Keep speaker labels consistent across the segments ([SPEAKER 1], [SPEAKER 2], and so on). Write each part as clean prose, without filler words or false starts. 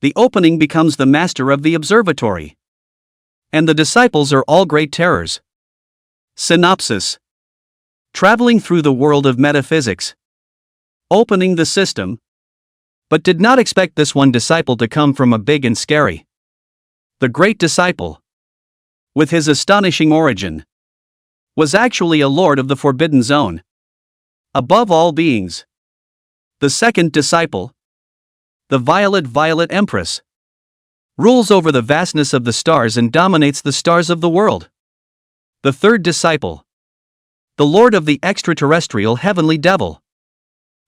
[SPEAKER 1] The opening becomes the master of the observatory. And the disciples are all great terrors. Synopsis. Traveling through the world of metaphysics. Opening the system. But did not expect this one disciple to come from a big and scary. The great disciple, with his astonishing origin, was actually a lord of the forbidden zone. Above all beings. The second disciple, the Violet Violet Empress, rules over the vastness of the stars and dominates the stars of the world. The third disciple, the lord of the Extra-Terrestrial Heavenly Devil,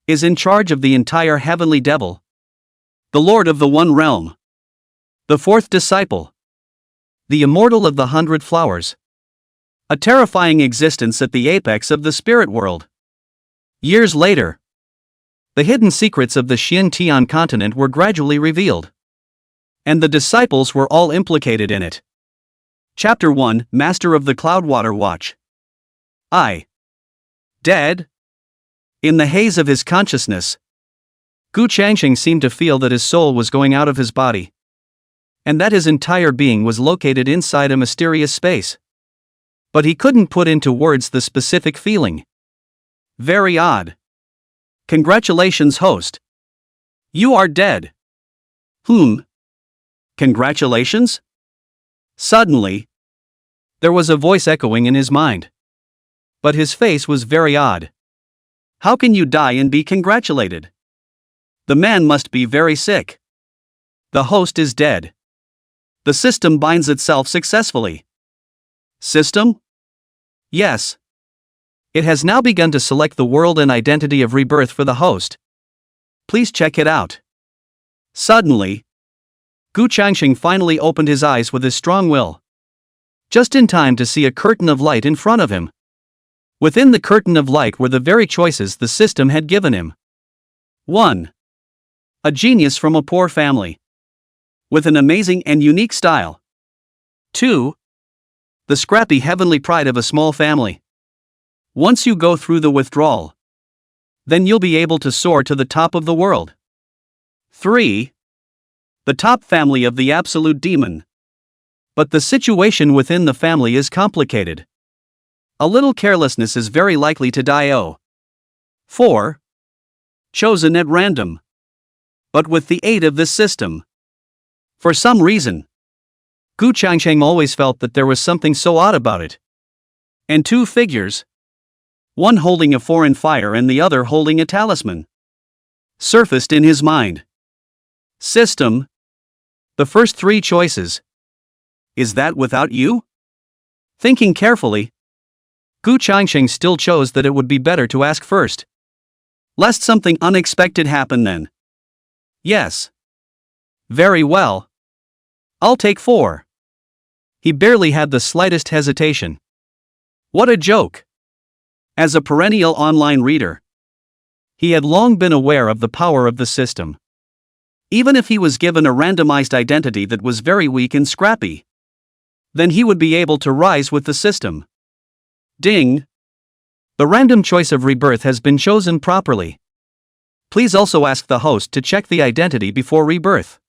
[SPEAKER 1] is in charge of the entire Heavenly Devil, the lord of the one realm. The fourth disciple, the immortal of the 100 flowers, a terrifying existence at the apex of the spirit world. Years later, the hidden secrets of the Xuan Tian Continent were gradually revealed. And the disciples were all implicated in it. Chapter 1, Master of the Cloudwater Watch. Dead? In the haze of his consciousness, Gu Changsheng seemed to feel that his soul was going out of his body, and that his entire being was located inside a mysterious space. But he couldn't put into words the specific feeling. Very odd. Congratulations, host. You are dead. Congratulations? Suddenly, there was a voice echoing in his mind. But his face was very odd. How can you die and be congratulated? The man must be very sick. The host is dead. The system binds itself successfully. System? Yes. It has now begun to select the world and identity of rebirth for the host. Please check it out. Suddenly, Gu Changsheng finally opened his eyes with his strong will. Just in time to see a curtain of light in front of him. Within the curtain of light were the very choices the system had given him. 1. A genius from a poor family, with an amazing and unique style. 2. The scrappy heavenly pride of a small family. Once you go through the withdrawal, then you'll be able to soar to the top of the world. 3. The top family of the absolute demon. But the situation within the family is complicated. A little carelessness is very likely to die. 4. Chosen at random, but with the aid of this system. For some reason, Gu Changsheng always felt that there was something so odd about it. And 2 figures, one holding a foreign fire and the other holding a talisman, surfaced in his mind. System. The first 3 choices. Is that without you? Thinking carefully, Gu Changsheng still chose that it would be better to ask first, lest something unexpected happen then. Yes. Very well. I'll take 4. He barely had the slightest hesitation. What a joke! As a perennial online reader, he had long been aware of the power of the system. Even if he was given a randomized identity that was very weak and scrappy, then he would be able to rise with the system. Ding! The random choice of rebirth has been chosen properly. Please also ask the host to check the identity before rebirth.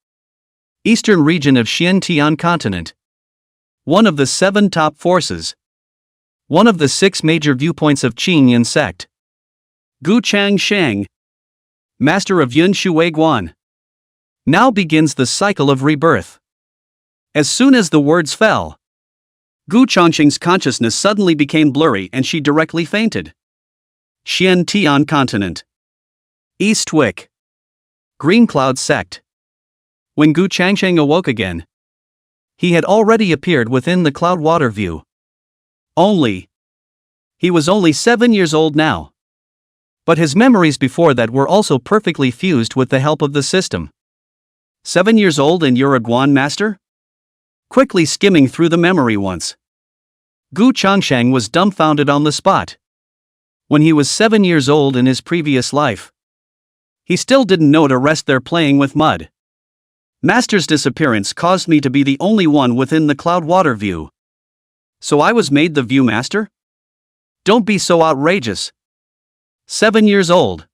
[SPEAKER 1] Eastern region of Xuan Tian Continent. One of the 7 top forces. One of the 6 major viewpoints of Qingyan sect. Gu Changsheng, master of Yun Shui Guan. Now begins the cycle of rebirth. As soon as the words fell, Gu Changsheng's consciousness suddenly became blurry and she directly fainted. Xuan Tian Continent. Eastwick. Green Cloud sect. When Gu Changsheng awoke again, he had already appeared within the Cloudwater view. He was only 7 years old now. But his memories before that were also perfectly fused with the help of the system. 7 years old and you're a Guan master? Quickly skimming through the memory once, Gu Changsheng was dumbfounded on the spot. When he was 7 years old in his previous life, he still didn't know to rest there playing with mud. Master's disappearance caused me to be the only one within the Cloudwater view. So I was made the view master? Don't be so outrageous. 7 years old.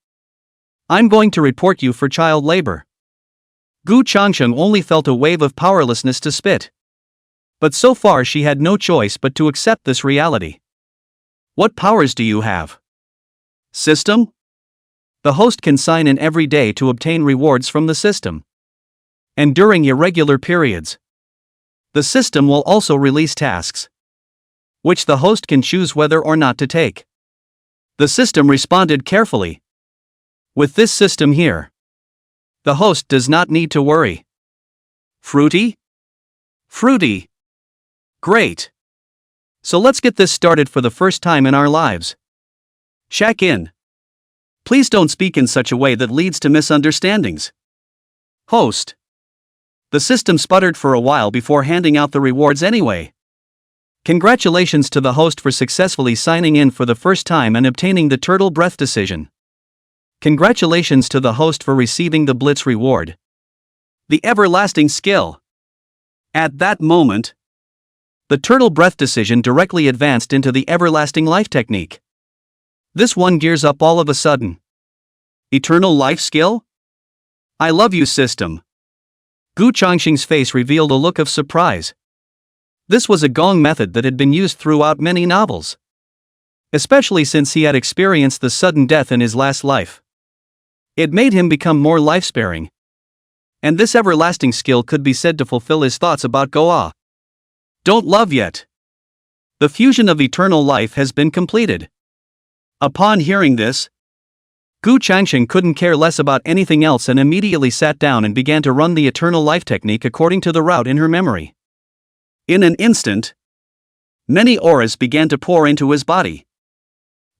[SPEAKER 1] I'm going to report you for child labor. Gu Changsheng only felt a wave of powerlessness to spit. But so far she had no choice but to accept this reality. What powers do you have? System? The host can sign in every day to obtain rewards from the system. And during irregular periods, the system will also release tasks, which the host can choose whether or not to take. The system responded carefully. With this system here, the host does not need to worry. Fruity? Fruity. Great. So let's get this started for the first time in our lives. Check in. Please don't speak in such a way that leads to misunderstandings. Host. The system sputtered for a while before handing out the rewards anyway. Congratulations to the host for successfully signing in for the first time and obtaining the turtle breath decision. Congratulations to the host for receiving the Blitz reward. The everlasting skill. At that moment, the turtle breath decision directly advanced into the everlasting life technique. This one gears up all of a sudden. Eternal life skill? I love you, system. Gu Changsheng's face revealed a look of surprise. This was a gong method that had been used throughout many novels, especially since he had experienced the sudden death in his last life. It made him become more life-sparing. And this everlasting skill could be said to fulfill his thoughts about Goa. Don't love yet. The fusion of eternal life has been completed. Upon hearing this, Gu Changsheng couldn't care less about anything else and immediately sat down and began to run the eternal life technique according to the route in her memory. In an instant, many auras began to pour into his body,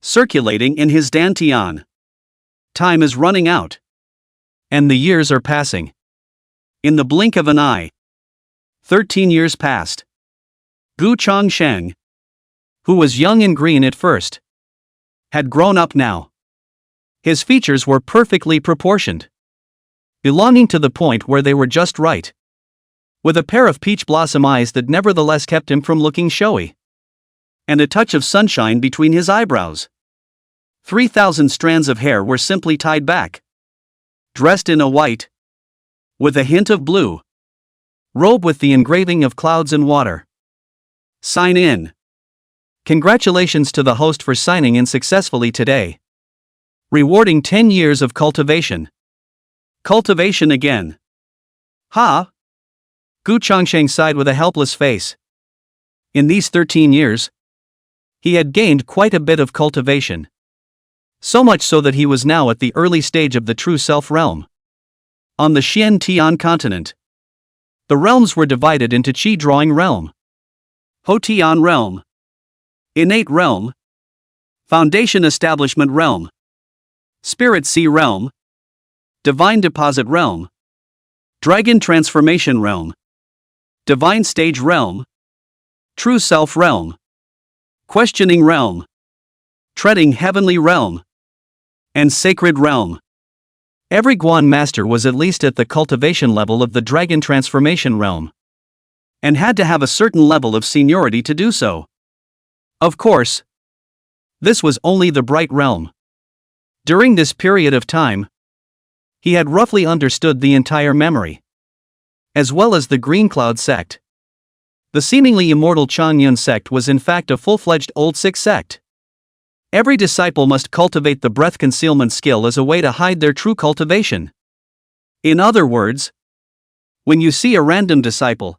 [SPEAKER 1] circulating in his dantian. Time is running out, and the years are passing. In the blink of an eye, 13 years passed. Gu Changsheng, who was young and green at first, had grown up now. His features were perfectly proportioned, belonging to the point where they were just right, with a pair of peach blossom eyes that nevertheless kept him from looking showy, and a touch of sunshine between his eyebrows. 3,000 strands of hair were simply tied back. Dressed in a white, with a hint of blue, robe with the engraving of clouds and water. Sign in. Congratulations to the host for signing in successfully today. Rewarding 10 years of cultivation. Cultivation again. Ha! Gu Changsheng sighed with a helpless face. In these 13 years, he had gained quite a bit of cultivation. So much so that he was now at the early stage of the true self realm. On the Xuan Tian Continent, the realms were divided into Qi Drawing Realm, Ho Tian Realm, Innate Realm, Foundation Establishment Realm, Spirit Sea Realm, Divine Deposit Realm, Dragon Transformation Realm, Divine Stage Realm, True Self Realm, Questioning Realm, Treading Heavenly Realm, and Sacred Realm. Every Guan master was at least at the cultivation level of the Dragon Transformation Realm, and had to have a certain level of seniority to do so. Of course, this was only the Bright Realm. During this period of time, he had roughly understood the entire memory, as well as the Green Cloud sect. The seemingly immortal Changyun sect was in fact a full-fledged Old Six sect. Every disciple must cultivate the breath concealment skill as a way to hide their true cultivation. In other words, when you see a random disciple,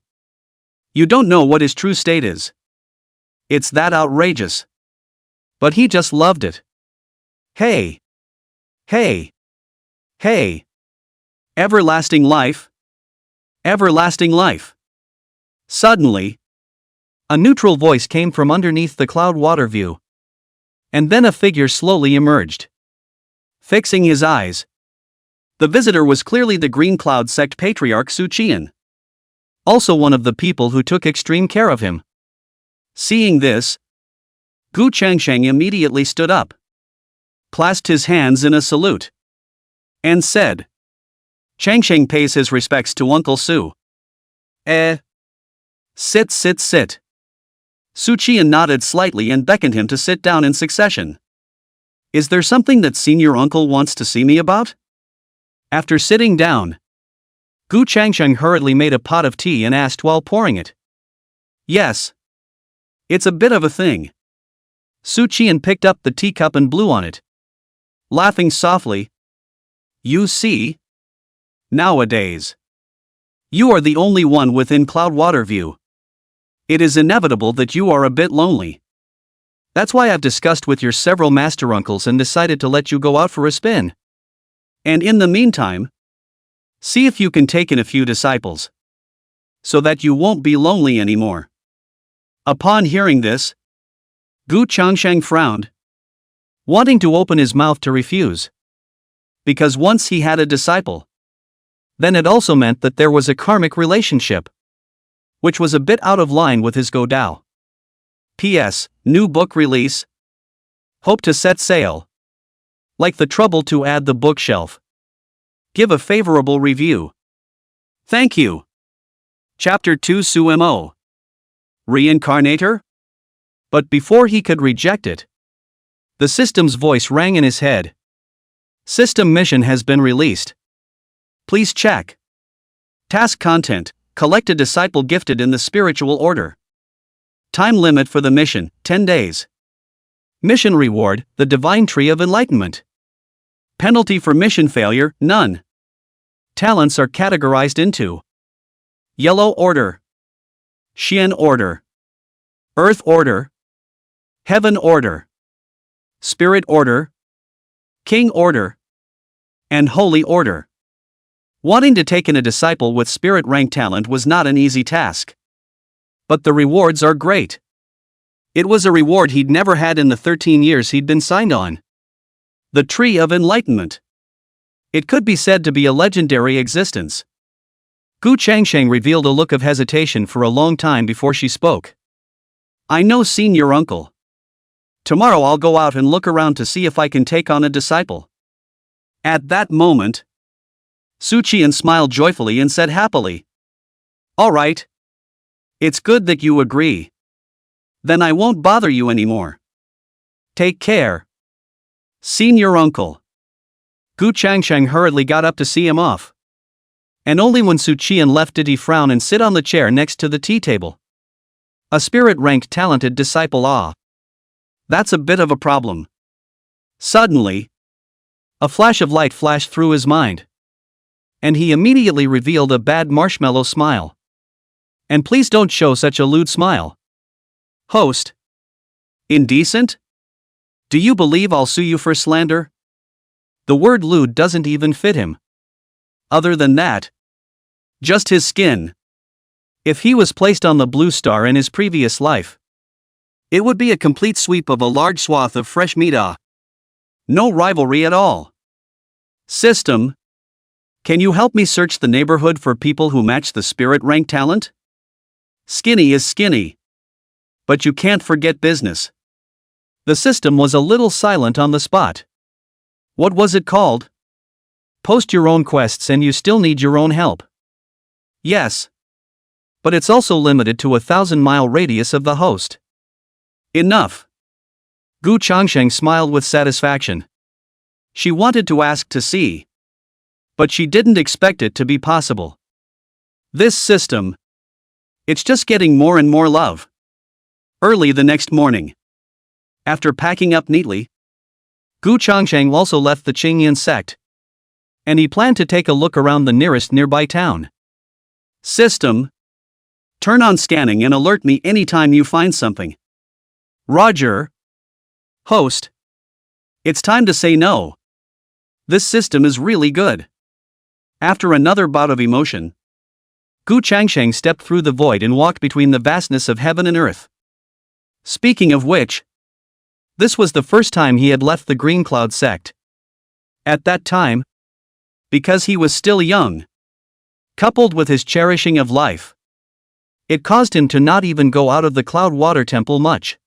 [SPEAKER 1] you don't know what his true state is. It's that outrageous. But he just loved it. Hey! Hey! Hey! Everlasting life! Everlasting life! Suddenly, a neutral voice came from underneath the cloud water view. And then a figure slowly emerged. Fixing his eyes, the visitor was clearly the Green Cloud sect patriarch Su Qian, also one of the people who took extreme care of him. Seeing this, Gu Changsheng immediately stood up, clasped his hands in a salute, and said, "Changsheng pays his respects to Uncle Su." Sit, sit, sit. Su Qian nodded slightly and beckoned him to sit down in succession. Is there something that senior uncle wants to see me about? After sitting down, Gu Changsheng hurriedly made a pot of tea and asked while pouring it. Yes. It's a bit of a thing. Su Qian picked up the teacup and blew on it, laughing softly. You see? Nowadays, you are the only one within Cloudwater View. It is inevitable that you are a bit lonely. That's why I've discussed with your several master uncles and decided to let you go out for a spin. And in the meantime, see if you can take in a few disciples, so that you won't be lonely anymore. Upon hearing this, Gu Changsheng frowned, wanting to open his mouth to refuse. Because once he had a disciple, then it also meant that there was a karmic relationship, which was a bit out of line with his Godao. P.S. New book release. Hope to set sail. Like the trouble to add the bookshelf. Give a favorable review. Thank you. Chapter 2 Su Mo. Reincarnator? But before he could reject it, the system's voice rang in his head. System mission has been released. Please check. Task content: collect a disciple gifted in the spiritual order. Time limit for the mission: 10 days. Mission reward: the divine tree of enlightenment. Penalty for mission failure: none. Talents are categorized into Yellow Order, Xian Order, Earth Order, Heaven Order, Spirit Order, King Order, and Holy Order. Wanting to take in a disciple with spirit rank talent was not an easy task. But the rewards are great. It was a reward he'd never had in the 13 years he'd been signed on. The Tree of Enlightenment. It could be said to be a legendary existence. Gu Changsheng revealed a look of hesitation for a long time before she spoke. I know, senior uncle. Tomorrow I'll go out and look around to see if I can take on a disciple. At that moment, Su Qian smiled joyfully and said happily, all right. It's good that you agree. Then I won't bother you anymore. Take care. Senior uncle. Gu Changsheng hurriedly got up to see him off. And only when Su Qian left did he frown and sit on the chair next to the tea table. A spirit-ranked talented disciple. That's a bit of a problem. Suddenly, a flash of light flashed through his mind. And he immediately revealed a bad marshmallow smile. And please don't show such a lewd smile. Host. Indecent? Do you believe I'll sue you for slander? The word lewd doesn't even fit him. Other than that, just his skin. If he was placed on the blue star in his previous life, it would be a complete sweep of a large swath of fresh meat. No rivalry at all. System. Can you help me search the neighborhood for people who match the spirit rank talent? Skinny is skinny. But you can't forget business. The system was a little silent on the spot. What was it called? Post your own quests and you still need your own help. Yes. But it's also limited to a 1,000-mile radius of the host. Enough. Gu Changsheng smiled with satisfaction. She wanted to ask to see, but she didn't expect it to be possible. This system, it's just getting more and more love. Early the next morning, after packing up neatly, Gu Changsheng also left the Qingyan sect, and he planned to take a look around the nearest nearby town. System, turn on scanning and alert me anytime you find something. Roger. Host, it's time to say no. This system is really good. After another bout of emotion, Gu Changsheng stepped through the void and walked between the vastness of heaven and earth. Speaking of which, this was the first time he had left the Green Cloud sect. At that time, because he was still young, coupled with his cherishing of life, it caused him to not even go out of the Cloud Water Temple much.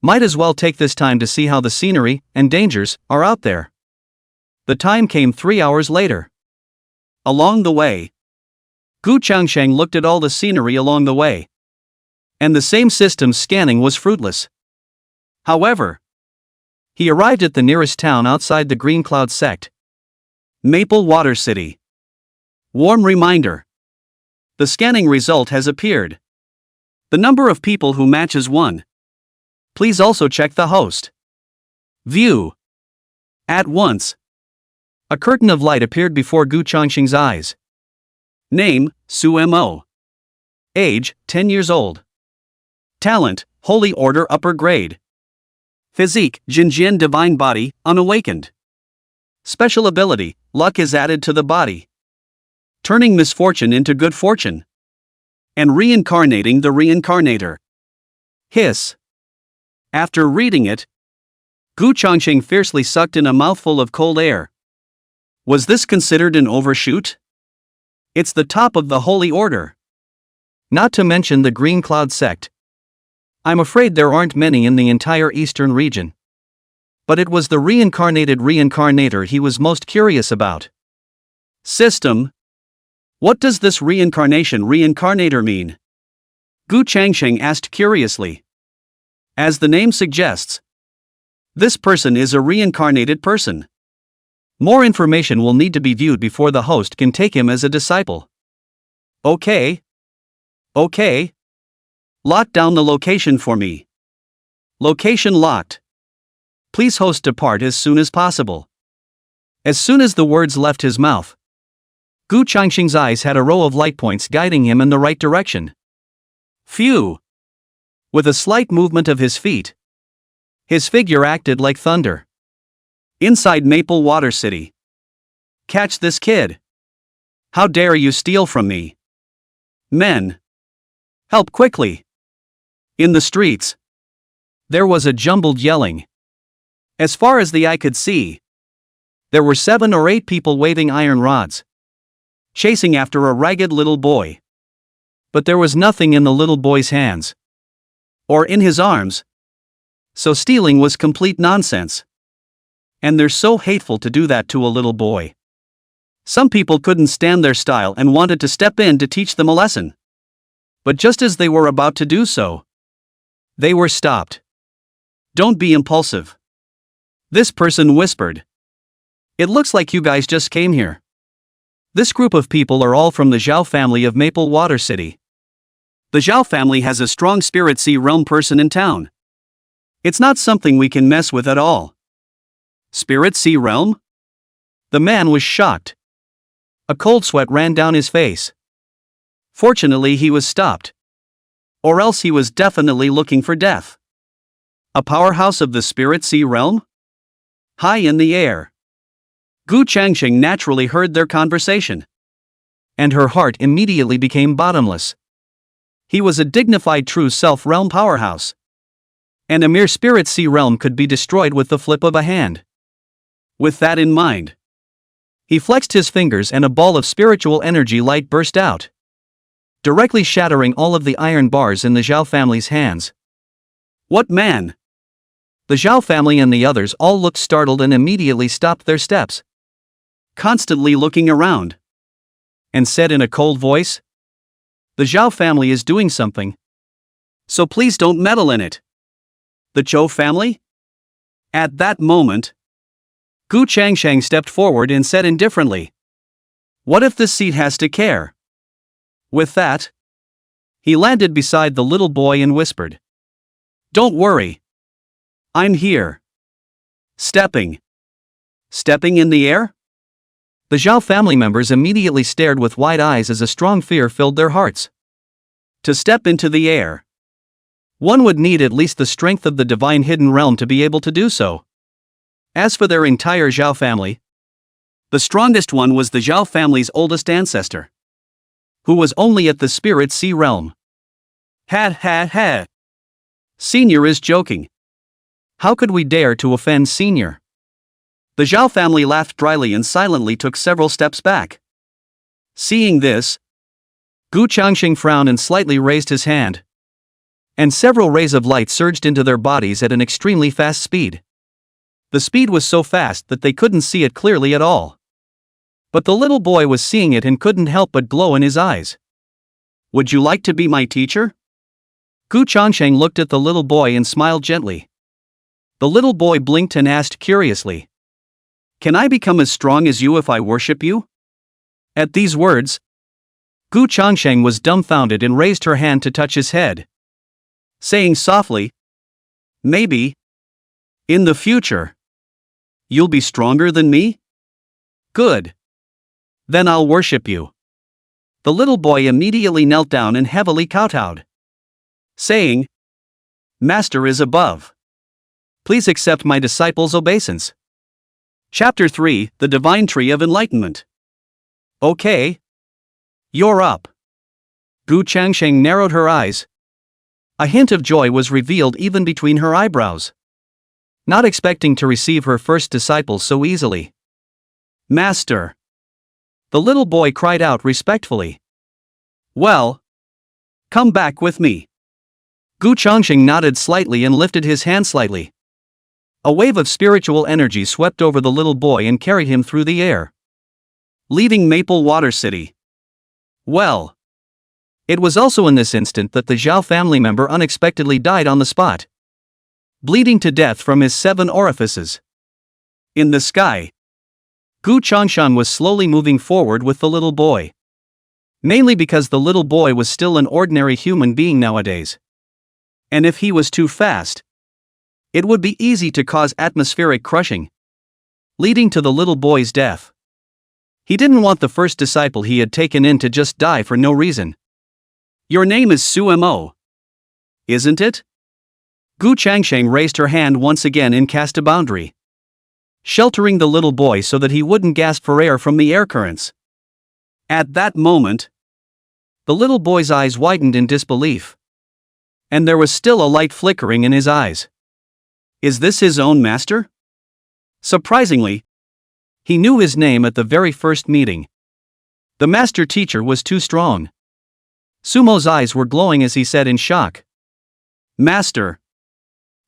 [SPEAKER 1] Might as well take this time to see how the scenery and dangers are out there. The time came 3 hours later. Along the way, Gu Changsheng looked at all the scenery along the way. And the same system's scanning was fruitless. However, he arrived at the nearest town outside the Green Cloud sect. Maple Water City. Warm reminder. The scanning result has appeared. The number of people who matches 1. Please also check the host. View. At once. A curtain of light appeared before Gu Changsheng's eyes. Name, Su Mo. Age, 10 years old. Talent, Holy Order upper grade. Physique, Jinjian divine body, unawakened. Special ability, luck is added to the body. Turning misfortune into good fortune. And reincarnating the reincarnator. Hiss. After reading it, Gu Changsheng fiercely sucked in a mouthful of cold air. Was this considered an overshoot? It's the top of the Holy Order. Not to mention the Green Cloud sect. I'm afraid there aren't many in the entire eastern region. But it was the reincarnated reincarnator he was most curious about. System. What does this reincarnation reincarnator mean? Gu Changsheng asked curiously. As the name suggests, this person is a reincarnated person. More information will need to be viewed before the host can take him as a disciple. Okay. Okay. Lock down the location for me. Location locked. Please host depart as soon as possible. As soon as the words left his mouth, Gu Changsheng's eyes had a row of light points guiding him in the right direction. Phew! With a slight movement of his feet, his figure acted like thunder. Inside Maple Water City. Catch this kid. How dare you steal from me? Men. Help quickly. In the streets, there was a jumbled yelling. As far as the eye could see, there were 7 or 8 people waving iron rods, chasing after a ragged little boy. But there was nothing in the little boy's hands, or in his arms. So stealing was complete nonsense. And they're so hateful to do that to a little boy. Some people couldn't stand their style and wanted to step in to teach them a lesson. But just as they were about to do so, they were stopped. Don't be impulsive. This person whispered. It looks like you guys just came here. This group of people are all from the Zhao family of Maple Water City. The Zhao family has a strong spirit sea realm person in town. It's not something we can mess with at all. Spirit sea realm? The man was shocked. A cold sweat ran down his face. Fortunately, he was stopped. Or else he was definitely looking for death. A powerhouse of the spirit sea realm? High in the air. Gu Changsheng naturally heard their conversation. And her heart immediately became bottomless. He was a dignified true self-realm powerhouse. And a mere spirit sea realm could be destroyed with the flip of a hand. With that in mind, he flexed his fingers and a ball of spiritual energy light burst out, directly shattering all of the iron bars in the Zhao family's hands. What man? The Zhao family and the others all looked startled and immediately stopped their steps, constantly looking around, and said in a cold voice, the Zhao family is doing something, so please don't meddle in it. The Zhou family? At that moment, Gu Changsheng stepped forward and said indifferently, what if this seat has to care? With that, he landed beside the little boy and whispered, don't worry. I'm here. Stepping. Stepping in the air? The Zhao family members immediately stared with wide eyes as a strong fear filled their hearts. To step into the air, one would need at least the strength of the divine hidden realm to be able to do so. As for their entire Zhao family, the strongest one was the Zhao family's oldest ancestor, who was only at the spirit sea realm. Ha ha ha. Senior is joking. How could we dare to offend Senior? The Zhao family laughed dryly and silently took several steps back. Seeing this, Gu Changsheng frowned and slightly raised his hand. And several rays of light surged into their bodies at an extremely fast speed. The speed was so fast that they couldn't see it clearly at all. But the little boy was seeing it and couldn't help but glow in his eyes. Would you like to be my teacher? Gu Changsheng looked at the little boy and smiled gently. The little boy blinked and asked curiously, can I become as strong as you if I worship you? At these words, Gu Changsheng was dumbfounded and raised her hand to touch his head, saying softly, "Maybe, in the future, you'll be stronger than me? Good. Then I'll worship you." The little boy immediately knelt down and heavily kowtowed, saying, "Master is above. Please accept my disciple's obeisance." Chapter 3, The Divine Tree of Enlightenment. Okay. You're up. Gu Changsheng narrowed her eyes. A hint of joy was revealed even between her eyebrows. Not expecting to receive her first disciple so easily. "Master!" The little boy cried out respectfully. "Well, come back with me." Gu Changsheng nodded slightly and lifted his hand slightly. A wave of spiritual energy swept over the little boy and carried him through the air, leaving Maple Water City. Well, it was also in this instant that the Zhao family member unexpectedly died on the spot, bleeding to death from his 7 orifices. In the sky, Gu Changsheng was slowly moving forward with the little boy. Mainly because the little boy was still an ordinary human being nowadays. And if he was too fast, it would be easy to cause atmospheric crushing, leading to the little boy's death. He didn't want the first disciple he had taken in to just die for no reason. "Your name is Sumo, isn't it?" Gu Changsheng raised her hand once again and cast a boundary, sheltering the little boy so that he wouldn't gasp for air from the air currents. At that moment, the little boy's eyes widened in disbelief. And there was still a light flickering in his eyes. Is this his own master? Surprisingly, he knew his name at the very first meeting. The master teacher was too strong. Sumo's eyes were glowing as he said in shock, "Master,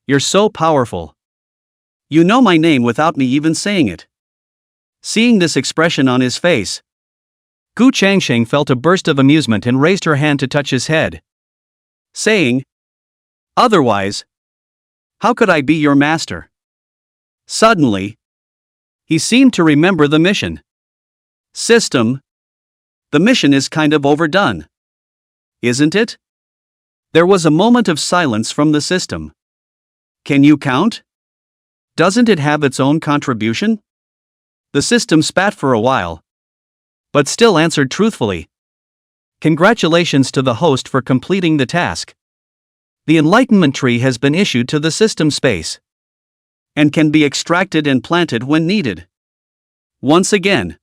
[SPEAKER 1] you're so powerful. You know my name without me even saying it." Seeing this expression on his face, Gu Changsheng felt a burst of amusement and raised her hand to touch his head, saying, "Otherwise, how could I be your master?" Suddenly, he seemed to remember the mission. "System, the mission is kind of overdone, isn't it?" There was a moment of silence from the system. "Can you count? Doesn't it have its own contribution?" The system spat for a while, but still answered truthfully. "Congratulations to the host for completing the task. The enlightenment tree has been issued to the system space, and can be extracted and planted when needed. Once again,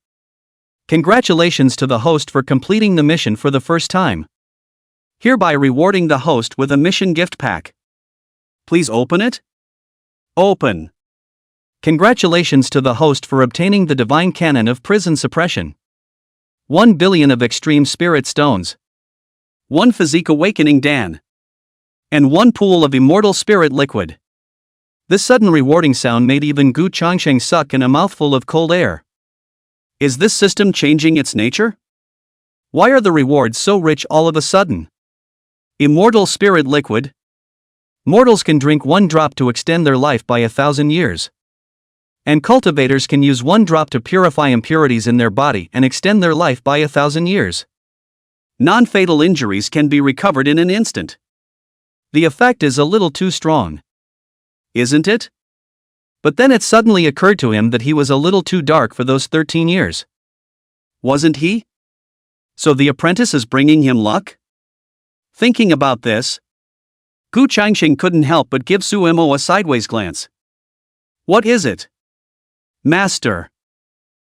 [SPEAKER 1] congratulations to the host for completing the mission for the first time. Hereby rewarding the host with a mission gift pack. Please open it." Open. Congratulations to the host for obtaining the divine canon of prison suppression. 1 billion of extreme spirit stones. 1 physique awakening Dan. And 1 pool of immortal spirit liquid. This sudden rewarding sound made even Gu Changsheng suck in a mouthful of cold air. Is this system changing its nature? Why are the rewards so rich all of a sudden? Immortal spirit liquid. Mortals can drink 1 drop to extend their life by 1,000 years. And cultivators can use 1 drop to purify impurities in their body and extend their life by 1,000 years. Non-fatal injuries can be recovered in an instant. The effect is a little too strong, isn't it? But then it suddenly occurred to him that he was a little too dark for those 13 years. Wasn't he? So the apprentice is bringing him luck? Thinking about this, Gu Changsheng couldn't help but give Sumo a sideways glance. "What is it?" "Master."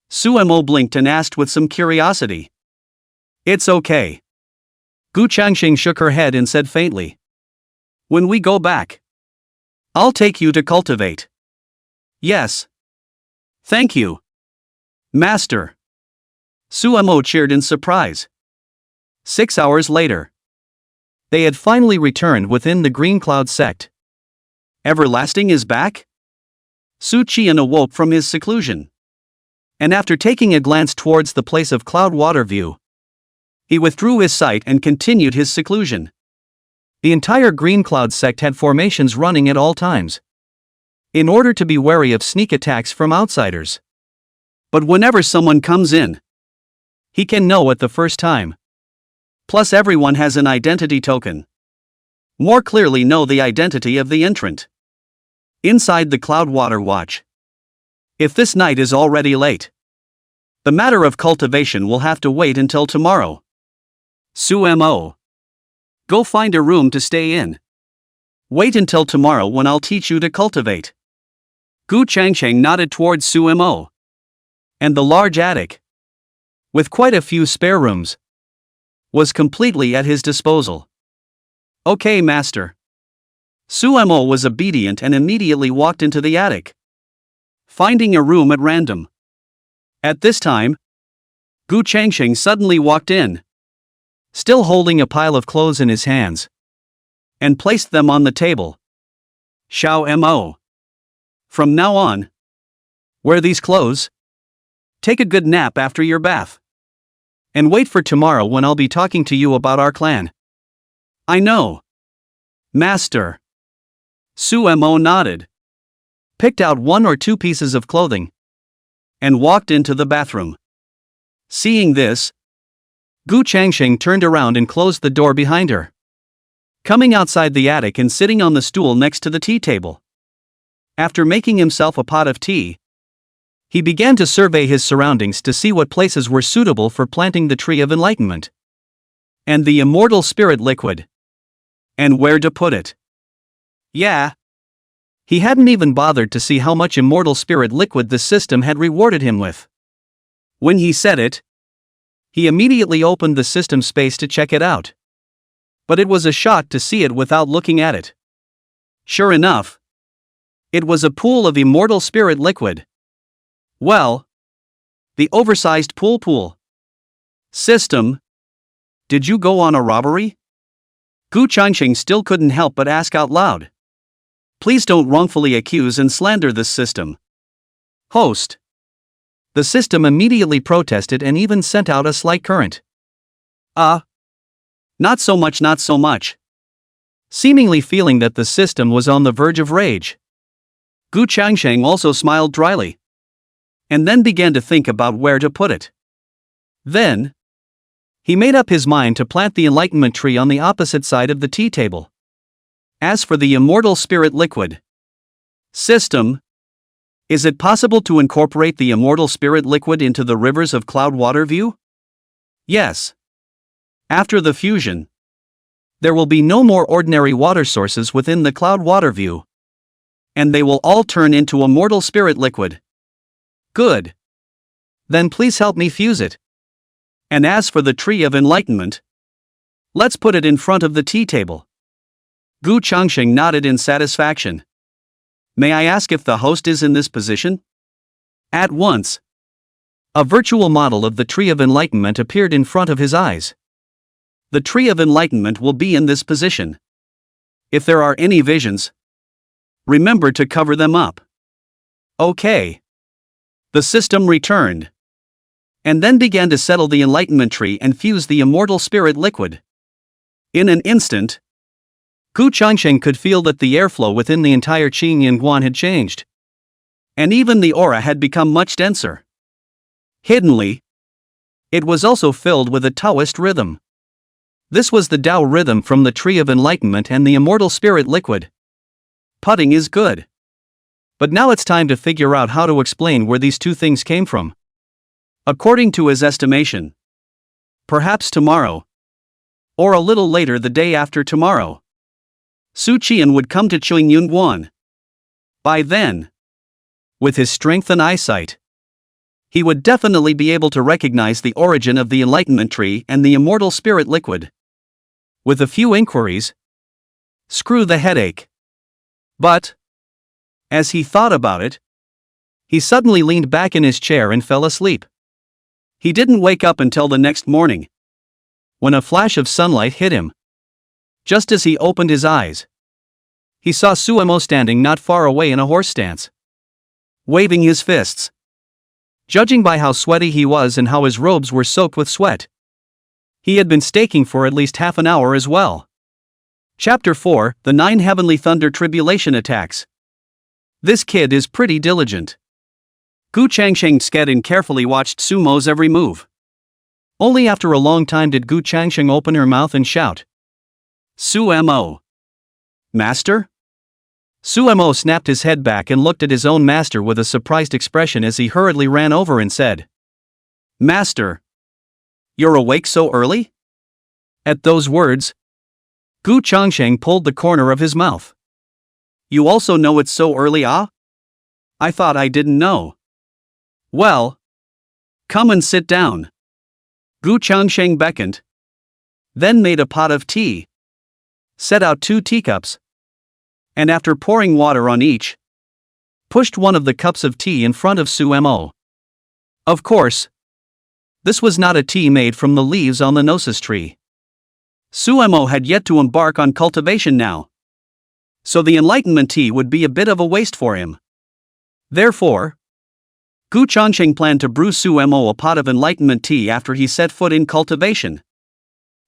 [SPEAKER 1] Sumo blinked and asked with some curiosity. "It's okay." Gu Changsheng shook her head and said faintly, "When we go back, I'll take you to cultivate." "Yes. Thank you, Master." Sumo cheered in surprise. 6 hours later, they had finally returned within the Green Cloud sect. Everlasting is back? Su Qian awoke from his seclusion. And after taking a glance towards the place of cloud water view, he withdrew his sight and continued his seclusion. The entire Green Cloud sect had formations running at all times, in order to be wary of sneak attacks from outsiders. But whenever someone comes in, He can know at the first time. Plus everyone has an identity token. More clearly know the identity of the entrant. Inside the Cloudwater Watch. If this night is already late, the matter of cultivation will have to wait until tomorrow. Sumo. Go find a room to stay in. Wait until tomorrow when I'll teach you to cultivate. Gu Changsheng nodded towards Sumo. And the large attic, with quite a few spare rooms, was completely at his disposal. Okay, master. Sumo was obedient and immediately walked into the attic, finding a room at random. At this time, Gu Changsheng suddenly walked in, still holding a pile of clothes in his hands, and placed them on the table. Xiao Mo. From now on, wear these clothes, take a good nap after your bath, and wait for tomorrow when I'll be talking to you about our clan. I know. Master. Sumo nodded, picked out 1 or 2 pieces of clothing, and walked into the bathroom. Seeing this, Gu Changsheng turned around and closed the door behind her, coming outside the attic and sitting on the stool next to the tea table. After making himself a pot of tea, he began to survey his surroundings to see what places were suitable for planting the Tree of Enlightenment and the Immortal Spirit Liquid, and where to put it. Yeah. He hadn't even bothered to see how much Immortal Spirit Liquid the system had rewarded him with. When he said it, he immediately opened the system space to check it out. But it was a shock to see it without looking at it. Sure enough, it was a pool of Immortal Spirit Liquid. Well, the oversized pool. System, did you go on a robbery? Gu Changsheng still couldn't help but ask out loud. Please don't wrongfully accuse and slander this system. Host. The system immediately protested and even sent out a slight current. Not so much. Seemingly feeling that the system was on the verge of rage, Gu Changsheng also smiled dryly, and then began to think about where to put it. Then, he made up his mind to plant the Enlightenment Tree on the opposite side of the tea table. As for the Immortal Spirit Liquid system, is it possible to incorporate the Immortal Spirit Liquid into the rivers of Cloudwater View? Yes. After the fusion, there will be no more ordinary water sources within the Cloudwater View, and they will all turn into Immortal Spirit Liquid. Good. Then please help me fuse it. And as for the Tree of Enlightenment, let's put it in front of the tea table. Gu Changsheng nodded in satisfaction. May I ask if the host is in this position? At once, a virtual model of the Tree of Enlightenment appeared in front of his eyes. The Tree of Enlightenment will be in this position. If there are any visions, remember to cover them up. Okay. The system returned, and then began to settle the Enlightenment Tree and fuse the Immortal Spirit Liquid. In an instant, Gu Changsheng could feel that the airflow within the entire Qing Yinguan had changed, and even the aura had become much denser. Hiddenly, it was also filled with a Taoist rhythm. This was the Tao rhythm from the Tree of Enlightenment and the Immortal Spirit Liquid. Putting is good. But now it's time to figure out how to explain where these two things came from. According to his estimation, perhaps tomorrow, or a little later the day after tomorrow, Su Qian would come to Qing Yunguan. By then, with his strength and eyesight, he would definitely be able to recognize the origin of the Enlightenment Tree and the Immortal Spirit Liquid. With a few inquiries, screw the headache. But, as he thought about it, he suddenly leaned back in his chair and fell asleep. He didn't wake up until the next morning, when a flash of sunlight hit him. Just as he opened his eyes, he saw Sumo standing not far away in a horse stance, waving his fists. Judging by how sweaty he was and how his robes were soaked with sweat, he had been staking for at least half an hour as well. Chapter 4: The 9 Heavenly Thunder Tribulation Attacks. This kid is pretty diligent. Gu Changsheng sked and carefully watched Sumo's every move. Only after a long time did Gu Changsheng open her mouth and shout, "Sumo! Master?" Sumo snapped his head back and looked at his own master with a surprised expression as he hurriedly ran over and said, "Master! You're awake so early?" At those words, Gu Changsheng pulled the corner of his mouth. "You also know it's so early, ah? I thought I didn't know." "Well, come and sit down." Gu Changsheng beckoned, then made a pot of tea, set out 2 teacups, and after pouring water on each, pushed one of the cups of tea in front of Sumo. Of course, this was not a tea made from the leaves on the gnosis tree. Sumo had yet to embark on cultivation now, so the enlightenment tea would be a bit of a waste for him. Therefore, Gu Changsheng planned to brew Sumo a pot of enlightenment tea after he set foot in cultivation.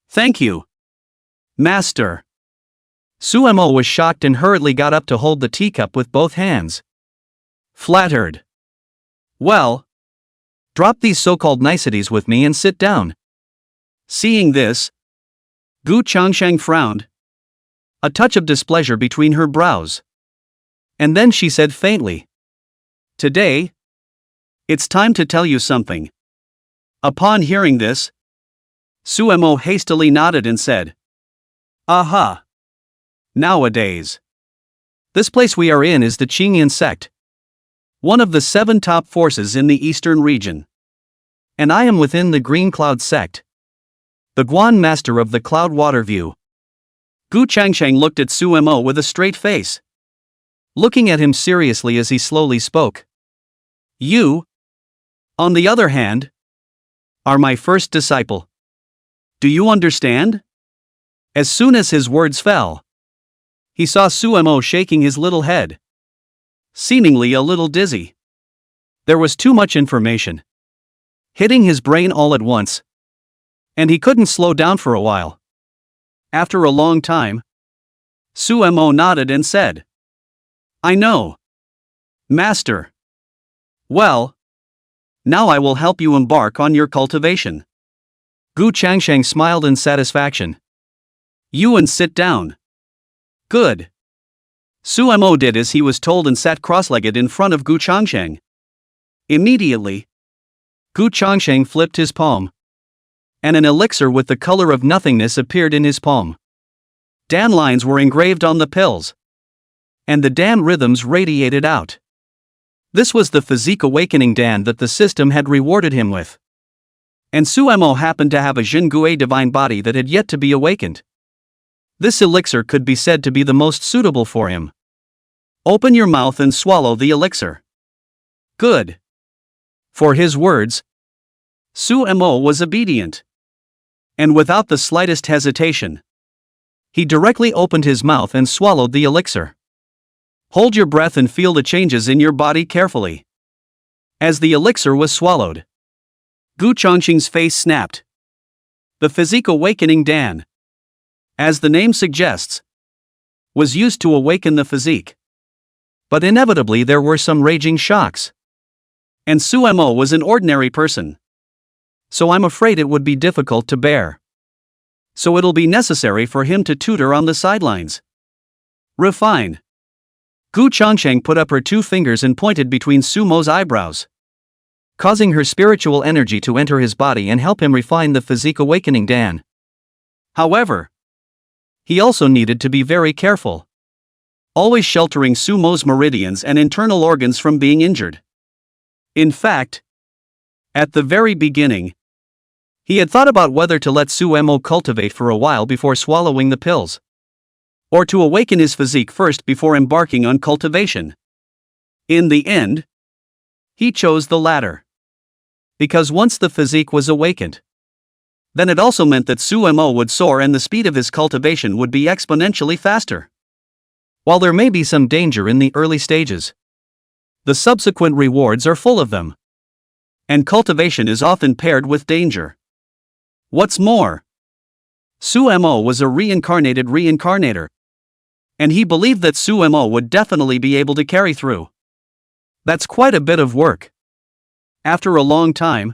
[SPEAKER 1] "Thank you, Master." Sumo was shocked and hurriedly got up to hold the teacup with both hands. Flattered. "Well, drop these so-called niceties with me and sit down." Seeing this, Gu Changsheng frowned, a touch of displeasure between her brows. And then she said faintly, "Today, it's time to tell you something." Upon hearing this, Sumo hastily nodded and said, "Aha! Nowadays, this place we are in is the Qingyan sect, one of the 7 top forces in the eastern region. And I am within the Green Cloud sect, the Guan master of the Cloud Water View." Gu Changsheng looked at Sumo with a straight face, looking at him seriously as he slowly spoke. "You, on the other hand, are my first disciple. Do you understand?" As soon as his words fell, he saw Sumo shaking his little head, seemingly a little dizzy. There was too much information hitting his brain all at once, and he couldn't slow down for a while. After a long time, Sumo nodded and said, "I know, Master. Well, now I will help you embark on your cultivation." Gu Changsheng smiled in satisfaction. "You and sit down." "Good." Sumo did as he was told and sat cross-legged in front of Gu Changsheng. Immediately, Gu Changsheng flipped his palm, and an elixir with the color of nothingness appeared in his palm. Dan lines were engraved on the pills, and the Dan rhythms radiated out. This was the physique awakening Dan that the system had rewarded him with. And Sumo happened to have a Jingue divine body that had yet to be awakened. This elixir could be said to be the most suitable for him. "Open your mouth and swallow the elixir." "Good." For his words, Sumo was obedient. And without the slightest hesitation, he directly opened his mouth and swallowed the elixir. Hold your breath and feel the changes in your body carefully. As the elixir was swallowed, Gu Changsheng's face snapped. The physique awakening Dan, as the name suggests, was used to awaken the physique. But inevitably there were some raging shocks. And Sumo was an ordinary person, so I'm afraid it would be difficult to bear. So it'll be necessary for him to tutor on the sidelines. Refine. Gu Changsheng put up her 2 fingers and pointed between Sumo's eyebrows, causing her spiritual energy to enter his body and help him refine the physique awakening Dan. However, he also needed to be very careful, always sheltering Sumo's meridians and internal organs from being injured. In fact, at the very beginning, he had thought about whether to let Sumo cultivate for a while before swallowing the pills, or to awaken his physique first before embarking on cultivation. In the end, he chose the latter, because once the physique was awakened, then it also meant that Sumo would soar and the speed of his cultivation would be exponentially faster. While there may be some danger in the early stages, the subsequent rewards are full of them. And cultivation is often paired with danger. What's more, Sumo was a reincarnated reincarnator, and he believed that Sumo would definitely be able to carry through. That's quite a bit of work. After a long time,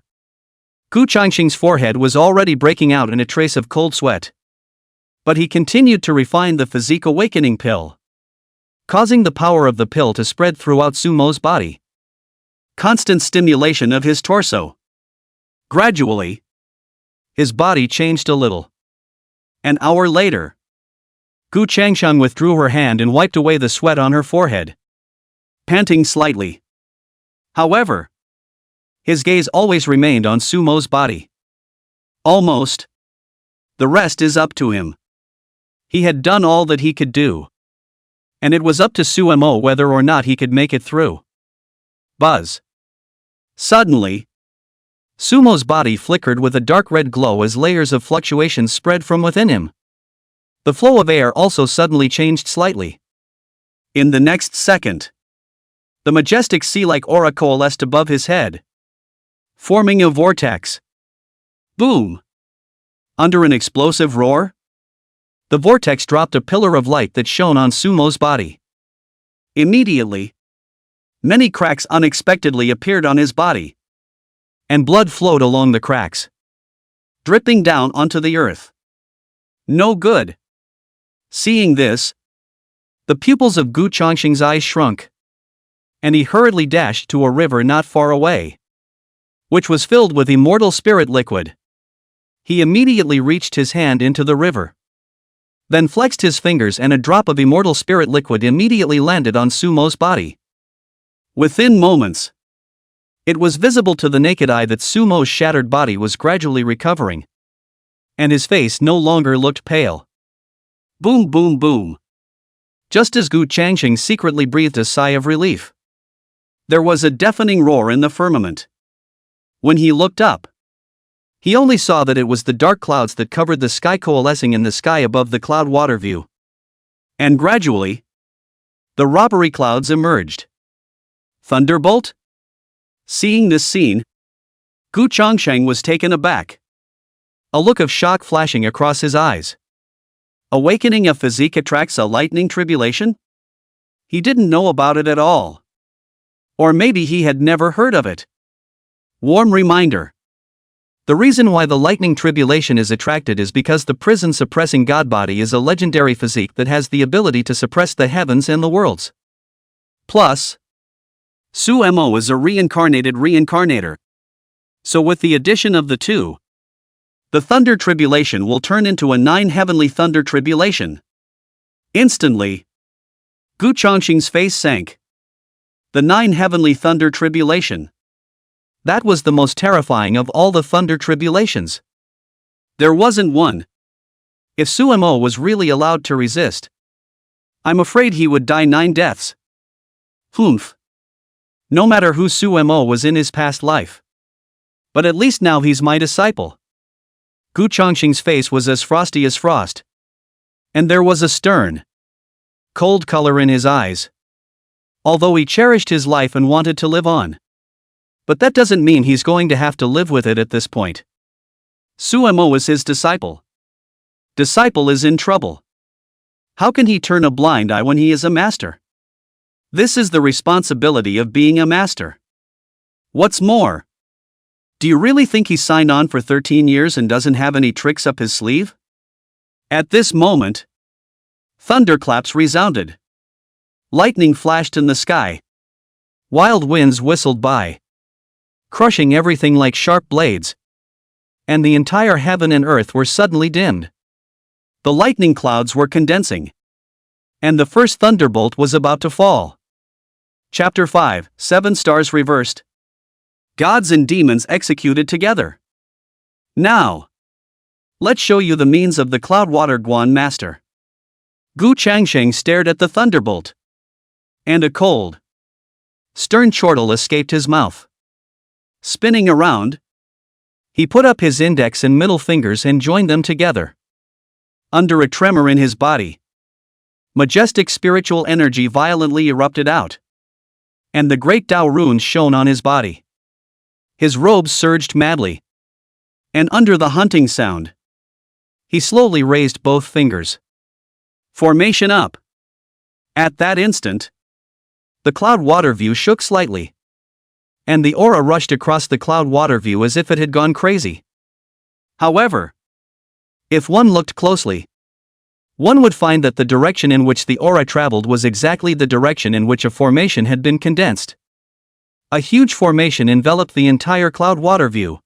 [SPEAKER 1] Gu Changsheng's forehead was already breaking out in a trace of cold sweat. But he continued to refine the physique awakening pill, causing the power of the pill to spread throughout Sumo's body. Constant stimulation of his torso. Gradually, his body changed a little. An hour later, Gu Changsheng withdrew her hand and wiped away the sweat on her forehead, panting slightly. However, his gaze always remained on Sumo's body. Almost. The rest is up to him. He had done all that he could do. And it was up to Sumo whether or not he could make it through. Buzz. Suddenly, Sumo's body flickered with a dark red glow as layers of fluctuations spread from within him. The flow of air also suddenly changed slightly. In the next second, the majestic sea-like aura coalesced above his head, forming a vortex. Boom! Under an explosive roar, the vortex dropped a pillar of light that shone on Sumo's body. Immediately, many cracks unexpectedly appeared on his body, and blood flowed along the cracks, dripping down onto the earth. No good. Seeing this, the pupils of Gu Changsheng's eyes shrunk, and he hurriedly dashed to a river not far away, which was filled with immortal spirit liquid. He immediately reached his hand into the river, then flexed his fingers and a drop of immortal spirit liquid immediately landed on Sumo's body. Within moments, it was visible to the naked eye that Sumo's shattered body was gradually recovering, and his face no longer looked pale. Boom boom boom. Just as Gu Changsheng secretly breathed a sigh of relief, there was a deafening roar in the firmament. When he looked up, he only saw that it was the dark clouds that covered the sky coalescing in the sky above the cloud water view. And gradually, the robbery clouds emerged. Thunderbolt? Seeing this scene, Gu Changsheng was taken aback, a look of shock flashing across his eyes. Awakening a physique attracts a lightning tribulation? He didn't know about it at all. Or maybe he had never heard of it. Warm reminder. The reason why the lightning tribulation is attracted is because the prison-suppressing god body is a legendary physique that has the ability to suppress the heavens and the worlds. Plus, Sumo is a reincarnated reincarnator. So with the addition of the two, the thunder tribulation will turn into a 9 heavenly thunder tribulation. Instantly, Gu Changsheng's face sank. The 9 heavenly thunder tribulation. That was the most terrifying of all the thunder tribulations. There wasn't one. If Sumo was really allowed to resist, I'm afraid he would die 9 deaths. Humph. No matter who Sumo was in his past life. But at least now he's my disciple. Gu Changsheng's face was as frosty as frost. And there was a stern, cold color in his eyes. Although he cherished his life and wanted to live on. But that doesn't mean he's going to have to live with it at this point. Sumo is his disciple. Disciple is in trouble. How can he turn a blind eye when he is a master? This is the responsibility of being a master. What's more, do you really think he signed on for 13 years and doesn't have any tricks up his sleeve? At this moment, thunderclaps resounded. Lightning flashed in the sky. Wild winds whistled by, crushing everything like sharp blades. And the entire heaven and earth were suddenly dimmed. The lightning clouds were condensing. And the first thunderbolt was about to fall. Chapter 5, 7 Stars Reversed. Gods and demons executed together. Now, let's show you the means of the Cloud Water Guan Master. Gu Changsheng stared at the thunderbolt. And a cold, stern chortle escaped his mouth. Spinning around, he put up his index and middle fingers and joined them together. Under a tremor in his body, majestic spiritual energy violently erupted out. And the great Tao runes shone on his body. His robes surged madly. And under the hunting sound, he slowly raised both fingers. Formation up. At that instant, the cloud water view shook slightly. and the aura rushed across the cloud water view as if it had gone crazy. However, if one looked closely, one would find that the direction in which the aura traveled was exactly the direction in which a formation had been condensed. A huge formation enveloped the entire cloud water view.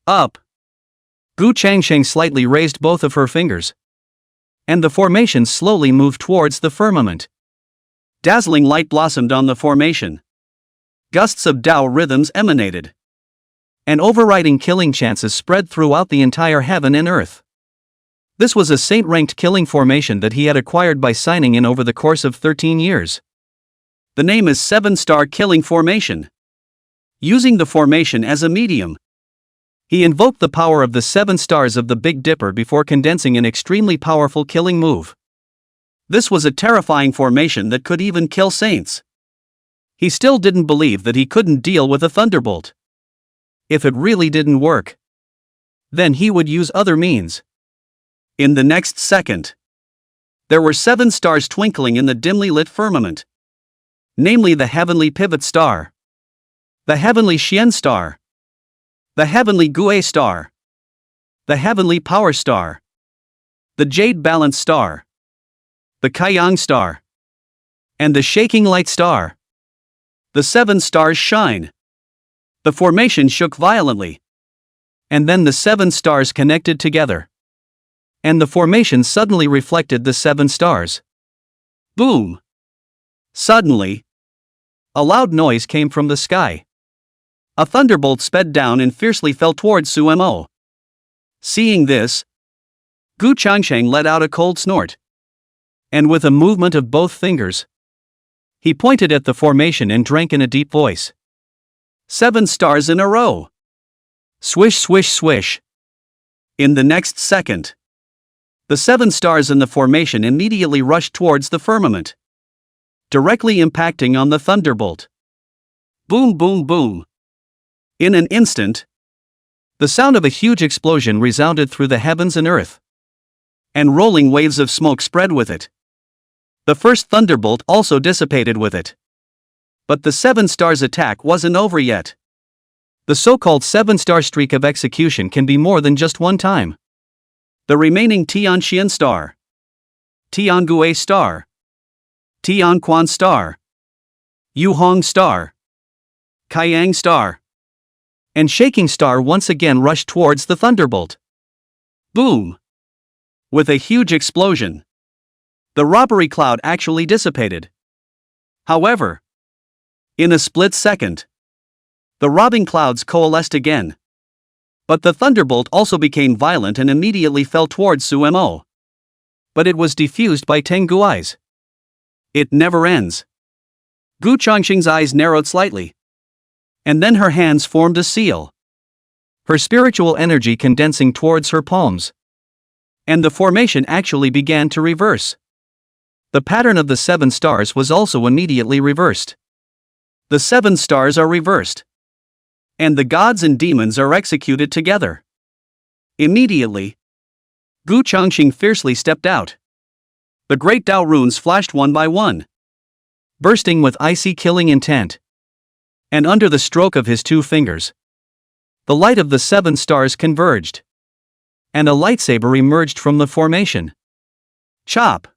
[SPEAKER 1] Up! Gu Changsheng slightly raised both of her fingers, and the formation slowly moved towards the firmament. Dazzling light blossomed on the formation. Gusts of Tao rhythms emanated, and overriding killing chances spread throughout the entire heaven and earth. This was a saint-ranked killing formation that he had acquired by signing in over the course of 13 years. The name is 7-Star Killing Formation. Using the formation as a medium, he invoked the power of the 7 stars of the Big Dipper before condensing an extremely powerful killing move. This was a terrifying formation that could even kill saints. He still didn't believe that he couldn't deal with a thunderbolt. If it really didn't work, then he would use other means. In the next second, there were 7 stars twinkling in the dimly lit firmament. Namely the Heavenly Pivot Star, the Heavenly Xian Star, the Heavenly Gue Star, the Heavenly Power Star, the Jade Balance Star, the Kaiyang Star, and the Shaking Light Star. The 7 stars shine. The formation shook violently, and then the 7 stars connected together, and the formation suddenly reflected the 7 stars. Boom! Suddenly, a loud noise came from the sky. A thunderbolt sped down and fiercely fell towards Sumo. Seeing this, Gu Changsheng let out a cold snort, and with a movement of both fingers, he pointed at the formation and drank in a deep voice. 7 stars in a row! Swish, swish, swish! In the next second, the 7 stars in the formation immediately rushed towards the firmament, directly impacting on the thunderbolt. Boom, boom, boom! In an instant, the sound of a huge explosion resounded through the heavens and earth, and rolling waves of smoke spread with it. The first thunderbolt also dissipated with it. But the 7 stars attack wasn't over yet. The so-called 7-star streak of execution can be more than just one time. The remaining Tianxian Star, Tiangue Star, Tianquan Star, Yuhong Star, Kaiyang Star, and Shaking Star once again rushed towards the thunderbolt. Boom! With a huge explosion, the robbery cloud actually dissipated. However, in a split second, the robbing clouds coalesced again. But the thunderbolt also became violent and immediately fell towards Sumo. But it was diffused by Tengui's. It never ends. Gu Changsheng's eyes narrowed slightly, and then her hands formed a seal, her spiritual energy condensing towards her palms. And the formation actually began to reverse. The pattern of the 7 stars was also immediately reversed. The 7 stars are reversed, and the gods and demons are executed together. Immediately, Gu Changsheng fiercely stepped out. The great Tao runes flashed one by one, bursting with icy killing intent. And under the stroke of his 2 fingers, the light of the 7 stars converged, and a lightsaber emerged from the formation. Chop!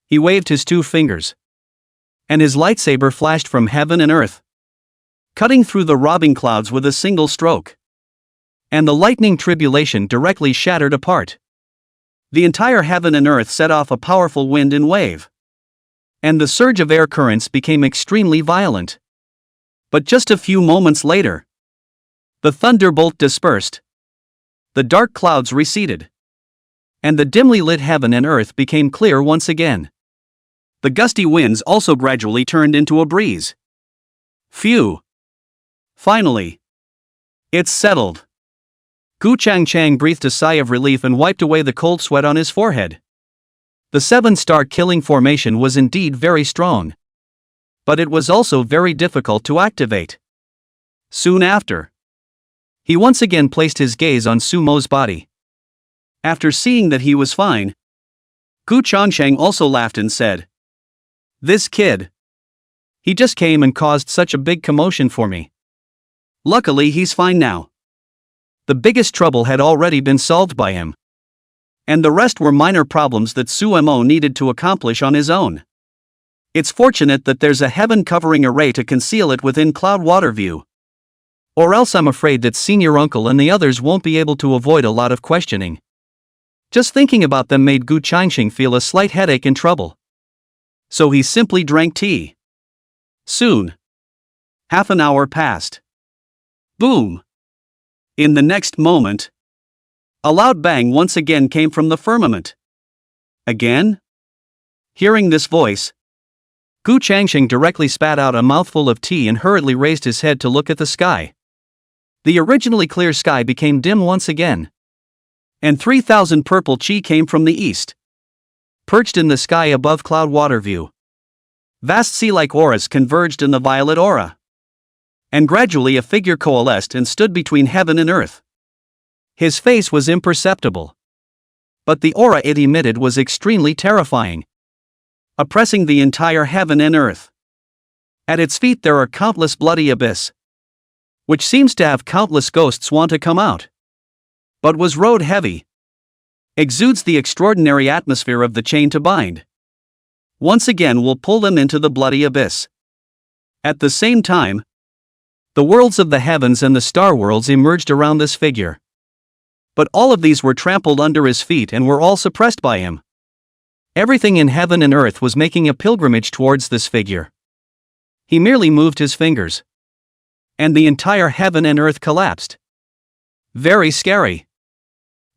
[SPEAKER 1] He waved his 2 fingers, and his lightsaber flashed from heaven and earth, cutting through the robbing clouds with a single stroke. And the lightning tribulation directly shattered apart. The entire heaven and earth set off a powerful wind and wave, and the surge of air currents became extremely violent. But just a few moments later, the thunderbolt dispersed, the dark clouds receded, and the dimly lit heaven and earth became clear once again. The gusty winds also gradually turned into a breeze. Phew! Finally, it's settled. Gu Changsheng breathed a sigh of relief and wiped away the cold sweat on his forehead. The 7-star killing formation was indeed very strong, but it was also very difficult to activate. Soon after, he once again placed his gaze on Sumo's body. After seeing that he was fine, Gu Changsheng also laughed and said, "This kid. He just came and caused such a big commotion for me. Luckily he's fine now. The biggest trouble had already been solved by him. And the rest were minor problems that Xuan needed to accomplish on his own. It's fortunate that there's a heaven-covering array to conceal it within cloud water view. Or else I'm afraid that Senior Uncle and the others won't be able to avoid a lot of questioning. Just thinking about them made Gu Changsheng feel a slight headache and trouble. So he simply drank tea. Soon. Half an hour passed. Boom! In the next moment, a loud bang once again came from the firmament. Again? Hearing this voice, Gu Changsheng directly spat out a mouthful of tea and hurriedly raised his head to look at the sky. The originally clear sky became dim once again. And 3,000 purple chi came from the east. Perched in the sky above cloud water view. Vast sea-like auras converged in the violet aura. And gradually a figure coalesced and stood between heaven and earth. His face was imperceptible. But the aura it emitted was extremely terrifying. Oppressing the entire heaven and earth. At its feet there are countless bloody abyss. Which seems to have countless ghosts want to come out. But was road heavy. Exudes the extraordinary atmosphere of the chain to bind. Once again will pull them into the bloody abyss. At the same time, the worlds of the heavens and the star worlds emerged around this figure. But all of these were trampled under his feet and were all suppressed by him. Everything in heaven and earth was making a pilgrimage towards this figure. He merely moved his fingers. And the entire heaven and earth collapsed. Very scary.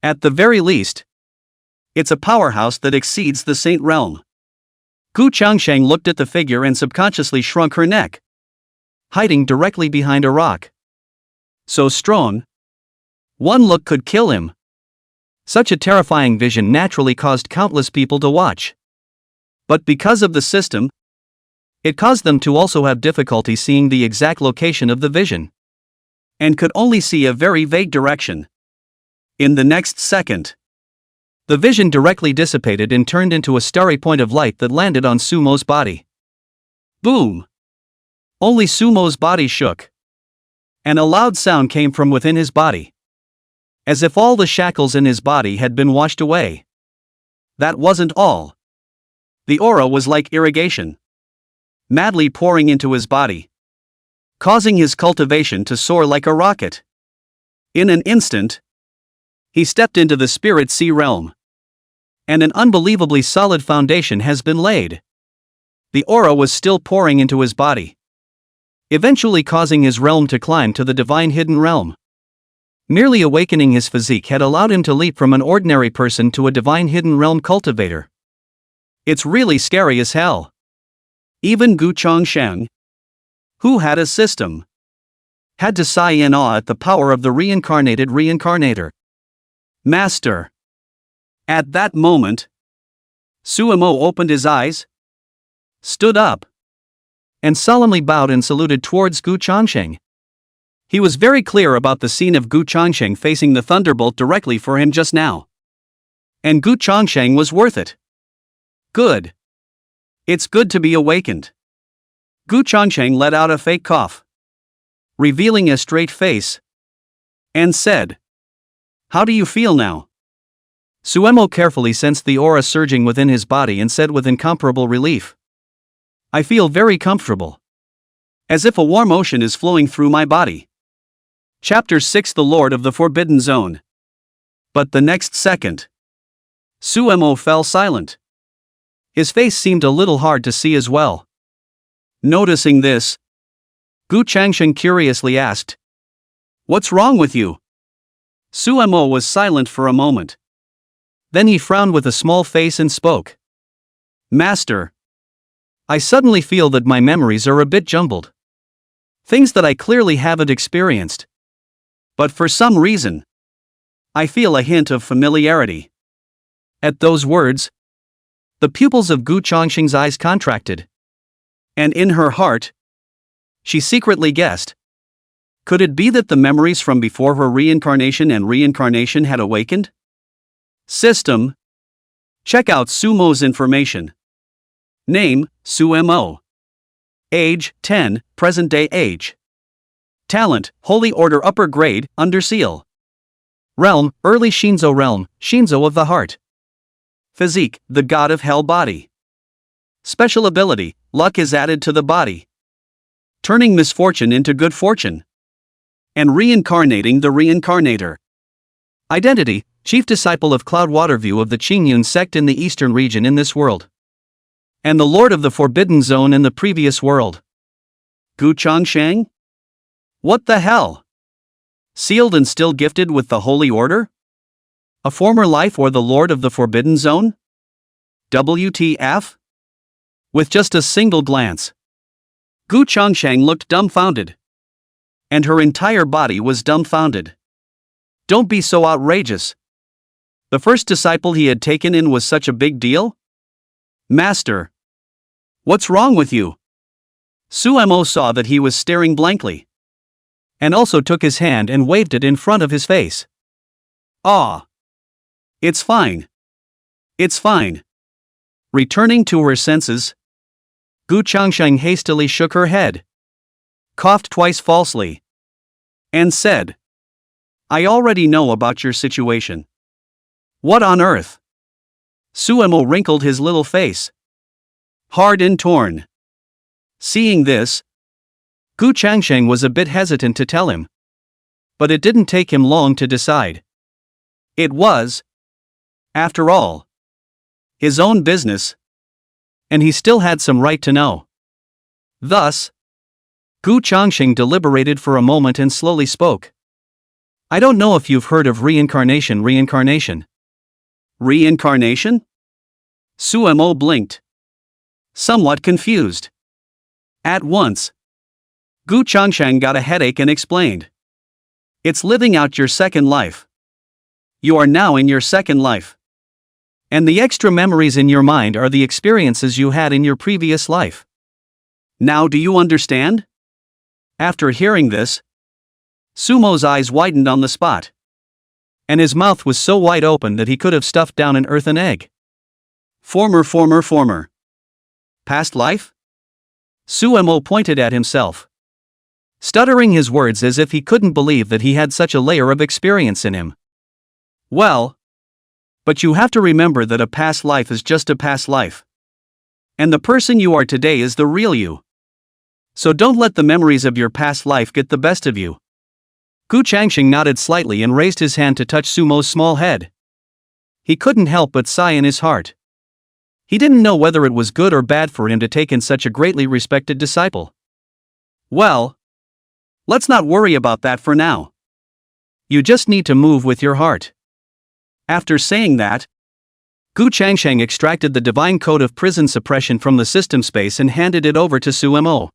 [SPEAKER 1] At the very least, it's a powerhouse that exceeds the saint realm. Gu Changsheng looked at the figure and subconsciously shrunk her neck. Hiding directly behind a rock. So strong. One look could kill him. Such a terrifying vision naturally caused countless people to watch. But because of the system, it caused them to also have difficulty seeing the exact location of the vision. And could only see a very vague direction. In the next second, the vision directly dissipated and turned into a starry point of light that landed on Sumo's body. Boom! Only Sumo's body shook. And a loud sound came from within his body. As if all the shackles in his body had been washed away. That wasn't all. The aura was like irrigation. Madly pouring into his body. Causing his cultivation to soar like a rocket. In an instant, he stepped into the spirit sea realm. And an unbelievably solid foundation has been laid. The aura was still pouring into his body. Eventually causing his realm to climb to the divine hidden realm. Merely awakening his physique had allowed him to leap from an ordinary person to a divine hidden realm cultivator. It's really scary as hell. Even Gu Changsheng, who had a system, had to sigh in awe at the power of the reincarnated reincarnator. Master. At that moment, Sumo opened his eyes, stood up, and solemnly bowed and saluted towards Gu Changsheng. He was very clear about the scene of Gu Changsheng facing the thunderbolt directly for him just now. And Gu Changsheng was worth it. Good. It's good to be awakened. Gu Changsheng let out a fake cough, revealing a straight face, and said, "How do you feel now?" Sumo carefully sensed the aura surging within his body and said with incomparable relief, "I feel very comfortable. As if a warm ocean is flowing through my body." Chapter 6: The Lord of the Forbidden Zone. But the next second, Sumo fell silent. His face seemed a little hard to see as well. Noticing this, Gu Changsheng curiously asked, "What's wrong with you?" Sumo was silent for a moment. Then he frowned with a small face and spoke. "Master, I suddenly feel that my memories are a bit jumbled. Things that I clearly haven't experienced. But for some reason, I feel a hint of familiarity." At those words, the pupils of Gu Changsheng's eyes contracted. And in her heart, she secretly guessed. Could it be that the memories from before her reincarnation and reincarnation had awakened? System. Check out Sumo's information. Name, Sumo. Age, 10, present-day age. Talent, Holy Order upper grade, under seal. Realm, early Shinzo realm, Shinzo of the heart. Physique, the god of hell body. Special ability, luck is added to the body, turning misfortune into good fortune, and reincarnating the reincarnator. Identity, chief disciple of Cloudwater View of the Qingyun sect in the eastern region in this world, and the lord of the Forbidden Zone in the previous world. Gu Changsheng? What the hell? Sealed and still gifted with the Holy Order? A former life or the lord of the Forbidden Zone? WTF? With just a single glance, Gu Changsheng looked dumbfounded. And her entire body was dumbfounded. Don't be so outrageous. The first disciple he had taken in was such a big deal? Master. What's wrong with you? Suemo saw that he was staring blankly, and also took his hand and waved it in front of his face. Ah. It's fine. It's fine. Returning to her senses, Gu Changsheng hastily shook her head, coughed twice falsely, and said, I already know about your situation. What on earth? Suemo wrinkled his little face, hard and torn. Seeing this, Gu Changsheng was a bit hesitant to tell him, but it didn't take him long to decide. It was, after all, his own business, and he still had some right to know. Thus, Gu Changsheng deliberated for a moment and slowly spoke. I don't know if you've heard of reincarnation. Reincarnation? Suemo blinked, somewhat confused. At once, Gu Changsheng got a headache and explained. It's living out your second life. You are now in your second life. And the extra memories in your mind are the experiences you had in your previous life. Now do you understand? After hearing this, Sumo's eyes widened on the spot, and his mouth was so wide open that he could have stuffed down an earthen egg. Former. Past life? Suemo pointed at himself, stuttering his words as if he couldn't believe that he had such a layer of experience in him. Well, but you have to remember that a past life is just a past life, and the person you are today is the real you. So don't let the memories of your past life get the best of you. Gu Changsheng nodded slightly and raised his hand to touch Sumo's small head. He couldn't help but sigh in his heart. He didn't know whether it was good or bad for him to take in such a greatly respected disciple. Well, let's not worry about that for now. You just need to move with your heart. After saying that, Gu Changsheng extracted the divine code of prison suppression from the system space and handed it over to Suemo.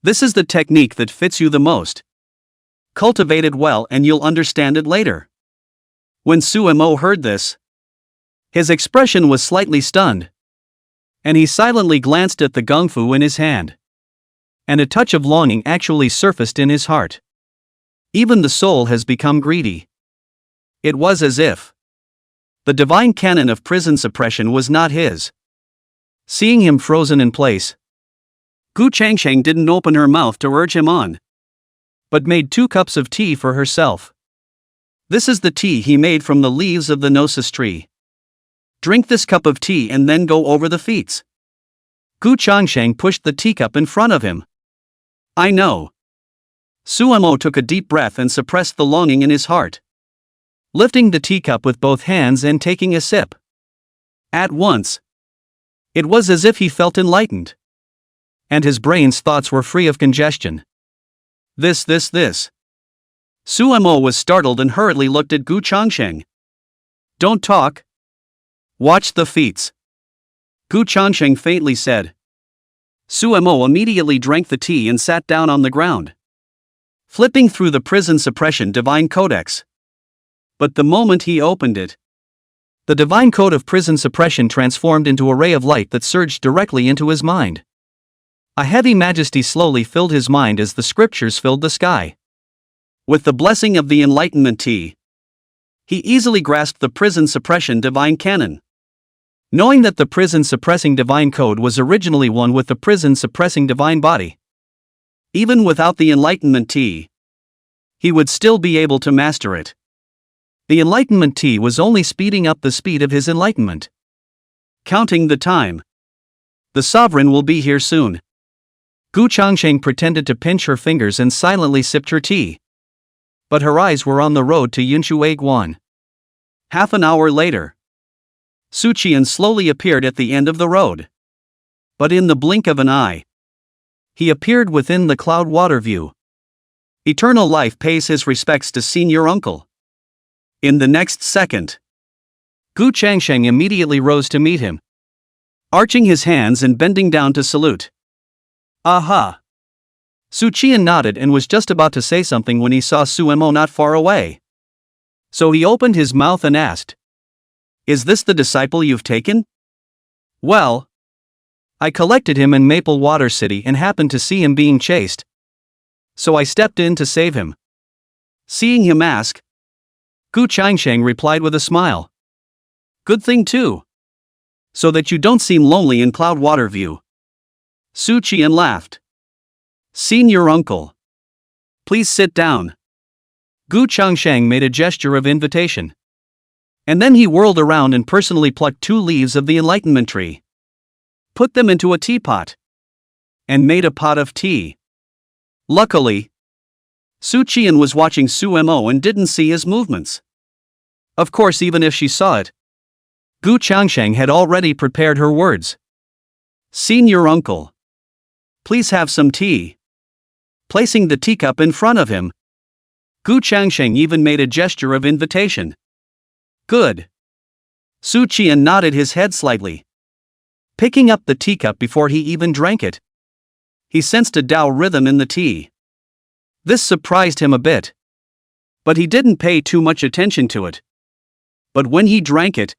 [SPEAKER 1] This is the technique that fits you the most. Cultivate it well and you'll understand it later. When Suemo heard this, his expression was slightly stunned, and he silently glanced at the gungfu in his hand. And a touch of longing actually surfaced in his heart. Even the soul has become greedy. It was as if the divine canon of prison suppression was not his. Seeing him frozen in place, Gu Changsheng didn't open her mouth to urge him on, but made 2 cups of tea for herself. This is the tea he made from the leaves of the gnosis tree. Drink this cup of tea and then go over the feats. Gu Changsheng pushed the teacup in front of him. I know. Suemo took a deep breath and suppressed the longing in his heart, lifting the teacup with both hands and taking a sip. At once, it was as if he felt enlightened, and his brain's thoughts were free of congestion. This. Suemo was startled and hurriedly looked at Gu Changsheng. Don't talk. Watch the feats, Gu Changsheng faintly said. Suemo immediately drank the tea and sat down on the ground, flipping through the prison suppression divine codex. But the moment he opened it, the divine code of prison suppression transformed into a ray of light that surged directly into his mind. A heavy majesty slowly filled his mind as the scriptures filled the sky. With the blessing of the enlightenment tea, he easily grasped the prison suppression divine canon. knowing that the prison-suppressing divine code was originally one with the prison-suppressing divine body. Even without the enlightenment tea, he would still be able to master it. The enlightenment tea was only speeding up the speed of his enlightenment. Counting the time. The sovereign will be here soon. Gu Changsheng pretended to pinch her fingers and silently sipped her tea. But her eyes were on the road to Yunshui Guan. Half an hour later, Su Qian slowly appeared at the end of the road. But in the blink of an eye, he appeared within the cloud water view. Eternal life pays his respects to senior uncle. In the next second, Gu Changsheng immediately rose to meet him, arching his hands and bending down to salute. Aha! Su Qian nodded and was just about to say something when he saw Su Mo not far away. So he opened his mouth and asked, "Is this the disciple you've taken?" "Well, I collected him in Maple Water City and happened to see him being chased. So I stepped in to save him." Seeing him ask, Gu Changsheng replied with a smile. "Good thing too. So that you don't seem lonely in Cloud Water View." Su Qian laughed. "Senior uncle, please sit down." Gu Changsheng made a gesture of invitation. And then he whirled around and personally plucked 2 leaves of the enlightenment tree, put them into a teapot, and made a pot of tea. Luckily, Su Qian was watching Su Mo and didn't see his movements. Of course, even if she saw it, Gu Changsheng had already prepared her words. "Senior uncle, please have some tea." Placing the teacup in front of him, Gu Changsheng even made a gesture of invitation. "Good." Su Qian nodded his head slightly. Picking up the teacup before he even drank it, he sensed a Tao rhythm in the tea. This surprised him a bit, but he didn't pay too much attention to it. But when he drank it,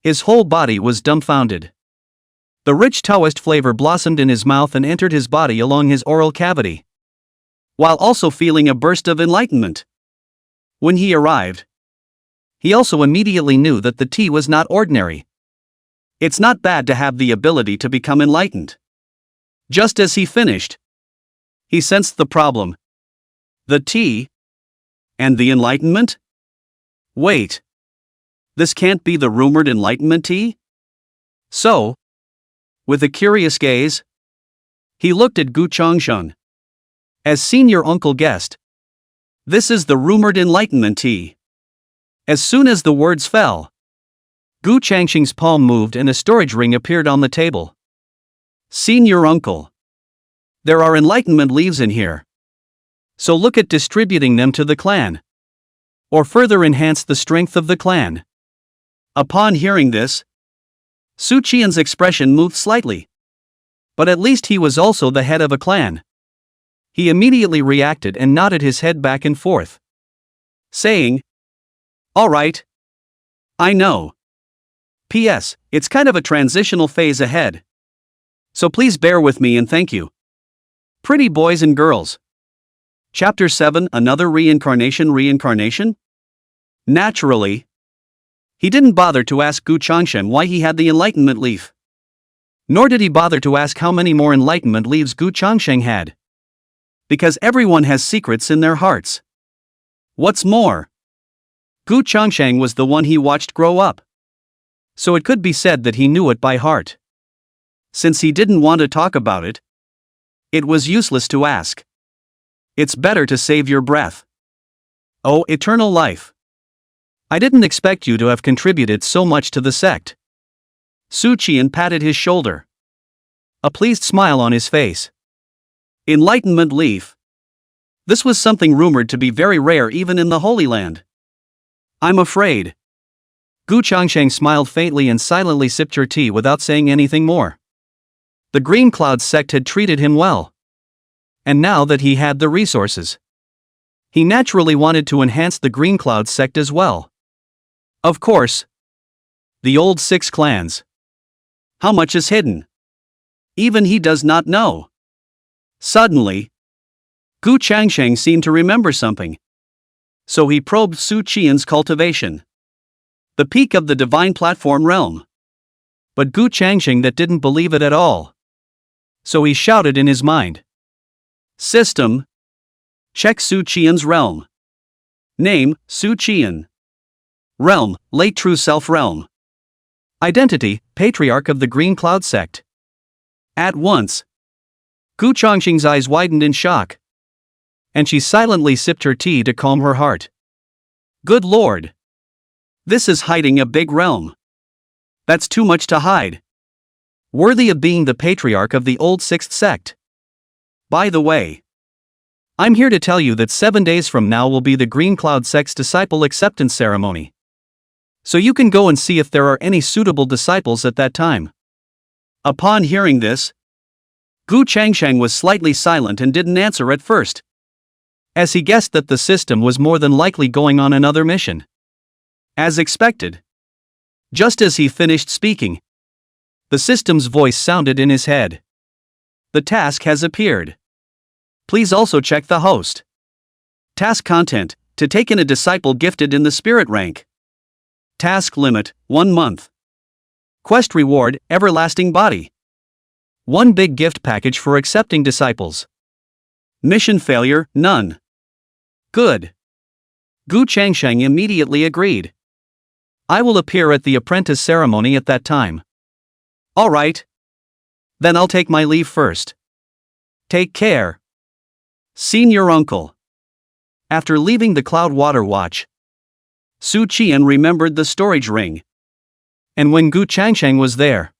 [SPEAKER 1] his whole body was dumbfounded. The rich Taoist flavor blossomed in his mouth and entered his body along his oral cavity, while also feeling a burst of enlightenment. When he arrived, he also immediately knew that the tea was not ordinary. It's not bad to have the ability to become enlightened. Just as he finished, he sensed the problem. The tea? And the enlightenment? Wait. This can't be the rumored enlightenment tea? So, with a curious gaze, he looked at Gu Changsheng. As senior uncle guessed, this is the rumored enlightenment tea. As soon as the words fell, Gu Changsheng's palm moved and a storage ring appeared on the table. "Senior uncle, there are enlightenment leaves in here. So look at distributing them to the clan, or further enhance the strength of the clan." Upon hearing this, Su Qian's expression moved slightly. But at least he was also the head of a clan. He immediately reacted and nodded his head back and forth, saying, "All right. I know. P.S. It's kind of a transitional phase ahead. So please bear with me and thank you." Pretty boys and girls. Chapter 7, Another Reincarnation? Naturally, he didn't bother to ask Gu Changsheng why he had the enlightenment leaf. Nor did he bother to ask how many more enlightenment leaves Gu Changsheng had. Because everyone has secrets in their hearts. What's more, Gu Changsheng was the one he watched grow up. So it could be said that he knew it by heart. Since he didn't want to talk about it, it was useless to ask. It's better to save your breath. Oh, eternal life. I didn't expect you to have contributed so much to the sect. Su Qian patted his shoulder, a pleased smile on his face. Enlightenment leaf. This was something rumored to be very rare even in the Holy Land. I'm afraid. Gu Changsheng smiled faintly and silently sipped her tea without saying anything more. The Green Cloud sect had treated him well. And now that he had the resources, he naturally wanted to enhance the Green Cloud sect as well. Of course, the old 6 clans. How much is hidden? Even he does not know. Suddenly, Gu Changsheng seemed to remember something. So he probed Su Qian's cultivation. The peak of the divine platform realm. But Gu Changsheng that didn't believe it at all. So he shouted in his mind. System. Check Su Qian's realm. Name, Su Qian. Realm, late true self realm. Identity, patriarch of the Green Cloud sect. At once, Gu Changsheng's eyes widened in shock. And she silently sipped her tea to calm her heart. Good lord. This is hiding a big realm. That's too much to hide. Worthy of being the patriarch of the old sixth sect. By the way, I'm here to tell you that 7 days from now will be the Green Cloud sect's disciple acceptance ceremony. So you can go and see if there are any suitable disciples at that time. Upon hearing this, Gu Changsheng was slightly silent and didn't answer at first, as he guessed that the system was more than likely going on another mission. As expected. Just as he finished speaking, the system's voice sounded in his head. The task has appeared. Please also check the host. Task content, to take in a disciple gifted in the spirit rank. Task limit, 1 month. Quest reward, everlasting body. 1 big gift package for accepting disciples. Mission failure, none. Good. Gu Changsheng immediately agreed. I will appear at the apprentice ceremony at that time. All right. Then I'll take my leave first. Take care. Seen your uncle. After leaving the Cloud Water Watch, Su Qian remembered the storage ring. And when Gu Changsheng was there,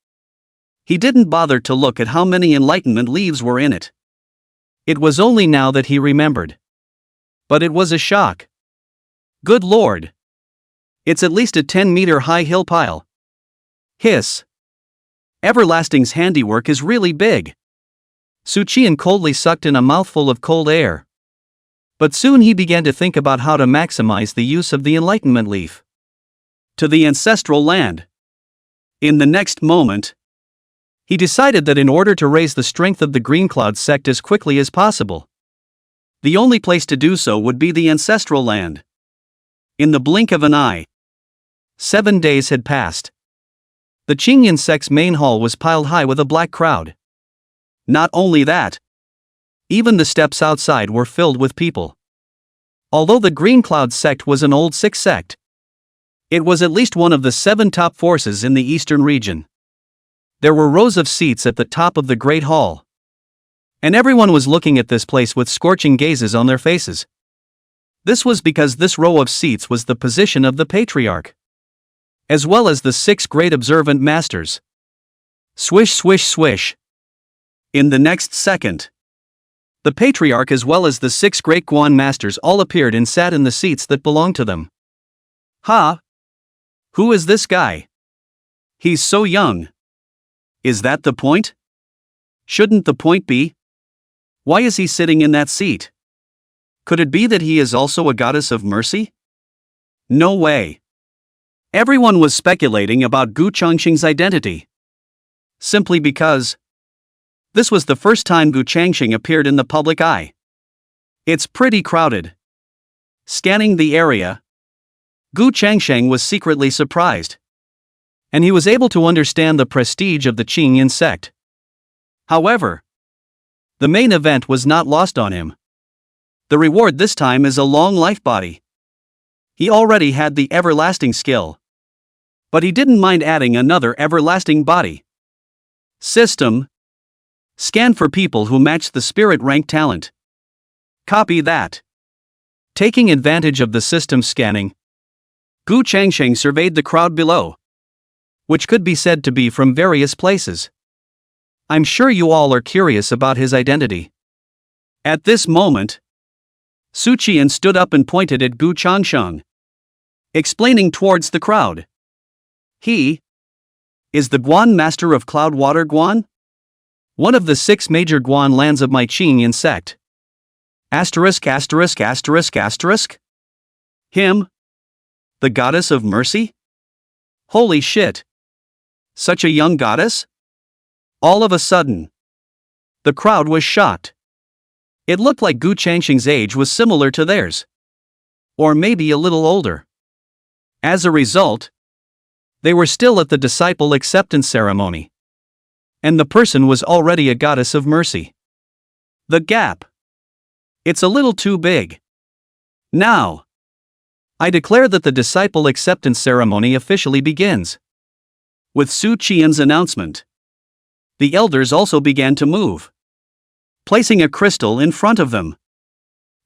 [SPEAKER 1] he didn't bother to look at how many enlightenment leaves were in it. It was only now that he remembered. But it was a shock. Good lord. It's at least a 10-meter high hill pile. Hiss. Everlasting's handiwork is really big. Su Qian coldly sucked in a mouthful of cold air. But soon he began to think about how to maximize the use of the enlightenment leaf. To the ancestral land. In the next moment, he decided that in order to raise the strength of the Green Cloud sect as quickly as possible, the only place to do so would be the ancestral land. In the blink of an eye, 7 days had passed. The Qingyan sect's main hall was piled high with a black crowd. Not only that, even the steps outside were filled with people. Although the Green Cloud sect was an old sixth sect, it was at least one of the 7 top forces in the eastern region. There were rows of seats at the top of the Great Hall. And everyone was looking at this place with scorching gazes on their faces. This was because this row of seats was the position of the patriarch, as well as the 6 great observant masters. Swish, swish, swish. In the next second, the patriarch as well as the 6 great Guan masters all appeared and sat in the seats that belonged to them. Ha! Who is this guy? He's so young. Is that the point? Shouldn't the point be? Why is he sitting in that seat? Could it be that he is also a goddess of mercy? No way. Everyone was speculating about Gu Changsheng's identity. Simply because this was the first time Gu Changsheng appeared in the public eye. It's pretty crowded. Scanning the area, Gu Changsheng was secretly surprised. And he was able to understand the prestige of the Qingyan sect. However, the main event was not lost on him. The reward this time is a long life body. He already had the everlasting skill. But he didn't mind adding another everlasting body. System. Scan for people who match the spirit rank talent. Copy that. Taking advantage of the system scanning, Gu Changsheng surveyed the crowd below, which could be said to be from various places. I'm sure you all are curious about his identity. At this moment, Su Qian stood up and pointed at Gu Changsheng, explaining towards the crowd. He is the Guan master of Cloudwater Guan? One of the 6 major Guan lands of my Qingyan sect. Asterisk, asterisk, asterisk, asterisk? Him? The goddess of mercy? Holy shit. Such a young goddess? All of a sudden, the crowd was shocked. It looked like Gu Changsheng's age was similar to theirs. Or maybe a little older. As a result, They were still at the disciple acceptance ceremony. And the person was already a goddess of mercy. The gap. It's a little too big. Now, I declare that the disciple acceptance ceremony officially begins. With Su Qian's announcement, the elders also began to move, placing a crystal in front of them.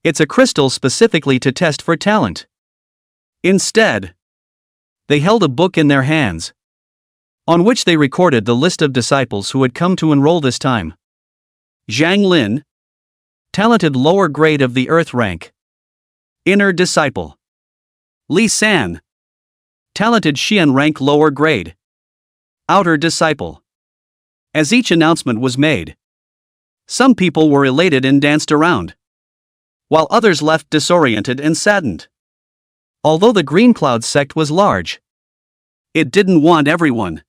[SPEAKER 1] It's a crystal specifically to test for talent. Instead, they held a book in their hands, on which they recorded the list of disciples who had come to enroll this time. Zhang Lin, talented lower grade of the earth rank. Inner disciple. Li San, talented Xian rank lower grade. Outer disciple. As each announcement was made, some people were elated and danced around, while others left disoriented and saddened. Although the Green Cloud sect was large, it didn't want everyone.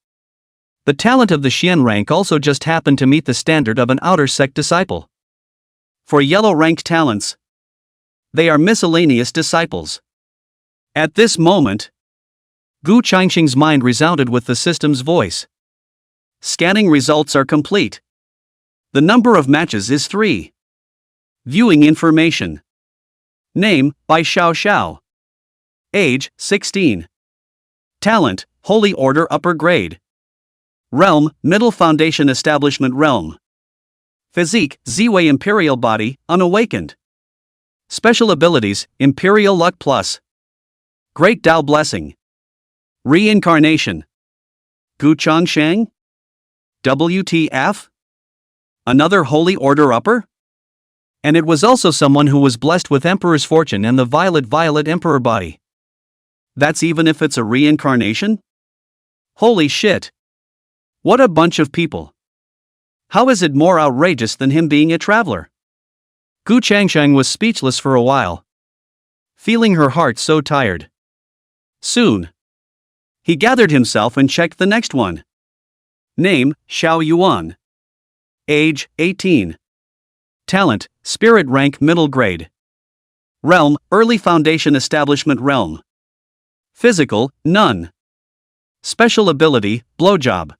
[SPEAKER 1] The talent of the Xian rank also just happened to meet the standard of an outer sect disciple. For yellow rank talents, they are miscellaneous disciples. At this moment, Gu Changsheng's mind resounded with the system's voice. Scanning results are complete. The number of matches is 3. Viewing information. Name, by Xiao Xiao. Age, 16. Talent, Holy Order upper grade. Realm, Middle Foundation Establishment Realm. Physique, Ziwei Imperial Body, Unawakened. Special abilities, Imperial Luck Plus. Great Tao Blessing. Reincarnation. Gu Changsheng? WTF? Another Holy Order upper? And it was also someone who was blessed with Emperor's fortune and the Violet Violet Emperor body. That's even if it's a reincarnation? Holy shit. What a bunch of people. How is it more outrageous than him being a traveler? Gu Changsheng was speechless for a while, feeling her heart so tired. Soon, he gathered himself and checked the next one. Name, Xiao Yuan. Age, 18. Talent, Spirit rank middle grade. Realm, Early Foundation Establishment Realm. Physical, none. Special ability, Blowjob.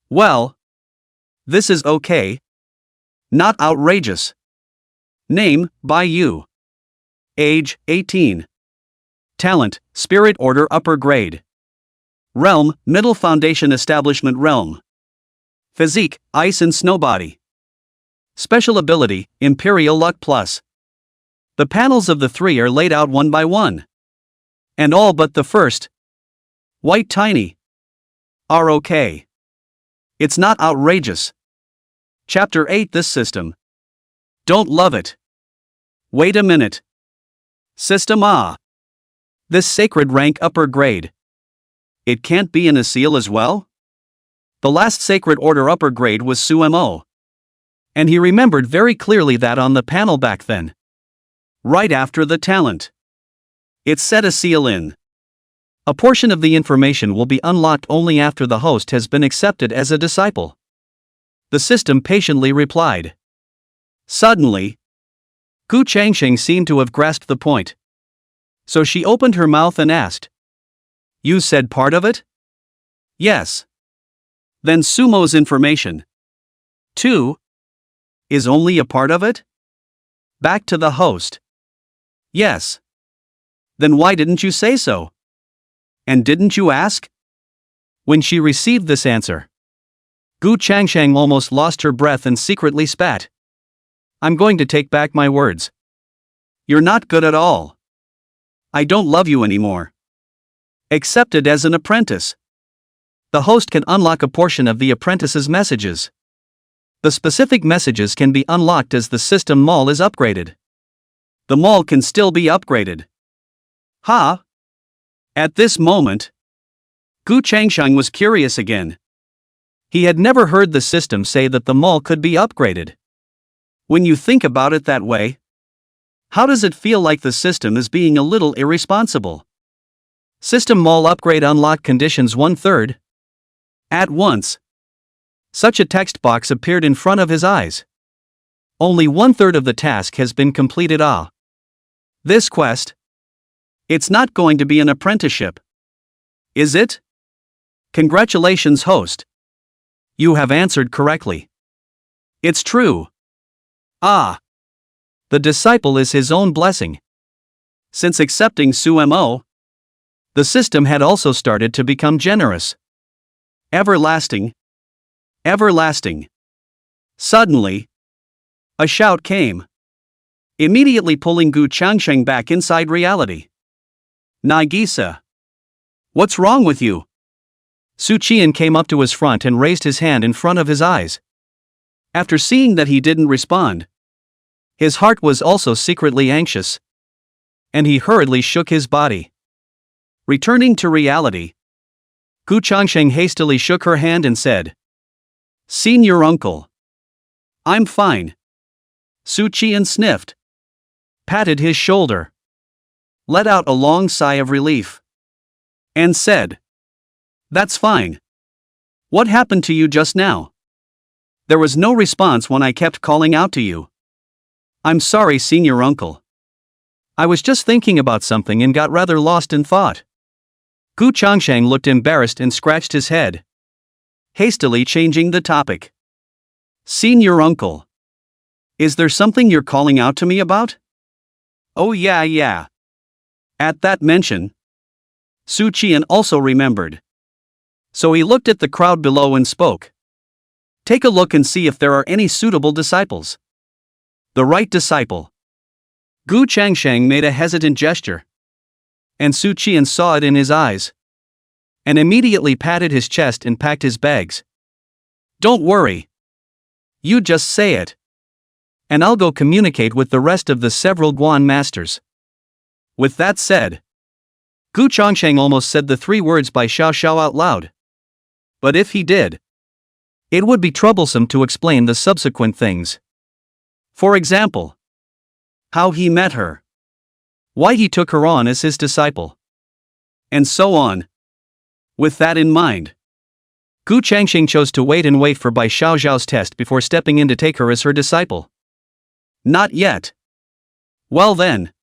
[SPEAKER 1] Well, this is okay. Not outrageous. Name, Bai Yu. Age, 18. Talent, Spirit Order upper grade. Realm, Middle Foundation Establishment Realm. Physique, Ice and Snow Body. Special ability, Imperial Luck Plus. The panels of the 3 are laid out one by one. And all but the first, White Tiny, are okay. It's not outrageous. Chapter 8. This system. Don't love it. Wait a minute. System This sacred rank upper grade. It can't be in a seal as well? The last sacred order upper grade was Sumo. And he remembered very clearly that on the panel back then. Right after the talent. It said a seal in. A portion of the information will be unlocked only after the host has been accepted as a disciple. The system patiently replied. Suddenly, Gu Changsheng seemed to have grasped the point. So she opened her mouth and asked. You said part of it? Yes. Then Sumo's information, too, is only a part of it? Back to the host. Yes. Then why didn't you say so? And didn't you ask? When she received this answer, Gu Changsheng almost lost her breath and secretly spat. I'm going to take back my words. You're not good at all. I don't love you anymore. Accepted as an apprentice. The host can unlock a portion of the apprentice's messages. The specific messages can be unlocked as the system mall is upgraded. The mall can still be upgraded. At this moment, Gu Changsheng was curious again. He had never heard the system say that the mall could be upgraded. When you think about it that way, how does it feel like the system is being a little irresponsible? System mall upgrade unlock conditions 1/3. At once, such a text box appeared in front of his eyes. Only 1/3 of the task has been completed. This quest. It's not going to be an apprenticeship. Is it? Congratulations, host. You have answered correctly. It's true. Ah. The disciple is his own blessing. Since accepting Sumo, the system had also started to become generous. Everlasting. Everlasting. Suddenly, a shout came, immediately pulling Gu Changsheng back inside reality. Nagisa. What's wrong with you? Xuan came up to his front and raised his hand in front of his eyes. After seeing that he didn't respond, his heart was also secretly anxious, and he hurriedly shook his body. Returning to reality, Gu Changsheng hastily shook her hand and said, "Senior uncle. I'm fine." Xuan sniffed, patted his shoulder, let out a long sigh of relief, and said, "That's fine. What happened to you just now? There was no response when I kept calling out to you." "I'm sorry, senior uncle. I was just thinking about something and got rather lost in thought." Gu Changsheng looked embarrassed and scratched his head, hastily changing the topic. "Senior uncle. Is there something you're calling out to me about?" "Oh yeah. At that mention, Xuan also remembered. So he looked at the crowd below and spoke. "Take a look and see if there are any suitable disciples." The right disciple. Gu Changsheng made a hesitant gesture, and Xuan saw it in his eyes, and immediately patted his chest and packed his bags. "Don't worry. You just say it, and I'll go communicate with the rest of the several Guan masters." With that said, Gu Changsheng almost said the 3 words by Xiao out loud. But if he did, it would be troublesome to explain the subsequent things. For example, how he met her, why he took her on as his disciple, and so on. With that in mind, Gu Changsheng chose to wait for Bai Xiao's test before stepping in to take her as her disciple. "Not yet. Well then,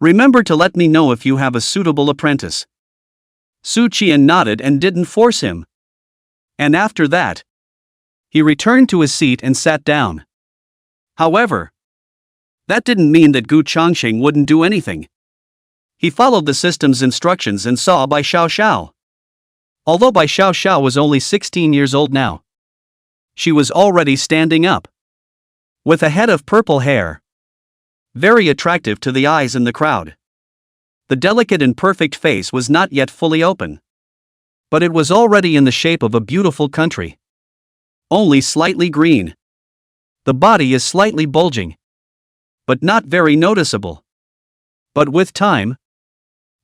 [SPEAKER 1] remember to let me know if you have a suitable apprentice." Xuan nodded and didn't force him. And after that, he returned to his seat and sat down. However, that didn't mean that Gu Changsheng wouldn't do anything. He followed the system's instructions and saw Bai Xiao. Although Bai Xiao was only 16 years old now, she was already standing up, with a head of purple hair, very attractive to the eyes in the crowd. The delicate and perfect face was not yet fully open, but it was already in the shape of a beautiful country. Only slightly green. The body is slightly bulging, but not very noticeable. But with time,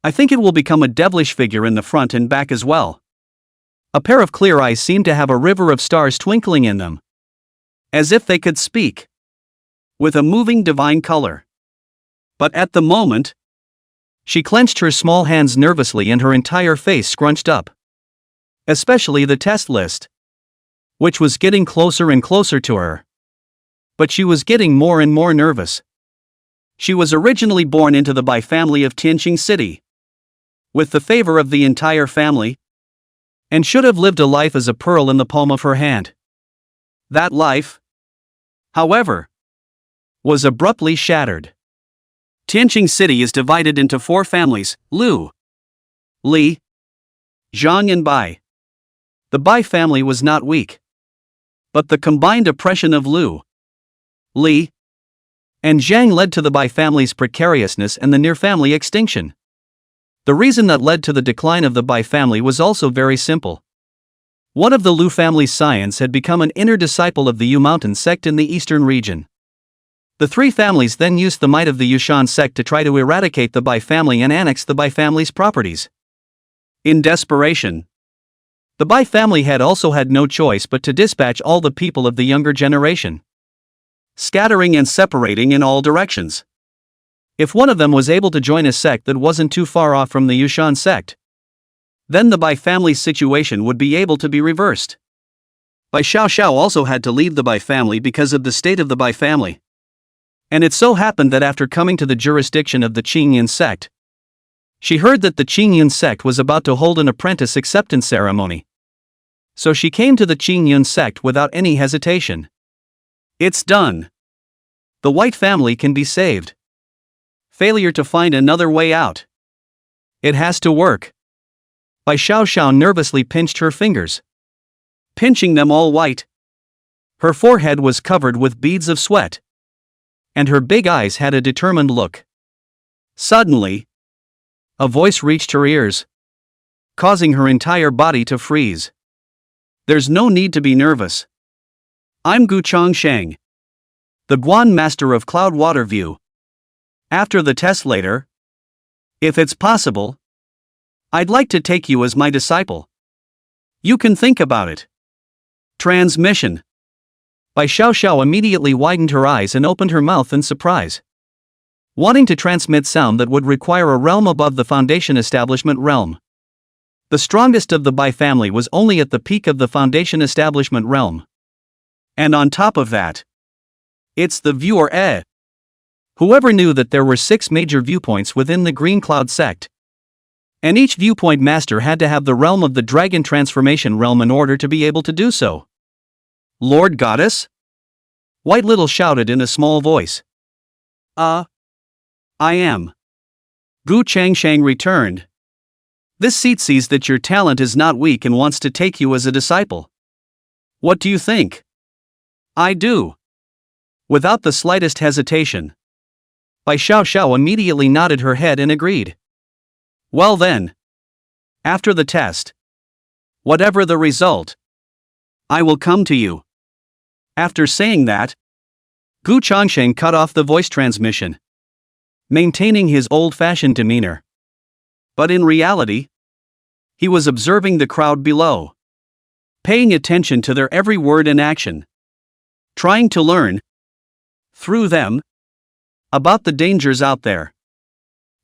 [SPEAKER 1] I think it will become a devilish figure in the front and back as well. A pair of clear eyes seem to have a river of stars twinkling in them, as if they could speak, with a moving divine color. But at the moment, she clenched her small hands nervously and her entire face scrunched up. Especially the test list, which was getting closer and closer to her. But she was getting more and more nervous. She was originally born into the Bai family of Tianqing City, with the favor of the entire family, and should have lived a life as a pearl in the palm of her hand. That life, however, was abruptly shattered. Tianqing City is divided into 4 families: Lu, Li, Zhang and Bai. The Bai family was not weak, but the combined oppression of Lu, Li, and Zhang led to the Bai family's precariousness and the near-family extinction. The reason that led to the decline of the Bai family was also very simple. One of the Lu family's scions had become an inner disciple of the Yu Mountain sect in the eastern region. The 3 families then used the might of the Yushan sect to try to eradicate the Bai family and annex the Bai family's properties. In desperation, the Bai family had also had no choice but to dispatch all the people of the younger generation, scattering and separating in all directions. If one of them was able to join a sect that wasn't too far off from the Yushan sect, then the Bai family's situation would be able to be reversed. Bai Xiao also had to leave the Bai family because of the state of the Bai family. And it so happened that after coming to the jurisdiction of the Qingyan sect, She heard that the Qingyun sect was about to hold an apprentice acceptance ceremony. So she came to the Qingyun sect without any hesitation. It's done. The White family can be saved. Failure to find another way out. It has to work. Bai Xiaoxiao nervously pinched her fingers. Pinching them all white. Her forehead was covered with beads of sweat. And her big eyes had a determined look. Suddenly, a voice reached her ears, causing her entire body to freeze. There's no need to be nervous. I'm Gu Changsheng, the Guan master of Cloud Water View. After the test later, if it's possible, I'd like to take you as my disciple. You can think about it. Transmission. Bai Xiaoxiao immediately widened her eyes and opened her mouth in surprise. Wanting to transmit sound that would require a realm above the Foundation Establishment realm. The strongest of the Bai family was only at the peak of the Foundation Establishment realm. And on top of that, it's the viewer. Whoever knew that there were 6 major viewpoints within the Green Cloud sect. And each viewpoint master had to have the realm of the Dragon Transformation realm in order to be able to do so. Lord Goddess? White Little shouted in a small voice. I am. Gu Changsheng returned. This seat sees that your talent is not weak and wants to take you as a disciple. What do you think? I do. Without the slightest hesitation. Bai Xiaoxiao immediately nodded her head and agreed. Well then. After the test. Whatever the result, I will come to you. After saying that, Gu Changsheng cut off the voice transmission, maintaining his old-fashioned demeanor. But in reality, he was observing the crowd below, paying attention to their every word and action, trying to learn, through them, about the dangers out there.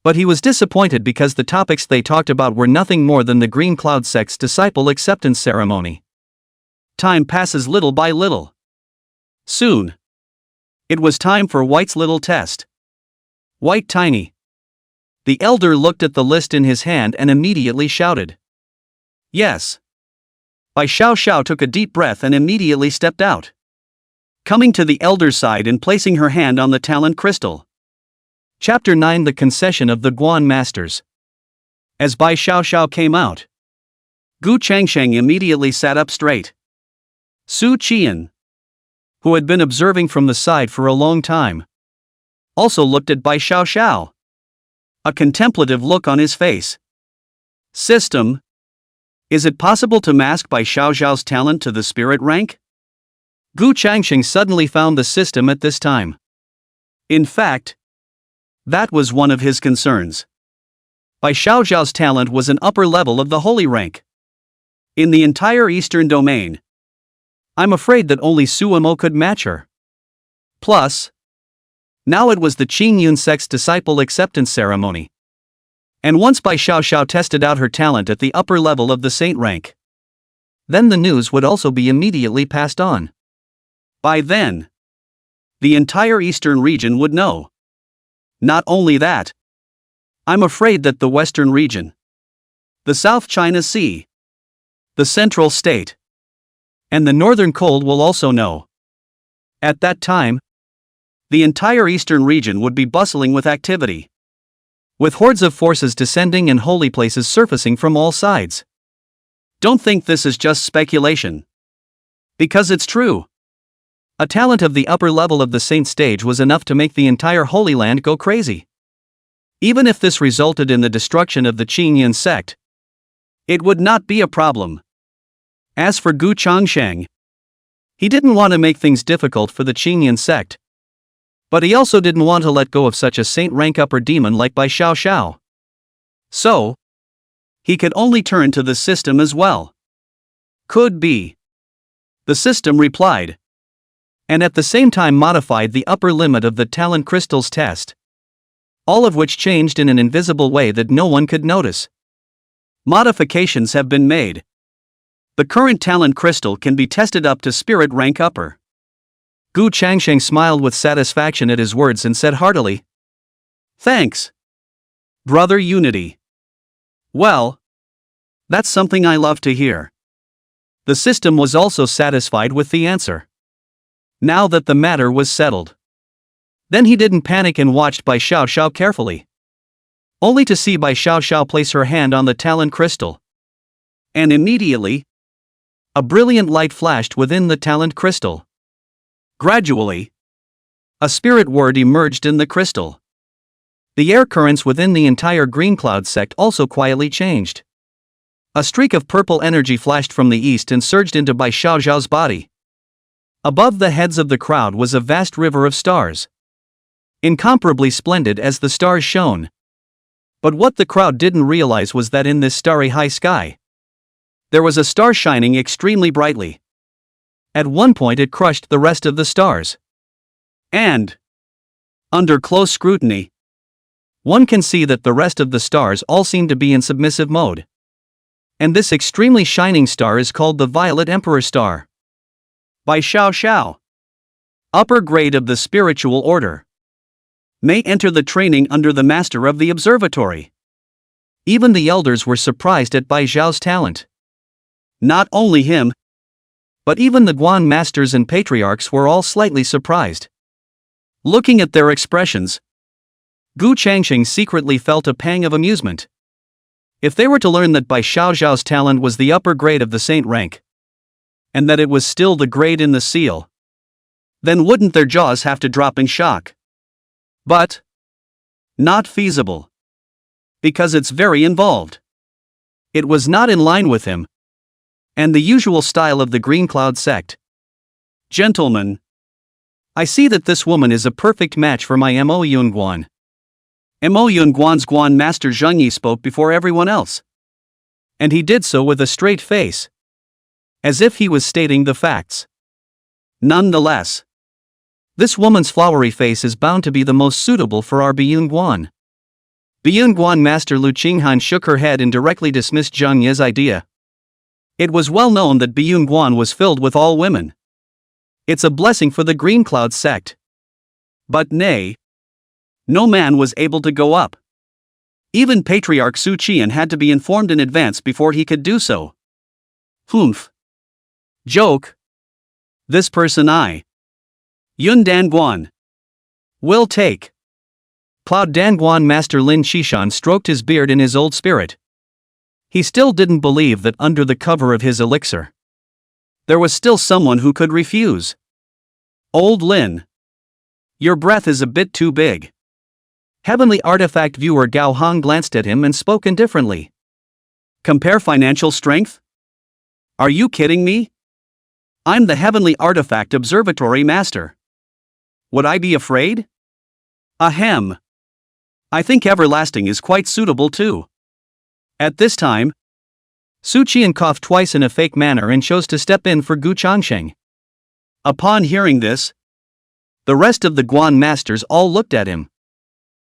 [SPEAKER 1] But he was disappointed because the topics they talked about were nothing more than the Green Cloud sect's disciple acceptance ceremony. Time passes little by little. Soon, it was time for White's little test. White Tiny. The elder looked at the list in his hand and immediately shouted. Yes. Bai Xiaoxiao took a deep breath and immediately stepped out, coming to the elder's side and placing her hand on the talent crystal. Chapter 9: The Concession of the Guan Masters. As Bai Xiaoxiao came out, Gu Changsheng immediately sat up straight. Su Qian, who had been observing from the side for a long time, also looked at Bai Xiaoxiao, a contemplative look on his face. System. Is it possible to mask Bai Xiaoxiao's talent to the spirit rank? Gu Changsheng suddenly found the system at this time. In fact, that was one of his concerns. Bai Xiaoxiao's talent was an upper level of the holy rank. In the entire eastern domain, I'm afraid that only Suimo could match her. Plus, now it was the Qingyun sect's disciple acceptance ceremony. And once Bai Xiaoxiao tested out her talent at the upper level of the saint rank, then the news would also be immediately passed on. By then, the entire eastern region would know. Not only that, I'm afraid that the western region, the South China Sea, the central state, and the northern cold will also know. At that time, the entire eastern region would be bustling with activity, with hordes of forces descending and holy places surfacing from all sides. Don't think this is just speculation. Because it's true. A talent of the upper level of the saint stage was enough to make the entire Holy Land go crazy. Even if this resulted in the destruction of the Qingyun sect, it would not be a problem. As for Gu Changsheng, he didn't want to make things difficult for the Qingyun sect. But he also didn't want to let go of such a saint rank upper demon like Bai Xiaoxiao. So, he could only turn to the system as well. Could be. The system replied. And at the same time modified the upper limit of the talent crystal's test. All of which changed in an invisible way that no one could notice. Modifications have been made. The current talent crystal can be tested up to spirit rank upper. Gu Changsheng smiled with satisfaction at his words and said heartily, Thanks, Brother Unity. Well, that's something I love to hear. The system was also satisfied with the answer. Now that the matter was settled. Then he didn't panic and watched Bai Xiao Xiao carefully. Only to see Bai Xiao Xiao place her hand on the talent crystal. And immediately, a brilliant light flashed within the talent crystal. Gradually, a spirit word emerged in the crystal. The air currents within the entire green cloud sect also quietly changed. A streak of purple energy flashed from the east and surged into Bai Xiao Xiao's body. Above the heads of the crowd was a vast river of stars. Incomparably splendid as the stars shone. But what the crowd didn't realize was that in this starry high sky, there was a star shining extremely brightly. At one point it crushed the rest of the stars. And, under close scrutiny, one can see that the rest of the stars all seem to be in submissive mode. And this extremely shining star is called the Violet Emperor star. Bai Xiao Xiao, upper grade of the spiritual order, may enter the training under the master of the observatory. Even the elders were surprised at Bai Xiao's talent. Not only him, but even the Guan masters and patriarchs were all slightly surprised. Looking at their expressions, Gu Changsheng secretly felt a pang of amusement. If they were to learn that Bai Xiao Xiao's talent was the upper grade of the saint rank, and that it was still the grade in the seal, then wouldn't their jaws have to drop in shock? But not feasible. Because it's very involved. It was not in line with him, and the usual style of the Green Cloud sect. Gentlemen, I see that this woman is a perfect match for my Mo Yunguan. Mo Yunguan's Guan master Zheng Yi spoke before everyone else. And he did so with a straight face, as if he was stating the facts. Nonetheless, this woman's flowery face is bound to be the most suitable for our Biyun Guan master Lu Qinghan shook her head and directly dismissed Zheng Yi's idea. It was well known that Biyun Guan was filled with all women. It's a blessing for the Green Cloud sect. But nay, no man was able to go up. Even Patriarch Su Qian had to be informed in advance before he could do so. Humph. Joke. This person Yun Dan Guan, will take. Cloud Dan Guan master Lin Xishan stroked his beard in his old spirit. He still didn't believe that under the cover of his elixir, there was still someone who could refuse. Old Lin, your breath is a bit too big. Heavenly Artifact viewer Gao Hong glanced at him and spoke indifferently. Compare financial strength? Are you kidding me? I'm the Heavenly Artifact Observatory Master. Would I be afraid? Ahem. I think everlasting is quite suitable too. At this time, Su Qian coughed twice in a fake manner and chose to step in for Gu Changsheng. Upon hearing this, the rest of the Guan masters all looked at him.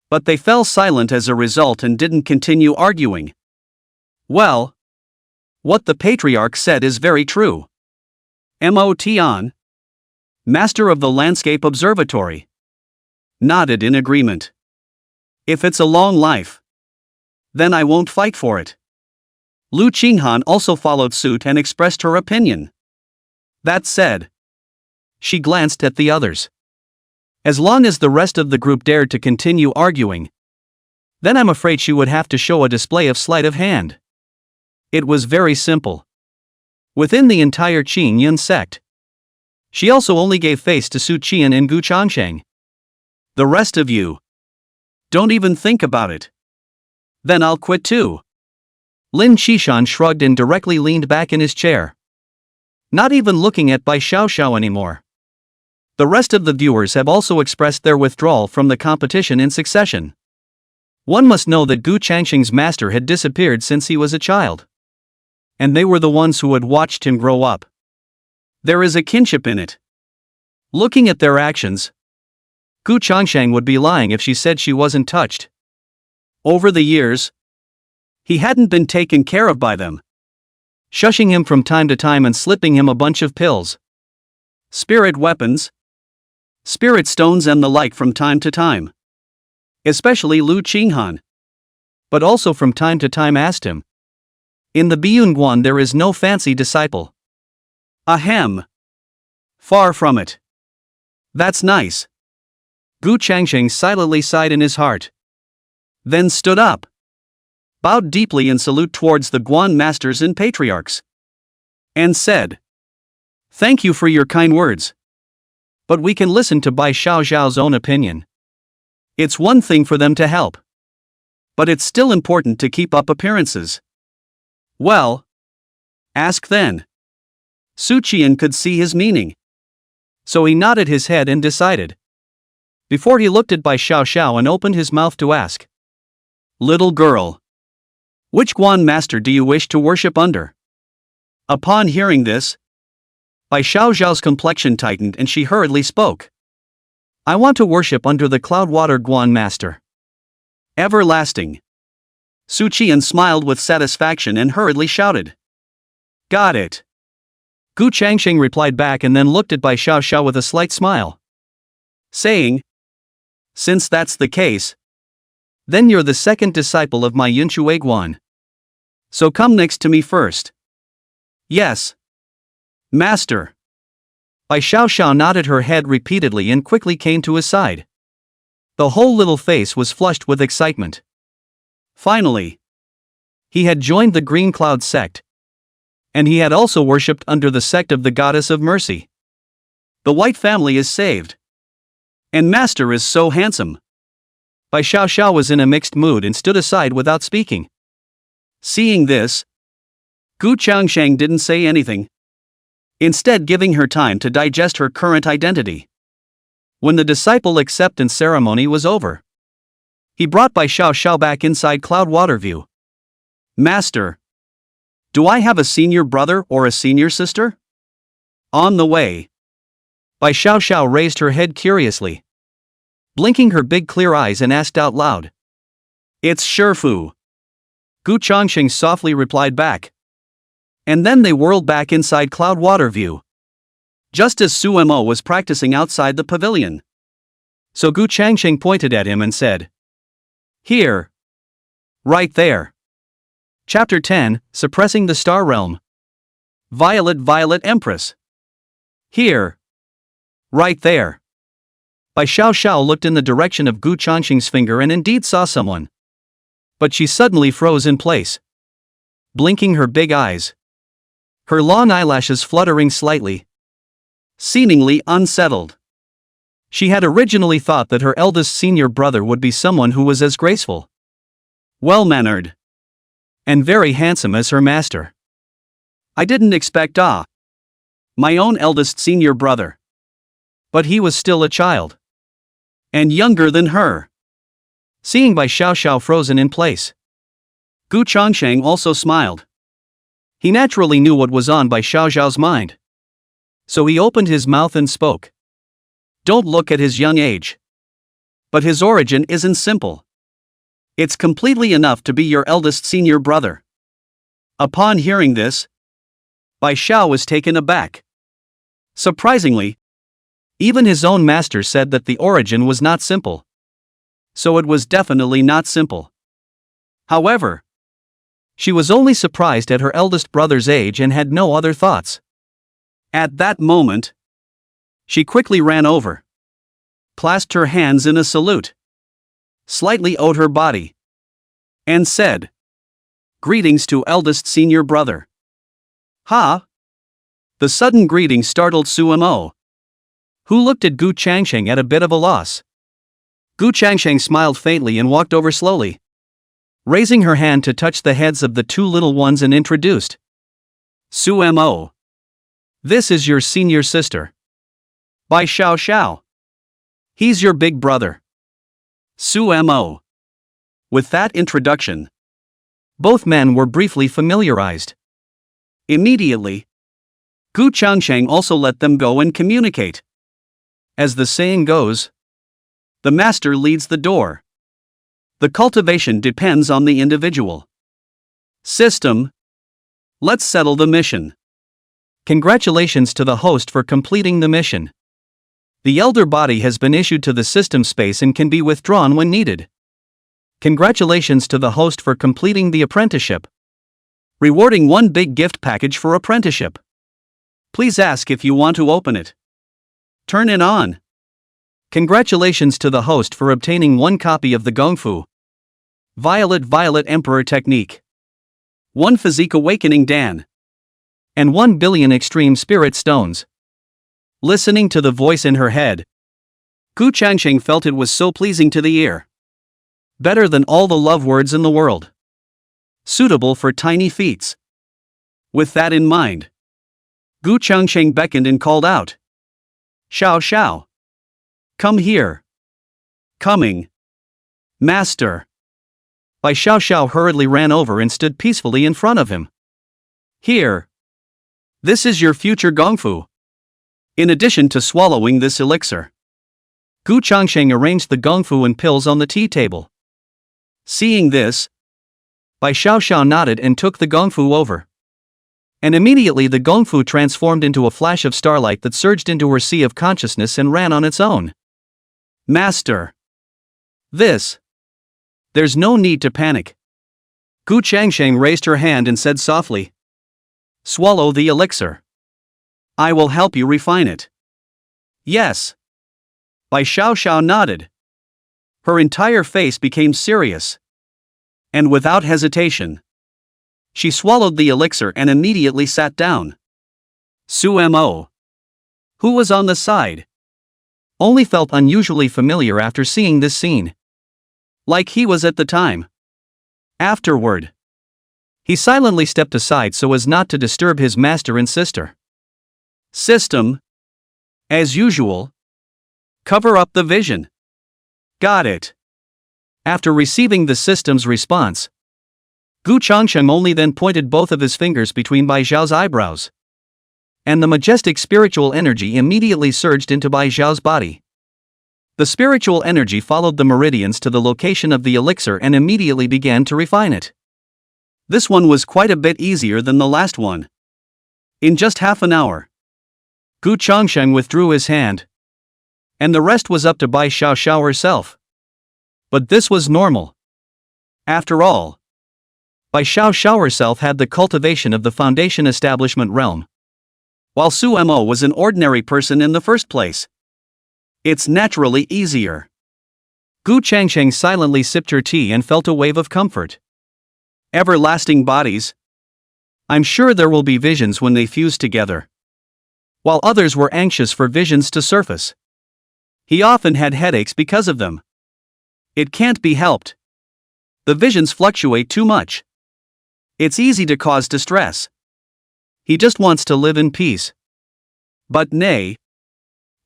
[SPEAKER 1] But they fell silent as a result and didn't continue arguing. Well, what the patriarch said is very true. Mo Tian, master of the Landscape Observatory, nodded in agreement. If it's a long life, then I won't fight for it. Lu Qinghan also followed suit and expressed her opinion. That said, she glanced at the others. As long as the rest of the group dared to continue arguing, then I'm afraid she would have to show a display of sleight of hand. It was very simple. Within the entire Qin Yun sect, she also only gave face to Su Qian and Gu Changsheng. The rest of you, don't even think about it. Then I'll quit too. Lin Xishan shrugged and directly leaned back in his chair, not even looking at Bai Xiao Xiao anymore. The rest of the viewers have also expressed their withdrawal from the competition in succession. One must know that Gu Changsheng's master had disappeared since he was a child. And they were the ones who had watched him grow up. There is a kinship in it. Looking at their actions, Gu Changsheng would be lying if she said she wasn't touched. Over the years, he hadn't been taken care of by them, shushing him from time to time and slipping him a bunch of pills, spirit weapons, spirit stones and the like from time to time. Especially Lu Qinghan. but also from time to time asked him. In the Byungwon there is no fancy disciple. Ahem. Far from it. That's nice. Gu Changsheng silently sighed in his heart. Then stood up, bowed deeply in salute towards the Guan masters and patriarchs, and said, Thank you for your kind words. But we can listen to Bai Xiaoxiao's own opinion. It's one thing for them to help, but it's still important to keep up appearances. Well, ask then. Su Qian could see his meaning, so he nodded his head and decided. Before he looked at Bai Xiaoxiao and opened his mouth to ask, Little girl, which Guan master do you wish to worship under? Upon hearing this, Bai Xiaoxiao's complexion tightened and she hurriedly spoke. I want to worship under the Cloudwater Guan master. Everlasting. Su Qian smiled with satisfaction and hurriedly shouted. Got it. Gu Changsheng replied back and then looked at Bai Xiaoxiao with a slight smile, saying, Since that's the case, then you're the second disciple of my Yunshui Guan. So come next to me first. Yes. Master. Bai Xiaoxiao nodded her head repeatedly and quickly came to his side. The whole little face was flushed with excitement. Finally, he had joined the Green Cloud sect, and he had also worshipped under the sect of the Goddess of Mercy. The White family is saved. And Master is so handsome. Bai Xiaoxiao was in a mixed mood and stood aside without speaking. Seeing this, Gu Changsheng didn't say anything, instead giving her time to digest her current identity. When the disciple acceptance ceremony was over, he brought Bai Xiaoxiao back inside Cloudwater View. Master, do I have a senior brother or a senior sister? On the way. Bai Xiaoxiao raised her head curiously, blinking her big clear eyes and asked out loud. It's Shifu. Gu Changsheng softly replied back. And then they whirled back inside Cloudwater View, just as Su Mo was practicing outside the pavilion. So Gu Changsheng pointed at him and said, Here. Right there. Chapter 10, Suppressing the Star Realm. Violet Violet Empress. Here. Right there. Bai Xiaoxiao looked in the direction of Gu Changsheng's finger and indeed saw someone. But she suddenly froze in place, blinking her big eyes, her long eyelashes fluttering slightly, seemingly unsettled. She had originally thought that her eldest senior brother would be someone who was as graceful, well-mannered, and very handsome as her master. I didn't expect my own eldest senior brother. But he was still a child, and younger than her. Seeing Bai Xiaoxiao frozen in place, Gu Changsheng also smiled. He naturally knew what was on Bai Xiaoxiao's mind, so he opened his mouth and spoke. Don't look at his young age. But his origin isn't simple. It's completely enough to be your eldest senior brother. Upon hearing this, Bai Xiao was taken aback. Surprisingly, even his own master said that the origin was not simple. So it was definitely not simple. However, she was only surprised at her eldest brother's age and had no other thoughts. At that moment, she quickly ran over, clasped her hands in a salute, slightly owed her body, and said, Greetings to eldest senior brother. Ha! The sudden greeting startled Su Mo, who looked at Gu Changsheng at a bit of a loss. Gu Changsheng smiled faintly and walked over slowly, raising her hand to touch the heads of the two little ones and introduced. Su Mo. This is your senior sister. Bai Xiaoxiao. He's your big brother. Su Mo. With that introduction, both men were briefly familiarized. Immediately, Gu Changsheng also let them go and communicate. As the saying goes, the master leads the door. The cultivation depends on the individual. System. Let's settle the mission. Congratulations to the host for completing the mission. The elder body has been issued to the system space and can be withdrawn when needed. Congratulations to the host for completing the apprenticeship. Rewarding one big gift package for apprenticeship. Please ask if you want to open it. Turn it on. Congratulations to the host for obtaining one copy of the Gongfu Violet Violet Emperor technique. 1 physique awakening Dan. And 1 billion extreme spirit stones. Listening to the voice in her head, Gu Changsheng felt it was so pleasing to the ear. Better than all the love words in the world. Suitable for tiny feats. With that in mind, Gu Changsheng beckoned and called out. Xiao Xiao. Come here. Coming. Master. Bai Xiao Xiao hurriedly ran over and stood peacefully in front of him. Here. This is your future Gongfu. In addition to swallowing this elixir, Gu Changsheng arranged the Gongfu and pills on the tea table. Seeing this, Bai Xiao Xiao nodded and took the Gongfu over. And immediately the Gongfu transformed into a flash of starlight that surged into her sea of consciousness and ran on its own. Master. There's no need to panic. Gu Changsheng raised her hand and said softly. Swallow the elixir. I will help you refine it. Yes. Bai Xiao Xiao nodded. Her entire face became serious. And without hesitation, she swallowed the elixir and immediately sat down. Su Mo, who was on the side, only felt unusually familiar after seeing this scene. Like he was at the time. Afterward, he silently stepped aside so as not to disturb his master and sister. System. As usual. Cover up the vision. Got it. After receiving the system's response, Gu Changsheng only then pointed both of his fingers between Bai Xiao's eyebrows. And the majestic spiritual energy immediately surged into Bai Xiao's body. The spiritual energy followed the meridians to the location of the elixir and immediately began to refine it. This one was quite a bit easier than the last one. In just half an hour, Gu Changsheng withdrew his hand. And the rest was up to Bai Xiao Xiao herself. But this was normal. After all, Bai Xiao Xiao herself had the cultivation of the foundation establishment realm, while Su Mo was an ordinary person in the first place. It's naturally easier. Gu Changsheng silently sipped her tea and felt a wave of comfort. Everlasting bodies. I'm sure there will be visions when they fuse together. While others were anxious for visions to surface, he often had headaches because of them. It can't be helped. The visions fluctuate too much. It's easy to cause distress. He just wants to live in peace. But nay.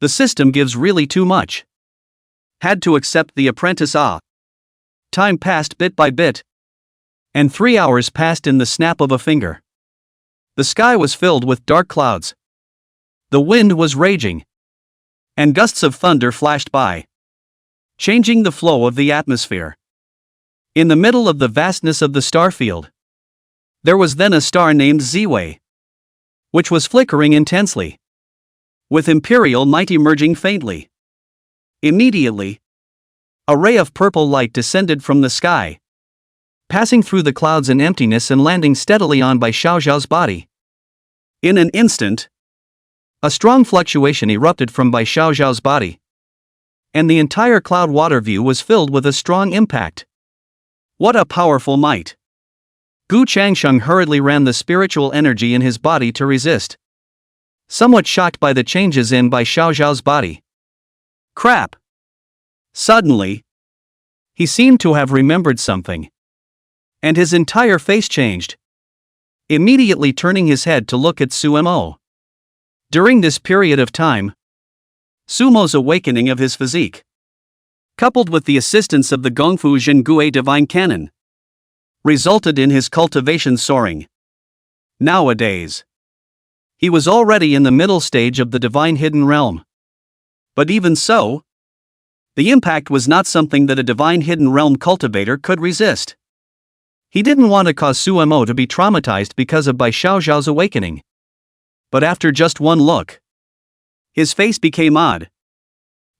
[SPEAKER 1] The system gives really too much. Had to accept the apprentice. Time passed bit by bit. And 3 hours passed in the snap of a finger. The sky was filled with dark clouds. The wind was raging. And gusts of thunder flashed by, changing the flow of the atmosphere. In the middle of the vastness of the star field, there was then a star named Ziwei, which was flickering intensely, with imperial might emerging faintly. Immediately, a ray of purple light descended from the sky, passing through the clouds and emptiness and landing steadily on Bai Xiao Xiao's body. In an instant, a strong fluctuation erupted from Bai Xiao Xiao's body, and the entire cloud water view was filled with a strong impact. What a powerful might! Gu Changsheng hurriedly ran the spiritual energy in his body to resist, somewhat shocked by the changes in Bai Xiao Xiao's body. Crap! Suddenly, he seemed to have remembered something, and his entire face changed, immediately turning his head to look at Su Mo. During this period of time, Su Mo's awakening of his physique, coupled with the assistance of the Gongfu Zhengue divine canon, resulted in his cultivation soaring. Nowadays, he was already in the middle stage of the divine hidden realm. But even so, the impact was not something that a divine hidden realm cultivator could resist. He didn't want to cause Su Mo to be traumatized because of Bai Xiao Xiao's awakening. But after just one look, his face became odd,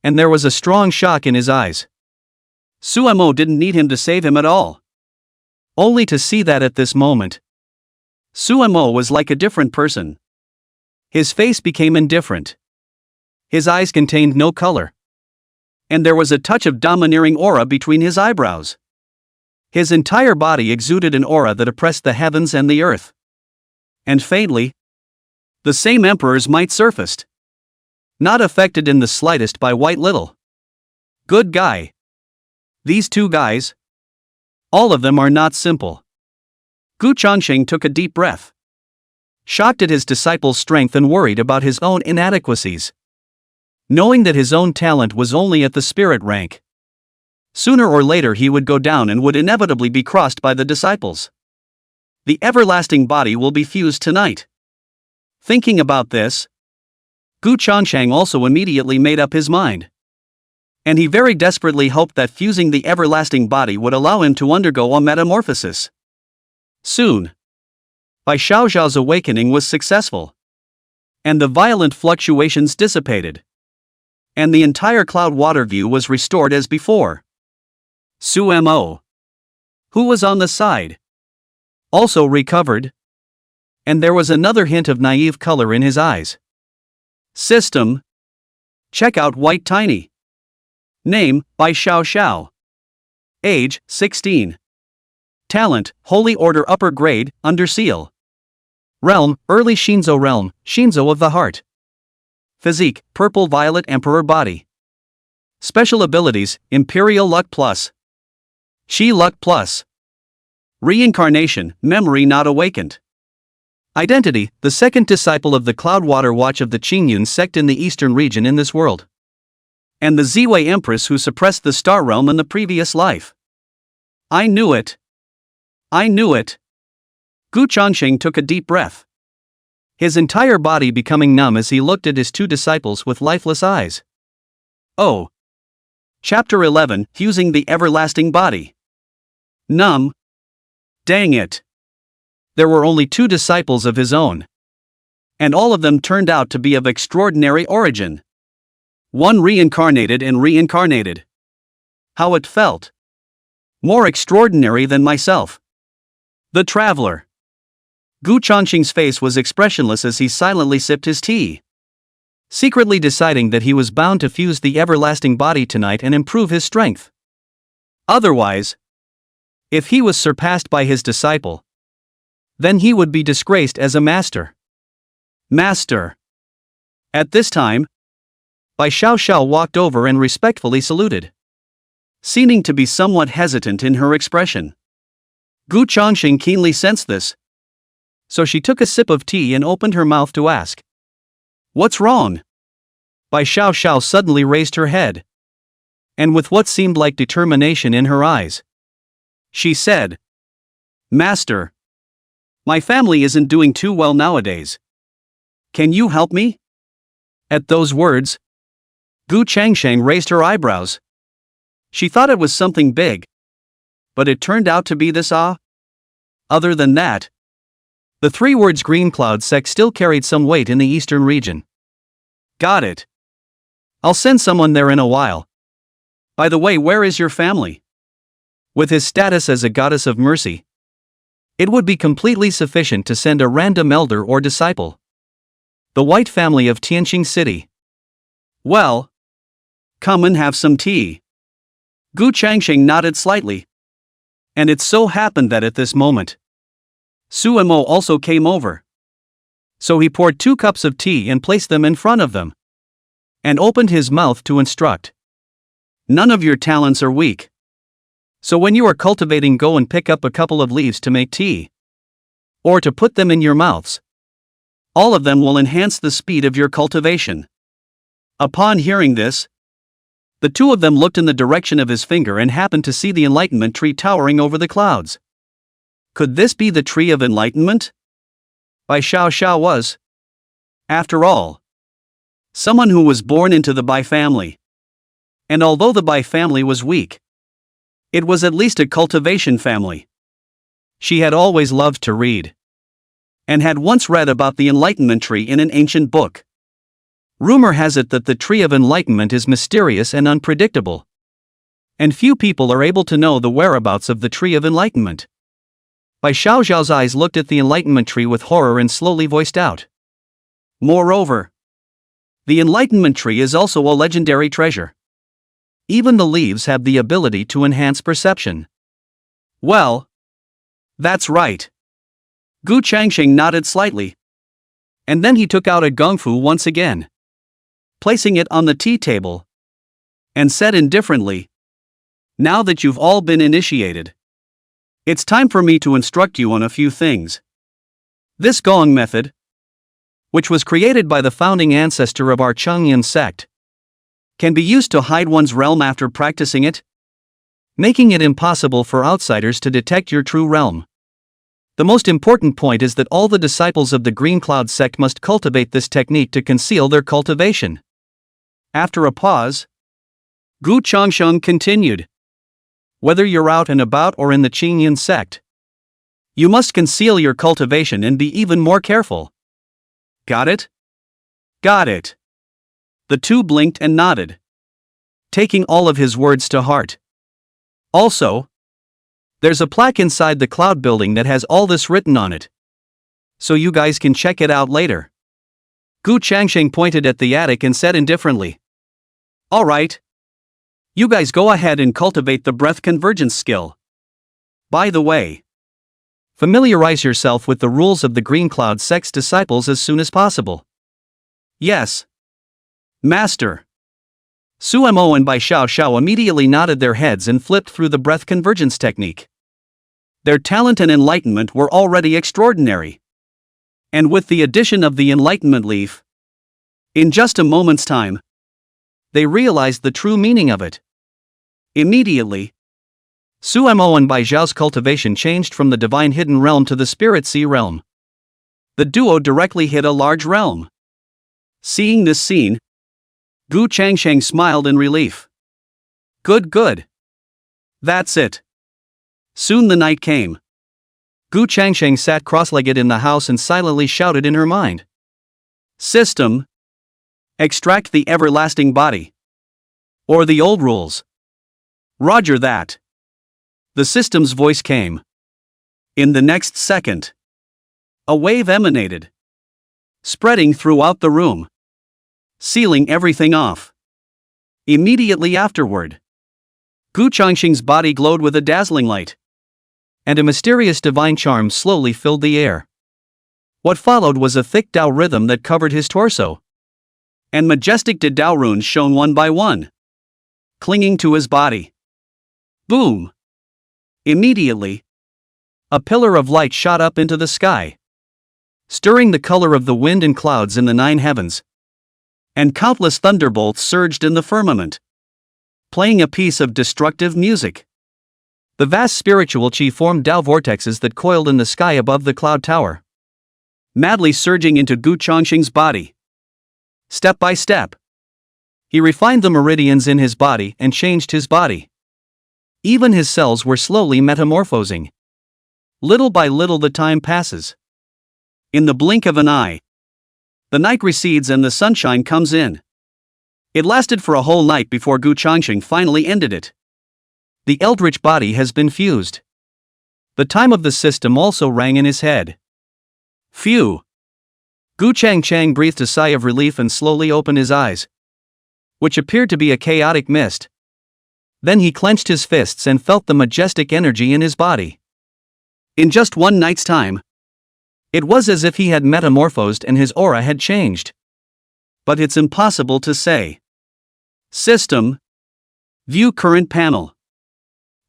[SPEAKER 1] and there was a strong shock in his eyes. Suemo didn't need him to save him at all. Only to see that at this moment, Suemo was like a different person. His face became indifferent. His eyes contained no color. And there was a touch of domineering aura between his eyebrows. His entire body exuded an aura that oppressed the heavens and the earth. And faintly, the same emperor's might surfaced. Not affected in the slightest by White Little. Good guy. These two guys, all of them are not simple. Gu Changsheng took a deep breath. Shocked at his disciple's strength and worried about his own inadequacies. Knowing that his own talent was only at the spirit rank. Sooner or later he would go down and would inevitably be crossed by the disciples. The everlasting body will be fused tonight. Thinking about this, Gu Changsheng also immediately made up his mind. And he very desperately hoped that fusing the everlasting body would allow him to undergo a metamorphosis. Soon, Bai Xiaoxiao's awakening was successful. And the violent fluctuations dissipated. And the entire cloud water view was restored as before. Suemo, who was on the side, also recovered. And there was another hint of naive color in his eyes. System. Check out White Tiny. Name, Bai Xiaoxiao. Age, 16. Talent, Holy Order Upper Grade, Under Seal. Realm, Early Shinzo Realm, Shinzo of the Heart. Physique, Purple Violet Emperor Body. Special abilities, Imperial Luck Plus. Shi Luck Plus. Reincarnation, Memory Not Awakened. Identity, the second disciple of the Cloudwater Watch of the Qingyun sect in the eastern region in this world. And the Ziwei Empress who suppressed the Star Realm in the previous life. I knew it. I knew it. Gu Changsheng took a deep breath. His entire body becoming numb as he looked at his two disciples with lifeless eyes. Oh. Chapter 11, Fusing the Everlasting Body. Numb. Dang it. There were only two disciples of his own. And all of them turned out to be of extraordinary origin. One reincarnated and reincarnated. How it felt. More extraordinary than myself. The traveler. Gu Changsheng's face was expressionless as he silently sipped his tea. Secretly deciding that he was bound to fuse the everlasting body tonight and improve his strength. Otherwise, if he was surpassed by his disciple, then he would be disgraced as a master. Master. At this time, Bai Xiaoxiao walked over and respectfully saluted. Seeming to be somewhat hesitant in her expression. Gu Changsheng keenly sensed this. So she took a sip of tea and opened her mouth to ask. What's wrong? Bai Xiaoxiao suddenly raised her head. And with what seemed like determination in her eyes, she said, Master, my family isn't doing too well nowadays. Can you help me? At those words, Gu Changsheng raised her eyebrows. She thought it was something big. But it turned out to be this Other than that, the three words Green Cloud Sect still carried some weight in the eastern region. Got it. I'll send someone there in a while. By the way, where is your family? With his status as a goddess of mercy, it would be completely sufficient to send a random elder or disciple. The white family of Tianqing City. Well, come and have some tea. Gu Changsheng nodded slightly. And it so happened that at this moment, Suemo also came over. So he poured 2 cups of tea and placed them in front of them. And opened his mouth to instruct. None of your talents are weak. So when you are cultivating, go and pick up a couple of leaves to make tea. Or to put them in your mouths. All of them will enhance the speed of your cultivation. Upon hearing this, the two of them looked in the direction of his finger and happened to see the enlightenment tree towering over the clouds. Could this be the tree of enlightenment? Bai Xiaoxiao was, after all, someone who was born into the Bai family. And although the Bai family was weak, it was at least a cultivation family. She had always loved to read. And had once read about the enlightenment tree in an ancient book. Rumor has it that the tree of enlightenment is mysterious and unpredictable. And few people are able to know the whereabouts of the Tree of Enlightenment. Bai Xiaoxiao's eyes looked at the Enlightenment Tree with horror and slowly voiced out. Moreover, the Enlightenment Tree is also a legendary treasure. Even the leaves have the ability to enhance perception. Well, that's right. Gu Changsheng nodded slightly. And then he took out a gongfu once again, placing it on the tea table, and said indifferently, "Now that you've all been initiated, it's time for me to instruct you on a few things. This gong method, which was created by the founding ancestor of our Changyan sect, can be used to hide one's realm after practicing it, making it impossible for outsiders to detect your true realm. The most important point is that all the disciples of the Green Cloud sect must cultivate this technique to conceal their cultivation." After a pause, Gu Changsheng continued. "Whether you're out and about or in the Qingyan sect, you must conceal your cultivation and be even more careful. Got it?" "Got it." The two blinked and nodded, taking all of his words to heart. "Also, there's a plaque inside the cloud building that has all this written on it, so you guys can check it out later." Gu Changsheng pointed at the attic and said indifferently, "All right. You guys go ahead and cultivate the breath convergence skill. By the way, familiarize yourself with the rules of the Green Cloud sect's disciples as soon as possible." "Yes, Master." Suemo and Bai Xiaoxiao immediately nodded their heads and flipped through the breath convergence technique. Their talent and enlightenment were already extraordinary. And with the addition of the enlightenment leaf, in just a moment's time, they realized the true meaning of it. Immediately, Suemo and Bai Xiao's cultivation changed from the divine hidden realm to the spirit sea realm. The duo directly hit a large realm. Seeing this scene, Gu Changsheng smiled in relief. Good. That's it." Soon the night came. Gu Changsheng sat cross-legged in the house and silently shouted in her mind. "System. Extract the everlasting body. Or the old rules." "Roger that." The system's voice came. In the next second, a wave emanated, spreading throughout the room, sealing everything off. Immediately afterward, Gu Changsheng's body glowed with a dazzling light, and a mysterious divine charm slowly filled the air. What followed was a thick Dao rhythm that covered his torso, and majestic Dao runes shone one by one, clinging to his body. Boom! Immediately, a pillar of light shot up into the sky, stirring the color of the wind and clouds in the 9 heavens. And countless thunderbolts surged in the firmament, playing a piece of destructive music. The vast spiritual chi formed Dao vortexes that coiled in the sky above the cloud tower, madly surging into Gu Changsheng's body. Step by step, he refined the meridians in his body and changed his body. Even his cells were slowly metamorphosing. Little by little the time passes. In the blink of an eye, the night recedes and the sunshine comes in. It lasted for a whole night before Gu Changsheng finally ended it. The eldritch body has been fused. The time of the system also rang in his head. Phew! Gu Changsheng breathed a sigh of relief and slowly opened his eyes, which appeared to be a chaotic mist. Then he clenched his fists and felt the majestic energy in his body. In just one night's time, it was as if he had metamorphosed and his aura had changed. But it's impossible to say. System. View current panel.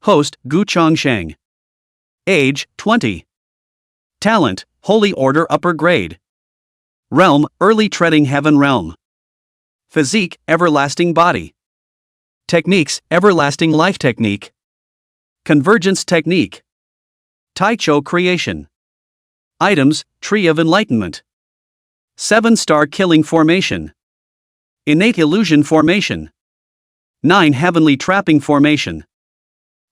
[SPEAKER 1] Host, Gu Changsheng. Age, 20. Talent, Holy Order Upper Grade. Realm, Early Treading Heaven Realm. Physique, Everlasting Body. Techniques, Everlasting Life Technique. Convergence Technique. Taicho Creation. Items, Tree of Enlightenment. 7-star Killing Formation. Innate Illusion Formation. 9 Heavenly Trapping Formation.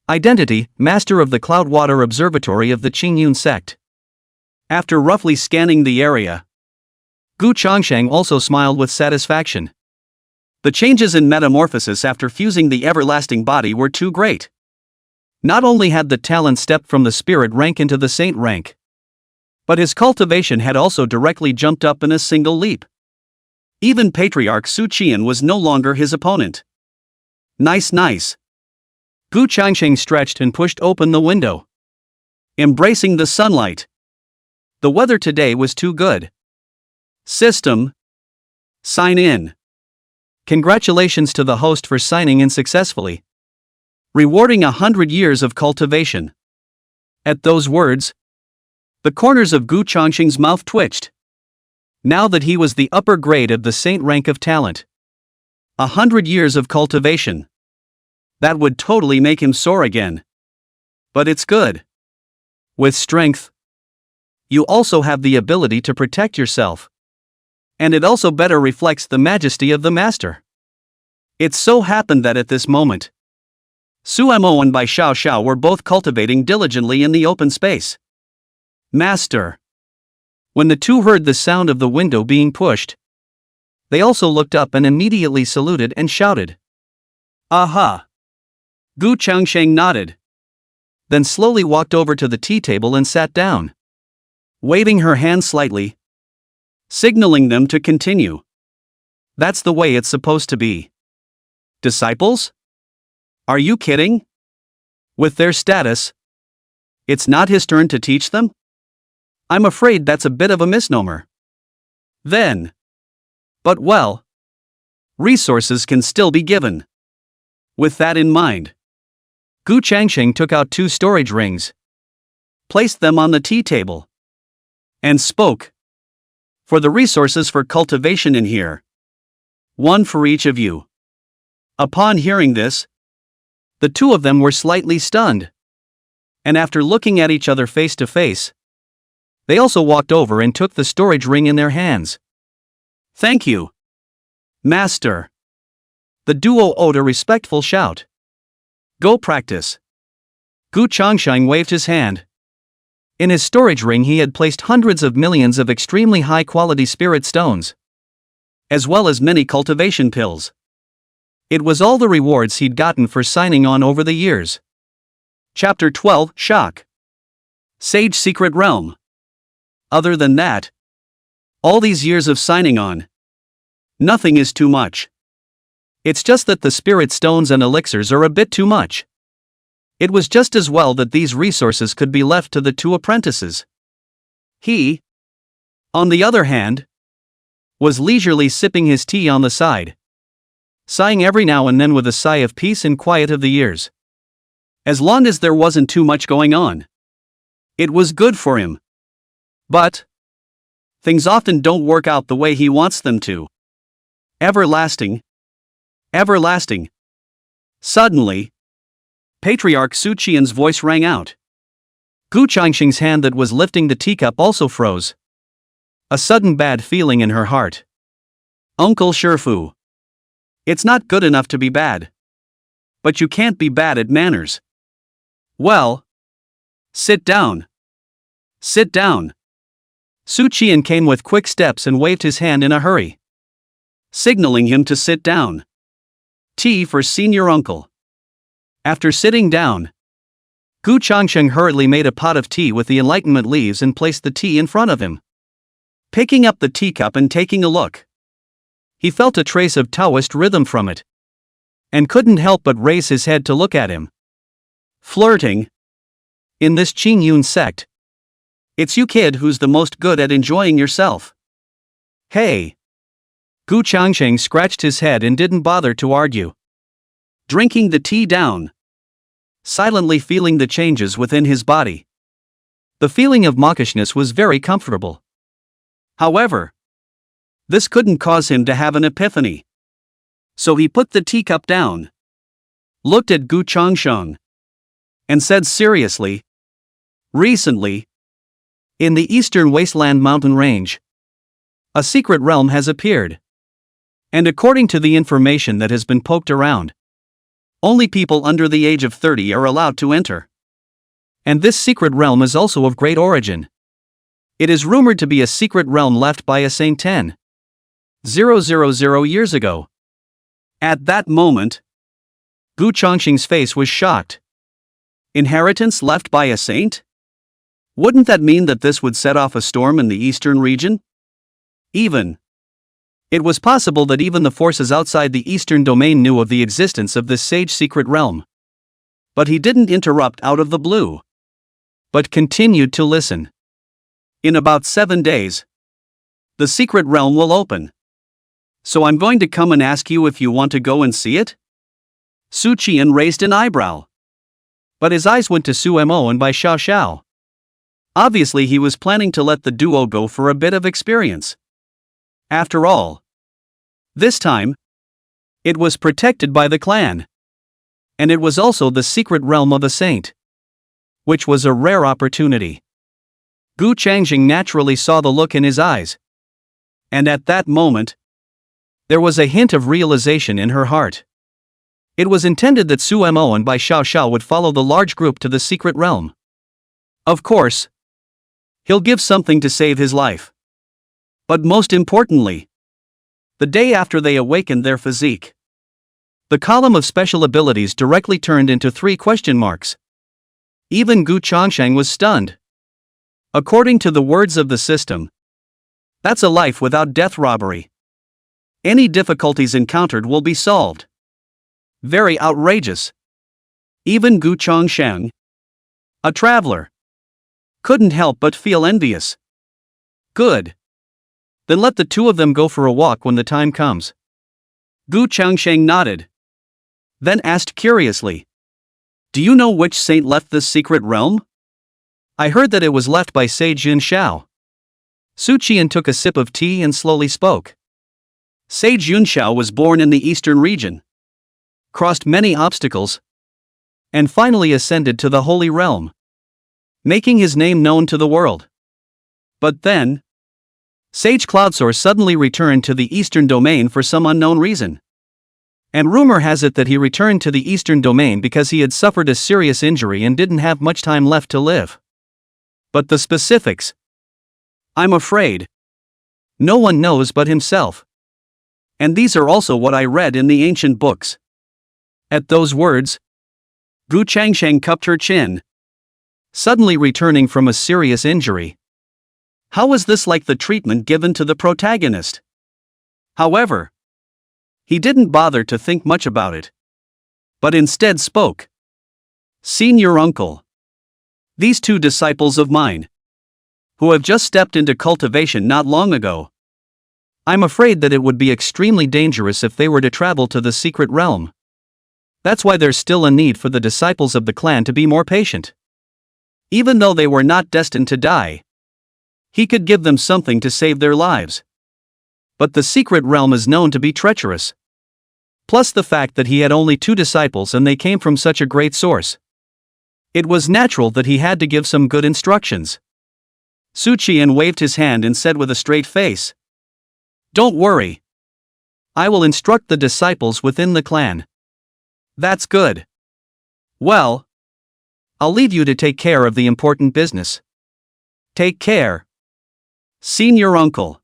[SPEAKER 1] Identity, Master of the Cloudwater Observatory of the Qingyun sect. After roughly scanning the area, Gu Changsheng also smiled with satisfaction. The changes in metamorphosis after fusing the everlasting body were too great. Not only had the talent stepped from the spirit rank into the saint rank, but his cultivation had also directly jumped up in a single leap. Even Patriarch Xuan Tian was no longer his opponent. Nice. Gu Changsheng stretched and pushed open the window, embracing the sunlight. The weather today was too good. System. Sign in. Congratulations to the host for signing in successfully, rewarding 100 years of cultivation. At those words, the corners of Gu Changsheng's mouth twitched. Now that he was the upper grade of the saint rank of talent, 100 years of cultivation. That would totally make him soar again. But it's good. With strength, you also have the ability to protect yourself. And it also better reflects the majesty of the master. It so happened that at this moment, Sumo and Bai Xiao were both cultivating diligently in the open space. Master. When the two heard the sound of the window being pushed, they also looked up and immediately saluted and shouted. Aha! Gu Changsheng nodded. Then slowly walked over to the tea table and sat down, waving her hand slightly, signaling them to continue. That's the way it's supposed to be. Disciples? Are you kidding? With their status, it's not his turn to teach them? I'm afraid that's a bit of a misnomer. Then. But well, resources can still be given. With that in mind, Gu Changsheng took out 2 storage rings, placed them on the tea table, and spoke. For the resources for cultivation in here, 1 for each of you. Upon hearing this, the two of them were slightly stunned. And after looking at each other face to face, they also walked over and took the storage ring in their hands. Thank you, Master. The duo owed a respectful shout. Go practice. Gu Changsheng waved his hand. In his storage ring he had placed hundreds of millions of extremely high-quality spirit stones, as well as many cultivation pills. It was all the rewards he'd gotten for signing on over the years. Chapter 12, Shock. Sage Secret Realm. Other than that, all these years of signing on, nothing is too much. It's just that the spirit stones and elixirs are a bit too much. It was just as well that these resources could be left to the 2 apprentices. He, on the other hand, was leisurely sipping his tea on the side, sighing every now and then with a sigh of peace and quiet of the years. As long as there wasn't too much going on, it was good for him. But things often don't work out the way he wants them to. Everlasting. Suddenly, Patriarch Xuan Tian's voice rang out. Gu Changsheng's hand that was lifting the teacup also froze. A sudden bad feeling in her heart. Uncle Shifu. It's not good enough to be bad. But you can't be bad at manners. Well, sit down. Xuan Tian came with quick steps and waved his hand in a hurry, signaling him to sit down. Tea for senior uncle. After sitting down, Gu Changsheng hurriedly made a pot of tea with the enlightenment leaves and placed the tea in front of him. Picking up the teacup and taking a look, he felt a trace of Taoist rhythm from it, and couldn't help but raise his head to look at him. Flirting. In this Qing Yun sect, it's you kid who's the most good at enjoying yourself. Hey. Gu Changsheng scratched his head and didn't bother to argue. Drinking the tea down, silently feeling the changes within his body. The feeling of mawkishness was very comfortable. However, this couldn't cause him to have an epiphany. So he put the teacup down, looked at Gu Changsheng, and said seriously, recently, in the eastern wasteland mountain range, a secret realm has appeared. And according to the information that has been poked around, only people under the age of 30 are allowed to enter. And this secret realm is also of great origin. It is rumored to be a secret realm left by a saint 10,000 years ago. At that moment, Gu Changsheng's face was shocked. Inheritance left by a saint? Wouldn't that mean that this would set off a storm in the eastern region? It was possible that even the forces outside the eastern domain knew of the existence of this sage secret realm. But he didn't interrupt out of the blue, but continued to listen. In about 7 days, the secret realm will open. So I'm going to come and ask you if you want to go and see it? Su Qian raised an eyebrow. But his eyes went to Su Mo and by Xiao Xiao. Obviously he was planning to let the duo go for a bit of experience. After all, this time, it was protected by the clan. And it was also the secret realm of a saint, which was a rare opportunity. Gu Changsheng naturally saw the look in his eyes. And at that moment, there was a hint of realization in her heart. It was intended that Su Mo and Bai Xiao Xiao would follow the large group to the secret realm. Of course, he'll give something to save his life. But most importantly, the day after they awakened their physique, the column of special abilities directly turned into 3 question marks. Even Gu Changsheng was stunned. According to the words of the system, that's a life without death robbery. Any difficulties encountered will be solved. Very outrageous. Even Gu Changsheng, a traveler, couldn't help but feel envious. Good. Then let the 2 of them go for a walk when the time comes. Gu Changsheng nodded. Then asked curiously, do you know which saint left this secret realm? I heard that it was left by Sage Yun Xiao. Su Qian took a sip of tea and slowly spoke. Sage Yun Xiao was born in the eastern region, crossed many obstacles, and finally ascended to the holy realm, making his name known to the world. But then, Sage Cloudsoar suddenly returned to the eastern domain for some unknown reason. And rumor has it that he returned to the eastern domain because he had suffered a serious injury and didn't have much time left to live. But the specifics, I'm afraid, no one knows but himself. And these are also what I read in the ancient books. At those words, Gu Changsheng cupped her chin, suddenly returning from a serious injury. How was this like the treatment given to the protagonist? However, he didn't bother to think much about it, but instead spoke. Senior uncle, these 2 disciples of mine, who have just stepped into cultivation not long ago, I'm afraid that it would be extremely dangerous if they were to travel to the secret realm. That's why there's still a need for the disciples of the clan to be more patient. Even though they were not destined to die, he could give them something to save their lives. But the secret realm is known to be treacherous. Plus the fact that he had only 2 disciples and they came from such a great source. It was natural that he had to give some good instructions. Su Qian waved his hand and said with a straight face, don't worry. I will instruct the disciples within the clan. That's good. Well, I'll leave you to take care of the important business. Take care, senior uncle.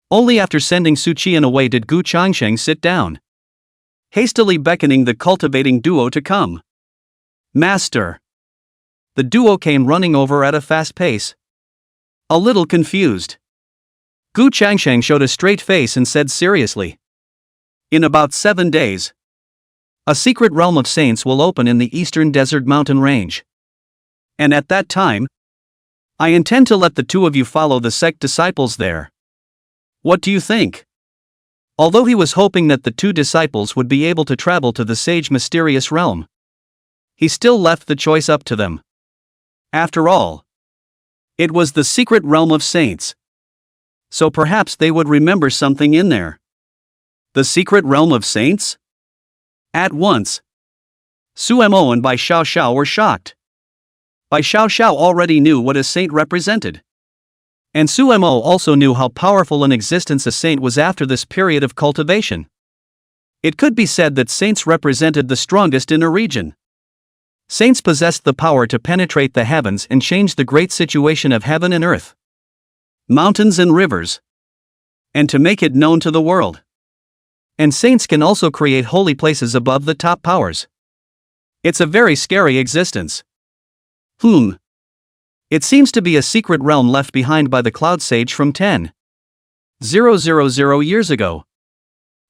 [SPEAKER 1] Only after sending Su Qian away did Gu Changsheng sit down, hastily beckoning the cultivating duo to come. Master. The duo came running over at a fast pace, a little confused. Gu Changsheng showed a straight face and said seriously, in about 7 days, a secret realm of saints will open in the eastern desert mountain range. And at that time, I intend to let the 2 of you follow the sect disciples there. What do you think? Although he was hoping that the 2 disciples would be able to travel to the sage mysterious realm, he still left the choice up to them. After all, it was the secret realm of saints. So perhaps they would remember something in there. The secret realm of saints? At once, Su Mo and Bai Xiao Xiao were shocked. Bai Xiao Xiao already knew what a saint represented. And Su Mo also knew how powerful an existence a saint was after this period of cultivation. It could be said that saints represented the strongest in a region. Saints possessed the power to penetrate the heavens and change the great situation of heaven and earth, mountains and rivers, and to make it known to the world. And saints can also create holy places above the top powers. It's a very scary existence. It seems to be a secret realm left behind by the Cloud Sage from 10,000 years ago.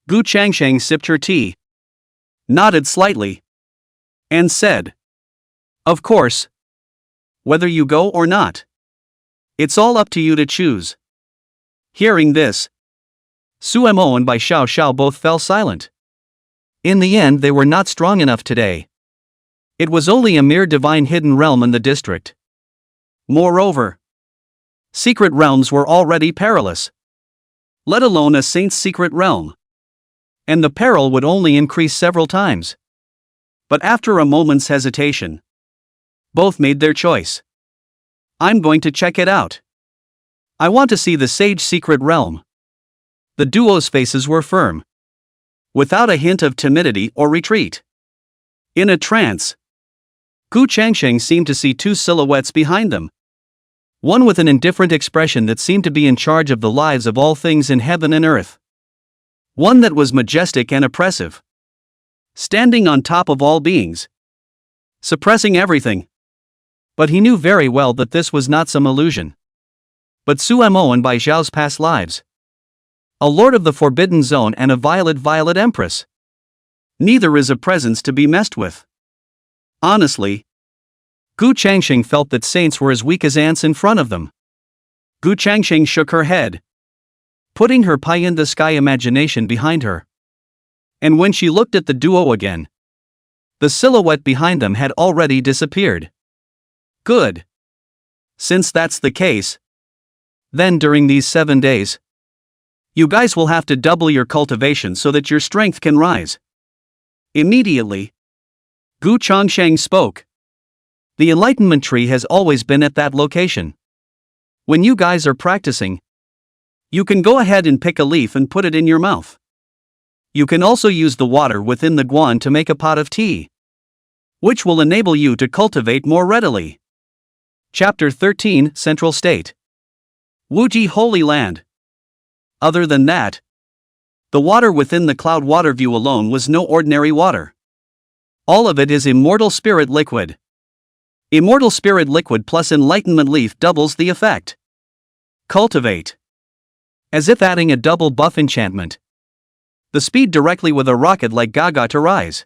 [SPEAKER 1] Gu Changsheng sipped her tea, nodded slightly, and said, "Of course. Whether you go or not. It's all up to you to choose." Hearing this, Suemo and Bai Xiao Xiao both fell silent. In the end, they were not strong enough today. It was only a mere divine hidden realm in the district. Moreover, secret realms were already perilous, let alone a saint's secret realm. And the peril would only increase several times. But after a moment's hesitation, both made their choice. I'm going to check it out. I want to see the sage secret realm. The duo's faces were firm, without a hint of timidity or retreat. In a trance, Gu Changsheng seemed to see two silhouettes behind them. One with an indifferent expression that seemed to be in charge of the lives of all things in heaven and earth. One that was majestic and oppressive, standing on top of all beings, suppressing everything. But he knew very well that this was not some illusion, but Suemo and Bai Xiao's past lives. A lord of the Forbidden Zone and a Violet Violet Empress. Neither is a presence to be messed with. Honestly, Gu Changsheng felt that saints were as weak as ants in front of them. Gu Changsheng shook her head, putting her pie-in-the-sky imagination behind her. And when she looked at the duo again, the silhouette behind them had already disappeared. Good. Since that's the case, then during these 7 days, you guys will have to double your cultivation so that your strength can rise. Immediately, Gu Changsheng spoke. The enlightenment tree has always been at that location. When you guys are practicing, you can go ahead and pick a leaf and put it in your mouth. You can also use the water within the guan to make a pot of tea, which will enable you to cultivate more readily. Chapter 13, Central State. Wuji Holy Land. Other than that, the water within the cloud water view alone was no ordinary water. All of it is immortal spirit liquid. Immortal spirit liquid plus enlightenment leaf doubles the effect. Cultivate. As if adding a double buff enchantment. The speed directly with a rocket like Gaga to rise.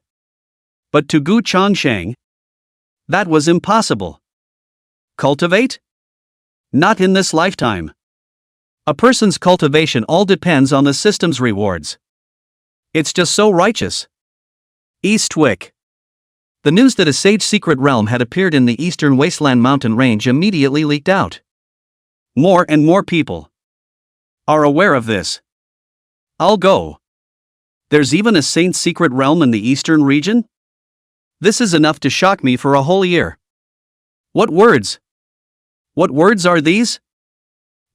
[SPEAKER 1] But to Gu Changsheng, that was impossible. Cultivate? Not in this lifetime. A person's cultivation all depends on the system's rewards. It's just so righteous. Eastwick. The news that a sage secret realm had appeared in the eastern wasteland mountain range immediately leaked out. More and more people are aware of this. I'll go. There's even a saint's secret realm in the eastern region? This is enough to shock me for a whole year. What words? What words are these?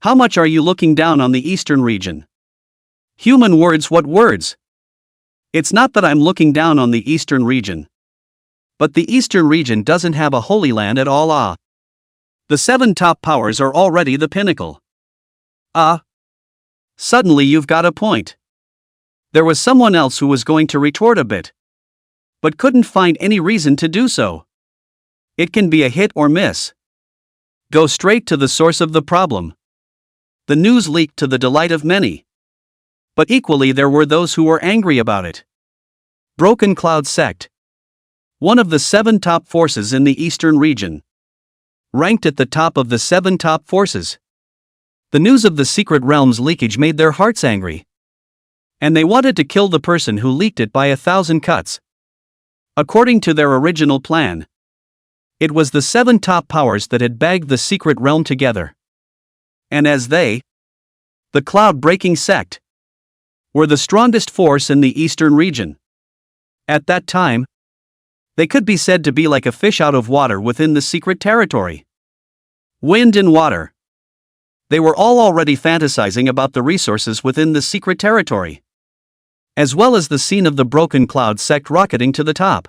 [SPEAKER 1] How much are you looking down on the eastern region? Human words, what words? It's not that I'm looking down on the eastern region. But the eastern region doesn't have a holy land at all. The 7 top powers are already the pinnacle. Suddenly you've got a point. There was someone else who was going to retort a bit, but couldn't find any reason to do so. It can be a hit or miss. Go straight to the source of the problem. The news leaked to the delight of many. But equally there were those who were angry about it. Broken Cloud Sect. One of the 7 top forces in the eastern region. Ranked at the top of the 7 top forces. The news of the secret realm's leakage made their hearts angry. And they wanted to kill the person who leaked it by 1,000 cuts. According to their original plan, it was the 7 top powers that had bagged the secret realm together. And as they, the cloud-breaking sect, were the strongest force in the eastern region. At that time, they could be said to be like a fish out of water within the secret territory. Wind and water. They were all already fantasizing about the resources within the secret territory, as well as the scene of the Broken Cloud sect rocketing to the top.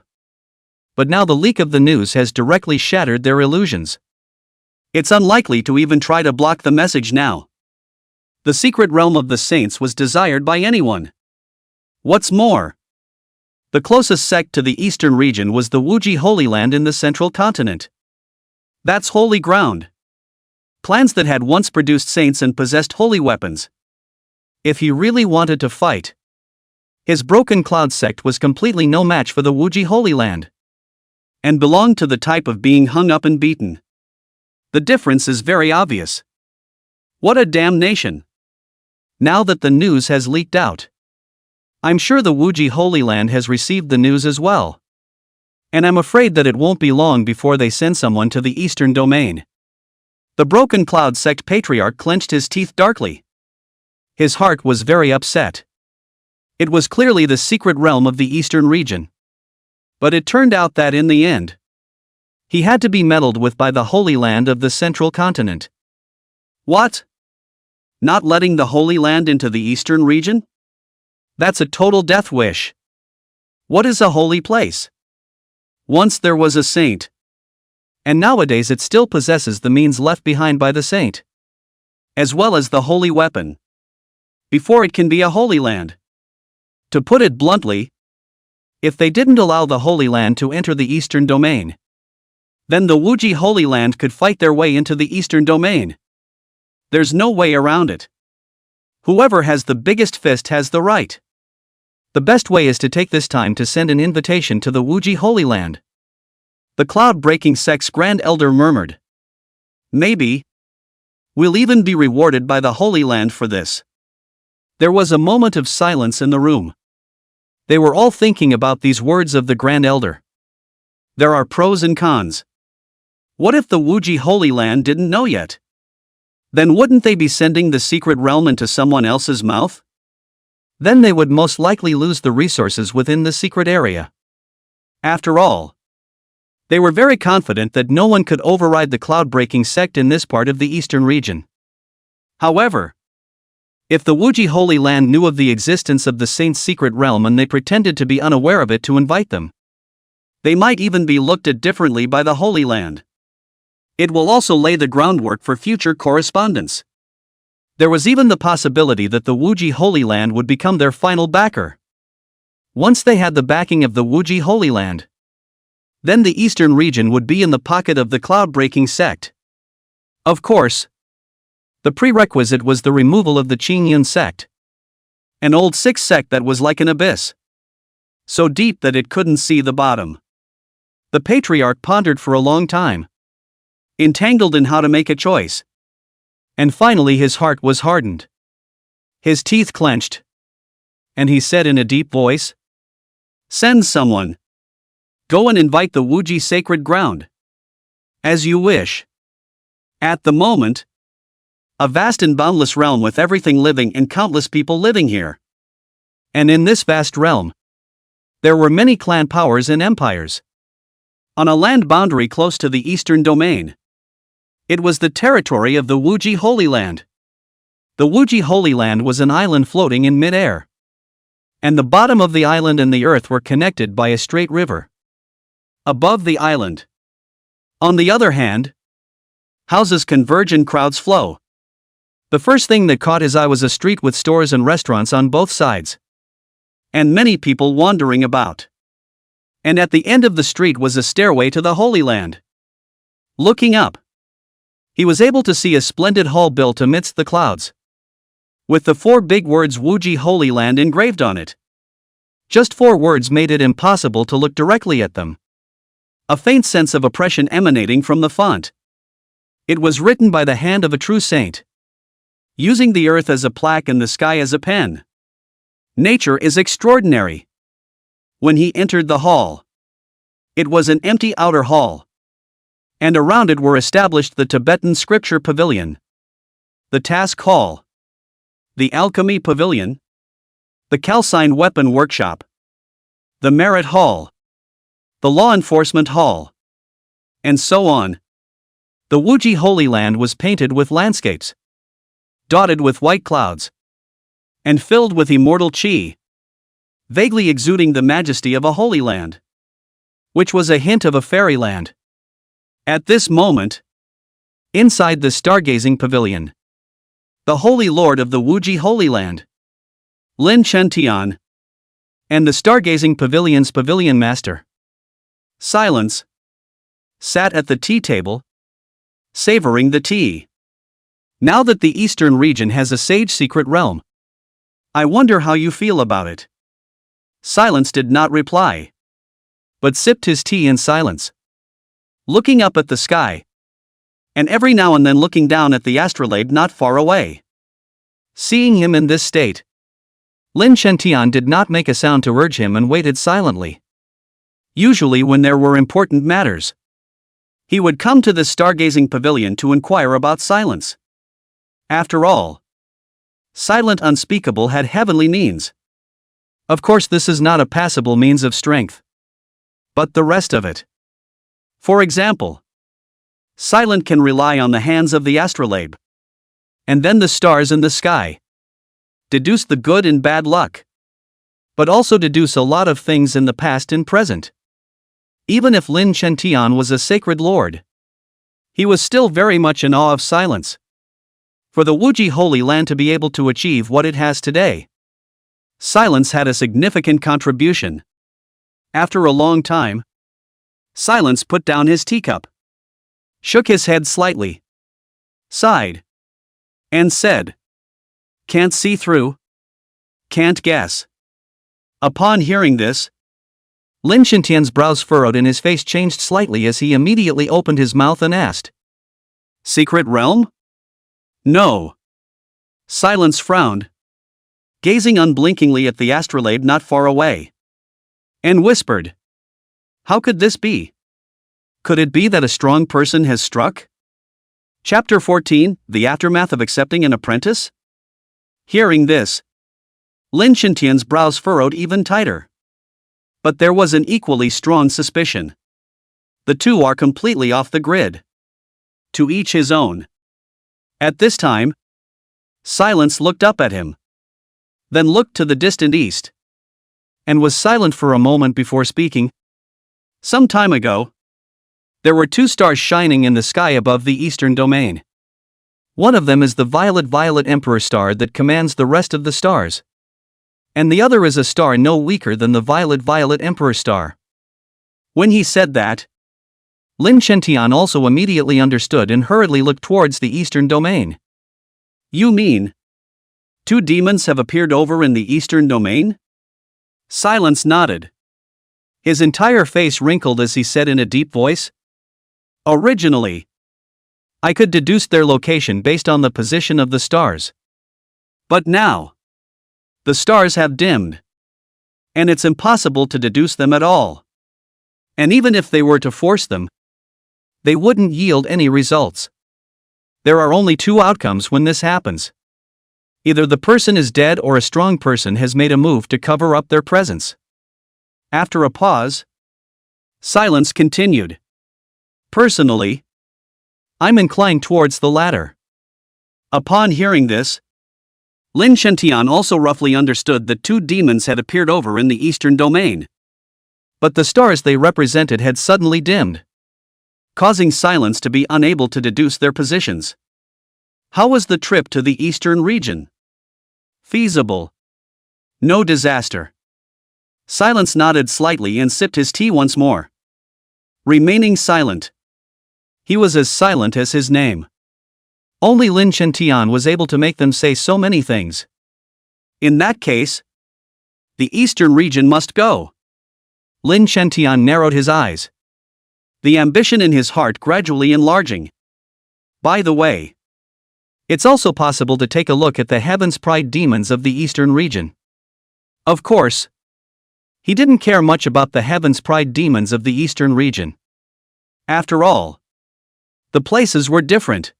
[SPEAKER 1] But now the leak of the news has directly shattered their illusions. It's unlikely to even try to block the message now. The secret realm of the saints was desired by anyone. What's more, the closest sect to the eastern region was the Wuji Holy Land in the central continent. That's holy ground. Clans that had once produced saints and possessed holy weapons. If he really wanted to fight, his Broken Cloud sect was completely no match for the Wuji Holy Land, and belonged to the type of being hung up and beaten. The difference is very obvious. What a damnation! Now that the news has leaked out, I'm sure the Wuji Holy Land has received the news as well. And I'm afraid that it won't be long before they send someone to the eastern domain. The Broken Cloud sect patriarch clenched his teeth darkly. His heart was very upset. It was clearly the secret realm of the eastern region. But it turned out that in the end, he had to be meddled with by the Holy Land of the central continent. What? Not letting the Holy Land into the eastern region? That's a total death wish. What is a holy place? Once there was a saint. And nowadays it still possesses the means left behind by the saint, as well as the holy weapon, before it can be a holy land. To put it bluntly, if they didn't allow the Holy Land to enter the eastern domain, then the Wuji Holy Land could fight their way into the eastern domain. There's no way around it. Whoever has the biggest fist has the right. The best way is to take this time to send an invitation to the Wuji Holy Land. The cloud-breaking sect's Grand Elder murmured. Maybe we'll even be rewarded by the Holy Land for this. There was a moment of silence in the room. They were all thinking about these words of the Grand Elder. There are pros and cons. What if the Wuji Holy Land didn't know yet? Then wouldn't they be sending the secret realm into someone else's mouth? Then they would most likely lose the resources within the secret area. After all, they were very confident that no one could override the cloud-breaking sect in this part of the eastern region. However, if the Wuji Holy Land knew of the existence of the saint's secret realm and they pretended to be unaware of it to invite them, they might even be looked at differently by the Holy Land. It will also lay the groundwork for future correspondence. There was even the possibility that the Wuji Holy Land would become their final backer. Once they had the backing of the Wuji Holy Land, then the eastern region would be in the pocket of the cloud-breaking sect. Of course, the prerequisite was the removal of the Qingyun sect, an old sixth sect that was like an abyss, so deep that it couldn't see the bottom. The patriarch pondered for a long time, entangled in how to make a choice. And finally his heart was hardened. His teeth clenched. And he said in a deep voice, "Send someone. Go and invite the Wuji sacred ground. As you wish." At the moment, a vast and boundless realm with everything living and countless people living here. And in this vast realm, there were many clan powers and empires. On a land boundary close to the eastern domain, it was the territory of the Wuji Holy Land. The Wuji Holy Land was an island floating in mid-air. And the bottom of the island and the earth were connected by a straight river. Above the island, on the other hand, houses converge and crowds flow. The first thing that caught his eye was a street with stores and restaurants on both sides, and many people wandering about. And at the end of the street was a stairway to the Holy Land. Looking up, he was able to see a splendid hall built amidst the clouds, with the 4 big words Wuji Holy Land engraved on it. Just 4 words made it impossible to look directly at them. A faint sense of oppression emanating from the font. It was written by the hand of a true saint, using the earth as a plaque and the sky as a pen. Nature is extraordinary. When he entered the hall, it was an empty outer hall, and around it were established the Tibetan Scripture Pavilion, the Task Hall, the Alchemy Pavilion, the Calcined Weapon Workshop, the Merit Hall, the Law Enforcement Hall, and so on. The Wuji Holy Land was painted with landscapes, dotted with white clouds, and filled with immortal qi, vaguely exuding the majesty of a holy land, which was a hint of a fairyland. At this moment, inside the stargazing pavilion, the Holy Lord of the Wuji Holy Land, Lin Chentian, And the stargazing pavilion's pavilion master, Silence, sat at the tea table, savoring the tea. Now that the Eastern region has a sage secret realm, I wonder how you feel about it. Silence did not reply, but sipped his tea in silence, looking up at the sky, and every now and then looking down at the astrolabe not far away. Seeing him in this state, Lin Shentian did not make a sound to urge him and waited silently. Usually when there were important matters, he would come to the stargazing pavilion to inquire about Silence. After all, Silent Unspeakable had heavenly means. Of course this is not a passable means of strength. But the rest of it. For example, Silent can rely on the hands of the astrolabe. And then the stars in the sky. Deduce the good and bad luck. But also deduce a lot of things in the past and present. Even if Lin Shentian was a sacred lord, he was still very much in awe of Silence. For the Wuji Holy Land to be able to achieve what it has today, Silence had a significant contribution. After a long time, Silence put down his teacup, shook his head slightly, sighed, and said, "Can't see through. Can't guess." Upon hearing this, Lin Shintian's brows furrowed and his face changed slightly as he immediately opened his mouth and asked, "Secret realm?" "No." Silence frowned, gazing unblinkingly at the astrolabe not far away, and whispered, "How could this be? Could it be that a strong person has struck?" Chapter 14, The Aftermath of Accepting an Apprentice? Hearing this, Lin Shintian's brows furrowed even tighter. But there was an equally strong suspicion. The two are completely off the grid. To each his own. At this time, Silence looked up at him, then looked to the distant east, and was silent for a moment before speaking. Some time ago, there were two stars shining in the sky above the eastern domain. One of them is the Violet Violet Empress star that commands the rest of the stars. And the other is a star no weaker than the Violet Violet Empress star. When he said that, Lin Shentian also immediately understood and hurriedly looked towards the eastern domain. "You mean two demons have appeared over in the eastern domain?" Silence nodded. His entire face wrinkled as he said in a deep voice, "Originally, I could deduce their location based on the position of the stars. But now, the stars have dimmed, and it's impossible to deduce them at all. And even if they were to force them, they wouldn't yield any results. There are only two outcomes when this happens. Either the person is dead or a strong person has made a move to cover up their presence." After a pause, Silence continued, "Personally, I'm inclined towards the latter." Upon hearing this, Lin Shentian also roughly understood that two demons had appeared over in the eastern domain. But the stars they represented had suddenly dimmed, causing Silence to be unable to deduce their positions. How was the trip to the eastern region? Feasible. No disaster. Silence nodded slightly and sipped his tea once more, remaining silent. He was as silent as his name. Only Lin Shentian was able to make them say so many things. In that case, the eastern region must go. Lin Shentian narrowed his eyes, the ambition in his heart gradually enlarging. By the way, it's also possible to take a look at the Heaven's Pride demons of the eastern region. Of course, he didn't care much about the Heaven's Pride demons of the eastern region. After all, the places were different.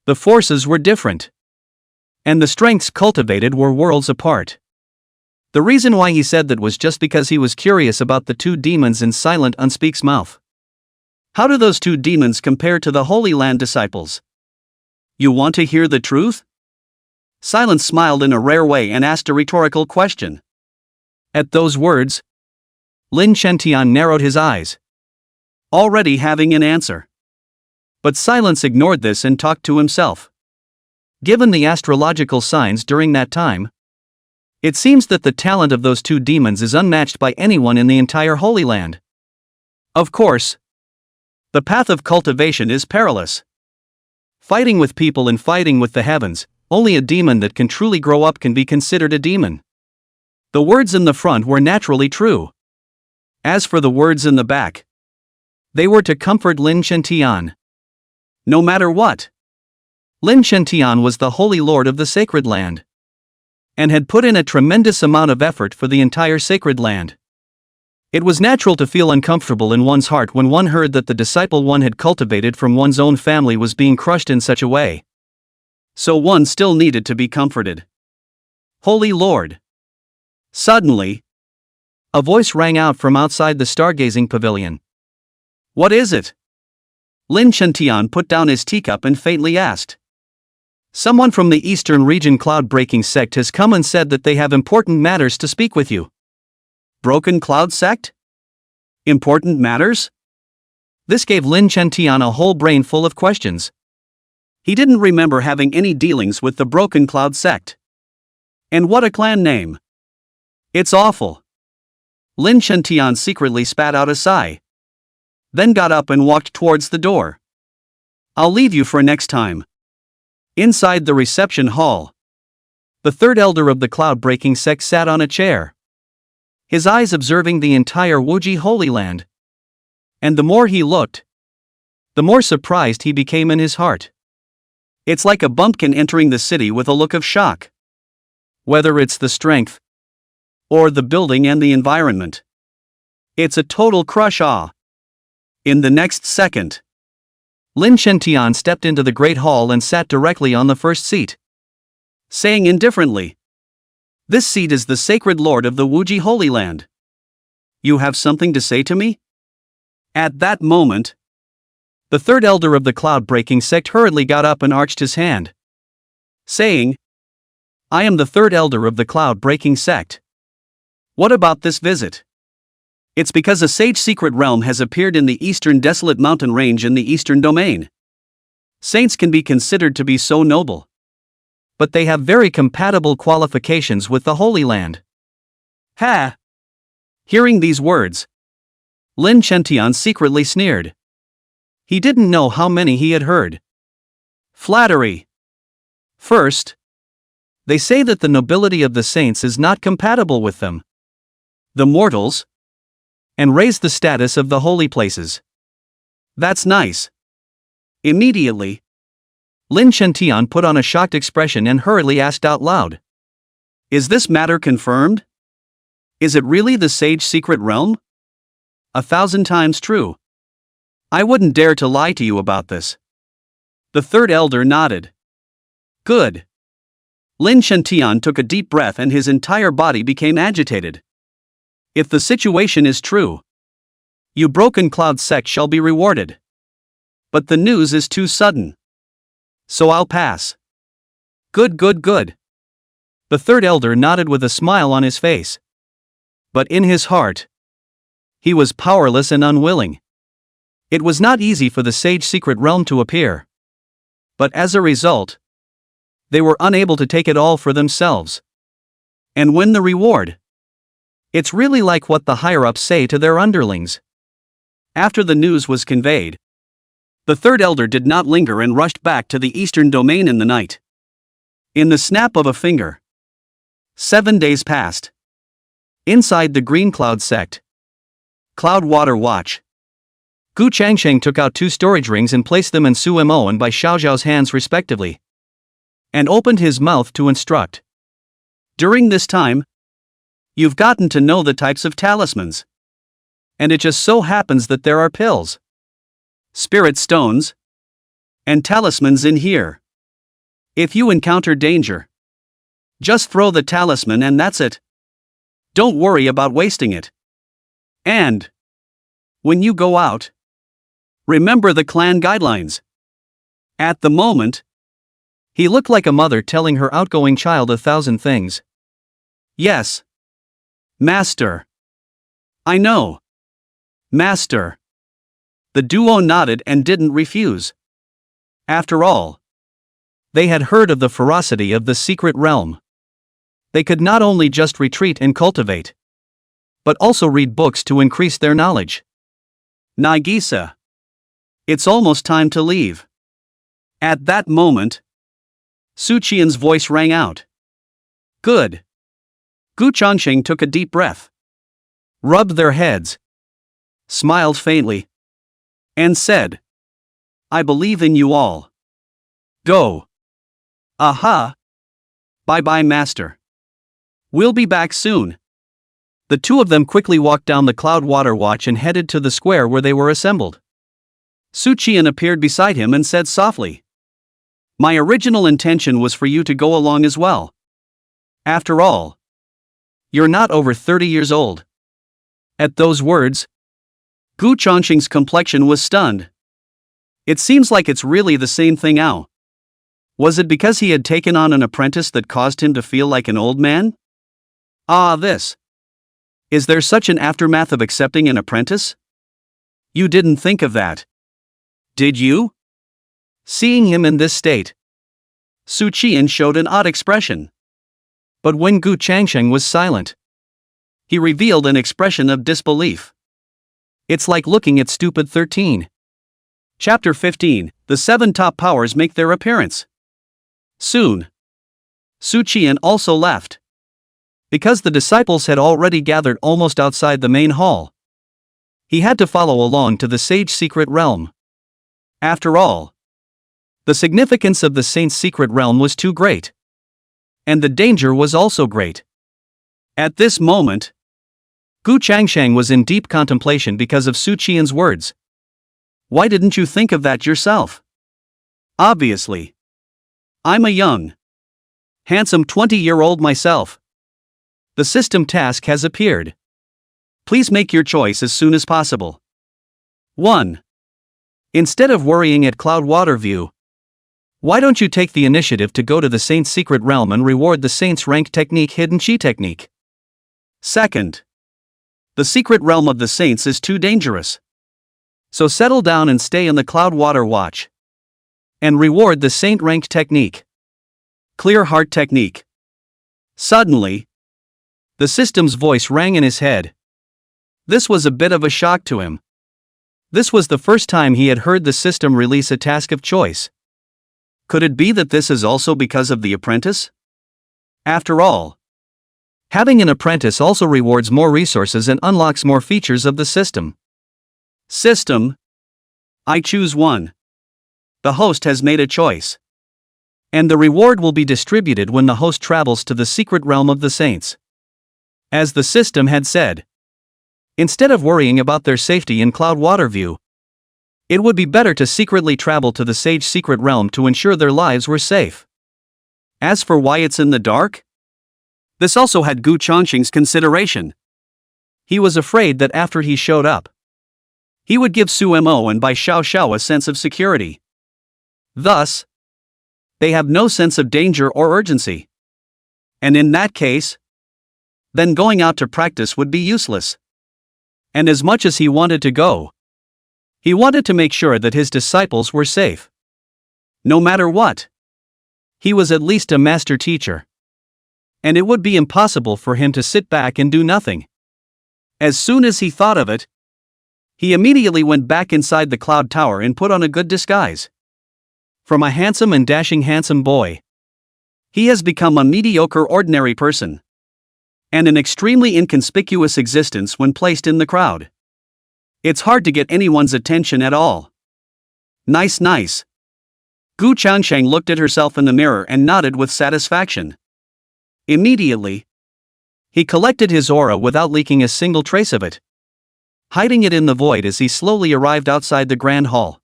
[SPEAKER 1] The forces were different. And the strengths cultivated were worlds apart. The reason why he said that was just because he was curious about the two demons in Silent Unspeak's mouth. How do those two demons compare to the Holy Land disciples? You want to hear the truth? Silence smiled in a rare way and asked a rhetorical question. At those words, Lin Shentian narrowed his eyes, already having an answer. But Silence ignored this and talked to himself. Given the astrological signs during that time, It seems that the talent of those two demons is unmatched by anyone in the entire Holy Land. Of course, the path of cultivation is perilous. Fighting with people and fighting with the heavens, only a demon that can truly grow up can be considered a demon. The words in the front were naturally true. As for the words in the back, they were to comfort Lin Shantian. No matter what, Lin Shantian was the Holy Lord of the Sacred Land, and had put in a tremendous amount of effort for the entire Sacred Land. It was natural to feel uncomfortable in one's heart when one heard that the disciple one had cultivated from one's own family was being crushed in such a way. So one still needed to be comforted. Holy Lord! Suddenly, a voice rang out from outside the stargazing pavilion. What is it? Lin Shantian put down his teacup and faintly asked. Someone from the Eastern Region Cloud-Breaking Sect has come and said that they have important matters to speak with you. Broken Cloud Sect? Important matters? This gave Lin Shantian a whole brain full of questions. He didn't remember having any dealings with the Broken Cloud Sect. And what a clan name! It's awful. Lin Shantian secretly spat out a sigh, then got up and walked towards the door. I'll leave you for next time. Inside the reception hall, the third elder of the Cloud-Breaking Sect sat on a chair, his eyes observing the entire Wuji Holy Land. And the more he looked, the more surprised he became in his heart. It's like a bumpkin entering the city with a look of shock. Whether it's the strength, or the building and the environment, it's a total crush-awe. In the next second, Lin Shantian stepped into the Great Hall and sat directly on the first seat, saying indifferently, "This seat is the sacred lord of the Wuji Holy Land. You have something to say to me?" At that moment, the third elder of the Cloud-Breaking Sect hurriedly got up and arched his hand, saying, "I am the third elder of the Cloud-Breaking Sect. What about this visit?" It's because a sage secret realm has appeared in the eastern desolate mountain range in the eastern domain. Saints can be considered to be so noble, but they have very compatible qualifications with the Holy Land. Ha! Hearing these words, Lin Shantian secretly sneered. He didn't know how many he had heard. Flattery. First, they say that the nobility of the saints is not compatible with them, the mortals, and raise the status of the holy places. That's nice. Immediately, Lin Shantian put on a shocked expression and hurriedly asked out loud, "Is this matter confirmed? Is it really the sage secret realm?" 1,000 times true. I wouldn't dare to lie to you about this. The third elder nodded. Good. Lin Shantian took a deep breath and his entire body became agitated. If the situation is true, you Broken Cloud Sect shall be rewarded. But the news is too sudden, so I'll pass. Good. The third elder nodded with a smile on his face. But in his heart, he was powerless and unwilling. It was not easy for the sage secret realm to appear. But as a result, they were unable to take it all for themselves and win the reward. It's really like what the higher-ups say to their underlings. After the news was conveyed, the third elder did not linger and rushed back to the eastern domain in the night. In the snap of a finger, 7 days passed. Inside the Green Cloud Sect, Cloud Water Watch, Gu Changsheng took out 2 storage rings and placed them in Su Mo and Bai Xiaoxiao's hands respectively, and opened his mouth to instruct. During this time, you've gotten to know the types of talismans. And it just so happens that there are pills, spirit stones, and talismans in here. If you encounter danger, just throw the talisman and that's it. Don't worry about wasting it. And when you go out, remember the clan guidelines. At the moment, he looked like a mother telling her outgoing child 1,000 things. Yes, Master. I know. Master. The duo nodded and didn't refuse. After all, they had heard of the ferocity of the secret realm. They could not only just retreat and cultivate, but also read books to increase their knowledge. Nagisa. It's almost time to leave. At that moment, Su Qian's voice rang out. Good. Gu Changsheng took a deep breath, rubbed their heads, smiled faintly, and said, I believe in you all. Go. Aha. Bye-bye, master. We'll be back soon. The two of them quickly walked down the Cloud Water Watch and headed to the square where they were assembled. Su Qian appeared beside him and said softly, My original intention was for you to go along as well. After all, you're not over 30 years old. At those words, Gu Changsheng's complexion was stunned. It seems like it's really the same thing now. Was it because he had taken on an apprentice that caused him to feel like an old man? This. Is there such an aftermath of accepting an apprentice? You didn't think of that, did you? Seeing him in this state, Su Qian showed an odd expression. But when Gu Changsheng was silent, he revealed an expression of disbelief. It's like looking at stupid 13. Chapter 15, The 7 Top Powers Make Their Appearance. Soon, Su Qian also left. Because the disciples had already gathered almost outside the main hall, he had to follow along to the sage secret realm. After all, the significance of the saint's secret realm was too great. And the danger was also great. At this moment, Gu Changsheng was in deep contemplation because of Su Qian's words. Why didn't you think of that yourself? Obviously. I'm a young, handsome 20-year-old myself. The system task has appeared. Please make your choice as soon as possible. 1. Instead of worrying at Cloud Water View, why don't you take the initiative to go to the Saint's secret realm and reward the Saint's rank technique Hidden Chi technique? 2nd. The secret realm of the Saints is too dangerous. So settle down and stay in the Cloud Water Watch. And reward the Saint rank technique. Clear Heart technique. Suddenly, the system's voice rang in his head. This was a bit of a shock to him. This was the first time he had heard the system release a task of choice. Could it be that this is also because of the apprentice? After all, having an apprentice also rewards more resources and unlocks more features of the system. System. I choose 1. The host has made a choice. And the reward will be distributed when the host travels to the secret realm of the saints. As the system had said, instead of worrying about their safety in Cloud Water View, it would be better to secretly travel to the Sage secret realm to ensure their lives were safe. As for why it's in the dark, this also had Gu Changsheng's consideration. He was afraid that after he showed up, he would give Su Mo and Bai Xiao Xiao a sense of security. Thus, they have no sense of danger or urgency. And in that case, then going out to practice would be useless. And as much as he wanted to go, he wanted to make sure that his disciples were safe. No matter what, he was at least a master teacher. And it would be impossible for him to sit back and do nothing. As soon as he thought of it, he immediately went back inside the cloud tower and put on a good disguise. From a handsome and dashing handsome boy, he has become a mediocre ordinary person. And an extremely inconspicuous existence when placed in the crowd. It's hard to get anyone's attention at all. Nice. Gu Changsheng looked at herself in the mirror and nodded with satisfaction. Immediately, he collected his aura without leaking a single trace of it, hiding it in the void as he slowly arrived outside the grand hall.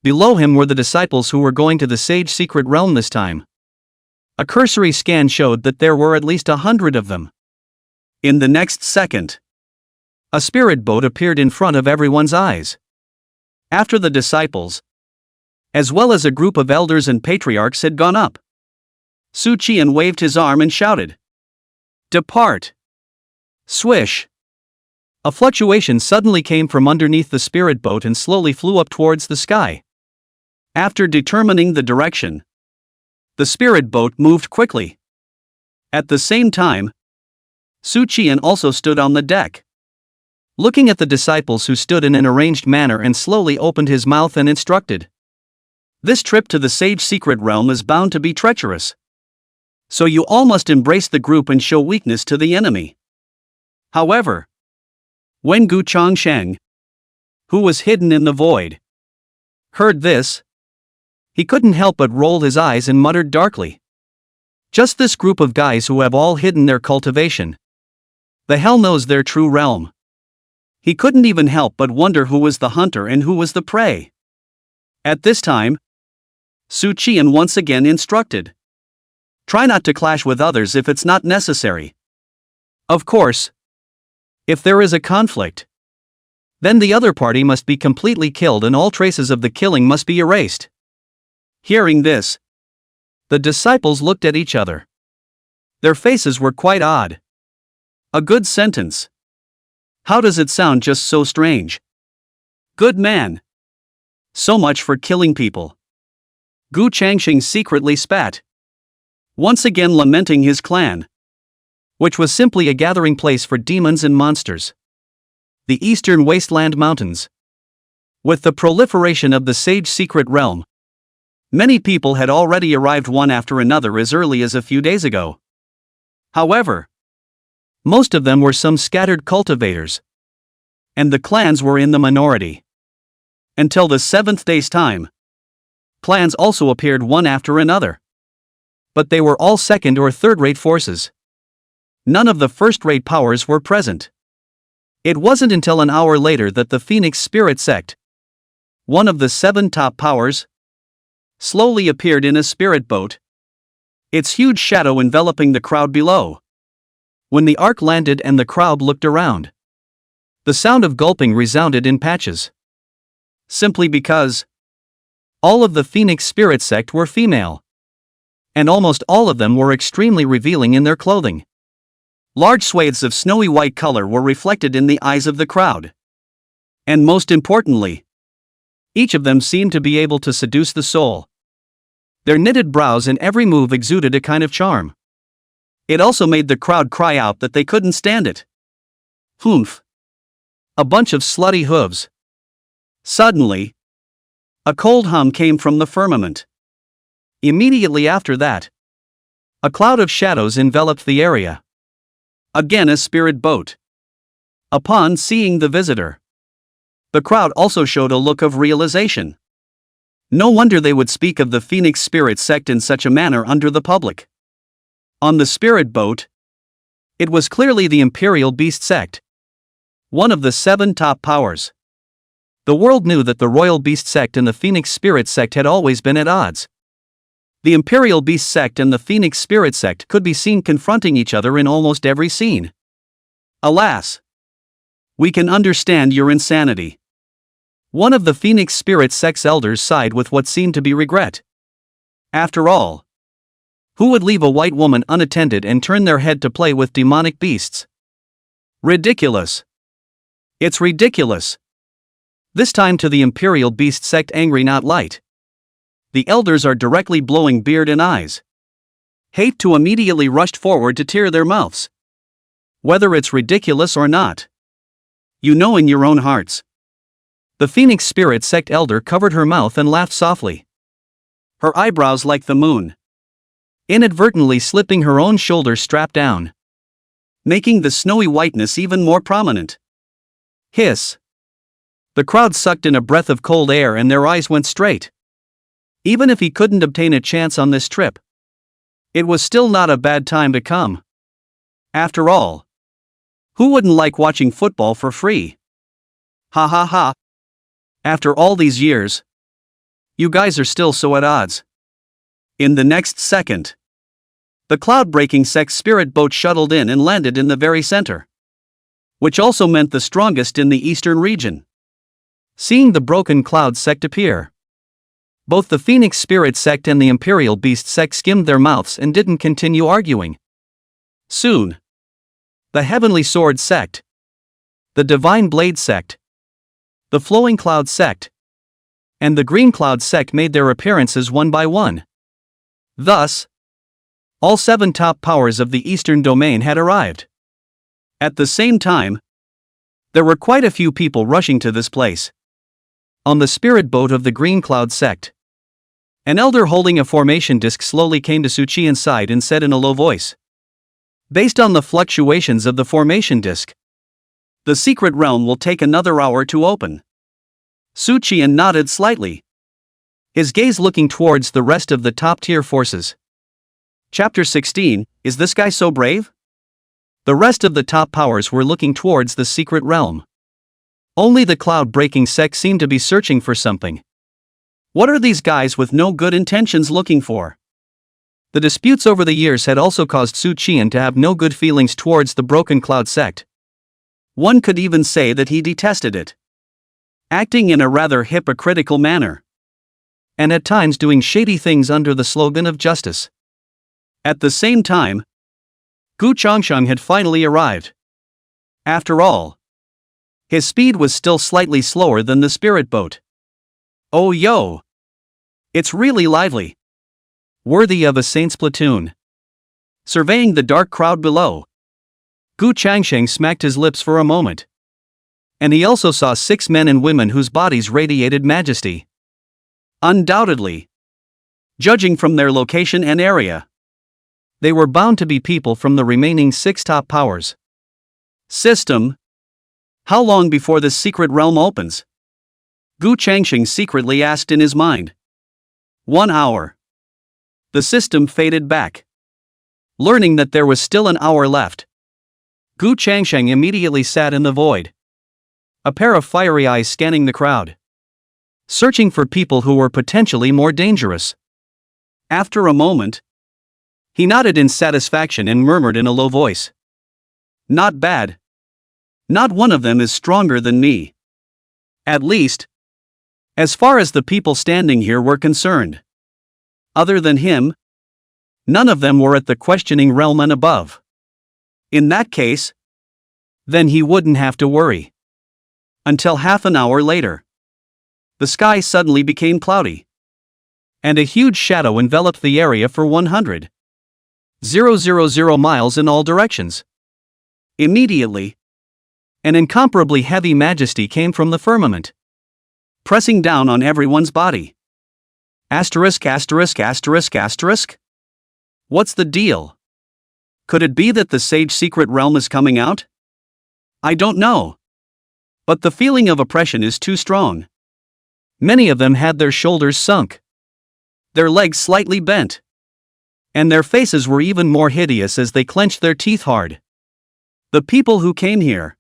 [SPEAKER 1] Below him were the disciples who were going to the Sage secret realm this time. A cursory scan showed that there were at least 100 of them. In the next second, a spirit boat appeared in front of everyone's eyes. After the disciples, as well as a group of elders and patriarchs had gone up, Su Qian waved his arm and shouted, "Depart!" Swish! A fluctuation suddenly came from underneath the spirit boat and slowly flew up towards the sky. After determining the direction, the spirit boat moved quickly. At the same time, Xuan Tian also stood on the deck, looking at the disciples who stood in an arranged manner, and slowly opened his mouth and instructed. This trip to the Sage Secret Realm is bound to be treacherous. So you all must embrace the group and show weakness to the enemy. However, when Gu Changsheng, who was hidden in the void, heard this, he couldn't help but roll his eyes and muttered darkly. Just this group of guys who have all hidden their cultivation. The hell knows their true realm. He couldn't even help but wonder who was the hunter and who was the prey. At this time, Xuan Tian once again instructed. Try not to clash with others if it's not necessary. Of course, if there is a conflict, then the other party must be completely killed and all traces of the killing must be erased. Hearing this, the disciples looked at each other. Their faces were quite odd. A good sentence. How does it sound just so strange? Good man. So much for killing people. Gu Changsheng secretly spat, once again lamenting his clan, which was simply a gathering place for demons and monsters. The Eastern Wasteland Mountains. With the proliferation of the Sage Secret Realm, many people had already arrived one after another as early as a few days ago. However, most of them were some scattered cultivators, and the clans were in the minority. Until the 7th day's time, clans also appeared one after another. But they were all second or third-rate forces. None of the first-rate powers were present. It wasn't until an hour later that the Phoenix Spirit Sect, one of the 7 top powers, slowly appeared in a spirit boat, its huge shadow enveloping the crowd below. When the ark landed and the crowd looked around, the sound of gulping resounded in patches. Simply because all of the Phoenix Spirit Sect were female, and almost all of them were extremely revealing in their clothing. Large swathes of snowy white color were reflected in the eyes of the crowd. And most importantly, each of them seemed to be able to seduce the soul. Their knitted brows and every move exuded a kind of charm. It also made the crowd cry out that they couldn't stand it. Humph. A bunch of slutty hooves. Suddenly, a cold hum came from the firmament. Immediately after that, a cloud of shadows enveloped the area. Again a spirit boat. Upon seeing the visitor, the crowd also showed a look of realization. No wonder they would speak of the Phoenix Spirit Sect in such a manner under the public. On the spirit boat, it was clearly the Imperial Beast Sect, one of the 7 top powers. The world knew that the Royal Beast Sect and the Phoenix Spirit Sect had always been at odds. The Imperial Beast Sect and the Phoenix Spirit Sect could be seen confronting each other in almost every scene. Alas! We can understand your insanity. One of the Phoenix Spirit Sect's elders sighed with what seemed to be regret. After all, who would leave a white woman unattended and turn their head to play with demonic beasts? Ridiculous. It's ridiculous. This time to the Imperial Beast Sect, angry not light. The elders are directly blowing beard and eyes. Hate to immediately rushed forward to tear their mouths. Whether it's ridiculous or not, you know in your own hearts. The Phoenix Spirit Sect elder covered her mouth and laughed softly, her eyebrows like the moon, inadvertently slipping her own shoulder strap down, making the snowy whiteness even more prominent. Hiss. The crowd sucked in a breath of cold air and their eyes went straight. Even if he couldn't obtain a chance on this trip, it was still not a bad time to come. After all, who wouldn't like watching football for free? Ha ha ha. After all these years, you guys are still so at odds. In the next second, the cloud-breaking sect spirit boat shuttled in and landed in the very center, which also meant the strongest in the eastern region. Seeing the broken cloud sect appear, both the Phoenix Spirit Sect and the Imperial Beast Sect skimmed their mouths and didn't continue arguing. Soon, the Heavenly Sword Sect, the Divine Blade Sect, the Flowing Cloud Sect, and the Green Cloud Sect made their appearances one by one. Thus, All 7 top powers of the Eastern Domain had arrived. At the same time, there were quite a few people rushing to this place. On the spirit boat of the Green Cloud sect, an elder holding a formation disc slowly came to Xuan Tian's side and said in a low voice, "Based on the fluctuations of the formation disc, the secret realm will take another hour to open." Xuan Tian nodded slightly, his gaze looking towards the rest of the top-tier forces. Chapter 16, Is this guy so brave? The rest of the top powers were looking towards the secret realm. Only the cloud-breaking sect seemed to be searching for something. What are these guys with no good intentions looking for? The disputes over the years had also caused Xuan Tian to have no good feelings towards the Broken Cloud sect. One could even say that he detested it, acting in a rather hypocritical manner, and at times doing shady things under the slogan of justice. At the same time, Gu Changsheng had finally arrived. After all, his speed was still slightly slower than the spirit boat. Oh yo! It's really lively. Worthy of a saint's platoon. Surveying the dark crowd below, Gu Changsheng smacked his lips for a moment. And he also saw 6 men and women whose bodies radiated majesty. Undoubtedly, judging from their location and area, they were bound to be people from the remaining 6 top powers. System. How long before this secret realm opens? Gu Changsheng secretly asked in his mind. 1 hour. The system faded back. Learning that there was still an hour left, Gu Changsheng immediately sat in the void, a pair of fiery eyes scanning the crowd, searching for people who were potentially more dangerous. After a moment, he nodded in satisfaction and murmured in a low voice, "Not bad. Not one of them is stronger than me. At least, as far as the people standing here were concerned. Other than him, none of them were at the questioning realm and above. In that case, then he wouldn't have to worry." Until half an hour later, the sky suddenly became cloudy, and a huge shadow enveloped the area for 100,000 miles in all directions. Immediately, an incomparably heavy majesty came from the firmament, pressing down on everyone's body. Asterisk, asterisk, asterisk, asterisk? What's the deal? Could it be that the sage secret realm is coming out? I don't know. But the feeling of oppression is too strong. Many of them had their shoulders sunk, their legs slightly bent, and their faces were even more hideous as they clenched their teeth hard. The people who came here,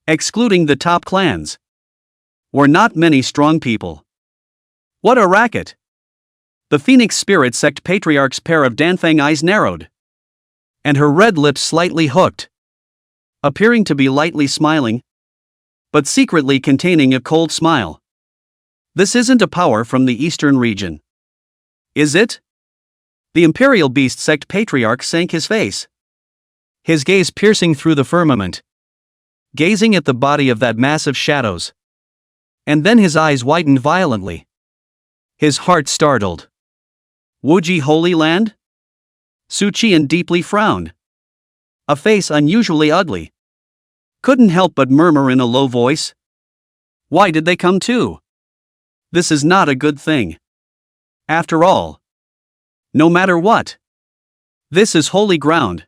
[SPEAKER 1] excluding the top clans, were not many strong people. What a racket! The Phoenix Spirit Sect Patriarch's pair of Danfang eyes narrowed, and her red lips slightly hooked, appearing to be lightly smiling, but secretly containing a cold smile. This isn't a power from the eastern region, is it? The Imperial Beast Sect Patriarch sank his face, his gaze piercing through the firmament, gazing at the body of that mass of shadows. And then his eyes widened violently, his heart startled. Wuji Holy Land? Xuan Tian deeply frowned, a face unusually ugly. Couldn't help but murmur in a low voice, "Why did they come too? This is not a good thing. After all, no matter what, this is holy ground,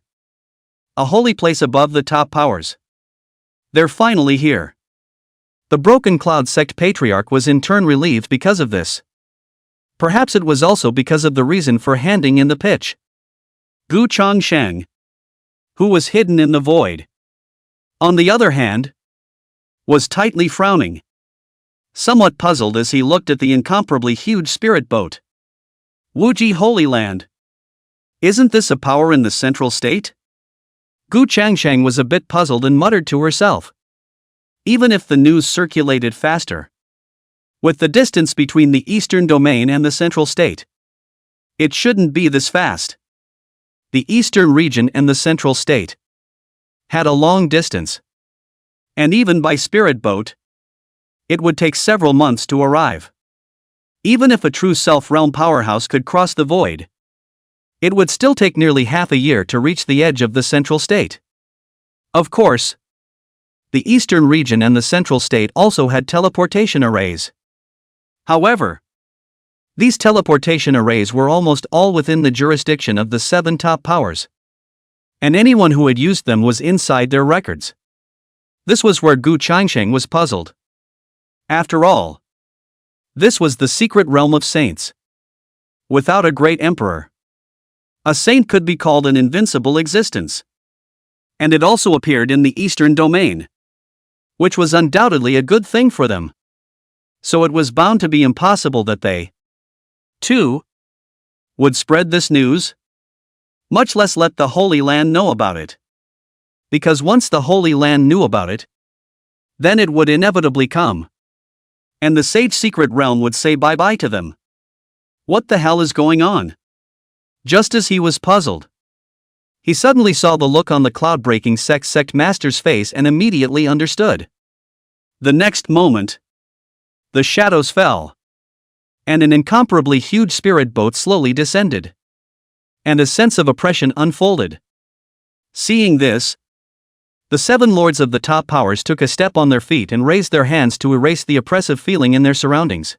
[SPEAKER 1] a holy place above the top powers. They're finally here." The Broken Cloud Sect Patriarch was in turn relieved because of this. Perhaps it was also because of the reason for handing in the pitch. Gu Changsheng, who was hidden in the void, on the other hand, was tightly frowning, somewhat puzzled as he looked at the incomparably huge spirit boat. Wuji Holy Land. Isn't this a power in the central state? Gu Changsheng was a bit puzzled and muttered to herself. Even if the news circulated faster, with the distance between the eastern domain and the central state, it shouldn't be this fast. The eastern region and the central state had a long distance, and even by spirit boat, it would take several months to arrive. Even if a true self-realm powerhouse could cross the void, It would still take nearly half a year to reach the edge of the central state. Of course, the eastern region and the central state also had teleportation arrays. However, these teleportation arrays were almost all within the jurisdiction of the 7 top powers, and anyone who had used them was inside their records. This was where Gu Changsheng was puzzled. After all, this was the secret realm of saints. Without a great emperor, a saint could be called an invincible existence. And it also appeared in the eastern domain, which was undoubtedly a good thing for them. So it was bound to be impossible that they, too, would spread this news, much less let the Holy Land know about it. Because once the Holy Land knew about it, then it would inevitably come. And the sage secret realm would say bye-bye to them. What the hell is going on? Just as he was puzzled, he suddenly saw the look on the cloud-breaking sect master's face and immediately understood. The next moment, the shadows fell, and an incomparably huge spirit boat slowly descended. And a sense of oppression unfolded. Seeing this, the 7 lords of the top powers took a step on their feet and raised their hands to erase the oppressive feeling in their surroundings.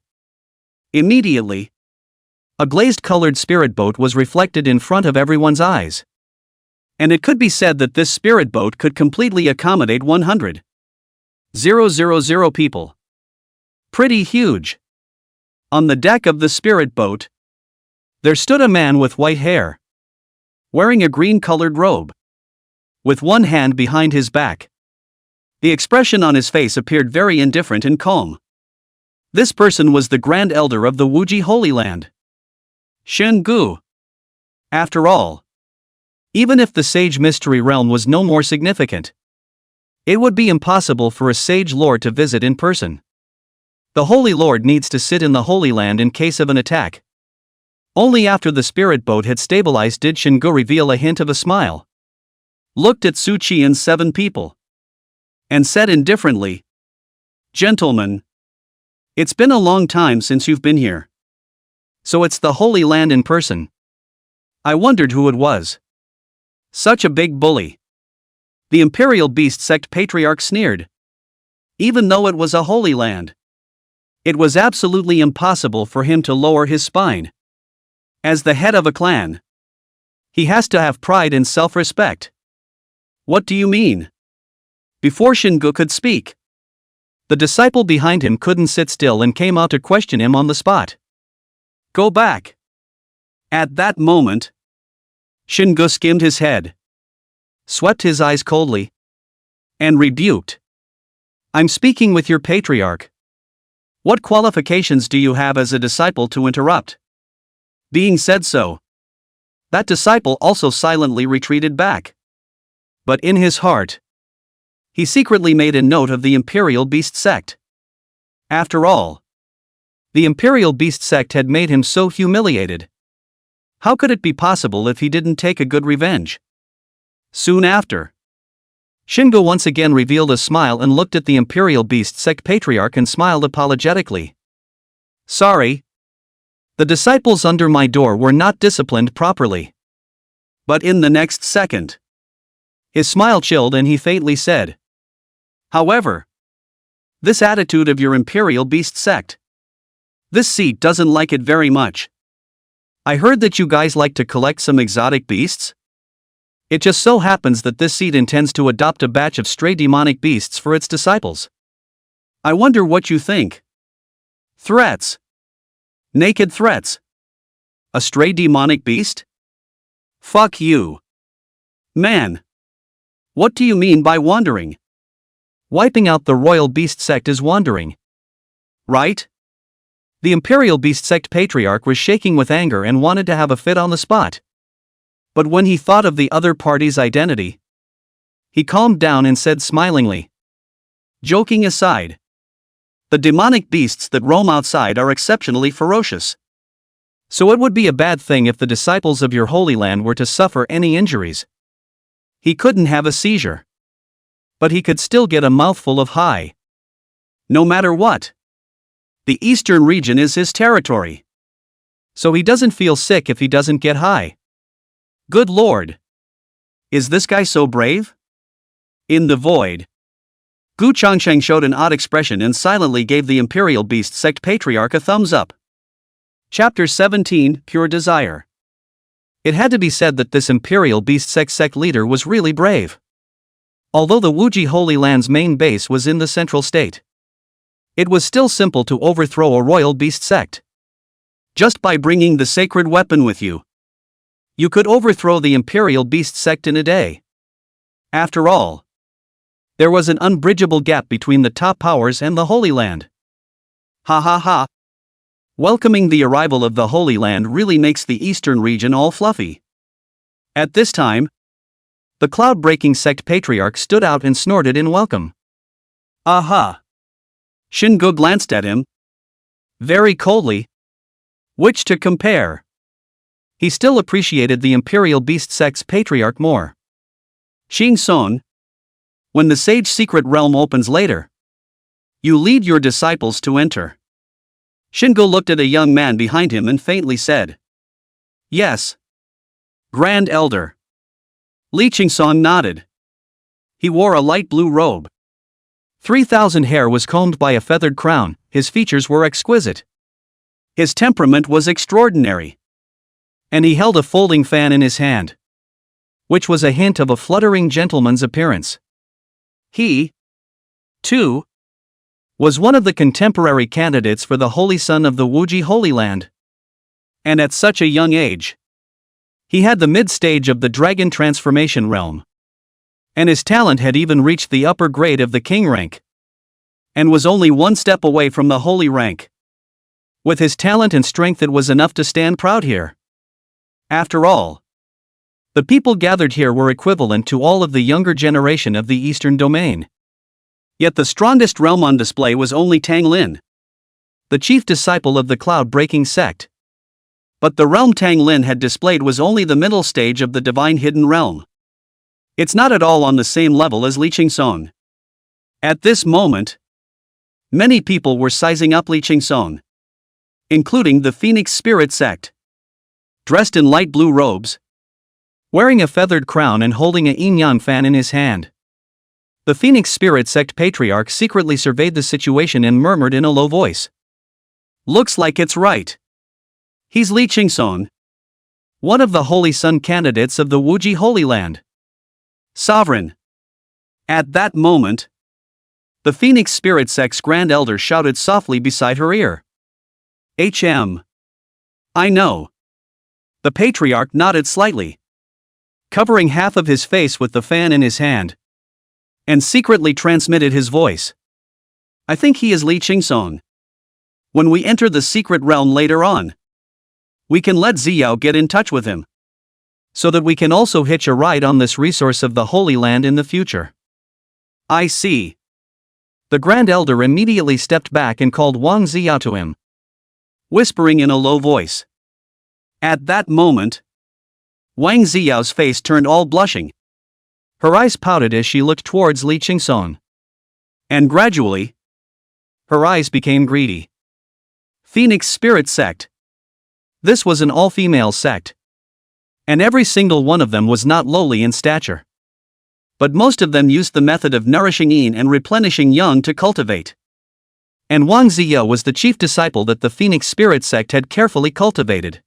[SPEAKER 1] Immediately, a glazed-colored spirit boat was reflected in front of everyone's eyes. And it could be said that this spirit boat could completely accommodate 100,000 people. Pretty huge. On the deck of the spirit boat, there stood a man with white hair, wearing a green-colored robe, with one hand behind his back. The expression on his face appeared very indifferent and calm. This person was the Grand Elder of the Wuji Holy Land, Shen Gu. After all, even if the sage mystery realm was no more significant, it would be impossible for a sage lord to visit in person. The Holy Lord needs to sit in the Holy Land in case of an attack. Only after the spirit boat had stabilized did Shen Gu reveal a hint of a smile, looked at Su Qi and 7 people, and said indifferently, "Gentlemen, it's been a long time since you've been here. So it's the Holy Land in person. I wondered who it was. Such a big bully." The Imperial Beast Sect Patriarch sneered. Even though it was a Holy Land, it was absolutely impossible for him to lower his spine. As the head of a clan, he has to have pride and self-respect. What do you mean? Before Shingu could speak, the disciple behind him couldn't sit still and came out to question him on the spot. Go back. At that moment, Shingu skimmed his head, swept his eyes coldly, and rebuked. I'm speaking with your patriarch. What qualifications do you have as a disciple to interrupt? Being said so, that disciple also silently retreated back. But in his heart, he secretly made a note of the Imperial Beast Sect. After all, the Imperial Beast Sect had made him so humiliated. How could it be possible if he didn't take a good revenge? Soon after, Shingo once again revealed a smile and looked at the Imperial Beast Sect Patriarch and smiled apologetically. Sorry. The disciples under my door were not disciplined properly. But in the next second, his smile chilled and he faintly said, however, this attitude of your Imperial Beast Sect, this seat doesn't like it very much. I heard that you guys like to collect some exotic beasts? It just so happens that this seat intends to adopt a batch of stray demonic beasts for its disciples. I wonder what you think. Threats. Naked threats. A stray demonic beast? Fuck you. Man. What do you mean by wandering? Wiping out the Royal Beast Sect is wandering. Right? The Imperial Beast Sect Patriarch was shaking with anger and wanted to have a fit on the spot. But when he thought of the other party's identity, he calmed down and said smilingly, joking aside, the demonic beasts that roam outside are exceptionally ferocious. So it would be a bad thing if the disciples of your Holy Land were to suffer any injuries. He couldn't have a seizure, but he could still get a mouthful of high. No matter what. The eastern region is his territory. So he doesn't feel sick if he doesn't get high. Good lord! Is this guy so brave? In the void, Gu Changsheng showed an odd expression and silently gave the Imperial Beast Sect Patriarch a thumbs up. Chapter 17, Pure Desire. It had to be said that this Imperial Beast sect leader was really brave. Although the Wuji Holy Land's main base was in the central state, it was still simple to overthrow a royal beast sect. Just by bringing the sacred weapon with you, you could overthrow the Imperial Beast sect in a day. After all, there was an unbridgeable gap between the top powers and the Holy Land. Ha ha ha. Welcoming the arrival of the Holy Land really makes the eastern region all fluffy. At this time, the cloud-breaking sect patriarch stood out and snorted in welcome. Aha! Shingo glanced at him very coldly. Which to compare? He still appreciated the Imperial Beast sect's patriarch more. Xing Son, when the Sage Secret Realm opens later, you lead your disciples to enter. Shingo looked at a young man behind him and faintly said, Yes. Grand Elder. Li Qingson nodded. He wore a light blue robe. 3,000 hair was combed by a feathered crown, his features were exquisite. His temperament was extraordinary. And he held a folding fan in his hand, which was a hint of a fluttering gentleman's appearance. He, too, was one of the contemporary candidates for the Holy Son of the Wuji Holy Land. And at such a young age, he had the mid-stage of the Dragon Transformation Realm. And his talent had even reached the upper grade of the King rank. And was only one step away from the Holy rank. With his talent and strength, it was enough to stand proud here. After all, the people gathered here were equivalent to all of the younger generation of the Eastern Domain. Yet the strongest realm on display was only Tang Lin, the chief disciple of the cloud-breaking sect. But the realm Tang Lin had displayed was only the middle stage of the divine hidden realm. It's not at all on the same level as Li Qingson. At this moment, many people were sizing up Li Qingson, including the Phoenix Spirit sect. Dressed in light blue robes, wearing a feathered crown and holding a yin-yang fan in his hand, the Phoenix Spirit sect patriarch secretly surveyed the situation and murmured in a low voice. Looks like it's right. He's Li Qingson, one of the Holy Son candidates of the Wuji Holy Land. Sovereign. At that moment, the Phoenix Spirit sect's Grand Elder shouted softly beside her ear. I know. The patriarch nodded slightly, covering half of his face with the fan in his hand, and secretly transmitted his voice. I think he is Li Qingson. When we enter the secret realm later on, we can let Ziyao get in touch with him, so that we can also hitch a ride on this resource of the Holy Land in the future. I see. The Grand Elder immediately stepped back and called Wang Ziyao to him, whispering in a low voice. At that moment, Wang Ziyao's face turned all blushing. Her eyes pouted as she looked towards Li Qingson. And gradually, her eyes became greedy. Phoenix Spirit Sect. This was an all-female sect. And every single one of them was not lowly in stature. But most of them used the method of nourishing yin and replenishing yang to cultivate. And Wang Ziyao was the chief disciple that the Phoenix Spirit Sect had carefully cultivated.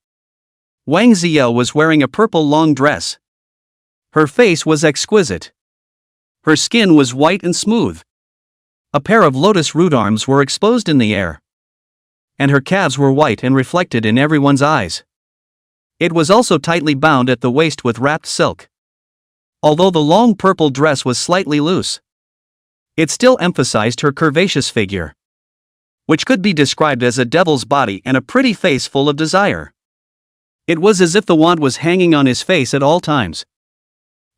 [SPEAKER 1] Wang Ziyao was wearing a purple long dress. Her face was exquisite. Her skin was white and smooth. A pair of lotus root arms were exposed in the air. And her calves were white and reflected in everyone's eyes. It was also tightly bound at the waist with wrapped silk. Although the long purple dress was slightly loose, it still emphasized her curvaceous figure, which could be described as a devil's body and a pretty face full of desire. It was as if the wand was hanging on his face at all times,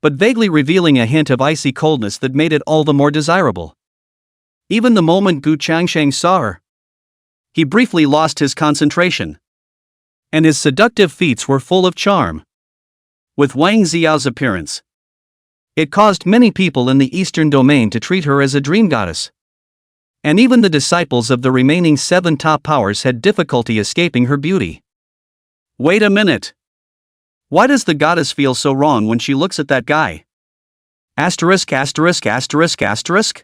[SPEAKER 1] but vaguely revealing a hint of icy coldness that made it all the more desirable. Even the moment Gu Changsheng saw her, he briefly lost his concentration. And his seductive feats were full of charm. With Wang Ziyao's appearance, it caused many people in the Eastern Domain to treat her as a dream goddess. And even the disciples of the remaining 7 top powers had difficulty escaping her beauty. Wait a minute. Why does the goddess feel so wrong when she looks at that guy? Asterisk asterisk asterisk asterisk?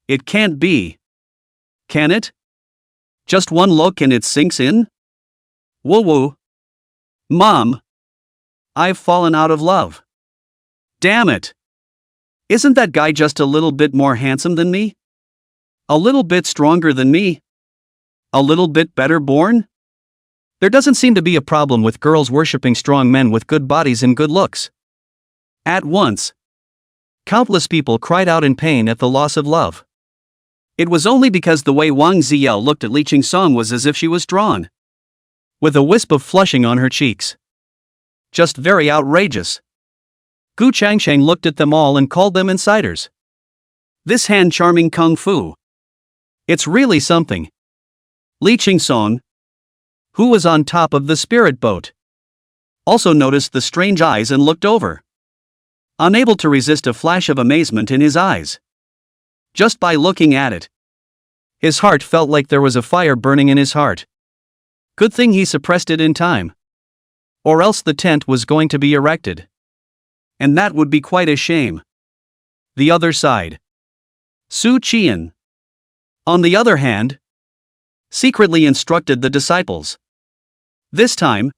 [SPEAKER 1] It can't be. Can it? Just one look and it sinks in? Woo woo. Mom. I've fallen out of love. Damn it. Isn't that guy just a little bit more handsome than me? A little bit stronger than me? A little bit better born? There doesn't seem to be a problem with girls worshipping strong men with good bodies and good looks. At once, countless people cried out in pain at the loss of love. It was only because the way Wang Ziel looked at Li Qingsong was as if she was drawn, with a wisp of flushing on her cheeks. Just very outrageous. Gu Changsheng looked at them all and called them insiders. This hand-charming kung fu. It's really something. Li Qingsong, who was on top of the spirit boat, also noticed the strange eyes and looked over, unable to resist a flash of amazement in his eyes. Just by looking at it, his heart felt like there was a fire burning in his heart. Good thing he suppressed it in time, or else the tent was going to be erected. And that would be quite a shame. The other side. Su Qian, on the other hand, secretly instructed the disciples. This time,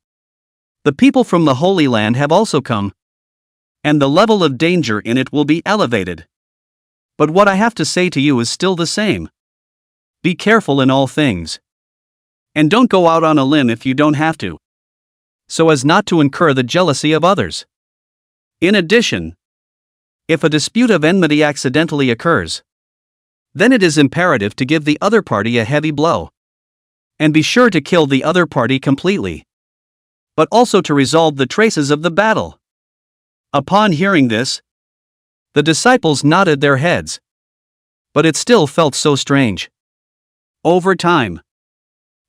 [SPEAKER 1] the people from the Holy Land have also come, and the level of danger in it will be elevated. But what I have to say to you is still the same. Be careful in all things. And don't go out on a limb if you don't have to, so as not to incur the jealousy of others. In addition, if a dispute of enmity accidentally occurs, then it is imperative to give the other party a heavy blow. And be sure to kill the other party completely, but also to resolve the traces of the battle. Upon hearing this, the disciples nodded their heads. But it still felt so strange. Over time,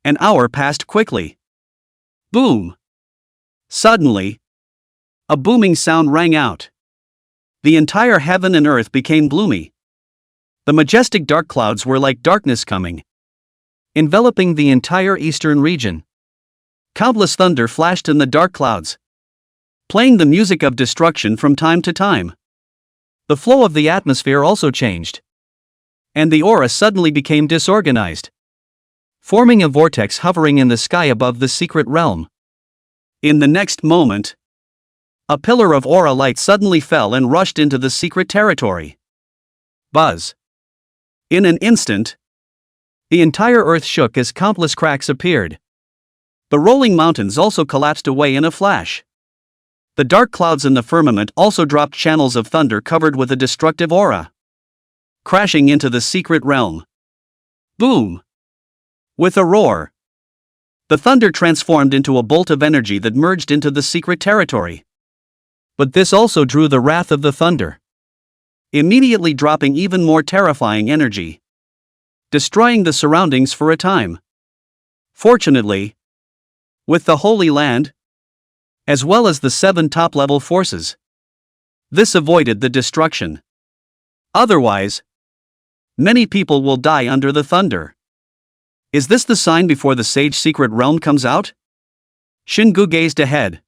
[SPEAKER 1] an hour passed quickly. Boom! Suddenly, a booming sound rang out. The entire heaven and earth became gloomy. The majestic dark clouds were like darkness coming, enveloping the entire eastern region. Countless thunder flashed in the dark clouds, playing the music of destruction from time to time. The flow of the atmosphere also changed, and the aura suddenly became disorganized, forming a vortex hovering in the sky above the secret realm. In the next moment, a pillar of aura light suddenly fell and rushed into the secret territory. Buzz! In an instant, the entire earth shook as countless cracks appeared. The rolling mountains also collapsed away in a flash. The dark clouds in the firmament also dropped channels of thunder covered with a destructive aura, crashing into the secret realm. Boom! With a roar, the thunder transformed into a bolt of energy that merged into the secret territory. But this also drew the wrath of the thunder, immediately dropping even more terrifying energy, destroying the surroundings for a time. Fortunately, with the Holy Land, as well as the 7 top-level forces, this avoided the destruction. Otherwise, many people will die under the thunder. Is this the sign before the sage secret realm comes out? Xingu gazed ahead,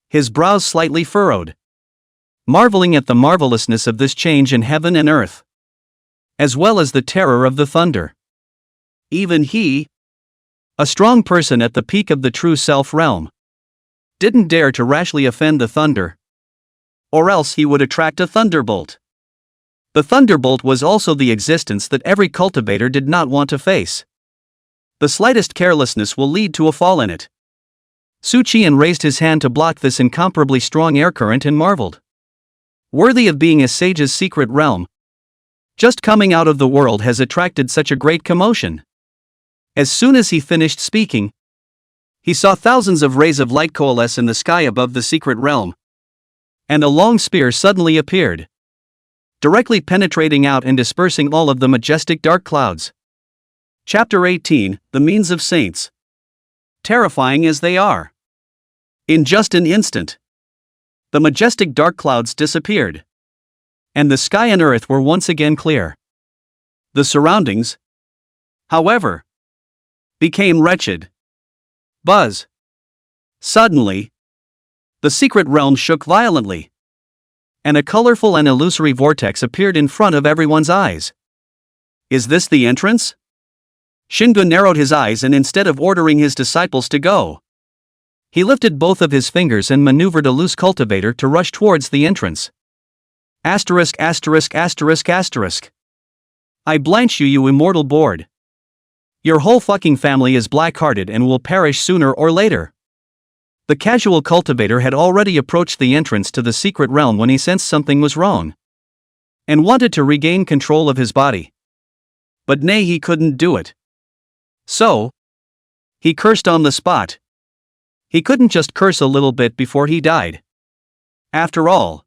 [SPEAKER 1] his brows slightly furrowed, marveling at the marvelousness of this change in heaven and earth, as well as the terror of the thunder. Even he, a strong person at the peak of the true self realm, didn't dare to rashly offend the thunder, or else he would attract a thunderbolt. The thunderbolt was also the existence that every cultivator did not want to face. The slightest carelessness will lead to a fall in it. Su Qian raised his hand to block this incomparably strong air current and marveled. Worthy of being a sage's secret realm, just coming out of the world has attracted such a great commotion. As soon as he finished speaking, he saw thousands of rays of light coalesce in the sky above the secret realm, and a long spear suddenly appeared, directly penetrating out and dispersing all of the majestic dark clouds. Chapter 18, The Means of Saints. Terrifying as they are, in just an instant, the majestic dark clouds disappeared, and the sky and earth were once again clear. The surroundings, however, became wretched. Buzz! Suddenly, The secret realm shook violently, and a colorful and illusory vortex appeared in front of everyone's eyes. Is this the entrance? Shingu narrowed his eyes and instead of ordering his disciples to go, he lifted both of his fingers and maneuvered a loose cultivator to rush towards the entrance. Asterisk asterisk asterisk asterisk. I blanch you, you immortal board. Your whole fucking family is black-hearted and will perish sooner or later. The casual cultivator had already approached the entrance to the secret realm when he sensed something was wrong, and wanted to regain control of his body. But nay, he couldn't do it. So, he cursed on the spot. He couldn't just curse a little bit before he died. After all,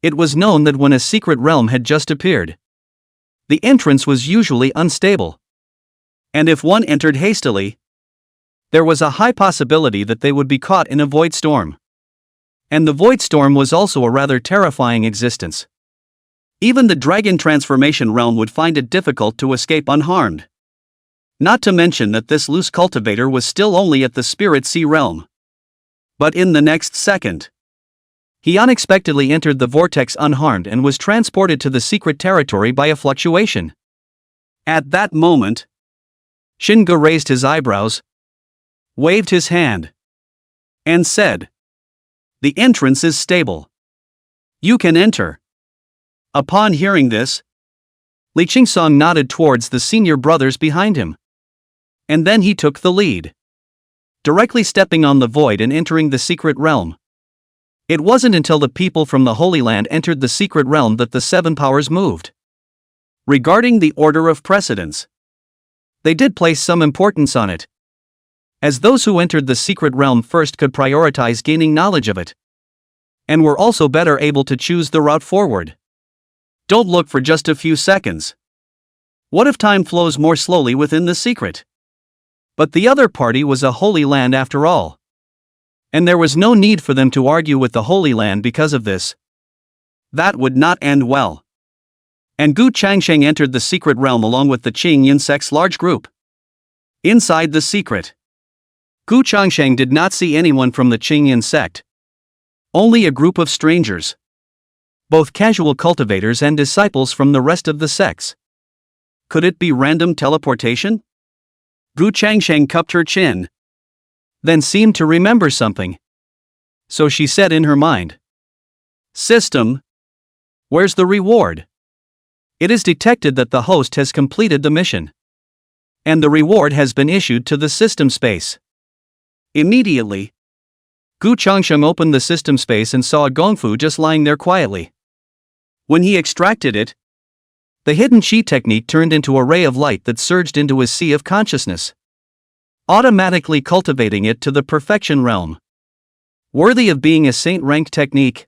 [SPEAKER 1] it was known that when a secret realm had just appeared, the entrance was usually unstable. And if one entered hastily, there was a high possibility that they would be caught in a void storm. And the void storm was also a rather terrifying existence. Even the dragon transformation realm would find it difficult to escape unharmed. Not to mention that this loose cultivator was still only at the spirit sea realm. But in the next second, he unexpectedly entered the vortex unharmed and was transported to the secret territory by a fluctuation. At that moment, Shingu raised his eyebrows, waved his hand, and said, "The entrance is stable. You can enter." Upon hearing this, Li Qingsong nodded towards the senior brothers behind him. And then he took the lead, directly stepping on the void and entering the secret realm. It wasn't until the people from the Holy Land entered the secret realm that the seven powers moved. Regarding the order of precedence, they did place some importance on it, as those who entered the secret realm first could prioritize gaining knowledge of it, and were also better able to choose the route forward. Don't look for just a few seconds. What if time flows more slowly within the secret? But the other party was a Holy Land after all, and there was no need for them to argue with the Holy Land because of this. That would not end well. And Gu Changsheng entered the secret realm along with the Qingyan sect's large group. Inside the secret, Gu Changsheng did not see anyone from the Qingyan sect, only a group of strangers, both casual cultivators and disciples from the rest of the sects. Could it be random teleportation? Gu Changsheng cupped her chin, then seemed to remember something. So she said in her mind, "System, where's the reward?" It is detected that the host has completed the mission, and the reward has been issued to the system space. Immediately, Gu Changsheng opened the system space and saw a gongfu just lying there quietly. When he extracted it, the hidden chi technique turned into a ray of light that surged into his sea of consciousness, automatically cultivating it to the perfection realm. Worthy of being a saint-rank technique.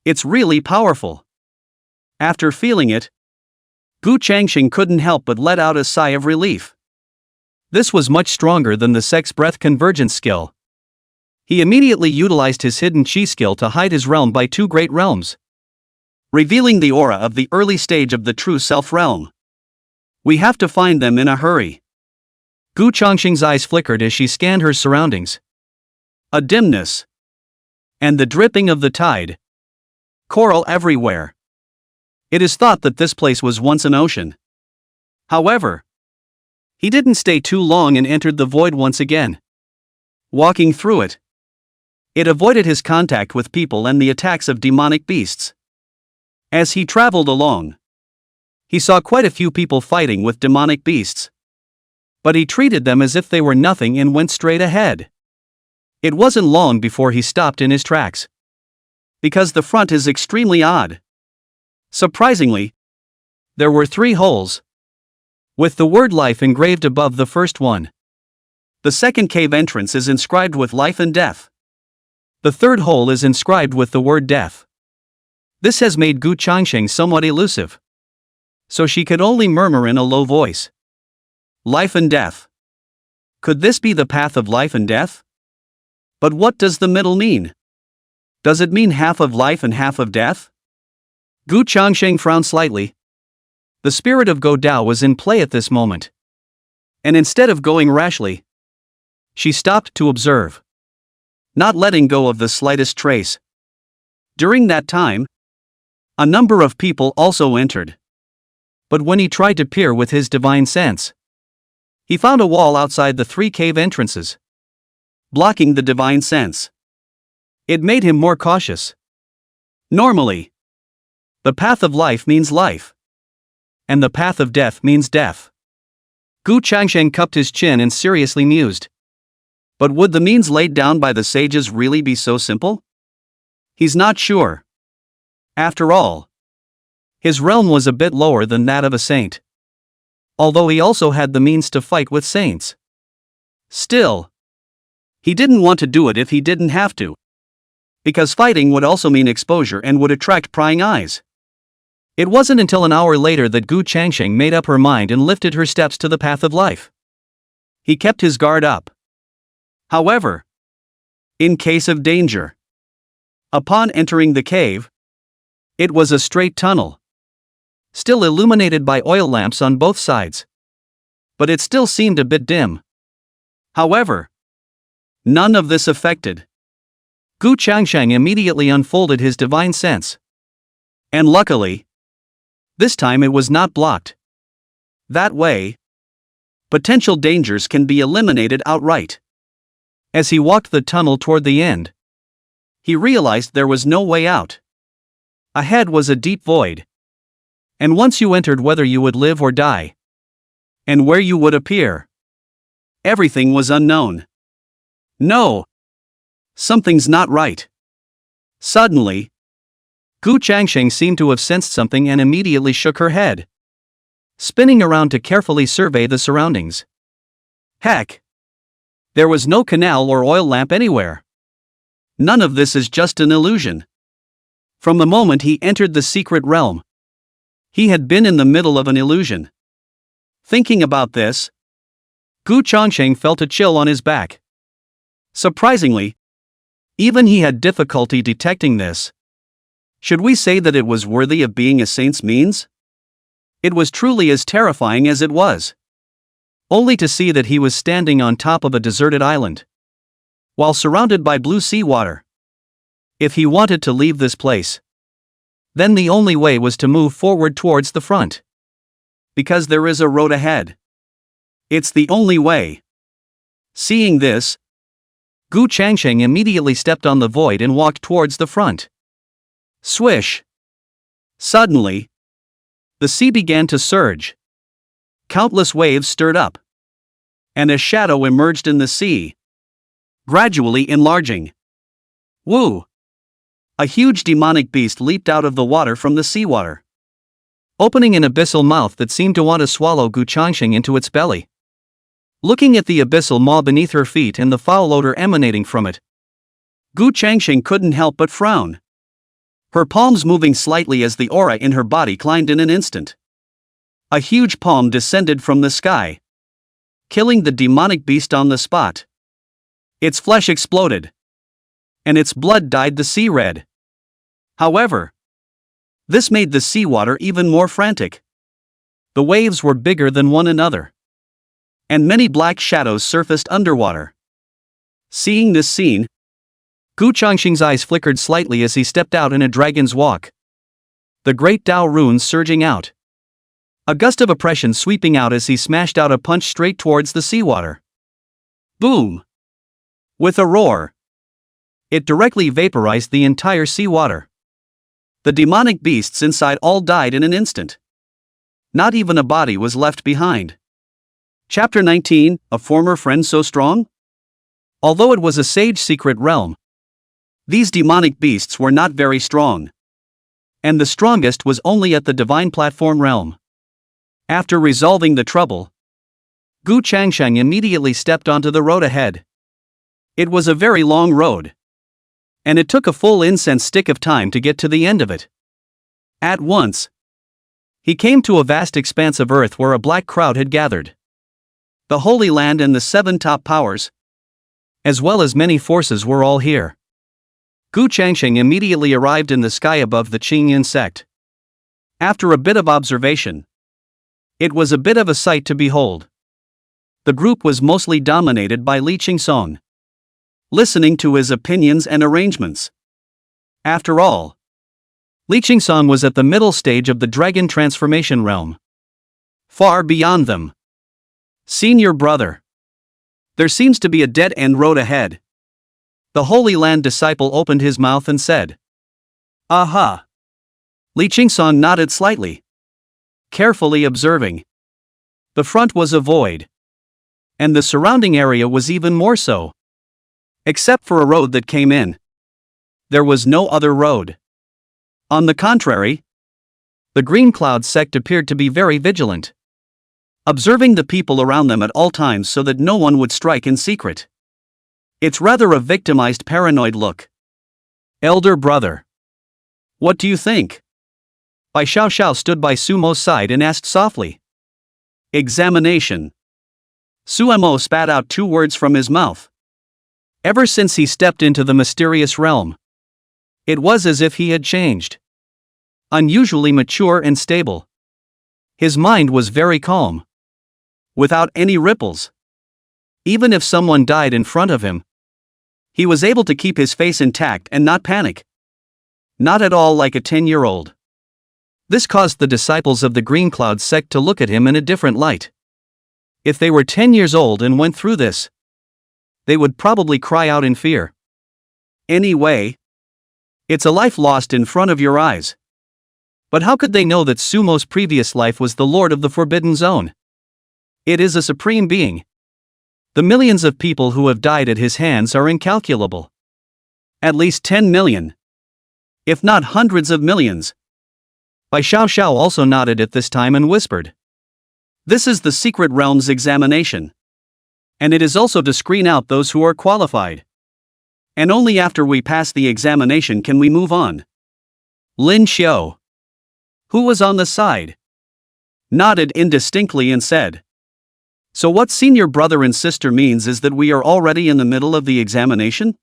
[SPEAKER 1] It's really powerful. After feeling it, Gu Changsheng couldn't help but let out a sigh of relief. This was much stronger than the sex breath convergence skill. He immediately utilized his hidden chi skill to hide his realm by two great realms, revealing the aura of the early stage of the true self realm. We have to find them in a hurry. Gu Changsheng's eyes flickered as she scanned her surroundings. A dimness, and the dripping of the tide. Coral everywhere. It is thought that this place was once an ocean. However, he didn't stay too long and entered the void once again. Walking through it, it avoided his contact with people and the attacks of demonic beasts. As he traveled along, he saw quite a few people fighting with demonic beasts, but he treated them as if they were nothing and went straight ahead. It wasn't long before he stopped in his tracks, because the front is extremely odd. Surprisingly, there were 3 holes, with the word life engraved above the first one. The second cave entrance is inscribed with life and death. The third hole is inscribed with the word death. This has made Gu Changsheng somewhat elusive, so she could only murmur in a low voice. Life and death. Could this be the path of life and death? But what does the middle mean? Does it mean half of life and half of death? Gu Changsheng frowned slightly. The spirit of Go Dao was in play at this moment, and instead of going rashly, she stopped to observe. not letting go of the slightest trace. During that time, a number of people also entered. But when he tried to peer with his divine sense, he found a wall outside the 3 cave entrances, blocking the divine sense. It made him more cautious. Normally, the path of life means life, and the path of death means death. Gu Changsheng cupped his chin and seriously mused. But would the means laid down by the sages really be so simple? He's not sure. After all, his realm was a bit lower than that of a saint, although he also had the means to fight with saints. Still, he didn't want to do it if he didn't have to, because fighting would also mean exposure and would attract prying eyes. It wasn't until an hour later that Gu Changsheng made up her mind and lifted her steps to the path of life. He kept his guard up, however, in case of danger. Upon entering the cave, it was a straight tunnel, still illuminated by oil lamps on both sides. But it still seemed a bit dim. However, none of this affected. Gu Changsheng immediately unfolded his divine sense. And luckily, this time it was not blocked. That way, potential dangers can be eliminated outright. As he walked the tunnel toward the end, he realized there was no way out. Ahead was a deep void. And once you entered, whether you would live or die, and where you would appear, everything was unknown. No! Something's not right. Suddenly, Gu Changsheng seemed to have sensed something and immediately shook her head, spinning around to carefully survey the surroundings. Heck! There was no canal or oil lamp anywhere. None of this is just an illusion. From the moment he entered the secret realm, he had been in the middle of an illusion. Thinking about this, Gu Changsheng felt a chill on his back. Surprisingly, even he had difficulty detecting this. Should we say that it was worthy of being a saint's means? It was truly as terrifying as it was. Only to see that he was standing on top of a deserted island, while surrounded by blue seawater. If he wanted to leave this place, then the only way was to move forward towards the front. Because there is a road ahead. It's the only way. Seeing this, Gu Changsheng immediately stepped on the void and walked towards the front. Swish! Suddenly, the sea began to surge. Countless waves stirred up, and a shadow emerged in the sea, gradually enlarging. Woo! A huge demonic beast leaped out of the water from the seawater, opening an abyssal mouth that seemed to want to swallow Gu Changsheng into its belly. Looking at the abyssal maw beneath her feet and the foul odor emanating from it, Gu Changsheng couldn't help but frown, her palms moving slightly as the aura in her body climbed in an instant. A huge palm descended from the sky, killing the demonic beast on the spot. Its flesh exploded, and its blood dyed the sea red. However, this made the seawater even more frantic. The waves were bigger than one another, and many black shadows surfaced underwater. Seeing this scene, Gu Changsheng's eyes flickered slightly as he stepped out in a dragon's walk, the great Tao runes surging out. A gust of oppression sweeping out as he smashed out a punch straight towards the seawater. Boom! With a roar, it directly vaporized the entire seawater. The demonic beasts inside all died in an instant. Not even a body was left behind. Chapter 19, A Former Friend So Strong? Although it was a sage secret realm, these demonic beasts were not very strong. And the strongest was only at the divine platform realm. After resolving the trouble, Gu Changsheng immediately stepped onto the road ahead. It was a very long road, and it took a full incense stick of time to get to the end of it. At once, he came to a vast expanse of earth where a black crowd had gathered. The Holy Land and the 7 top powers, as well as many forces, were all here. Gu Changsheng immediately arrived in the sky above the Qingyan sect. After a bit of observation, it was a bit of a sight to behold. The group was mostly dominated by Li Qingsong. listening to his opinions and arrangements. After all, Li Qingsong was at the middle stage of the dragon transformation realm. Far beyond them. Senior brother. There seems to be a dead-end road ahead. The Holy Land disciple opened his mouth and said. Aha. Li Qingsong nodded slightly, carefully observing. The front was a void. And the surrounding area was even more so. Except for a road that came in. There was no other road. On the contrary, the Green Cloud sect appeared to be very vigilant, observing the people around them at all times so that no one would strike in secret. It's rather a victimized, paranoid look. Elder brother. What do you think? Bai Xiaoxiao stood by Sumo's side and asked softly. Examination. Sumo spat out 2 words from his mouth. Ever since he stepped into the mysterious realm, it was as if he had changed. Unusually mature and stable. His mind was very calm. Without any ripples. Even if someone died in front of him, he was able to keep his face intact and not panic. Not at all like a 10-year-old. This caused the disciples of the Green Cloud sect to look at him in a different light. If they were 10 years old and went through this, they would probably cry out in fear. Anyway, it's a life lost in front of your eyes. But how could they know that Sumo's previous life was the Lord of the Forbidden Zone? It is a supreme being. The millions of people who have died at his hands are incalculable. At least 10 million. If not hundreds of millions. Bai Xiaoxiao also nodded at this time and whispered. This is the secret realm's examination. And it is also to screen out those who are qualified. And only after we pass the examination can we move on. Lin Xiao, who was on the side, nodded indistinctly and said. So what senior brother and sister means is that we are already in the middle of the examination?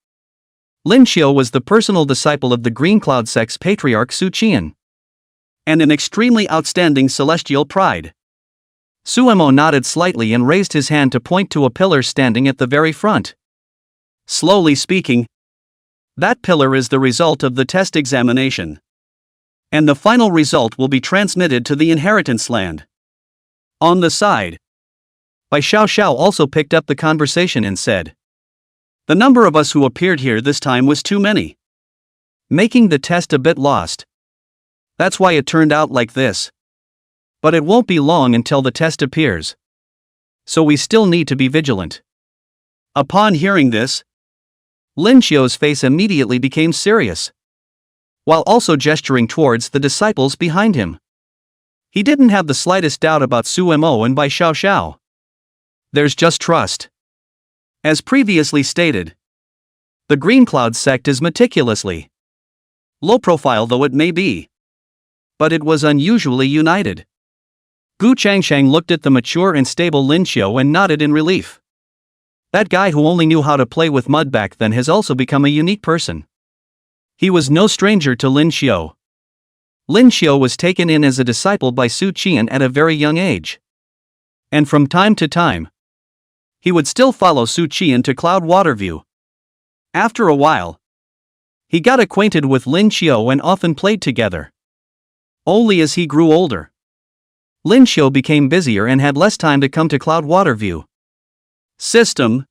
[SPEAKER 1] Lin Xiao was the personal disciple of the Green Cloud sect's patriarch Xuan Tian. And an extremely outstanding celestial pride. Sumo nodded slightly and raised his hand to point to a pillar standing at the very front. Slowly speaking, that pillar is the result of the test examination. And the final result will be transmitted to the inheritance land. On the side, Bai Xiaoxiao also picked up the conversation and said. The number of us who appeared here this time was too many. Making the test a bit lost. That's why it turned out like this. But it won't be long until the test appears. So we still need to be vigilant. Upon hearing this, Lin Xiao's face immediately became serious, while also gesturing towards the disciples behind him. He didn't have the slightest doubt about Sumo and Bai Xiaoxiao. There's just trust. As previously stated, the Green Cloud sect is meticulously low profile though it may be, but it was unusually united. Gu Changsheng looked at the mature and stable Lin Xiao and nodded in relief. That guy who only knew how to play with mud back then has also become a unique person. He was no stranger to Lin Xiao. Lin Xiao was taken in as a disciple by Xuan Tian at a very young age. And from time to time, he would still follow Xuan Tian to Cloud Waterview. After a while, he got acquainted with Lin Xiao and often played together. Only as he grew older, Lin Xiao became busier and had less time to come to Cloud Waterview. System.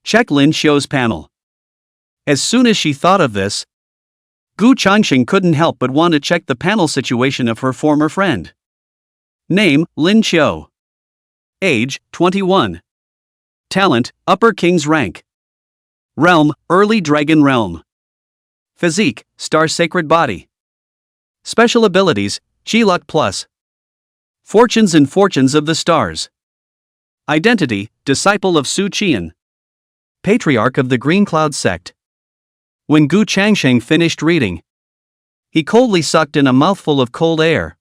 [SPEAKER 1] Check Lin Xiao's panel. As soon as she thought of this, Gu Changsheng couldn't help but want to check the panel situation of her former friend. Name, Lin Xiao. Age, 21. Talent, Upper King's rank. Realm, Early Dragon Realm. Physique, Star Sacred Body. Special abilities, Chi Luck Plus. Fortunes and Fortunes of the Stars. Identity, Disciple of Xuan Tian. Patriarch of the Green Cloud sect. When Gu Changsheng finished reading, he coldly sucked in a mouthful of cold air.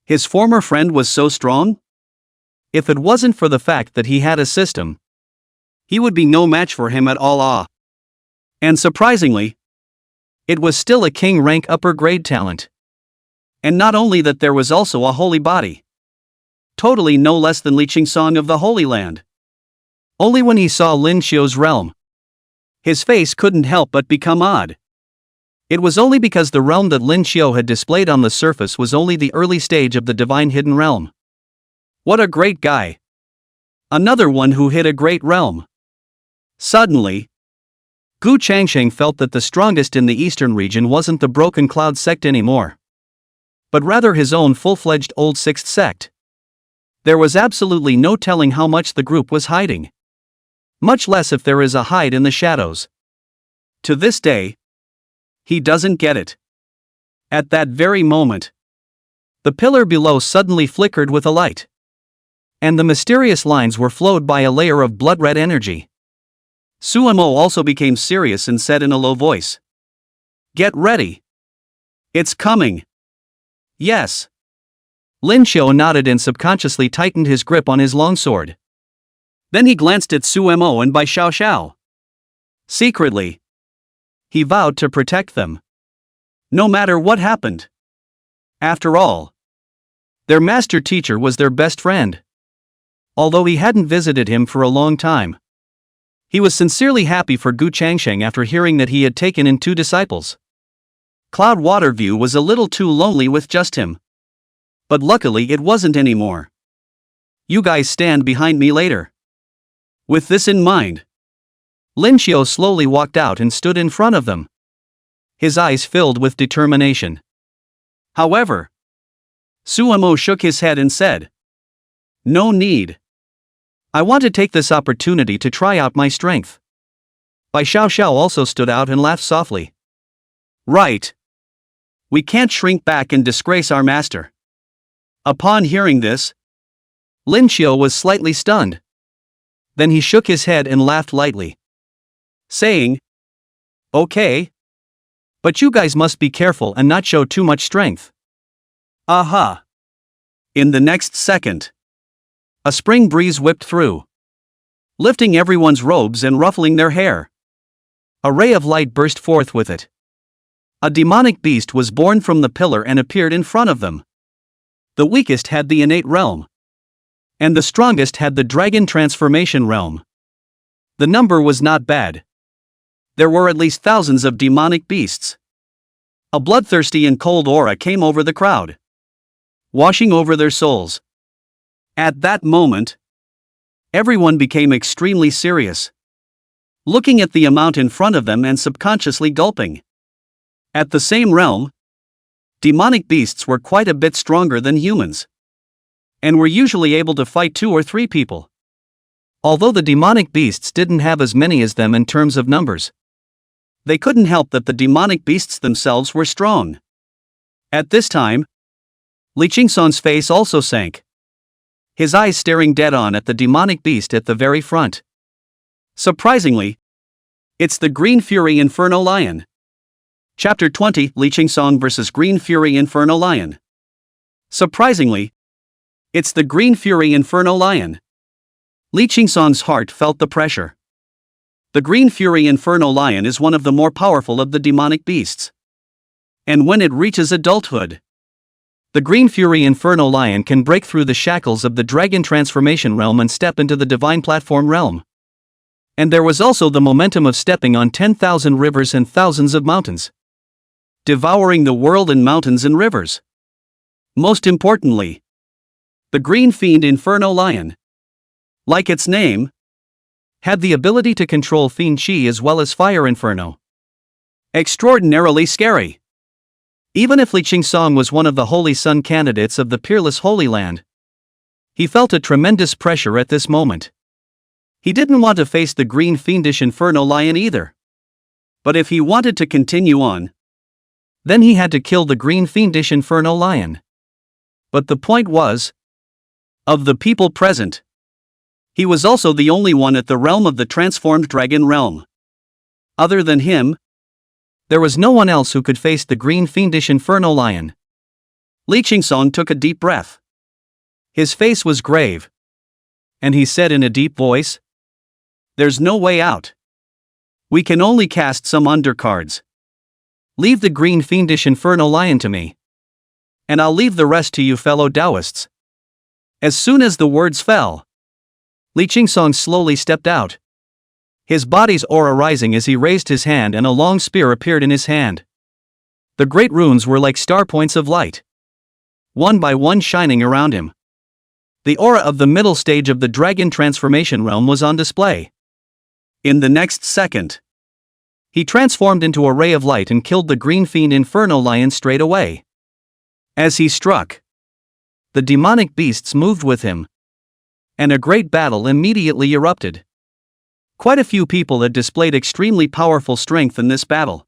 [SPEAKER 1] His former friend was so strong? If it wasn't for the fact that he had a system, he would be no match for him at all. And surprisingly, it was still a king rank upper grade talent. And not only that, there was also a holy body. Totally no less than Li Qingsong of the Holy Land. Only when he saw Lin Xiao's realm, His face couldn't help but become odd. It was only because the realm that Lin Xiao had displayed on the surface was only the early stage of the divine hidden realm. What a great guy! Another one who hid a great realm. Suddenly, Gu Changsheng felt that the strongest in the eastern region wasn't the Broken Cloud sect anymore, but rather his own full-fledged old sixth sect. There was absolutely no telling how much the group was hiding. Much less if there is a hide in the shadows. To this day, he doesn't get it. At that very moment, the pillar below suddenly flickered with a light, and the mysterious lines were flowed by a layer of blood-red energy. Suemo also became serious and said in a low voice, "Get ready. It's coming." Yes. Lin Xiao nodded and subconsciously tightened his grip on his longsword. Then he glanced at Suemo and Bai Xiao. Secretly, he vowed to protect them, no matter what happened. After all, their master teacher was their best friend. Although he hadn't visited him for a long time, he was sincerely happy for Gu Changsheng after hearing that he had taken in 2 disciples. Cloud Waterview was a little too lonely with just him. But luckily it wasn't anymore. You guys stand behind me later. With this in mind, Lin Xiao slowly walked out and stood in front of them, his eyes filled with determination. However, Suemo shook his head and said, "No need. I want to take this opportunity to try out my strength." Bai Xiao also stood out and laughed softly. "Right. We can't shrink back and disgrace our master." Upon hearing this, Lin Xiao was slightly stunned. Then he shook his head and laughed lightly, saying, "Okay. But you guys must be careful and not show too much strength." Aha! In the next second, a spring breeze whipped through, lifting everyone's robes and ruffling their hair. A ray of light burst forth with it. A demonic beast was born from the pillar and appeared in front of them. The weakest had the innate realm, and the strongest had the dragon transformation realm. The number was not bad. There were at least thousands of demonic beasts. A bloodthirsty and cold aura came over the crowd, washing over their souls. At that moment, everyone became extremely serious, looking at the amount in front of them and subconsciously gulping. At the same realm, demonic beasts were quite a bit stronger than humans, and were usually able to fight 2 or 3 people. Although the demonic beasts didn't have as many as them in terms of numbers, they couldn't help that the demonic beasts themselves were strong. At this time, Li Qingsong's face also sank, his eyes staring dead-on at the demonic beast at the very front. Surprisingly, it's the Green Fury Inferno Lion. Chapter 20, Li Qingsong vs. Green Fury Inferno Lion. Surprisingly, it's the Green Fury Inferno Lion. Li Qingsong's heart felt the pressure. The Green Fury Inferno Lion is one of the more powerful of the demonic beasts. And when it reaches adulthood, the Green Fury Inferno Lion can break through the shackles of the Dragon Transformation Realm and step into the Divine Platform Realm. And there was also the momentum of stepping on 10,000 rivers and thousands of mountains, devouring the world and mountains and rivers. Most importantly, the Green Fiend Inferno Lion, like its name, had the ability to control Fiend Chi as well as Fire Inferno. Extraordinarily scary. Even if Li Qingsong was one of the Holy Sun candidates of the peerless Holy Land, he felt a tremendous pressure at this moment. He didn't want to face the Green Fiendish Inferno Lion either. But if he wanted to continue on, then he had to kill the Green Fiendish Inferno Lion. But the point was, of the people present, he was also the only one at the realm of the transformed dragon realm. Other than him, there was no one else who could face the Green Fiendish Inferno Lion. Li Qingsong took a deep breath. His face was grave, and he said in a deep voice, "There's no way out. We can only cast some undercards. Leave the Green Fiendish Inferno Lion to me, and I'll leave the rest to you fellow Taoists." As soon as the words fell, Li Qingsong slowly stepped out. his body's aura rising as he raised his hand, and a long spear appeared in his hand. The great runes were like star points of light, one by one shining around him. The aura of the middle stage of the dragon transformation realm was on display. In the next second, he transformed into a ray of light and killed the green fiend Inferno Lion straight away. As he struck, the demonic beasts moved with him, and a great battle immediately erupted. Quite a few people had displayed extremely powerful strength in this battle.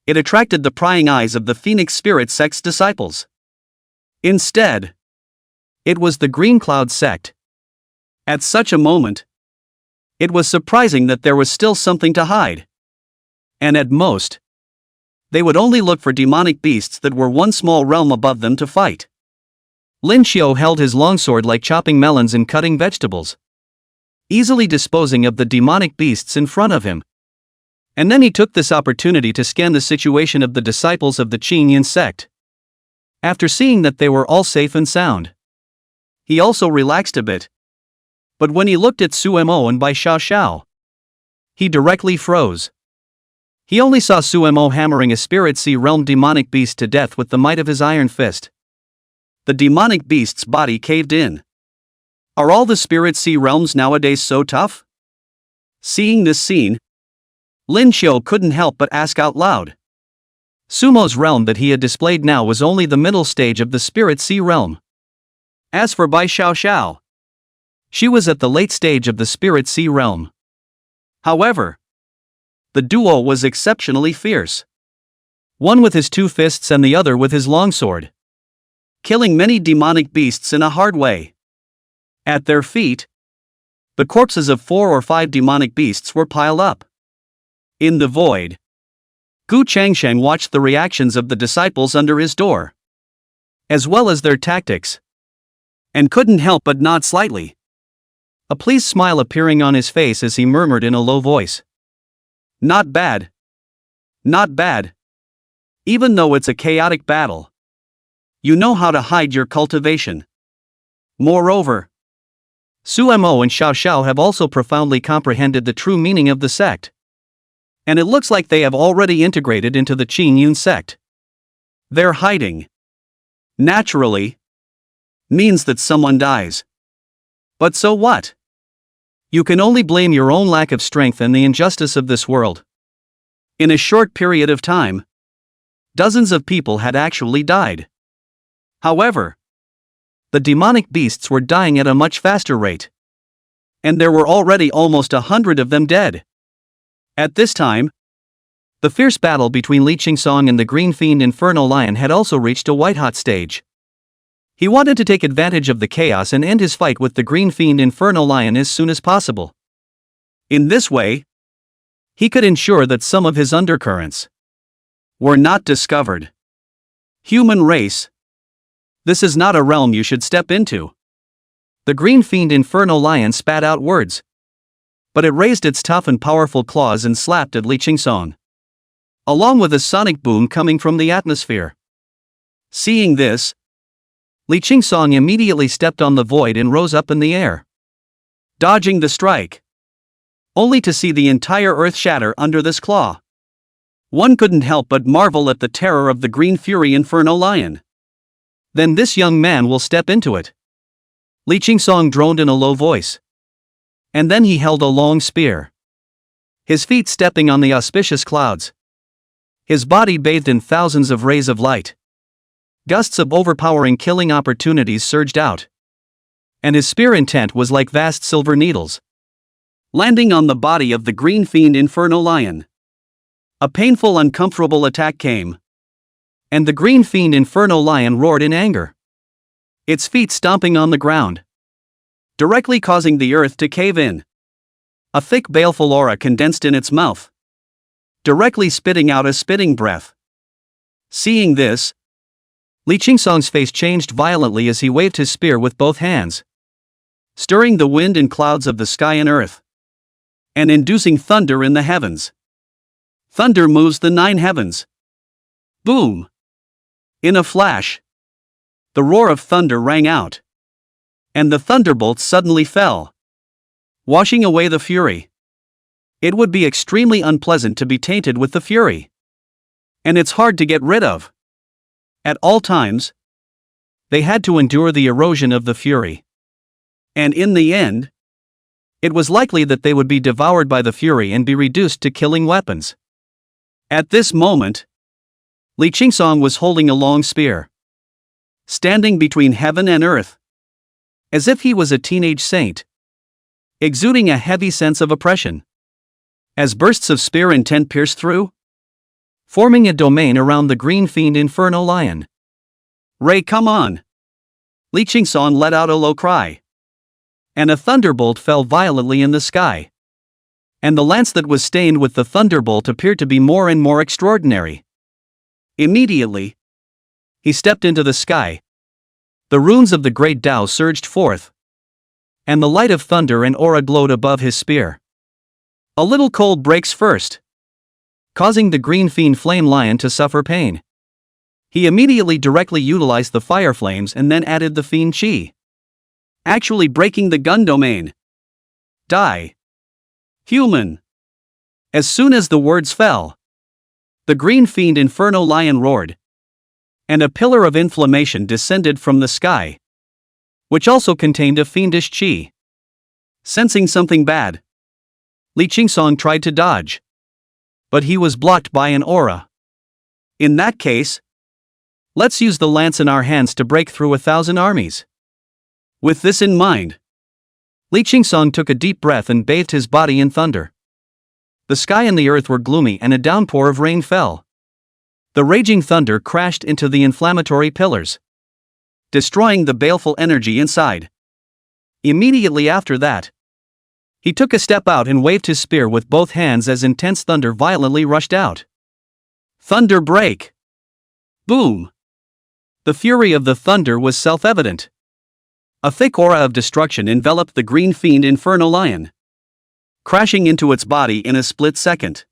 [SPEAKER 1] It attracted the prying eyes of the Phoenix Spirit sect's disciples. Instead, it was the Green Cloud sect. At such a moment, it was surprising that there was still something to hide. And at most, they would only look for demonic beasts that were one small realm above them to fight. Lin Xiu held his longsword like chopping melons and cutting vegetables, easily disposing of the demonic beasts in front of him. And then he took this opportunity to scan the situation of the disciples of the Qingyan sect. After seeing that they were all safe and sound, he also relaxed a bit. But when he looked at Suemo and Bai Xiao, he directly froze. He only saw Suemo hammering a Spirit Sea Realm demonic beast to death with the might of his iron fist. The demonic beast's body caved in. Are all the Spirit Sea Realms nowadays so tough? Seeing this scene, Lin Xiu couldn't help but ask out loud. Sumo's realm that he had displayed now was only the middle stage of the Spirit Sea Realm. As for Bai Xiao, she was at the late stage of the Spirit Sea Realm. However, the duo was exceptionally fierce. One with his two fists and the other with his longsword, killing many demonic beasts in a hard way. At their feet, the corpses of 4 or 5 demonic beasts were piled up. In the void, Gu Changsheng watched the reactions of the disciples under his door, as well as their tactics, and couldn't help but nod slightly, a pleased smile appearing on his face as he murmured in a low voice. Not bad. Not bad. Even though it's a chaotic battle, you know how to hide your cultivation. Moreover, Suemo and Xiao have also profoundly comprehended the true meaning of the sect. And it looks like they have already integrated into the Qingyun sect. Their hiding, naturally, means that someone dies. But so what? You can only blame your own lack of strength and the injustice of this world. In a short period of time, dozens of people had actually died. However, the demonic beasts were dying at a much faster rate, and there were already almost 100 of them dead. At this time, the fierce battle between Li Qingsong and the Green Fiend Inferno Lion had also reached a white-hot stage. He wanted to take advantage of the chaos and end his fight with the Green Fiend Inferno Lion as soon as possible. In this way, he could ensure that some of his undercurrents were not discovered. Human race, this is not a realm you should step into. The Green Fiend Inferno Lion spat out words, but it raised its tough and powerful claws and slapped at Li Qingsong, along with a sonic boom coming from the atmosphere. Seeing this, Li Qingsong immediately stepped on the void and rose up in the air, dodging the strike, only to see the entire earth shatter under this claw. One couldn't help but marvel at the terror of the Green Fury Inferno Lion. Then this young man will step into it. Li Qingsong droned in a low voice. And then he held a long spear, his feet stepping on the auspicious clouds, his body bathed in thousands of rays of light. Gusts of overpowering killing opportunities surged out, and his spear intent was like vast silver needles, landing on the body of the Green Fiend Inferno Lion. A painful, uncomfortable attack came, and the Green Fiend Inferno Lion roared in anger, its feet stomping on the ground, directly causing the earth to cave in. A thick, baleful aura condensed in its mouth, directly spitting out a spitting breath. Seeing this, Li Qingsong's face changed violently as he waved his spear with both hands, stirring the wind and clouds of the sky and earth, and inducing thunder in the heavens. Thunder moves the 9 heavens. Boom! In a flash, the roar of thunder rang out, and the thunderbolts suddenly fell, washing away the fury. It would be extremely unpleasant to be tainted with the fury. And it's hard to get rid of. At all times, they had to endure the erosion of the fury. And in the end, it was likely that they would be devoured by the fury and be reduced to killing weapons. At this moment, Li Qingsong was holding a long spear, standing between heaven and earth, as if he was a teenage saint, exuding a heavy sense of oppression. As bursts of spear intent pierced through, forming a domain around the green fiend Infernal Lion. "Ray, come on!" Li Qingsong let out a low cry. And a thunderbolt fell violently in the sky. And the lance that was stained with the thunderbolt appeared to be more and more extraordinary. Immediately, he stepped into the sky. The runes of the great Tao surged forth, and the light of thunder and aura glowed above his spear. A little cold breaks first, causing the green fiend flame lion to suffer pain. He immediately directly utilized the fire flames and then added the fiend chi, actually breaking the gun domain. Die. Human. As soon as the words fell, the green fiend Infernal Lion roared, and a pillar of inflammation descended from the sky, which also contained a fiendish chi. Sensing something bad, Li Qingsong tried to dodge, but he was blocked by an aura. In that case, let's use the lance in our hands to break through 1,000 armies. With this in mind, Li Qingsong took a deep breath and bathed his body in thunder. The sky and the earth were gloomy and a downpour of rain fell. The raging thunder crashed into the inflammatory pillars, destroying the baleful energy inside. Immediately after that, he took a step out and waved his spear with both hands as intense thunder violently rushed out. Thunder break! Boom! The fury of the thunder was self-evident. A thick aura of destruction enveloped the green fiend Infernal Lion, crashing into its body in a split second.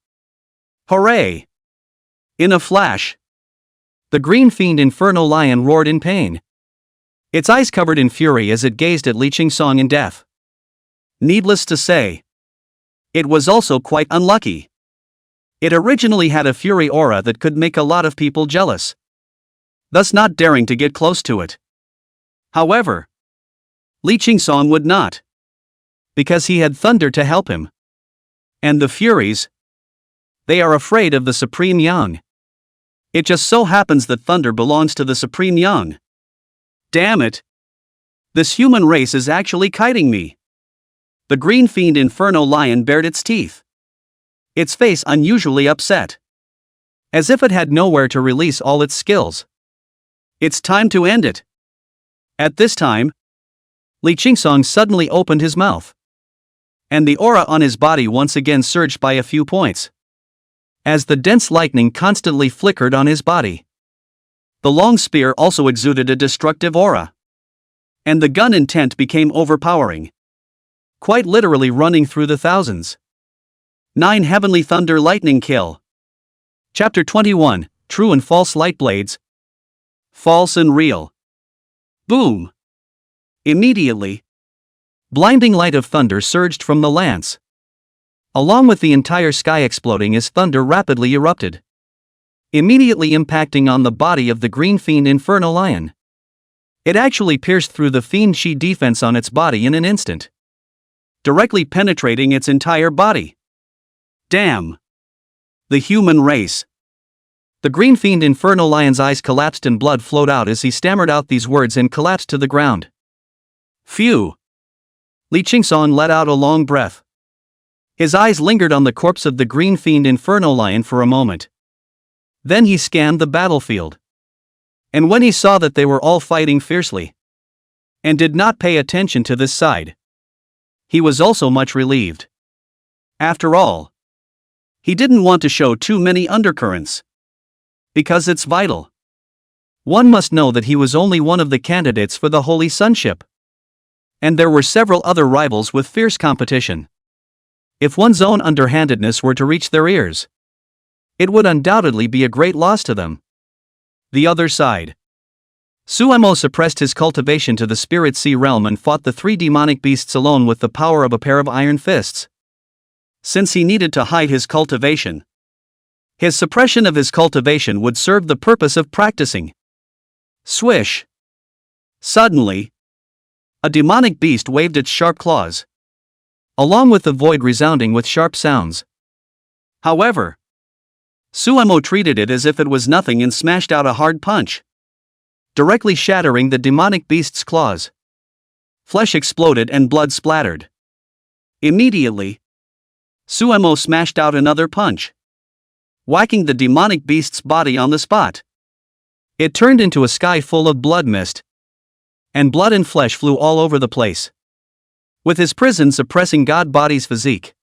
[SPEAKER 1] Hooray! In a flash, the green fiend Infernal Lion roared in pain, its eyes covered in fury as it gazed at Li Qingsong in death. Needless to say, it was also quite unlucky. It originally had a fury aura that could make a lot of people jealous, thus not daring to get close to it. However, Li Qingsong would not, because he had thunder to help him. And the Furies, they are afraid of the Supreme Yang. It just so happens that thunder belongs to the Supreme Yang. Damn it! This human race is actually kiting me. The green fiend Infernal Lion bared its teeth, its face unusually upset, as if it had nowhere to release all its skills. It's time to end it. At this time, Li Qingsong suddenly opened his mouth, and the aura on his body once again surged by a few points, as the dense lightning constantly flickered on his body. The long spear also exuded a destructive aura, and the gun intent became overpowering, quite literally running through the thousands. 9 Heavenly Thunder Lightning Kill. Chapter 21, True and False Light Blades. False and Real. Boom! Immediately, blinding light of thunder surged from the lance, along with the entire sky exploding as thunder rapidly erupted, immediately impacting on the body of the green fiend Infernal Lion. It actually pierced through the fiend chi defense on its body in an instant, directly penetrating its entire body. Damn! The human race. The green fiend Infernal Lion's eyes collapsed and blood flowed out as he stammered out these words and collapsed to the ground. Phew! Li Qingsong let out a long breath. His eyes lingered on the corpse of the green fiend Infernal Lion for a moment. Then he scanned the battlefield. And when he saw that they were all fighting fiercely, and did not pay attention to this side, he was also much relieved. After all, he didn't want to show too many undercurrents, because it's vital. One must know that he was only one of the candidates for the Holy Sonship, and there were several other rivals with fierce competition. If one's own underhandedness were to reach their ears, it would undoubtedly be a great loss to them. The other side. Suemo suppressed his cultivation to the Spirit Sea realm and fought the 3 demonic beasts alone with the power of a pair of iron fists. since he needed to hide his cultivation. His suppression of his cultivation would serve the purpose of practicing. Swish! Suddenly, a demonic beast waved its sharp claws, along with the void resounding with sharp sounds. However, Xuemo treated it as if it was nothing and smashed out a hard punch, directly shattering the demonic beast's claws. Flesh exploded and blood splattered. Immediately, Xuemo smashed out another punch, whacking the demonic beast's body on the spot. It turned into a sky full of blood mist, and blood and flesh flew all over the place. With his prison suppressing God body's physique,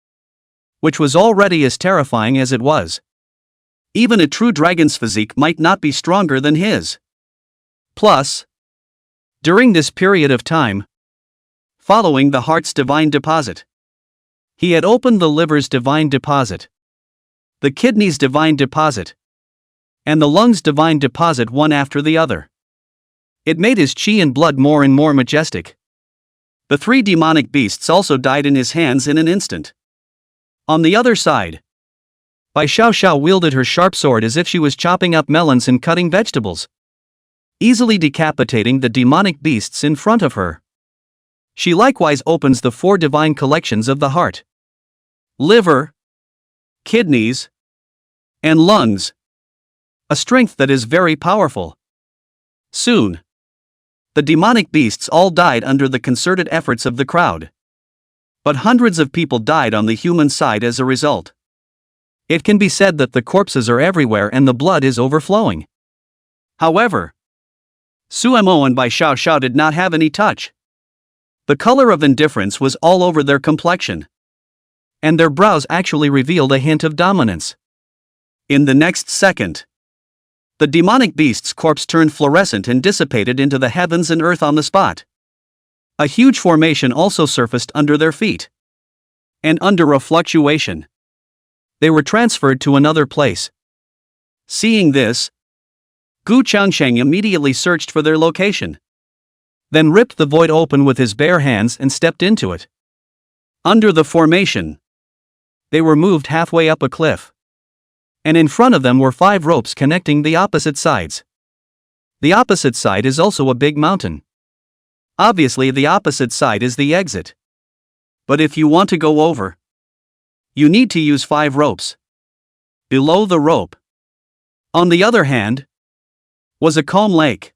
[SPEAKER 1] which was already as terrifying as it was, even a true dragon's physique might not be stronger than his. Plus, during this period of time, following the heart's divine deposit, he had opened the liver's divine deposit, the kidney's divine deposit, and the lungs' divine deposit one after the other. It made his chi and blood more and more majestic. The three demonic beasts also died in his hands in an instant. On the other side, Bai Xiao wielded her sharp sword as if she was chopping up melons and cutting vegetables, easily decapitating the demonic beasts in front of her. She likewise opens the four divine collections of the heart, liver, kidneys, and lungs, a strength that is very powerful. Soon, the demonic beasts all died under the concerted efforts of the crowd. But hundreds of people died on the human side as a result. It can be said that the corpses are everywhere and the blood is overflowing. However, Xuemo and Bai Xiao did not have any touch. The color of indifference was all over their complexion, and their brows actually revealed a hint of dominance. In the next second, the demonic beast's corpse turned fluorescent and dissipated into the heavens and earth on the spot. A huge formation also surfaced under their feet. And under a fluctuation, they were transferred to another place. Seeing this, Gu Changsheng immediately searched for their location, then ripped the void open with his bare hands and stepped into it. Under the formation, they were moved halfway up a cliff, and in front of them were 5 ropes connecting the opposite sides. The opposite side is also a big mountain. Obviously, the opposite side is the exit. But if you want to go over, you need to use 5 ropes. Below the rope, on the other hand, was a calm lake,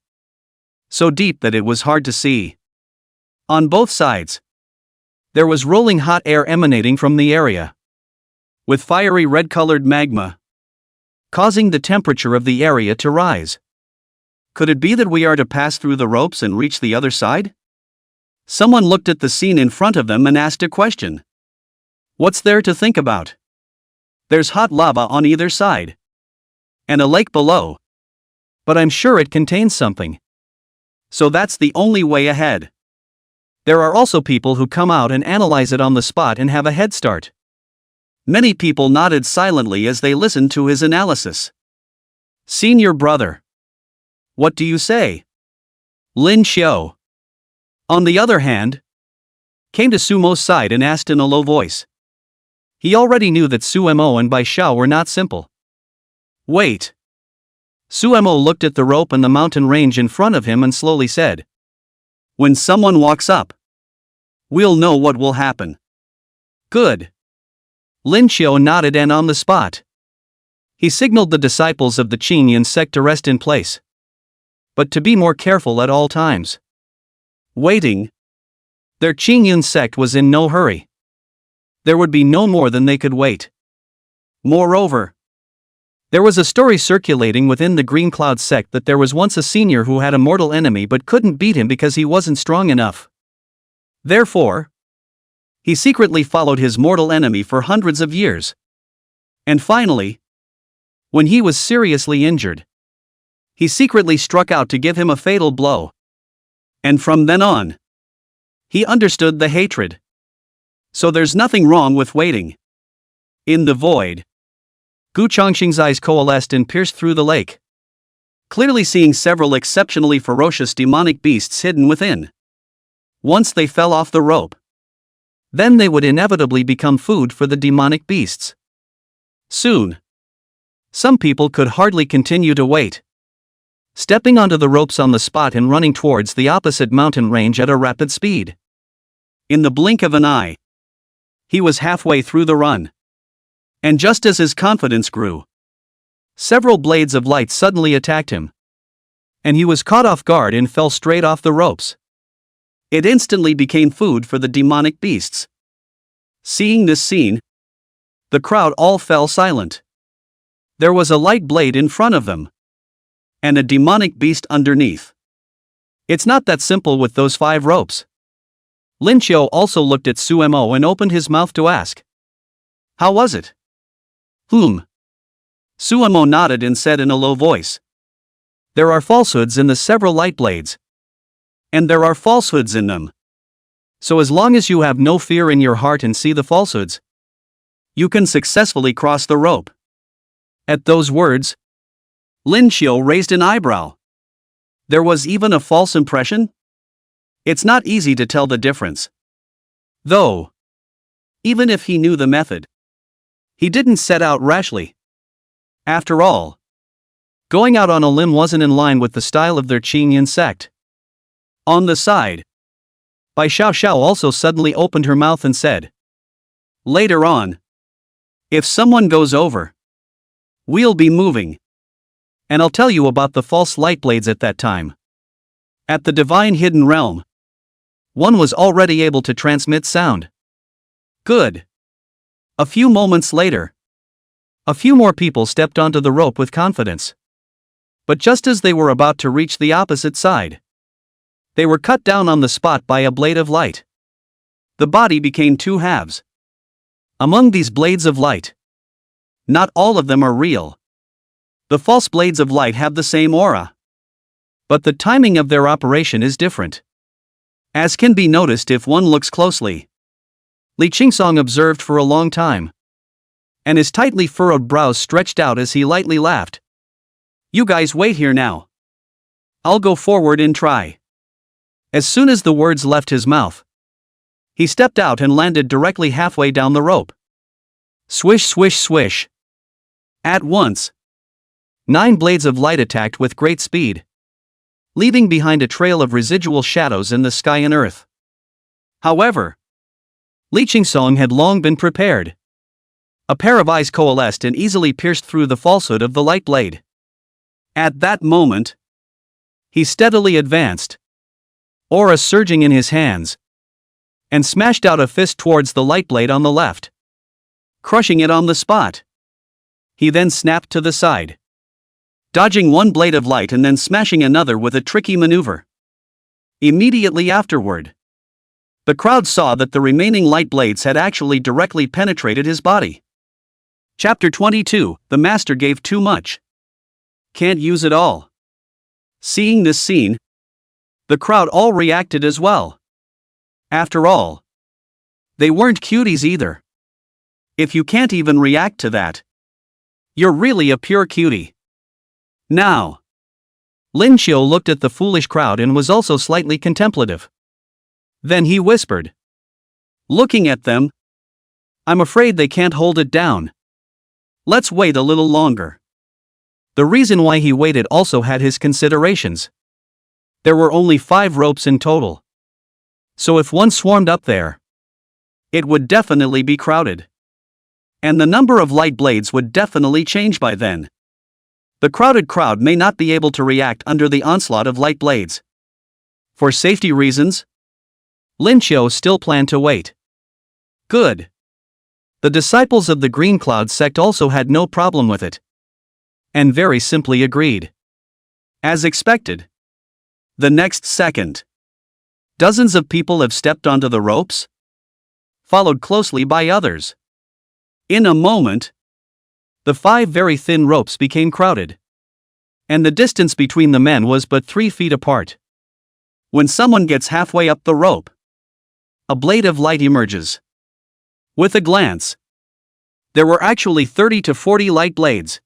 [SPEAKER 1] so deep that it was hard to see. On both sides, there was rolling hot air emanating from the area, with fiery red-colored magma, causing the temperature of the area to rise. Could it be that we are to pass through the ropes and reach the other side? Someone looked at the scene in front of them and asked a question. What's there to think about? There's hot lava on either side, and a lake below. But I'm sure it contains something. So that's the only way ahead. There are also people who come out and analyze it on the spot and have a head start. Many people nodded silently as they listened to his analysis. Senior brother, what do you say? Lin Xiao, on the other hand, came to Sumo's side and asked in a low voice. He already knew that Xuemo and Bai Xiao were not simple. Wait. Xuemo looked at the rope and the mountain range in front of him and slowly said, when someone walks up, we'll know what will happen. Good. Lin Xiao nodded, and on the spot, he signaled the disciples of the Qingyun sect to rest in place, but to be more careful at all times. Waiting. Their Qingyun sect was in no hurry. There would be no more than they could wait. Moreover, there was a story circulating within the Green Cloud sect that there was once a senior who had a mortal enemy but couldn't beat him because he wasn't strong enough. Therefore, he secretly followed his mortal enemy for hundreds of years. And finally, when he was seriously injured, he secretly struck out to give him a fatal blow. And from then on, he understood the hatred. So there's nothing wrong with waiting. In the void, Gu Changsheng's eyes coalesced and pierced through the lake, clearly seeing several exceptionally ferocious demonic beasts hidden within. Once they fell off the rope, Then they would inevitably become food for the demonic beasts. Soon, some people could hardly continue to wait. Stepping onto the ropes on the spot and running towards the opposite mountain range at a rapid speed. In the blink of an eye, he was halfway through the run. And just as his confidence grew, several blades of light suddenly attacked him. And he was caught off guard and fell straight off the ropes. It instantly became food for the demonic beasts. Seeing this scene, the crowd all fell silent. There was a light blade in front of them, and a demonic beast underneath. It's not that simple with those 5 ropes. Lin Qiu also looked at Suemo and opened his mouth to ask, "How was it?" Suemo nodded and said in a low voice, "There are falsehoods in the several light blades. And there are falsehoods in them. So as long as you have no fear in your heart and see the falsehoods, you can successfully cross the rope." At those words, Lin Qiu raised an eyebrow. There was even a false impression? It's not easy to tell the difference. Though, even if he knew the method, he didn't set out rashly. After all, going out on a limb wasn't in line with the style of their Qingyan sect. On the side, Bai Xiao also suddenly opened her mouth and said, "Later on, if someone goes over, we'll be moving. And I'll tell you about the false light blades at that time." At the divine hidden realm, one was already able to transmit sound. Good. A few moments later, a few more people stepped onto the rope with confidence. But just as they were about to reach the opposite side, they were cut down on the spot by a blade of light. The body became 2 halves. Among these blades of light, not all of them are real. The false blades of light have the same aura, but the timing of their operation is different, as can be noticed if one looks closely. Li Qingsong observed for a long time, and his tightly furrowed brows stretched out as he lightly laughed. "You guys wait here now. I'll go forward and try." As soon as the words left his mouth, he stepped out and landed directly halfway down the rope. Swish, swish, swish. At once, 9 blades of light attacked with great speed, leaving behind a trail of residual shadows in the sky and earth. However, Li Qingsong had long been prepared. A pair of eyes coalesced and easily pierced through the falsehood of the light blade. At that moment, he steadily advanced, aura surging in his hands, and smashed out a fist towards the light blade on the left, crushing it on the spot. He then snapped to the side, dodging one blade of light and then smashing another with a tricky maneuver. Immediately afterward, the crowd saw that the remaining light blades had actually directly penetrated his body. Chapter 22, The Master Gave Too Much. Can't use it all. Seeing this scene, the crowd all reacted as well. After all, they weren't cuties either. If you can't even react to that, you're really a pure cutie. Now, Lin Qiu looked at the foolish crowd and was also slightly contemplative. Then he whispered, looking at them, "I'm afraid they can't hold it down. Let's wait a little longer." The reason why he waited also had his considerations. There were only 5 ropes in total. So if one swarmed up there, it would definitely be crowded. And the number of light blades would definitely change by then. The crowded crowd may not be able to react under the onslaught of light blades. For safety reasons, Lin Qiu still planned to wait. Good. The disciples of the Green Cloud sect also had no problem with it, and very simply agreed. As expected, the next second, dozens of people have stepped onto the ropes, followed closely by others. In a moment, the 5 very thin ropes became crowded, and the distance between the men was but 3 feet apart. When someone gets halfway up the rope, a blade of light emerges. With a glance, there were actually 30 to 40 light blades.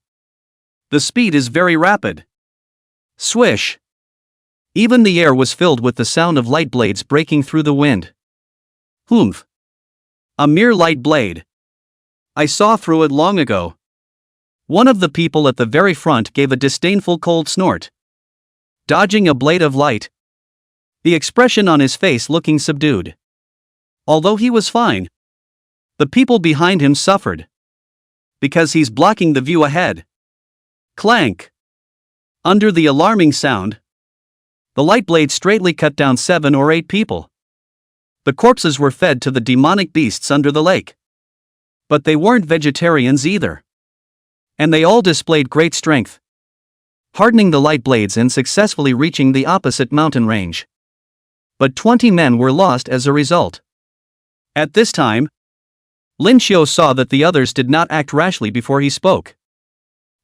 [SPEAKER 1] The speed is very rapid. Swish! Even the air was filled with the sound of light blades breaking through the wind. Humph! A mere light blade. I saw through it long ago. One of the people at the very front gave a disdainful cold snort. Dodging a blade of light. The expression on his face looking subdued. Although he was fine, the people behind him suffered. Because he's blocking the view ahead. Clank. Under the alarming sound, the light blade straightly cut down 7 or 8 people. The corpses were fed to the demonic beasts under the lake. But they weren't vegetarians either. And they all displayed great strength, hardening the light blades and successfully reaching the opposite mountain range. But 20 men were lost as a result. At this time, Lin Xiu saw that the others did not act rashly before he spoke.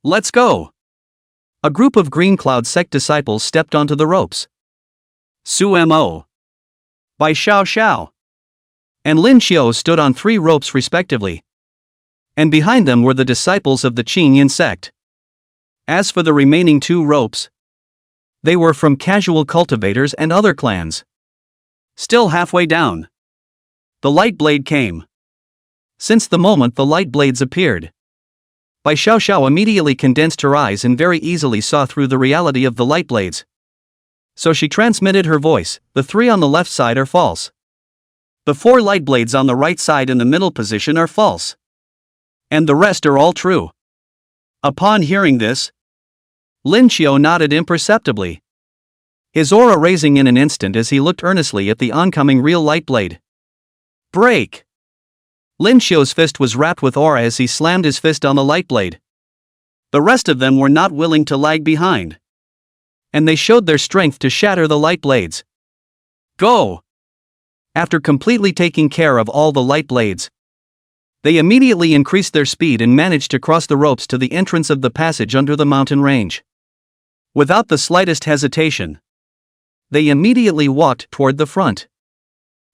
[SPEAKER 1] Let's go. A group of Green Cloud sect disciples stepped onto the ropes. Su Mo. By Xiao Xiao. And Lin Xiu stood on 3 ropes respectively. And behind them were the disciples of the Qingyan sect. As for the remaining 2 ropes, they were from casual cultivators and other clans. Still halfway down, the light blade came. Since the moment the light blades appeared, Bai Xiao Xiao immediately condensed her eyes and very easily saw through the reality of the light blades. So she transmitted her voice, the 3 on the left side are false. The 4 light blades on the right side in the middle position are false. And the rest are all true. Upon hearing this, Lin Xiu nodded imperceptibly, his aura raising in an instant as he looked earnestly at the oncoming real light blade. Break! Lin Xiu's fist was wrapped with aura as he slammed his fist on the light blade. The rest of them were not willing to lag behind. And they showed their strength to shatter the light blades. Go! After completely taking care of all the light blades, they immediately increased their speed and managed to cross the ropes to the entrance of the passage under the mountain range. Without the slightest hesitation, they immediately walked toward the front.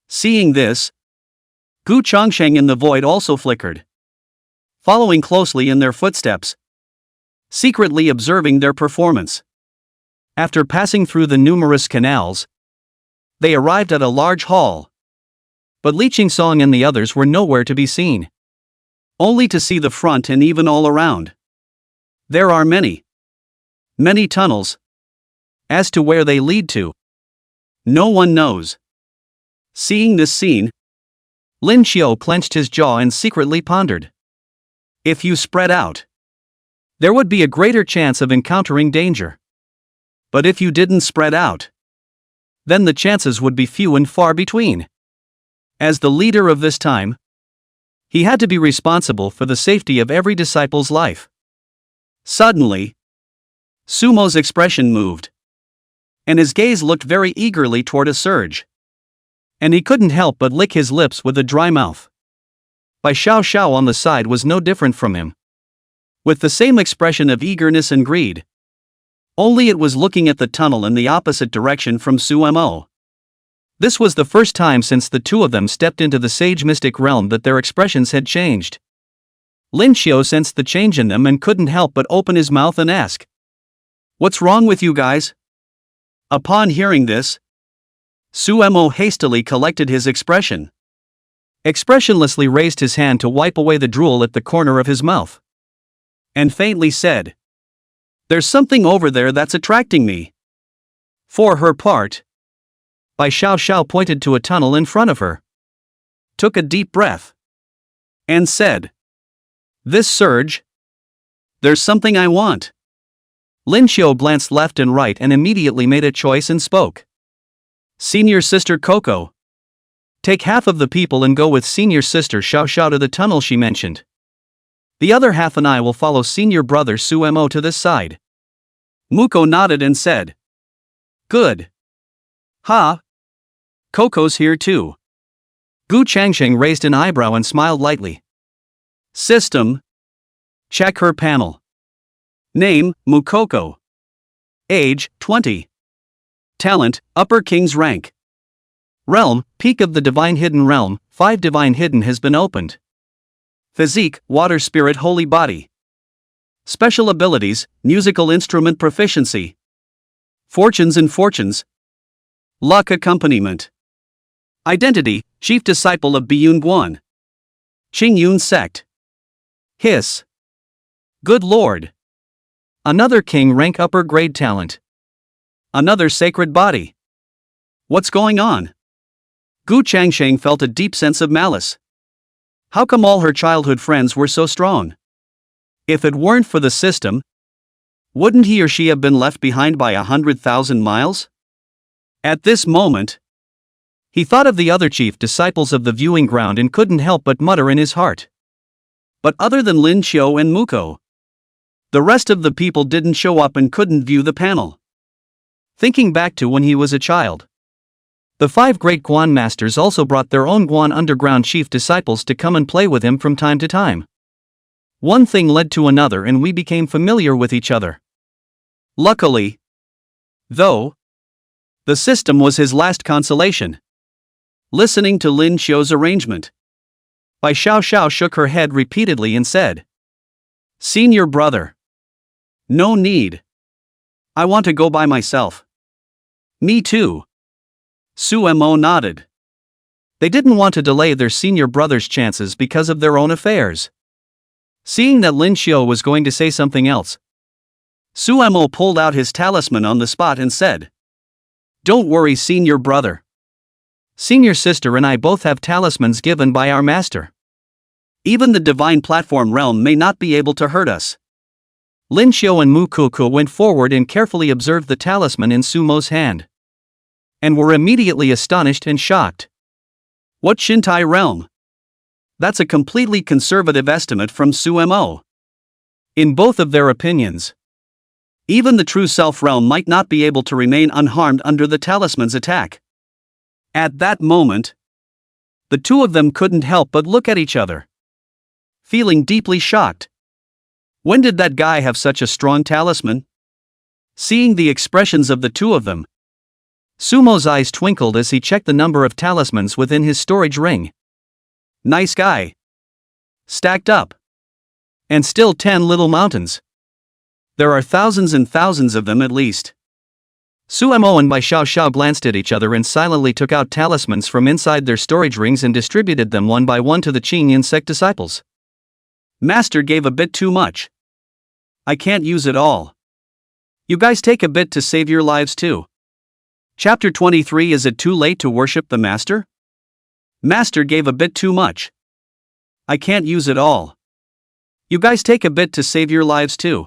[SPEAKER 1] Seeing this, Gu Changsheng in the void also flickered, following closely in their footsteps, secretly observing their performance. After passing through the numerous canals, they arrived at a large hall. But Li Qingsong and the others were nowhere to be seen. Only to see the front and even all around. There are many tunnels. As to where they lead to, no one knows. Seeing this scene, Lin Xiu clenched his jaw and secretly pondered. If you spread out, there would be a greater chance of encountering danger. But if you didn't spread out, then the chances would be few and far between. As the leader of this time, he had to be responsible for the safety of every disciple's life. Suddenly, Sumo's expression moved, and his gaze looked very eagerly toward a surge. And he couldn't help but lick his lips with a dry mouth. Bai Xiao Xiao on the side was no different from him, with the same expression of eagerness and greed. Only it was looking at the tunnel in the opposite direction from Su Mo. This was the first time since the 2 of them stepped into the sage mystic realm that their expressions had changed. Lin Xiu sensed the change in them and couldn't help but open his mouth and ask, "What's wrong with you guys?" Upon hearing this, Su Mo hastily collected his expression, expressionlessly raised his hand to wipe away the drool at the corner of his mouth, and faintly said, "There's something over there that's attracting me." For her part, Bai Xiao Xiao pointed to a tunnel in front of her, took a deep breath, and said, "This surge? There's something I want." Lin Xiu glanced left and right and immediately made a choice and spoke. "Senior Sister Coco, take half of the people and go with Senior Sister Xiao Xiao to the tunnel she mentioned. The other half and I will follow Senior Brother Su Mo to this side." Muko nodded and said, "Good. Ha! Coco's here too." Gu Changsheng raised an eyebrow and smiled lightly. System. Check her panel. Name, Mukoko. Age, 20. Talent, Upper King's rank. Realm, Peak of the Divine Hidden Realm, 5 Divine Hidden has been opened. Physique, Water Spirit Holy Body. Special abilities, Musical Instrument Proficiency. Fortunes and Fortunes. Luck Accompaniment. Identity, Chief Disciple of Biyun Guan. Qingyun sect. Hiss. Good lord. Another king rank upper grade talent. Another sacred body. What's going on? Gu Changsheng felt a deep sense of malice. How come all her childhood friends were so strong? If it weren't for the system, wouldn't he or she have been left behind by 100,000 miles? At this moment, he thought of the other chief disciples of the viewing ground and couldn't help but mutter in his heart. But other than Lin Xiu and Muko, the rest of the people didn't show up and couldn't view the panel. Thinking back to when he was a child, the 5 great Guan masters also brought their own Guan underground chief disciples to come and play with him from time to time. One thing led to another and we became familiar with each other. Luckily, though, the system was his last consolation. Listening to Lin Xiu's arrangement, Bai Xiao shook her head repeatedly and said, "Senior brother. No need. I want to go by myself." "Me too." Su Mo nodded. They didn't want to delay their senior brother's chances because of their own affairs. Seeing that Lin Xiu was going to say something else, Su Mo pulled out his talisman on the spot and said, "Don't worry, senior brother. Senior sister and I both have talismans given by our master. Even the divine platform realm may not be able to hurt us." Lin Xiu and Mu Kuku went forward and carefully observed the talisman in Sumo's hand, and were immediately astonished and shocked. What Shintai realm? That's a completely conservative estimate from Su Mo. In both of their opinions, even the true self realm might not be able to remain unharmed under the talisman's attack. At that moment, the two of them couldn't help but look at each other, feeling deeply shocked. When did that guy have such a strong talisman? Seeing the expressions of the two of them, Sumo's eyes twinkled as he checked the number of talismans within his storage ring. Nice guy. Stacked up. And still 10 little mountains. There are thousands and thousands of them at least. Su Mo and Bai Xiao glanced at each other and silently took out talismans from inside their storage rings and distributed them one by one to the Qingyun sect disciples. Master gave a bit too much. I can't use it all. You guys take a bit to save your lives too. Chapter 23. Is it too late to worship the master? Master gave a bit too much. I can't use it all. You guys take a bit to save your lives too.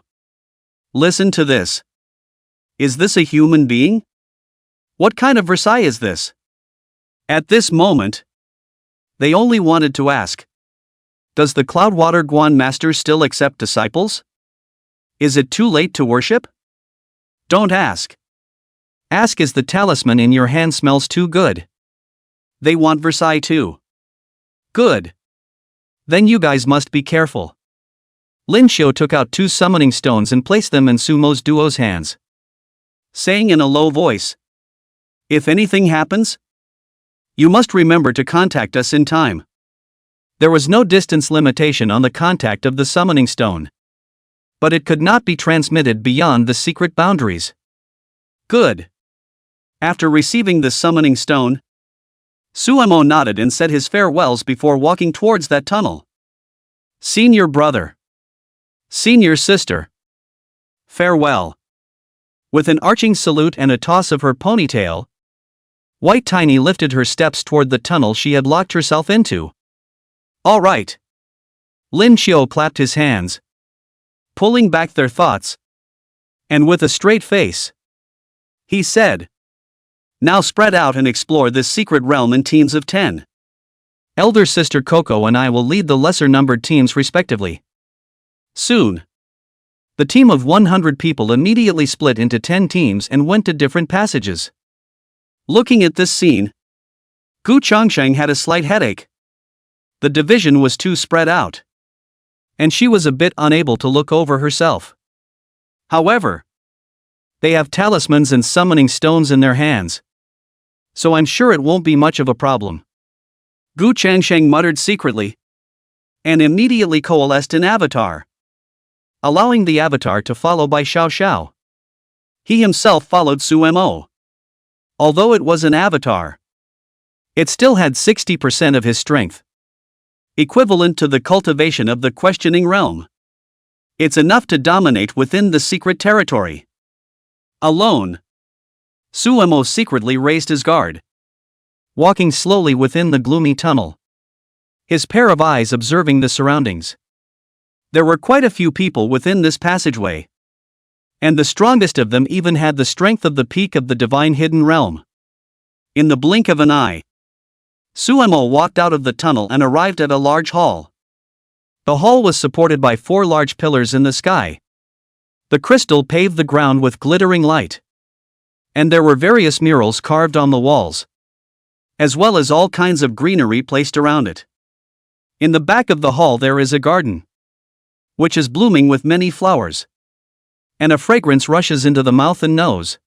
[SPEAKER 1] Listen to this. Is this a human being? What kind of Versailles is this? At this moment, they only wanted to ask, does the Cloudwater Guan Master still accept disciples? Is it too late to worship? Don't ask. Ask, is the talisman in your hand smells too good? They want Versailles too. Good. Then you guys must be careful. Lin Xiu took out 2 summoning stones and placed them in Sumo's duo's hands, saying in a low voice, if anything happens, you must remember to contact us in time. There was no distance limitation on the contact of the summoning stone, but it could not be transmitted beyond the secret boundaries. Good. After receiving the summoning stone, Su Mo nodded and said his farewells before walking towards that tunnel. Senior brother. Senior sister. Farewell. With an arching salute and a toss of her ponytail, White Tiny lifted her steps toward the tunnel she had locked herself into. All right. Lin Xiu clapped his hands, pulling back their thoughts, and with a straight face, he said, now spread out and explore this secret realm in teams of 10. Elder sister Coco and I will lead the lesser numbered teams respectively. Soon, the team of 100 people immediately split into 10 teams and went to different passages. Looking at this scene, Gu Changsheng had a slight headache. The division was too spread out, and she was a bit unable to look over herself. However, they have talismans and summoning stones in their hands, so I'm sure it won't be much of a problem. Gu Changsheng muttered secretly, and immediately coalesced an avatar, allowing the avatar to follow by Xiao Xiao. He himself followed Su Mo. Although it was an avatar, it still had 60% of his strength. equivalent to the cultivation of the questioning realm. It's enough to dominate within the secret territory. Alone, Suemo secretly raised his guard, walking slowly within the gloomy tunnel, his pair of eyes observing the surroundings. There were quite a few people within this passageway, and the strongest of them even had the strength of the peak of the divine hidden realm. In the blink of an eye, Suemo walked out of the tunnel and arrived at a large hall. The hall was supported by 4 large pillars in the sky. The crystal paved the ground with glittering light, and there were various murals carved on the walls, as well as all kinds of greenery placed around it. In the back of the hall there is a garden, which is blooming with many flowers, and a fragrance rushes into the mouth and nose,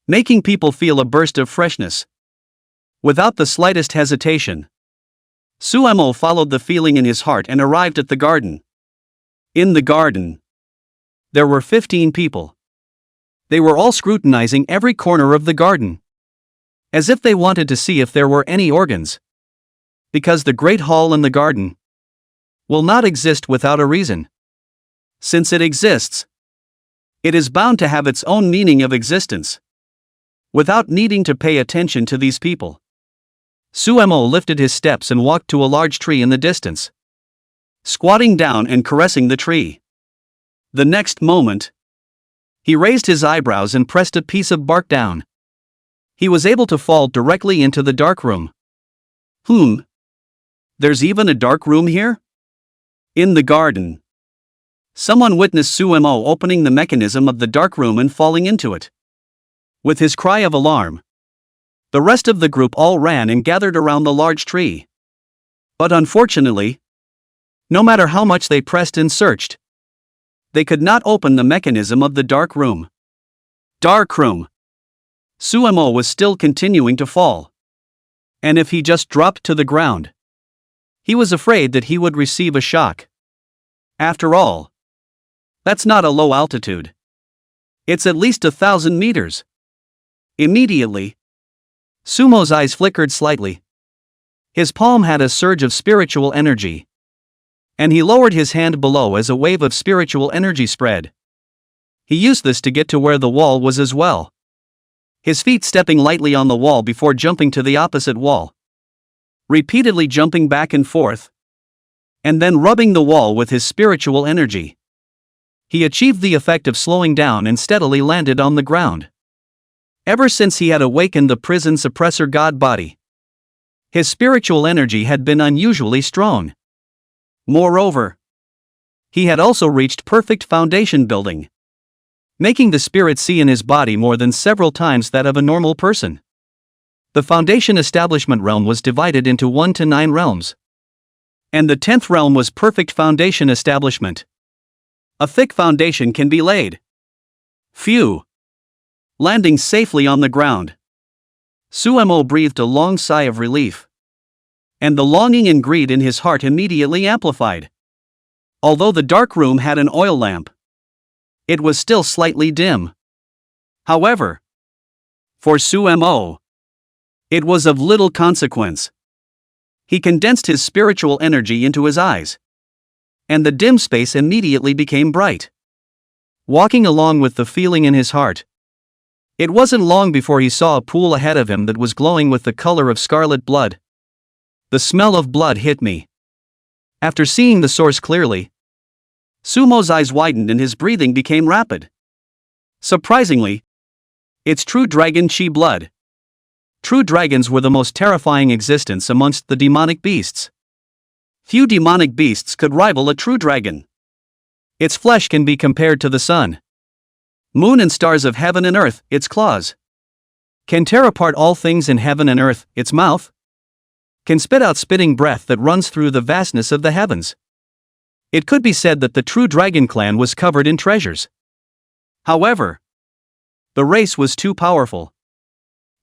[SPEAKER 1] making people feel a burst of freshness. Without the slightest hesitation, Suemo followed the feeling in his heart and arrived at the garden. In the garden, there were 15 people. They were all scrutinizing every corner of the garden, as if they wanted to see if there were any organs. Because the great hall in the garden will not exist without a reason. Since it exists, it is bound to have its own meaning of existence. Without needing to pay attention to these people, Suemo lifted his steps and walked to a large tree in the distance, squatting down and caressing the tree. The next moment, he raised his eyebrows and pressed a piece of bark down. He was able to fall directly into the dark room. There's even a dark room here? In the garden, someone witnessed Suemo opening the mechanism of the dark room and falling into it. With his cry of alarm, the rest of the group all ran and gathered around the large tree. But unfortunately, no matter how much they pressed and searched, they could not open the mechanism of the dark room. Dark room! Suemo was still continuing to fall. And if he just dropped to the ground, he was afraid that he would receive a shock. After all, that's not a low altitude. It's at least 1,000 meters. Immediately, Sumo's eyes flickered slightly. His palm had a surge of spiritual energy, and he lowered his hand below as a wave of spiritual energy spread. He used this to get to where the wall was as well, his feet stepping lightly on the wall before jumping to the opposite wall, repeatedly jumping back and forth, and then rubbing the wall with his spiritual energy. He achieved the effect of slowing down and steadily landed on the ground. Ever since he had awakened the prison suppressor god body, his spiritual energy had been unusually strong. Moreover, he had also reached perfect foundation building, making the spirit see in his body more than several times that of a normal person. The foundation establishment realm was divided into 1 to 9 realms, and the 10th realm was perfect foundation establishment. A thick foundation can be laid. Landing safely on the ground, Suemo breathed a long sigh of relief, and the longing and greed in his heart immediately amplified. Although the dark room had an oil lamp, it was still slightly dim. However, for Suemo, it was of little consequence. He condensed his spiritual energy into his eyes, and the dim space immediately became bright. Walking along with the feeling in his heart, it wasn't long before he saw a pool ahead of him that was glowing with the color of scarlet blood. The smell of blood hit me. After seeing the source clearly, Sumo's eyes widened and his breathing became rapid. Surprisingly, it's true dragon chi blood. True dragons were the most terrifying existence amongst the demonic beasts. Few demonic beasts could rival a true dragon. Its flesh can be compared to the sun, moon and stars of heaven and earth, its claws can tear apart all things in heaven and earth, its mouth can spit out spitting breath that runs through the vastness of the heavens. It could be said that the true dragon clan was covered in treasures. However, the race was too powerful,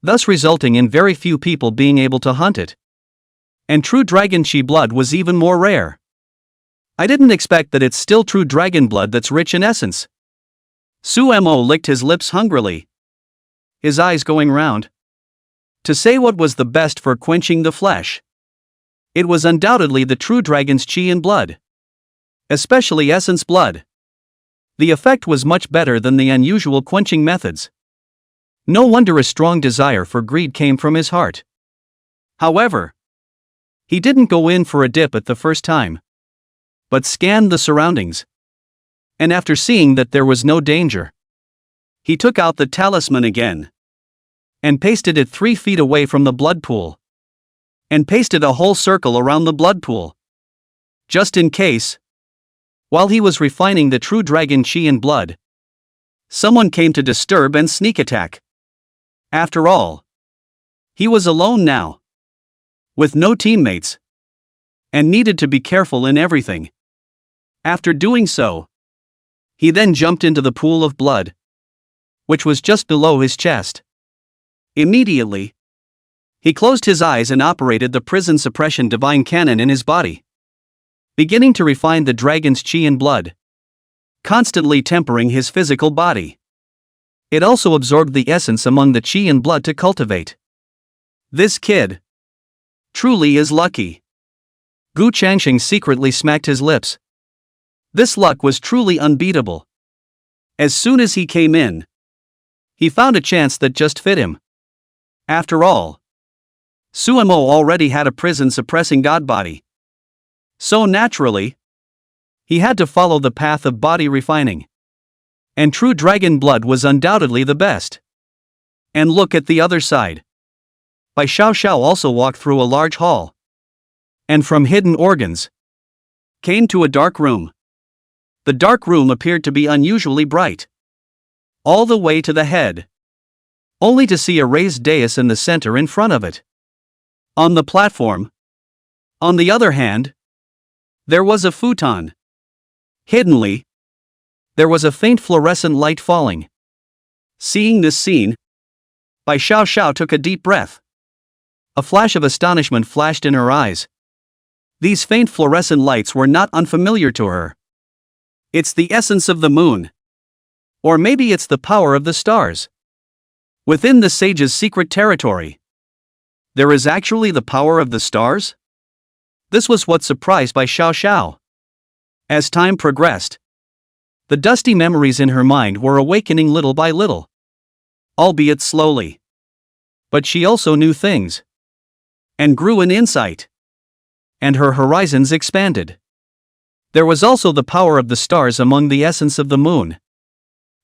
[SPEAKER 1] thus resulting in very few people being able to hunt it. And true dragon chi blood was even more rare. I didn't expect that it's still true dragon blood that's rich in essence. Suemo licked his lips hungrily, his eyes going round, to say what was the best for quenching the flesh. It was undoubtedly the true dragon's chi and blood. Especially essence blood. The effect was much better than the unusual quenching methods. No wonder a strong desire for greed came from his heart. However, he didn't go in for a dip at the first time, but scanned the surroundings. And after seeing that there was no danger, he took out the talisman again and pasted it 3 feet away from the blood pool, and pasted a whole circle around the blood pool, just in case. While he was refining the true dragon chi and blood, someone came to disturb and sneak attack. After all, he was alone now, with no teammates, and needed to be careful in everything. After doing so, he then jumped into the pool of blood, which was just below his chest. Immediately, he closed his eyes and operated the prison suppression divine cannon in his body, beginning to refine the dragon's chi and blood, constantly tempering his physical body. It also absorbed the essence among the chi and blood to cultivate. This kid truly is lucky. Gu Changsheng secretly smacked his lips. This luck was truly unbeatable. As soon as he came in, he found a chance that just fit him. After all, Suemo already had a prison-suppressing god body. So naturally, he had to follow the path of body refining. And true dragon blood was undoubtedly the best. And look at the other side. Bai Xiao also walked through a large hall, and from hidden organs, came to a dark room. The dark room appeared to be unusually bright, all the way to the head, only to see a raised dais in the center in front of it. On the platform, on the other hand, there was a futon. Hiddenly, there was a faint fluorescent light falling. Seeing this scene, Bai Xiao took a deep breath. A flash of astonishment flashed in her eyes. These faint fluorescent lights were not unfamiliar to her. It's the essence of the moon. Or maybe it's the power of the stars. Within the sage's secret territory, there is actually the power of the stars? This was what surprised Bai Xiao. As time progressed, the dusty memories in her mind were awakening little by little, albeit slowly. But she also knew things, and grew in insight, and her horizons expanded. There was also the power of the stars among the essence of the moon,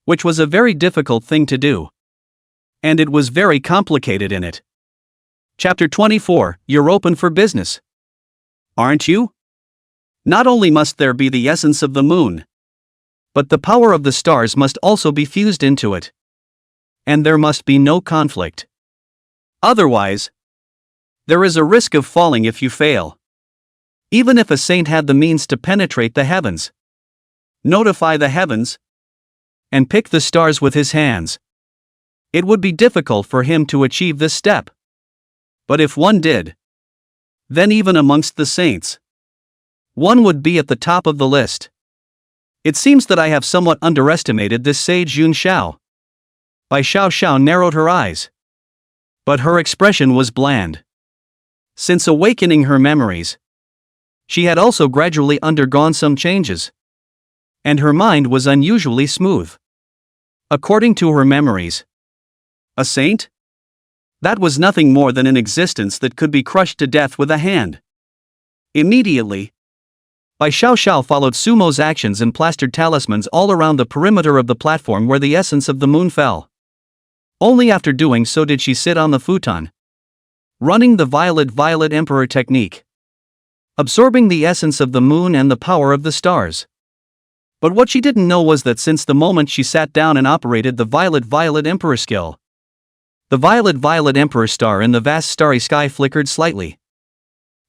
[SPEAKER 1] which was a very difficult thing to do. And it was very complicated in it. Chapter 24, You're open for business. Aren't you? Not only must there be the essence of the moon, but the power of the stars must also be fused into it. And there must be no conflict. Otherwise, there is a risk of falling if you fail. Even if a saint had the means to penetrate the heavens, notify the heavens, and pick the stars with his hands, it would be difficult for him to achieve this step. But if one did, then even amongst the saints, one would be at the top of the list. It seems that I have somewhat underestimated this sage Yun Xiao. Bai Xiao narrowed her eyes, but her expression was bland. Since awakening her memories, she had also gradually undergone some changes, and her mind was unusually smooth. According to her memories, a saint? That was nothing more than an existence that could be crushed to death with a hand. Immediately, Bai Xiao followed Sumo's actions and plastered talismans all around the perimeter of the platform where the essence of the moon fell. Only after doing so did she sit on the futon, running the Violet Emperor technique, absorbing the essence of the moon and the power of the stars. But what she didn't know was that since the moment she sat down and operated the Violet Emperor skill, the Violet Emperor star in the vast starry sky flickered slightly.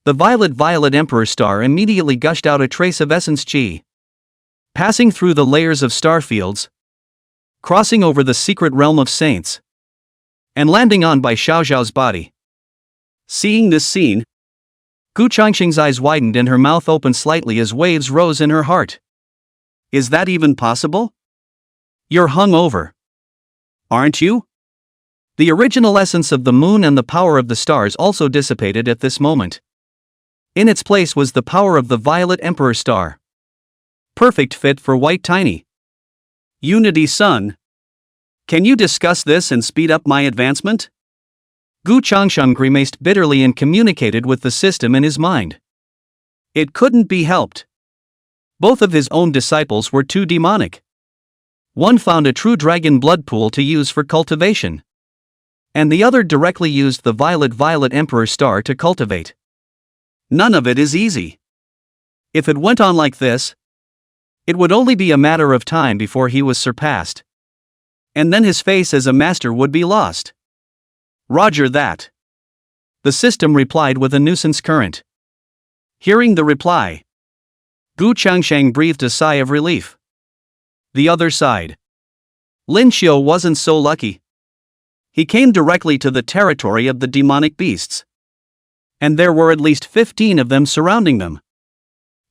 [SPEAKER 1] The Violet Emperor star immediately gushed out a trace of essence chi, passing through the layers of star fields, crossing over the secret realm of saints, and landing on Bai Xiao's body. Seeing this scene, Gu Changsheng's eyes widened and her mouth opened slightly as waves rose in her heart. Is that even possible? You're hungover, aren't you? The original essence of the moon and the power of the stars also dissipated at this moment. In its place was the power of the Violet Emperor star. Perfect fit for White Tiny. Unity-san. Can you discuss this and speed up my advancement? Gu Changsheng grimaced bitterly and communicated with the system in his mind. It couldn't be helped. Both of his own disciples were too demonic. One found a true dragon blood pool to use for cultivation. And the other directly used the Violet Violet Emperor star to cultivate. None of it is easy. If it went on like this, it would only be a matter of time before he was surpassed. And then his face as a master would be lost. Roger that. The system replied with a nuisance current. Hearing the reply, Gu Changsheng breathed a sigh of relief. The other side. Lin Xiu wasn't so lucky. He came directly to the territory of the demonic beasts. And there were at least 15 of them surrounding them.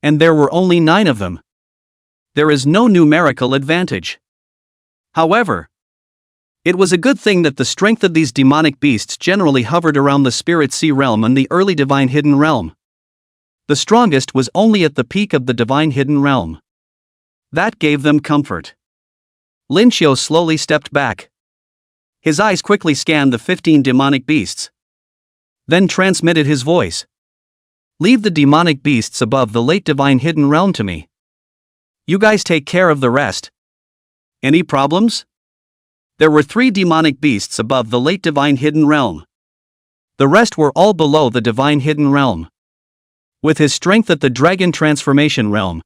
[SPEAKER 1] And there were only 9 of them. There is no numerical advantage. However, it was a good thing that the strength of these demonic beasts generally hovered around the Spirit Sea realm and the early Divine Hidden Realm. The strongest was only at the peak of the Divine Hidden Realm. That gave them comfort. Lin Xiu slowly stepped back. His eyes quickly scanned the 15 demonic beasts. Then transmitted his voice. Leave the demonic beasts above the late Divine Hidden Realm to me. You guys take care of the rest. Any problems? There were 3 demonic beasts above the late Divine Hidden Realm. The rest were all below the Divine Hidden Realm. With his strength at the Dragon Transformation Realm,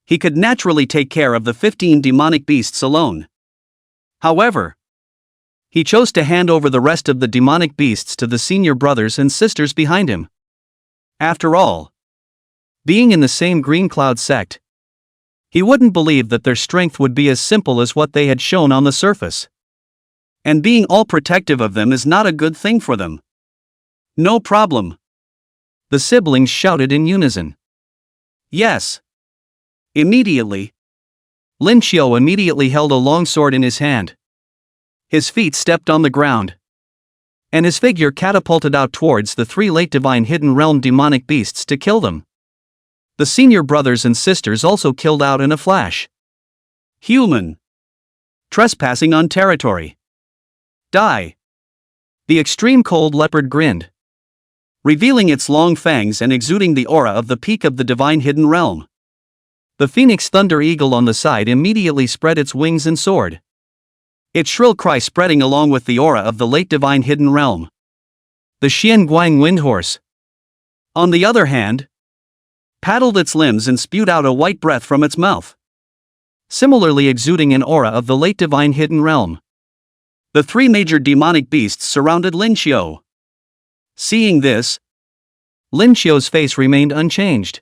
[SPEAKER 1] he could naturally take care of the 15 demonic beasts alone. However, he chose to hand over the rest of the demonic beasts to the senior brothers and sisters behind him. After all, being in the same Green Cloud sect, he wouldn't believe that their strength would be as simple as what they had shown on the surface. And being all protective of them is not a good thing for them. No problem. The siblings shouted in unison. Yes. Immediately, Lin Xiu immediately held a long sword in his hand. His feet stepped on the ground. And his figure catapulted out towards the 3 late Divine Hidden Realm demonic beasts to kill them. The senior brothers and sisters also killed out in a flash. Human. Trespassing on territory. Die. The extreme cold leopard grinned, revealing its long fangs and exuding the aura of the peak of the Divine Hidden Realm. The phoenix thunder eagle on the side immediately spread its wings and soared. Its shrill cry spreading along with the aura of the late Divine Hidden Realm. The Xian Guang windhorse, on the other hand, paddled its limbs and spewed out a white breath from its mouth, similarly exuding an aura of the late Divine Hidden Realm. The 3 major demonic beasts surrounded Lin Xiu. Seeing this, Lin Xiu's face remained unchanged.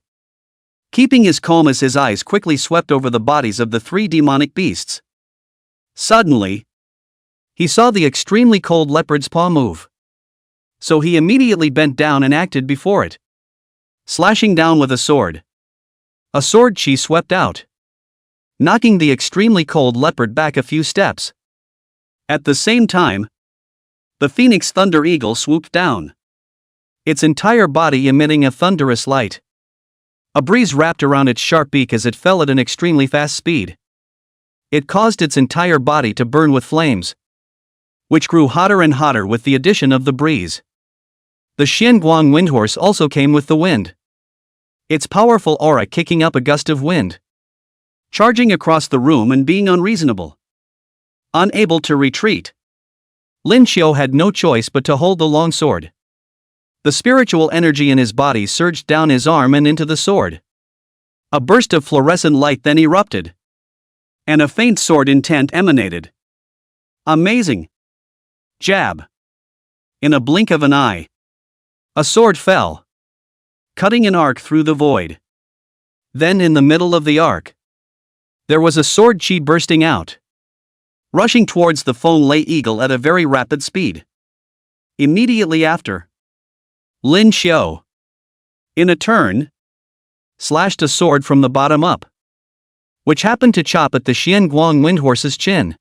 [SPEAKER 1] Keeping his calm as his eyes quickly swept over the bodies of the 3 demonic beasts. Suddenly, he saw the extremely cold leopard's paw move. So he immediately bent down and acted before it, slashing down with a sword. A sword chi swept out, knocking the extremely cold leopard back a few steps. At the same time, the Phoenix Thunder Eagle swooped down, its entire body emitting a thunderous light. A breeze wrapped around its sharp beak as it fell at an extremely fast speed. It caused its entire body to burn with flames, which grew hotter and hotter with the addition of the breeze. The Xianguang windhorse also came with the wind, its powerful aura kicking up a gust of wind, charging across the room and being unreasonable. Unable to retreat, Lin Xiu had no choice but to hold the long sword. The spiritual energy in his body surged down his arm and into the sword. A burst of fluorescent light then erupted, and a faint sword intent emanated. Amazing! Jab! In a blink of an eye, a sword fell, cutting an arc through the void. Then in the middle of the arc, there was a sword chi bursting out, rushing towards the Feng Lei Eagle at a very rapid speed. Immediately after, Lin Xiu, in a turn, slashed a sword from the bottom up, which happened to chop at the Xianguang windhorse's chin.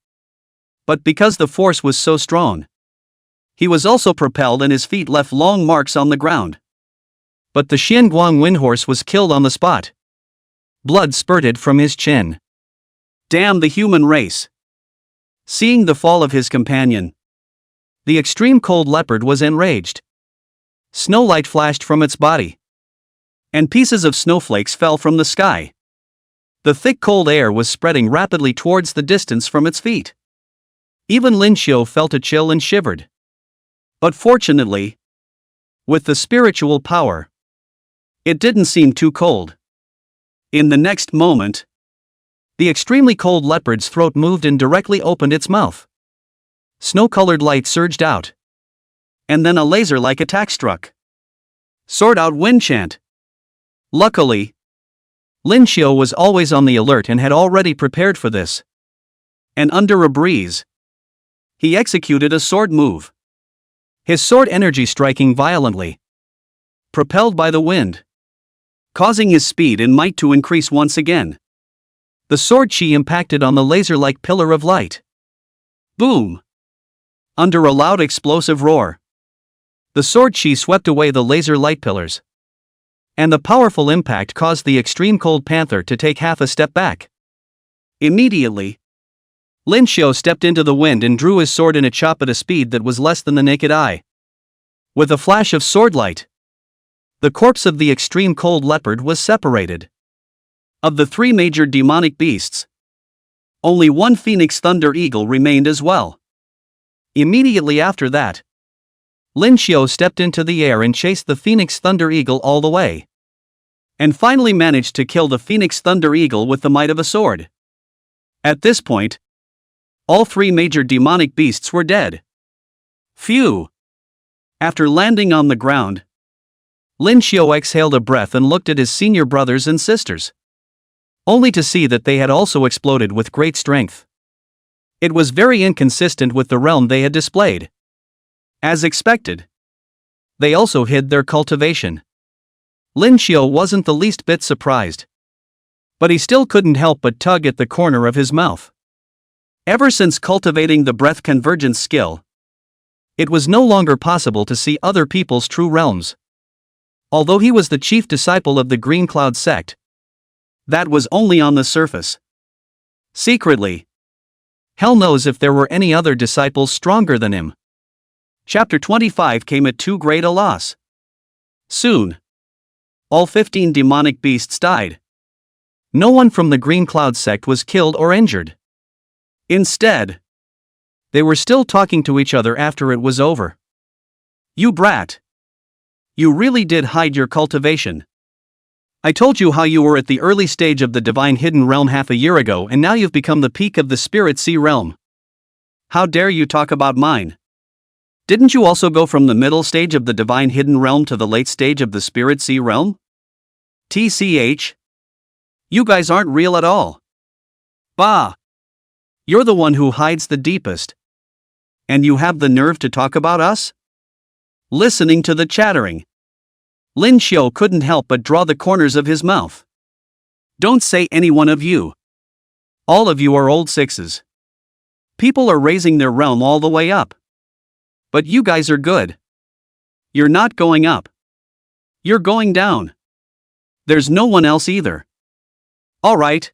[SPEAKER 1] But because the force was so strong, he was also propelled and his feet left long marks on the ground. But the Xianguang Windhorse was killed on the spot. Blood spurted from his chin. Damn the human race! Seeing the fall of his companion, the extreme cold leopard was enraged. Snowlight flashed from its body, and pieces of snowflakes fell from the sky. The thick cold air was spreading rapidly towards the distance from its feet. Even Lin Xiu felt a chill and shivered. But fortunately, with the spiritual power, it didn't seem too cold. In the next moment, the extremely cold leopard's throat moved and directly opened its mouth. Snow-colored light surged out, and then a laser-like attack struck. Sword out wind chant. Luckily, Lin Xiu was always on the alert and had already prepared for this. And under a breeze, he executed a sword move. His sword energy striking violently, propelled by the wind, causing his speed and might to increase once again. The sword chi impacted on the laser-like pillar of light. Boom! Under a loud explosive roar, the sword chi swept away the laser light pillars. And the powerful impact caused the extreme cold panther to take half a step back. Immediately, Lin Xiu stepped into the wind and drew his sword in a chop at a speed that was less than the naked eye. With a flash of sword light, the corpse of the extreme cold leopard was separated. Of the three major demonic beasts, only one phoenix thunder eagle remained as well. Immediately after that, Lin Xiu stepped into the air and chased the Phoenix Thunder Eagle all the way. And finally managed to kill the Phoenix Thunder Eagle with the might of a sword. At this point, all three major demonic beasts were dead. Phew! After landing on the ground, Lin Xiu exhaled a breath and looked at his senior brothers and sisters, only to see that they had also exploded with great strength. It was very inconsistent with the realm they had displayed. As expected, they also hid their cultivation. Lin Xiu wasn't the least bit surprised, but he still couldn't help but tug at the corner of his mouth. Ever since cultivating the breath convergence skill, it was no longer possible to see other people's true realms. Although he was the chief disciple of the Green Cloud sect, that was only on the surface. Secretly, hell knows if there were any other disciples stronger than him. Chapter 25 came at too great a loss. Soon, all 15 demonic beasts died. No one from the Green Cloud sect was killed or injured. Instead, they were still talking to each other after it was over. You brat! You really did hide your cultivation. I told you how you were at the early stage of the Divine Hidden Realm half a year ago, and now you've become the peak of the Spirit Sea Realm. How dare you talk about mine? Didn't you also go from the middle stage of the Divine Hidden Realm to the late stage of the Spirit Sea Realm? TCH? You guys aren't real at all. Bah! You're the one who hides the deepest. And you have the nerve to talk about us? Listening to the chattering, Lin Xiu couldn't help but draw the corners of his mouth. Don't say any one of you. All of you are old sixes. People are raising their realm all the way up. But you guys are good. You're not going up. You're going down. There's no one else either. Alright.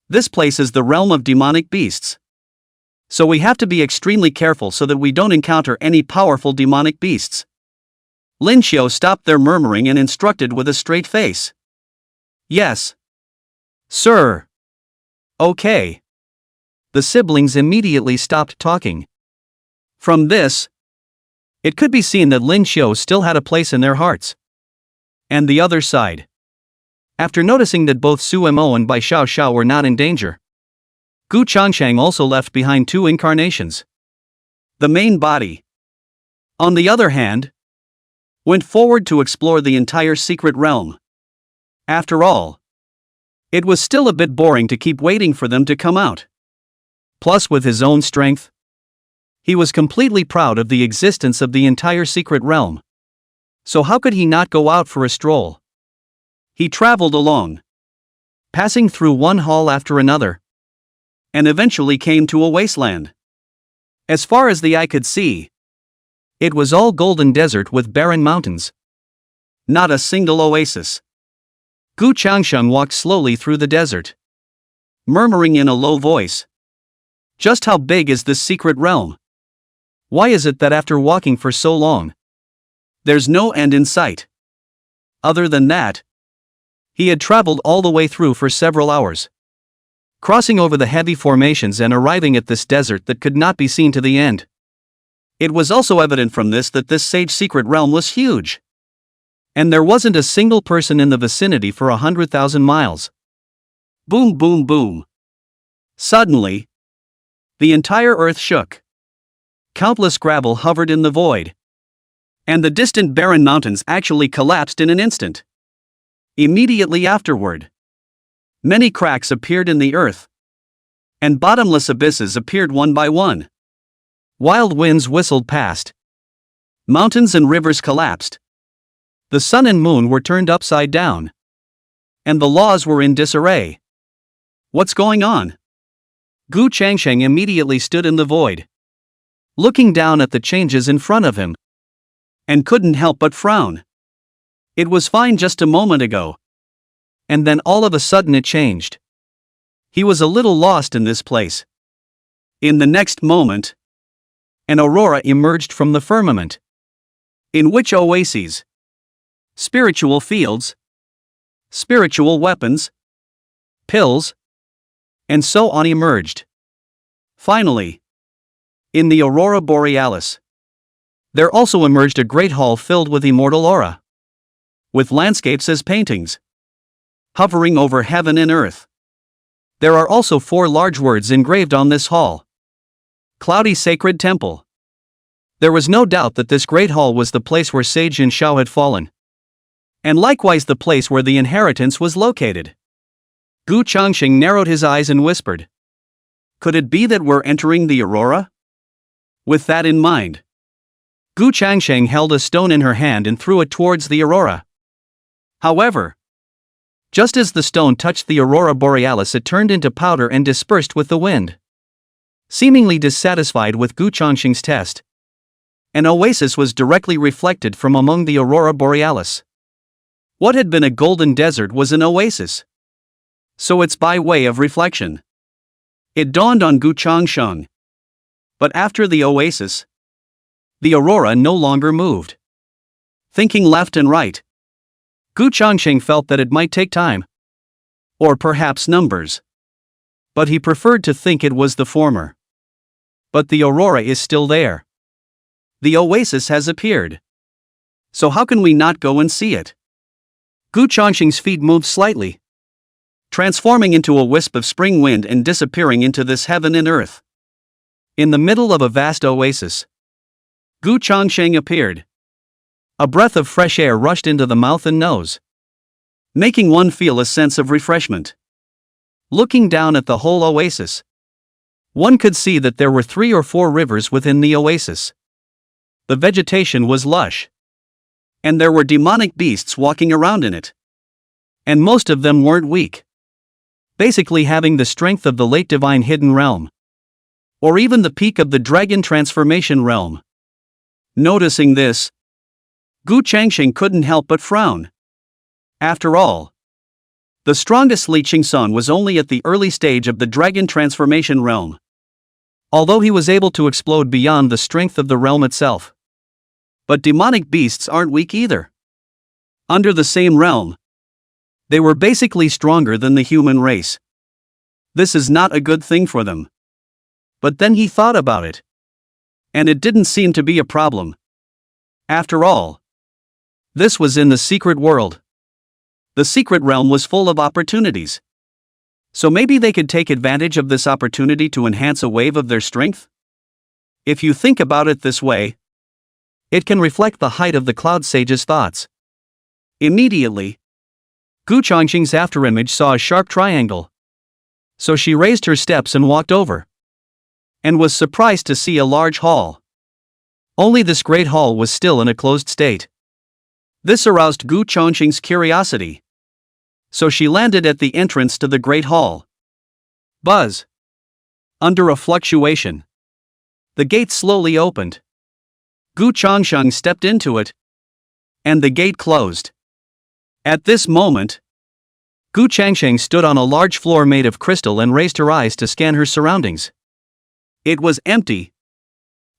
[SPEAKER 1] This place is the realm of demonic beasts. So we have to be extremely careful so that we don't encounter any powerful demonic beasts. Lin Xiu stopped their murmuring and instructed with a straight face. Yes. Sir. Okay. The siblings immediately stopped talking. From this, it could be seen that Lin Xiu still had a place in their hearts. And the other side. After noticing that both Su Mo and Bai Xiao Xiao were not in danger, Gu Changsheng also left behind two incarnations. The main body, on the other hand, went forward to explore the entire secret realm. After all, it was still a bit boring to keep waiting for them to come out. Plus, with his own strength, he was completely proud of the existence of the entire secret realm. So how could he not go out for a stroll? He traveled along, passing through one hall after another, and eventually came to a wasteland. As far as the eye could see, it was all golden desert with barren mountains. Not a single oasis. Gu Changsheng walked slowly through the desert, murmuring in a low voice. Just how big is this secret realm? Why is it that after walking for so long, there's no end in sight? Other than that, he had traveled all the way through for several hours, crossing over the heavy formations and arriving at this desert that could not be seen to the end. It was also evident from this that this sage secret realm was huge, and there wasn't a single person in the vicinity for 100,000 miles. Boom, boom, boom. Suddenly, the entire earth shook. Countless gravel hovered in the void, and the distant barren mountains actually collapsed in an instant. Immediately afterward, many cracks appeared in the earth, and bottomless abysses appeared one by one. Wild winds whistled past. Mountains and rivers collapsed. The sun and moon were turned upside down, and the laws were in disarray. What's going on? Gu Changsheng immediately stood in the void, looking down at the changes in front of him, and couldn't help but frown. It was fine just a moment ago, and then all of a sudden it changed. He was a little lost in this place. In the next moment, an aurora emerged from the firmament, in which oases, spiritual fields, spiritual weapons, pills, and so on emerged. Finally, in the aurora borealis, there also emerged a great hall filled with immortal aura, with landscapes as paintings, hovering over heaven and earth. There are also 4 large words engraved on this hall. Cloudy Sacred Temple. There was no doubt that this great hall was the place where Sage Yin Shao had fallen, and likewise the place where the inheritance was located. Gu Changsheng narrowed his eyes and whispered, "Could it be that we're entering the aurora?" With that in mind, Gu Changsheng held a stone in her hand and threw it towards the aurora. However, just as the stone touched the aurora borealis, it turned into powder and dispersed with the wind. Seemingly dissatisfied with Gu Changsheng's test, an oasis was directly reflected from among the aurora borealis. What had been a golden desert was an oasis. So it's by way of reflection. It dawned on Gu Changsheng. But after the oasis, the aurora no longer moved. Thinking left and right, Gu Changsheng felt that it might take time, or perhaps numbers. But he preferred to think it was the former. But the aurora is still there. The oasis has appeared. So how can we not go and see it? Gu Changsheng's feet moved slightly, transforming into a wisp of spring wind and disappearing into this heaven and earth. In the middle of a vast oasis, Gu Changsheng appeared. A breath of fresh air rushed into the mouth and nose, making one feel a sense of refreshment. Looking down at the whole oasis, one could see that there were 3 or 4 rivers within the oasis. The vegetation was lush, and there were demonic beasts walking around in it. And most of them weren't weak, basically having the strength of the late divine hidden realm, or even the peak of the dragon transformation realm. Noticing this, Gu Changsheng couldn't help but frown. After all, the strongest Li Qingsan was only at the early stage of the dragon transformation realm, although he was able to explode beyond the strength of the realm itself. But demonic beasts aren't weak either. Under the same realm, they were basically stronger than the human race. This is not a good thing for them. But then he thought about it, and it didn't seem to be a problem. After all, this was in the secret world. The secret realm was full of opportunities. So maybe they could take advantage of this opportunity to enhance a wave of their strength? If you think about it this way, it can reflect the height of the Cloud Sage's thoughts. Immediately, Gu Changsheng's afterimage saw a sharp triangle. So she raised her steps and walked over, and was surprised to see a large hall. Only this great hall was still in a closed state. This aroused Gu Changsheng's curiosity. So she landed at the entrance to the great hall. Buzz! Under a fluctuation, the gate slowly opened. Gu Changsheng stepped into it. And the gate closed. At this moment, Gu Changsheng stood on a large floor made of crystal and raised her eyes to scan her surroundings. It was empty,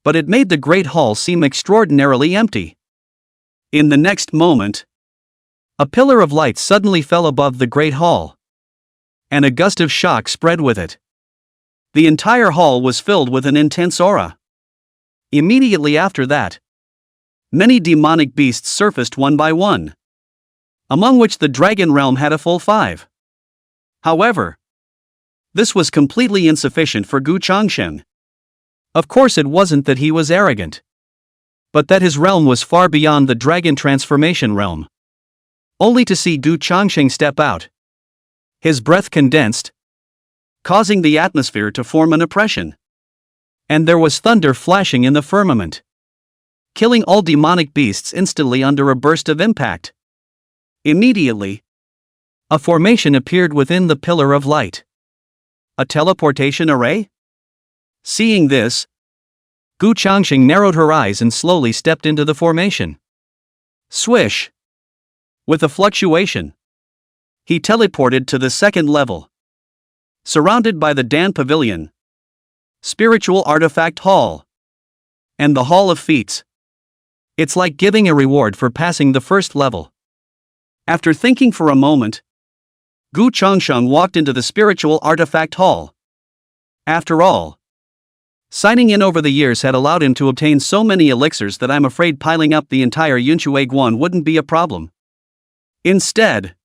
[SPEAKER 1] but it made the great hall seem extraordinarily empty. In the next moment, a pillar of light suddenly fell above the great hall, and a gust of shock spread with it. The entire hall was filled with an intense aura. Immediately after that, many demonic beasts surfaced one by one, among which the dragon realm had a full 5. However, this was completely insufficient for Gu Changsheng. Of course, it wasn't that he was arrogant, but that his realm was far beyond the dragon transformation realm. Only to see Gu Changsheng step out, his breath condensed, causing the atmosphere to form an oppression. And there was thunder flashing in the firmament, killing all demonic beasts instantly under a burst of impact. Immediately, a formation appeared within the pillar of light. A teleportation array? Seeing this, Gu Changsheng narrowed her eyes and slowly stepped into the formation. Swish! With a fluctuation, he teleported to the second level. Surrounded by the Dan Pavilion, Spiritual Artifact Hall, and the Hall of Feats. It's like giving a reward for passing the first level. After thinking for a moment, Gu Changsheng walked into the Spiritual Artifact Hall. After all, signing in over the years had allowed him to obtain so many elixirs that I'm afraid piling up the entire Yunshui Guan wouldn't be a problem. Instead,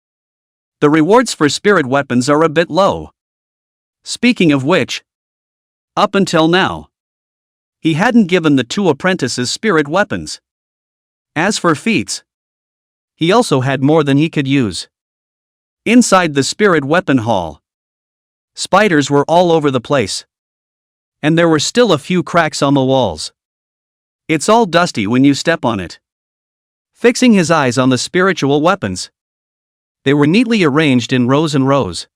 [SPEAKER 1] the rewards for spirit weapons are a bit low. Speaking of which, up until now, he hadn't given the 2 apprentices spirit weapons. As for feats, he also had more than he could use. Inside the spirit weapon hall, spiders were all over the place, and there were still a few cracks on the walls. It's all dusty when you step on it. Fixing his eyes on the spiritual weapons, they were neatly arranged in rows and rows.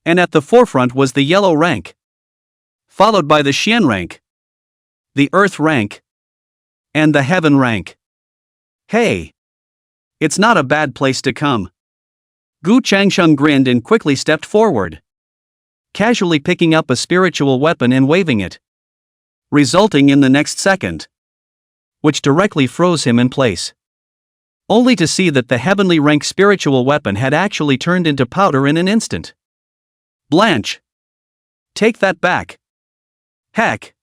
[SPEAKER 1] And at the forefront was the yellow rank, followed by the Xian rank, the earth rank, and the heaven rank. Hey! It's not a bad place to come. Gu Changsheng grinned and quickly stepped forward, casually picking up a spiritual weapon and waving it, resulting in the next second, which directly froze him in place. Only to see that the heavenly rank spiritual weapon had actually turned into powder in an instant. Blanche! Take that back. Heck!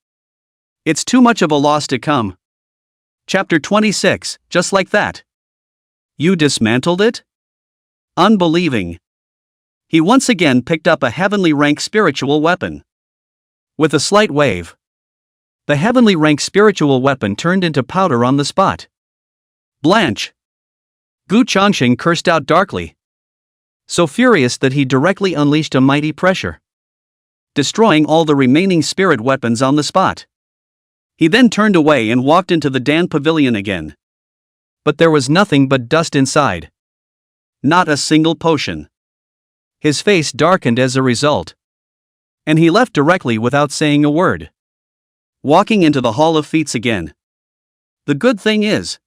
[SPEAKER 1] It's too much of a loss to come. Chapter 26, just like that. You dismantled it? Unbelieving. He once again picked up a heavenly rank spiritual weapon. With a slight wave, the heavenly rank spiritual weapon turned into powder on the spot. Blanche! Gu Changsheng cursed out darkly, so furious that he directly unleashed a mighty pressure, destroying all the remaining spirit weapons on the spot. He then turned away and walked into the Dan Pavilion again. But there was nothing but dust inside. Not a single potion. His face darkened as a result, and he left directly without saying a word, walking into the Hall of Feats again. The good thing is,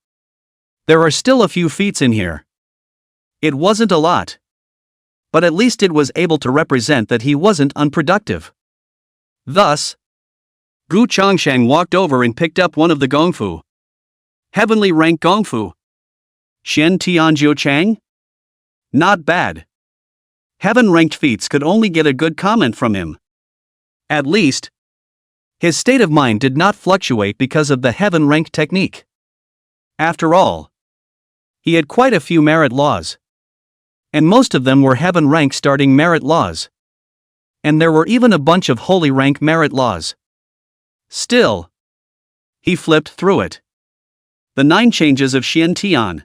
[SPEAKER 1] there are still a few feats in here. It wasn't a lot, but at least it was able to represent that he wasn't unproductive. Thus, Gu Changsheng walked over and picked up one of the gongfu. Heavenly rank gongfu. Xuan Tian Continent? Not bad. Heaven-ranked feats could only get a good comment from him. At least, his state of mind did not fluctuate because of the heaven-ranked technique. After all, he had quite a few merit laws, and most of them were heaven-rank starting merit laws. And there were even a bunch of holy rank merit laws. Still, he flipped through it. The 9 changes of Xuan Tian.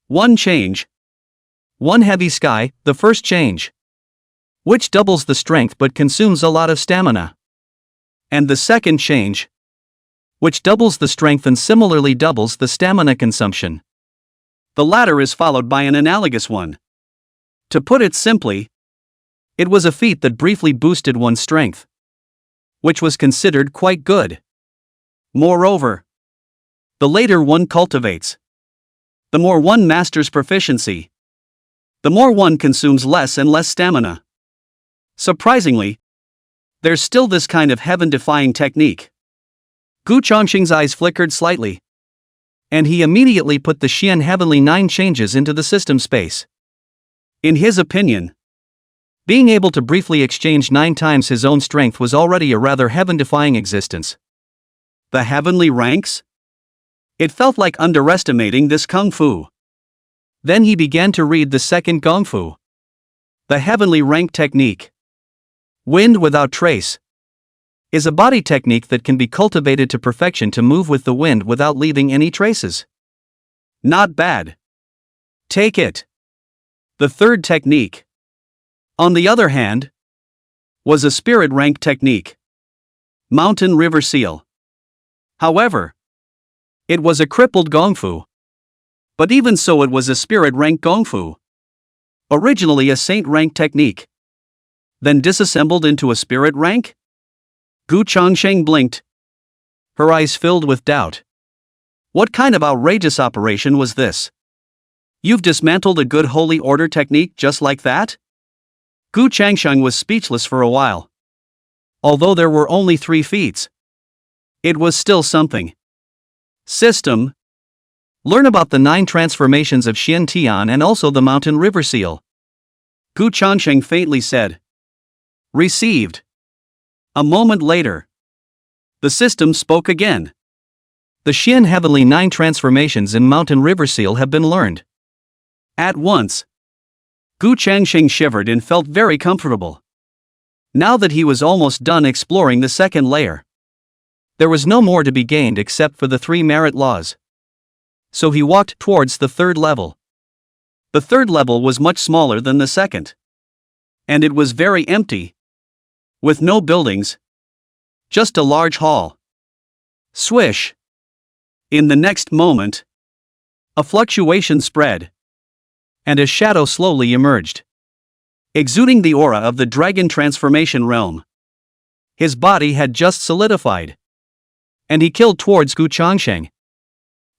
[SPEAKER 1] 1 change. 1 heavy sky, the first change, which doubles the strength but consumes a lot of stamina. And the second change, which doubles the strength and similarly doubles the stamina consumption. The latter is followed by an analogous one. To put it simply, it was a feat that briefly boosted one's strength, which was considered quite good. Moreover, the later one cultivates The more one masters proficiency, the more one consumes less and less stamina. Surprisingly, there's still this kind of heaven-defying technique. Gu Changsheng's eyes flickered slightly, and he immediately put the Xian Heavenly 9 changes into the system space. In his opinion, being able to briefly exchange 9 times his own strength was already a rather heaven-defying existence. The heavenly ranks? It felt like underestimating this kung fu. Then he began to read the second gong fu. The heavenly rank technique. Wind without trace is a body technique that can be cultivated to perfection to move with the wind without leaving any traces. Not bad. Take it. The third technique, on the other hand, was a spirit rank technique. Mountain River Seal. However, it was a crippled gongfu. But even so, it was a spirit rank gongfu. Originally a saint rank technique, then disassembled into a spirit rank? Gu Changsheng blinked, her eyes filled with doubt. What kind of outrageous operation was this? You've dismantled a good holy order technique just like that? Gu Changsheng was speechless for a while. Although there were only 3 feats, it was still something. System. Learn about the 9 transformations of Xuan Tian and also the Mountain River Seal. Gu Changsheng faintly said. Received. A moment later, the system spoke again. The Xian Heavenly 9 transformations in Mountain River Seal have been learned. At once, Gu Changsheng shivered and felt very comfortable. Now that he was almost done exploring the second layer, there was no more to be gained except for the 3 merit laws. So he walked towards the third level. The third level was much smaller than the second. And it was very empty. With no buildings. Just a large hall. Swish. In the next moment, a fluctuation spread, and a shadow slowly emerged, exuding the aura of the dragon transformation realm. His body had just solidified, and he killed towards Gu Changsheng.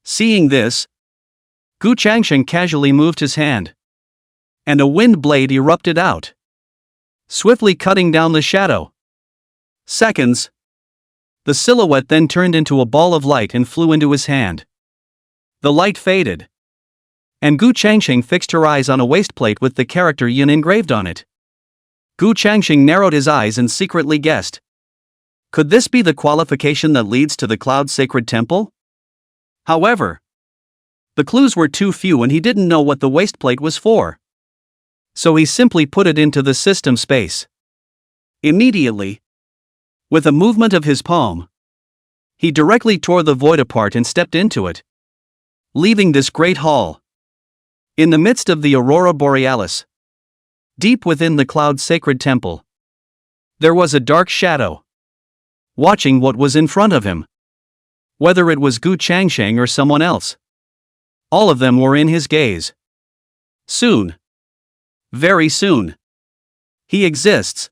[SPEAKER 1] Seeing this, Gu Changsheng casually moved his hand, and a wind blade erupted out, swiftly cutting down the shadow. Seconds. The silhouette then turned into a ball of light and flew into his hand. The light faded, and Gu Changsheng fixed her eyes on a waistplate with the character Yin engraved on it. Gu Changsheng narrowed his eyes and secretly guessed. Could this be the qualification that leads to the Cloud Sacred Temple? However, the clues were too few and he didn't know what the waistplate was for. So he simply put it into the system space. Immediately, with a movement of his palm, he directly tore the void apart and stepped into it, leaving this great hall. In the midst of the Aurora Borealis, deep within the Cloud Sacred Temple, there was a dark shadow, watching what was in front of him. Whether it was Gu Changsheng or someone else, all of them were in his gaze. Soon, very soon, he exists,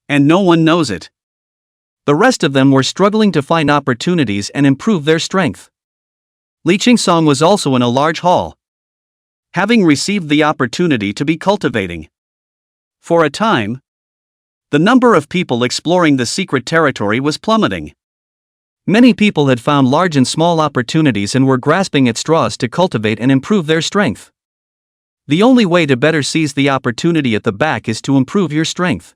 [SPEAKER 1] and no one knows it. The rest of them were struggling to find opportunities and improve their strength. Li Qingsong was also in a large hall, having received the opportunity to be cultivating. For a time, the number of people exploring the secret territory was plummeting. Many people had found large and small opportunities and were grasping at straws to cultivate and improve their strength. The only way to better seize the opportunity at the back is to improve your strength.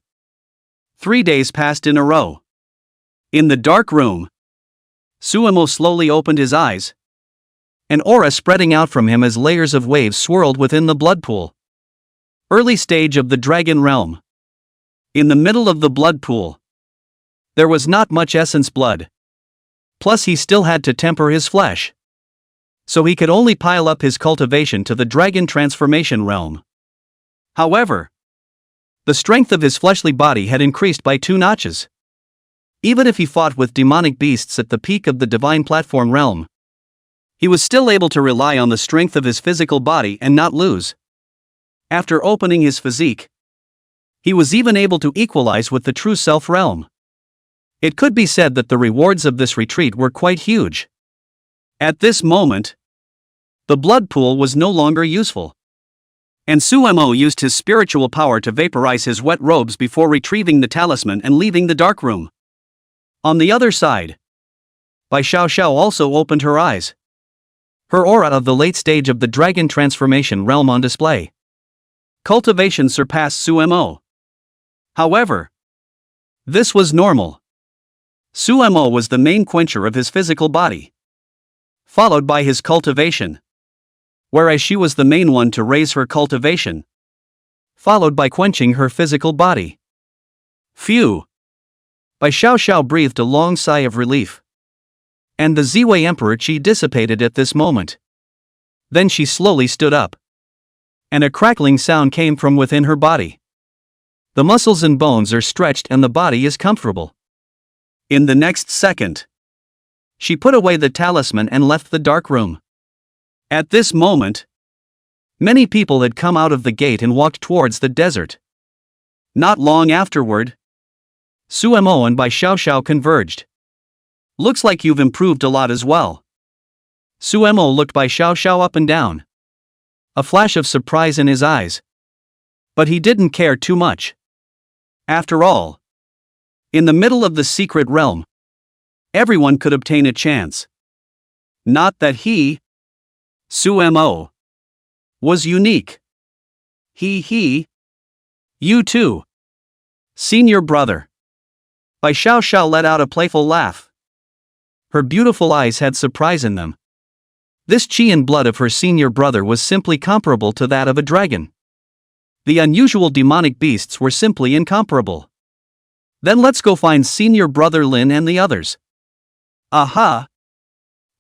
[SPEAKER 1] 3 days passed in a row. In the dark room, Suemo slowly opened his eyes, an aura spreading out from him as layers of waves swirled within the blood pool. Early stage of the dragon realm. In the middle of the blood pool, there was not much essence blood. Plus he still had to temper his flesh, so he could only pile up his cultivation to the dragon transformation realm. However, the strength of his fleshly body had increased by 2 notches. Even if he fought with demonic beasts at the peak of the divine platform realm, he was still able to rely on the strength of his physical body and not lose. After opening his physique, he was even able to equalize with the true self realm. It could be said that the rewards of this retreat were quite huge. At this moment, The blood pool was no longer useful. And Suemo used his spiritual power to vaporize his wet robes before retrieving the talisman and leaving the dark room. On the other side, Bai Xiaoxiao also opened her eyes. Her aura of the late stage of the dragon transformation realm on display. Cultivation surpassed Suemo. However, this was normal. Suemo was the main quencher of his physical body, followed by his cultivation, whereas she was the main one to raise her cultivation, followed by quenching her physical body. Phew! Bai Xiaoxiao breathed a long sigh of relief. And the Ziwei Emperor Qi dissipated at this moment. Then she slowly stood up. And a crackling sound came from within her body. The muscles and bones are stretched and the body is comfortable. In the next second, she put away the talisman and left the dark room. At this moment, many people had come out of the gate and walked towards the desert. Not long afterward, Suemo and Bai Xiaoxiao converged. Looks like you've improved a lot as well. Suemo looked Bai Xiaoxiao up and down. A flash of surprise in his eyes. But he didn't care too much. After all, in the middle of the secret realm, everyone could obtain a chance. Not that he, Suemo, was unique. He, you too. Senior brother. Bai Xiaoxiao let out a playful laugh. Her beautiful eyes had surprise in them. This qi and blood of her senior brother was simply comparable to that of a dragon. The unusual demonic beasts were simply incomparable. Then let's go find senior brother Lin and the others. Aha!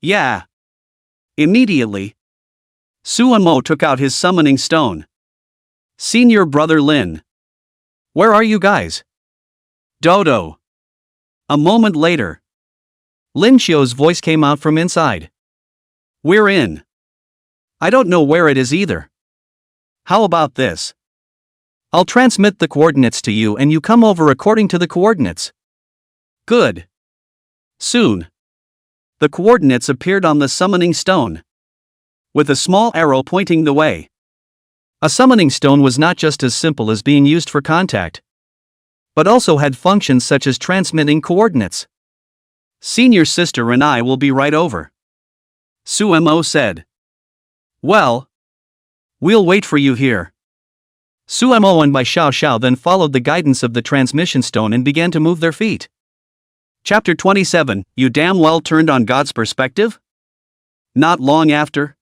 [SPEAKER 1] Yeah. Immediately, Suemo took out his summoning stone. Senior brother Lin. Where are you guys? Dodo. A moment later, Lin Xiu's voice came out from inside. We're in. I don't know where it is either. How about this? I'll transmit the coordinates to you and you come over according to the coordinates. Good. Soon, the coordinates appeared on the summoning stone, with a small arrow pointing the way. A summoning stone was not just as simple as being used for contact, but also had functions such as transmitting coordinates. Senior sister and I will be right over, Suemo said. Well, we'll wait for you here. Suemo and Bai Xiaoxiao then followed the guidance of the transmission stone and began to move their feet. Chapter 27, You damn well turned on God's perspective? Not long after,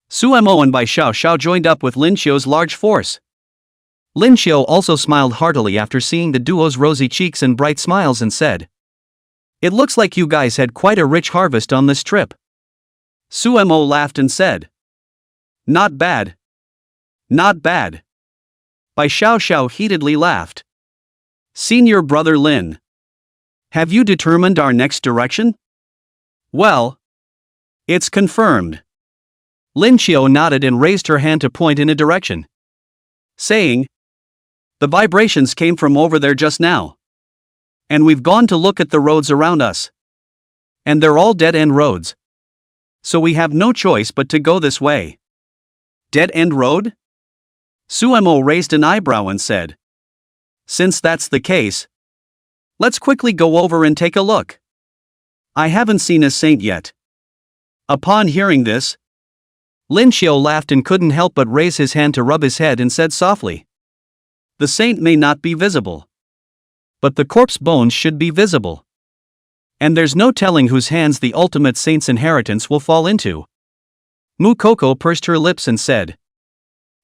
[SPEAKER 1] Suemo and Bai Xiaoxiao joined up with Lin Xiu's large force. Lin Xiu also smiled heartily after seeing the duo's rosy cheeks and bright smiles and said, It looks like you guys had quite a rich harvest on this trip. Suemo laughed and said, Not bad. Not bad. Bai Xiaoxiao heatedly laughed. Senior brother Lin. Have you determined our next direction? Well, it's confirmed. Lin Xiu nodded and raised her hand to point in a direction, saying, The vibrations came from over there just now. And we've gone to look at the roads around us. And they're all dead-end roads. So we have no choice but to go this way. Dead-end road? Suemo raised an eyebrow and said, Since that's the case, let's quickly go over and take a look. I haven't seen a saint yet. Upon hearing this, Lin Xiu laughed and couldn't help but raise his hand to rub his head and said softly, The saint may not be visible, but the corpse bones should be visible. And there's no telling whose hands the ultimate saint's inheritance will fall into. Mu Koko pursed her lips and said,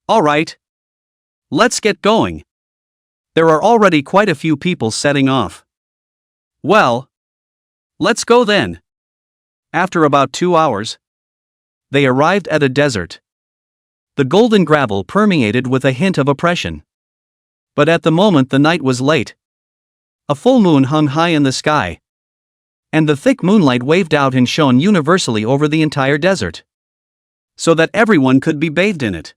[SPEAKER 1] All right. Let's get going. There are already quite a few people setting off. Well, let's go then. After about 2 hours, they arrived at a desert. The golden gravel permeated with a hint of oppression. But at the moment the night was late. A full moon hung high in the sky, and the thick moonlight waved out and shone universally over the entire desert, so that everyone could be bathed in it.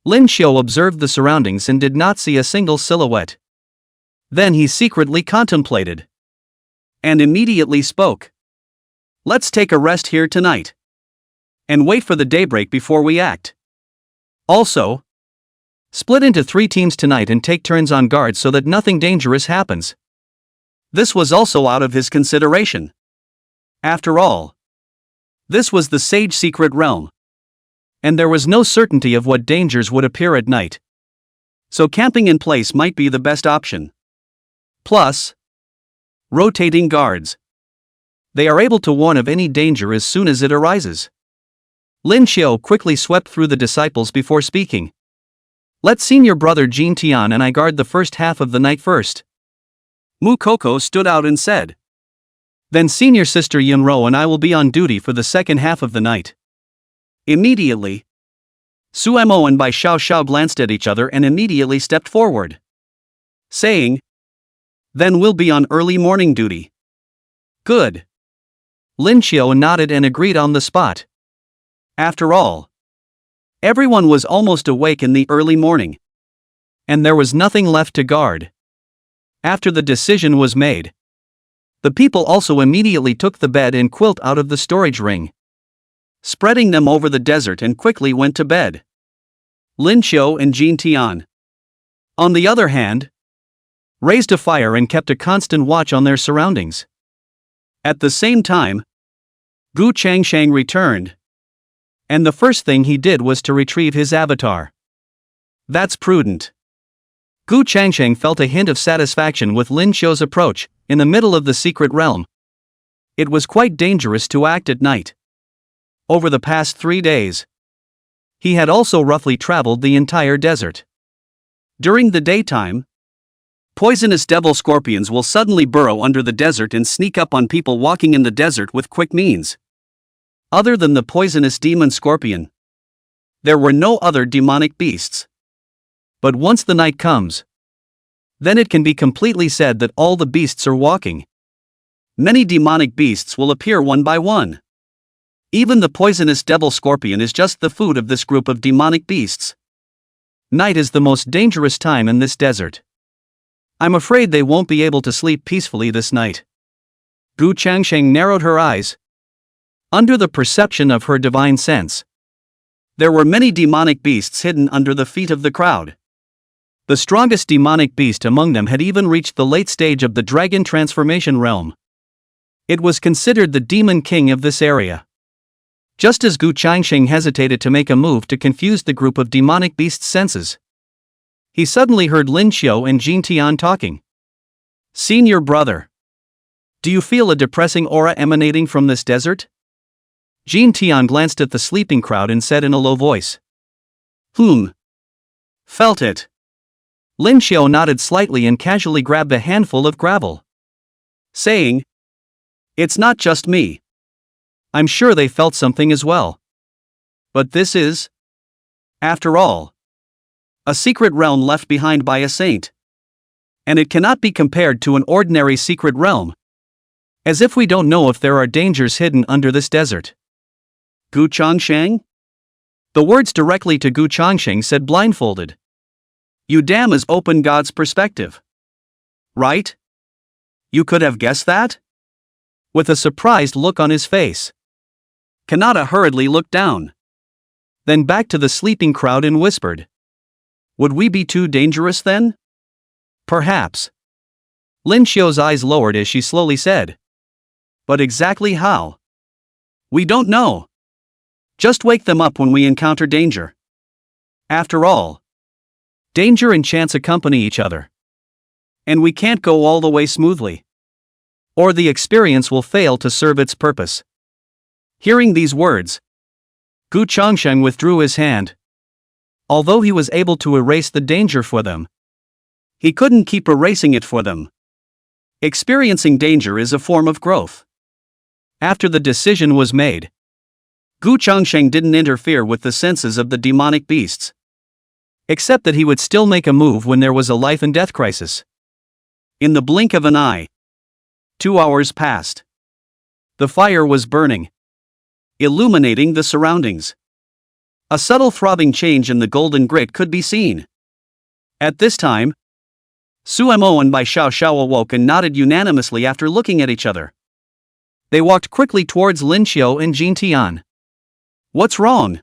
[SPEAKER 1] Lin Xiu observed the surroundings and did not see a single silhouette. Then he secretly contemplated, and immediately spoke. Let's take a rest here tonight. and wait for the daybreak before we act. Also, split into 3 teams tonight and take turns on guard so that nothing dangerous happens. This was also out of his consideration. After all, this was the Sage Secret Realm, and there was no certainty of what dangers would appear at night. So camping in place might be the best option. Plus, rotating guards. They are able to warn of any danger as soon as it arises. Lin Xiao quickly swept through the disciples before speaking. Let senior brother Xuan Tian and I guard the first half of the night first. Mu Koko stood out and said. Then senior sister Yunro and I will be on duty for the second half of the night. Immediately, Suemo and Bai Xiao Xiao glanced at each other and immediately stepped forward, saying, Then we'll be on early morning duty. Good. Lin Xiao nodded and agreed on the spot. After all, everyone was almost awake in the early morning, and there was nothing left to guard. After the decision was made, the people also immediately took the bed and quilt out of the storage ring, spreading them over the desert, and quickly went to bed. Lin Xiao and Xuan Tian, on the other hand, raised a fire and kept a constant watch on their surroundings. At the same time, Gu Changsheng returned, and the first thing he did was to retrieve his avatar. That's prudent. Gu Changsheng felt a hint of satisfaction with Lin Xiao's approach, in the middle of the secret realm. It was quite dangerous to act at night. Over the past 3 days, he had also roughly traveled the entire desert. During the daytime, poisonous devil scorpions will suddenly burrow under the desert and sneak up on people walking in the desert with quick means. Other than the poisonous demon scorpion, there were no other demonic beasts. But once the night comes, then it can be completely said that all the beasts are walking. Many demonic beasts will appear one by one. Even the poisonous devil scorpion is just the food of this group of demonic beasts. Night is the most dangerous time in this desert. I'm afraid they won't be able to sleep peacefully this night. Gu Changsheng narrowed her eyes. Under the perception of her divine sense, there were many demonic beasts hidden under the feet of the crowd. The strongest demonic beast among them had even reached the late stage of the dragon transformation realm. It was considered the demon king of this area. Just as Gu Changsheng hesitated to make a move to confuse the group of demonic beasts' senses, he suddenly heard Lin Xiao and Xuan Tian talking. Senior brother, do you feel a depressing aura emanating from this desert? Xuan Tian glanced at the sleeping crowd and said in a low voice. Felt it. Lin Xiao nodded slightly and casually grabbed a handful of gravel, saying, It's not just me. I'm sure they felt something as well. But this is, after all, a secret realm left behind by a saint. And it cannot be compared to an ordinary secret realm. As if we don't know if there are dangers hidden under this desert. Gu Changsheng? The words directly to Gu Changsheng said blindfolded. You damn is open God's perspective. Right? You could have guessed that? With a surprised look on his face, Kanata hurriedly looked down, then back to the sleeping crowd and whispered. Would we be too dangerous then? Perhaps. Lin Xiao's eyes lowered as she slowly said. But exactly how? We don't know. Just wake them up when we encounter danger. After all, danger and chance accompany each other. And we can't go all the way smoothly, or the experience will fail to serve its purpose. Hearing these words, Gu Changsheng withdrew his hand. Although he was able to erase the danger for them, he couldn't keep erasing it for them. Experiencing danger is a form of growth. After the decision was made, Gu Changsheng didn't interfere with the senses of the demonic beasts, except that he would still make a move when there was a life and death crisis. In the blink of an eye, 2 hours passed. The fire was burning, illuminating the surroundings. A subtle throbbing change in the golden grit could be seen. At this time, Suemo and Bai Xiao Xiao awoke and nodded unanimously after looking at each other. They walked quickly towards Lin Xiao and Xuan Tian. What's wrong?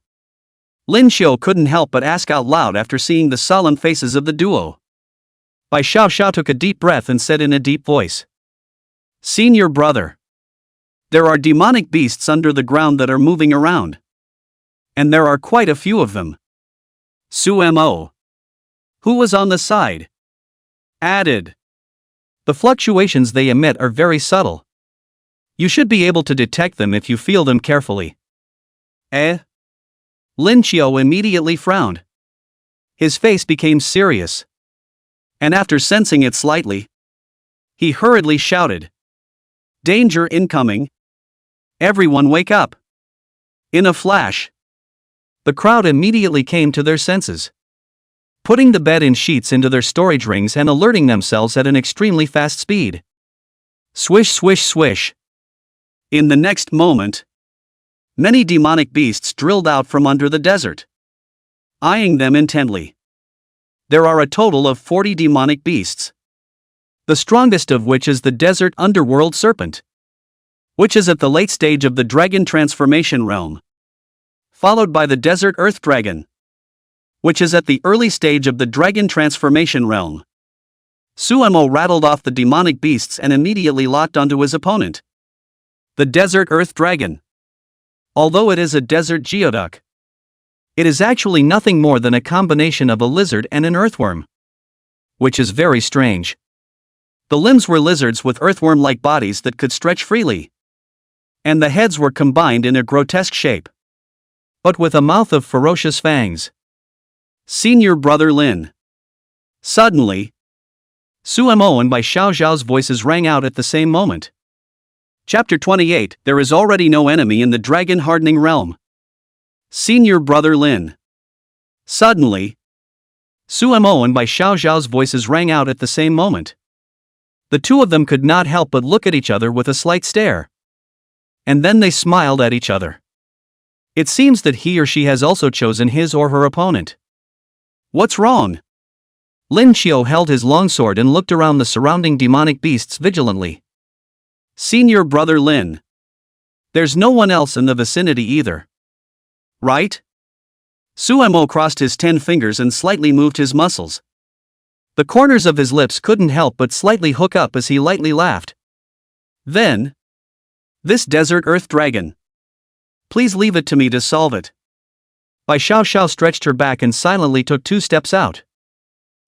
[SPEAKER 1] Lin Xiao couldn't help but ask out loud after seeing the solemn faces of the duo. Bai Xiao took a deep breath and said in a deep voice. Senior brother. There are demonic beasts under the ground that are moving around. And there are quite a few of them. Su Mo, who was on the side, added. The fluctuations they emit are very subtle. You should be able to detect them if you feel them carefully. Lin Xiao immediately frowned. His face became serious. And after sensing it slightly, he hurriedly shouted. Danger incoming! Everyone wake up! In a flash, the crowd immediately came to their senses, putting the bed in sheets into their storage rings and alerting themselves at an extremely fast speed. Swish swish swish. In the next moment, many demonic beasts drilled out from under the desert, eyeing them intently. There are a total of 40 demonic beasts, the strongest of which is the desert underworld serpent, which is at the late stage of the dragon transformation realm, followed by the desert earth dragon, which is at the early stage of the dragon transformation realm. Suemo rattled off the demonic beasts and immediately locked onto his opponent, the desert earth dragon. Although it is a desert geoduck, it is actually nothing more than a combination of a lizard and an earthworm, which is very strange. The limbs were lizards with earthworm-like bodies that could stretch freely, and the heads were combined in a grotesque shape, but with a mouth of ferocious fangs. Senior brother Lin. Suddenly, Suemo and Bai Xiao's voices rang out at the same moment. Chapter 28. There is already no enemy in the dragon hardening realm. Senior brother Lin. Suddenly, Suemo and Bai Xiao's voices rang out at the same moment. The two of them could not help but look at each other with a slight stare. And then they smiled at each other. It seems that he or she has also chosen his or her opponent. What's wrong? Lin Xiao held his longsword and looked around the surrounding demonic beasts vigilantly. Senior brother Lin. There's no one else in the vicinity either. Right? Suemo crossed his 10 fingers and slightly moved his muscles. The corners of his lips couldn't help but slightly hook up as he lightly laughed. Then, this desert earth dragon. Please leave it to me to solve it. Bai Xiao stretched her back and silently took 2 steps out,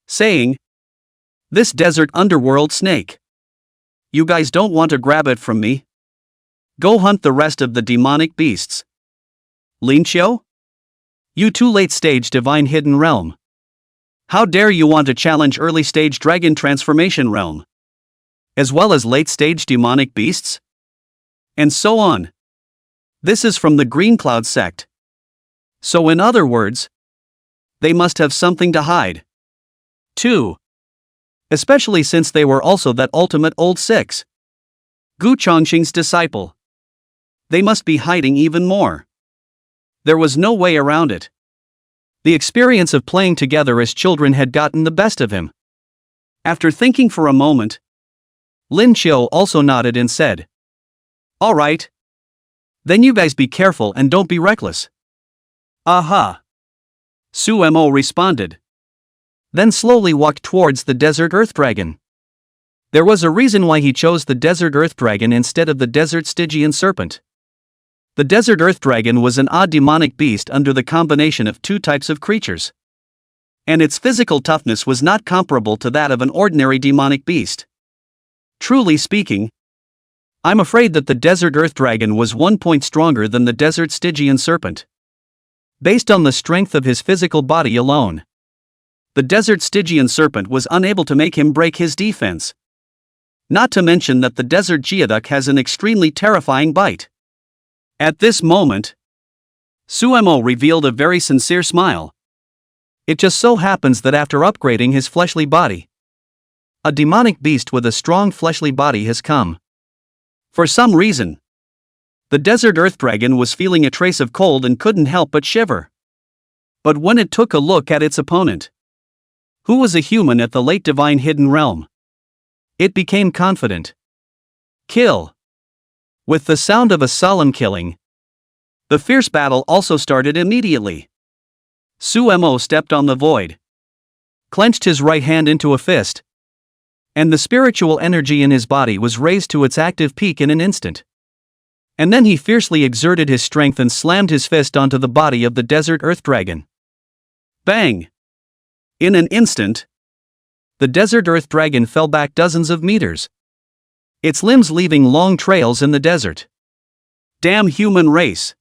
[SPEAKER 1] saying, this desert underworld snake. You guys don't want to grab it from me? Go hunt the rest of the demonic beasts. Lin Xiao? You too late stage divine hidden realm. How dare you want to challenge early stage dragon transformation realm, as well as late stage demonic beasts? And so on. This is from the Green Cloud sect. So in other words, they must have something to hide. 2. Especially since they were also that ultimate old 6. Gu Changsheng's disciple. They must be hiding even more. There was no way around it. The experience of playing together as children had gotten the best of him. After thinking for a moment, Lin Xiao also nodded and said, all right. Then you guys be careful and don't be reckless. Aha. Suemo responded. Then slowly walked towards the desert earth dragon. There was a reason why he chose the desert earth dragon instead of the desert Stygian serpent. The desert earth dragon was an odd demonic beast under the combination of 2 types of creatures, and its physical toughness was not comparable to that of an ordinary demonic beast. Truly speaking, I'm afraid that the desert earth dragon was 1 point stronger than the desert Stygian serpent, based on the strength of his physical body alone. The desert Stygian serpent was unable to make him break his defense. Not to mention that the desert geoduck has an extremely terrifying bite. At this moment, Suemo revealed a very sincere smile. It just so happens that after upgrading his fleshly body, a demonic beast with a strong fleshly body has come. For some reason, the desert earth dragon was feeling a trace of cold and couldn't help but shiver. But when it took a look at its opponent, who was a human at the late divine hidden realm, it became confident. Kill. With the sound of a solemn killing, The fierce battle also started immediately. Xuan stepped on the void, clenched his right hand into a fist, and the spiritual energy in his body was raised to its active peak in an instant. And then he fiercely exerted his strength and slammed his fist onto the body of the desert earth dragon. Bang! In an instant, the desert earth dragon fell back dozens of meters, its limbs leaving long trails in the desert. Damn human race!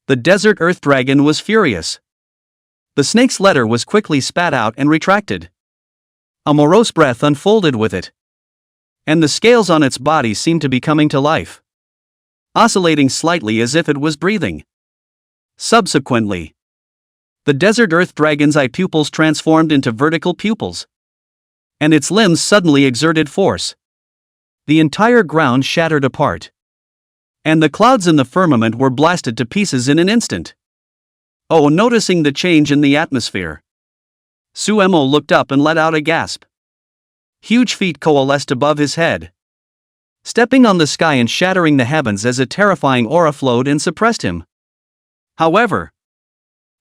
[SPEAKER 1] The desert earth dragon was furious. The snake's letter was quickly spat out and retracted. A morose breath unfolded with it, and the scales on its body seemed to be coming to life, oscillating slightly as if it was breathing. Subsequently, the desert earth dragon's eye pupils transformed into vertical pupils, and its limbs suddenly exerted force. The entire ground shattered apart, and the clouds in the firmament were blasted to pieces in an instant. Oh, noticing the change in the atmosphere, Xuan looked up and let out a gasp. Huge feet coalesced above his head, stepping on the sky and shattering the heavens as a terrifying aura flowed and suppressed him. However,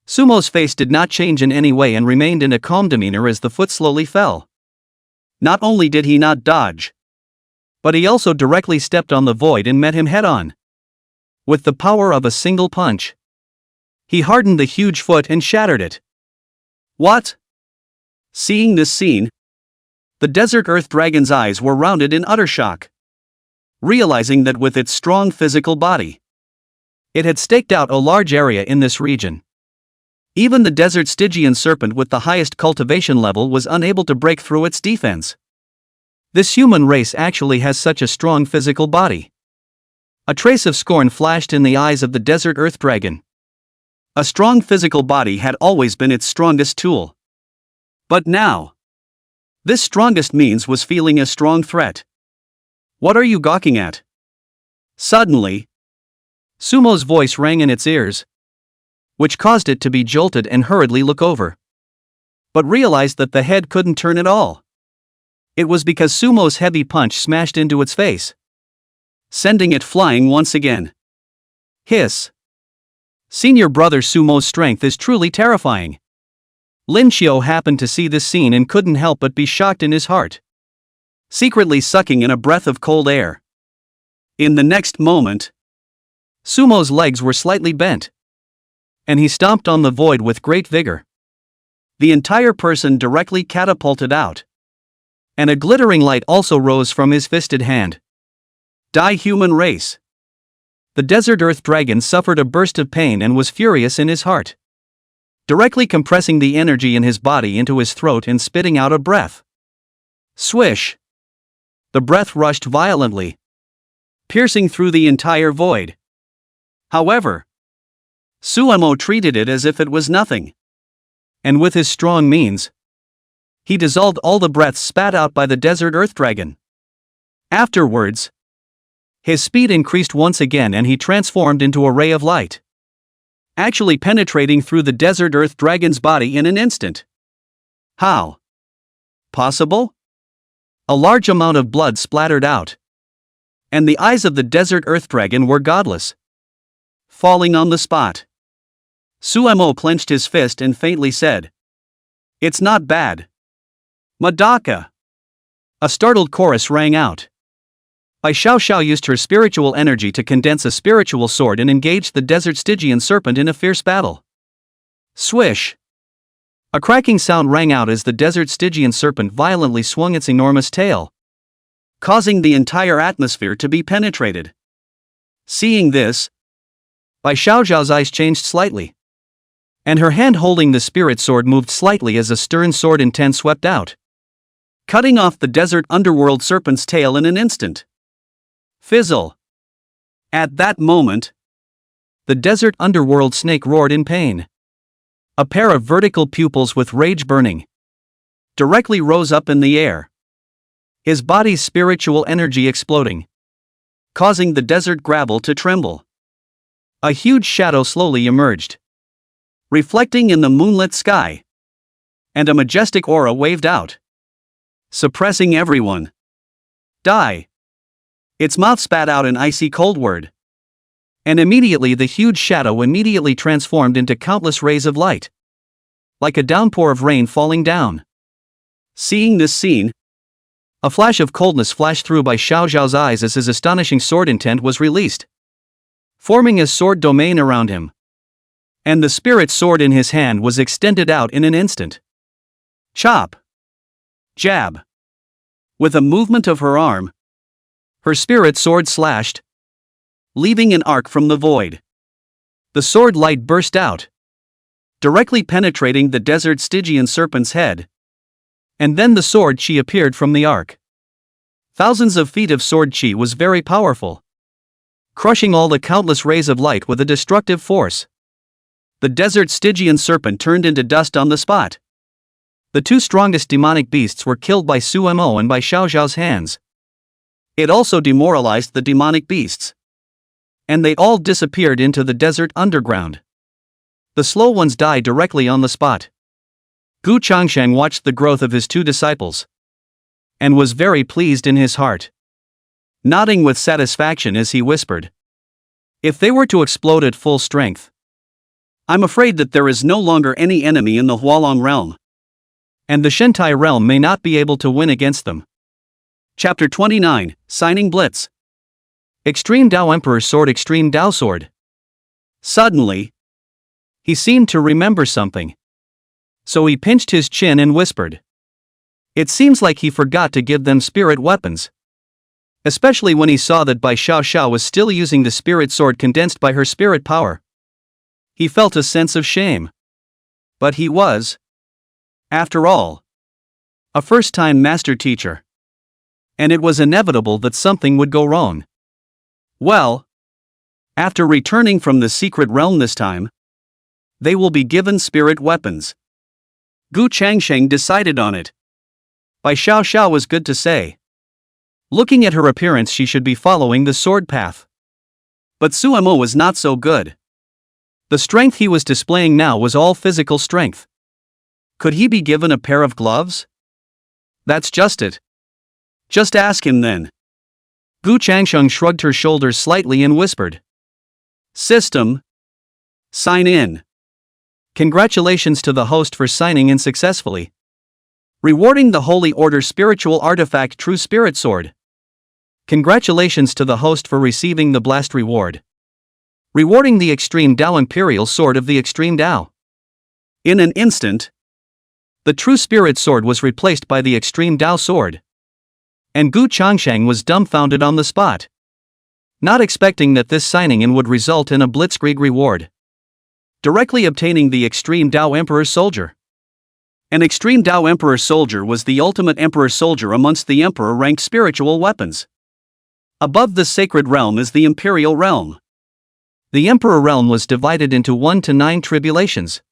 [SPEAKER 1] Sumo's face did not change in any way and remained in a calm demeanor as the foot slowly fell. Not only did he not dodge, but he also directly stepped on the void and met him head-on. With the power of a single punch, he hardened the huge foot and shattered it. What? Seeing this scene, the desert earth dragon's eyes were rounded in utter shock, realizing that with its strong physical body, it had staked out a large area in this region. Even the desert Stygian serpent with the highest cultivation level was unable to break through its defense. This human race actually has such a strong physical body. A trace of scorn flashed in the eyes of the desert earth dragon. A strong physical body had always been its strongest tool. But now, this strongest means was feeling a strong threat. What are you gawking at? Suddenly, Sumo's voice rang in its ears, which caused it to be jolted and hurriedly look over, but realized that the head couldn't turn at all. It was because Sumo's heavy punch smashed into its face, sending it flying once again. Hiss. Senior brother Sumo's strength is truly terrifying. Lin Xiao happened to see this scene and couldn't help but be shocked in his heart, secretly sucking in a breath of cold air. In the next moment, Sumo's legs were slightly bent, and he stomped on the void with great vigor. The entire person directly catapulted out, and a glittering light also rose from his fisted hand. Die, human race! The desert earth dragon suffered a burst of pain and was furious in his heart, directly compressing the energy in his body into his throat and spitting out a breath. Swish! The breath rushed violently, piercing through the entire void. However, Xuan treated it as if it was nothing, and with his strong means, he dissolved all the breaths spat out by the desert earth dragon. Afterwards, his speed increased once again and he transformed into a ray of light, actually penetrating through the desert earth dragon's body in an instant. How? Possible? A large amount of blood splattered out, and the eyes of the desert earth dragon were godless. Falling on the spot, Xuan clenched his fist and faintly said, "It's not bad." Madaka! A startled chorus rang out. Bai Xiao used her spiritual energy to condense a spiritual sword and engaged the desert Stygian serpent in a fierce battle. Swish! A cracking sound rang out as the desert Stygian serpent violently swung its enormous tail, causing the entire atmosphere to be penetrated. Seeing this, Bai Xiao's eyes changed slightly, and her hand holding the spirit sword moved slightly as a stern sword intent swept out, cutting off the desert underworld serpent's tail in an instant. Fizzle! At that moment, the desert underworld snake roared in pain. A pair of vertical pupils with rage burning directly rose up in the air, his body's spiritual energy exploding, causing the desert gravel to tremble. A huge shadow slowly emerged, reflecting in the moonlit sky, and a majestic aura waved out, suppressing everyone. Die! Its mouth spat out an icy cold word, And immediately the huge shadow immediately transformed into countless rays of light, like a downpour of rain falling down. Seeing this scene, a flash of coldness flashed through by Xiao Zhao's eyes as his astonishing sword intent was released, forming a sword domain around him. And the spirit sword in his hand was extended out in an instant. Chop! Jab! With a movement of her arm, her spirit sword slashed, leaving an arc from the void. The sword light burst out, directly penetrating the desert Stygian serpent's head. And then the sword chi appeared from the arc. Thousands of feet of sword chi was very powerful, crushing all the countless rays of light with a destructive force. The desert Stygian serpent turned into dust on the spot. The two strongest demonic beasts were killed by Sumo and by Xiao Zhao's hands. It also demoralized the demonic beasts, and they all disappeared into the desert underground. The slow ones died directly on the spot. Gu Changsheng watched the growth of his two disciples, and was very pleased in his heart, nodding with satisfaction as he whispered, "If they were to explode at full strength, I'm afraid that there is no longer any enemy in the Hualong realm, and the Shentai realm may not be able to win against them." Chapter 29, Signing Blitz. Extreme Dao Emperor Sword. Extreme Dao Sword. Suddenly, he seemed to remember something, so he pinched his chin and whispered. It seems like he forgot to give them spirit weapons, especially when he saw that Bai Xiao was still using the spirit sword condensed by her spirit power. He felt a sense of shame. But he was, after all, a first-time master teacher, and it was inevitable that something would go wrong. Well, after returning from the secret realm this time, they will be given spirit weapons. Gu Changsheng decided on it. Bai Xiao was good to say. Looking at her appearance, she should be following the sword path. But Sumo was not so good. The strength he was displaying now was all physical strength. Could he be given a pair of gloves? That's just it. Just ask him then. Gu Changsheng shrugged her shoulders slightly and whispered. System. Sign in. Congratulations to the host for signing in successfully. Rewarding the Holy Order Spiritual Artifact True Spirit Sword. Congratulations to the host for receiving the Blast Reward. Rewarding the Extreme Dao Imperial Sword of the Extreme Dao. In an instant, the True Spirit Sword was replaced by the Extreme Dao Sword, and Gu Changsheng was dumbfounded on the spot, not expecting that this signing in would result in a blitzkrieg reward. Directly obtaining the Extreme Dao Emperor Soldier. An Extreme Dao Emperor Soldier was the ultimate Emperor Soldier amongst the Emperor-ranked spiritual weapons. Above the Sacred Realm is the Imperial Realm. The Emperor Realm was divided into 1 to 9 tribulations.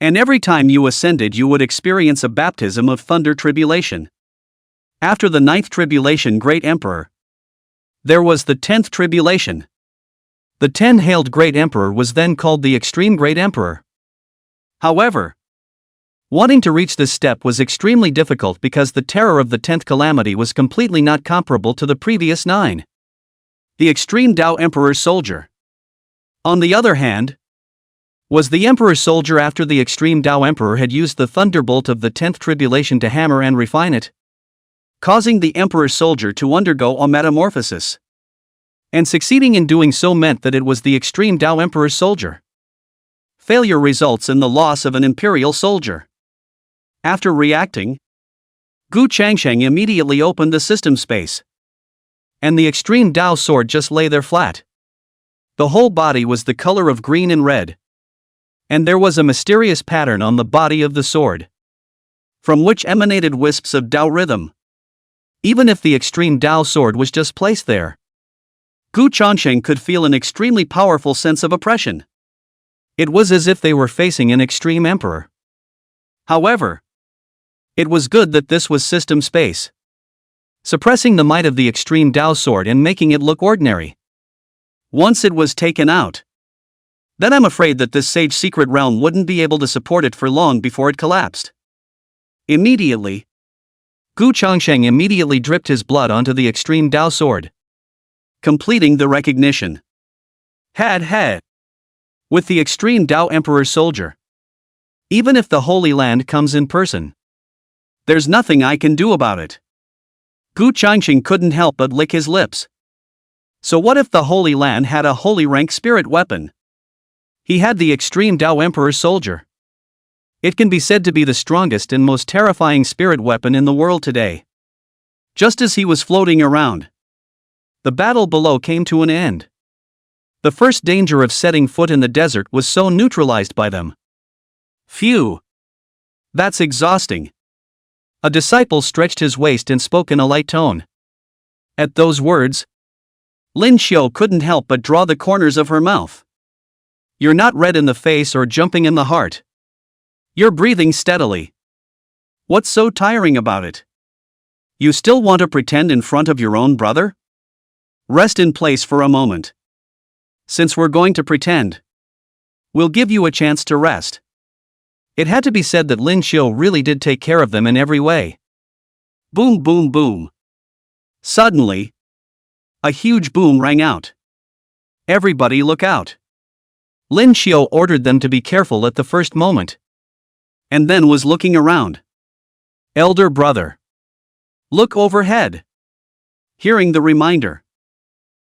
[SPEAKER 1] And every time you ascended you would experience a baptism of thunder tribulation. After the 9th tribulation Great Emperor, there was the 10th tribulation. The 10-hailed Great Emperor was then called the Extreme Great Emperor. However, wanting to reach this step was extremely difficult because the terror of the 10th calamity was completely not comparable to the previous 9. The Extreme Dao Emperor Soldier, on the other hand, was the Emperor Soldier after the Extreme Dao Emperor had used the thunderbolt of the 10th tribulation to hammer and refine it, causing the Emperor Soldier to undergo a metamorphosis. And succeeding in doing so meant that it was the Extreme Dao Emperor Soldier. Failure results in the loss of an Imperial Soldier. After reacting, Gu Changsheng immediately opened the system space, and the Extreme Dao Sword just lay there flat. The whole body was the color of green and red, and there was a mysterious pattern on the body of the sword, from which emanated wisps of Dao rhythm. Even if the Extreme Dao Sword was just placed there, Gu Changsheng could feel an extremely powerful sense of oppression. It was as if they were facing an extreme emperor. However, it was good that this was system space, suppressing the might of the Extreme Dao Sword and making it look ordinary. Once it was taken out, then I'm afraid that this Sage Secret Realm wouldn't be able to support it for long before it collapsed. Immediately, Gu Changsheng immediately dripped his blood onto the Extreme Dao Sword, completing the recognition. Had. With the extreme Tao Emperor's soldier. Even if the Holy Land comes in person, there's nothing I can do about it. Gu Changsheng couldn't help but lick his lips. So what if the Holy Land had a holy rank spirit weapon? He had the extreme Tao Emperor's soldier. It can be said to be the strongest and most terrifying spirit weapon in the world today. Just as he was floating around, the battle below came to an end. The first danger of setting foot in the desert was so neutralized by them. Phew! That's exhausting. A disciple stretched his waist and spoke in a light tone. At those words, Lin Xiu couldn't help but draw the corners of her mouth. You're not red in the face or jumping in the heart. You're breathing steadily. What's so tiring about it? You still want to pretend in front of your own brother? Rest in place for a moment. Since we're going to pretend, we'll give you a chance to rest. It had to be said that Lin Xiu really did take care of them in every way. Boom, boom, boom. Suddenly, a huge boom rang out. Everybody look out. Lin Xiu ordered them to be careful at the first moment. And then was looking around. Elder brother, look overhead. Hearing the reminder,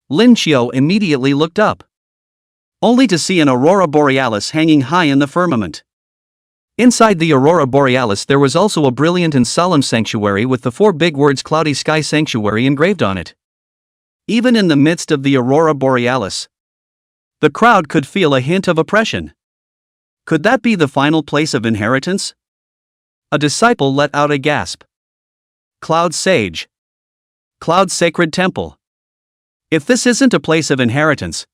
[SPEAKER 1] Lin Xiu immediately looked up, only to see an aurora borealis hanging high in the firmament. Inside the aurora borealis there was also a brilliant and solemn sanctuary with the 4 big words Cloudy Sky Sanctuary engraved on it. Even in the midst of the aurora borealis, the crowd could feel a hint of oppression. Could that be the final place of inheritance? A disciple let out a gasp. Cloud Sage. Cloud Sacred Temple. If this isn't a place of inheritance,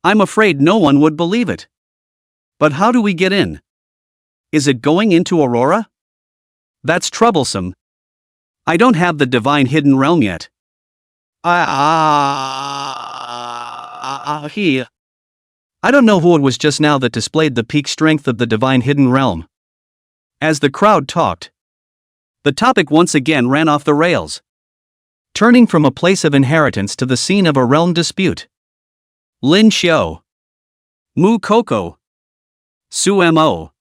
[SPEAKER 1] I'm afraid no one would believe it. But how do we get in? Is it going into Aurora? That's troublesome. I don't have the divine hidden realm yet. I don't know who it was just now that displayed the peak strength of the divine hidden realm. As the crowd talked, the topic once again ran off the rails, turning from a place of inheritance to the scene of a realm dispute. Lin Xiu, Mu Koko, Su Mo,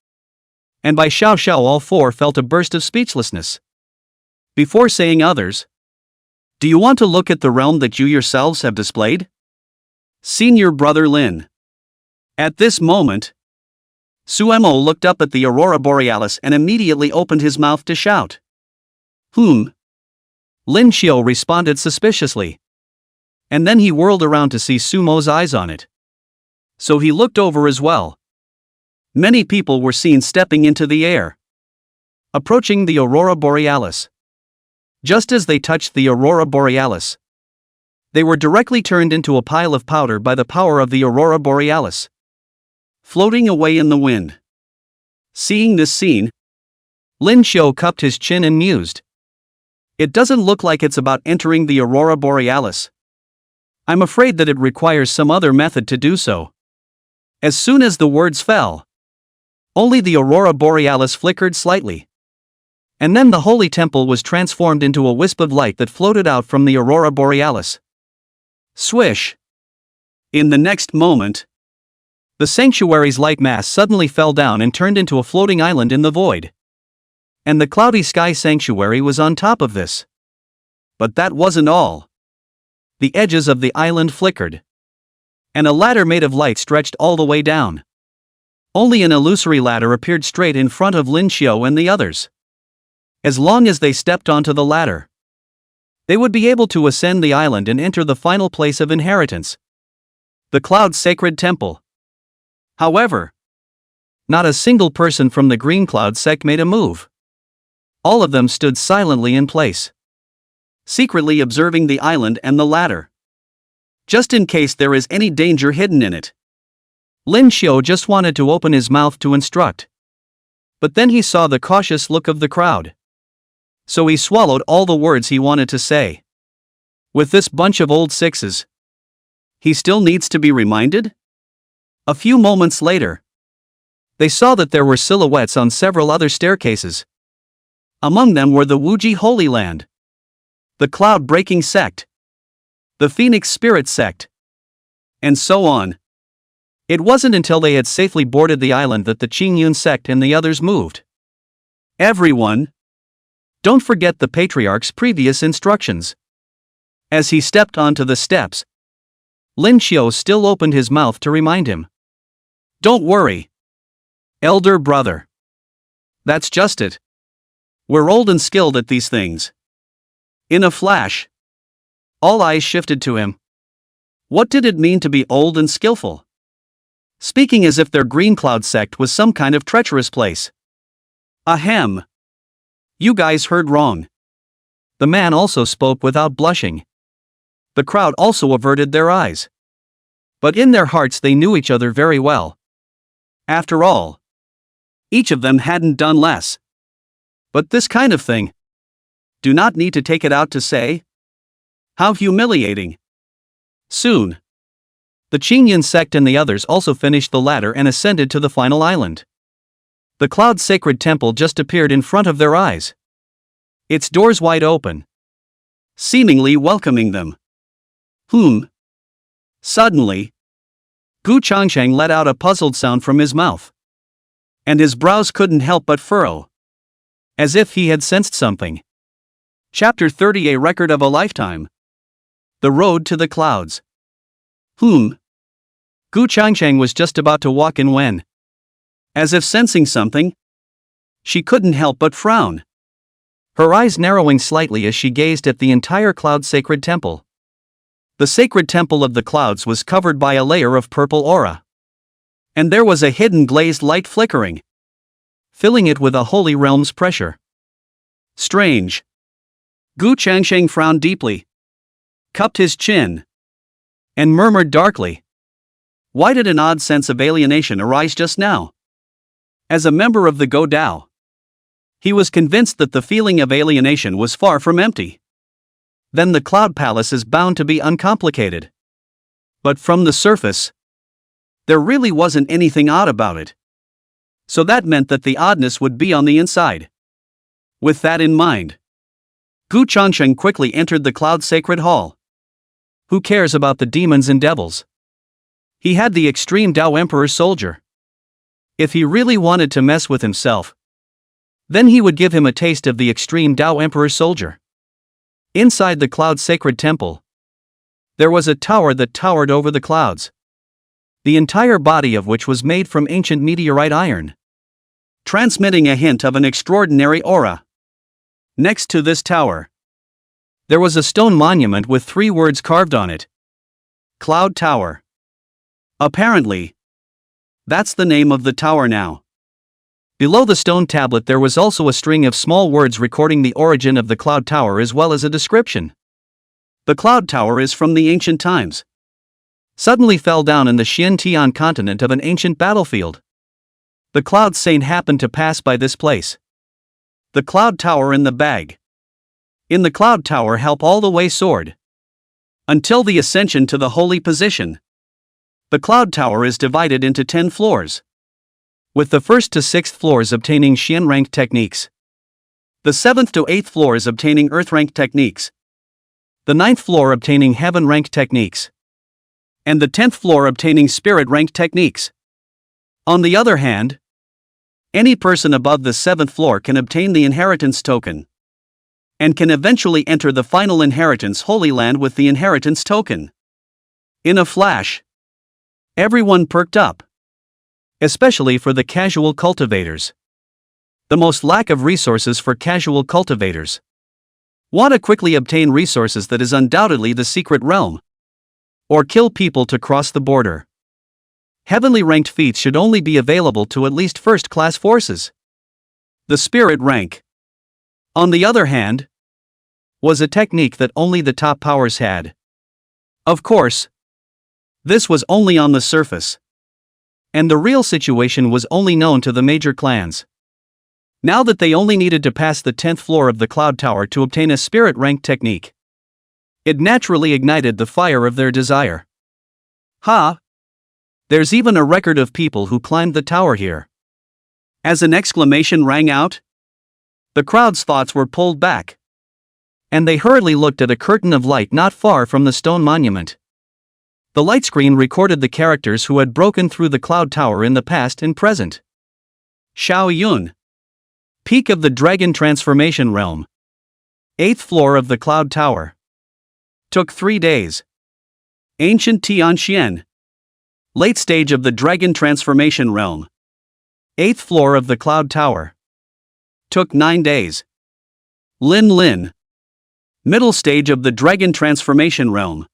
[SPEAKER 1] and by Xiao Xiao all 4 felt a burst of speechlessness. Before saying others, do you want to look at the realm that you yourselves have displayed? Senior brother Lin. At this moment, Su Mo looked up at the aurora borealis and immediately opened his mouth to shout. Lin Xiu responded suspiciously. And then he whirled around to see Sumo's eyes on it. So he looked over as well. Many people were seen stepping into the air, approaching the aurora borealis. Just as they touched the aurora borealis, they were directly turned into a pile of powder by the power of the aurora borealis, floating away in the wind. Seeing this scene, Lin Xiu cupped his chin and mused. It doesn't look like it's about entering the aurora borealis. I'm afraid that it requires some other method to do so. As soon as the words fell, only the aurora borealis flickered slightly. And then the holy temple was transformed into a wisp of light that floated out from the aurora borealis. Swish! In the next moment, the sanctuary's light mass suddenly fell down and turned into a floating island in the void. And the cloudy sky sanctuary was on top of this. But that wasn't all. The edges of the island flickered, and a ladder made of light stretched all the way down. Only an illusory ladder appeared straight in front of Lin Xiu and the others. As long as they stepped onto the ladder, they would be able to ascend the island and enter the final place of inheritance, the Cloud Sacred Temple. However, not a single person from the Green Cloud sect made a move. All of them stood silently in place, secretly observing the island and the ladder, just in case there is any danger hidden in it. Lin Xiu just wanted to open his mouth to instruct, but then he saw the cautious look of the crowd. So he swallowed all the words he wanted to say. With this bunch of old sixes, he still needs to be reminded? A few moments later, they saw that there were silhouettes on several other staircases. Among them were the Wuji Holy Land, the Cloud Breaking Sect, the Phoenix Spirit Sect, and so on. It wasn't until they had safely boarded the island that the Qingyun sect and the others moved. Everyone, don't forget the patriarch's previous instructions. As he stepped onto the steps, Lin Xiu still opened his mouth to remind him. Don't worry, elder brother. That's just it. We're old and skilled at these things. In a flash, all eyes shifted to him. What did it mean to be old and skillful? Speaking as if their Green Cloud sect was some kind of treacherous place. Ahem. You guys heard wrong. The man also spoke without blushing. The crowd also averted their eyes. But in their hearts they knew each other very well. After all, each of them hadn't done less. But this kind of thing. Do not need to take it out to say. How humiliating. Soon, the Qingyun sect and the others also finished the ladder and ascended to the final island. The Cloud Sacred Temple just appeared in front of their eyes. Its doors wide open, seemingly welcoming them. Suddenly, Gu Changsheng let out a puzzled sound from his mouth. And his brows couldn't help but furrow, as if he had sensed something. Chapter 30, A Record of a Lifetime. The Road to the Clouds. Gu Changsheng was just about to walk in when, as if sensing something, she couldn't help but frown. Her eyes narrowing slightly as she gazed at the entire Cloud Sacred Temple. The Sacred Temple of the Clouds was covered by a layer of purple aura. And there was a hidden glazed light flickering, filling it with a holy realm's pressure. Strange. Gu Changsheng frowned deeply, cupped his chin, and murmured darkly. Why did an odd sense of alienation arise just now? As a member of the Go Dao, he was convinced that the feeling of alienation was far from empty. Then the Cloud Palace is bound to be uncomplicated. But from the surface, there really wasn't anything odd about it. So that meant that the oddness would be on the inside. With that in mind, Gu Changsheng quickly entered the Cloud Sacred Hall. Who cares about the demons and devils? He had the extreme Dao Emperor soldier. If he really wanted to mess with himself, then he would give him a taste of the extreme Dao Emperor soldier. Inside the Cloud Sacred Temple, there was a tower that towered over the clouds, the entire body of which was made from ancient meteorite iron, transmitting a hint of an extraordinary aura. Next to this tower, there was a stone monument with 3 words carved on it. Cloud Tower. Apparently, that's the name of the tower now. Below the stone tablet there was also a string of small words recording the origin of the Cloud Tower as well as a description. The Cloud Tower is from the ancient times. Suddenly fell down in the Xuan Tian Continent of an ancient battlefield. The Cloud Saint happened to pass by this place. The Cloud Tower in the bag. In the Cloud Tower help all the way soared. Until the ascension to the holy position. The Cloud Tower is divided into 10 floors, with the 1st to 6th floors obtaining Xian-ranked techniques, the 7th to 8th floors obtaining Earth-ranked techniques, the 9th floor obtaining Heaven-ranked techniques, and the 10th floor obtaining Spirit-ranked techniques. On the other hand, any person above the 7th floor can obtain the inheritance token, and can eventually enter the final inheritance Holy Land with the inheritance token. In a flash, everyone perked up. Especially for the casual cultivators. The most lack of resources for casual cultivators. Want to quickly obtain resources that is undoubtedly the secret realm. Or kill people to cross the border. Heavenly ranked feats should only be available to at least first-class forces. The spirit rank, on the other hand, was a technique that only the top powers had. Of course, this was only on the surface. And the real situation was only known to the major clans. Now that they only needed to pass the 10th floor of the Cloud Tower to obtain a spirit-ranked technique, it naturally ignited the fire of their desire. There's even a record of people who climbed the tower here. As an exclamation rang out, the crowd's thoughts were pulled back, and they hurriedly looked at a curtain of light not far from the stone monument. The light screen recorded the characters who had broken through the cloud tower in the past and present. Xiao Yun. Peak of the Dragon Transformation Realm. 8th floor of the cloud tower. Took 3 days. Ancient Tianxian. Late stage of the Dragon Transformation Realm. 8th floor of the cloud tower. Took 9 days. Lin Lin. Middle stage of the Dragon Transformation Realm.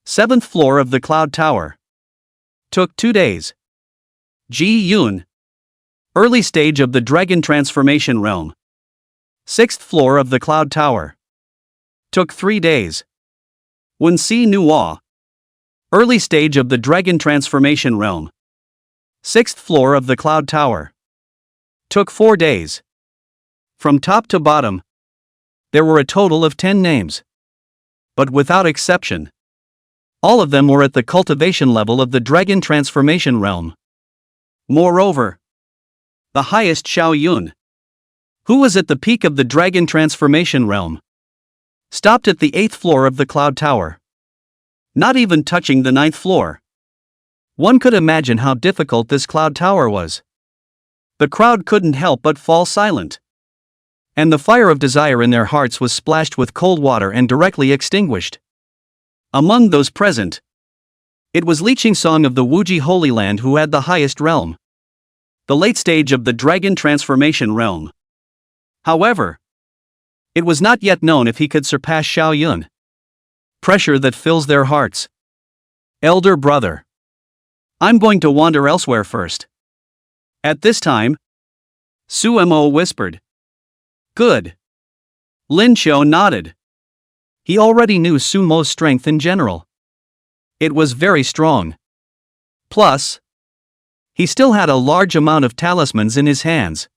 [SPEAKER 1] 7th floor of the cloud tower. Took 2 days. Ji Yun. Early stage of the Dragon Transformation Realm. 6th floor of the cloud tower. Took 3 days. Wen Si Nuo. Early stage of the Dragon Transformation Realm. 6th floor of the cloud tower. Took 4 days. From top to bottom, there were a total of 10 names. But without exception, all of them were at the cultivation level of the Dragon Transformation Realm. Moreover, the highest Xiao Yun, who was at the peak of the Dragon Transformation Realm, stopped at the 8th floor of the cloud tower, not even touching the 9th floor. One could imagine how difficult this cloud tower was. The crowd couldn't help but fall silent. And the fire of desire in their hearts was splashed with cold water and directly extinguished. Among those present, it was Li Qingsong of the Wuji Holy Land who had the highest realm, the late stage of the Dragon Transformation Realm. However, it was not yet known if he could surpass Xiao Yun. Pressure that fills their hearts. Elder brother, I'm going to wander elsewhere first. At this time, Su Mo whispered. Good. Lin Xiao nodded. He already knew Su Mo's strength in general. It was very strong. Plus, he still had a large amount of talismans in his hands.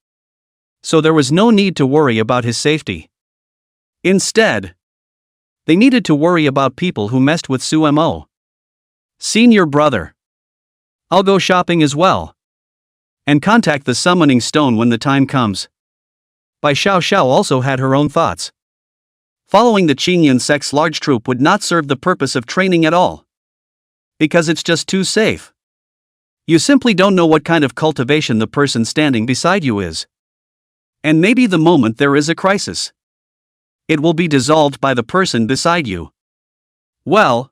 [SPEAKER 1] So there was no need to worry about his safety. Instead, they needed to worry about people who messed with Su Mo. Senior brother, I'll go shopping as well. And contact the summoning stone when the time comes. Bai Xiao Xiao also had her own thoughts. Following the Qingyun sect's large troop would not serve the purpose of training at all. Because it's just too safe. You simply don't know what kind of cultivation the person standing beside you is. And maybe the moment there is a crisis, it will be dissolved by the person beside you. Well,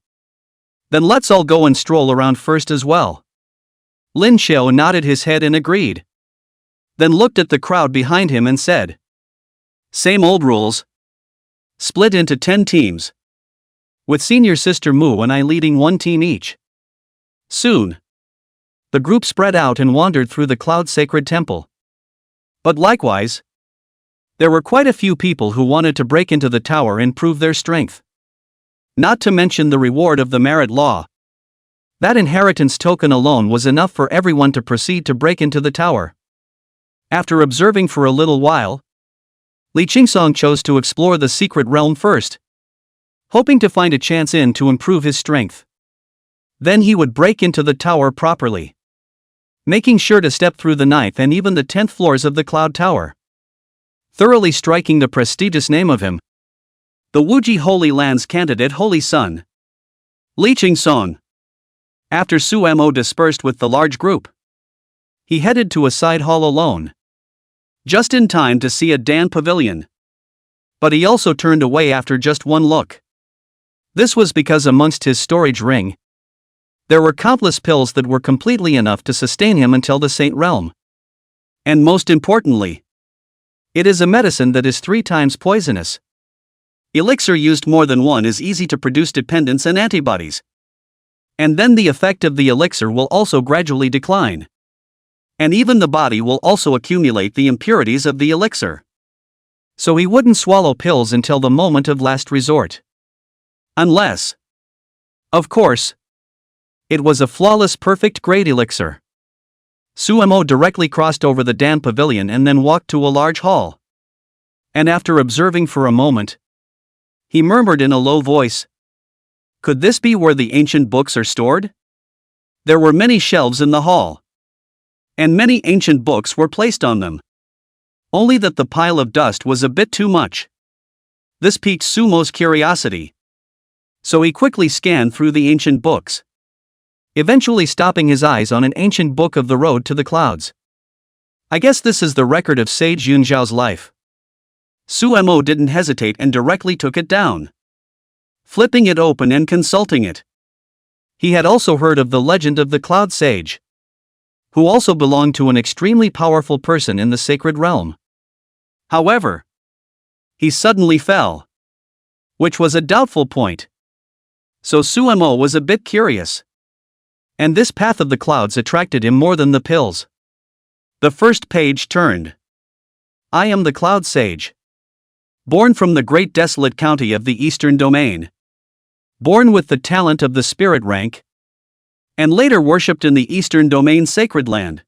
[SPEAKER 1] then let's all go and stroll around first as well. Lin Xiao nodded his head and agreed. Then looked at the crowd behind him and said, Same old rules. Split into 10 teams. With senior sister Mu and I leading 1 team each. Soon, the group spread out and wandered through the Cloud Sacred Temple. But likewise, there were quite a few people who wanted to break into the tower and prove their strength. Not to mention the reward of the merit law. That inheritance token alone was enough for everyone to proceed to break into the tower. After observing for a little while, Li Qingsong chose to explore the secret realm first, hoping to find a chance in to improve his strength. Then he would break into the tower properly, making sure to step through the 9th and even the 10th floors of the Cloud Tower, thoroughly striking the prestigious name of him, the Wuji Holy Land's candidate Holy Son, Li Qingsong. After Su Mo dispersed with the large group, he headed to a side hall alone, just in time to see a Dan pavilion. But he also turned away after just one look. This was because amongst his storage ring, there were countless pills that were completely enough to sustain him until the Saint Realm. And most importantly, it is a medicine that is 3 times poisonous. Elixir used more than one is easy to produce dependence and antibodies. And then the effect of the elixir will also gradually decline. And even the body will also accumulate the impurities of the elixir. So he wouldn't swallow pills until the moment of last resort. Unless, of course, it was a flawless perfect grade elixir. Su Mo directly crossed over the Dan pavilion and then walked to a large hall. And after observing for a moment, he murmured in a low voice, Could this be where the ancient books are stored? There were many shelves in the hall, and many ancient books were placed on them. Only that the pile of dust was a bit too much. This piqued Su Mo's curiosity. So he quickly scanned through the ancient books. eventually stopping his eyes on an ancient book of the road to the clouds. I guess this is the record of Sage Yunzhao's life. Suemo didn't hesitate and directly took it down, flipping it open and consulting it. He had also heard of the legend of the Cloud Sage, who also belonged to an extremely powerful person in the sacred realm. However, he suddenly fell, which was a doubtful point. So Suemo was a bit curious. And this path of the clouds attracted him more than the pills. The first page turned. I am the Cloud Sage. Born from the great desolate county of the Eastern Domain. Born with the talent of the spirit rank. And later worshipped in the Eastern Domain sacred land.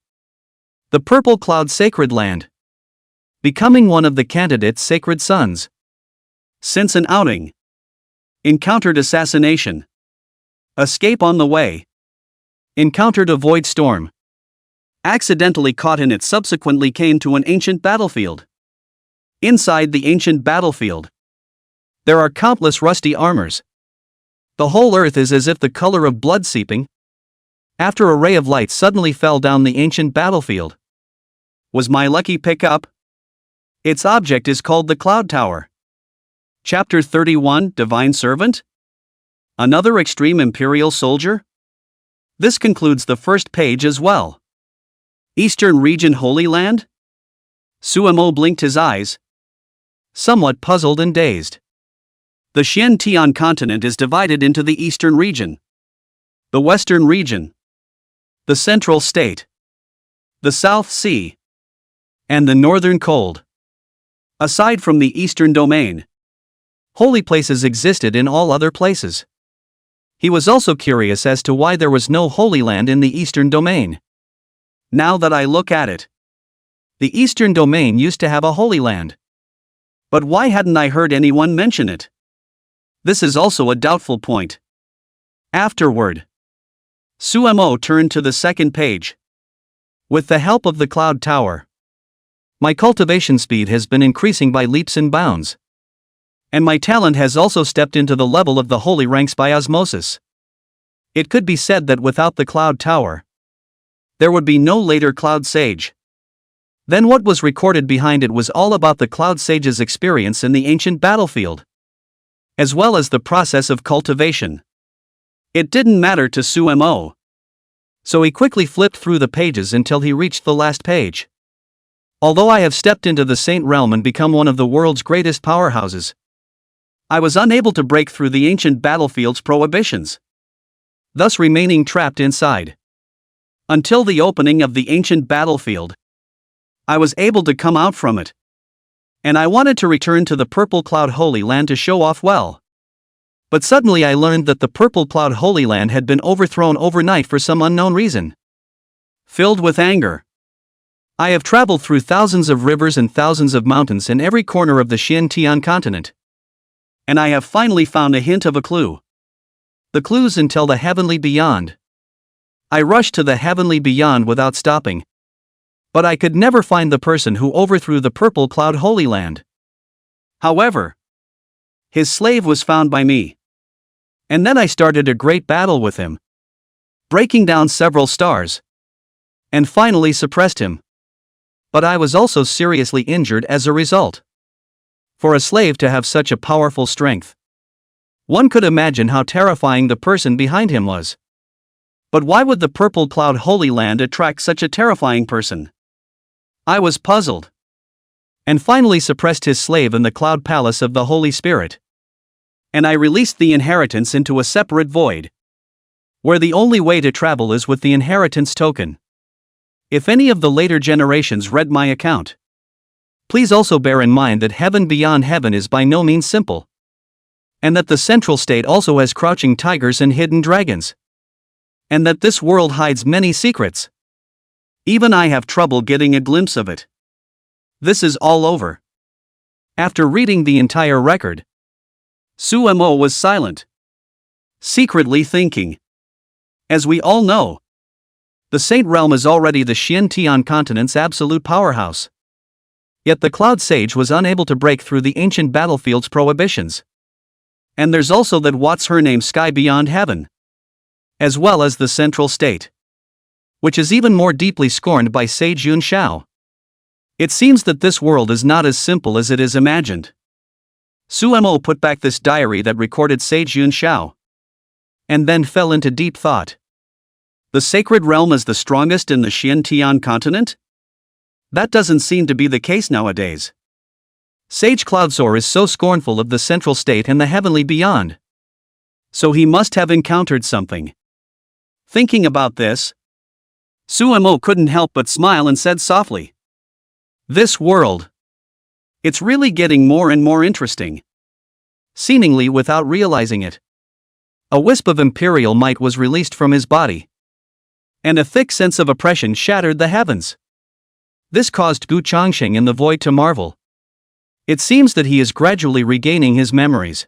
[SPEAKER 1] The Purple Cloud Sacred Land. Becoming one of the candidate's sacred sons. Since an outing. Encountered assassination. Escape on the way. Encountered a void storm. Accidentally caught in it, subsequently came to an ancient battlefield. Inside the ancient battlefield, there are countless rusty armors. The whole earth is as if the color of blood seeping. After a ray of light suddenly fell down the ancient battlefield. Was my lucky pickup? Its object is called the Cloud Tower. Chapter 31, Divine Servant? Another extreme imperial soldier? This concludes the first page as well. Eastern Region Holy Land? Suemo blinked his eyes, somewhat puzzled and dazed. The Xuan Tian Continent is divided into the Eastern Region, the Western Region, the Central State, the South Sea, and the Northern Cold. Aside from the Eastern Domain, holy places existed in all other places. He was also curious as to why there was no Holy Land in the Eastern Domain. Now that I look at it, the Eastern Domain used to have a Holy Land. But why hadn't I heard anyone mention it? This is also a doubtful point. Afterward, Suemo turned to the second page. With the help of the Cloud Tower, my cultivation speed has been increasing by leaps and bounds. And my talent has also stepped into the level of the holy ranks by osmosis. It could be said that without the Cloud Tower, there would be no later Cloud Sage. Then what was recorded behind it was all about the Cloud Sage's experience in the ancient battlefield, as well as the process of cultivation. It didn't matter to Suemo, so he quickly flipped through the pages until he reached the last page. Although I have stepped into the Saint Realm and become one of the world's greatest powerhouses, I was unable to break through the ancient battlefield's prohibitions, thus remaining trapped inside. Until the opening of the ancient battlefield, I was able to come out from it. And I wanted to return to the Purple Cloud Holy Land to show off well. But suddenly I learned that the Purple Cloud Holy Land had been overthrown overnight for some unknown reason. Filled with anger, I have traveled through thousands of rivers and thousands of mountains in every corner of the Xuan Tian Continent. And I have finally found a hint of a clue. The clues until the heavenly beyond. I rushed to the heavenly beyond without stopping. But I could never find the person who overthrew the Purple Cloud Holy Land. However, his slave was found by me. And then I started a great battle with him, breaking down several stars, and finally suppressed him. But I was also seriously injured as a result. For a slave to have such a powerful strength, one could imagine how terrifying the person behind him was. But why would the Purple Cloud Holy Land attract such a terrifying person? I was puzzled. And finally suppressed his slave in the Cloud Palace of the Holy Spirit. And I released the inheritance into a separate void, where the only way to travel is with the inheritance token. If any of the later generations read my account, please also bear in mind that heaven beyond heaven is by no means simple. And that the central state also has crouching tigers and hidden dragons. And that this world hides many secrets. Even I have trouble getting a glimpse of it. This is all over. After reading the entire record, Suemo was silent, secretly thinking. As we all know, the Saint Realm is already the Xuan Tian Continent's absolute powerhouse. Yet the Cloud Sage was unable to break through the ancient battlefield's prohibitions. And there's also that what's her name sky beyond heaven. as well as the central state, which is even more deeply scorned by Sage Yun Shao. It seems that this world is not as simple as it is imagined. Sumo put back this diary that recorded Sage Yun Shao, and then fell into deep thought. The sacred realm is the strongest in the Xuan Tian Continent? That doesn't seem to be the case nowadays. Sage Cloudsoar is so scornful of the central state and the heavenly beyond. So he must have encountered something. Thinking about this, Sumo couldn't help but smile and said softly, "This world. It's really getting more and more interesting." Seemingly without realizing it, a wisp of imperial might was released from his body, and a thick sense of oppression shattered the heavens. This caused Gu Changsheng in the void to marvel. It seems that he is gradually regaining his memories,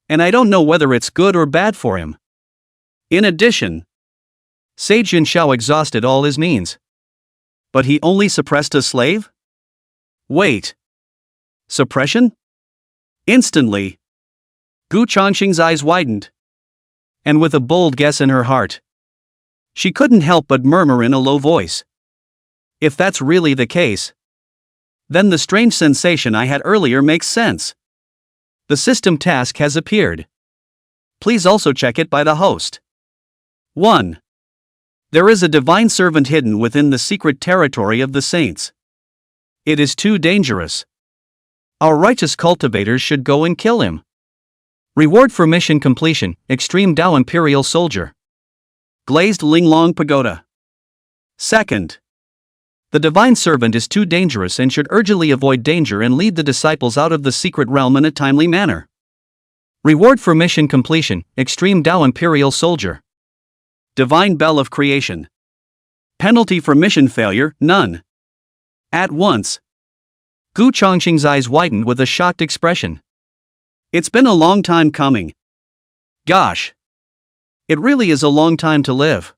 [SPEAKER 1] and I don't know whether it's good or bad for him. In addition, Sage Yun Shao exhausted all his means. But he only suppressed a slave? Wait. Suppression? Instantly, Gu Changsheng's eyes widened, and with a bold guess in her heart, she couldn't help but murmur in a low voice, "If that's really the case, then the strange sensation I had earlier makes sense. The system task has appeared. Please also check it by the host. 1. There is a divine servant hidden within the secret territory of the saints. It is too dangerous. Our righteous cultivators should go and kill him. Reward for mission completion, Extreme Dao Imperial Soldier. Glazed Linglong Pagoda. 2nd. The divine servant is too dangerous and should urgently avoid danger and lead the disciples out of the secret realm in a timely manner. Reward for mission completion, Extreme Dao Imperial Soldier. Divine Bell of Creation. Penalty for mission failure, none. At once, Gu Changsheng's eyes widened with a shocked expression. It's been a long time coming. Gosh. It really is a long time to live.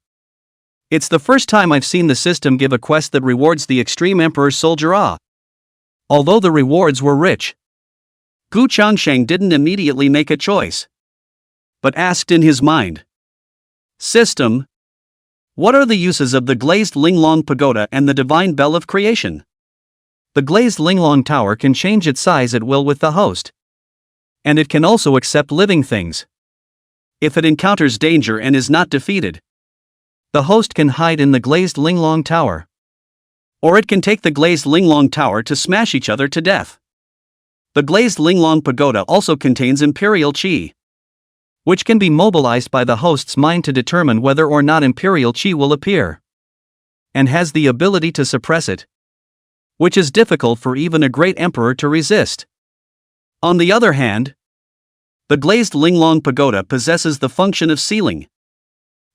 [SPEAKER 1] It's the first time I've seen the system give a quest that rewards the Extreme Emperor Soldier. Although the rewards were rich, Gu Changsheng didn't immediately make a choice, but asked in his mind, "System, what are the uses of the Glazed Linglong Pagoda and the Divine Bell of Creation?" The Glazed Linglong Tower can change its size at will with the host, and it can also accept living things. If it encounters danger and is not defeated, the host can hide in the Glazed Linglong Tower. Or it can take the Glazed Linglong Tower to smash each other to death. The Glazed Linglong Pagoda also contains Imperial Qi, which can be mobilized by the host's mind to determine whether or not Imperial Qi will appear, and has the ability to suppress it, which is difficult for even a great emperor to resist. On the other hand, the Glazed Linglong Pagoda possesses the function of sealing.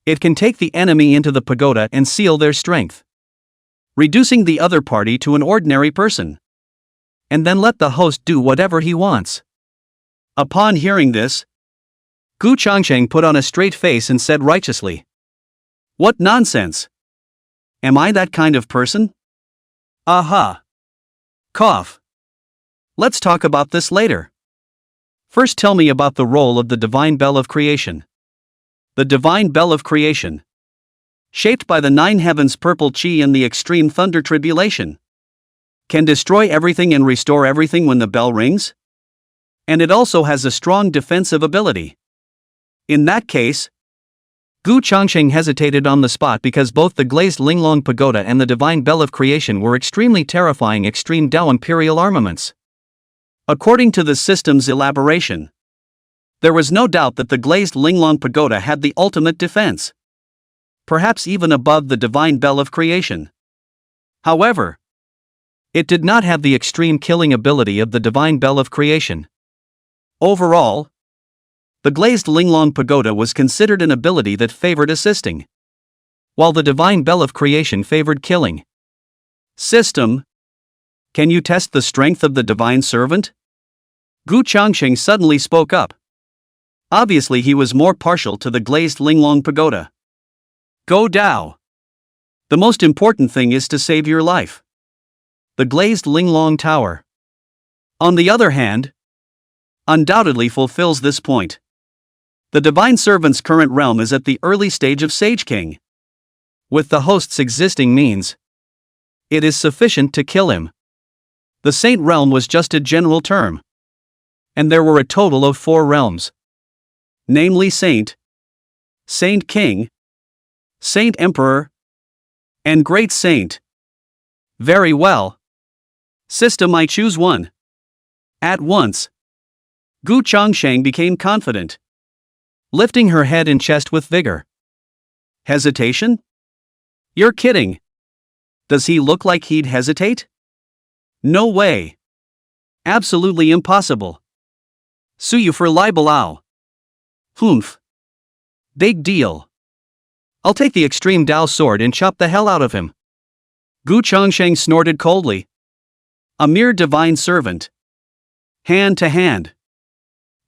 [SPEAKER 1] It can take the enemy into the pagoda and seal their strength, reducing the other party to an ordinary person, and then let the host do whatever he wants. Upon hearing this, Gu Changsheng put on a straight face and said righteously, "What nonsense! Am I that kind of person? Aha! Cough. Let's talk about this later. First tell me about the role of the Divine Bell of Creation." The Divine Bell of Creation, shaped by the 9 heavens purple Qi and the extreme thunder tribulation, can destroy everything and restore everything when the bell rings. And it also has a strong defensive ability. In that case, Gu Changsheng hesitated on the spot because both the Glazed Linglong Pagoda and the Divine Bell of Creation were extremely terrifying Extreme Dao Imperial armaments. According to the system's elaboration, there was no doubt that the Glazed Linglong Pagoda had the ultimate defense, perhaps even above the Divine Bell of Creation. However, it did not have the extreme killing ability of the Divine Bell of Creation. Overall, the Glazed Linglong Pagoda was considered an ability that favored assisting, while the Divine Bell of Creation favored killing. System, can you test the strength of the Divine Servant? Gu Changsheng suddenly spoke up. Obviously he was more partial to the Glazed Linglong Pagoda. Go Dao. The most important thing is to save your life. The Glazed Linglong Tower, on the other hand, undoubtedly fulfills this point. The Divine Servant's current realm is at the early stage of Sage King. With the host's existing means, it is sufficient to kill him. The Saint realm was just a general term. And there were a total of 4 realms. Namely Saint, Saint King, Saint Emperor, and Great Saint. Very well. System, I choose one. At once, Gu Changsheng became confident, lifting her head and chest with vigor. Hesitation? You're kidding. Does he look like he'd hesitate? No way. Absolutely impossible. Sue you for libel. Humph. Big deal. I'll take the extreme Dao sword and chop the hell out of him. Gu Changsheng snorted coldly. A mere divine servant. Hand to hand.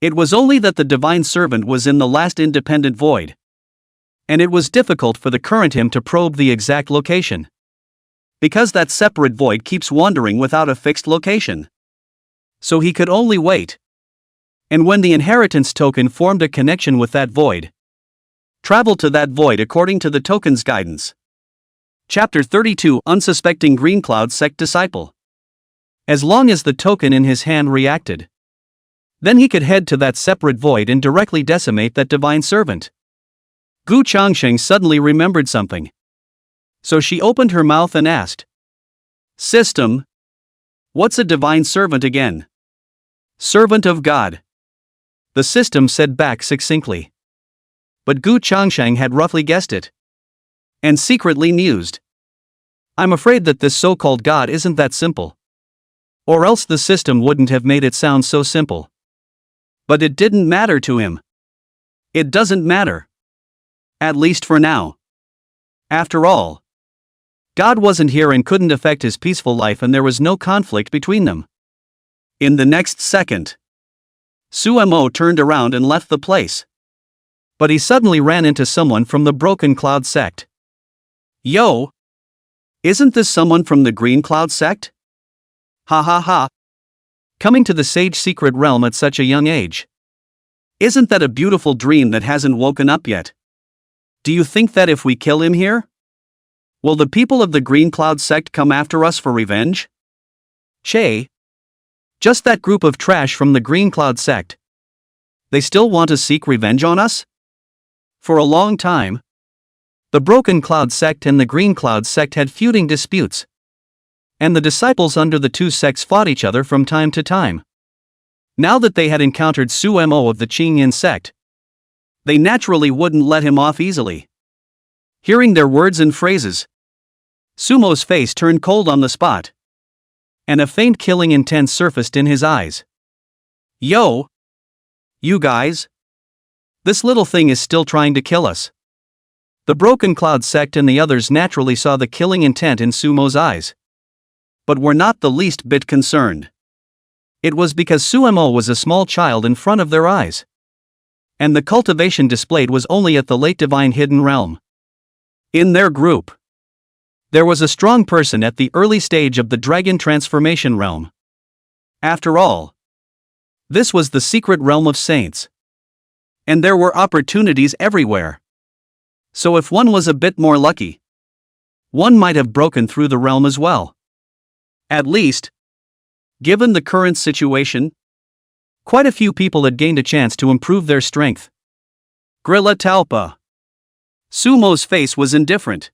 [SPEAKER 1] It was only that the divine servant was in the last independent void. And it was difficult for the current him to probe the exact location. Because that separate void keeps wandering without a fixed location. So he could only wait. And when the inheritance token formed a connection with that void, travel to that void according to the token's guidance. Chapter 32, Unsuspecting Green Cloud Sect Disciple. As long as the token in his hand reacted, then he could head to that separate void and directly decimate that divine servant. Gu Changsheng suddenly remembered something. So she opened her mouth and asked, System, what's a divine servant again? Servant of God. The system said back succinctly. But Gu Changsheng had roughly guessed it. And secretly mused. I'm afraid that this so-called God isn't that simple. Or else the system wouldn't have made it sound so simple. But it didn't matter to him. It doesn't matter. At least for now. After all, God wasn't here and couldn't affect his peaceful life, and there was no conflict between them. In the next second, Sumo turned around and left the place. But he suddenly ran into someone from the Broken Cloud sect. Yo! Isn't this someone from the Green Cloud sect? Ha ha ha. Coming to the Sage Secret Realm at such a young age. Isn't that a beautiful dream that hasn't woken up yet? Do you think that if we kill him here, will the people of the Green Cloud sect come after us for revenge? Che. Just that group of trash from the Green Cloud sect. They still want to seek revenge on us? For a long time, the Broken Cloud sect and the Green Cloud sect had feuding disputes. And the disciples under the two sects fought each other from time to time. Now that they had encountered Sumo of the Qingyin sect, they naturally wouldn't let him off easily. Hearing their words and phrases, Sumo's face turned cold on the spot. And a faint killing intent surfaced in his eyes. Yo! You guys? This little thing is still trying to kill us. The Broken Cloud sect and the others naturally saw the killing intent in Sumo's eyes. But were not the least bit concerned. It was because Sumo was a small child in front of their eyes. And the cultivation displayed was only at the late divine hidden realm. In their group, there was a strong person at the early stage of the dragon transformation realm. After all, this was the secret realm of saints. And there were opportunities everywhere. So if one was a bit more lucky, one might have broken through the realm as well. At least, given the current situation, quite a few people had gained a chance to improve their strength. Grilla Talpa. Sumo's face was indifferent.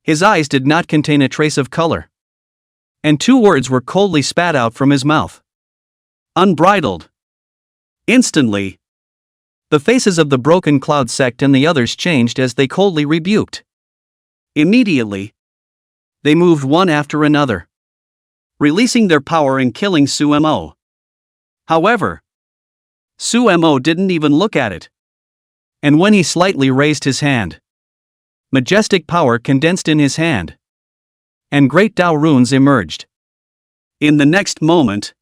[SPEAKER 1] His eyes did not contain a trace of color. And 2 words were coldly spat out from his mouth. Unbridled. Instantly, the faces of the Broken Cloud sect and the others changed as they coldly rebuked. Immediately, they moved one after another, releasing their power and killing Sumo. However, Sumo didn't even look at it. And when he slightly raised his hand, majestic power condensed in his hand, and great Dao runes emerged. In the next moment,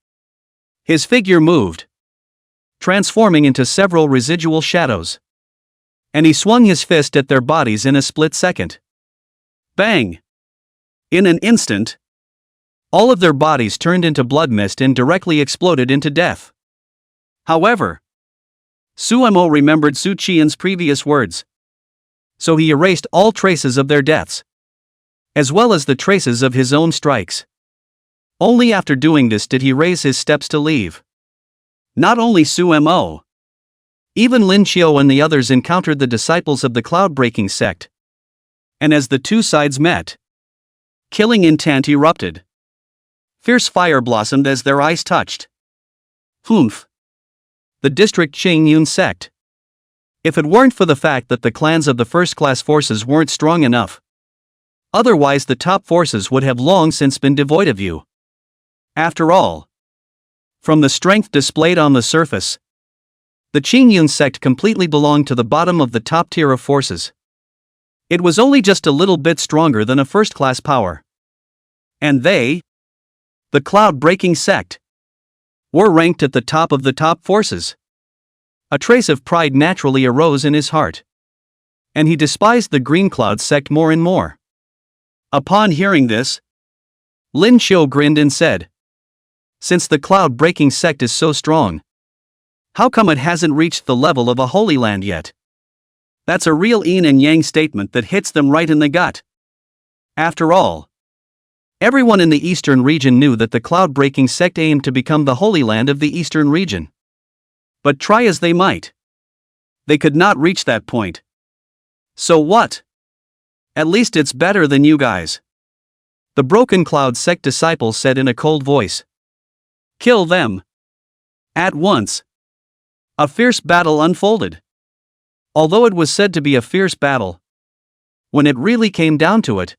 [SPEAKER 1] his figure moved, transforming into several residual shadows. And he swung his fist at their bodies in a split second. Bang! In an instant, all of their bodies turned into blood mist and directly exploded into death. However, Suemo remembered Su Qian's previous words. So he erased all traces of their deaths, as well as the traces of his own strikes. Only after doing this did he raise his steps to leave. Not only Suemo, even Lin Qiu and the others encountered the disciples of the cloud-breaking sect. And as the two sides met, killing intent erupted. Fierce fire blossomed as their eyes touched. Humph! The district Qingyun sect. If it weren't for the fact that the clans of the first-class forces weren't strong enough, otherwise the top forces would have long since been devoid of you. After all, from the strength displayed on the surface, the Qingyun sect completely belonged to the bottom of the top tier of forces. It was only just a little bit stronger than a first-class power. And they, the cloud-breaking sect, were ranked at the top of the top forces. A trace of pride naturally arose in his heart, and he despised the Green Cloud sect more and more. Upon hearing this, Lin Qiu grinned and said, "Since the cloud-breaking sect is so strong, how come it hasn't reached the level of a Holy Land yet?" That's a real yin and yang statement that hits them right in the gut. After all, everyone in the eastern region knew that the cloud-breaking sect aimed to become the Holy Land of the eastern region. But try as they might, they could not reach that point. So what? At least it's better than you guys, the Broken Cloud sect disciple said in a cold voice. Kill them. At once. A fierce battle unfolded. Although it was said to be a fierce battle, when it really came down to it,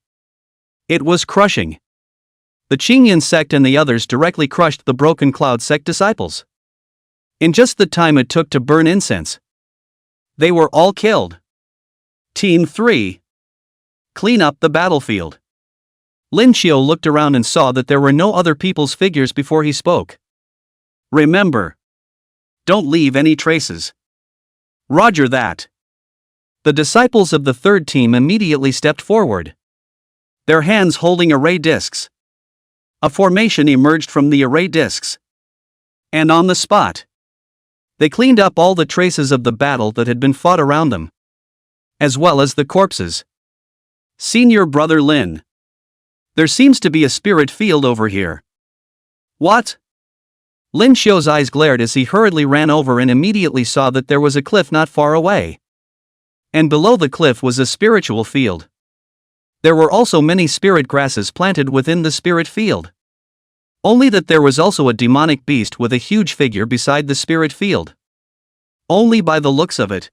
[SPEAKER 1] it was crushing. The Qingyun sect and the others directly crushed the Broken Cloud sect disciples. In just the time it took to burn incense, they were all killed. Team 3. Clean up the battlefield. Lin Qiu looked around and saw that there were no other people's figures before he spoke. Remember, don't leave any traces. Roger that. The disciples of the third team immediately stepped forward, their hands holding array discs. A formation emerged from the array discs, and on the spot, they cleaned up all the traces of the battle that had been fought around them, as well as the corpses. Senior Brother Lin, there seems to be a spirit field over here. What? Lin Qiu's eyes glared as he hurriedly ran over and immediately saw that there was a cliff not far away. And below the cliff was a spiritual field. There were also many spirit grasses planted within the spirit field. Only that there was also a demonic beast with a huge figure beside the spirit field. Only by the looks of it,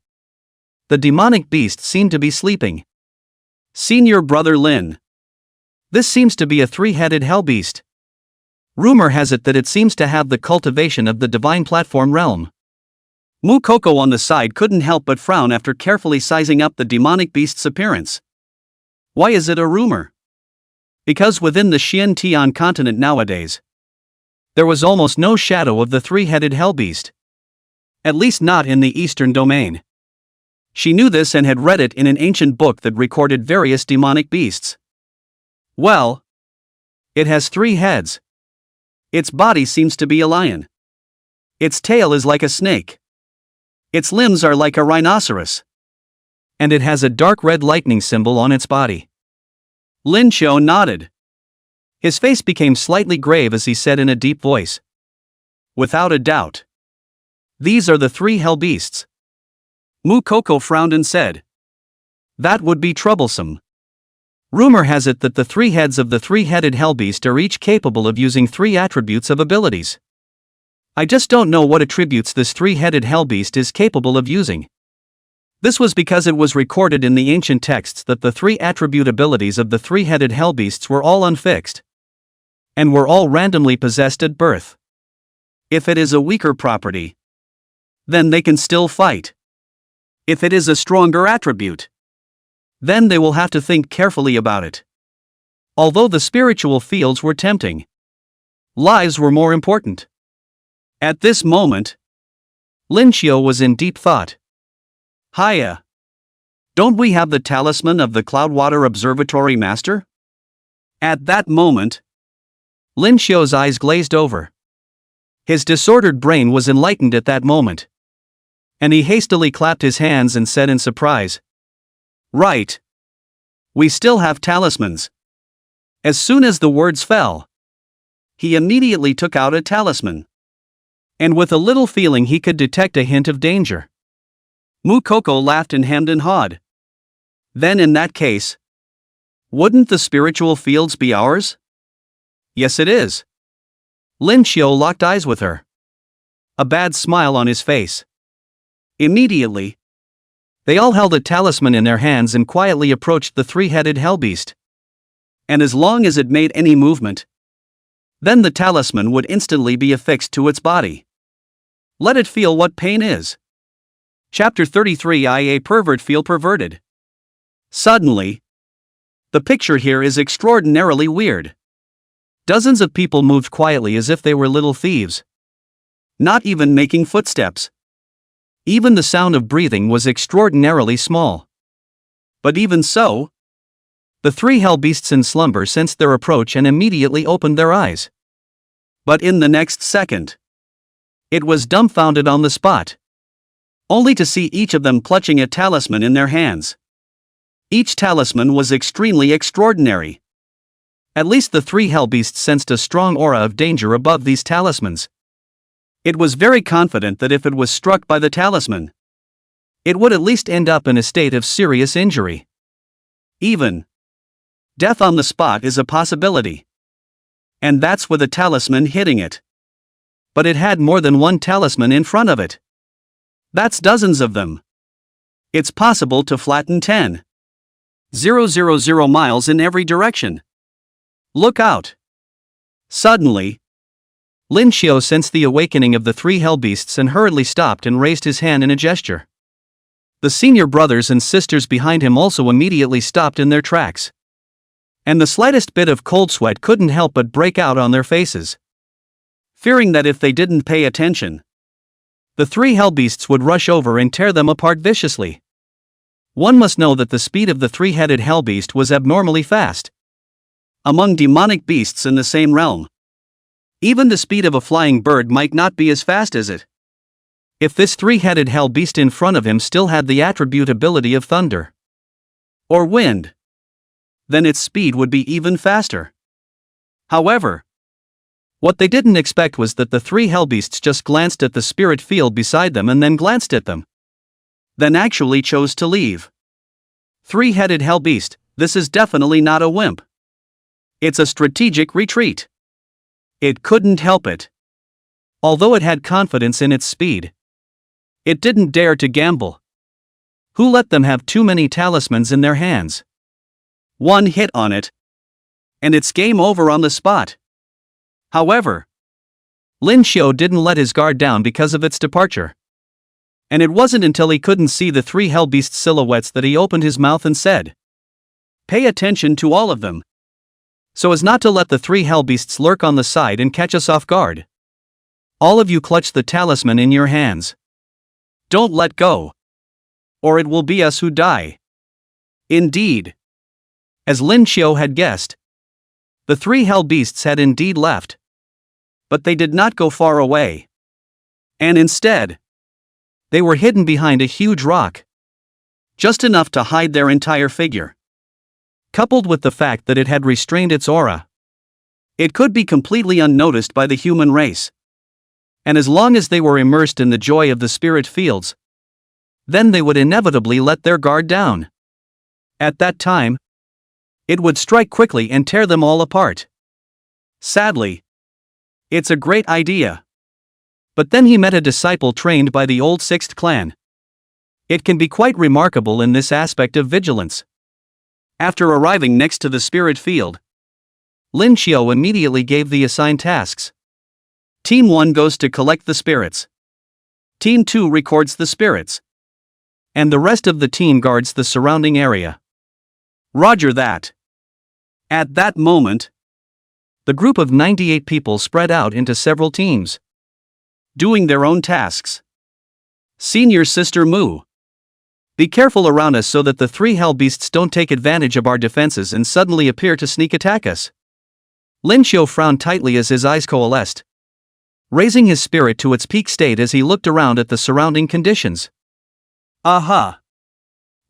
[SPEAKER 1] the demonic beast seemed to be sleeping. Senior Brother Lin, this seems to be a three-headed hell beast. Rumor has it that it seems to have the cultivation of the divine platform realm. Mu Koko on the side couldn't help but frown after carefully sizing up the demonic beast's appearance. Why is it a rumor? Because within the Xuan Tian Continent nowadays, there was almost no shadow of the three-headed hell beast. At least not in the eastern domain. She knew this and had read it in an ancient book that recorded various demonic beasts. Well, it has 3 heads. Its body seems to be a lion. Its tail is like a snake. Its limbs are like a rhinoceros. And it has a dark red lightning symbol on its body. Lin Qiu nodded. His face became slightly grave as he said in a deep voice. Without a doubt. These are the 3 hell beasts. Mu Koko frowned and said, that would be troublesome. Rumor has it that the 3 heads of the three-headed hellbeast are each capable of using 3 attributes of abilities. I just don't know what attributes this three-headed hellbeast is capable of using. This was because it was recorded in the ancient texts that the 3 attribute abilities of the three-headed hellbeasts were all unfixed, and were all randomly possessed at birth. If it is a weaker property, then they can still fight. If it is a stronger attribute, then they will have to think carefully about it. Although the spiritual fields were tempting, lives were more important. At this moment, Lin Qiu was in deep thought. Hiya! Don't we have the talisman of the Cloudwater Observatory Master? At that moment, Lin Qiu's eyes glazed over. His disordered brain was enlightened at that moment. And he hastily clapped his hands and said in surprise, "Right. We still have talismans." As soon as the words fell, he immediately took out a talisman. And with a little feeling he could detect a hint of danger. Mukoko laughed and hemmed and hawed. "Then in that case, wouldn't the spiritual fields be ours?" "Yes, it is." Lin Xiu locked eyes with her, a bad smile on his face. Immediately, they all held a talisman in their hands and quietly approached the three-headed hellbeast. And as long as it made any movement, then the talisman would instantly be affixed to its body. Let it feel what pain is. Chapter 33. A pervert feel perverted. Suddenly, the picture here is extraordinarily weird. Dozens of people moved quietly as if they were little thieves, not even making footsteps. Even the sound of breathing was extraordinarily small. But even so, the three hellbeasts in slumber sensed their approach and immediately opened their eyes. But in the next second, it was dumbfounded on the spot, only to see each of them clutching a talisman in their hands. Each talisman was extremely extraordinary. At least the three hellbeasts sensed a strong aura of danger above these talismans. It was very confident that if it was struck by the talisman, it would at least end up in a state of serious injury. Even death on the spot is a possibility. And that's with a talisman hitting it. But it had more than one talisman in front of it. That's dozens of them. It's possible to flatten 10,000 miles in every direction. Look out! Suddenly, Lin Xiu sensed the awakening of the three hellbeasts and hurriedly stopped and raised his hand in a gesture. The senior brothers and sisters behind him also immediately stopped in their tracks. And the slightest bit of cold sweat couldn't help but break out on their faces, fearing that if they didn't pay attention, the three hellbeasts would rush over and tear them apart viciously. One must know that the speed of the three-headed hellbeast was abnormally fast. Among demonic beasts in the same realm, even the speed of a flying bird might not be as fast as it. If this three-headed hellbeast in front of him still had the attribute ability of thunder or wind, then its speed would be even faster. However, what they didn't expect was that the three hellbeasts just glanced at the spirit field beside them and then glanced at them. Then actually chose to leave. Three-headed hellbeast, this is definitely not a wimp. It's a strategic retreat. It couldn't help it. Although it had confidence in its speed, it didn't dare to gamble. Who let them have too many talismans in their hands? One hit on it, and it's game over on the spot. However, Lin Xiu didn't let his guard down because of its departure. And it wasn't until he couldn't see the three hellbeast silhouettes that he opened his mouth and said, "Pay attention to all of them, so as not to let the three hellbeasts lurk on the side and catch us off guard. All of you clutch the talisman in your hands. Don't let go, or it will be us who die." Indeed, as Lin Xiu had guessed, the three hellbeasts had indeed left. But they did not go far away. And instead, they were hidden behind a huge rock, just enough to hide their entire figure. Coupled with the fact that it had restrained its aura, it could be completely unnoticed by the human race. And as long as they were immersed in the joy of the spirit fields, then they would inevitably let their guard down. At that time, it would strike quickly and tear them all apart. Sadly, it's a great idea. But then he met a disciple trained by the old Sixth Clan. It can be quite remarkable in this aspect of vigilance. After arriving next to the spirit field, Lin Xiu immediately gave the assigned tasks. Team 1 goes to collect the spirits. Team 2 records the spirits. And the rest of the team guards the surrounding area. Roger that. At that moment, the group of 98 people spread out into several teams, doing their own tasks. Senior Sister Mu, be careful around us so that the three hellbeasts don't take advantage of our defenses and suddenly appear to sneak attack us. Lin Xiu frowned tightly as his eyes coalesced. raising his spirit to its peak state as he looked around at the surrounding conditions. Aha!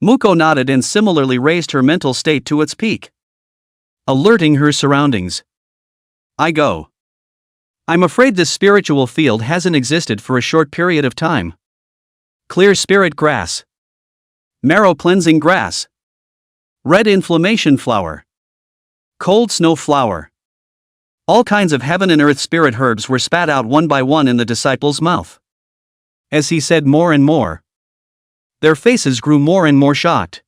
[SPEAKER 1] Muko nodded and similarly raised her mental state to its peak, alerting her surroundings. I go. I'm afraid this spiritual field hasn't existed for a short period of time. Clear spirit grass. Marrow cleansing grass. Red inflammation flower. Cold snow flower. All kinds of heaven and earth spirit herbs were spat out one by one in the disciple's mouth. As he said more and more, their faces grew more and more shocked.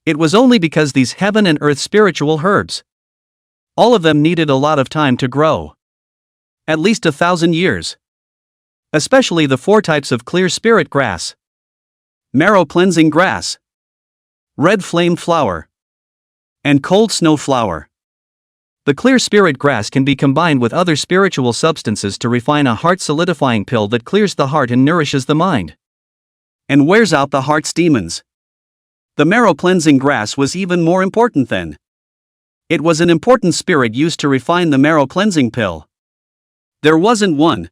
[SPEAKER 1] It was only because these heaven and earth spiritual herbs, all of them needed a lot of time to grow. At least 1,000 years. Especially the 4 types of clear spirit grass. Marrow cleansing grass. Red flame flower. And cold snow flower. The clear spirit grass can be combined with other spiritual substances to refine a heart solidifying pill that clears the heart and nourishes the mind, and wears out the heart's demons. The marrow cleansing grass was even more important then. It was an important spirit used to refine the marrow cleansing pill. There wasn't one.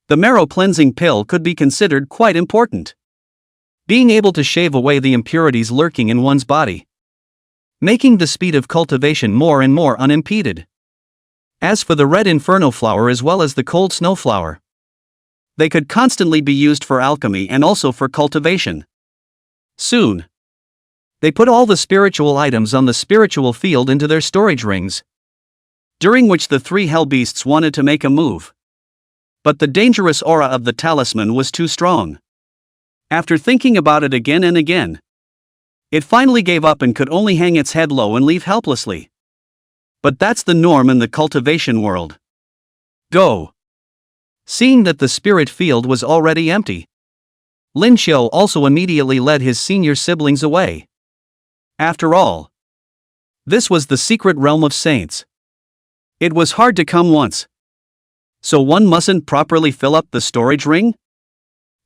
[SPEAKER 1] The marrow cleansing pill could be considered quite important. Being able to shave away the impurities lurking in one's body, making the speed of cultivation more and more unimpeded. As for the red inferno flower as well as the cold snow flower, they could constantly be used for alchemy and also for cultivation. Soon, they put all the spiritual items on the spiritual field into their storage rings, during which the 3 hell beasts wanted to make a move. But the dangerous aura of the talisman was too strong. After thinking about it again and again, it finally gave up and could only hang its head low and leave helplessly. But that's the norm in the cultivation world. Go. Seeing that the spirit field was already empty, Lin Xiu also immediately led his senior siblings away. After all, this was the secret realm of saints. It was hard to come once. So one mustn't properly fill up the storage ring?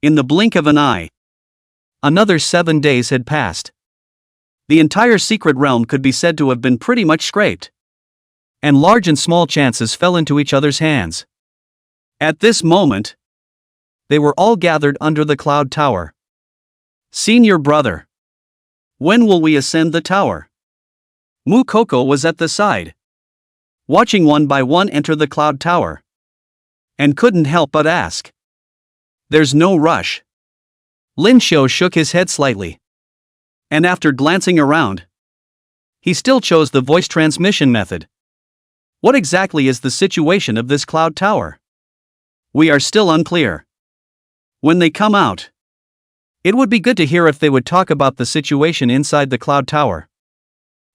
[SPEAKER 1] In the blink of an eye, another 7 days had passed. The entire secret realm could be said to have been pretty much scraped, and large and small chances fell into each other's hands. At this moment, they were all gathered under the cloud tower. Senior brother, when will we ascend the tower? Mu Koko was at the side, watching one by one enter the cloud tower, and couldn't help but ask. There's no rush. Lin Xiu shook his head slightly, and after glancing around, he still chose the voice transmission method. What exactly is the situation of this cloud tower? We are still unclear. When they come out, it would be good to hear if they would talk about the situation inside the cloud tower,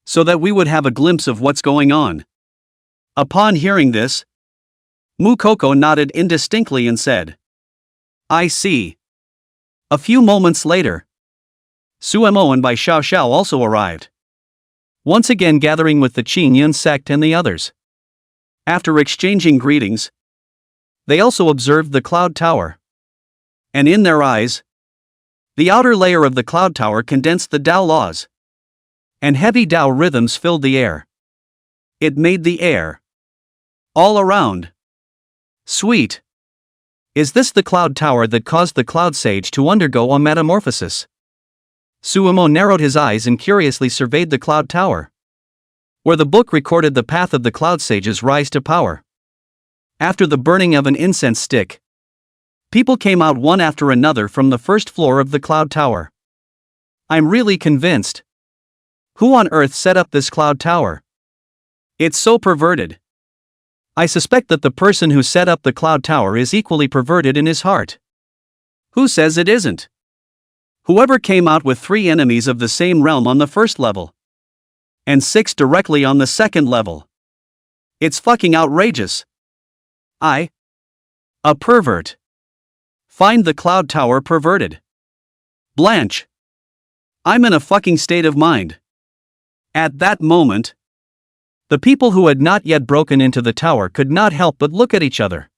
[SPEAKER 1] so that we would have a glimpse of what's going on. Upon hearing this, Mu Koko nodded indistinctly and said, I see. A few moments later, Suemo and Bai Xiao Xiao also arrived, once again gathering with the Qin Yun sect and the others. After exchanging greetings, they also observed the cloud tower. And in their eyes, the outer layer of the cloud tower condensed the Tao laws, and heavy Tao rhythms filled the air. It made the air, all around, sweet. Is this the cloud tower that caused the cloud sage to undergo a metamorphosis? Suemo narrowed his eyes and curiously surveyed the cloud tower, where the book recorded the path of the cloud sage's rise to power. After the burning of an incense stick, people came out one after another from the first floor of the cloud tower. I'm really convinced. Who on earth set up this cloud tower? It's so perverted. I suspect that the person who set up the cloud tower is equally perverted in his heart. Who says it isn't? Whoever came out with 3 enemies of the same realm on the first level, and 6 directly on the second level. It's fucking outrageous. A pervert. Find the cloud tower perverted. Blanche. I'm in a fucking state of mind. At that moment, the people who had not yet broken into the tower could not help but look at each other.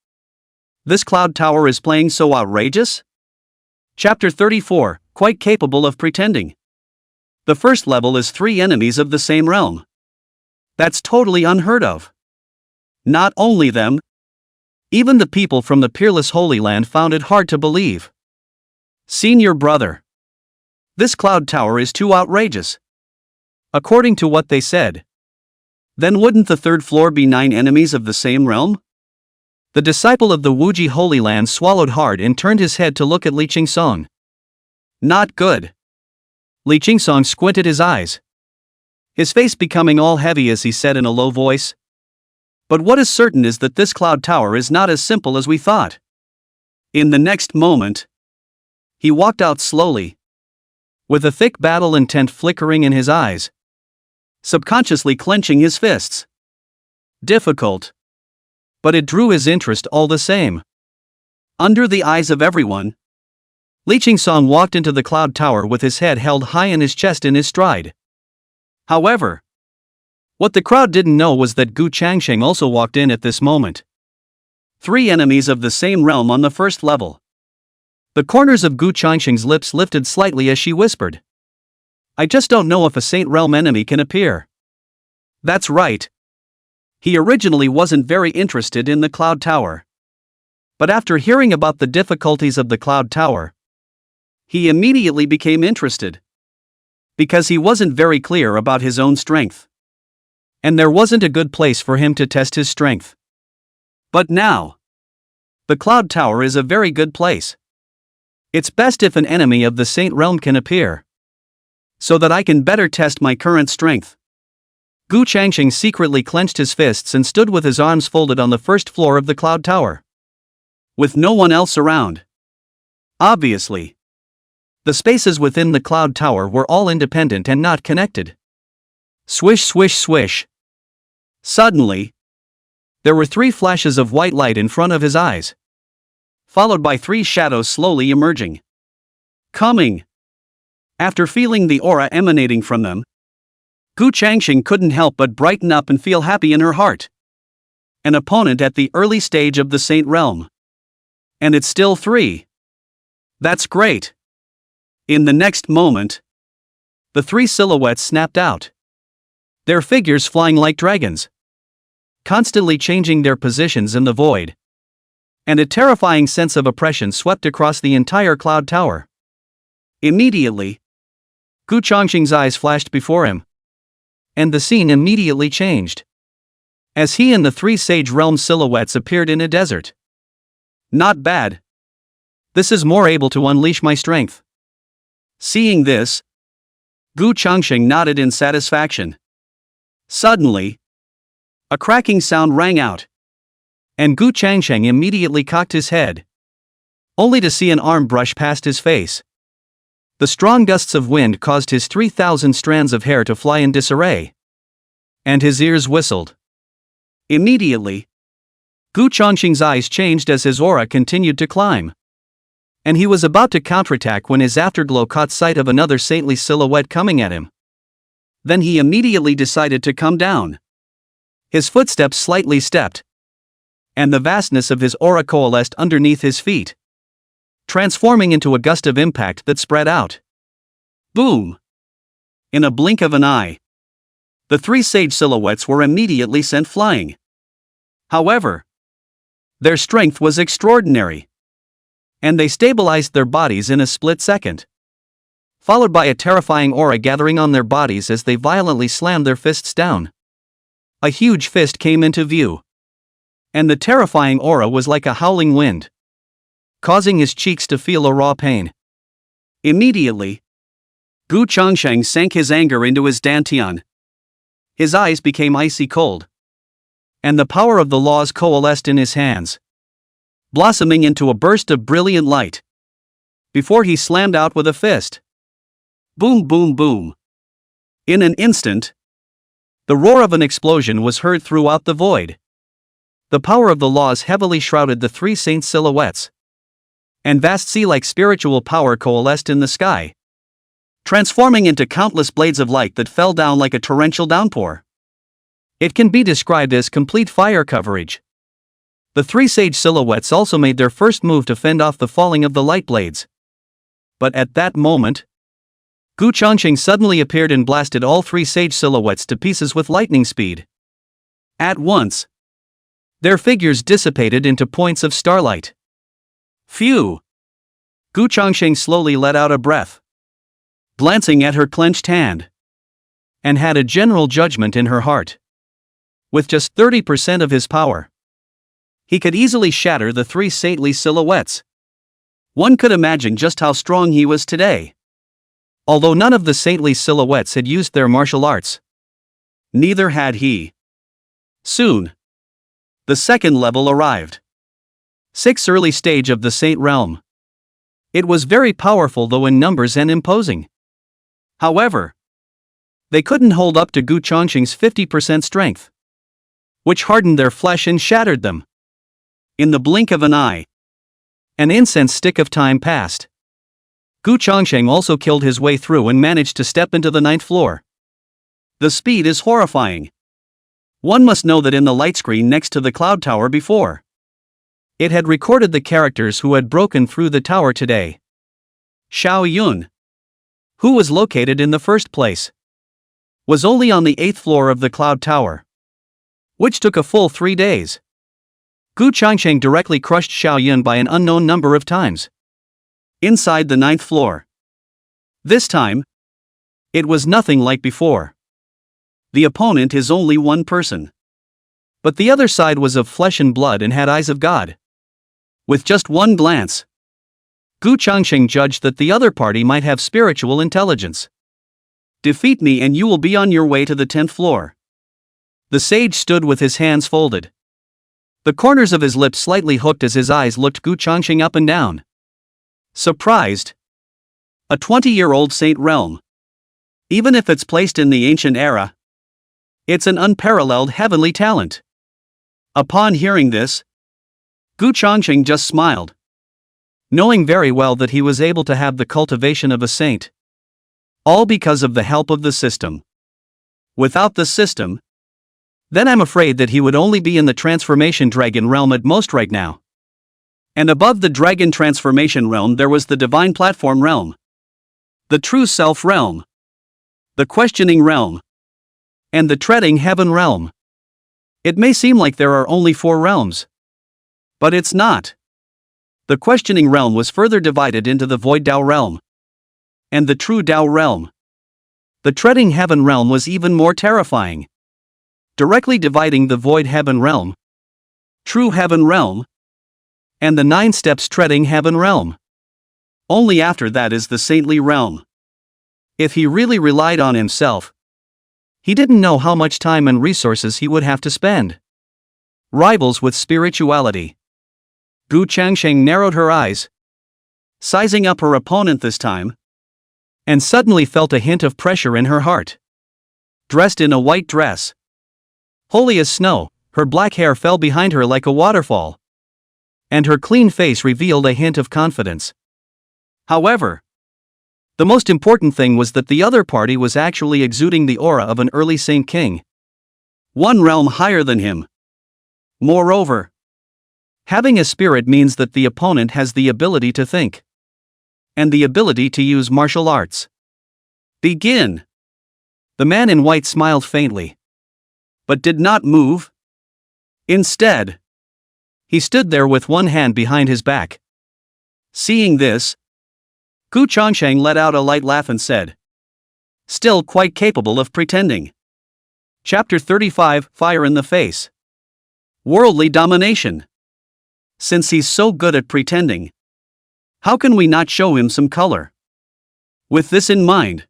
[SPEAKER 1] This cloud tower is playing so outrageous? Chapter 34, quite capable of pretending. The first level is 3 enemies of the same realm. That's totally unheard of. Not only them, Even the people from the peerless Holy Land found it hard to believe. Senior brother. This cloud tower is too outrageous. According to what they said. Then wouldn't the third floor be 9 enemies of the same realm? The disciple of the Wuji Holy Land swallowed hard and turned his head to look at Li Qingsong. Not good. Li Qingsong squinted his eyes, his face becoming all heavy as he said in a low voice. But what is certain is that this cloud tower is not as simple as we thought. In the next moment, he walked out slowly, with a thick battle intent flickering in his eyes, subconsciously clenching his fists. Difficult. But it drew his interest all the same. Under the eyes of everyone, Li Qingsong walked into the cloud tower with his head held high and his chest in his stride. However, what the crowd didn't know was that Gu Changsheng also walked in at this moment. 3 enemies of the same realm on the first level. The corners of Gu Changsheng's lips lifted slightly as she whispered, "I just don't know if a Saint Realm enemy can appear." That's right. He originally wasn't very interested in the Cloud Tower. But after hearing about the difficulties of the Cloud Tower, he immediately became interested. Because he wasn't very clear about his own strength. And there wasn't a good place for him to test his strength. But now, the Cloud Tower is a very good place. It's best if an enemy of the Saint Realm can appear, so that I can better test my current strength. Gu Changsheng secretly clenched his fists and stood with his arms folded on the first floor of the Cloud Tower, with no one else around. Obviously, the spaces within the Cloud Tower were all independent and not connected. Swish, swish, swish. Suddenly, there were 3 flashes of white light in front of his eyes, followed by 3 shadows slowly emerging. Coming. After feeling the aura emanating from them, Gu Changsheng couldn't help but brighten up and feel happy in her heart. An opponent at the early stage of the Saint Realm. And it's still 3. That's great. In the next moment, the 3 silhouettes snapped out. Their figures flying like dragons, constantly changing their positions in the void. And a terrifying sense of oppression swept across the entire Cloud Tower. Immediately, Gu Changsheng's eyes flashed before him. And the scene immediately changed, as he and the 3 Sage Realm silhouettes appeared in a desert. Not bad. This is more able to unleash my strength. Seeing this, Gu Changsheng nodded in satisfaction. Suddenly, a cracking sound rang out, and Gu Changsheng immediately cocked his head, only to see an arm brush past his face. The strong gusts of wind caused his 3,000 strands of hair to fly in disarray, and his ears whistled. Immediately, Gu Changsheng's eyes changed as his aura continued to climb, and he was about to counterattack when his afterglow caught sight of another saintly silhouette coming at him. Then he immediately decided to come down. His footsteps slightly stepped, and the vastness of his aura coalesced underneath his feet, transforming into a gust of impact that spread out. Boom! In a blink of an eye, the 3 sage silhouettes were immediately sent flying. However, their strength was extraordinary, and they stabilized their bodies in a split second, followed by a terrifying aura gathering on their bodies as they violently slammed their fists down. A huge fist came into view, and the terrifying aura was like a howling wind, causing his cheeks to feel a raw pain. Immediately, Gu Changsheng sank his anger into his dantian. His eyes became icy cold, and the power of the laws coalesced in his hands, blossoming into a burst of brilliant light, before he slammed out with a fist. Boom, boom, boom. In an instant, the roar of an explosion was heard throughout the void. The power of the laws heavily shrouded the 3 saints' silhouettes, and vast sea-like spiritual power coalesced in the sky, transforming into countless blades of light that fell down like a torrential downpour. It can be described as complete fire coverage. The 3 sage silhouettes also made their first move to fend off the falling of the light blades. But at that moment, Gu Changsheng suddenly appeared and blasted all 3 sage silhouettes to pieces with lightning speed. At once, Their figures dissipated into points of starlight. Phew! Gu Changsheng slowly let out a breath, glancing at her clenched hand, and had a general judgment in her heart. With just 30% of his power, he could easily shatter the three saintly silhouettes. One could imagine just how strong he was today. Although none of the saintly silhouettes had used their martial arts, neither had he. Soon, the second level arrived. 6th early stage of the Saint Realm. It was very powerful though in numbers and imposing. However, they couldn't hold up to Gu Changsheng's 50% strength, which hardened their flesh and shattered them. In the blink of an eye, an incense stick of time passed. Gu Changsheng also killed his way through and managed to step into the 9th floor. The speed is horrifying. One must know that in the light screen next to the cloud tower before, it had recorded the characters who had broken through the tower today. Xiao Yun, who was located in the first place, was only on the 8th floor of the cloud tower, which took a full 3 days. Gu Changsheng directly crushed Xiao Yun by an unknown number of times. Inside the 9th floor. This time, it was nothing like before. The opponent is only one person, but the other side was of flesh and blood and had eyes of God. With just one glance, Gu Changsheng judged that the other party might have spiritual intelligence. Defeat me and you will be on your way to the 10th floor. The sage stood with his hands folded, the corners of his lips slightly hooked as his eyes looked Gu Changsheng up and down. Surprised. A 20-year-old Saint Realm. Even if it's placed in the ancient era, it's an unparalleled heavenly talent. Upon hearing this, Gu Changsheng just smiled, knowing very well that he was able to have the cultivation of a saint, all because of the help of the system. Without the system, then I'm afraid that he would only be in the transformation dragon realm at most right now. And above the dragon transformation realm there was the divine platform realm, the true self realm, the questioning realm, and the treading heaven realm. It may seem like there are only 4 realms, but it's not. The questioning realm was further divided into the void Dao realm and the true Dao realm. The treading heaven realm was even more terrifying, directly dividing the void heaven realm, true heaven realm, and the 9 steps treading heaven realm. Only after that is the saintly realm. If he really relied on himself, he didn't know how much time and resources he would have to spend. Rivals with spirituality. Gu Changsheng narrowed her eyes, sizing up her opponent this time, and suddenly felt a hint of pressure in her heart. Dressed in a white dress, holy as snow, her black hair fell behind her like a waterfall, and her clean face revealed a hint of confidence. However, the most important thing was that the other party was actually exuding the aura of an early Saint King, one realm higher than him. Moreover, having a spirit means that the opponent has the ability to think, and the ability to use martial arts. Begin! The man in white smiled faintly, but did not move. Instead, he stood there with one hand behind his back. Seeing this, Gu Changsheng let out a light laugh and said, "Still quite capable of pretending." Chapter 35, Fire in the Face. Worldly domination. Since he's so good at pretending, how can we not show him some color? With this in mind,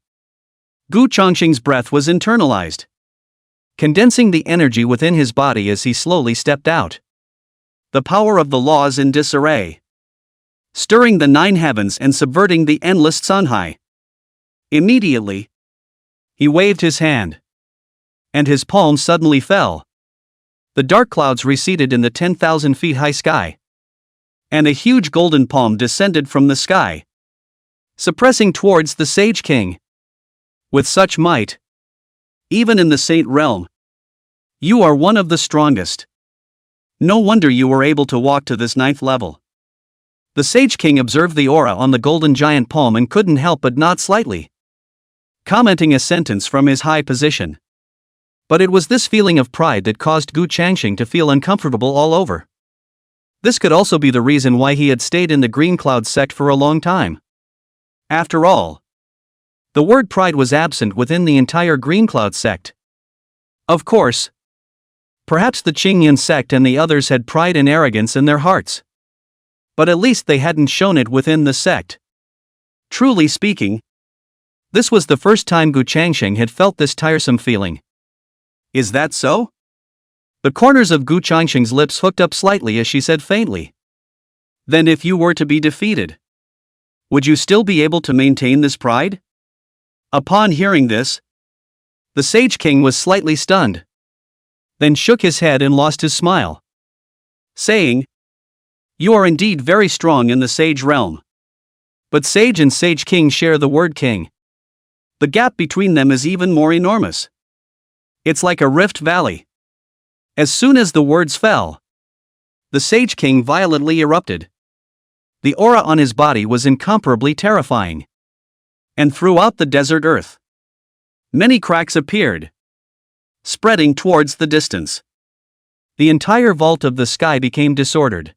[SPEAKER 1] Gu Changsheng's breath was internalized, condensing the energy within his body as he slowly stepped out. The power of the laws in disarray, stirring the 9 heavens and subverting the endless Sunhai. Immediately, he waved his hand, and his palm suddenly fell. The dark clouds receded in the 10,000 feet high sky, and a huge golden palm descended from the sky, suppressing towards the Sage King. With such might, even in the Saint Realm, you are one of the strongest. No wonder you were able to walk to this 9th level. The Sage King observed the aura on the golden giant palm and couldn't help but nod slightly, commenting a sentence from his high position. But it was this feeling of pride that caused Gu Changsheng to feel uncomfortable all over. This could also be the reason why he had stayed in the Green Cloud sect for a long time. After all, the word pride was absent within the entire Green Cloud sect. Of course, perhaps the Qingyan sect and the others had pride and arrogance in their hearts. But at least they hadn't shown it within the sect. Truly speaking, this was the first time Gu Changsheng had felt this tiresome feeling. Is that so? The corners of Gu Changsheng's lips hooked up slightly as she said faintly. Then if you were to be defeated, would you still be able to maintain this pride? Upon hearing this, the Sage King was slightly stunned, then shook his head and lost his smile, saying, "You are indeed very strong in the Sage realm. But Sage and Sage King share the word king. The gap between them is even more enormous. It's like a rift valley." As soon as the words fell, the Sage King violently erupted. The aura on his body was incomparably terrifying. And throughout the desert earth, many cracks appeared, spreading towards the distance. The entire vault of the sky became disordered,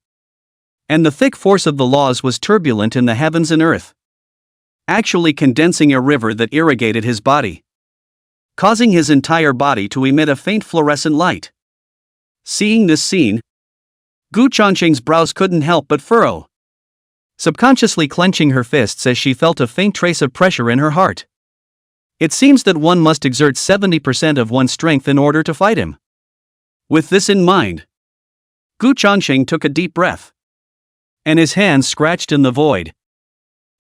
[SPEAKER 1] and the thick force of the laws was turbulent in the heavens and earth, actually condensing a river that irrigated his body, causing his entire body to emit a faint fluorescent light. Seeing this scene, Gu Changsheng's brows couldn't help but furrow, subconsciously clenching her fists as she felt a faint trace of pressure in her heart. It seems that one must exert 70% of one's strength in order to fight him. With this in mind, Gu Changsheng took a deep breath, and his hands scratched in the void.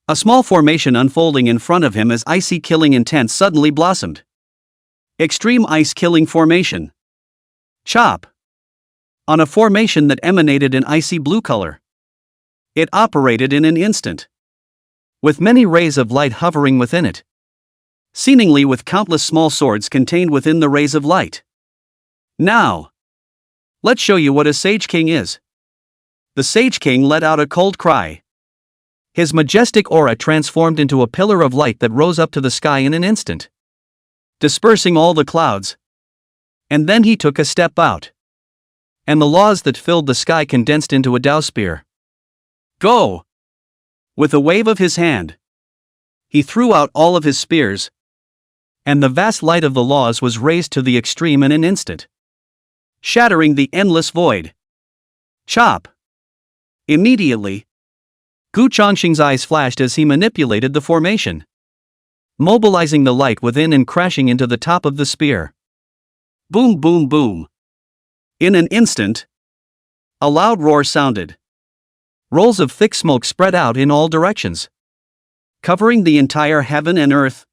[SPEAKER 1] A small formation unfolding in front of him as icy killing intent suddenly blossomed. Extreme Ice Killing Formation. Chop. On a formation that emanated an icy blue color. It operated in an instant, with many rays of light hovering within it, seemingly with countless small swords contained within the rays of light. Now, let's show you what a Sage King is. The Sage King let out a cold cry. His majestic aura transformed into a pillar of light that rose up to the sky in an instant, dispersing all the clouds. And then he took a step out, and the laws that filled the sky condensed into a Dao spear. Go! With a wave of his hand, he threw out all of his spears, and the vast light of the laws was raised to the extreme in an instant, shattering the endless void. Chop! Immediately, Gu Changsheng's eyes flashed as he manipulated the formation, mobilizing the light within and crashing into the top of the spear. Boom, boom, boom. In an instant, a loud roar sounded. Rolls of thick smoke spread out in all directions, covering the entire heaven and earth,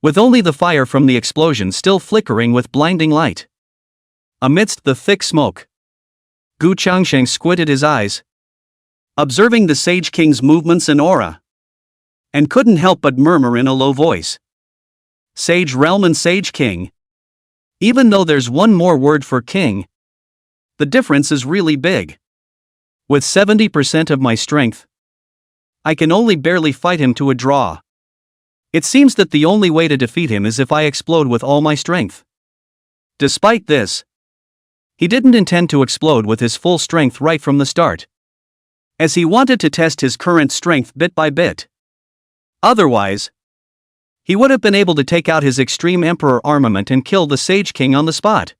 [SPEAKER 1] with only the fire from the explosion still flickering with blinding light. Amidst the thick smoke, Gu Changsheng squinted his eyes, observing the Sage King's movements and aura, and couldn't help but murmur in a low voice. Sage Realm and Sage King. Even though there's one more word for king, the difference is really big. With 70% of my strength, I can only barely fight him to a draw. It seems that the only way to defeat him is if I explode with all my strength. Despite this, he didn't intend to explode with his full strength right from the start, as he wanted to test his current strength bit by bit. Otherwise, he would have been able to take out his Extreme Emperor armament and kill the Sage King on the spot.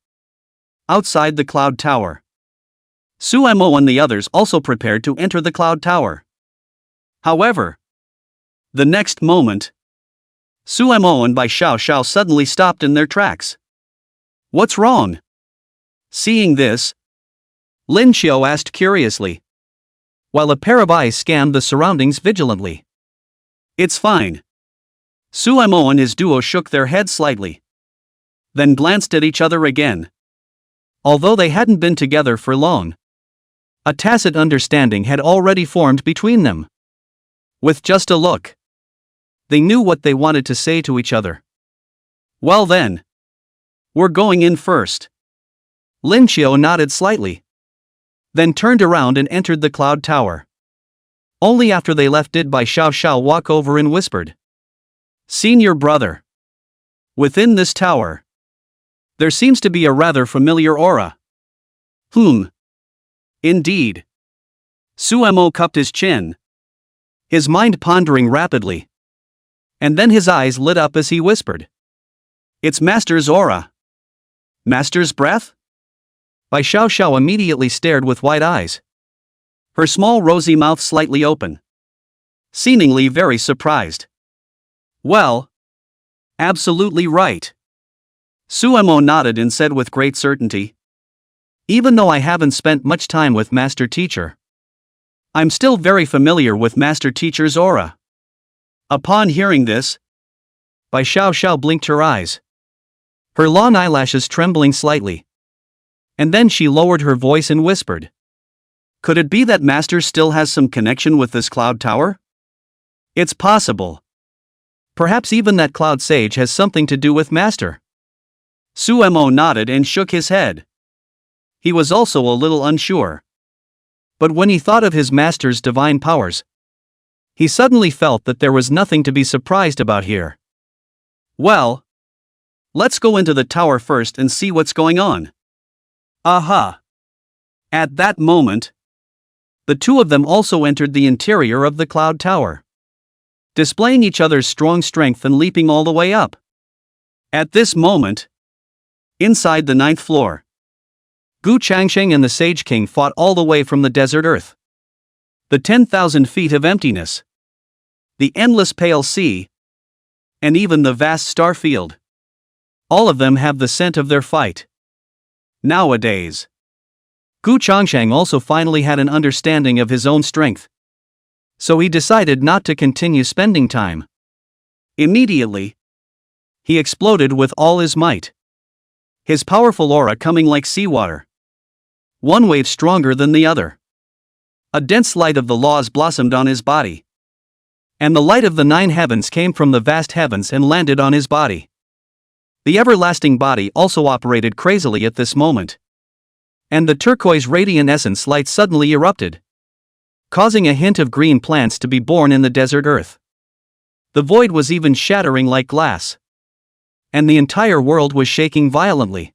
[SPEAKER 1] Outside the Cloud Tower, Suemo and the others also prepared to enter the Cloud Tower. However, the next moment, Suemo and Bai Xiao suddenly stopped in their tracks. What's wrong? Seeing this, Lin Xiao asked curiously, while a pair of eyes scanned the surroundings vigilantly. It's fine. Suemo and his duo shook their heads slightly, then glanced at each other again. Although they hadn't been together for long, a tacit understanding had already formed between them. With just a look, they knew what they wanted to say to each other. Well then, we're going in first. Lin Xiao nodded slightly, then turned around and entered the Cloud Tower. Only after they left did Bai Xiao walk over and whispered, "Senior brother." Within this tower, There seems to be a rather familiar aura. Indeed. Suemo cupped his chin, his mind pondering rapidly. And then his eyes lit up as he whispered. It's Master's aura. Master's breath? Bai Xiao immediately stared with wide eyes, her small rosy mouth slightly open, seemingly very surprised. Well, absolutely right. Suemo nodded and said with great certainty. Even though I haven't spent much time with Master Teacher, I'm still very familiar with Master Teacher's aura. Upon hearing this, Bai Xiao blinked her eyes, her long eyelashes trembling slightly. And then she lowered her voice and whispered. Could it be that Master still has some connection with this cloud tower? It's possible. Perhaps even that cloud sage has something to do with Master. Suemo nodded and shook his head. He was also a little unsure. But when he thought of his master's divine powers, he suddenly felt that there was nothing to be surprised about here. Well, let's go into the tower first and see what's going on. Aha! At that moment, the two of them also entered the interior of the cloud tower, displaying each other's strong strength and leaping all the way up. At this moment, inside the 9th floor, Gu Changsheng and the Sage King fought all the way from the desert earth, the 10,000 feet of emptiness, the endless pale sea, and even the vast star field. All of them have the scent of their fight. Nowadays, Gu Changsheng also finally had an understanding of his own strength, so he decided not to continue spending time. Immediately, he exploded with all his might, his powerful aura coming like seawater, one wave stronger than the other. A dense light of the laws blossomed on his body, and the light of the 9 heavens came from the vast heavens and landed on his body. The everlasting body also operated crazily at this moment, and the turquoise radiant essence light suddenly erupted, causing a hint of green plants to be born in the desert earth. The void was even shattering like glass, and the entire world was shaking violently,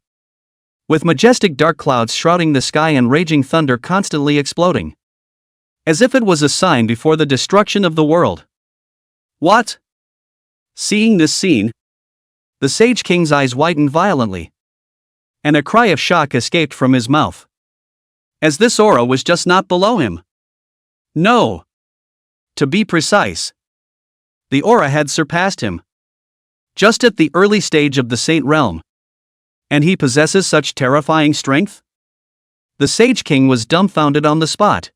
[SPEAKER 1] with majestic dark clouds shrouding the sky and raging thunder constantly exploding, as if it was a sign before the destruction of the world. What? Seeing this scene, the Sage King's eyes widened violently, and a cry of shock escaped from his mouth, as this aura was just not below him. No. To be precise, the aura had surpassed him, just at the early stage of the Saint Realm. And he possesses such terrifying strength? The Sage King was dumbfounded on the spot.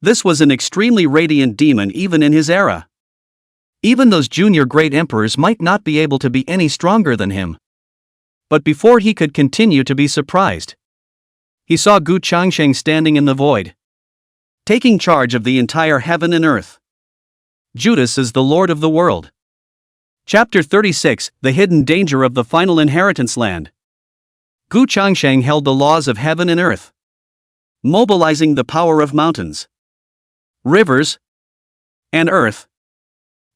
[SPEAKER 1] This was an extremely radiant demon even in his era. Even those junior great emperors might not be able to be any stronger than him. But before he could continue to be surprised, he saw Gu Changsheng standing in the void, taking charge of the entire heaven and earth. Judas is the Lord of the world. Chapter 36, The Hidden Danger of the Final Inheritance Land. Gu Changsheng held the laws of heaven and earth, mobilizing the power of mountains, rivers, and earth,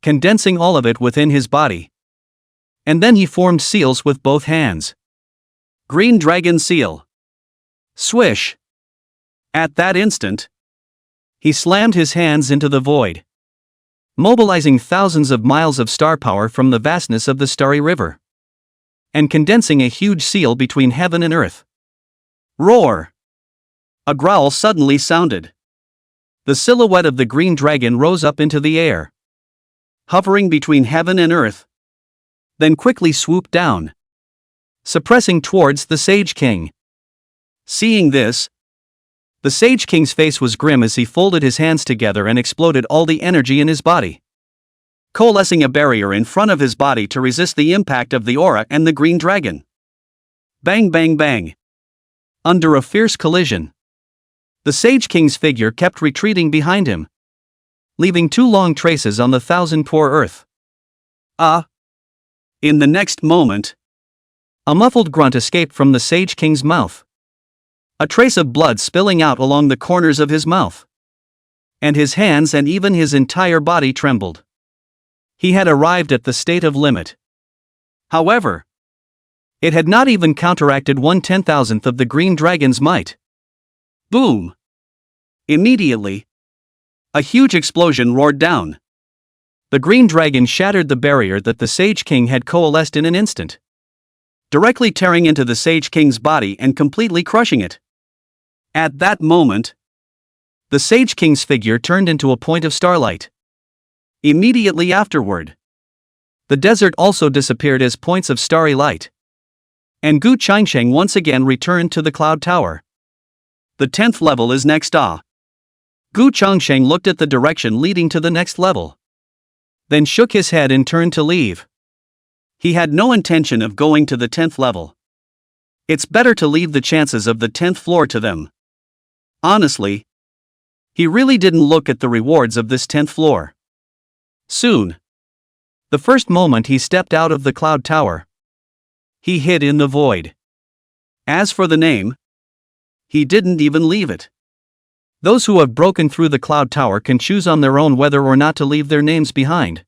[SPEAKER 1] condensing all of it within his body. And then he formed seals with both hands. Green dragon seal. Swish. At that instant, he slammed his hands into the void, mobilizing thousands of miles of star power from the vastness of the starry river, and condensing a huge seal between heaven and earth. Roar! A growl suddenly sounded. The silhouette of the green dragon rose up into the air, hovering between heaven and earth, then quickly swooped down, suppressing towards the Sage King. Seeing this, the Sage King's face was grim as he folded his hands together and exploded all the energy in his body, coalescing a barrier in front of his body to resist the impact of the aura and the green dragon. Bang bang bang. Under a fierce collision, the Sage King's figure kept retreating behind him, leaving 2 long traces on the 1,000-pore earth. In the next moment, a muffled grunt escaped from the Sage King's mouth, a trace of blood spilling out along the corners of his mouth, and his hands and even his entire body trembled. He had arrived at the state of limit. However, It had not even counteracted 1/10,000th of the green dragon's might. Boom! Immediately, a huge explosion roared down. The green dragon shattered the barrier that the Sage King had coalesced in an instant, directly tearing into the Sage King's body and completely crushing it. At that moment, the Sage King's figure turned into a point of starlight. Immediately afterward, the desert also disappeared as points of starry light. And Gu Changsheng once again returned to the cloud tower. The 10th level is next. Gu Changsheng looked at the direction leading to the next level, then shook his head and turned to leave. He had no intention of going to the 10th level. It's better to leave the chances of the 10th floor to them. Honestly, he really didn't look at the rewards of this 10th floor. Soon, the first moment he stepped out of the cloud tower, he hid in the void. As for the name, he didn't even leave it. Those who have broken through the cloud tower can choose on their own whether or not to leave their names behind.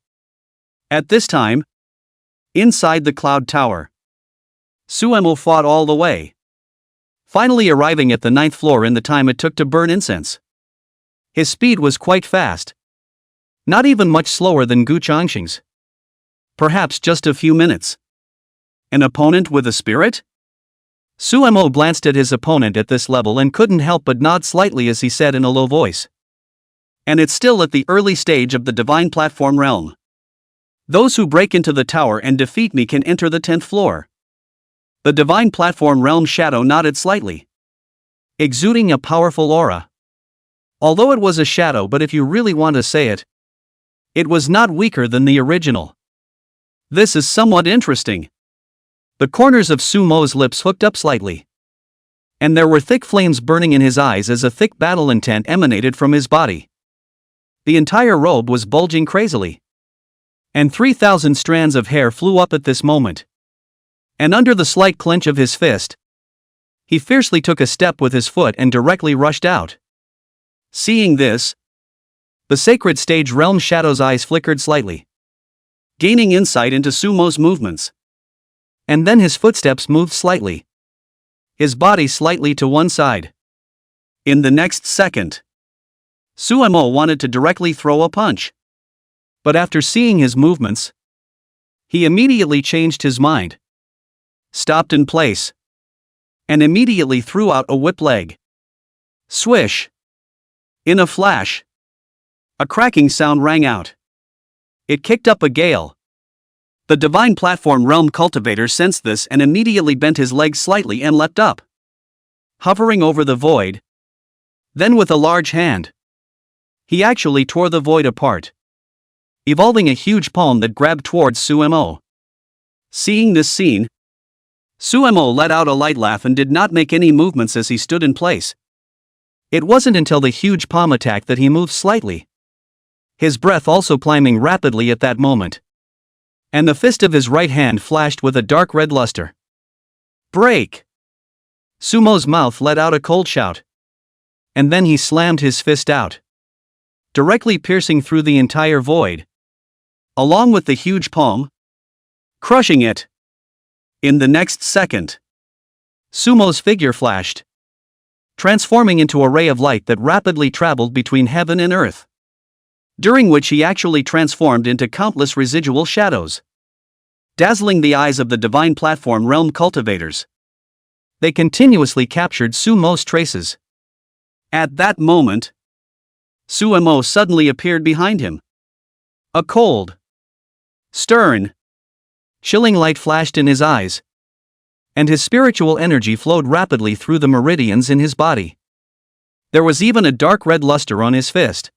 [SPEAKER 1] At this time, inside the cloud tower, Xuan fought all the way, finally arriving at the 9th floor in the time it took to burn incense. His speed was quite fast, not even much slower than Gu Changsheng's. Perhaps just a few minutes. An opponent with a spirit? Xuan glanced at his opponent at this level and couldn't help but nod slightly as he said in a low voice. And it's still at the early stage of the divine platform realm. Those who break into the tower and defeat me can enter the 10th floor. The divine platform realm shadow nodded slightly, exuding a powerful aura. Although it was a shadow, but if you really want to say it, it was not weaker than the original. This is somewhat interesting. The corners of Sumo's lips hooked up slightly, and there were thick flames burning in his eyes as a thick battle intent emanated from his body. The entire robe was bulging crazily, and 3,000 strands of hair flew up at this moment. And under the slight clench of his fist, he fiercely took a step with his foot and directly rushed out. Seeing this, the sacred stage realm shadow's eyes flickered slightly, gaining insight into Sumo's movements. And then his footsteps moved slightly, his body slightly to one side. In the next second, Xuan wanted to directly throw a punch. But after seeing his movements, he immediately changed his mind, stopped in place, and immediately threw out a whip leg. Swish! In a flash, a cracking sound rang out. It kicked up a gale. The divine platform realm cultivator sensed this and immediately bent his legs slightly and leapt up, hovering over the void. Then with a large hand, he actually tore the void apart, evolving a huge palm that grabbed towards Xuan. Seeing this scene, Xuan let out a light laugh and did not make any movements as he stood in place. It wasn't until the huge palm attack that he moved slightly, his breath also climbing rapidly at that moment. And the fist of his right hand flashed with a dark red luster. Break! Sumo's mouth let out a cold shout. And then he slammed his fist out, directly piercing through the entire void, along with the huge palm, crushing it. In the next second, Sumo's figure flashed, transforming into a ray of light that rapidly traveled between heaven and earth, during which he actually transformed into countless residual shadows, dazzling the eyes of the divine platform realm cultivators. They continuously captured Sumo's traces. At that moment, Xuan suddenly appeared behind him. A cold, stern, chilling light flashed in his eyes, and his spiritual energy flowed rapidly through the meridians in his body. There was even a dark red luster on his fist,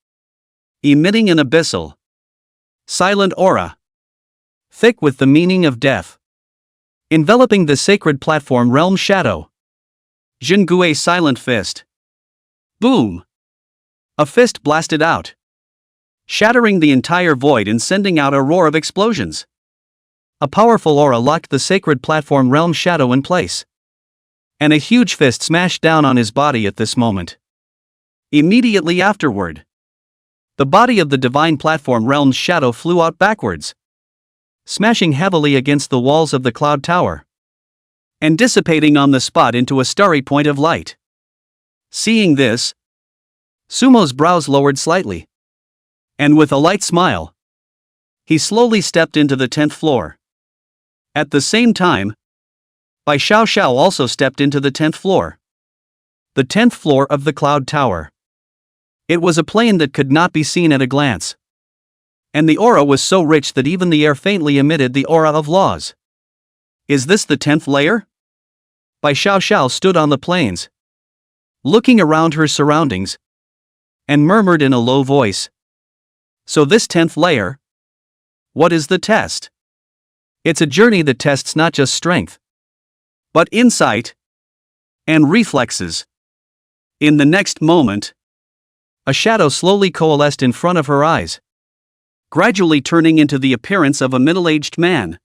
[SPEAKER 1] emitting an abyssal, silent aura, thick with the meaning of death, enveloping the sacred platform realm shadow. Jingue's silent fist. Boom! A fist blasted out, shattering the entire void and sending out a roar of explosions. A powerful aura locked the sacred platform realm shadow in place, and a huge fist smashed down on his body at this moment. Immediately afterward, the body of the divine platform realm's shadow flew out backwards, smashing heavily against the walls of the cloud tower. and dissipating on the spot into a starry point of light. Seeing this, Sumo's brows lowered slightly. And with a light smile, he slowly stepped into the 10th floor. At the same time, Bai Xiao also stepped into the 10th floor. The 10th floor of the Cloud Tower. It was a plane that could not be seen at a glance. And the aura was so rich that even the air faintly emitted the aura of laws. Is this the 10th layer? Bai Xiao stood on the plains, looking around her surroundings, and murmured in a low voice. So this 10th layer? What is the test? It's a journey that tests not just strength, but insight and reflexes. In the next moment, a shadow slowly coalesced in front of her eyes, gradually turning into the appearance of a middle-aged man.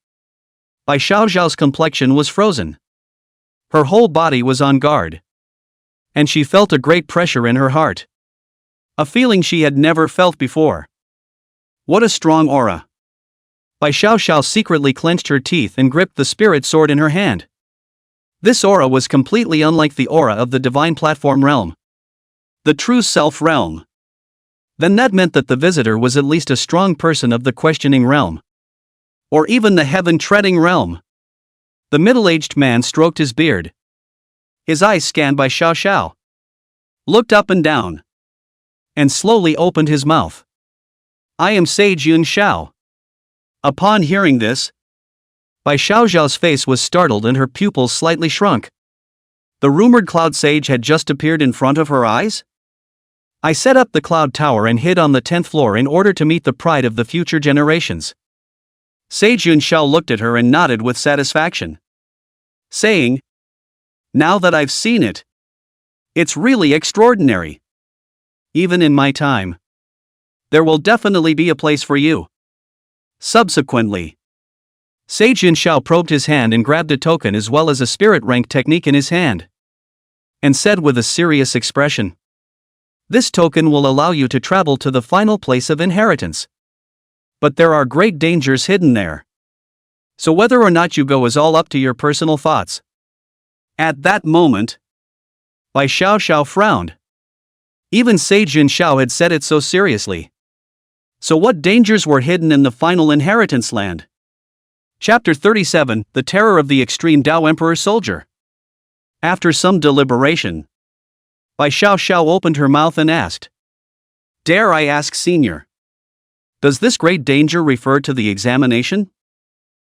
[SPEAKER 1] Bai Xiao's complexion was frozen. Her whole body was on guard. And she felt a great pressure in her heart. A feeling she had never felt before. What a strong aura. Bai Xiao secretly clenched her teeth and gripped the spirit sword in her hand. This aura was completely unlike the aura of the divine platform realm. The true self realm. Then that meant that the visitor was at least a strong person of the questioning realm. Or even the heaven-treading realm. The middle-aged man stroked his beard. His eyes scanned Bai Xiao, looked up and down, and slowly opened his mouth. I am Sage Yun Xiao. Upon hearing this, Bai Xiao's face was startled and her pupils slightly shrunk. The rumored Cloud Sage had just appeared in front of her eyes? I set up the Cloud Tower and hid on the 10th floor in order to meet the pride of the future generations. Sage Yun Xiao looked at her and nodded with satisfaction, saying, now that I've seen it, it's really extraordinary. Even in my time, there will definitely be a place for you. Subsequently, Sage Yun Xiao probed his hand and grabbed a token as well as a spirit rank technique in his hand, and said with a serious expression, this token will allow you to travel to the final place of inheritance. But there are great dangers hidden there. So whether or not you go is all up to your personal thoughts. At that moment, Bai Xiao frowned. Even Sage Yun Xiao had said it so seriously. So what dangers were hidden in the final inheritance land? Chapter 37, The Terror of the Extreme Dao Emperor Soldier. After some deliberation, Bai Xiao opened her mouth and asked, dare I ask, Senior, does this great danger refer to the examination?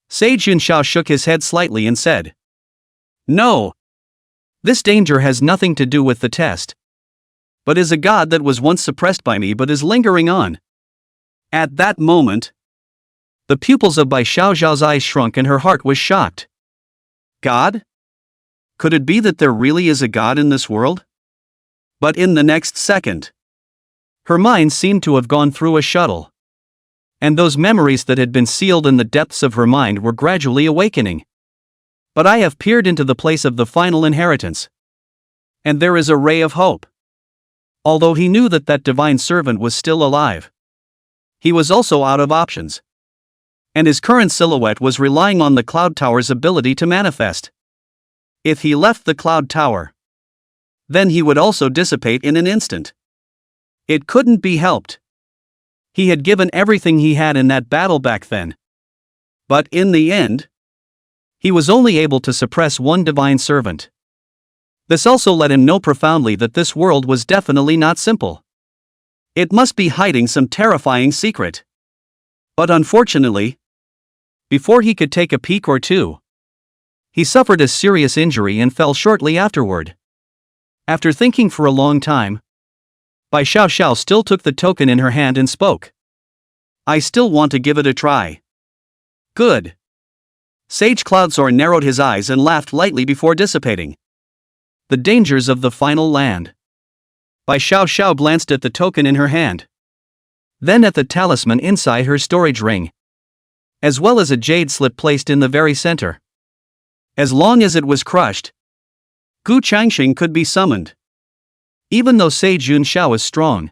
[SPEAKER 1] Sage Yun Xiao shook his head slightly and said, no. This danger has nothing to do with the test, but is a god that was once suppressed by me but is lingering on. At that moment, the pupils of Bai Xiao's eyes shrunk and her heart was shocked. God? Could it be that there really is a god in this world? But in the next second, her mind seemed to have gone through a shuttle. And those memories that had been sealed in the depths of her mind were gradually awakening. But I have peered into the place of the final inheritance. And there is a ray of hope. Although he knew that that divine servant was still alive, he was also out of options. And his current silhouette was relying on the Cloud Tower's ability to manifest. If he left the Cloud Tower, then he would also dissipate in an instant. It couldn't be helped. He had given everything he had in that battle back then. But in the end, he was only able to suppress one divine servant. This also let him know profoundly that this world was definitely not simple. It must be hiding some terrifying secret. But unfortunately, before he could take a peek or two, he suffered a serious injury and fell shortly afterward. After thinking for a long time, Bai Xiao still took the token in her hand and spoke. I still want to give it a try. Good. Sage Cloudsore narrowed his eyes and laughed lightly before dissipating. The dangers of the final land. Bai Xiao glanced at the token in her hand, then at the talisman inside her storage ring, as well as a jade slip placed in the very center. As long as it was crushed, Gu Changsheng could be summoned. Even though Sage Yun Xiao is strong,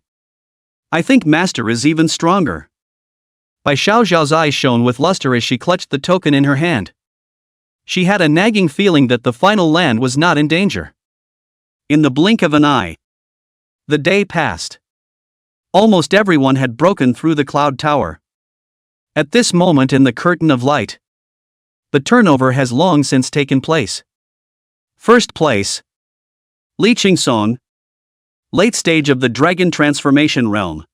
[SPEAKER 1] I think Master is even stronger. Bai Xiao's eyes shone with luster as she clutched the token in her hand. She had a nagging feeling that the final land was not in danger. In the blink of an eye, the day passed. Almost everyone had broken through the cloud tower. At this moment in the curtain of light, the turnover has long since taken place. First place, Li Qingson, late stage of the dragon transformation realm.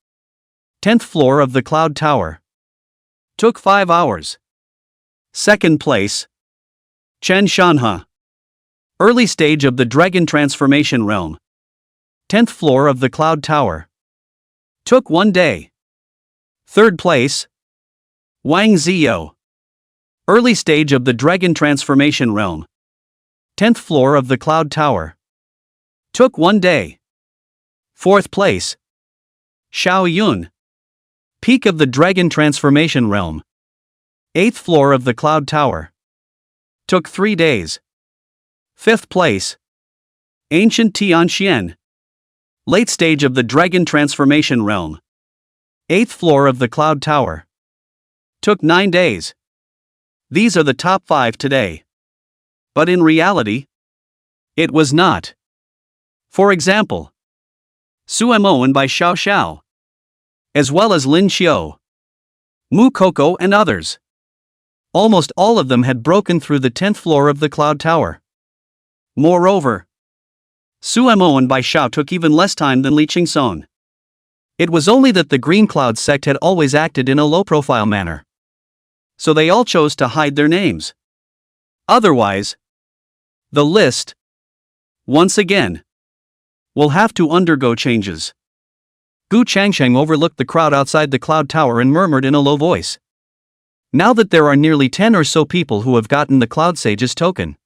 [SPEAKER 1] 10th floor of the cloud tower. Took 5 hours. Second place, Chen Shanhe, early stage of the dragon transformation realm. 10th floor of the cloud tower. Took 1 day. Third place, Wang Ziyou, early stage of the dragon transformation realm. 10th floor of the cloud tower. Took 1 day. Fourth place, Xiao Yun, peak of the dragon transformation realm. 8th floor of the cloud tower. Took 3 days. Fifth place, Ancient Tianxian, late stage of the dragon transformation realm. 8th floor of the cloud tower. Took 9 days. These are the top 5 today. But in reality, it was not. For example, Suemoen by Xiao Xiao, as well as Lin Xiu, Mu Koko and others. Almost all of them had broken through the 10th floor of the cloud tower. Moreover, Suemoen by Xiao took even less time than Li Qingson. It was only that the Green Cloud sect had always acted in a low-profile manner. So they all chose to hide their names. Otherwise, the list, once again, will have to undergo changes. Gu Changsheng overlooked the crowd outside the cloud tower and murmured in a low voice. Now that there are nearly 10 or so people who have gotten the Cloud Sage's token,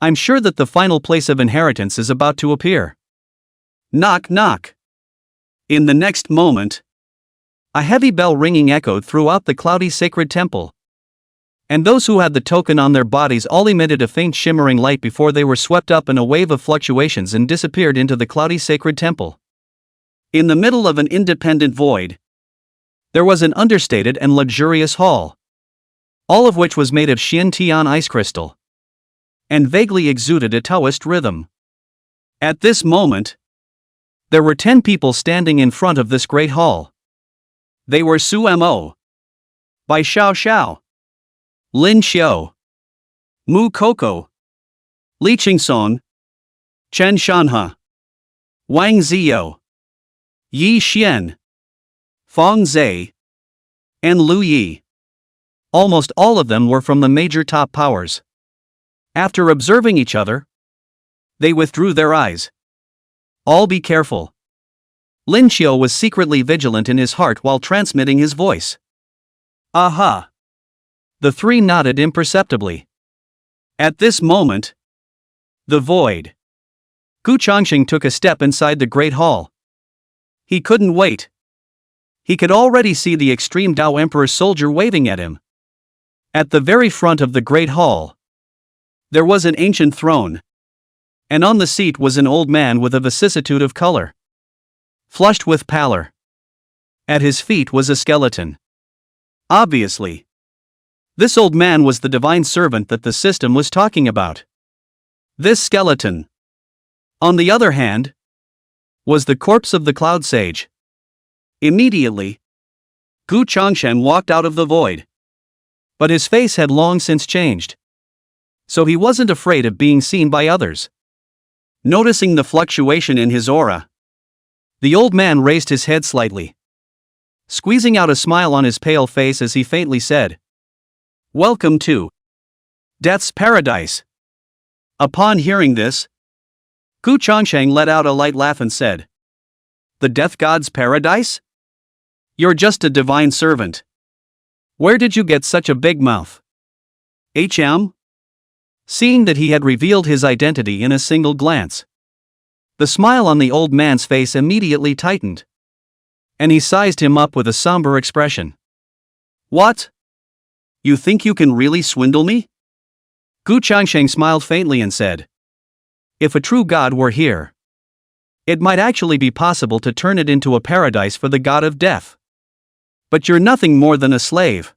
[SPEAKER 1] I'm sure that the final place of inheritance is about to appear. Knock knock. In the next moment, a heavy bell ringing echoed throughout the cloudy sacred temple. And those who had the token on their bodies all emitted a faint shimmering light before they were swept up in a wave of fluctuations and disappeared into the cloudy sacred temple. In the middle of an independent void, there was an understated and luxurious hall, all of which was made of Xuan Tian ice crystal, and vaguely exuded a Taoist rhythm. At this moment, there were 10 people standing in front of this great hall. They were Suemo, Bai Xiao Xiao, Lin Xiu, Mu Koko, Li Qingson, Chen Shanhe, Wang Ziyou, Yi Xian, Feng Zhe, and Lu Yi. Almost all of them were from the major top powers. After observing each other, they withdrew their eyes. All be careful. Lin Xiu was secretly vigilant in his heart while transmitting his voice. Aha! The three nodded imperceptibly. At this moment, the void. Gu Changsheng took a step inside the great hall. He couldn't wait. He could already see the extreme Dao Emperor soldier waving at him. At the very front of the great hall, there was an ancient throne, and on the seat was an old man with a vicissitude of color, flushed with pallor. At his feet was a skeleton. Obviously, this old man was the divine servant that the system was talking about. This skeleton, on the other hand, was the corpse of the Cloud Sage. Immediately, Gu Changsheng walked out of the void. But his face had long since changed, so he wasn't afraid of being seen by others. Noticing the fluctuation in his aura, the old man raised his head slightly, squeezing out a smile on his pale face as he faintly said, "Welcome to Death's Paradise." Upon hearing this, Gu Changsheng let out a light laugh and said, "The Death God's Paradise? You're just a divine servant. Where did you get such a big mouth?" Seeing that he had revealed his identity in a single glance, the smile on the old man's face immediately tightened, and he sized him up with a somber expression. "What? You think you can really swindle me?" Gu Changsheng smiled faintly and said, "If a true god were here, it might actually be possible to turn it into a paradise for the god of death. But you're nothing more than a slave.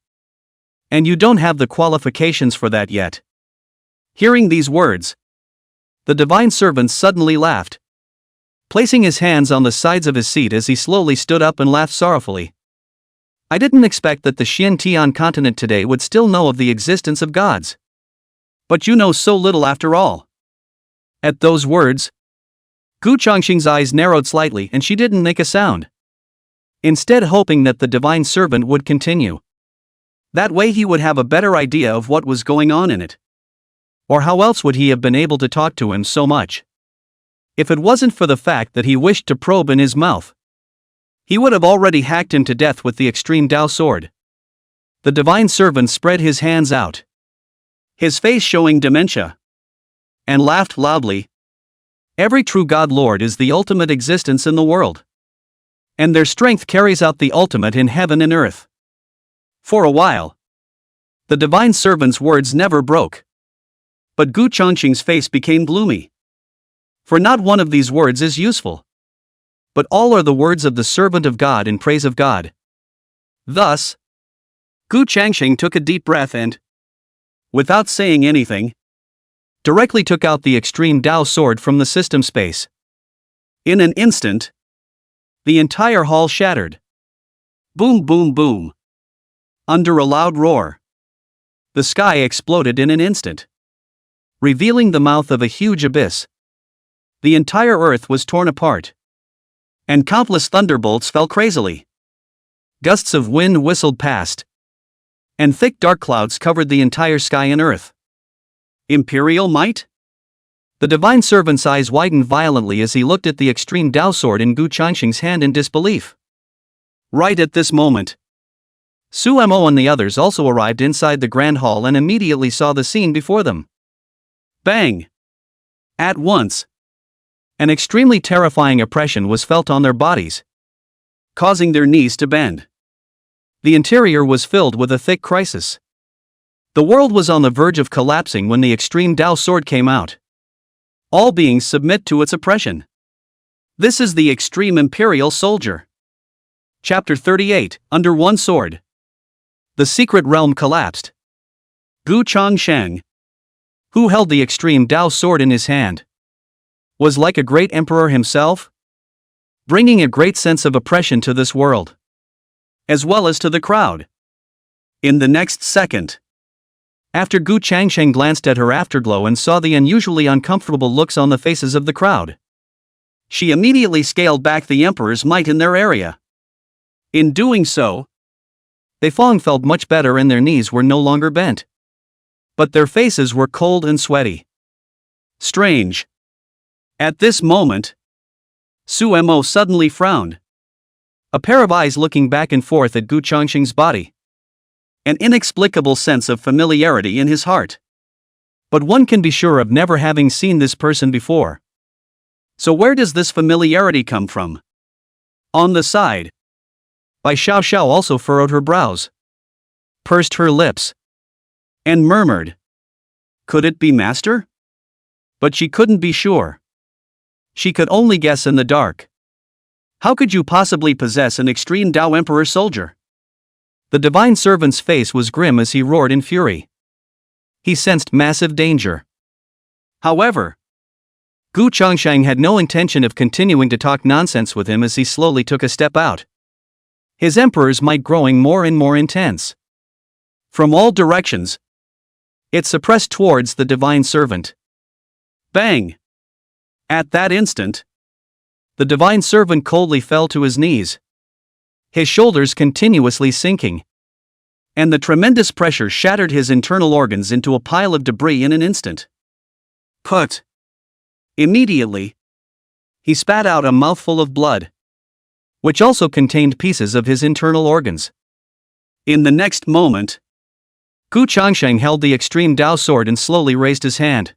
[SPEAKER 1] And you don't have the qualifications for that yet. Hearing these words, the divine servant suddenly laughed, placing his hands on the sides of his seat as he slowly stood up and laughed sorrowfully. I didn't expect that the Xuan Tian Continent today would still know of the existence of gods. But you know so little after all. At those words, Gu Changsheng's eyes narrowed slightly and she didn't make a sound, instead hoping that the divine servant would continue. That way he would have a better idea of what was going on in it. Or how else would he have been able to talk to him so much? If it wasn't for the fact that he wished to probe in his mouth, he would have already hacked him to death with the extreme Dao sword. The divine servant spread his hands out, his face showing dementia, and laughed loudly. Every true God Lord is the ultimate existence in the world, and their strength carries out the ultimate in heaven and earth. For a while, the divine servant's words never broke. But Gu Changsheng's face became gloomy. For not one of these words is useful, but all are the words of the servant of God in praise of God. Thus, Gu Changsheng took a deep breath and, without saying anything, directly took out the extreme Dao sword from the system space. In an instant, the entire hall shattered. Boom, boom, boom. Under a loud roar, the sky exploded in an instant, revealing the mouth of a huge abyss. The entire earth was torn apart, and countless thunderbolts fell crazily. Gusts of wind whistled past, and thick dark clouds covered the entire sky and earth. Imperial might? The divine servant's eyes widened violently as he looked at the extreme Dao sword in Gu Changsheng's hand in disbelief. Right at this moment, Su Mo and the others also arrived inside the grand hall and immediately saw the scene before them. Bang! At once, an extremely terrifying oppression was felt on their bodies, causing their knees to bend. The interior was filled with a thick crisis. The world was on the verge of collapsing when the extreme Dao sword came out. All beings submit to its oppression. This is the extreme imperial soldier. Chapter 38, Under One Sword. The secret realm collapsed. Gu Changsheng, who held the extreme Dao sword in his hand, was like a great emperor himself, bringing a great sense of oppression to this world, as well as to the crowd. In the next second, after Gu Changsheng glanced at her afterglow and saw the unusually uncomfortable looks on the faces of the crowd, she immediately scaled back the emperor's might in their area. In doing so, they felt much better and their knees were no longer bent. But their faces were cold and sweaty. Strange. At this moment, Su Mo suddenly frowned, a pair of eyes looking back and forth at Gu Changsheng's body. An inexplicable sense of familiarity in his heart. But one can be sure of never having seen this person before. So where does this familiarity come from? On the side, Bai Xiao also furrowed her brows, pursed her lips, and murmured, "Could it be Master?" But she couldn't be sure. She could only guess in the dark. How could you possibly possess an extreme Dao Emperor soldier? The divine servant's face was grim as he roared in fury. He sensed massive danger. However, Gu Changsheng had no intention of continuing to talk nonsense with him as he slowly took a step out, his emperor's might growing more and more intense. From all directions, it suppressed towards the divine servant. Bang! At that instant, the divine servant coldly fell to his knees, his shoulders continuously sinking, and the tremendous pressure shattered his internal organs into a pile of debris in an instant. Put! Immediately, he spat out a mouthful of blood, which also contained pieces of his internal organs. In the next moment, Gu Changsheng held the extreme Dao sword and slowly raised his hand,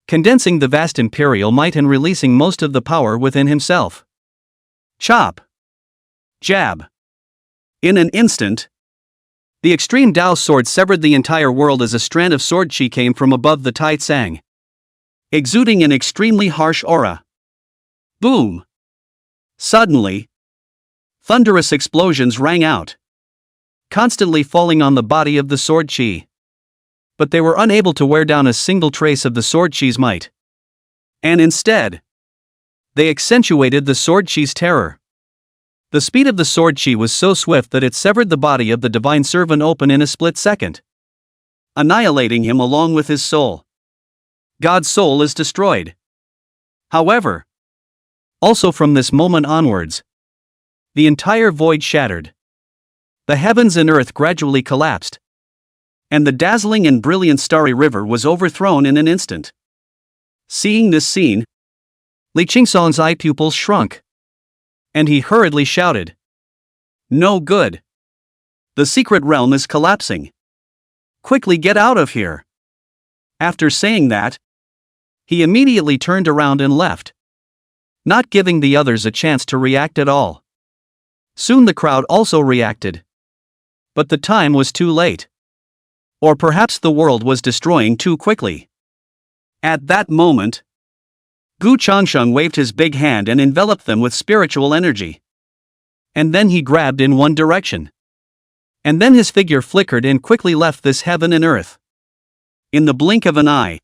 [SPEAKER 1] condensing the vast imperial might and releasing most of the power within himself. Chop! Jab! In an instant, the extreme Dao sword severed the entire world as a strand of sword chi came from above the Tai Tsang, exuding an extremely harsh aura. Boom! Suddenly, thunderous explosions rang out, constantly falling on the body of the sword chi. but they were unable to wear down a single trace of the sword chi's might. And instead, they accentuated the sword chi's terror. The speed of the sword chi was so swift that it severed the body of the divine servant open in a split second, annihilating him along with his soul. God's soul is destroyed. However, also from this moment onwards, the entire void shattered. The heavens and earth gradually collapsed, and the dazzling and brilliant starry river was overthrown in an instant. Seeing this scene, Li Qingsong's eye pupils shrunk, and he hurriedly shouted, "No good! The secret realm is collapsing. Quickly get out of here!" After saying that, he immediately turned around and left, not giving the others a chance to react at all. Soon the crowd also reacted. But the time was too late. Or perhaps the world was destroying too quickly. At that moment, Gu Changsheng waved his big hand and enveloped them with spiritual energy. And then he grabbed in one direction. And then his figure flickered and quickly left this heaven and earth. In the blink of an eye,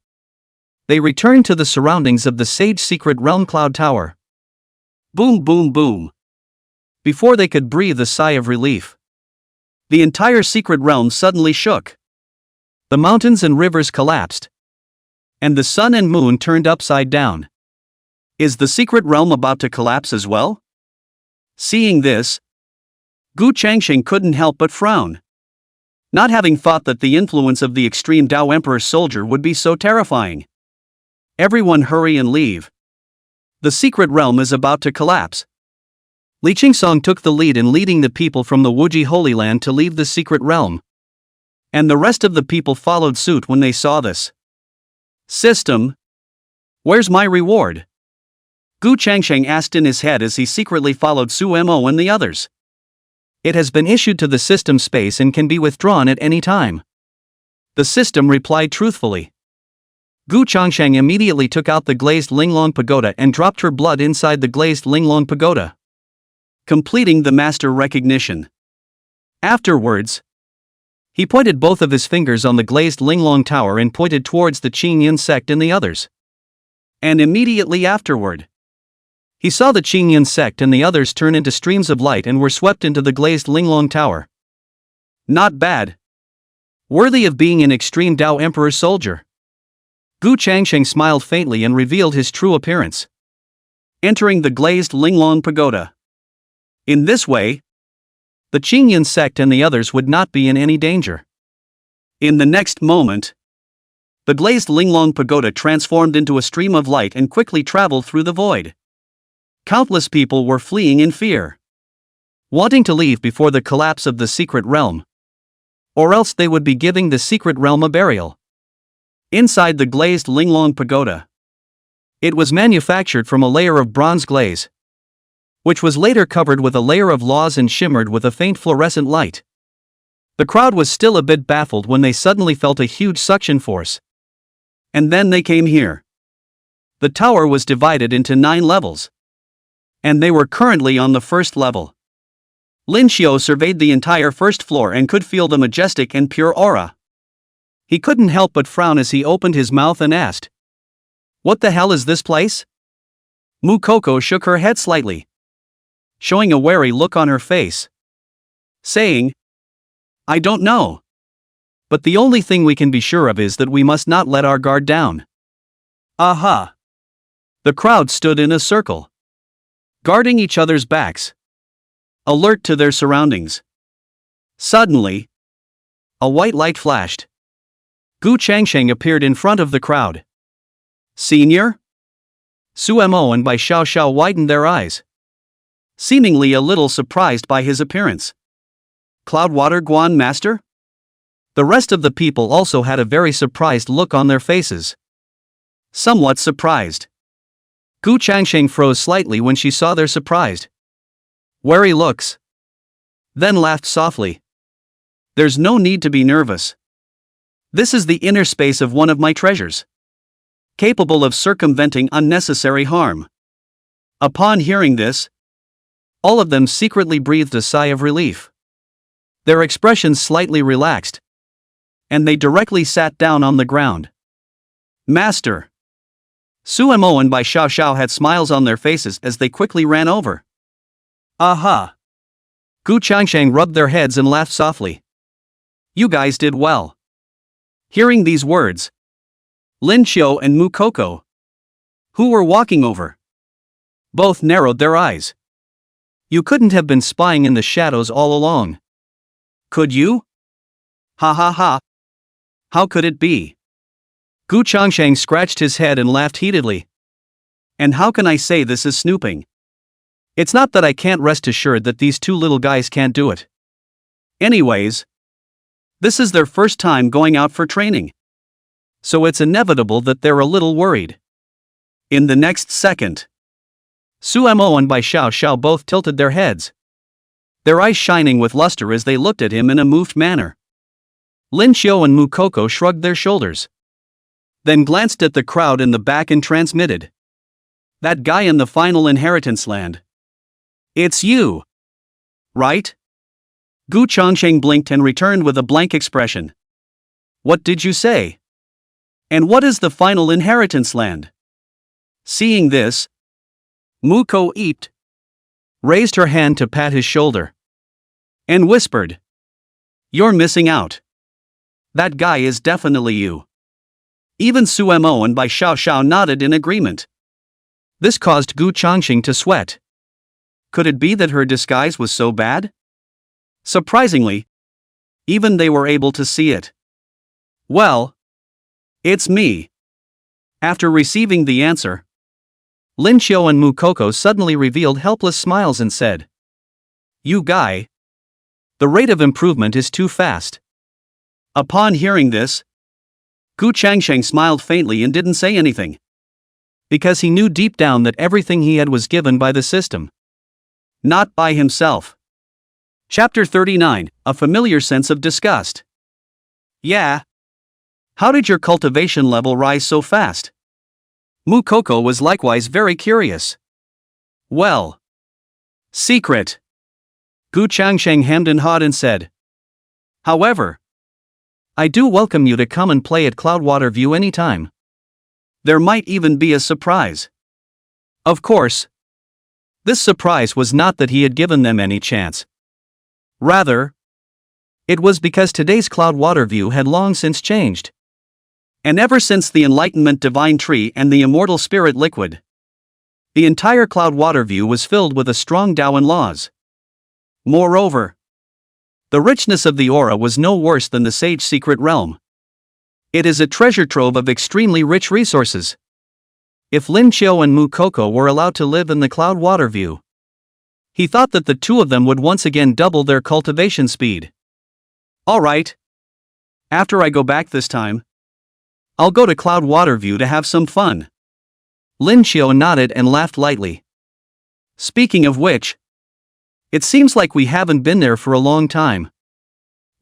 [SPEAKER 1] they returned to the surroundings of the Sage Secret Realm Cloud Tower. Boom, boom, boom. Before they could breathe a sigh of relief, the entire secret realm suddenly shook. The mountains and rivers collapsed, and the sun and moon turned upside down. Is the secret realm about to collapse as well? Seeing this, Gu Changsheng couldn't help but frown, not having thought that the influence of the extreme Tao Emperor soldier would be so terrifying. Everyone hurry and leave. The secret realm is about to collapse. Li Qingsong took the lead in leading the people from the Wuji Holy Land to leave the secret realm. And the rest of the people followed suit when they saw this. System, where's my reward? Gu Changsheng asked in his head as he secretly followed Su Mo and the others. It has been issued to the system space and can be withdrawn at any time. The system replied truthfully. Gu Changsheng immediately took out the glazed Linglong Pagoda and dropped her blood inside the glazed Linglong Pagoda, completing the master recognition. Afterwards, he pointed both of his fingers on the glazed Linglong Tower and pointed towards the Qingyan sect and the others. And immediately afterward, he saw the Qingyan sect and the others turn into streams of light and were swept into the glazed Linglong Tower. Not bad. Worthy of being an extreme Tao Emperor soldier. Gu Changsheng smiled faintly and revealed his true appearance, entering the glazed Linglong Pagoda. In this way, the Qingyan sect and the others would not be in any danger. In the next moment, the glazed Linglong Pagoda transformed into a stream of light and quickly traveled through the void. Countless people were fleeing in fear, wanting to leave before the collapse of the secret realm, or else they would be giving the secret realm a burial. Inside the glazed Linglong Pagoda, it was manufactured from a layer of bronze glaze, which was later covered with a layer of laws and shimmered with a faint fluorescent light. The crowd was still a bit baffled when they suddenly felt a huge suction force. And then they came here. The tower was divided into 9 levels, and they were currently on the first level. Lin Xiao surveyed the entire first floor and could feel the majestic and pure aura. He couldn't help but frown as he opened his mouth and asked, "What the hell is this place?" Mu Koko shook her head slightly, showing a wary look on her face, saying, "I don't know. But the only thing we can be sure of is that we must not let our guard down." Aha! The crowd stood in a circle, guarding each other's backs, alert to their surroundings. Suddenly, a white light flashed. Gu Changsheng appeared in front of the crowd. "Senior?" Su Mo and Bai Xiao Xiao widened their eyes, seemingly a little surprised by his appearance. "Cloudwater Guan Master?" The rest of the people also had a very surprised look on their faces. Somewhat surprised. Gu Changsheng froze slightly when she saw their surprised, wary looks, then laughed softly. "There's no need to be nervous. This is the inner space of one of my treasures, capable of circumventing unnecessary harm." Upon hearing this, all of them secretly breathed a sigh of relief. Their expressions slightly relaxed. and they directly sat down on the ground. Master! Suemo and Bai Xiao had smiles on their faces as they quickly ran over. Aha! Gu Changsheng rubbed their heads and laughed softly. You guys did well. Hearing these words, Lin Xiu and Mu Koko, who were walking over, both narrowed their eyes. You couldn't have been spying in the shadows all along. Could you? Ha ha ha. How could it be? Gu Changsheng scratched his head and laughed heatedly. And how can I say this is snooping? It's not that I can't rest assured that these two little guys can't do it. Anyways, this is their first time going out for training. So it's inevitable that they're a little worried. In the next second, Suemo and Bai Xiao both tilted their heads, their eyes shining with luster as they looked at him in a moved manner. Lin Xiu and Mu Koko shrugged their shoulders, then glanced at the crowd in the back and transmitted. That guy in the final inheritance land. It's you. Right? Gu Changsheng blinked and returned with a blank expression. What did you say? And what is the final inheritance land? Seeing this, Muko eeped, raised her hand to pat his shoulder, and whispered, You're missing out. That guy is definitely you. Even Suemo and Bai Xiao nodded in agreement. This caused Gu Changsheng to sweat. Could it be that her disguise was so bad? Surprisingly, even they were able to see it. Well, it's me. After receiving the answer, Lin Xiu and Mu Koko suddenly revealed helpless smiles and said, You guy. The rate of improvement is too fast. Upon hearing this, Gu Changsheng smiled faintly and didn't say anything. Because he knew deep down that everything he had was given by the system, not by himself. Chapter 39, A Familiar Sense of Disgust. Yeah. How did your cultivation level rise so fast? Mu Koko was likewise very curious. Well. Secret. Gu Changsheng hemmed and hawed and said. However, I do welcome you to come and play at Cloudwater View anytime. There might even be a surprise. Of course. This surprise was not that he had given them any chance. Rather, it was because today's Cloudwater View had long since changed. And ever since the Enlightenment Divine Tree and the Immortal Spirit Liquid, the entire Cloudwater View was filled with a strong Taoan laws. Moreover, the richness of the aura was no worse than the Sage Secret Realm. It is a treasure trove of extremely rich resources. If Lin Xiu and Mu Koko were allowed to live in the Cloudwater View, he thought that the two of them would once again double their cultivation speed. Alright. After I go back this time, I'll go to Cloudwater View to have some fun. Lin Xiu nodded and laughed lightly. Speaking of which, it seems like we haven't been there for a long time.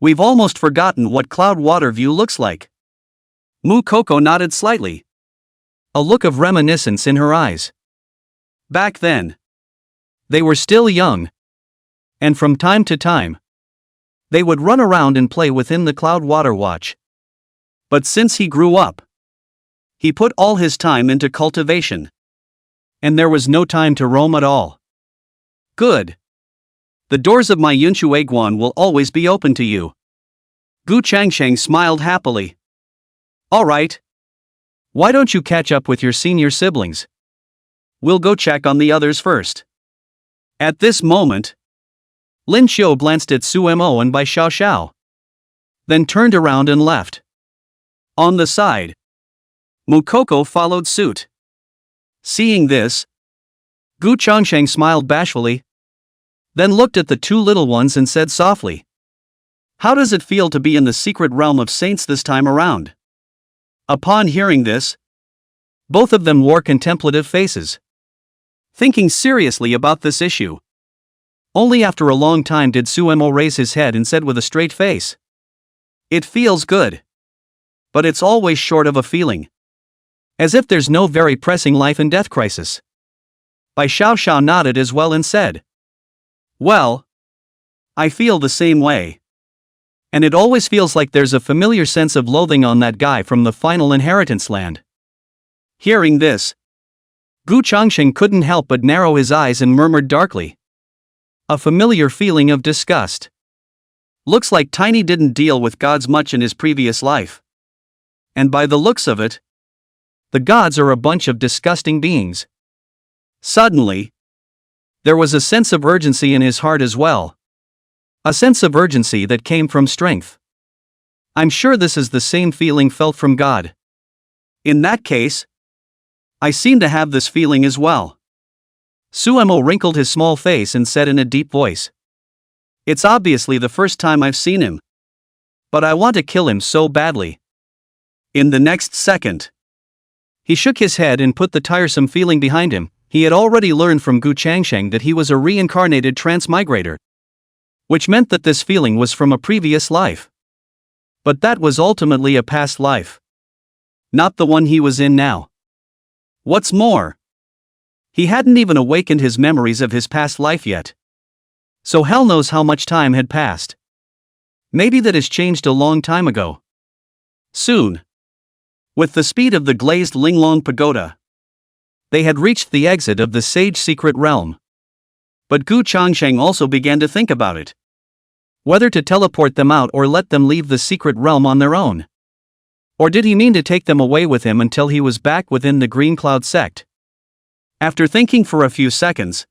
[SPEAKER 1] We've almost forgotten what Cloudwater View looks like. Mu Koko nodded slightly, a look of reminiscence in her eyes. Back then, they were still young, and from time to time, they would run around and play within the Cloudwater Watch. But since he grew up, he put all his time into cultivation, and there was no time to roam at all. Good. The doors of my Yunshu Eguan will always be open to you. Gu Changsheng smiled happily. Alright. Why don't you catch up with your senior siblings? We'll go check on the others first. At this moment, Lin Xiu glanced at Suemo and Bai Xiao, then turned around and left. On the side, Mu Koko followed suit. Seeing this, Gu Changsheng smiled bashfully, then looked at the two little ones and said softly, How does it feel to be in the secret realm of saints this time around? Upon hearing this, both of them wore contemplative faces, thinking seriously about this issue. Only after a long time did Suemo raise his head and said with a straight face, It feels good. But it's always short of a feeling. As if there's no very pressing life and death crisis. Bai Xiao nodded as well and said, Well, I feel the same way. And it always feels like there's a familiar sense of loathing on that guy from the final inheritance land. Hearing this, Gu Changsheng couldn't help but narrow his eyes and murmured darkly. A familiar feeling of disgust. Looks like Tiny didn't deal with gods much in his previous life. And by the looks of it, the gods are a bunch of disgusting beings. Suddenly, there was a sense of urgency in his heart as well. A sense of urgency that came from strength. I'm sure this is the same feeling felt from God. In that case, I seem to have this feeling as well. Suemo wrinkled his small face and said in a deep voice. It's obviously the first time I've seen him. But I want to kill him so badly. In the next second, he shook his head and put the tiresome feeling behind him. He had already learned from Gu Changsheng that he was a reincarnated transmigrator, which meant that this feeling was from a previous life. But that was ultimately a past life, not the one he was in now. What's more, he hadn't even awakened his memories of his past life yet. So hell knows how much time had passed. Maybe that has changed a long time ago. Soon, with the speed of the glazed Linglong Pagoda, they had reached the exit of the Sage Secret Realm. But Gu Changsheng also began to think about it. Whether to teleport them out or let them leave the secret realm on their own. Or did he mean to take them away with him until he was back within the Green Cloud sect? After thinking for a few seconds,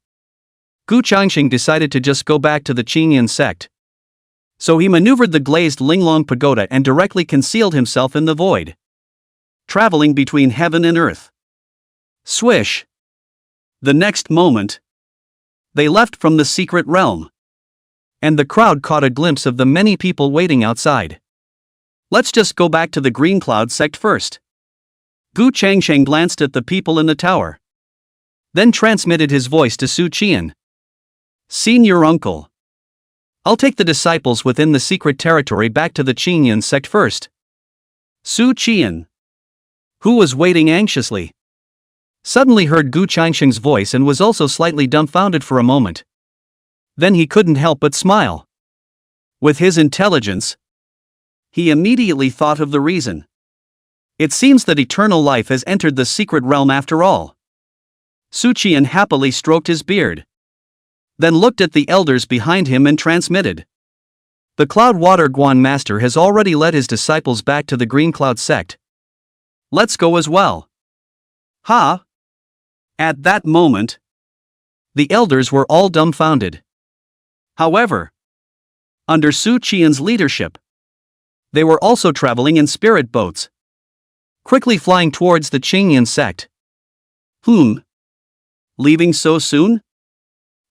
[SPEAKER 1] Gu Changsheng decided to just go back to the Qingyan sect. So he maneuvered the glazed Linglong Pagoda and directly concealed himself in the void, traveling between heaven and earth. Swish! The next moment, they left from the secret realm. And the crowd caught a glimpse of the many people waiting outside. Let's just go back to the Green Cloud sect first. Gu Changsheng glanced at the people in the tower, then transmitted his voice to Su Qian. Senior uncle, I'll take the disciples within the secret territory back to the Qingyan sect first. Su Qian, who was waiting anxiously, suddenly heard Gu Changsheng's voice and was also slightly dumbfounded for a moment. Then he couldn't help but smile. With his intelligence, he immediately thought of the reason. It seems that eternal life has entered the secret realm after all. Su Qian happily stroked his beard, then looked at the elders behind him and transmitted. The Cloud Water Guan Master has already led his disciples back to the Green Cloud sect. Let's go as well. Ha! At that moment, the elders were all dumbfounded. However, under Su Qian's leadership, they were also traveling in spirit boats, quickly flying towards the Qingyan sect. Leaving so soon?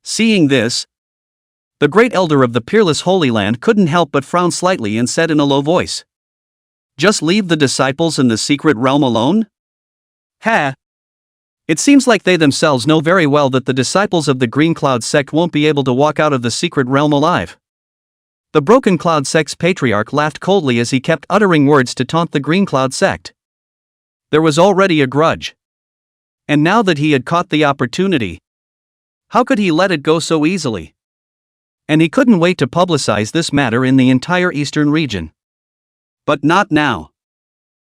[SPEAKER 1] Seeing this, the great elder of the peerless Holy Land couldn't help but frown slightly and said in a low voice. Just leave the disciples in the secret realm alone? Ha! It seems like they themselves know very well that the disciples of the Green Cloud sect won't be able to walk out of the secret realm alive. The Broken Cloud sect's patriarch laughed coldly as he kept uttering words to taunt the Green Cloud sect. There was already a grudge. And now that he had caught the opportunity, how could he let it go so easily? And he couldn't wait to publicize this matter in the entire eastern region. But not now.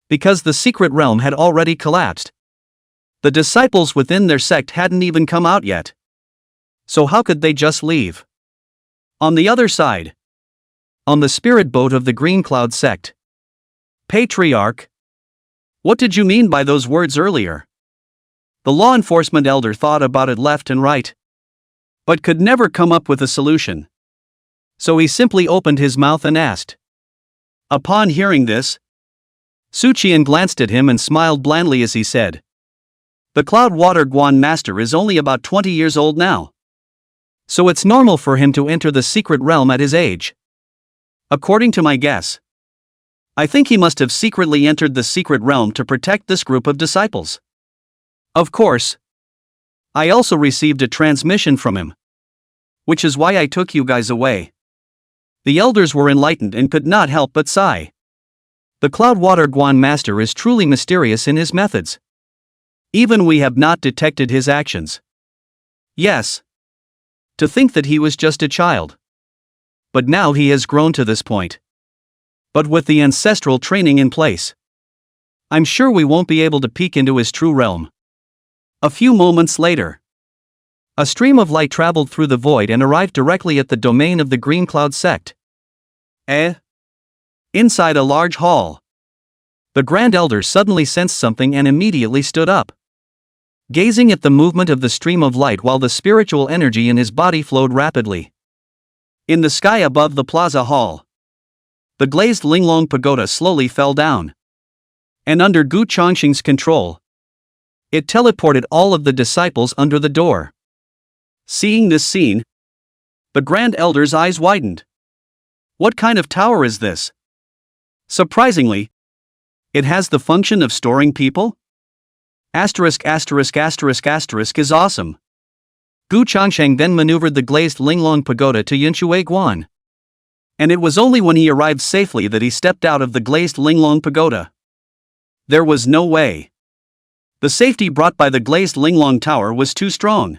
[SPEAKER 1] Because the secret realm had already collapsed. The disciples within their sect hadn't even come out yet. So how could they just leave? On the other side, on the spirit boat of the Green Cloud sect. Patriarch, what did you mean by those words earlier? The law enforcement elder thought about it left and right, but could never come up with a solution. So he simply opened his mouth and asked. Upon hearing this, Su Qian glanced at him and smiled blandly as he said. The Cloud Water Guan Master is only about 20 years old now. So it's normal for him to enter the secret realm at his age. According to my guess, I think he must have secretly entered the secret realm to protect this group of disciples. Of course, I also received a transmission from him, which is why I took you guys away. The elders were enlightened and could not help but sigh. The Cloud Water Guan Master is truly mysterious in his methods. Even we have not detected his actions. Yes. To think that he was just a child. But now he has grown to this point. But with the ancestral training in place, I'm sure we won't be able to peek into his true realm. A few moments later, a stream of light traveled through the void and arrived directly at the domain of the Green Cloud sect. Inside a large hall, the Grand Elder suddenly sensed something and immediately stood up, gazing at the movement of the stream of light while the spiritual energy in his body flowed rapidly. In the sky above the plaza hall, the glazed Linglong Pagoda slowly fell down, and under Gu Changsheng's control, it teleported all of the disciples under the door. Seeing this scene, the Grand Elder's eyes widened. What kind of tower is this? Surprisingly, it has the function of storing people? Is awesome. Gu Changsheng then maneuvered the glazed Linglong Pagoda to Yinshui Guan. And it was only when he arrived safely that he stepped out of the glazed Linglong Pagoda. There was no way. The safety brought by the glazed Linglong Tower was too strong.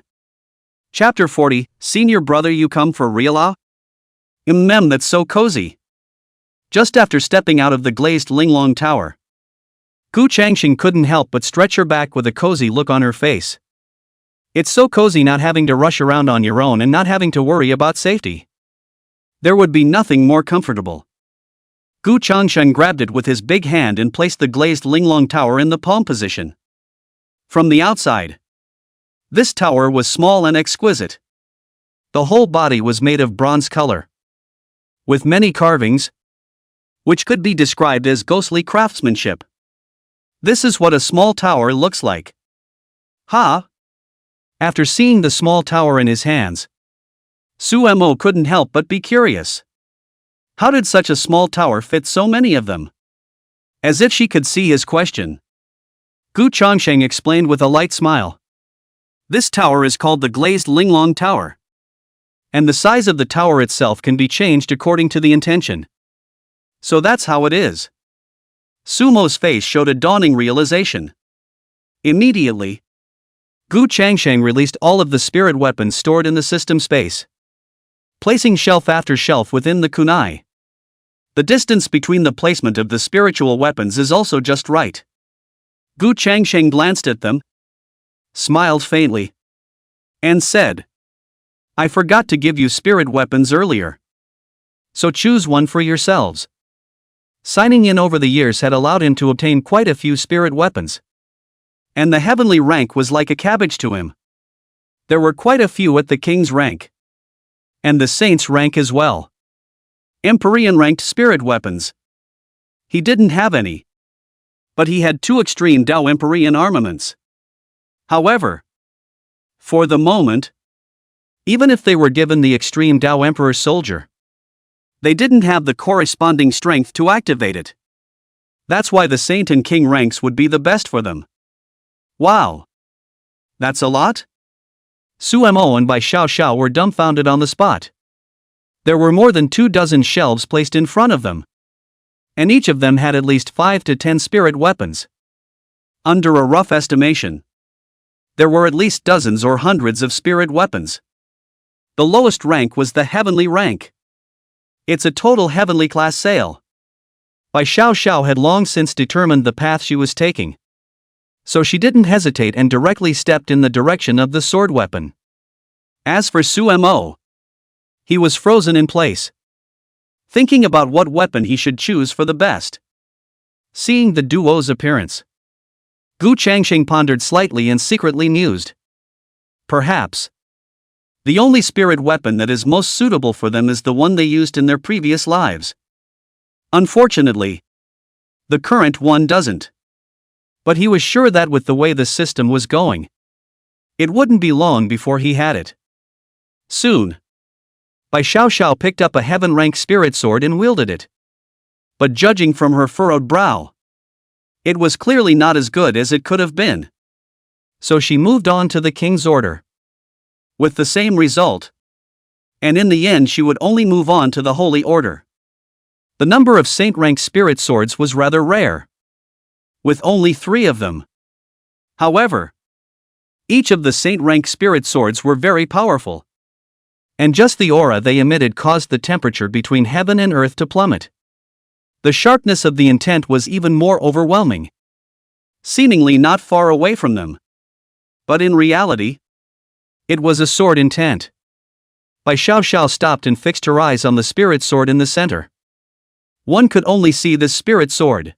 [SPEAKER 1] Chapter 40, Senior Brother, you come for real, ah? That's so cozy. Just after stepping out of the glazed Linglong Tower, Gu Changsheng couldn't help but stretch her back with a cozy look on her face. It's so cozy not having to rush around on your own and not having to worry about safety. There would be nothing more comfortable. Gu Changsheng grabbed it with his big hand and placed the glazed Linglong Tower in the palm position. From the outside, this tower was small and exquisite. The whole body was made of bronze color, with many carvings, which could be described as ghostly craftsmanship. This is what a small tower looks like. After seeing the small tower in his hands, Xuan couldn't help but be curious. How did such a small tower fit so many of them? As if she could see his question, Gu Changsheng explained with a light smile. This tower is called the Glazed Linglong Tower, and the size of the tower itself can be changed according to the intention. So that's how it is. Sumo's face showed a dawning realization. Immediately, Gu Changsheng released all of the spirit weapons stored in the system space, placing shelf after shelf within the kunai. The distance between the placement of the spiritual weapons is also just right. Gu Changsheng glanced at them, smiled faintly, and said, I forgot to give you spirit weapons earlier. So choose one for yourselves. Signing in over the years had allowed him to obtain quite a few spirit weapons, and the heavenly rank was like a cabbage to him. There were quite a few at the king's rank, and the saint's rank as well. Empyrean ranked spirit weapons. He didn't have any, but he had 2 extreme Dao Empyrean armaments. However, for the moment, even if they were given the extreme Dao Emperor Soldier, they didn't have the corresponding strength to activate it. That's why the Saint and King ranks would be the best for them. Wow! That's a lot? Sumo and Bai Xiao were dumbfounded on the spot. There were more than 24 shelves placed in front of them, and each of them had at least 5 to 10 spirit weapons. Under a rough estimation, there were at least dozens or hundreds of spirit weapons. The lowest rank was the heavenly rank. It's a total heavenly class sale. Bai Xiao had long since determined the path she was taking, so she didn't hesitate and directly stepped in the direction of the sword weapon. As for Sumo, he was frozen in place, thinking about what weapon he should choose for the best. Seeing the duo's appearance, Gu Changsheng pondered slightly and secretly mused. Perhaps the only spirit weapon that is most suitable for them is the one they used in their previous lives. Unfortunately, the current one doesn't. But he was sure that with the way the system was going, it wouldn't be long before he had it. Soon, Bai Xiao picked up a heaven-rank spirit sword and wielded it. But judging from her furrowed brow, it was clearly not as good as it could have been. So she moved on to the king's order, with the same result. And in the end she would only move on to the holy order. The number of saint-rank spirit swords was rather rare, with only 3 of them. However, each of the saint-rank spirit swords were very powerful, and just the aura they emitted caused the temperature between heaven and earth to plummet. The sharpness of the intent was even more overwhelming. Seemingly not far away from them. But in reality, it was a sword intent. Bai Xiao stopped and fixed her eyes on the spirit sword in the center. One could only see this spirit sword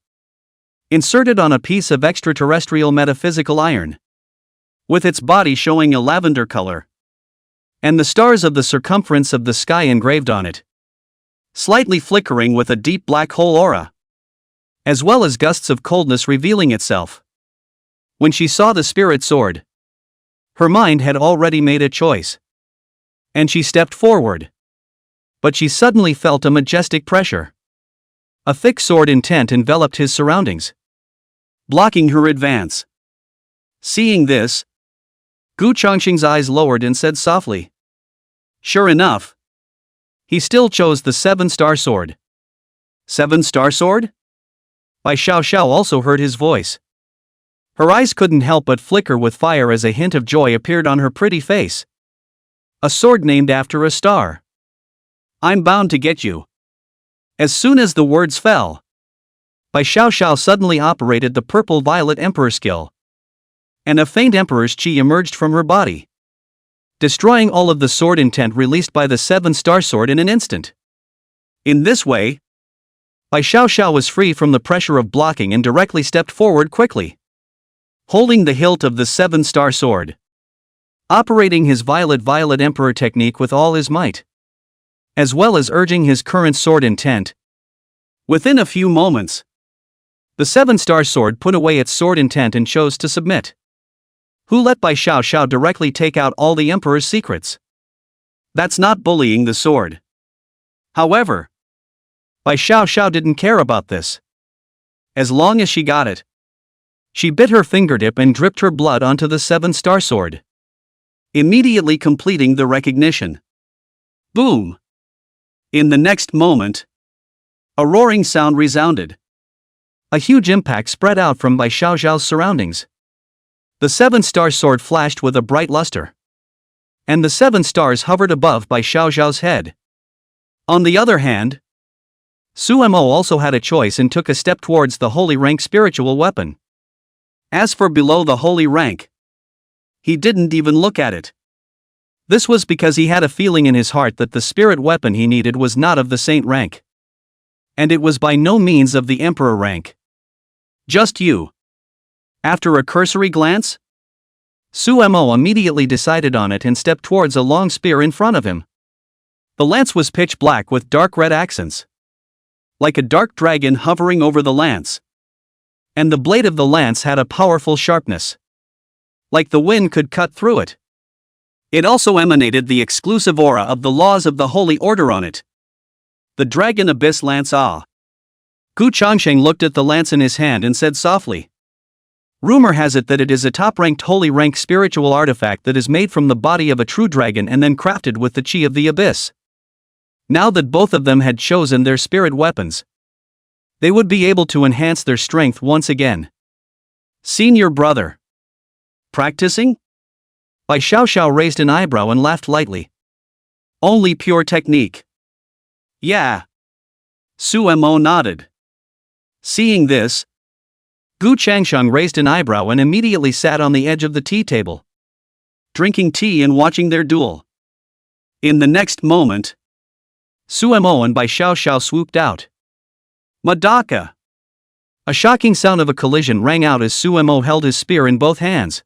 [SPEAKER 1] inserted on a piece of extraterrestrial metaphysical iron, with its body showing a lavender color, and the stars of the circumference of the sky engraved on it, slightly flickering with a deep black hole aura, as well as gusts of coldness revealing itself. When she saw the spirit sword, her mind had already made a choice, and she stepped forward. But she suddenly felt a majestic pressure. A thick sword intent enveloped his surroundings, blocking her advance. Seeing this, Gu Changsheng's eyes lowered and said softly, "Sure enough, he still chose the 7-star sword." 7-star sword? Bai Xiao also heard his voice. Her eyes couldn't help but flicker with fire as a hint of joy appeared on her pretty face. A sword named after a star. I'm bound to get you. As soon as the words fell, Bai Xiao suddenly operated the purple Violet Emperor skill, and a faint Emperor's chi emerged from her body, destroying all of the sword intent released by the 7-star sword in an instant. In this way, Bai Xiao was free from the pressure of blocking and directly stepped forward quickly, holding the hilt of the 7-star sword, operating his Violet Violet Emperor technique with all his might, as well as urging his current sword intent. Within a few moments, the 7-star sword put away its sword intent and chose to submit. Who let Bai Xiao directly take out all the Emperor's secrets? That's not bullying the sword. However, Bai Xiao didn't care about this. As long as she got it. She bit her fingertip and dripped her blood onto the 7-star sword, immediately completing the recognition. Boom! In the next moment, a roaring sound resounded. A huge impact spread out from Bai Xiao's surroundings. The 7-star sword flashed with a bright luster, and the 7 stars hovered above Bai Xiao's head. On the other hand, Xuan also had a choice and took a step towards the holy rank spiritual weapon. As for below the holy rank, he didn't even look at it. This was because he had a feeling in his heart that the spirit weapon he needed was not of the saint rank, and it was by no means of the emperor rank. Just you. After a cursory glance, Xuan immediately decided on it and stepped towards a long spear in front of him. The lance was pitch black with dark red accents, like a dark dragon hovering over the lance. And the blade of the lance had a powerful sharpness, like the wind could cut through it. It also emanated the exclusive aura of the laws of the Holy Order on it. The Dragon Abyss Lance. Gu Changsheng looked at the lance in his hand and said softly, "Rumor has it that it is a top-ranked holy rank spiritual artifact that is made from the body of a true dragon and then crafted with the chi of the abyss." Now that both of them had chosen their spirit weapons, they would be able to enhance their strength once again. "Seen your brother practicing?" Bai Xiao raised an eyebrow and laughed lightly. "Only pure technique." "Yeah." Xuan nodded. Seeing this, Gu Changsheng raised an eyebrow and immediately sat on the edge of the tea table, drinking tea and watching their duel. In the next moment, Xuan and Bai Xiao swooped out. "Madaka!" A shocking sound of a collision rang out as Xuan held his spear in both hands,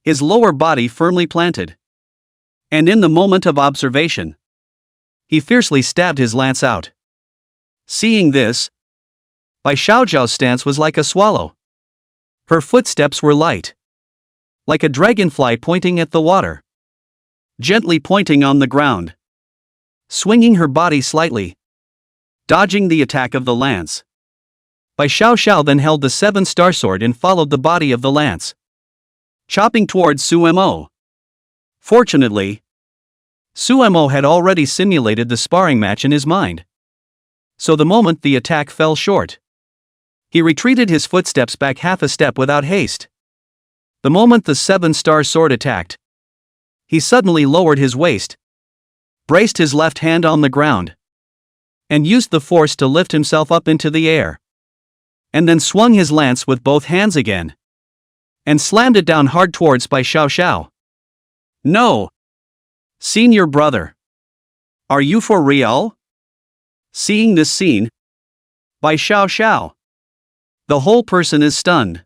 [SPEAKER 1] his lower body firmly planted. And in the moment of observation, he fiercely stabbed his lance out. Seeing this, Bai Xiao's stance was like a swallow. Her footsteps were light, like a dragonfly pointing at the water, gently pointing on the ground, swinging her body slightly, dodging the attack of the lance. Bai Xiao then held the 7-star sword and followed the body of the lance, chopping towards Xuan. Fortunately, Xuan had already simulated the sparring match in his mind, so the moment the attack fell short, he retreated his footsteps back half a step without haste. The moment the 7-star sword attacked, he suddenly lowered his waist, braced his left hand on the ground, and used the force to lift himself up into the air. And then swung his lance with both hands again. And slammed it down hard towards Bai Xiao. No! Senior brother. Are you for real? Seeing this scene, Bai Xiao. The whole person is stunned.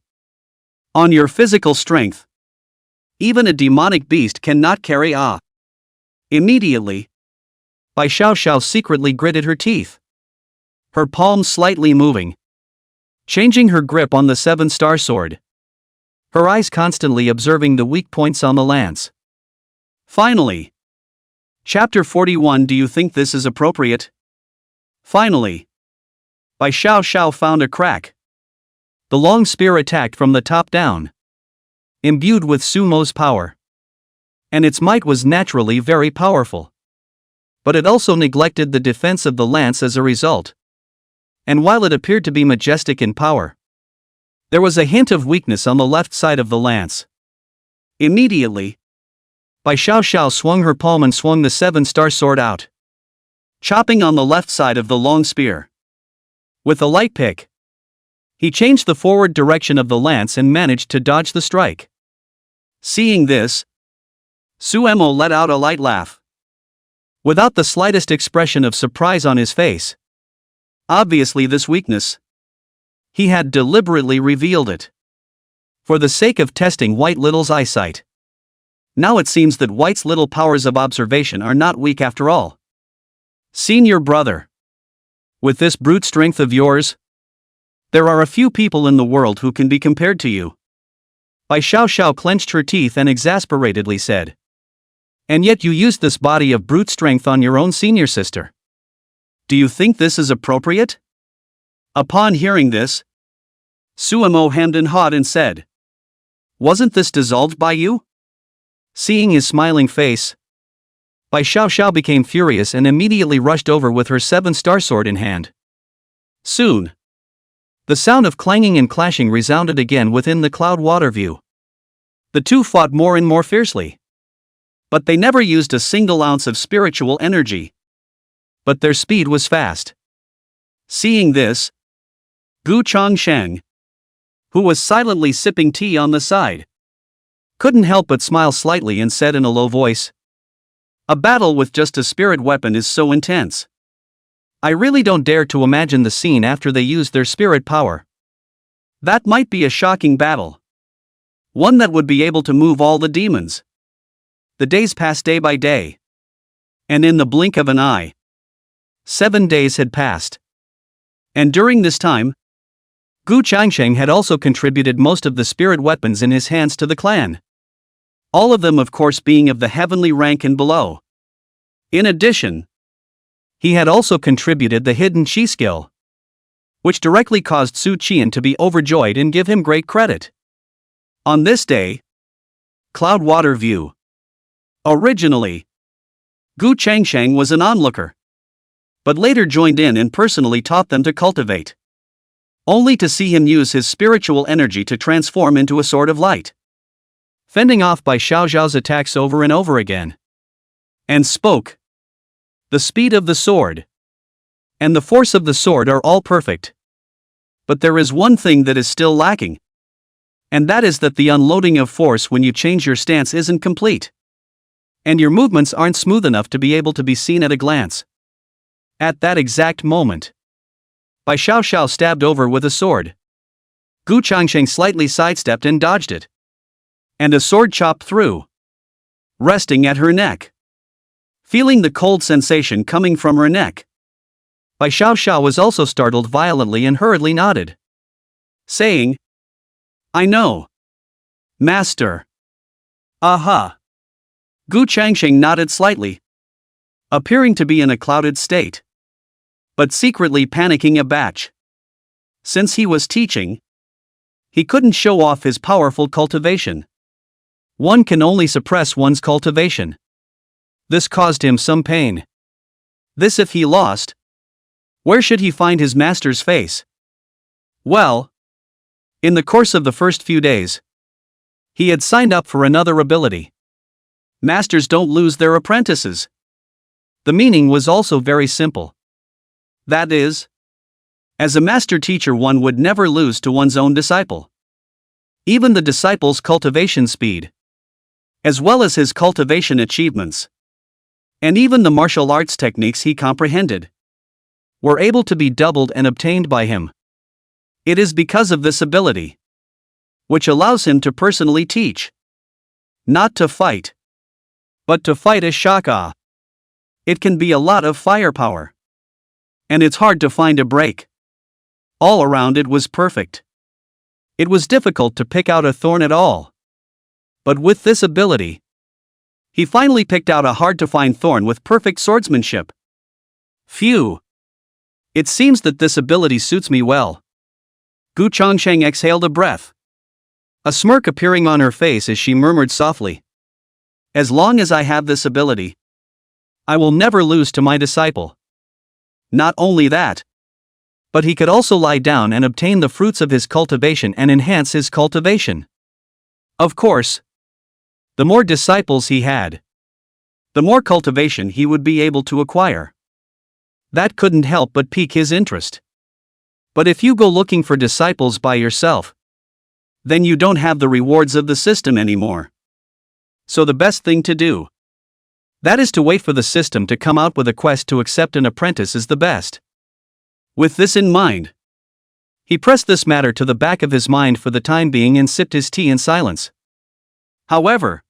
[SPEAKER 1] On your physical strength. Even a demonic beast cannot carry a. Immediately, Bai Xiao secretly gritted her teeth. Her palms slightly moving. Changing her grip on the 7-star sword. Her eyes constantly observing the weak points on the lance. Finally. Chapter 41. Do you think this is appropriate? Finally. Bai Xiao found a crack. The long spear attacked from the top down. Imbued with sumo's power. And its might was naturally very powerful. But it also neglected the defense of the lance as a result. And while it appeared to be majestic in power, there was a hint of weakness on the left side of the lance. Immediately, Bai Xiao swung her palm and swung the 7-star sword out, chopping on the left side of the long spear. With a light pick, he changed the forward direction of the lance and managed to dodge the strike. Seeing this, Xuan let out a light laugh. Without the slightest expression of surprise on his face. Obviously this weakness. He had deliberately revealed it. For the sake of testing White Little's eyesight. Now it seems that White's little powers of observation are not weak after all. Senior brother. With this brute strength of yours, there are a few people in the world who can be compared to you. Bai Xiao clenched her teeth and exasperatedly said. And yet you used this body of brute strength on your own senior sister. Do you think this is appropriate? Upon hearing this, Xuan hemmed and hawed and said. Wasn't this dissolved by you? Seeing his smiling face, Bai Xiao became furious and immediately rushed over with her 7-star sword in hand. Soon, the sound of clanging and clashing resounded again within the cloud water view. The two fought more and more fiercely. But they never used a single ounce of spiritual energy. But their speed was fast. Seeing this, Gu Changsheng, who was silently sipping tea on the side, couldn't help but smile slightly and said in a low voice, a battle with just a spirit weapon is so intense. I really don't dare to imagine the scene after they used their spirit power. That might be a shocking battle. One that would be able to move all the demons. The days passed day by day. And in the blink of an eye, 7 days had passed. And during this time, Gu Changsheng had also contributed most of the spirit weapons in his hands to the clan. All of them of course being of the heavenly rank and below. In addition, he had also contributed the hidden chi skill, which directly caused Su Qian to be overjoyed and give him great credit. On this day, Cloud Water View. Originally, Gu Changsheng was an onlooker, but later joined in and personally taught them to cultivate. Only to see him use his spiritual energy to transform into a sword of light, fending off Bai Xiao's attacks over and over again. And spoke. The speed of the sword and the force of the sword are all perfect. But there is one thing that is still lacking. And that is that the unloading of force when you change your stance isn't complete. And your movements aren't smooth enough to be able to be seen at a glance. At that exact moment, Bai Xiao stabbed over with a sword. Gu Changsheng slightly sidestepped and dodged it. And a sword chopped through, resting at her neck. Feeling the cold sensation coming from her neck, Bai Xiao was also startled violently and hurriedly nodded, saying, I know. Master. Aha. Gu Changsheng nodded slightly, appearing to be in a clouded state, but secretly panicking a batch. Since he was teaching, he couldn't show off his powerful cultivation. One can only suppress one's cultivation. This caused him some pain. This if he lost, where should he find his master's face? Well, in the course of the first few days, he had signed up for another ability. Masters don't lose their apprentices. The meaning was also very simple. That is, as a master teacher, one would never lose to one's own disciple. Even the disciple's cultivation speed, as well as his cultivation achievements, and even the martial arts techniques he comprehended, were able to be doubled and obtained by him. It is because of this ability, which allows him to personally teach, not to fight, but to fight as Shaka. It can be a lot of firepower, and it's hard to find a break. All around it was perfect. It was difficult to pick out a thorn at all. But with this ability, he finally picked out a hard-to-find thorn with perfect swordsmanship. Phew! It seems that this ability suits me well. Gu Changsheng exhaled a breath, a smirk appearing on her face as she murmured softly, "As long as I have this ability, I will never lose to my disciple." Not only that, but he could also lie down and obtain the fruits of his cultivation and enhance his cultivation. Of course, the more disciples he had, the more cultivation he would be able to acquire. That couldn't help but pique his interest. But if you go looking for disciples by yourself, then you don't have the rewards of the system anymore. So the best thing to do, that is to wait for the system to come out with a quest to accept an apprentice is the best. With this in mind, he pressed this matter to the back of his mind for the time being and sipped his tea in silence. However,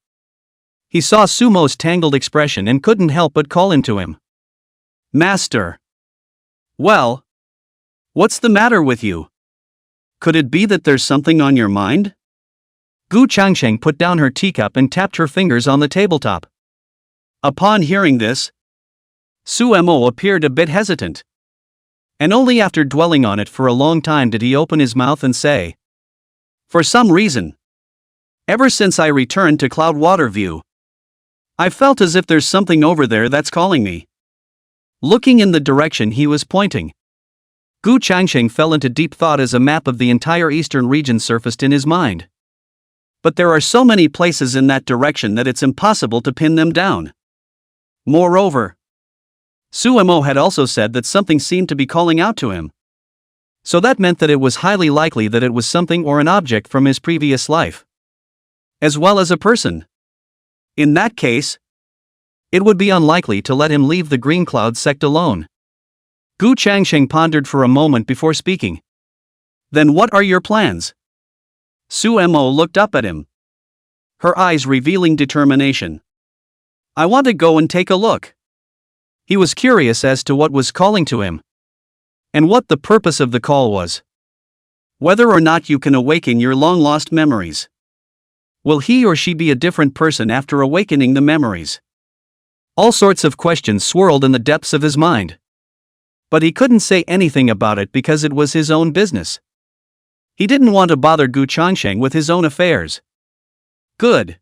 [SPEAKER 1] he saw Sumo's tangled expression and couldn't help but call him to him. "Master." "Well, what's the matter with you? Could it be that there's something on your mind?" Gu Changsheng put down her teacup and tapped her fingers on the tabletop. Upon hearing this, Sumo appeared a bit hesitant. And only after dwelling on it for a long time did he open his mouth and say, "For some reason, ever since I returned to Cloudwater View, I felt as if there's something over there that's calling me." Looking in the direction he was pointing, Gu Changsheng fell into deep thought as a map of the entire eastern region surfaced in his mind. But there are so many places in that direction that it's impossible to pin them down. Moreover, Sumo had also said that something seemed to be calling out to him. So that meant that it was highly likely that it was something or an object from his previous life, as well as a person. In that case, it would be unlikely to let him leave the Green Cloud sect alone. Gu Changsheng pondered for a moment before speaking. "Then what are your plans?" Sumo looked up at him, her eyes revealing determination. "I want to go and take a look." He was curious as to what was calling to him, and what the purpose of the call was. Whether or not you can awaken your long-lost memories. Will he or she be a different person after awakening the memories? All sorts of questions swirled in the depths of his mind. But he couldn't say anything about it because it was his own business. He didn't want to bother Gu Changsheng with his own affairs. Good.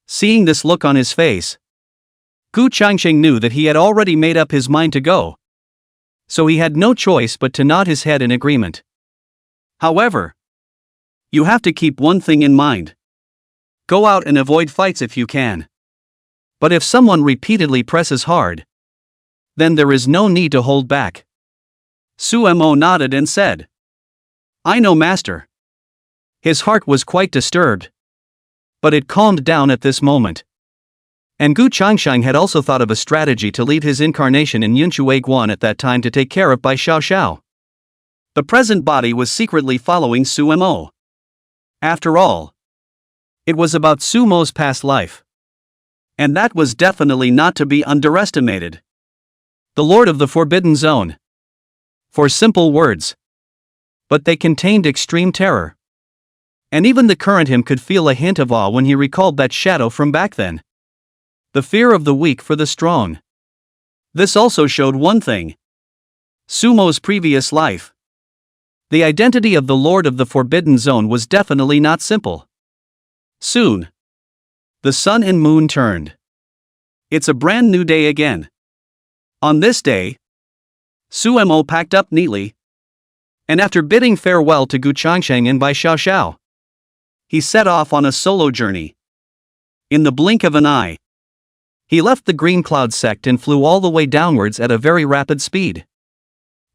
[SPEAKER 1] Seeing this look on his face, Gu Changsheng knew that he had already made up his mind to go. So he had no choice but to nod his head in agreement. However, you have to keep one thing in mind. Go out and avoid fights if you can. But if someone repeatedly presses hard, then there is no need to hold back. Sumo nodded and said, "I know, master." His heart was quite disturbed, but it calmed down at this moment. And Gu Changsheng had also thought of a strategy to leave his incarnation in Yunshui Guan at that time to take care of by Xiao Xiao. The present body was secretly following Sumo. After all, it was about Sumo's past life. And that was definitely not to be underestimated. The Lord of the Forbidden Zone. For simple words. But they contained extreme terror. And even the current him could feel a hint of awe when he recalled that shadow from back then. The fear of the weak for the strong. This also showed one thing. Sumo's previous life. The identity of the Lord of the Forbidden Zone was definitely not simple. Soon, the sun and moon turned. It's a brand new day again. On this day, Sumo packed up neatly, and after bidding farewell to Gu Changsheng and Bai Xiao Xiao, he set off on a solo journey. In the blink of an eye, he left the Green Cloud sect and flew all the way downwards at a very rapid speed.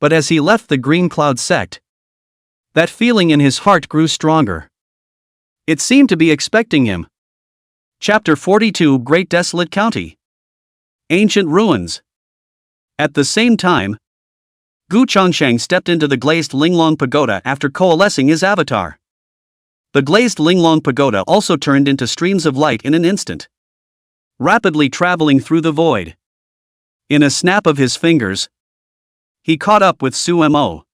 [SPEAKER 1] But as he left the Green Cloud sect, that feeling in his heart grew stronger. It seemed to be expecting him. Chapter 42 Great Desolate County. Ancient Ruins. At the same time, Gu Changsheng stepped into the glazed Linglong Pagoda after coalescing his avatar. The glazed Linglong Pagoda also turned into streams of light in an instant, rapidly traveling through the void. In a snap of his fingers, he caught up with Su Mo.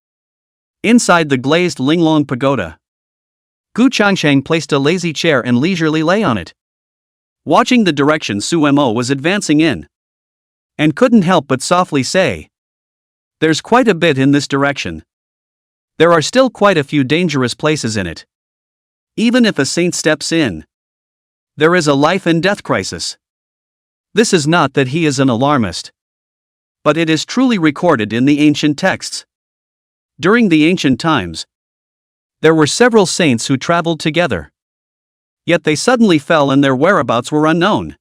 [SPEAKER 1] Inside the glazed Linglong Pagoda, Gu Changsheng placed a lazy chair and leisurely lay on it, watching the direction Su Mo was advancing in, and couldn't help but softly say, "There's quite a bit in this direction. There are still quite a few dangerous places in it. Even if a saint steps in, there is a life and death crisis." This is not that he is an alarmist, but it is truly recorded in the ancient texts. During the ancient times, there were several saints who traveled together. Yet they suddenly fell and their whereabouts were unknown.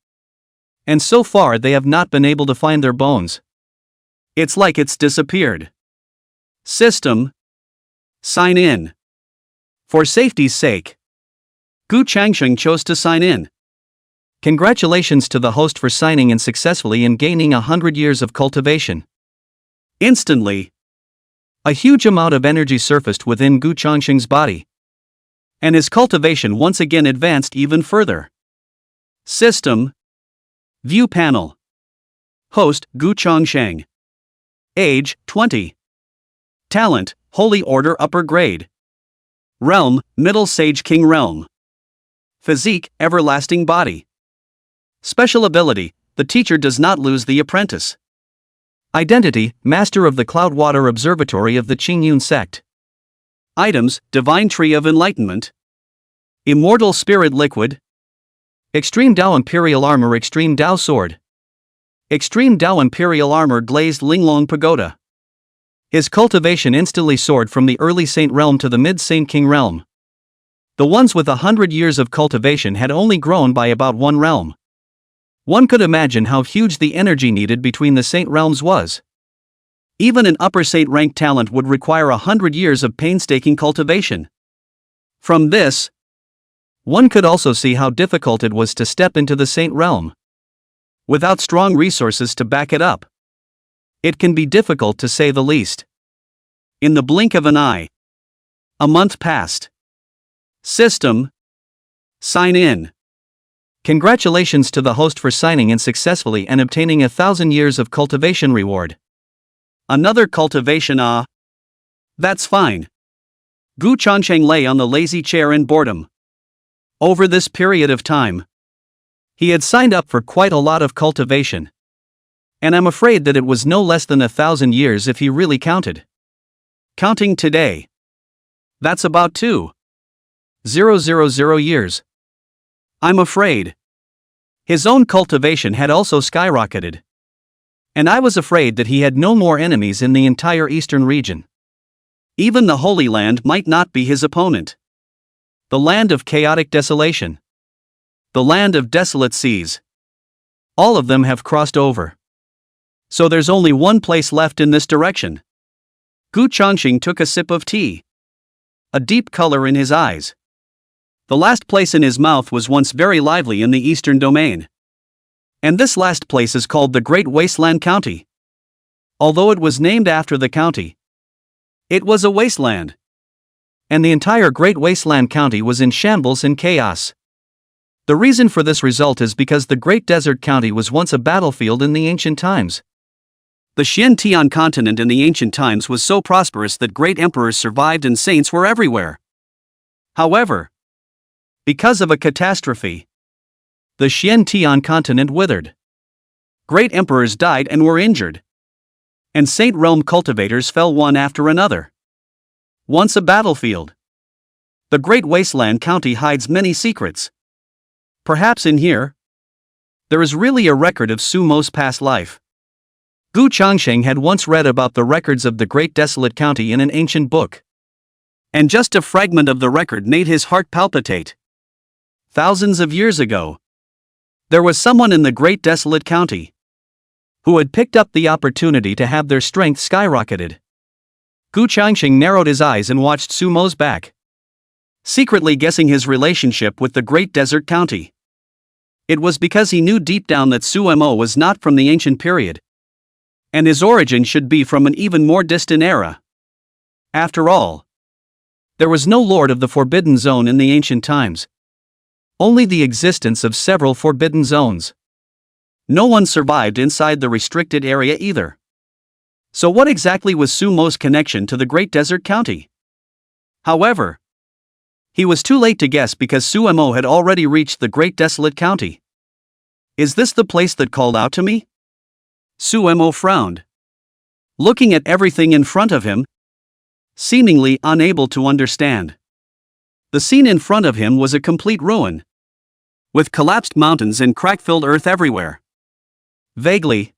[SPEAKER 1] And so far they have not been able to find their bones. It's like it's disappeared. System. Sign in. For safety's sake, Gu Changsheng chose to sign in. Congratulations to the host for signing in successfully and gaining 100 years of cultivation. Instantly, a huge amount of energy surfaced within Gu Changsheng's body, and his cultivation once again advanced even further. System. View panel. Host, Gu Changsheng. Age, 20. Talent, Holy Order Upper Grade. Realm, Middle Sage King Realm. Physique, Everlasting Body. Special ability, the teacher does not lose the apprentice. Identity, Master of the Cloudwater Observatory of the Qingyun sect. Items, Divine Tree of Enlightenment. Immortal Spirit Liquid. Extreme Dao Imperial Armor Extreme Dao Sword. Extreme Dao Imperial Armor Glazed Linglong Pagoda. His cultivation instantly soared from the early Saint Realm to the mid-Saint King Realm. The ones with 100 years of cultivation had only grown by about one realm. One could imagine how huge the energy needed between the Saint Realms was. Even an upper Saint rank talent would require 100 years of painstaking cultivation. From this, one could also see how difficult it was to step into the Saint Realm without strong resources to back it up. It can be difficult to say the least. In the blink of an eye, a month passed. System. Sign in. Congratulations to the host for signing in successfully and obtaining 1,000 years of cultivation reward. Another cultivation. That's fine. Gu Changsheng lay on the lazy chair in boredom. Over this period of time, he had signed up for quite a lot of cultivation. And I'm afraid that it was no less than 1,000 years if he really counted. Counting today, that's about 2,000 years. I'm afraid. His own cultivation had also skyrocketed. And I was afraid that he had no more enemies in the entire eastern region. Even the Holy Land might not be his opponent. The land of chaotic desolation. The land of desolate seas. All of them have crossed over. So there's only one place left in this direction. Gu Changsheng took a sip of tea. A deep color in his eyes. The last place in his mouth was once very lively in the eastern domain. And this last place is called the Great Wasteland County. Although it was named after the county, it was a wasteland. And the entire Great Wasteland County was in shambles and chaos. The reason for this result is because the Great Desert County was once a battlefield in the ancient times. The Xuan Tian Continent in the ancient times was so prosperous that great emperors survived and saints were everywhere. However, because of a catastrophe, the Xuan Tian Continent withered. Great emperors died and were injured. And Saint Realm cultivators fell one after another. Once a battlefield, the Great Wasteland County hides many secrets. Perhaps in here, there is really a record of Su Mo's past life. Gu Changsheng had once read about the records of the Great Desolate County in an ancient book. And just a fragment of the record made his heart palpitate. Thousands of years ago, there was someone in the Great Desolate County who had picked up the opportunity to have their strength skyrocketed. Gu Changsheng narrowed his eyes and watched Sumo's back, secretly guessing his relationship with the Great Desert County. It was because he knew deep down that Sumo was not from the ancient period, and his origin should be from an even more distant era. After all, there was no lord of the Forbidden Zone in the ancient times. Only the existence of several forbidden zones. No one survived inside the restricted area either. So what exactly was Sumo's connection to the Great Desert County? However, he was too late to guess because Sumo had already reached the Great Desolate County. Is this the place that called out to me? Sumo frowned, looking at everything in front of him, seemingly unable to understand. The scene in front of him was a complete ruin, with collapsed mountains and crack-filled earth everywhere. Vaguely,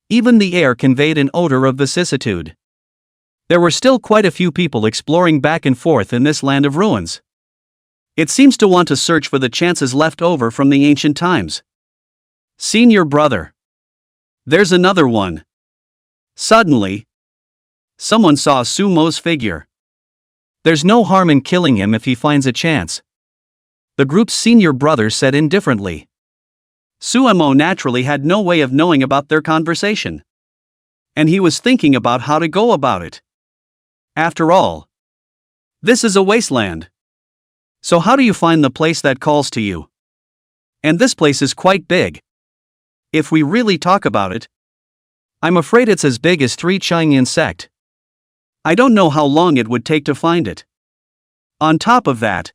[SPEAKER 1] even the air conveyed an odor of vicissitude. There were still quite a few people exploring back and forth in this land of ruins. It seems to want to search for the chances left over from the ancient times. Senior brother. There's another one. Suddenly, someone saw Sumo's figure. There's no harm in killing him if he finds a chance, the group's senior brother said indifferently. Sumo naturally had no way of knowing about their conversation, and he was thinking about how to go about it. After all, this is a wasteland. So how do you find the place that calls to you? And this place is quite big. If we really talk about it, I'm afraid it's as big as 3 Chang'an sect. I don't know how long it would take to find it. On top of that,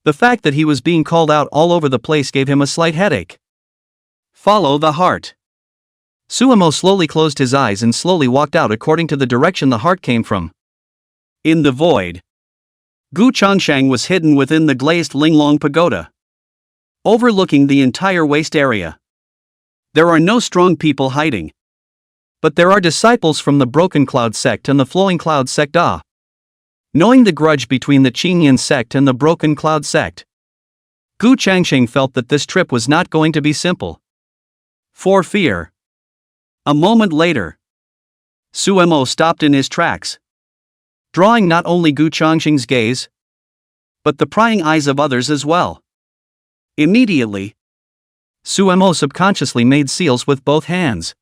[SPEAKER 1] the fact that he was being called out all over the place gave him a slight headache. Follow the heart. Sumo slowly closed his eyes and slowly walked out according to the direction the heart came from. In the void, Gu Changsheng was hidden within the glazed Linglong Pagoda, overlooking the entire waste area. There are no strong people hiding, but there are disciples from the Broken Cloud sect and the Flowing Cloud sect. Knowing the grudge between the Qingyan sect and the Broken Cloud sect, Gu Changsheng felt that this trip was not going to be simple. For fear. A moment later, Sumo stopped in his tracks, drawing not only Gu Changsheng's gaze, but the prying eyes of others as well. Immediately, Sumo subconsciously made seals with both hands.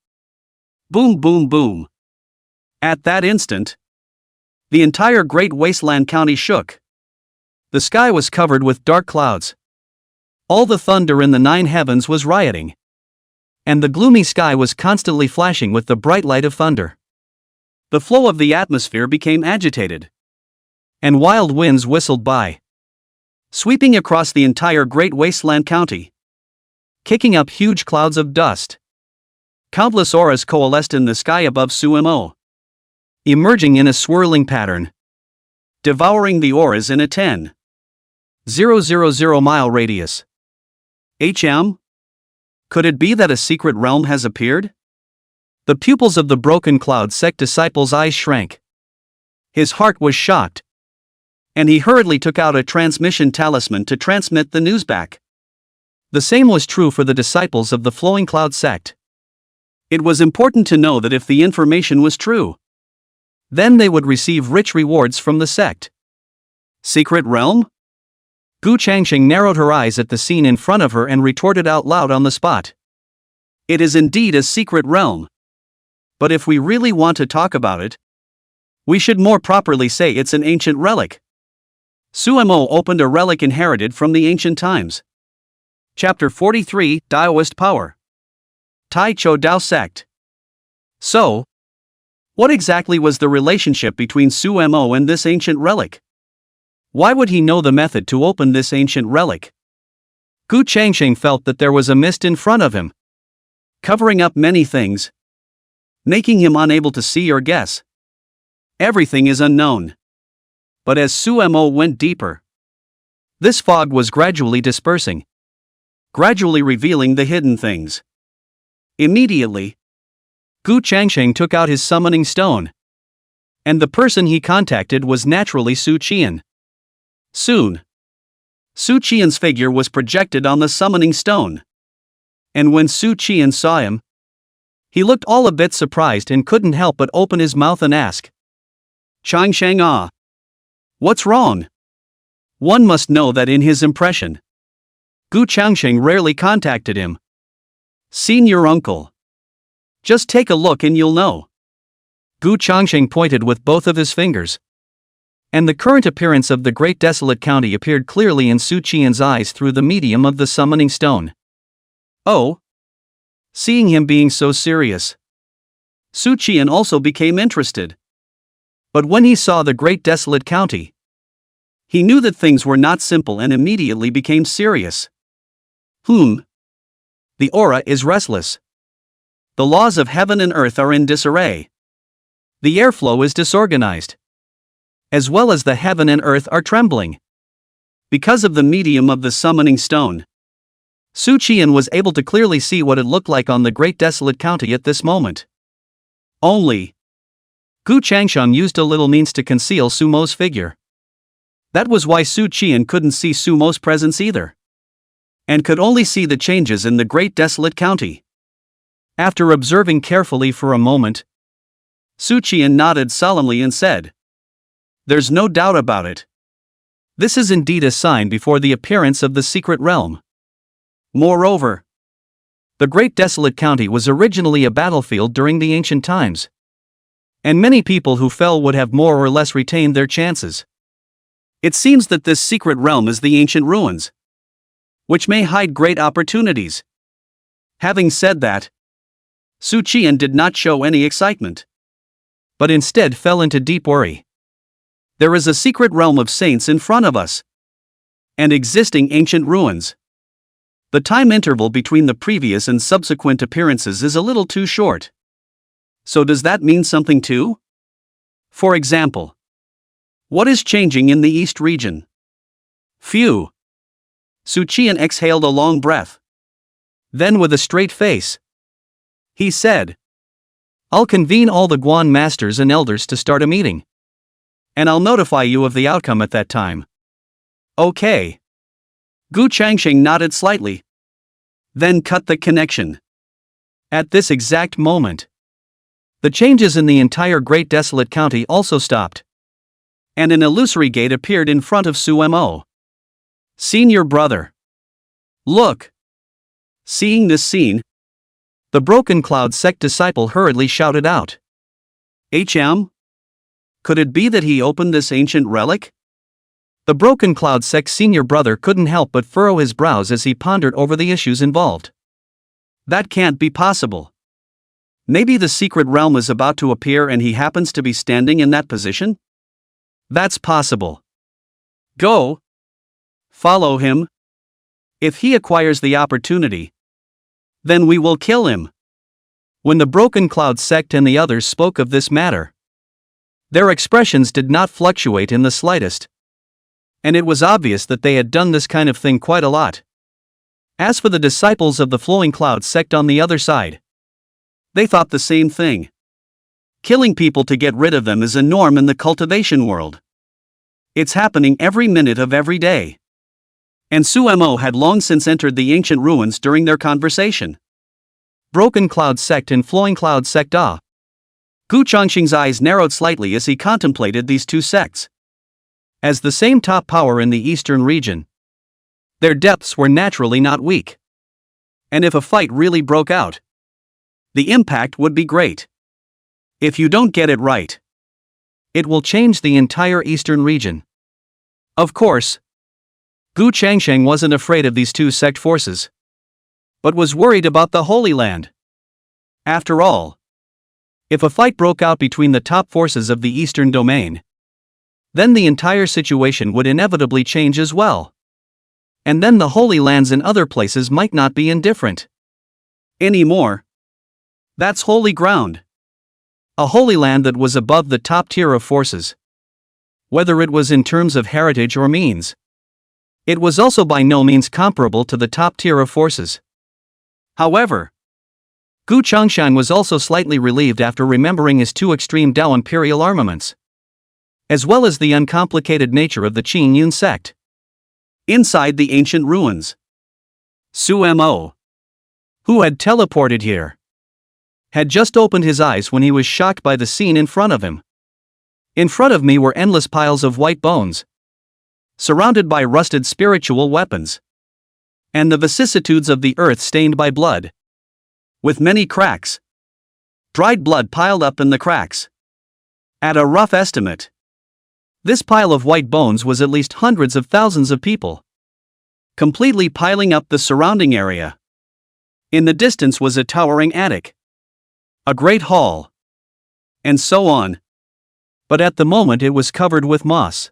[SPEAKER 1] Boom, boom, boom. At that instant, the entire Great Wasteland County shook. The sky was covered with dark clouds. All the thunder in the 9 heavens was rioting, and the gloomy sky was constantly flashing with the bright light of thunder. The flow of the atmosphere became agitated, and wild winds whistled by, sweeping across the entire Great Wasteland County, kicking up huge clouds of dust. Countless auras coalesced in the sky above Sumo, emerging in a swirling pattern, devouring the auras in a 10,000 mile radius. Could it be that a secret realm has appeared? The pupils of the Broken Cloud sect disciple's eyes shrank. His heart was shocked, and he hurriedly took out a transmission talisman to transmit the news back. The same was true for the disciples of the Flowing Cloud sect. It was important to know that if the information was true, then they would receive rich rewards from the sect. Secret realm? Gu Changsheng narrowed her eyes at the scene in front of her and retorted out loud on the spot. It is indeed a secret realm. But if we really want to talk about it, we should more properly say it's an ancient relic. Sumo opened a relic inherited from the ancient times. Chapter 43, Daoist Power. Tai Cho Dao Sect. So, what exactly was the relationship between Sumo and this ancient relic? Why would he know the method to open this ancient relic? Gu Changsheng felt that there was a mist in front of him, covering up many things, making him unable to see or guess. Everything is unknown. But as Sumo went deeper, this fog was gradually dispersing, gradually revealing the hidden things. Immediately, Gu Changsheng took out his summoning stone, and the person he contacted was naturally Su Qian. Soon, Su Qian's figure was projected on the summoning stone, and when Su Qian saw him, he looked all a bit surprised and couldn't help but open his mouth and ask, Changsheng ah. What's wrong? One must know that in his impression, Gu Changsheng rarely contacted him. Seen your uncle. Just take a look and you'll know. Gu Changsheng pointed with both of his fingers. And the current appearance of the great desolate county appeared clearly in Su Qian's eyes through the medium of the summoning stone. Oh. Seeing him being so serious, Su Qian also became interested. But when he saw the great desolate county, he knew that things were not simple and immediately became serious. The aura is restless. The laws of heaven and earth are in disarray. The airflow is disorganized. As well as the heaven and earth are trembling. Because of the medium of the summoning stone, Su Qian was able to clearly see what it looked like on the great desolate county at this moment. Only, Gu Changsheng used a little means to conceal Sumo's figure. That was why Su Qian couldn't see Sumo's presence either. And could only see the changes in the great desolate county. After observing carefully for a moment, Su Qian nodded solemnly and said, "There's no doubt about it. This is indeed a sign before the appearance of the secret realm. Moreover, the great desolate county was originally a battlefield during the ancient times. And many people who fell would have more or less retained their chances. It seems that this secret realm is the ancient ruins, which may hide great opportunities." Having said that, Su Qian did not show any excitement, but instead fell into deep worry. There is a secret realm of saints in front of us, and existing ancient ruins. The time interval between the previous and subsequent appearances is a little too short. So does that mean something too? For example, what is changing in the East region? Phew. Su Qian exhaled a long breath. Then with a straight face, he said, "I'll convene all the Guan masters and elders to start a meeting. And I'll notify you of the outcome at that time." Okay. Gu Changsheng nodded slightly. Then cut the connection. At this exact moment, the changes in the entire great desolate county also stopped. And an illusory gate appeared in front of Sumo. "Seen your brother. Look." Seeing this scene, the Broken Cloud sect disciple hurriedly shouted out, Could it be that he opened this ancient relic?" The Broken Cloud sect's senior brother couldn't help but furrow his brows as he pondered over the issues involved. That can't be possible. Maybe the secret realm is about to appear and he happens to be standing in that position? That's possible. Go. Follow him. If he acquires the opportunity, then we will kill him. When the Broken Cloud sect and the others spoke of this matter, their expressions did not fluctuate in the slightest. And it was obvious that they had done this kind of thing quite a lot. As for the disciples of the Flowing Cloud sect on the other side, they thought the same thing. Killing people to get rid of them is a norm in the cultivation world. It's happening every minute of every day. And Sumo had long since entered the ancient ruins during their conversation. Broken Cloud sect and Flowing Cloud sect ah. Gu Changsheng's eyes narrowed slightly as he contemplated these two sects. As the same top power in the eastern region, their depths were naturally not weak. And if a fight really broke out, the impact would be great. If you don't get it right, it will change the entire eastern region. Of course, Gu Changsheng wasn't afraid of these two sect forces, but was worried about the Holy Land. After all, if a fight broke out between the top forces of the eastern domain, then the entire situation would inevitably change as well. And then the Holy Lands in other places might not be indifferent anymore. That's holy ground. A Holy Land that was above the top tier of forces. Whether it was in terms of heritage or means, it was also by no means comparable to the top tier of forces. However, Gu Changsheng was also slightly relieved after remembering his two extreme Dao imperial armaments, as well as the uncomplicated nature of the Qin Yun sect. Inside the ancient ruins, Sumo, who had teleported here, had just opened his eyes when he was shocked by the scene in front of him. In front of me were endless piles of white bones, surrounded by rusted spiritual weapons, and the vicissitudes of the earth stained by blood, with many cracks. Dried blood piled up in the cracks. At a rough estimate, this pile of white bones was at least hundreds of thousands of people, completely piling up the surrounding area. In the distance was a towering attic, a great hall, and so on. But at the moment it was covered with moss,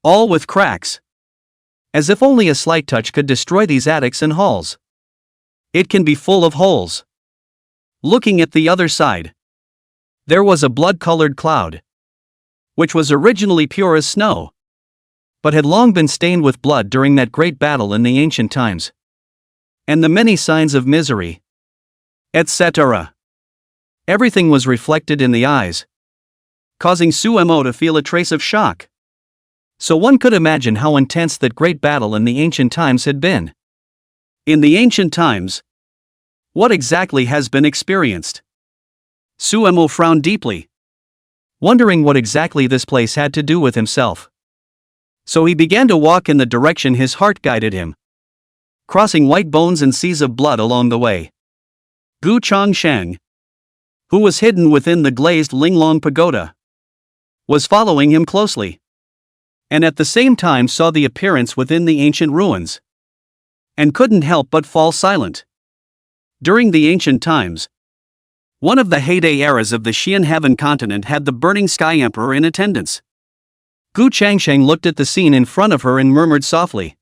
[SPEAKER 1] all with cracks, as if only a slight touch could destroy these attics and halls. It can be full of holes. Looking at the other side, there was a blood-colored cloud, which was originally pure as snow, but had long been stained with blood during that great battle in the ancient times, and the many signs of misery, etc. Everything was reflected in the eyes, causing Suemo to feel a trace of shock. So one could imagine how intense that great battle in the ancient times had been. In the ancient times, what exactly has been experienced? Suemo frowned deeply, wondering what exactly this place had to do with himself. So he began to walk in the direction his heart guided him, crossing white bones and seas of blood along the way. Gu Changsheng, who was hidden within the glazed Linglong Pagoda, was following him closely, and at the same time saw the appearance within the ancient ruins, and couldn't help but fall silent. During the ancient times, one of the heyday eras of the Xuan Tian Continent had the Burning Sky Emperor in attendance. Gu Changsheng looked at the scene in front of her and murmured softly,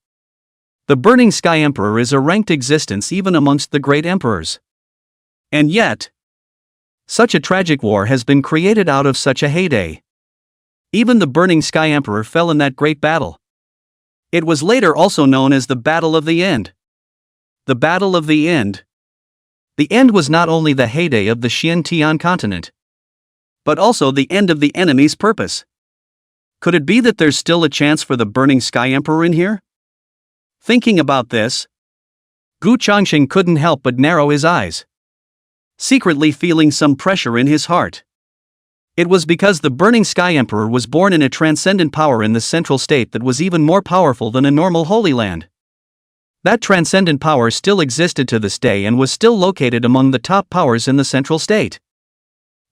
[SPEAKER 1] "The Burning Sky Emperor is a ranked existence even amongst the great emperors. And yet, such a tragic war has been created out of such a heyday. Even the Burning Sky Emperor fell in that great battle. It was later also known as the Battle of the End. The Battle of the End. The end was not only the heyday of the Xuan Tian Continent, but also the end of the enemy's purpose. Could it be that there's still a chance for the Burning Sky Emperor in here?" Thinking about this, Gu Changsheng couldn't help but narrow his eyes, secretly feeling some pressure in his heart. It was because the Burning Sky Emperor was born in a transcendent power in the central state that was even more powerful than a normal Holy Land. That transcendent power still existed to this day and was still located among the top powers in the central state.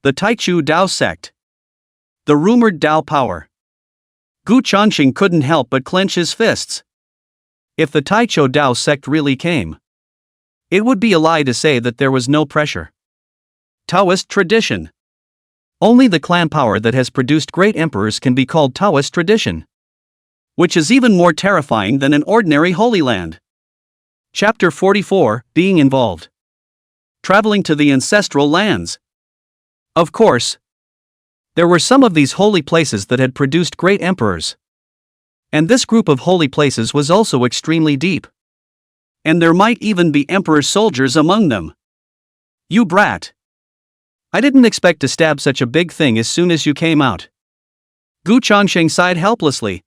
[SPEAKER 1] The Taichu Dao sect. The rumored Dao power. Gu Changsheng couldn't help but clench his fists. If the Taichu Dao sect really came, it would be a lie to say that there was no pressure. Taoist tradition. Only the clan power that has produced great emperors can be called Taoist tradition, which is even more terrifying than an ordinary Holy Land. Chapter 44, Being Involved. Traveling to the ancestral lands. Of course, there were some of these holy places that had produced great emperors. And this group of holy places was also extremely deep. And there might even be emperor soldiers among them. "You brat. I didn't expect to stab such a big thing as soon as you came out." Gu Changsheng sighed helplessly,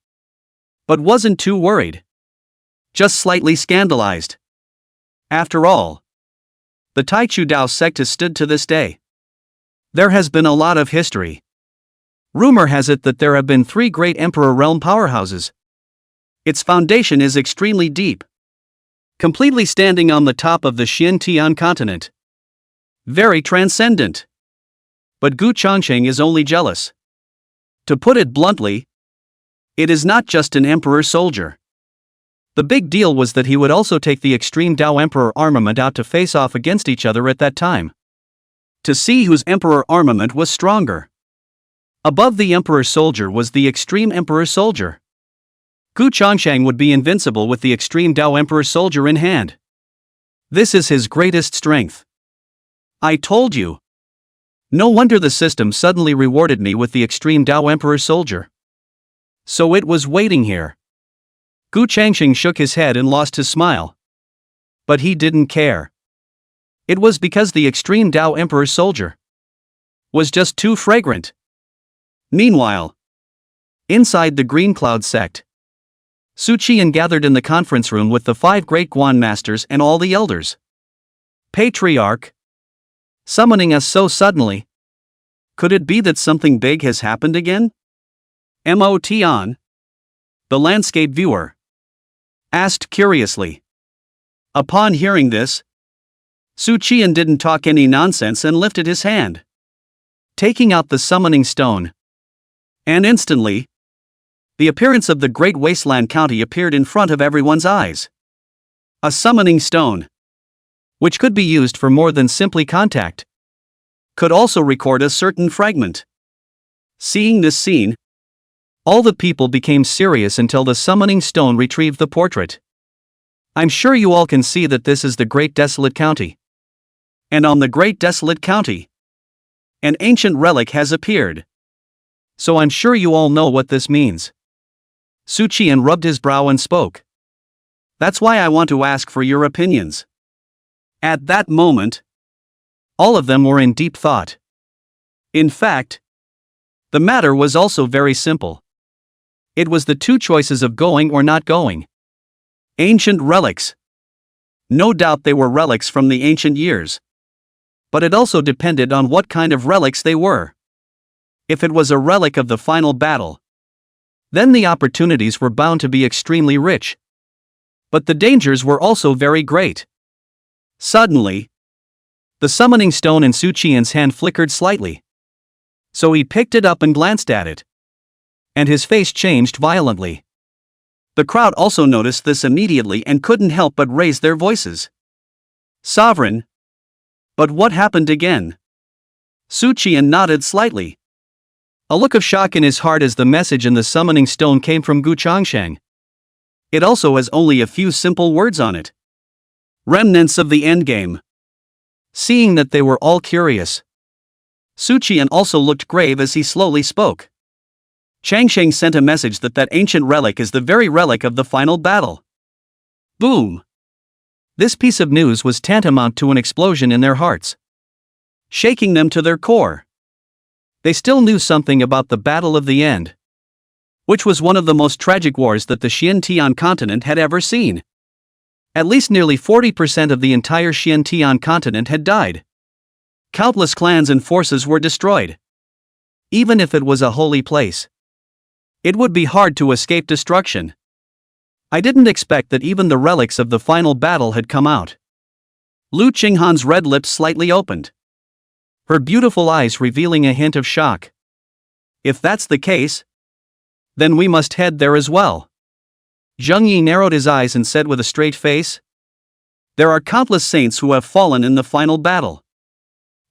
[SPEAKER 1] but wasn't too worried. Just slightly scandalized. After all, the Taichu Dao sect has stood to this day. There has been a lot of history. Rumor has it that there have been 3 great emperor realm powerhouses. Its foundation is extremely deep, completely standing on the top of the Xuan Tian Continent. Very transcendent. But Gu Changsheng is only jealous. To put it bluntly, it is not just an emperor soldier. The big deal was that he would also take the extreme Dao Emperor armament out to face off against each other at that time, to see whose emperor armament was stronger. Above the emperor soldier was the extreme emperor soldier. Gu Changsheng would be invincible with the extreme Dao Emperor soldier in hand. This is his greatest strength. I told you. No wonder the system suddenly rewarded me with the extreme Dao Emperor soldier. So it was waiting here. Gu Changsheng shook his head and lost his smile. But he didn't care. It was because the extreme Dao Emperor soldier was just too fragrant. Meanwhile, inside the Green Cloud sect, Su Qian gathered in the conference room with the 5 great Guan masters and all the elders. "Patriarch, summoning us so suddenly. Could it be that something big has happened again? Mo Tian, the landscape viewer, asked curiously. Upon hearing this, Su Qian didn't talk any nonsense and lifted his hand, taking out the summoning stone. And instantly, the appearance of the Great Wasteland County appeared in front of everyone's eyes. A summoning stone, which could be used for more than simply contact, could also record a certain fragment. Seeing this scene, all the people became serious until the summoning stone retrieved the portrait. I'm sure you all can see that this is the Great Desolate County. And on the Great Desolate County, an ancient relic has appeared. So I'm sure you all know what this means. Su Qian rubbed his brow and spoke. That's why I want to ask for your opinions. At that moment, all of them were in deep thought. In fact, the matter was also very simple. It was the two choices of going or not going. Ancient relics. No doubt they were relics from the ancient years. But it also depended on what kind of relics they were. If it was a relic of the final battle, then the opportunities were bound to be extremely rich. But the dangers were also very great. Suddenly, the summoning stone in Su Qian's hand flickered slightly. So he picked it up and glanced at it. And his face changed violently. The crowd also noticed this immediately and couldn't help but raise their voices. Sovereign. But what happened again? Su Qian nodded slightly, a look of shock in his heart as the message in the summoning stone came from Gu Changsheng. It also has only a few simple words on it. Remnants of the endgame. Seeing that they were all curious, Su Qian also looked grave as he slowly spoke. Changsheng sent a message that ancient relic is the very relic of the final battle. Boom! This piece of news was tantamount to an explosion in their hearts, shaking them to their core. They still knew something about the Battle of the End, which was one of the most tragic wars that the Xuan Tian Continent had ever seen. At least nearly 40% of the entire Xuan Tian Continent had died. Countless clans and forces were destroyed. Even if it was a holy place, it would be hard to escape destruction. I didn't expect that even the relics of the final battle had come out. Lu Qinghan's red lips slightly opened, her beautiful eyes revealing a hint of shock. If that's the case, then we must head there as well. Zheng Yi narrowed his eyes and said with a straight face, there are countless saints who have fallen in the final battle.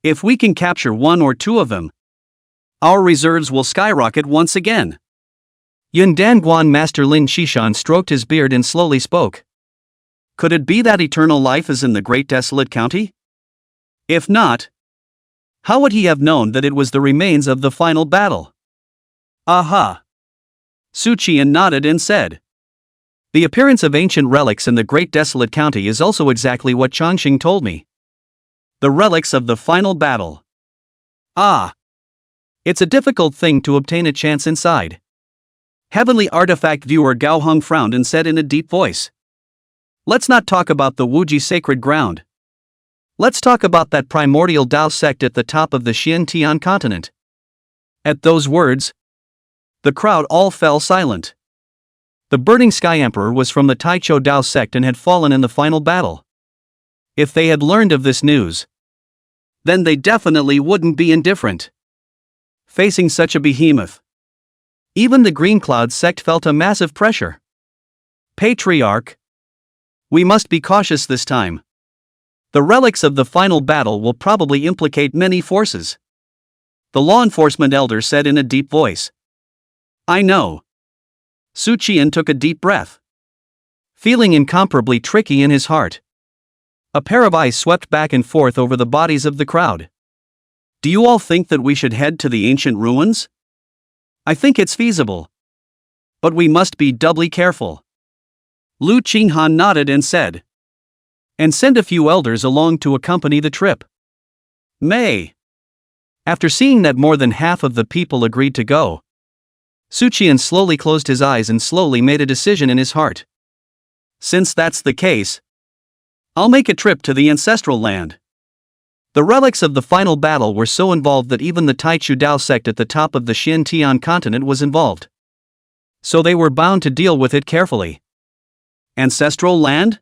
[SPEAKER 1] If we can capture one or two of them, our reserves will skyrocket once again. Yundan Guan Master Lin Xishan stroked his beard and slowly spoke. Could it be that eternal life is in the Great Desolate County? If not, how would he have known that it was the remains of the final battle? Aha! Su Qian nodded and said. The appearance of ancient relics in the Great Desolate County is also exactly what Changsheng told me. The relics of the final battle. Ah! It's a difficult thing to obtain a chance inside. Heavenly Artifact viewer Gao Heng frowned and said in a deep voice. Let's not talk about the Wuji sacred ground. Let's talk about that primordial Dao sect at the top of the Xuan Tian Continent. At those words, the crowd all fell silent. The Burning Sky Emperor was from the Taichou Dao sect and had fallen in the final battle. If they had learned of this news, then they definitely wouldn't be indifferent. Facing such a behemoth, even the Green Cloud sect felt a massive pressure. Patriarch, we must be cautious this time. The relics of the final battle will probably implicate many forces. The law enforcement elder said in a deep voice. I know. Su Qian took a deep breath, feeling incomparably tricky in his heart. A pair of eyes swept back and forth over the bodies of the crowd. Do you all think that we should head to the ancient ruins? I think it's feasible. But we must be doubly careful. Lu Qinghan nodded and said. And send a few elders along to accompany the trip. May. After seeing that more than half of the people agreed to go, Su Qian slowly closed his eyes and slowly made a decision in his heart. Since that's the case, I'll make a trip to the ancestral land. The relics of the final battle were so involved that even the Taichu Dao sect at the top of the Xuan Tian Continent was involved. So they were bound to deal with it carefully. Ancestral land?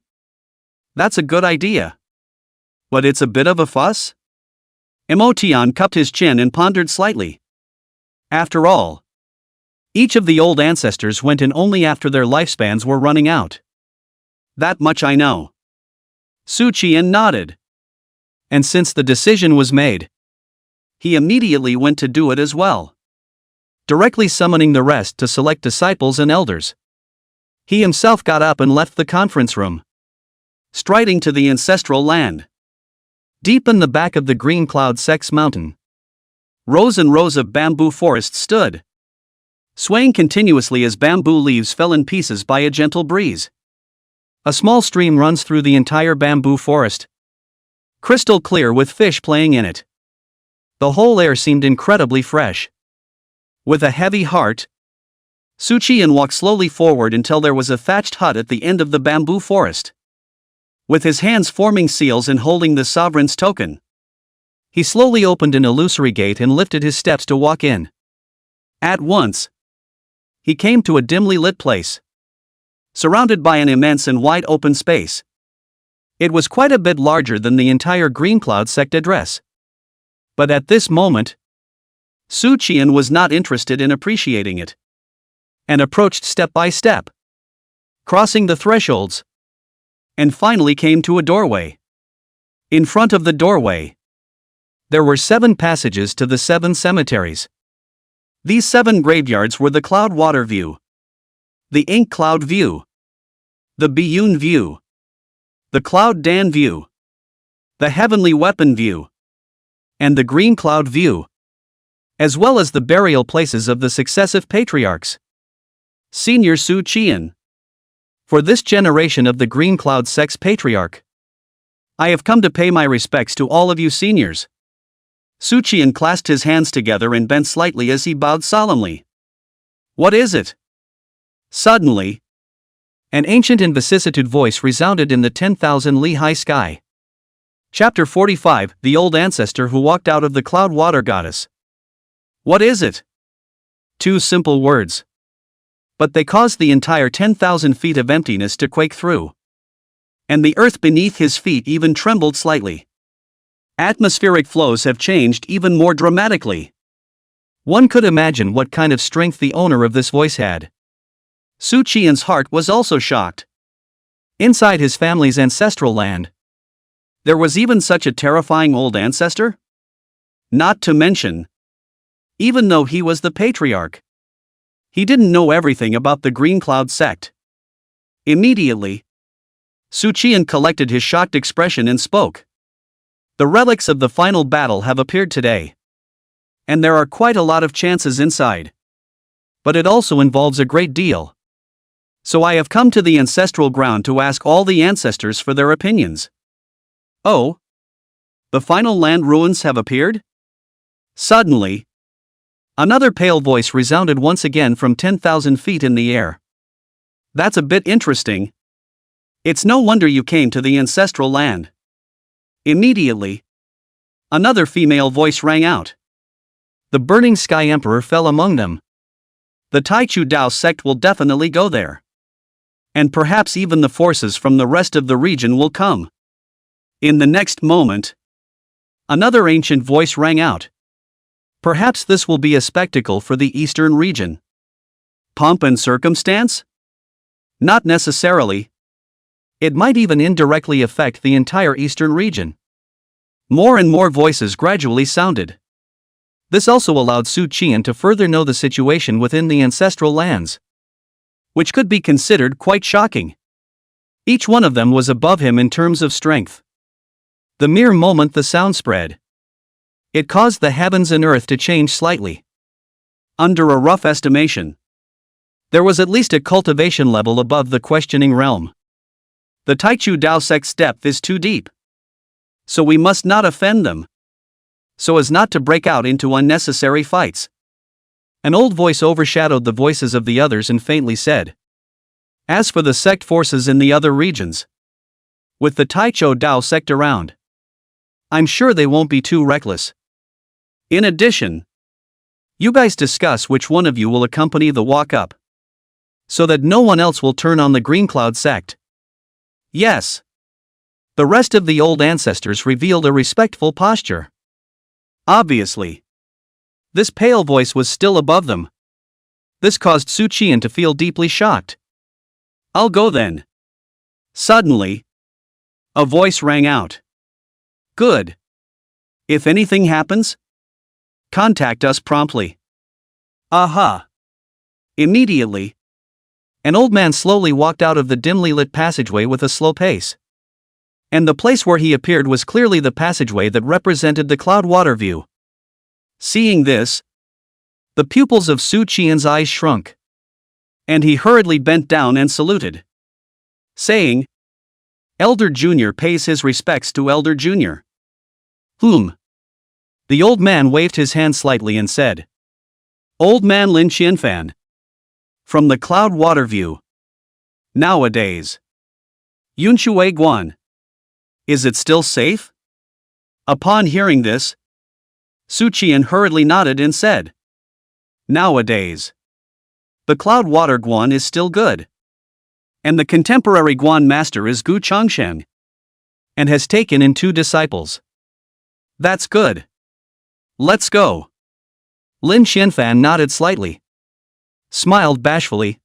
[SPEAKER 1] That's a good idea. But it's a bit of a fuss? Mo Tian cupped his chin and pondered slightly. After all, each of the old ancestors went in only after their lifespans were running out. That much I know. Su Qian nodded. And since the decision was made, he immediately went to do it as well. Directly summoning the rest to select disciples and elders, he himself got up and left the conference room, striding to the ancestral land. Deep in the back of the Green Cloud Sect's mountain, rows and rows of bamboo forests stood, swaying continuously as bamboo leaves fell in pieces by a gentle breeze. A small stream runs through the entire bamboo forest, crystal clear with fish playing in it. The whole air seemed incredibly fresh. With a heavy heart, Su Qian walked slowly forward until there was a thatched hut at the end of the bamboo forest. With his hands forming seals and holding the sovereign's token, he slowly opened an illusory gate and lifted his steps to walk in. At once, he came to a dimly lit place, surrounded by an immense and wide open space. It was quite a bit larger than the entire Green Cloud sect address. But at this moment, Su Qian was not interested in appreciating it, and approached step by step, crossing the thresholds, and finally came to a doorway. In front of the doorway, there were 7 passages to the 7 cemeteries. These 7 graveyards were the Cloud Water View, the Ink Cloud View, the Biyun View, the Cloud Dan View, the Heavenly Weapon View, and the Green Cloud View, as well as the burial places of the successive patriarchs. Senior Su Qian. For this generation of the Green Cloud sect's patriarch, I have come to pay my respects to all of you seniors. Su Qian clasped his hands together and bent slightly as he bowed solemnly. What is it? Suddenly, an ancient and vicissitude voice resounded in the 10,000 li high sky. Chapter 45, The Old Ancestor Who Walked Out of the Cloud Water Goddess. What is it? 2 simple words. But they caused the entire 10,000 feet of emptiness to quake through. And the earth beneath his feet even trembled slightly. Atmospheric flows have changed even more dramatically. One could imagine what kind of strength the owner of this voice had. Su Qian's heart was also shocked. Inside his family's ancestral land, there was even such a terrifying old ancestor? Not to mention, even though he was the patriarch, he didn't know everything about the Green Cloud sect. Immediately, Su Qian collected his shocked expression and spoke. The relics of the final battle have appeared today, and there are quite a lot of chances inside. But it also involves a great deal. So I have come to the ancestral ground to ask all the ancestors for their opinions. Oh? The final land ruins have appeared? Suddenly, another pale voice resounded once again from 10,000 feet in the air. That's a bit interesting. It's no wonder you came to the ancestral land. Immediately, another female voice rang out. The Burning Sky Emperor fell among them. The Taichu Dao sect will definitely go there. And perhaps even the forces from the rest of the region will come. In the next moment, another ancient voice rang out. Perhaps this will be a spectacle for the eastern region. Pomp and circumstance? Not necessarily. It might even indirectly affect the entire eastern region. More and more voices gradually sounded. This also allowed Su Qian to further know the situation within the ancestral lands, which could be considered quite shocking. Each one of them was above him in terms of strength. The mere moment the sound spread, it caused the heavens and earth to change slightly. Under a rough estimation, there was at least a cultivation level above the questioning realm. The Taichu Dao sect's depth is too deep, so we must not offend them, so as not to break out into unnecessary fights. An old voice overshadowed the voices of the others and faintly said, as for the sect forces in the other regions, with the Taichu Dao sect around, I'm sure they won't be too reckless. In addition, you guys discuss which one of you will accompany the walk up, so that no one else will turn on the Green Cloud sect. Yes. The rest of the old ancestors revealed a respectful posture. Obviously, this pale voice was still above them. This caused Su Qian to feel deeply shocked. I'll go then. Suddenly, a voice rang out. Good. If anything happens, contact us promptly. Aha. Immediately, an old man slowly walked out of the dimly lit passageway with a slow pace. And the place where he appeared was clearly the passageway that represented the cloud water view. Seeing this, the pupils of Su Qian's eyes shrunk. And he hurriedly bent down and saluted, saying, Elder Junior pays his respects to Elder Junior. The old man waved his hand slightly and said, Old man Lin Qianfan. From the cloud water view. Nowadays. Yunshui Guan. Is it still safe? Upon hearing this, Su Qian hurriedly nodded and said, Nowadays. The cloud water Guan is still good. And the contemporary Guan master is Gu Changsheng. And has taken in 2 disciples. That's good. Let's go. Lin Qianfan nodded slightly, smiled bashfully,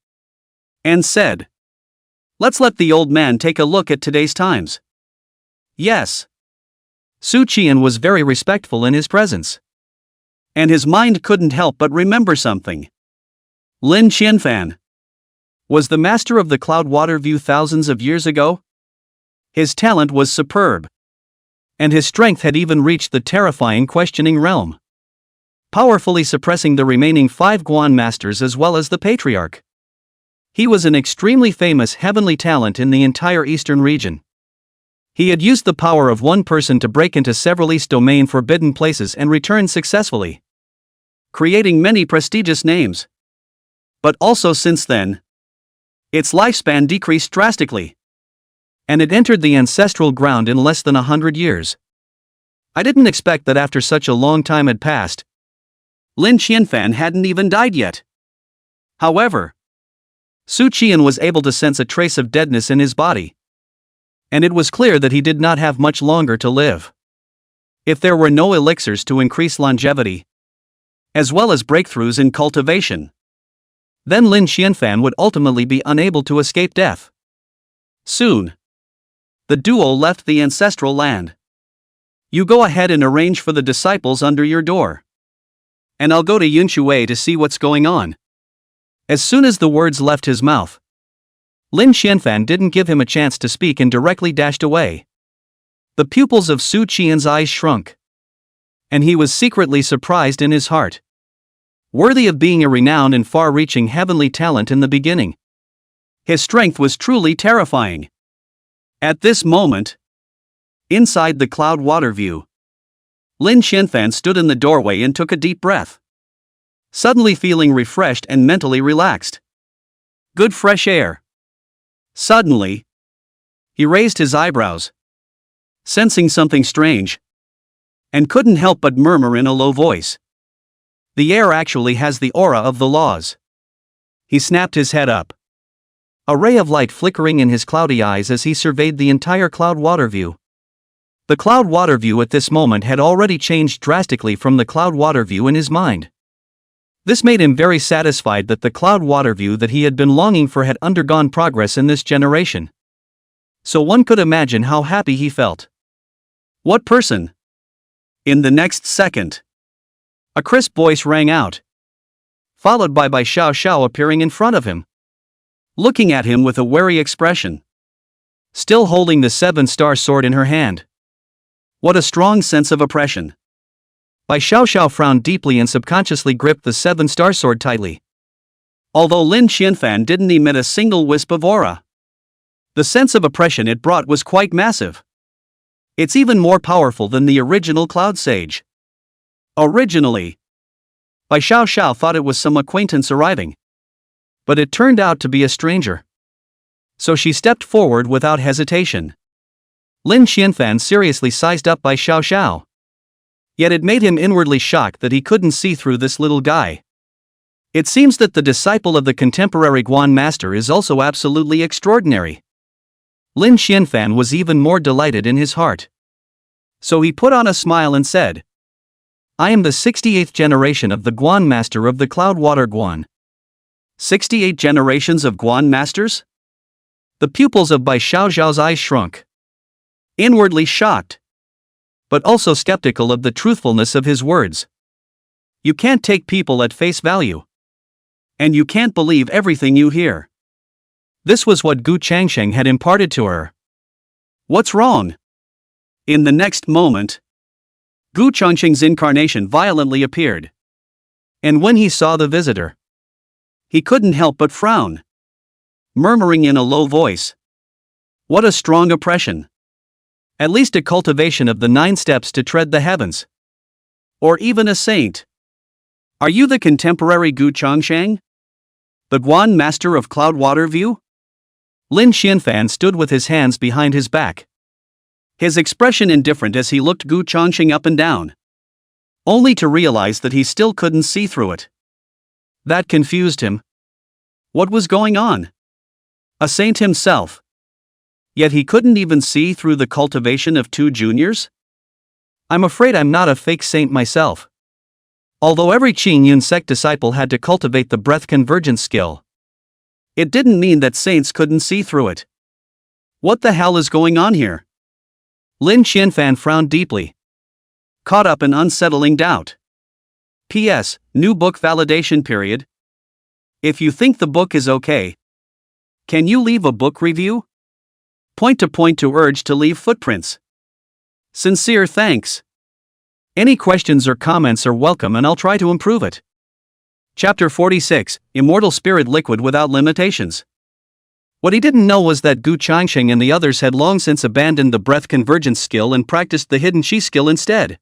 [SPEAKER 1] and said, Let's let the old man take a look at today's times. Yes. Su Qian was very respectful in his presence. And his mind couldn't help but remember something. Lin Qianfan was the master of the cloud water view thousands of years ago. His talent was superb. And his strength had even reached the terrifying questioning realm, powerfully suppressing the remaining 5 Guan masters as well as the patriarch. He was an extremely famous heavenly talent in the entire eastern region. He had used the power of one person to break into several East Domain forbidden places and return successfully, creating many prestigious names. But also since then, its lifespan decreased drastically, and it entered the ancestral ground in less than 100 years. I didn't expect that after such a long time had passed, Lin Qianfan hadn't even died yet. However, Su Qian was able to sense a trace of deadness in his body. And it was clear that he did not have much longer to live. If there were no elixirs to increase longevity, as well as breakthroughs in cultivation, then Lin Qianfan would ultimately be unable to escape death. Soon, the duo left the ancestral land. You go ahead and arrange for the disciples under your door. And I'll go to Yunshui to see what's going on. As soon as the words left his mouth, Lin Qianfan didn't give him a chance to speak and directly dashed away. The pupils of Su Qian's eyes shrunk. And he was secretly surprised in his heart. Worthy of being a renowned and far-reaching heavenly talent in the beginning, his strength was truly terrifying. At this moment, inside the cloud water view, Lin Qianfan stood in the doorway and took a deep breath, suddenly feeling refreshed and mentally relaxed. Good fresh air. Suddenly, he raised his eyebrows, sensing something strange, and couldn't help but murmur in a low voice. The air actually has the aura of the laws. He snapped his head up, a ray of light flickering in his cloudy eyes as he surveyed the entire cloud water view. The cloud water view at this moment had already changed drastically from the cloud water view in his mind. This made him very satisfied that the cloud water view that he had been longing for had undergone progress in this generation. So one could imagine how happy he felt. What person? In the next second, a crisp voice rang out, followed by Xiao Xiao appearing in front of him, looking at him with a wary expression, still holding the 7-star sword in her hand. What a strong sense of oppression. Xiao Xiao frowned deeply and subconsciously gripped the 7-star sword tightly. Although Lin Qianfan didn't emit a single wisp of aura, the sense of oppression it brought was quite massive. It's even more powerful than the original Cloud Sage. Originally, Xiao Xiao thought it was some acquaintance arriving, but it turned out to be a stranger. So she stepped forward without hesitation. Lin Xianfan seriously sized up by Xiao Xiao. Yet it made him inwardly shocked that he couldn't see through this little guy. It seems that the disciple of the contemporary Guan master is also absolutely extraordinary. Lin Xianfan was even more delighted in his heart. So he put on a smile and said, I am the 68th generation of the Guan master of the Cloudwater Guan. 68 generations of Guan masters? The pupils of Bai Xiaoxiao's eyes shrunk. Inwardly shocked, but also skeptical of the truthfulness of his words. You can't take people at face value. And you can't believe everything you hear. This was what Gu Changsheng had imparted to her. What's wrong? In the next moment, Gu Changsheng's incarnation violently appeared. And when he saw the visitor, he couldn't help but frown, murmuring in a low voice, what a strong oppression. At least a cultivation of the 9 steps to tread the heavens. Or even a saint. Are you the contemporary Gu Changsheng? The Guan master of Cloudwater View? Lin Xianfan stood with his hands behind his back. His expression indifferent as he looked Gu Changsheng up and down. Only to realize that he still couldn't see through it. That confused him. What was going on? A saint himself. Yet he couldn't even see through the cultivation of 2 juniors? I'm afraid I'm not a fake saint myself. Although every Qing Yun sect disciple had to cultivate the breath convergence skill, it didn't mean that saints couldn't see through it. What the hell is going on here? Lin Xianfan frowned deeply, caught up in unsettling doubt. P.S. New book validation period. If you think the book is okay, can you leave a book review? Point to urge to leave footprints. Sincere thanks. Any questions or comments are welcome and I'll try to improve it. Chapter 46, Immortal Spirit Liquid Without Limitations. What he didn't know was that Gu Changsheng and the others had long since abandoned the breath convergence skill and practiced the hidden chi skill instead.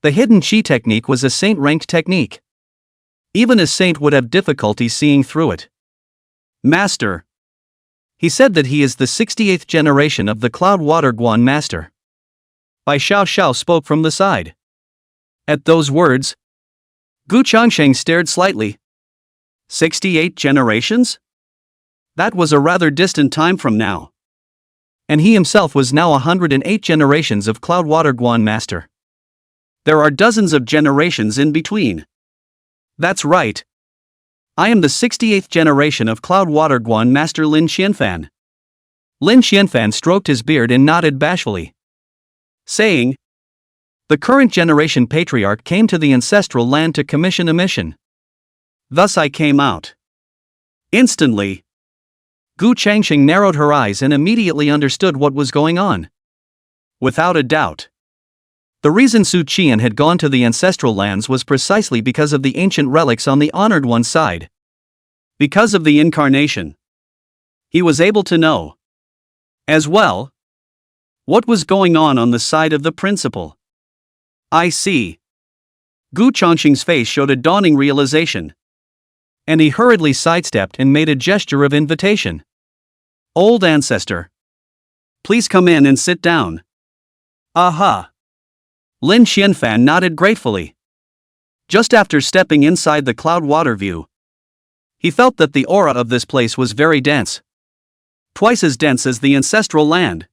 [SPEAKER 1] The hidden chi technique was a saint-ranked technique. Even a saint would have difficulty seeing through it. Master. He said that he is the 68th generation of the Cloudwater Guan master. Bai Xiaoxiao spoke from the side. At those words, Gu Changsheng stared slightly. 68 generations? That was a rather distant time from now. And he himself was now 108 generations of Cloudwater Guan master. There are dozens of generations in between. That's right. I am the 68th generation of Cloudwater Guan master Lin Xianfan. Lin Xianfan stroked his beard and nodded bashfully, saying, the current generation patriarch came to the ancestral land to commission a mission. Thus I came out. Instantly, Gu Changsheng narrowed her eyes and immediately understood what was going on. Without a doubt. The reason Su Qian had gone to the ancestral lands was precisely because of the ancient relics on the honored one's side. Because of the incarnation. He was able to know, as well, what was going on the side of the principal. I see. Gu Changsheng's face showed a dawning realization. And he hurriedly sidestepped and made a gesture of invitation. Old ancestor. Please come in and sit down. Aha. Lin Xianfan nodded gratefully. Just after stepping inside the Cloudwater View, he felt that the aura of this place was very dense. Twice as dense as the ancestral land.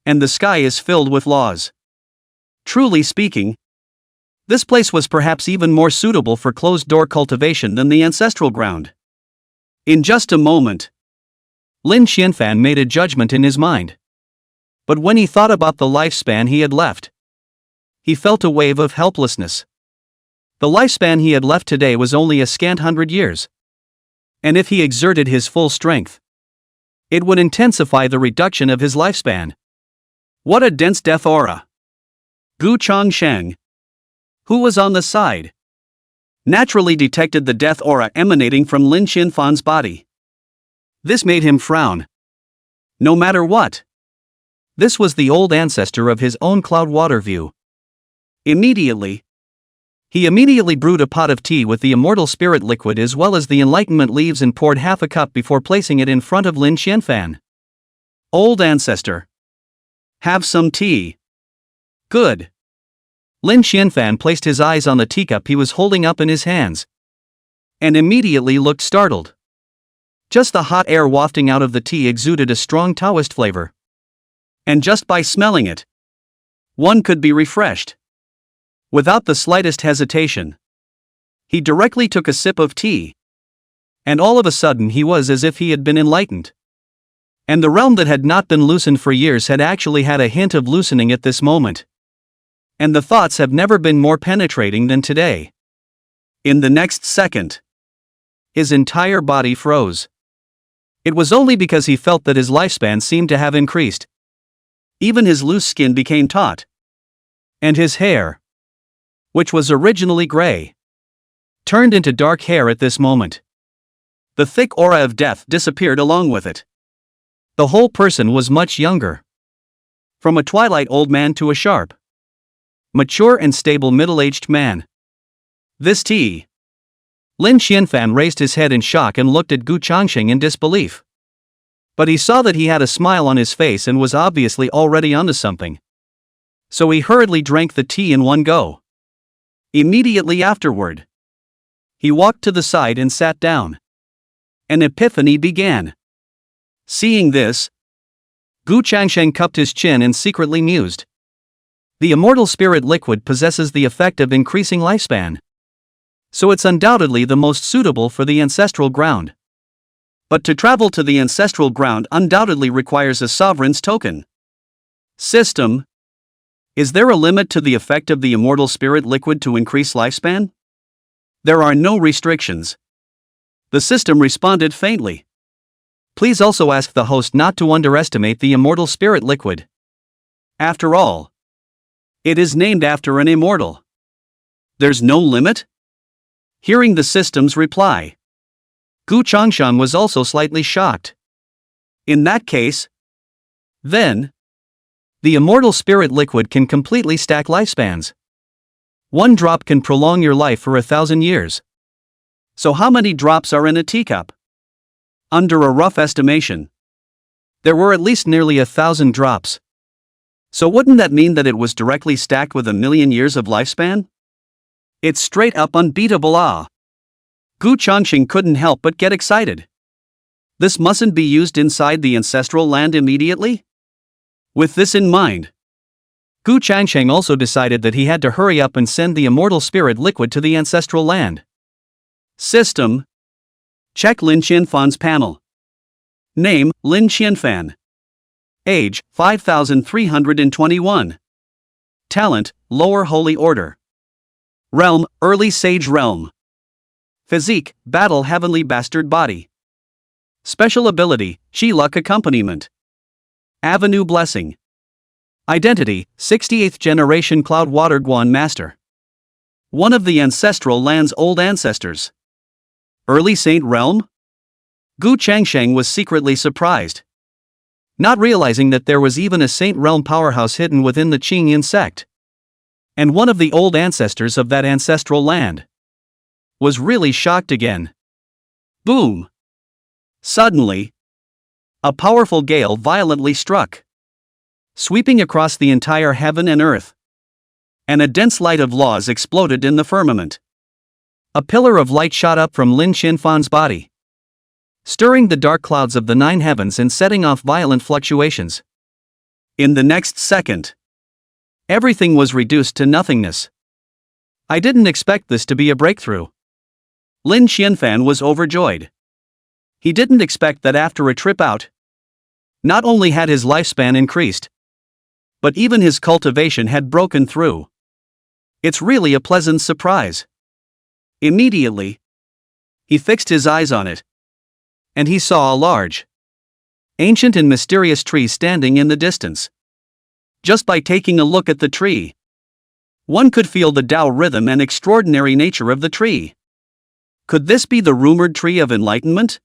[SPEAKER 1] And the sky is filled with laws. Truly speaking, this place was perhaps even more suitable for closed-door cultivation than the ancestral ground. In just a moment, Lin Xianfan made a judgment in his mind. But when he thought about the lifespan he had left, he felt a wave of helplessness. The lifespan he had left today was only a scant 100 years. And if he exerted his full strength, it would intensify the reduction of his lifespan. What a dense death aura! Gu Changsheng, who was on the side, naturally detected the death aura emanating from Lin Xianfan's body. This made him frown. No matter what. This was the old ancestor of his own Cloudwater View. He immediately brewed a pot of tea with the immortal spirit liquid as well as the enlightenment leaves and poured half a cup before placing it in front of Lin Xianfan. Old ancestor. Have some tea. Good. Lin Qianfan placed his eyes on the teacup he was holding up in his hands, and immediately looked startled. Just the hot air wafting out of the tea exuded a strong Taoist flavor. And just by smelling it, one could be refreshed. Without the slightest hesitation, he directly took a sip of tea. And all of a sudden he was as if he had been enlightened. And the realm that had not been loosened for years had actually had a hint of loosening at this moment. And the thoughts have never been more penetrating than today. In the next second, his entire body froze. It was only because he felt that his lifespan seemed to have increased. Even his loose skin became taut. And his hair, which was originally gray, turned into dark hair at this moment. The thick aura of death disappeared along with it. The whole person was much younger. From a twilight old man to a sharp, mature and stable middle-aged man. This tea. Lin Qianfan raised his head in shock and looked at Gu Changsheng in disbelief. But he saw that he had a smile on his face and was obviously already onto something. So he hurriedly drank the tea in one go. Immediately afterward, he walked to the side and sat down. An epiphany began. Seeing this, Gu Changsheng cupped his chin and secretly mused. The immortal spirit liquid possesses the effect of increasing lifespan. So it's undoubtedly the most suitable for the ancestral ground. But to travel to the ancestral ground undoubtedly requires a sovereign's token. System. Is there a limit to the effect of the immortal spirit liquid to increase lifespan? There are no restrictions. The system responded faintly. Please also ask the host not to underestimate the immortal spirit liquid. After all, it is named after an immortal. There's no limit? Hearing the system's reply, Gu Changsheng was also slightly shocked. In that case, then, the immortal spirit liquid can completely stack lifespans. One drop can prolong your life for 1,000 years. So how many drops are in a teacup? Under a rough estimation, there were at least nearly 1,000 drops. So wouldn't that mean that it was directly stacked with 1,000,000 years of lifespan? It's straight up unbeatable. Gu Changsheng couldn't help but get excited. This mustn't be used inside the ancestral land immediately? With this in mind, Gu Changsheng also decided that he had to hurry up and send the immortal spirit liquid to the ancestral land. System. Check Lin Qianfan's panel. Name, Lin Qianfan. Age, 5321. Talent, Lower Holy Order. Realm, Early Sage Realm. Physique, Battle Heavenly Bastard Body. Special ability, Chi Luck Accompaniment. Avenue Blessing. Identity, 68th Generation Cloud Water Guan Master. One of the ancestral land's old ancestors. Early Saint Realm? Gu Changsheng was secretly surprised, not realizing that there was even a Saint Realm powerhouse hidden within the Qingyan sect. And one of the old ancestors of that ancestral land was really shocked again. Boom! Suddenly, a powerful gale violently struck, sweeping across the entire heaven and earth. And a dense light of laws exploded in the firmament. A pillar of light shot up from Lin Qianfan's body, stirring the dark clouds of the 9 heavens and setting off violent fluctuations. In the next second, everything was reduced to nothingness. I didn't expect this to be a breakthrough. Lin Qianfan was overjoyed. He didn't expect that after a trip out, not only had his lifespan increased, but even his cultivation had broken through. It's really a pleasant surprise. Immediately, he fixed his eyes on it, and he saw a large, ancient and mysterious tree standing in the distance. Just by taking a look at the tree, one could feel the Tao rhythm and extraordinary nature of the tree. Could this be the rumored tree of enlightenment?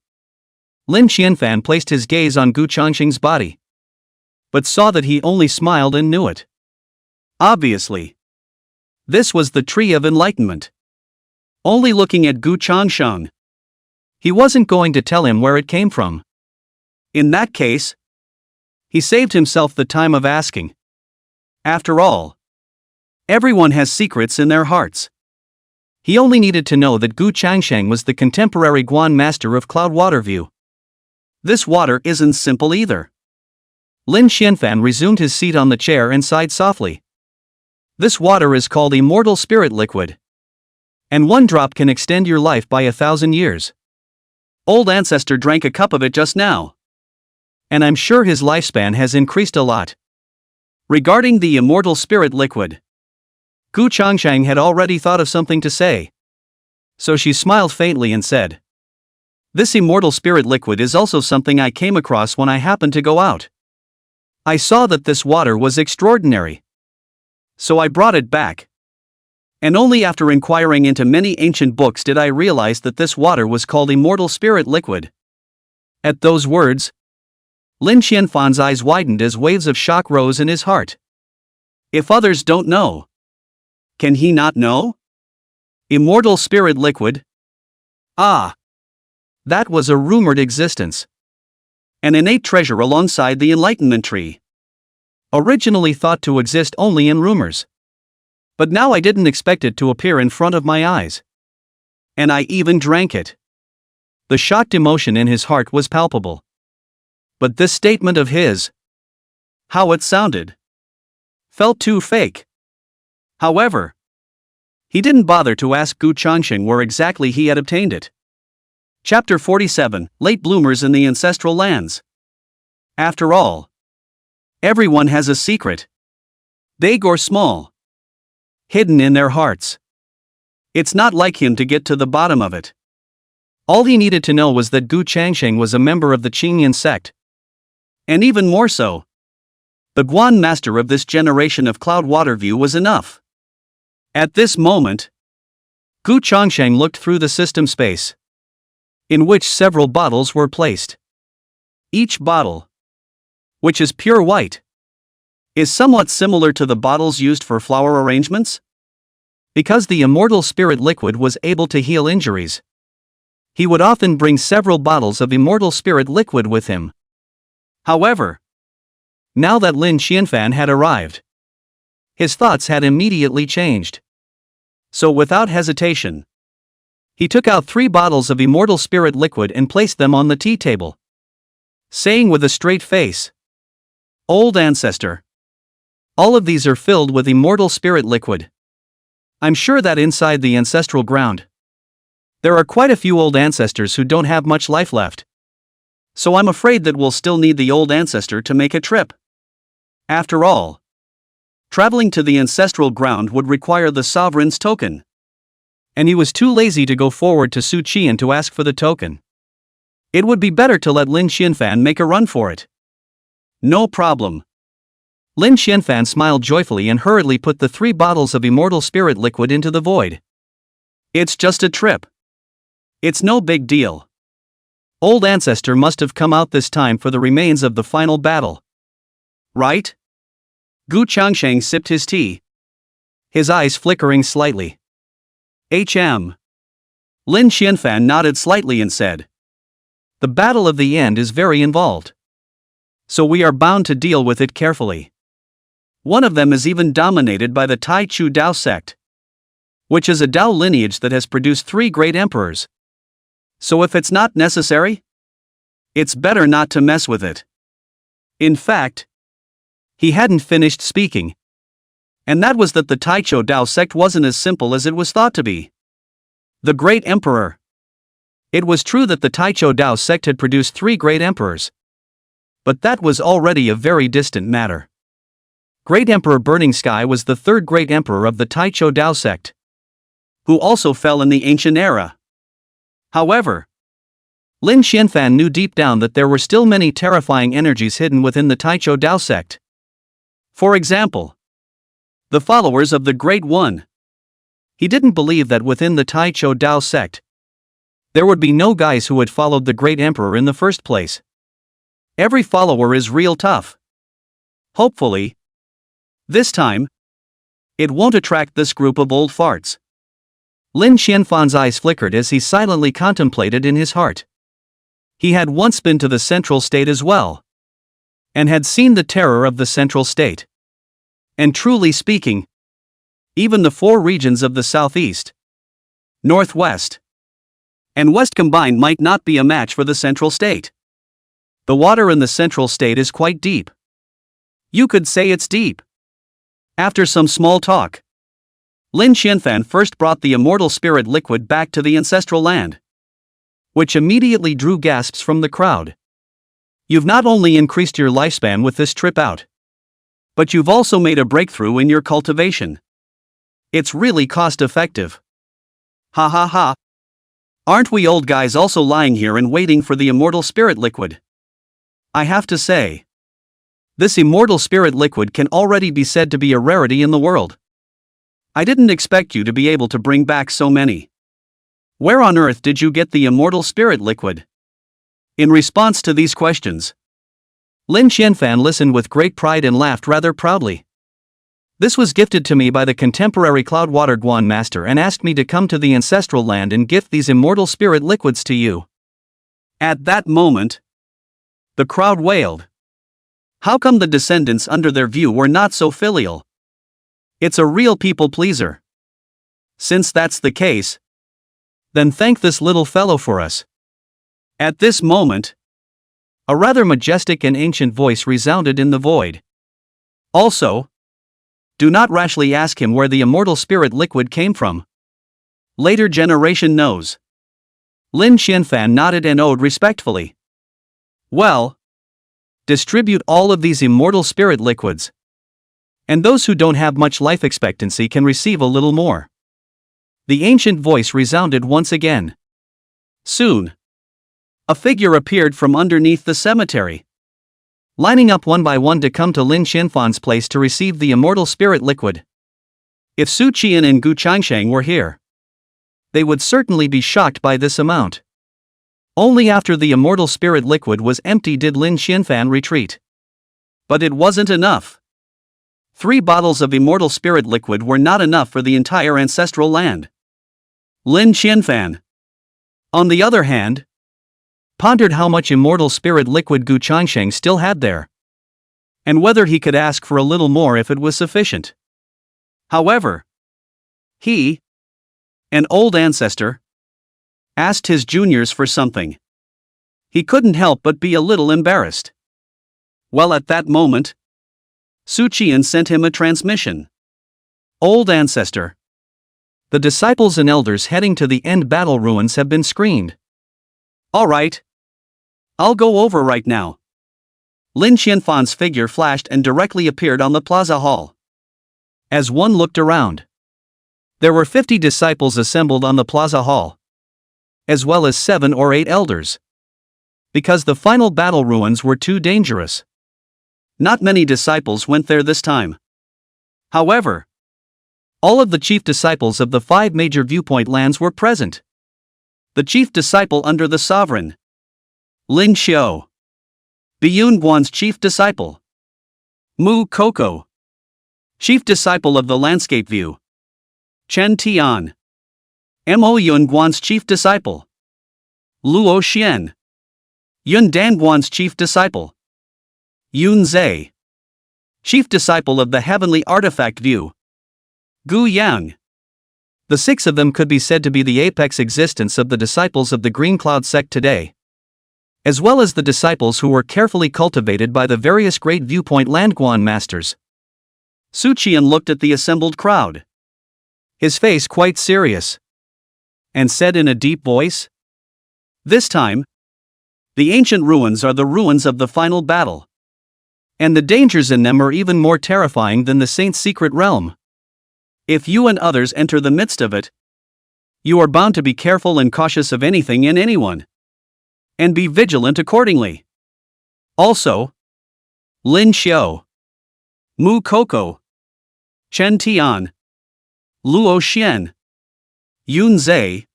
[SPEAKER 1] Lin Qianfan placed his gaze on Gu Changsheng's body, but saw that he only smiled and knew it. Obviously, this was the tree of enlightenment. Only looking at Gu Changsheng, he wasn't going to tell him where it came from. In that case, He saved himself the time of asking. After all, everyone has secrets in their hearts. He only needed to know that Gu Changsheng was the contemporary Guan master of Cloud Water View. This water isn't simple either. Lin Xianfan resumed his seat on the chair and sighed softly. This water is called immortal spirit liquid. And one drop can extend your life by 1,000 years. Old ancestor drank a cup of it just now. And I'm sure his lifespan has increased a lot. Regarding the immortal spirit liquid, Gu Changsheng had already thought of something to say. So she smiled faintly and said, "This immortal spirit liquid is also something I came across when I happened to go out. I saw that this water was extraordinary. So I brought it back. And only after inquiring into many ancient books did I realize that this water was called immortal spirit liquid." At those words, Lin Xianfan's eyes widened as waves of shock rose in his heart. If others don't know, can he not know? Immortal spirit liquid? Ah! That was a rumored existence. An innate treasure alongside the enlightenment tree. Originally thought to exist only in rumors. But now I didn't expect it to appear in front of my eyes. And I even drank it. The shocked emotion in his heart was palpable. But this statement of his, how it sounded, felt too fake. However, he didn't bother to ask Gu Changsheng where exactly he had obtained it. Chapter 47, Late Bloomers in the Ancestral Lands. After all, everyone has a secret. Big or small. Hidden in their hearts. It's not like him to get to the bottom of it. All he needed to know was that Gu Changsheng was a member of the Qingyan sect. And even more so, the Guan master of this generation of Cloud Water View was enough. At this moment, Gu Changsheng looked through the system space, in which several bottles were placed. Each bottle, which is pure white, is somewhat similar to the bottles used for flower arrangements. Because the immortal spirit liquid was able to heal injuries, he would often bring several bottles of immortal spirit liquid with him. However, now that Lin Xianfan had arrived, his thoughts had immediately changed. So without hesitation, he took out 3 bottles of immortal spirit liquid and placed them on the tea table, saying with a straight face, "Old ancestor, all of these are filled with immortal spirit liquid. I'm sure that inside the ancestral ground, there are quite a few old ancestors who don't have much life left. So I'm afraid that we'll still need the old ancestor to make a trip. After all, traveling to the ancestral ground would require the sovereign's token. And he was too lazy to go forward to Su Qian to ask for the token. It would be better to let Lin Xianfan make a run for it." "No problem." Lin Xianfan smiled joyfully and hurriedly put the 3 bottles of immortal spirit liquid into the void. "It's just a trip. It's no big deal. Old ancestor must have come out this time for the remains of the final battle. Right?" Gu Changsheng sipped his tea, his eyes flickering slightly. Lin Xianfan nodded slightly and said, "The battle of the end is very involved. So we are bound to deal with it carefully. One of them is even dominated by the Tai Chu Dao sect, which is a Dao lineage that has produced 3 great emperors. So if it's not necessary, it's better not to mess with it." In fact, he hadn't finished speaking. And that was that the Taicho Dao sect wasn't as simple as it was thought to be. The great emperor. It was true that the Taicho Dao sect had produced 3 great emperors. But that was already a very distant matter. Great Emperor Burning Sky was the 3rd great emperor of the Taicho Dao sect, who also fell in the ancient era. However, Lin Xianfan knew deep down that there were still many terrifying energies hidden within the Taicho Dao sect. For example, the followers of the Great One. He didn't believe that within the Taicho Dao sect, there would be no guys who had followed the Great Emperor in the first place. Every follower is real tough. Hopefully, this time, it won't attract this group of old farts. Lin Xianfan's eyes flickered as he silently contemplated in his heart. He had once been to the central state as well. and had seen the terror of the central state. And truly speaking, even the 4 regions of the southeast, northwest, and west combined might not be a match for the central state. The water in the central state is quite deep. You could say it's deep. After some small talk, Lin Xianfan first brought the immortal spirit liquid back to the ancestral land, which immediately drew gasps from the crowd. You've not only increased your lifespan with this trip out, but you've also made a breakthrough in your cultivation. It's really cost-effective. Ha ha ha. Aren't we old guys also lying here and waiting for the immortal spirit liquid? I have to say, this immortal spirit liquid can already be said to be a rarity in the world. I didn't expect you to be able to bring back so many. Where on earth did you get the immortal spirit liquid? In response to these questions, Lin Xianfan listened with great pride and laughed rather proudly. This was gifted to me by the contemporary Cloudwater Guan master and asked me to come to the ancestral land and gift these immortal spirit liquids to you. At that moment, the crowd wailed. How come the descendants under their view were not so filial? It's a real people pleaser. Since that's the case, then thank this little fellow for us. At this moment, a rather majestic and ancient voice resounded in the void. Also, do not rashly ask him where the immortal spirit liquid came from. Later generation knows. Lin Xianfan nodded and owed respectfully. Well, distribute all of these immortal spirit liquids, and those who don't have much life expectancy can receive a little more. The ancient voice resounded once again. Soon, a figure appeared from underneath the cemetery, lining up one by one to come to Lin Xianfan's place to receive the immortal spirit liquid. If Su Qian and Gu Changsheng were here, they would certainly be shocked by this amount. Only after the immortal spirit liquid was empty did Lin Xianfan retreat. But it wasn't enough. 3 bottles of immortal spirit liquid were not enough for the entire ancestral land. Lin Xianfan, on the other hand, pondered how much immortal spirit liquid Gu Changsheng still had there, and whether he could ask for a little more if it was sufficient. However, he, an old ancestor, asked his juniors for something. He couldn't help but be a little embarrassed. Well, at that moment, Su Qian sent him a transmission. Old ancestor, the disciples and elders heading to the end battle ruins have been screened. All right. I'll go over right now. Lin Xianfan's figure flashed and directly appeared on the plaza hall. As one looked around, there were 50 disciples assembled on the plaza hall, as well as 7 or 8 elders. Because the final battle ruins were too dangerous, not many disciples went there this time. However, all of the chief disciples of the 5 major viewpoint lands were present. The chief disciple under the sovereign, Lin Xiao. Biyun Guan's chief disciple, Mu Koko. Chief disciple of the landscape view, Chen Tian. Mo Yun Guan's chief disciple, Luo Xian. Yun Dan Guan's chief disciple, Yun Zhe. Chief disciple of the heavenly artifact view, Gu Yang. The 6 of them could be said to be the apex existence of the disciples of the Green Cloud sect today, as well as the disciples who were carefully cultivated by the various great viewpoint land Guan masters. Su Qian looked at the assembled crowd, his face quite serious, and said in a deep voice, "This time, the ancient ruins are the ruins of the final battle, and the dangers in them are even more terrifying than the Saint's secret realm. If you and others enter the midst of it, you are bound to be careful and cautious of anything and anyone, and be vigilant accordingly. Also, Lin Xiao, Mu Koko, Chen Tian, Luo Xian, Yun Zhe,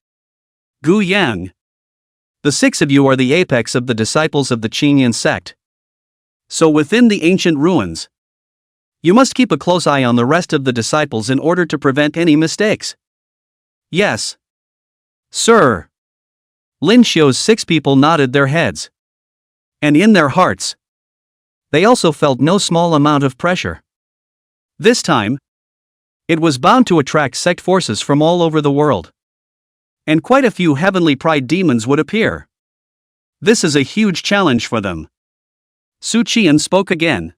[SPEAKER 1] Gu Yang. The 6 of you are the apex of the disciples of the Qingyan sect. So within the ancient ruins, you must keep a close eye on the rest of the disciples in order to prevent any mistakes." "Yes, sir." Lin Xiao's 6 people nodded their heads, and in their hearts, They also felt no small amount of pressure. This time, it was bound to attract sect forces from all over the world. And quite a few heavenly pride demons would appear. This is a huge challenge for them. Su Qian spoke again.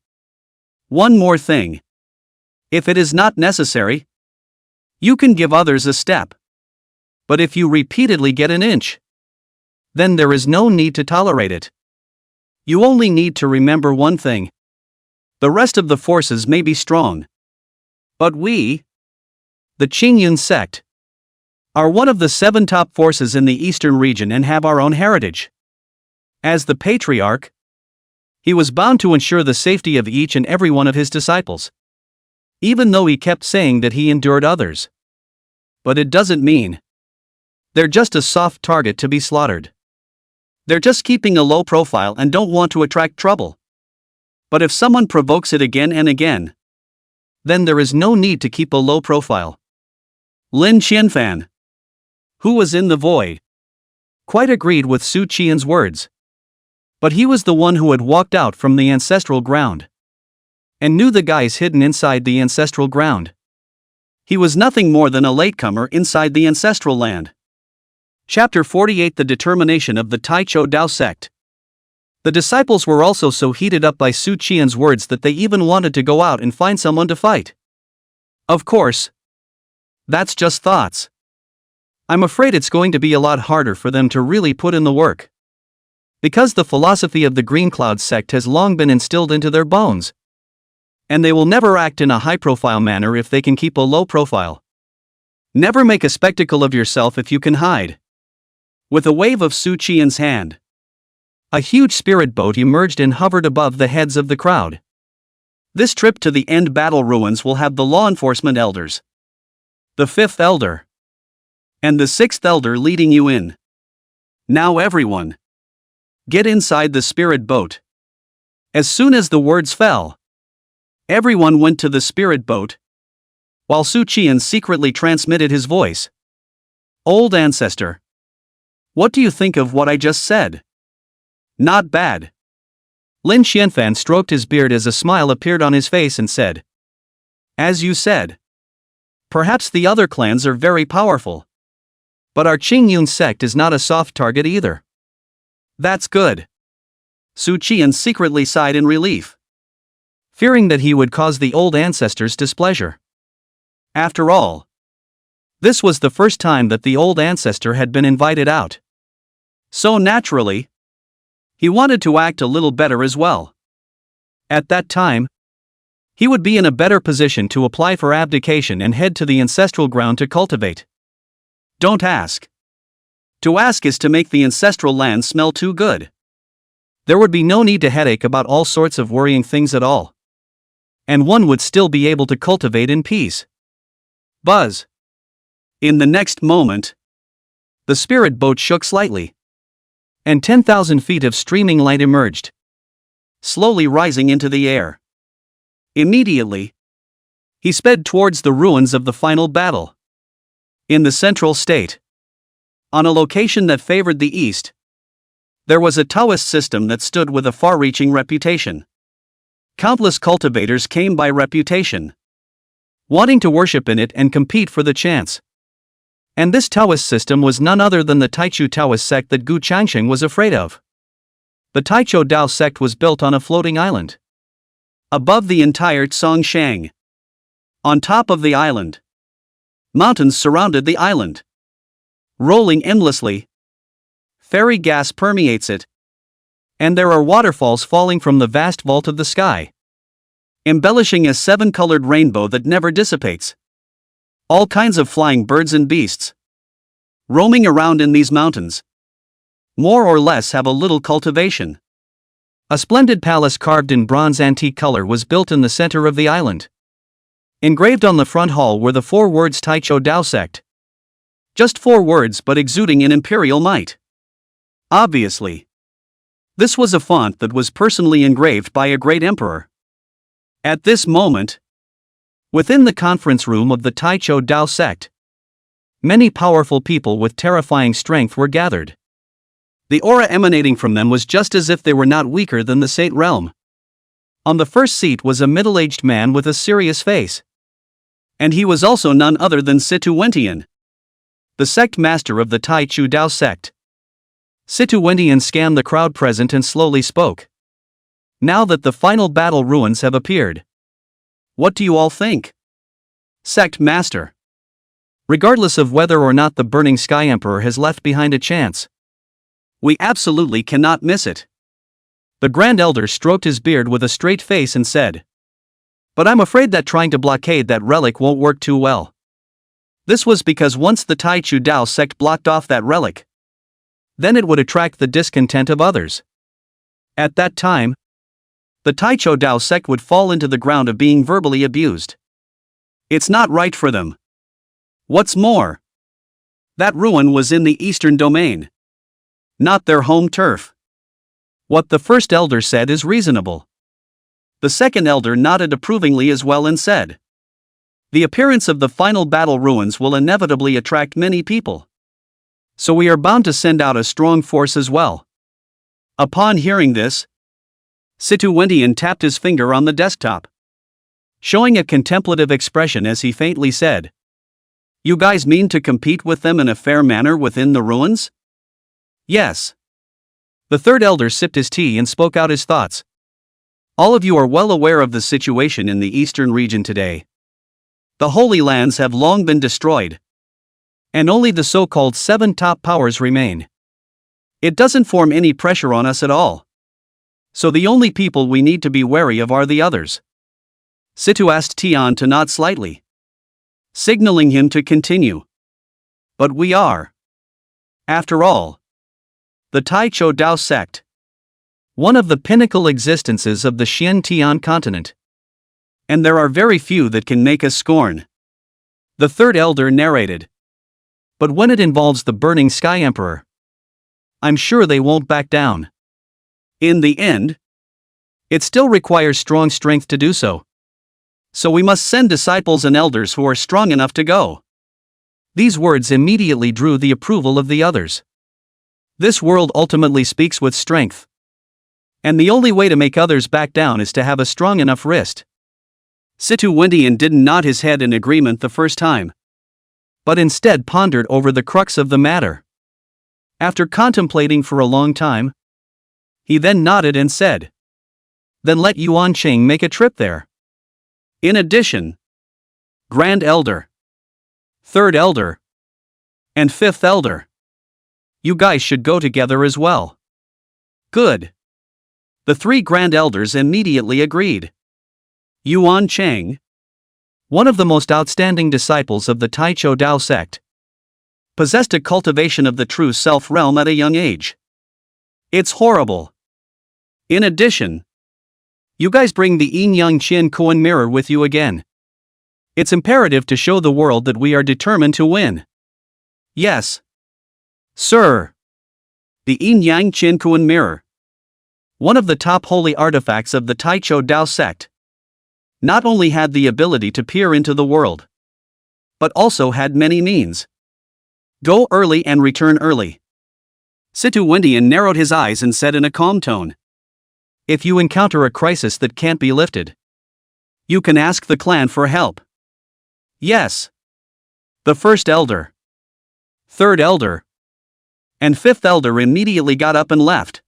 [SPEAKER 1] One more thing. If it is not necessary, you can give others a step. But if you repeatedly get an inch, then there is no need to tolerate it. You only need to remember one thing. The rest of the forces may be strong. But we, the Qingyun sect, are one of the 7 top forces in the eastern region and have our own heritage. As the patriarch, he was bound to ensure the safety of each and every one of his disciples. Even though he kept saying that he endured others. But it doesn't mean they're just a soft target to be slaughtered. They're just keeping a low profile and don't want to attract trouble. But if someone provokes it again and again, then there is no need to keep a low profile. Lin Qianfan, who was in the void, quite agreed with Su Qian's words. But he was the one who had walked out from the ancestral ground and knew the guys hidden inside the ancestral ground. He was nothing more than a latecomer inside the ancestral land. Chapter 48: The Determination of the Taichou Dao Sect. The disciples were also so heated up by Su Qian's words that they even wanted to go out and find someone to fight. Of course, that's just thoughts. I'm afraid it's going to be a lot harder for them to really put in the work. Because the philosophy of the Green Cloud sect has long been instilled into their bones. And they will never act in a high-profile manner if they can keep a low profile. Never make a spectacle of yourself if you can hide. With a wave of Su Qian's hand, a huge spirit boat emerged and hovered above the heads of the crowd. This trip to the end battle ruins will have the law enforcement elders, the 5th elder, and the 6th elder leading you in. Now everyone, get inside the spirit boat. As soon as the words fell, everyone went to the spirit boat, while Su Qian secretly transmitted his voice. Old ancestor, what do you think of what I just said? Not bad. Lin Qianfan stroked his beard as a smile appeared on his face and said, as you said. Perhaps the other clans are very powerful. But our Qingyun sect is not a soft target either. That's good. Su Qian secretly sighed in relief, fearing that he would cause the old ancestors displeasure. After all, this was the first time that the old ancestor had been invited out. So naturally, he wanted to act a little better as well. At that time, he would be in a better position to apply for abdication and head to the ancestral ground to cultivate. Don't ask. To ask is to make the ancestral land smell too good. There would be no need to headache about all sorts of worrying things at all. And one would still be able to cultivate in peace. Buzz. In the next moment, the spirit boat shook slightly, and 10,000 feet of streaming light emerged, slowly rising into the air. Immediately, he sped towards the ruins of the final battle. In the central state, on a location that favored the east, there was a Taoist system that stood with a far-reaching reputation. Countless cultivators came by reputation, wanting to worship in it and compete for the chance. And this Taoist system was none other than the Taichou Taoist sect that Gu Changsheng was afraid of. The Taichou Dao sect was built on a floating island, above the entire Zhongshan. On top of the island, mountains surrounded the island, rolling endlessly. Fairy gas permeates it, and there are waterfalls falling from the vast vault of the sky, embellishing a 7-colored rainbow that never dissipates. All kinds of flying birds and beasts, roaming around in these mountains, more or less have a little cultivation. A splendid palace carved in bronze antique color was built in the center of the island. Engraved on the front hall were the 4 words Taichou Dao Sect. Just 4 words, but exuding an imperial might. Obviously, this was a font that was personally engraved by a great emperor. At this moment, within the conference room of the Taichou Dao sect, many powerful people with terrifying strength were gathered. The aura emanating from them was just as if they were not weaker than the Saint realm. On the first seat was a middle-aged man with a serious face. And he was also none other than Xuan Tian, the sect master of the Tai Chu Dao sect. Xuan Tian scanned the crowd present and slowly spoke. Now that the final battle ruins have appeared, what do you all think? Sect master. Regardless of whether or not the Burning Sky Emperor has left behind a chance, we absolutely cannot miss it. The Grand Elder stroked his beard with a straight face and said, "But I'm afraid that trying to blockade that relic won't work too well. This was because once the Tai Chu Dao sect blocked off that relic, then it would attract the discontent of others. At that time, the Tai Chu Dao sect would fall into the ground of being verbally abused. It's not right for them. What's more, that ruin was in the eastern domain, not their home turf. What the first elder said is reasonable." The second elder nodded approvingly as well and said, "The appearance of the final battle ruins will inevitably attract many people. So we are bound to send out a strong force as well." Upon hearing this, Xuan Tian tapped his finger on the desktop, showing a contemplative expression as he faintly said, "You guys mean to compete with them in a fair manner within the ruins?" "Yes." The third elder sipped his tea and spoke out his thoughts. "All of you are well aware of the situation in the eastern region today. The Holy Lands have long been destroyed, and only the so-called 7 top powers remain. It doesn't form any pressure on us at all. So the only people we need to be wary of are the others." Situ asked Tian to nod slightly, signaling him to continue. "But we are, after all, the Tai Chu Dao sect, one of the pinnacle existences of the Xuan Tian Continent. And there are very few that can make us scorn." The third elder narrated. "But when it involves the Burning Sky Emperor, I'm sure they won't back down. In the end, it still requires strong strength to do so. So we must send disciples and elders who are strong enough to go." These words immediately drew the approval of the others. This world ultimately speaks with strength. And the only way to make others back down is to have a strong enough wrist. Xuan Tian didn't nod his head in agreement the first time, but instead pondered over the crux of the matter. After contemplating for a long time, he then nodded and said, "Then let Gu Changsheng make a trip there. In addition, Grand Elder, Third Elder, and Fifth Elder, you guys should go together as well." "Good." The 3 Grand Elders immediately agreed. Gu Changsheng, one of the most outstanding disciples of the Tai Chu Dao sect, possessed a cultivation of the true self realm at a young age. It's horrible. In addition, you guys bring the Yin Yang Qin Koan mirror with you again. It's imperative to show the world that we are determined to win. Yes, sir. The Yin Yang Qin Koan mirror, one of the top holy artifacts of the Tai Chu Dao sect, not only had the ability to peer into the world, but also had many means. Go early and return early. Xuan Tian narrowed his eyes and said in a calm tone, "If you encounter a crisis that can't be lifted, you can ask the clan for help." Yes. The first elder, third elder, and fifth elder immediately got up and left,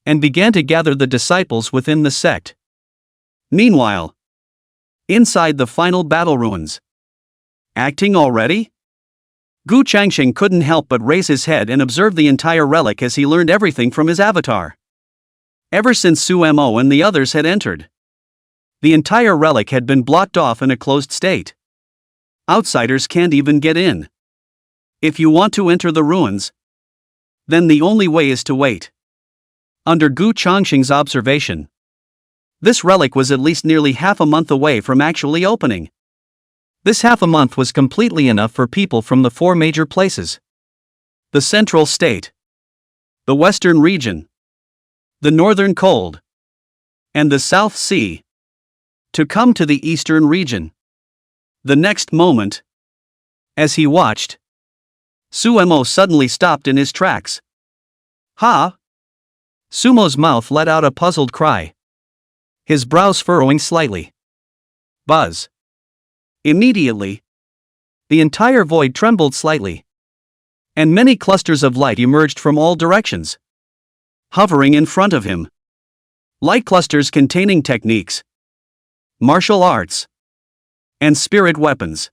[SPEAKER 1] and began to gather the disciples within the sect. Meanwhile, inside the final battle ruins, acting already? Gu Changsheng couldn't help but raise his head and observe the entire relic as he learned everything from his avatar. Ever since Sumo and the others had entered, the entire relic had been blocked off in a closed state. Outsiders can't even get in. If you want to enter the ruins, then the only way is to wait. Under Gu Changsheng's observation, this relic was at least nearly half a month away from actually opening. This half a month was completely enough for people from the 4 major places: the Central State, the Western Region, the Northern Cold, and the South Sea, to come to the Eastern Region. The next moment, as he watched, Sumo suddenly stopped in his tracks. Ha! Sumo's mouth let out a puzzled cry. his brows furrowing slightly. Buzz. Immediately, the entire void trembled slightly, and many clusters of light emerged from all directions, hovering in front of him. Light clusters containing techniques, martial arts, and spirit weapons.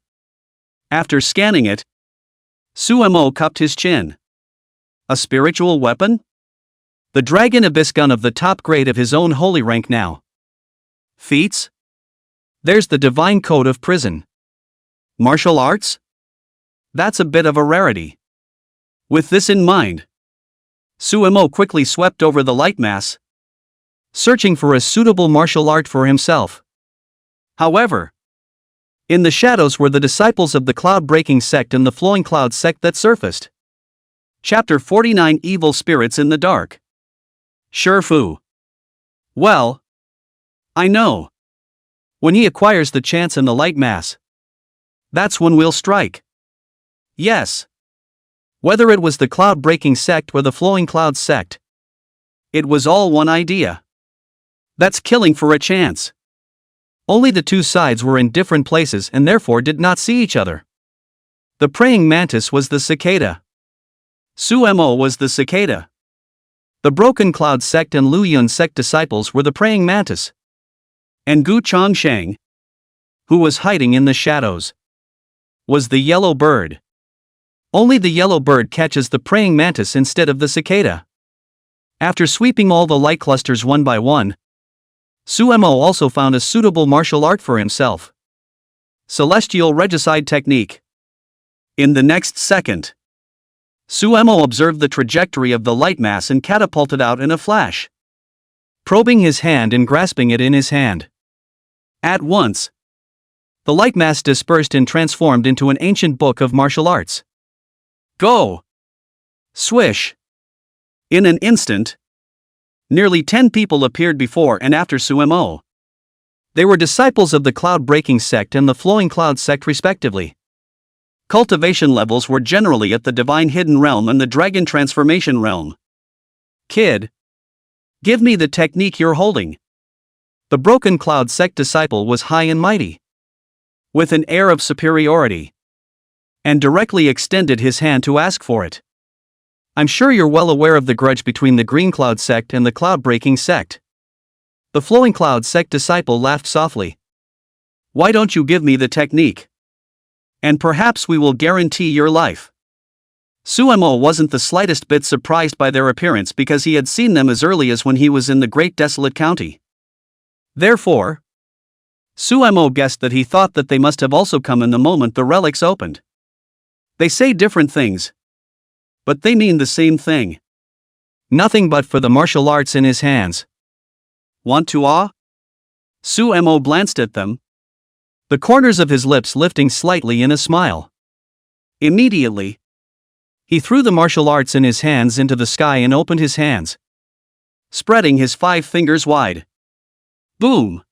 [SPEAKER 1] After scanning it, Xuan cupped his chin. A spiritual weapon? The dragon abyss gun of the top grade of his own holy rank now. Feats? There's the divine code of prison. Martial arts? That's a bit of a rarity. With this in mind, Xuan quickly swept over the light mass, searching for a suitable martial art for himself. However, in the shadows were the disciples of the cloud-breaking sect and the flowing cloud sect that surfaced. Chapter 49 Evil Spirits in the Dark. Shifu. Well, I know. When he acquires the chance in the light mass, that's when we'll strike. Yes. Whether it was the cloud-breaking sect or the flowing cloud sect, it was all one idea. That's killing for a chance. Only the two sides were in different places and therefore did not see each other. The praying mantis was the cicada. Xuan was the cicada. The broken cloud sect and Lu Yun sect disciples were the praying mantis. And Gu Changsheng, who was hiding in the shadows, was the yellow bird. Only the yellow bird catches the praying mantis instead of the cicada. After sweeping all the light clusters one by one, Xuan also found a suitable martial art for himself. Celestial Regicide Technique. In the next second, Xuan observed the trajectory of the light mass and catapulted out in a flash, probing his hand and grasping it in his hand. At once, the light mass dispersed and transformed into an ancient book of martial arts. Go! Swish! In an instant, nearly 10 people appeared before and after Xuan. They were disciples of the cloud-breaking sect and the flowing cloud sect respectively. Cultivation levels were generally at the divine hidden realm and the dragon transformation realm. Kid, give me the technique you're holding. The broken cloud sect disciple was high and mighty, with an air of superiority, and directly extended his hand to ask for it. I'm sure you're well aware of the grudge between the green cloud sect and the cloud-breaking sect. The flowing cloud sect disciple laughed softly. Why don't you give me the technique? And perhaps we will guarantee your life. Xuan wasn't the slightest bit surprised by their appearance because he had seen them as early as when he was in the Great Desolate County. Therefore, Xuan guessed that he thought that they must have also come in the moment the relics opened. They say different things, but they mean the same thing. Nothing but for the martial arts in his hands. Want to awe? Xuan glanced at them, the corners of his lips lifting slightly in a smile. Immediately, he threw the martial arts in his hands into the sky and opened his hands, spreading his 5 fingers wide. Boom!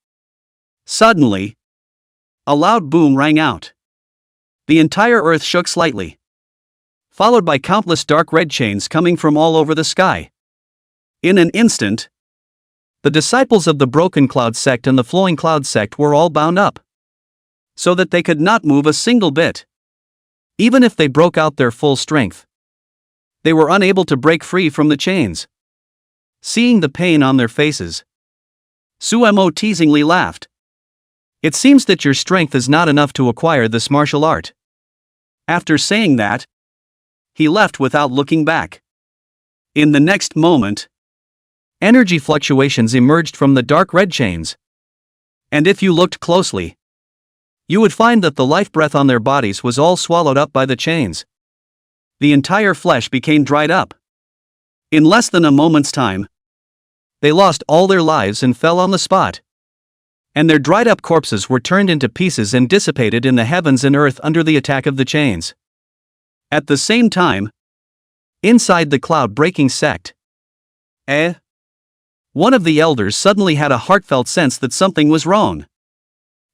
[SPEAKER 1] Suddenly, a loud boom rang out. The entire earth shook slightly, followed by countless dark red chains coming from all over the sky. In an instant, the disciples of the broken cloud sect and the flowing cloud sect were all bound up, so that they could not move a single bit. Even if they broke out their full strength, they were unable to break free from the chains. Seeing the pain on their faces, Xuan teasingly laughed. It seems that your strength is not enough to acquire this martial art. After saying that, he left without looking back. In the next moment, energy fluctuations emerged from the dark red chains. And if you looked closely, you would find that the life breath on their bodies was all swallowed up by the chains. The entire flesh became dried up. In less than a moment's time, they lost all their lives and fell on the spot. And their dried up corpses were turned into pieces and dissipated in the heavens and earth under the attack of the chains. At the same time, inside the cloud-breaking sect, one of the elders suddenly had a heartfelt sense that something was wrong.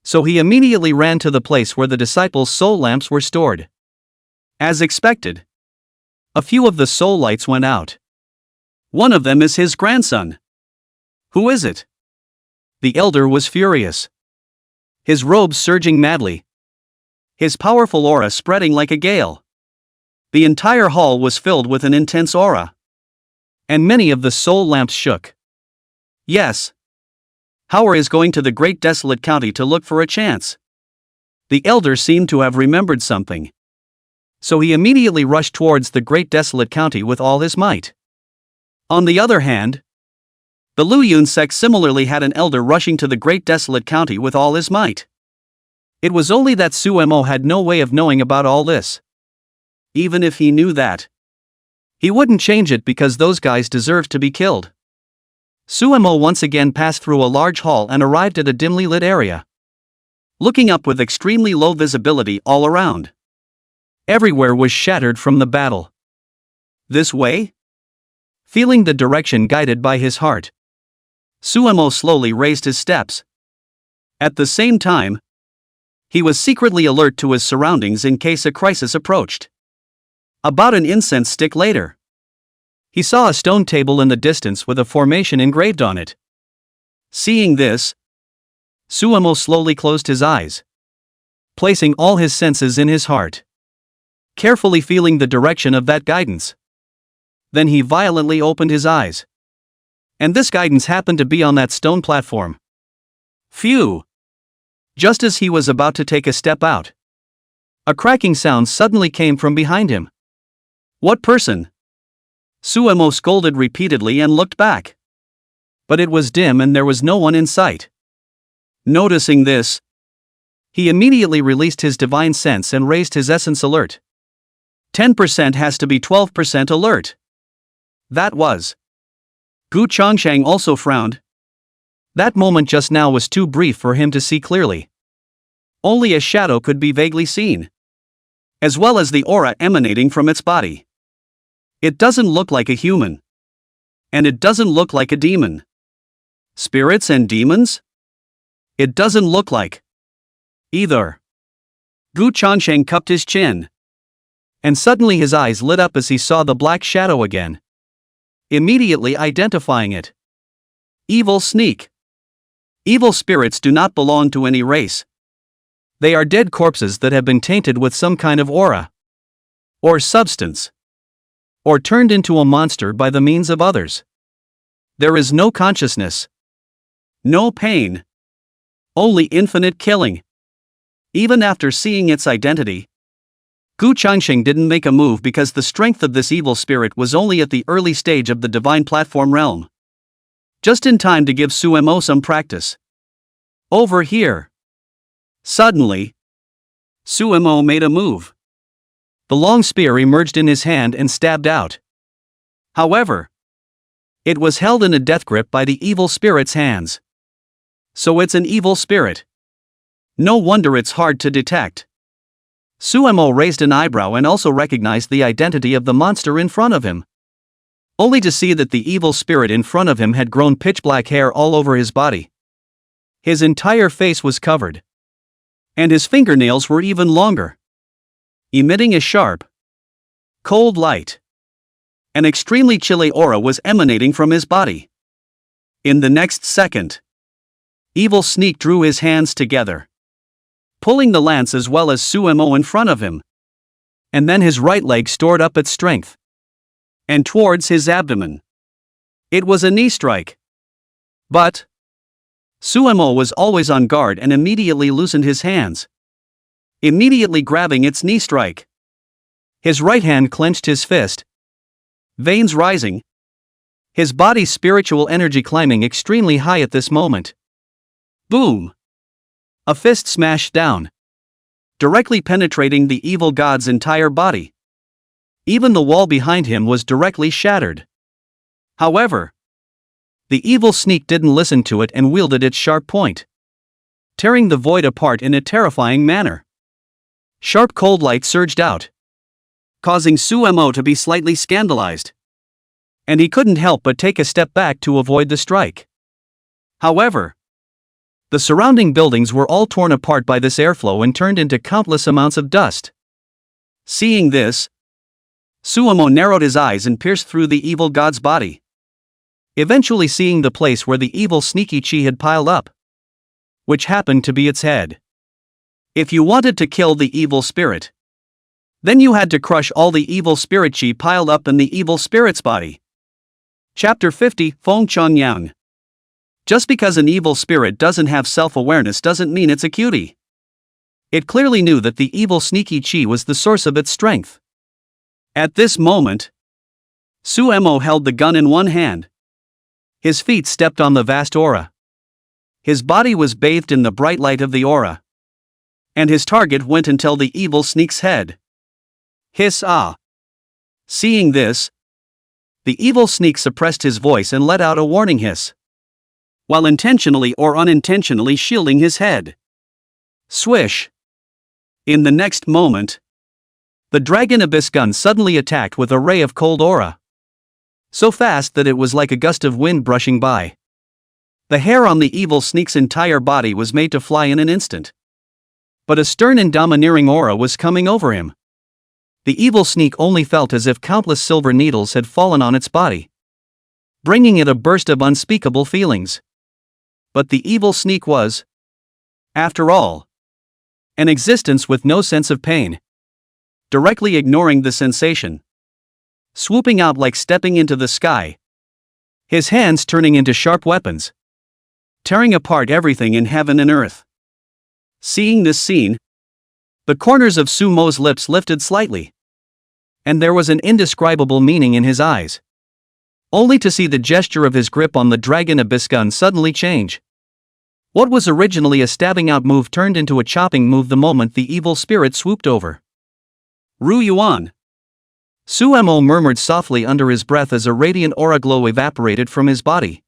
[SPEAKER 1] So he immediately ran to the place where the disciples' soul lamps were stored. As expected, a few of the soul lights went out. One of them is his grandson. Who is it? The elder was furious. His robes surging madly. His powerful aura spreading like a gale. The entire hall was filled with an intense aura. And many of the soul lamps shook. Yes. Howard is going to the Great Desolate County to look for a chance. The elder seemed to have remembered something. So he immediately rushed towards the Great Desolate County with all his might. On the other hand, the Luyun sect similarly had an elder rushing to the Great Desolate County with all his might. It was only that Suemo had no way of knowing about all this. Even if he knew that, he wouldn't change it because those guys deserved to be killed. Suemo once again passed through a large hall and arrived at a dimly lit area. Looking up with extremely low visibility all around. Everywhere was shattered from the battle. This way? Feeling the direction guided by his heart, Suemo slowly raised his steps. At the same time, he was secretly alert to his surroundings in case a crisis approached. About an incense stick later, he saw a stone table in the distance with a formation engraved on it. Seeing this, Suemo slowly closed his eyes, placing all his senses in his heart, carefully feeling the direction of that guidance. Then he violently opened his eyes. And this guidance happened to be on that stone platform. Phew! Just as he was about to take a step out, a cracking sound suddenly came from behind him. What person? Suemo scolded repeatedly and looked back. But it was dim and there was no one in sight. Noticing this, he immediately released his divine sense and raised his essence alert. 10% has to be 12% alert. That was. Gu Changsheng also frowned. That moment just now was too brief for him to see clearly. Only a shadow could be vaguely seen, as well as the aura emanating from its body. It doesn't look like a human. And it doesn't look like a demon. Spirits and demons? It doesn't look like either. Gu Changsheng cupped his chin. And suddenly his eyes lit up as he saw the black shadow again, immediately identifying it. Evil sneak. Evil spirits do not belong to any race. They are dead corpses that have been tainted with some kind of aura or substance, or turned into a monster by the means of others. There is no consciousness, no pain, only infinite killing. Even after seeing its identity, Gu Changsheng didn't make a move because the strength of this evil spirit was only at the early stage of the divine platform realm. Just in time to give Suemo some practice. Over here. Suddenly, Suemo made a move. The long spear emerged in his hand and stabbed out. However, it was held in a death grip by the evil spirit's hands. So it's an evil spirit. No wonder it's hard to detect. Suemo raised an eyebrow and also recognized the identity of the monster in front of him, only to see that the evil spirit in front of him had grown pitch-black hair all over his body. His entire face was covered, and his fingernails were even longer, emitting a sharp, cold light. An extremely chilly aura was emanating from his body. In the next second, Evil Sneak drew his hands together, pulling the lance as well as Suemo in front of him. And then his right leg stored up its strength, and towards his abdomen. It was a knee strike. But Suemo was always on guard and immediately loosened his hands, immediately grabbing its knee strike. His right hand clenched his fist, veins rising, his body's spiritual energy climbing extremely high at this moment. Boom! A fist smashed down, directly penetrating the evil god's entire body. Even the wall behind him was directly shattered. However, the evil sneak didn't listen to it and wielded its sharp point, tearing the void apart in a terrifying manner. Sharp cold light surged out, causing Suemo to be slightly scandalized. And he couldn't help but take a step back to avoid the strike. However, the surrounding buildings were all torn apart by this airflow and turned into countless amounts of dust. Seeing this, Suemo narrowed his eyes and pierced through the evil god's body, eventually seeing the place where the evil sneaky chi had piled up. which happened to be its head. If you wanted to kill the evil spirit, then you had to crush all the evil spirit chi piled up in the evil spirit's body. Chapter 50, Feng Chun Yang. Just because an evil spirit doesn't have self-awareness doesn't mean it's a cutie. It clearly knew that the evil sneaky chi was the source of its strength. At this moment, Su Mo held the gun in one hand. His feet stepped on the vast aura. His body was bathed in the bright light of the aura. And his target went until the evil sneak's head. Hiss ah. Seeing this, the evil sneak suppressed his voice and let out a warning hiss, while intentionally or unintentionally shielding his head. Swish. In the next moment, the dragon abyss gun suddenly attacked with a ray of cold aura, so fast that it was like a gust of wind brushing by. The hair on the evil sneak's entire body was made to fly in an instant. But a stern and domineering aura was coming over him. The evil sneak only felt as if countless silver needles had fallen on its body, bringing it a burst of unspeakable feelings. But the evil sneak was, after all, an existence with no sense of pain. Directly ignoring the sensation, swooping out like stepping into the sky, his hands turning into sharp weapons, tearing apart everything in heaven and earth. Seeing this scene, the corners of Su Mo's lips lifted slightly, and there was an indescribable meaning in his eyes, only to see the gesture of his grip on the dragon abyss gun suddenly change. What was originally a stabbing out move turned into a chopping move the moment the evil spirit swooped over. Ru Yuan. Su Mo murmured softly under his breath as a radiant aura glow evaporated from his body,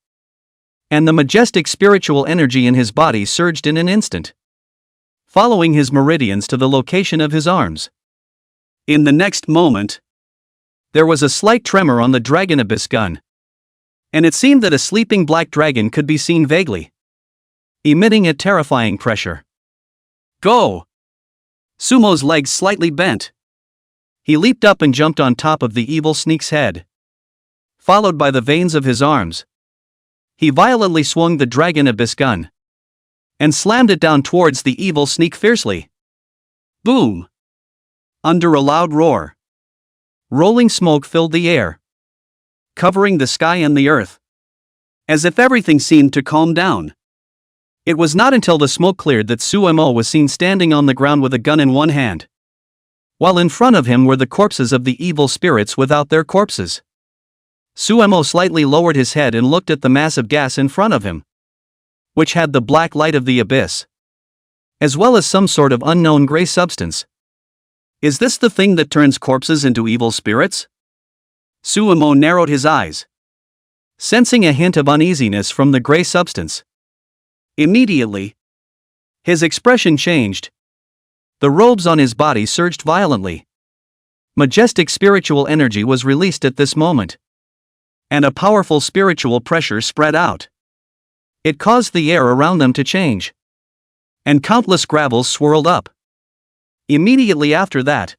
[SPEAKER 1] and the majestic spiritual energy in his body surged in an instant, following his meridians to the location of his arms. In the next moment, there was a slight tremor on the dragon abyss gun, and it seemed that a sleeping black dragon could be seen vaguely, emitting a terrifying pressure. Go! Sumo's legs slightly bent. He leaped up and jumped on top of the evil sneak's head, followed by the veins of his arms. He violently swung the dragon abyss gun and slammed it down towards the evil sneak fiercely. Boom! Under a loud roar, rolling smoke filled the air, covering the sky and the earth, as if everything seemed to calm down. It was not until the smoke cleared that Su Mo was seen standing on the ground with a gun in one hand, while in front of him were the corpses of the evil spirits without their corpses. Su Mo slightly lowered his head and looked at the mass of gas in front of him, which had the black light of the abyss, as well as some sort of unknown gray substance. Is this the thing that turns corpses into evil spirits? Su Mo narrowed his eyes, sensing a hint of uneasiness from the gray substance. Immediately, his expression changed. The robes on his body surged violently. Majestic spiritual energy was released at this moment, and a powerful spiritual pressure spread out. It caused the air around them to change, and countless gravels swirled up. Immediately after that,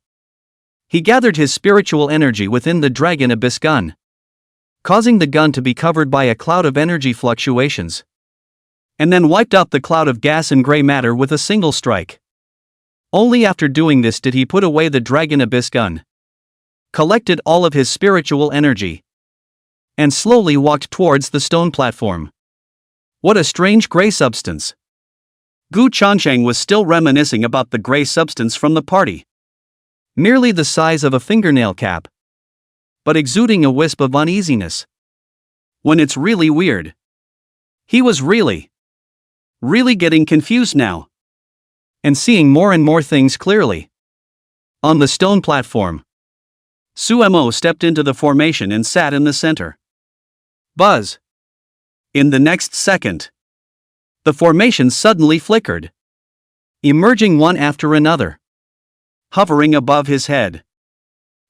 [SPEAKER 1] he gathered his spiritual energy within the dragon abyss gun, causing the gun to be covered by a cloud of energy fluctuations, and then wiped out the cloud of gas and gray matter with a single strike. Only after doing this did he put away the dragon abyss gun, collected all of his spiritual energy, and slowly walked towards the stone platform. What a strange gray substance. Gu Changsheng was still reminiscing about the gray substance from the party. Merely the size of a fingernail cap, but exuding a wisp of uneasiness. When it's really weird. He was really getting confused now, and seeing more and more things clearly. On the stone platform, Su Mo stepped into the formation and sat in the center. Buzz! In the next second, the formation suddenly flickered, emerging one after another, hovering above his head.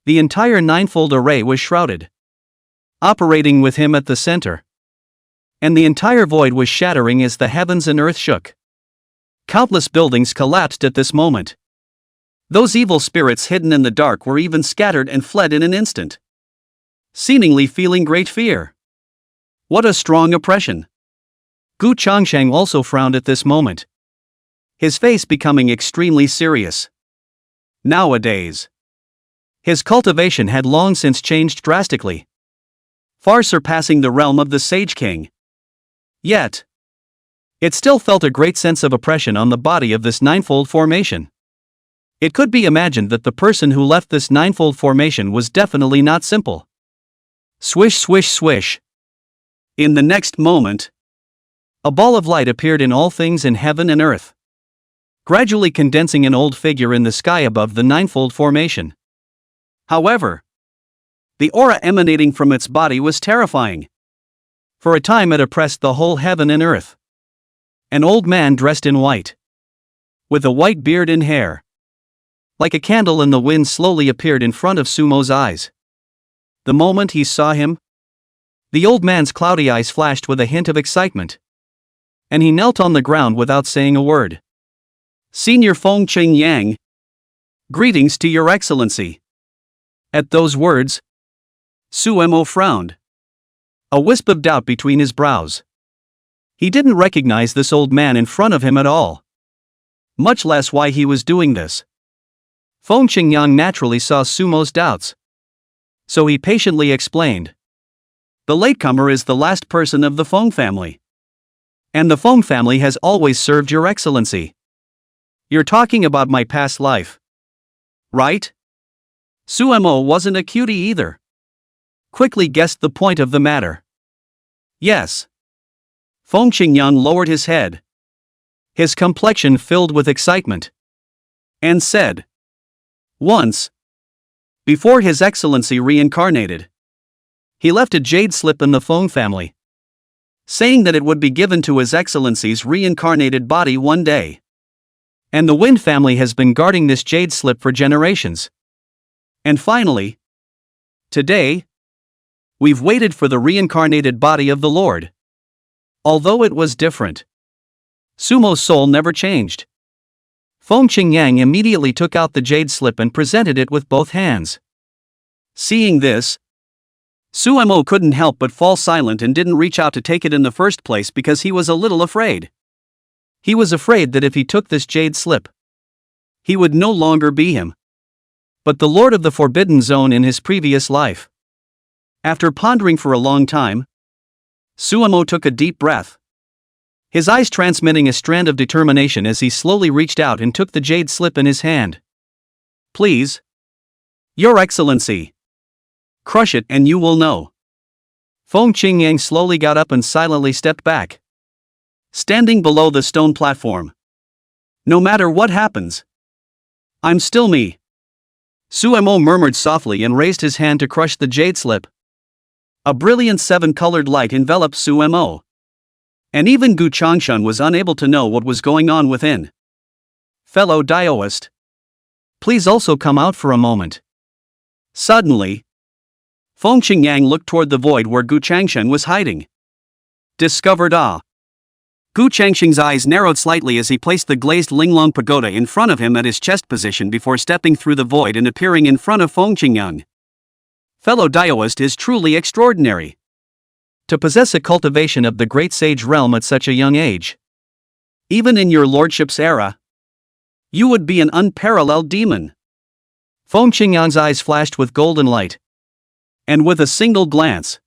[SPEAKER 1] The entire ninefold array was shrouded, operating with him at the center, and the entire void was shattering as the heavens and earth shook. Countless buildings collapsed at this moment. Those evil spirits hidden in the dark were even scattered and fled in an instant, seemingly feeling great fear. What a strong oppression! Gu Changsheng also frowned at this moment, his face becoming extremely serious. Nowadays, his cultivation had long since changed drastically, far surpassing the realm of the Sage King. Yet, it still felt a great sense of oppression on the body of this ninefold formation. It could be imagined that the person who left this ninefold formation was definitely not simple. Swish, swish, swish. In the next moment, a ball of light appeared in all things in heaven and earth, gradually condensing an old figure in the sky above the ninefold formation. However, the aura emanating from its body was terrifying. For a time it oppressed the whole heaven and earth. An old man dressed in white, with a white beard and hair, like a candle in the wind, slowly appeared in front of Sumo's eyes. The moment he saw him, the old man's cloudy eyes flashed with a hint of excitement, and he knelt on the ground without saying a word. Senior Feng Qing Yang, greetings to your excellency. At those words, Sumo frowned, a wisp of doubt between his brows. He didn't recognize this old man in front of him at all, much less why he was doing this. Feng Qingyang naturally saw Sumo's doubts, so he patiently explained. The latecomer is the last person of the Feng family, and the Feng family has always served your excellency. You're talking about my past life, right? Sumo wasn't a cutie either. Quickly guessed the point of the matter. Yes. Feng Qingyang lowered his head, his complexion filled with excitement, and said, once, before His Excellency reincarnated, he left a jade slip in the Feng family, saying that it would be given to His Excellency's reincarnated body one day. And the Wind family has been guarding this jade slip for generations. And finally, today, we've waited for the reincarnated body of the Lord. Although it was different, Sumo's soul never changed. Feng Qingyang immediately took out the jade slip and presented it with both hands. Seeing this, Sumo couldn't help but fall silent and didn't reach out to take it in the first place because he was a little afraid. He was afraid that if he took this jade slip, he would no longer be him, but the Lord of the Forbidden Zone in his previous life. After pondering for a long time, Sumo took a deep breath, his eyes transmitting a strand of determination as he slowly reached out and took the jade slip in his hand. Please, Your Excellency, crush it and you will know. Feng Qingyang slowly got up and silently stepped back, standing below the stone platform. No matter what happens, I'm still me. Sumo murmured softly and raised his hand to crush the jade slip. A brilliant seven-colored light enveloped Sumo, and even Gu Changsheng was unable to know what was going on within. Fellow Daoist, please also come out for a moment. Suddenly, Feng Qingyang looked toward the void where Gu Changsheng was hiding. Discovered awe. Gu Changsheng's eyes narrowed slightly as he placed the glazed Linglong pagoda in front of him at his chest position before stepping through the void and appearing in front of Feng Qingyang. Fellow Daoist is truly extraordinary. To possess a cultivation of the great sage realm at such a young age. Even in your lordship's era, you would be an unparalleled demon. Feng Qingyang's eyes flashed with golden light, and with a single glance,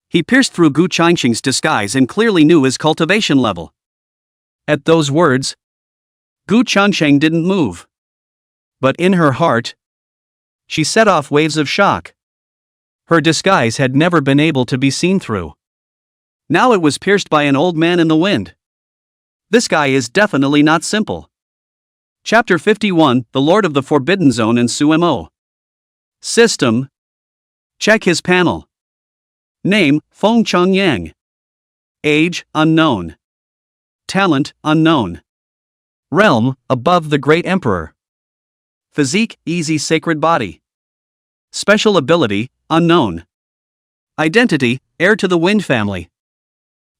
[SPEAKER 1] he pierced through Gu Changsheng's disguise and clearly knew his cultivation level. At those words, Gu Changsheng didn't move. But in her heart, she set off waves of shock. Her disguise had never been able to be seen through. Now it was pierced by an old man in the wind. This guy is definitely not simple. Chapter 51, The Lord of the Forbidden Zone and Sumo. System. Check his panel. Name, Feng Qingyang. Age, unknown. Talent, unknown. Realm, above the Great Emperor. Physique, easy sacred body. Special ability, unknown. Identity, heir to the Wind family.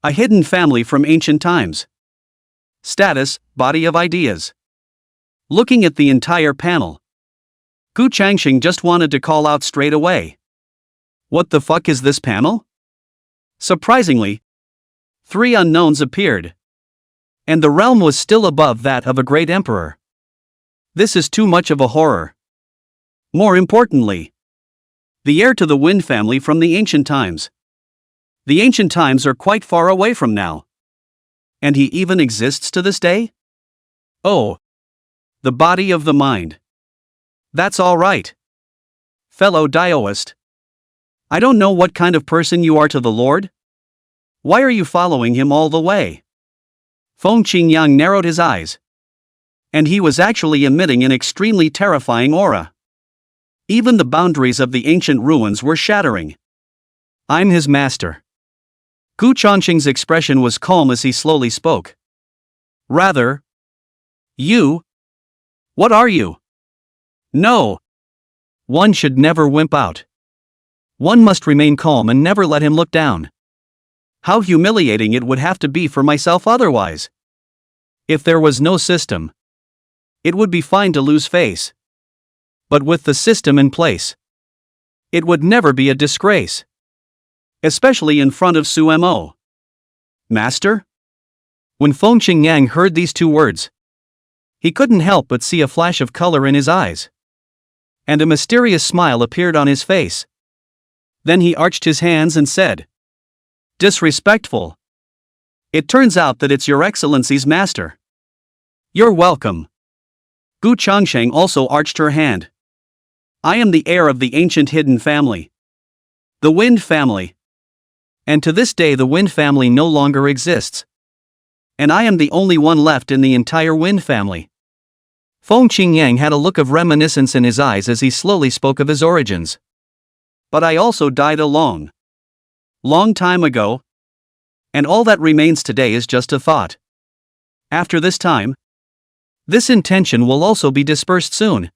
[SPEAKER 1] A hidden family from ancient times. Status, body of ideas. Looking at the entire panel, Gu Changsheng just wanted to call out straight away. What the fuck is this panel? Surprisingly, 3 unknowns appeared. And the realm was still above that of a great emperor. This is too much of a horror. More importantly, the heir to the Wind family from the ancient times. The ancient times are quite far away from now. And he even exists to this day? Oh. The body of the mind. That's all right. Fellow Daoist. I don't know what kind of person you are to the Lord. Why are you following him all the way? Feng Qingyang narrowed his eyes. And he was actually emitting an extremely terrifying aura. Even the boundaries of the ancient ruins were shattering. I'm his master. Gu Changsheng's expression was calm as he slowly spoke. Rather. You? What are you? No. One should never wimp out. One must remain calm and never let him look down. How humiliating it would have to be for myself otherwise. If there was no system, it would be fine to lose face. But with the system in place, it would never be a disgrace. Especially in front of Sumo. Master? When Feng Qingyang heard these 2 words, he couldn't help but see a flash of color in his eyes. And a mysterious smile appeared on his face. Then he arched his hands and said, Disrespectful. It turns out that it's Your Excellency's master. You're welcome. Gu Changsheng also arched her hand. I am the heir of the ancient hidden family. The Wind family. And to this day the Wind family no longer exists. And I am the only one left in the entire Wind family. Feng Qingyang had a look of reminiscence in his eyes as he slowly spoke of his origins. But I also died a long time ago. And all that remains today is just a thought. After this time, this intention will also be dispersed soon.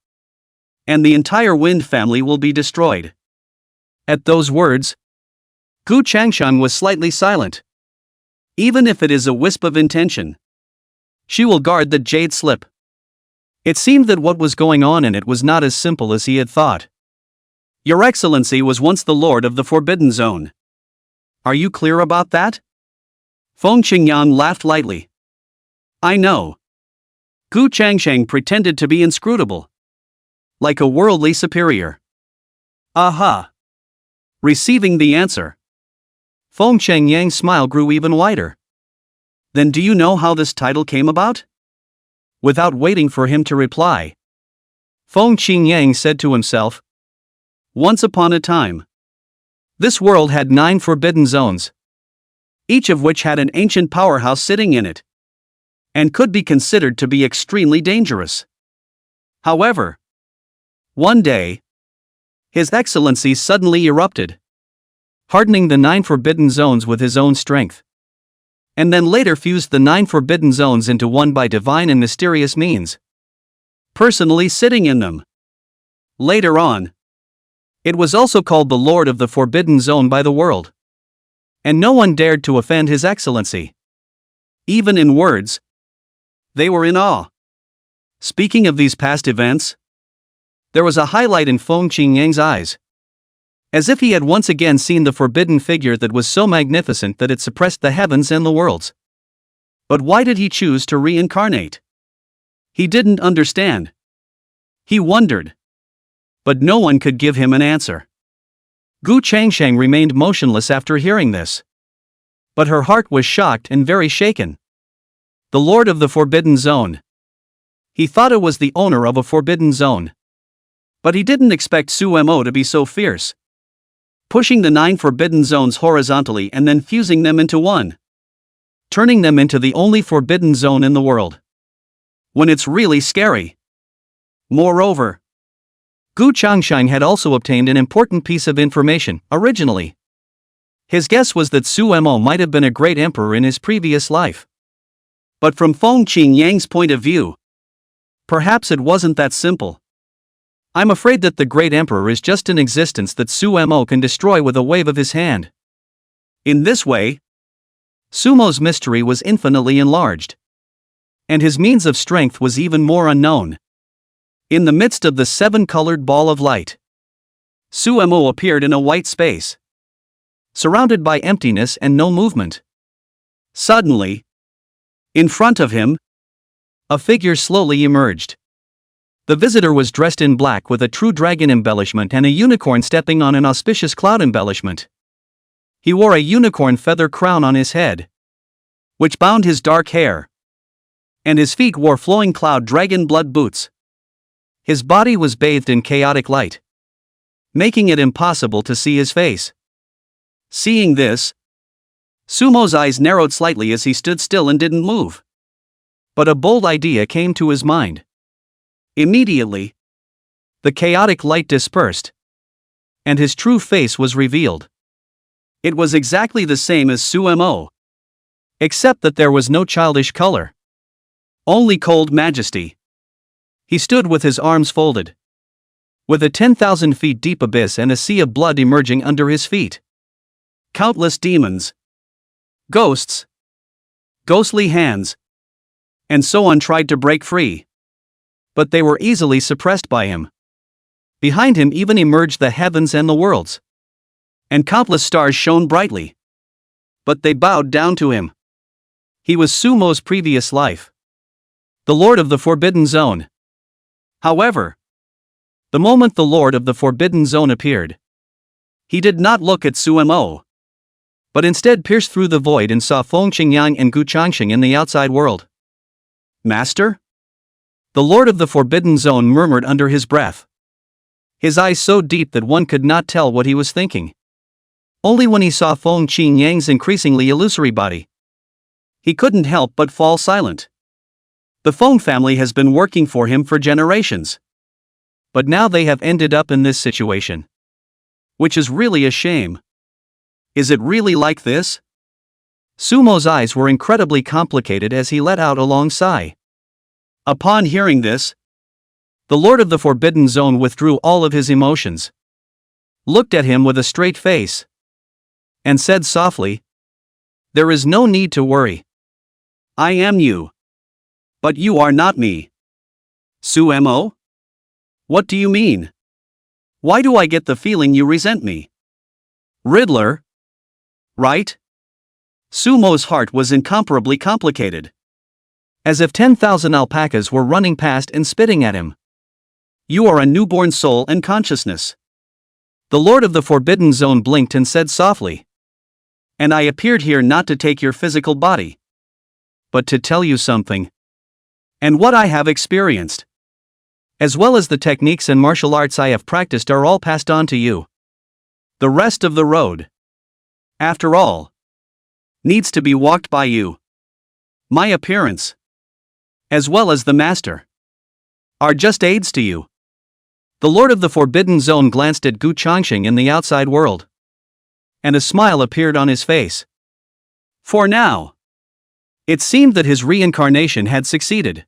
[SPEAKER 1] And the entire Wind family will be destroyed. At those words, Gu Changsheng was slightly silent. Even if it is a wisp of intention, she will guard the jade slip. It seemed that what was going on in it was not as simple as he had thought. Your Excellency was once the Lord of the Forbidden Zone. Are you clear about that? Feng Qingyang laughed lightly. I know. Gu Changsheng pretended to be inscrutable. Like a worldly superior. Aha! Receiving the answer, Feng Qingyang's smile grew even wider. Then do you know how this title came about? Without waiting for him to reply, Feng Qingyang said to himself, Once upon a time, this world had 9 forbidden zones, each of which had an ancient powerhouse sitting in it, and could be considered to be extremely dangerous. However, one day, His Excellency suddenly erupted, hardening the 9 forbidden zones with his own strength, and then later fused the 9 forbidden zones into one by divine and mysterious means, personally sitting in them. Later on, it was also called the Lord of the Forbidden Zone by the world. And no one dared to offend His Excellency. Even in words, they were in awe. Speaking of these past events, there was a highlight in Feng Qingyang's eyes, as if he had once again seen the forbidden figure that was so magnificent that it suppressed the heavens and the worlds. But why did he choose to reincarnate? He didn't understand. He wondered. But no one could give him an answer. Gu Changsheng remained motionless after hearing this. But her heart was shocked and very shaken. The Lord of the Forbidden Zone. He thought it was the owner of a forbidden zone. But he didn't expect Sumo to be so fierce, pushing the 9 forbidden zones horizontally and then fusing them into one, turning them into the only forbidden zone in the world. When it's really scary. Moreover, Gu Changsheng had also obtained an important piece of information, originally. His guess was that Sumo might have been a great emperor in his previous life. But from Feng Qingyang's point of view, perhaps it wasn't that simple. I'm afraid that the great emperor is just an existence that Sumo can destroy with a wave of his hand. In this way, Sumo's mystery was infinitely enlarged. And his means of strength was even more unknown. In the midst of the 7-colored ball of light, Sumo appeared in a white space, surrounded by emptiness and no movement. Suddenly, in front of him, a figure slowly emerged. The visitor was dressed in black with a true dragon embellishment and a unicorn stepping on an auspicious cloud embellishment. He wore a unicorn feather crown on his head, which bound his dark hair, and his feet wore flowing cloud dragon blood boots. His body was bathed in chaotic light, making it impossible to see his face. Seeing this, Sumo's eyes narrowed slightly as he stood still and didn't move. But a bold idea came to his mind. Immediately, the chaotic light dispersed, and his true face was revealed. It was exactly the same as Sumo, except that there was no childish color, only cold majesty. He stood with his arms folded, with a 10,000 feet deep abyss and a sea of blood emerging under his feet. Countless demons, ghosts, ghostly hands, and so on tried to break free, but they were easily suppressed by him. Behind him even emerged the heavens and the worlds, and countless stars shone brightly, but they bowed down to him. He was Sumo's previous life, the Lord of the Forbidden Zone. However, the moment the Lord of the Forbidden Zone appeared, he did not look at Sumo, but instead pierced through the void and saw Feng Qingyang and Gu Changsheng in the outside world. Master? The Lord of the Forbidden Zone murmured under his breath, his eyes so deep that one could not tell what he was thinking. Only when he saw Feng Qingyang's increasingly illusory body, he couldn't help but fall silent. The Feng family has been working for him for generations, but now they have ended up in this situation, which is really a shame. Is it really like this? Sumo's eyes were incredibly complicated as he let out a long sigh. Upon hearing this, the Lord of the Forbidden Zone withdrew all of his emotions, looked at him with a straight face, and said softly, "There is no need to worry. I am you. But you are not me." Sumo? What do you mean? Why do I get the feeling you resent me? Riddler? Right? Sumo's heart was incomparably complicated, as if 10,000 alpacas were running past and spitting at him. You are a newborn soul and consciousness. The Lord of the Forbidden Zone blinked and said softly, "And I appeared here not to take your physical body, but to tell you something. And what I have experienced, as well as the techniques and martial arts I have practiced, are all passed on to you. The rest of the road, after all, needs to be walked by you. My appearance, as well as the master, are just aids to you." The Lord of the Forbidden Zone glanced at Gu Changsheng in the outside world, and a smile appeared on his face. For now, it seemed that his reincarnation had succeeded.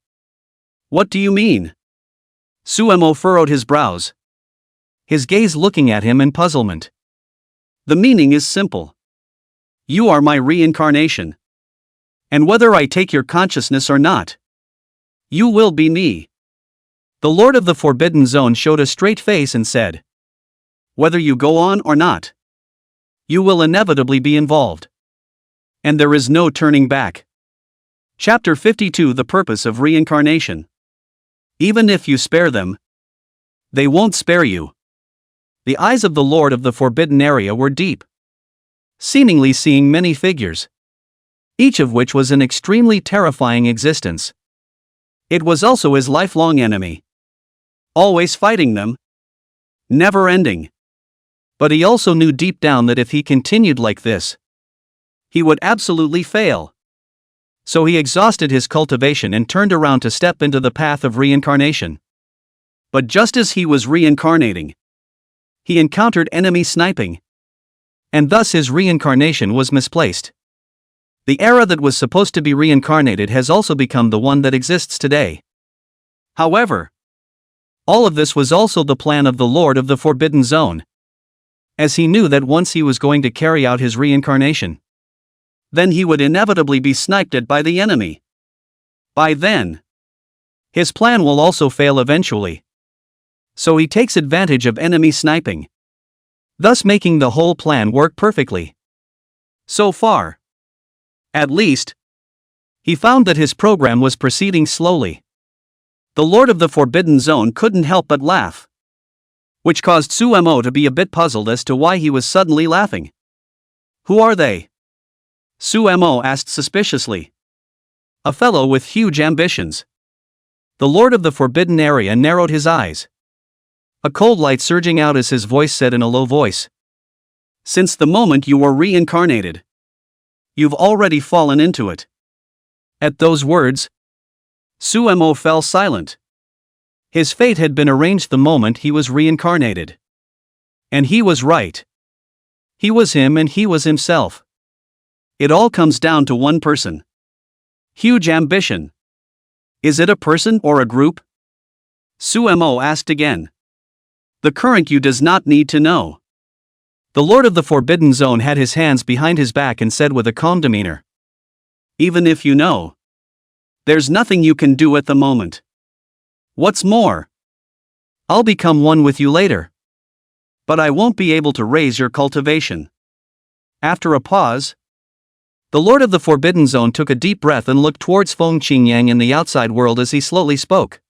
[SPEAKER 1] What do you mean? Sumo furrowed his brows, his gaze looking at him in puzzlement. The meaning is simple. You are my reincarnation, and whether I take your consciousness or not, you will be me. The Lord of the Forbidden Zone showed a straight face and said, "Whether you go on or not, you will inevitably be involved. And there is no turning back." Chapter 52: The Purpose of Reincarnation. Even if you spare them, they won't spare you. The eyes of the Lord of the Forbidden Area were deep, seemingly seeing many figures, each of which was an extremely terrifying existence. It was also his lifelong enemy, always fighting them, never ending. But he also knew deep down that if he continued like this, he would absolutely fail. So he exhausted his cultivation and turned around to step into the path of reincarnation. But just as he was reincarnating, he encountered enemy sniping, and thus his reincarnation was misplaced. The era that was supposed to be reincarnated has also become the one that exists today. However, all of this was also the plan of the Lord of the Forbidden Zone, as he knew that once he was going to carry out his reincarnation, then he would inevitably be sniped at by the enemy. By then, his plan will also fail eventually. So he takes advantage of enemy sniping, thus making the whole plan work perfectly. So far, At least, he found that his program was proceeding slowly. The Lord of the Forbidden Zone couldn't help but laugh, which caused Xuan to be a bit puzzled as to why he was suddenly laughing. Who are they? Xuan asked suspiciously. A fellow with huge ambitions. The Lord of the Forbidden Area narrowed his eyes, a cold light surging out as his voice said in a low voice. Since the moment you were reincarnated, you've already fallen into it. At those words, Xuan fell silent. His fate had been arranged the moment he was reincarnated. And he was right. He was him and he was himself. It all comes down to one person. Huge ambition. Is it a person or a group? Xuan asked again. The current you does not need to know. The Lord of the Forbidden Zone had his hands behind his back and said with a calm demeanor. Even if you know, there's nothing you can do at the moment. What's more, I'll become one with you later. But I won't be able to raise your cultivation. After a pause, the Lord of the Forbidden Zone took a deep breath and looked towards Feng Qingyang in the outside world as he slowly spoke.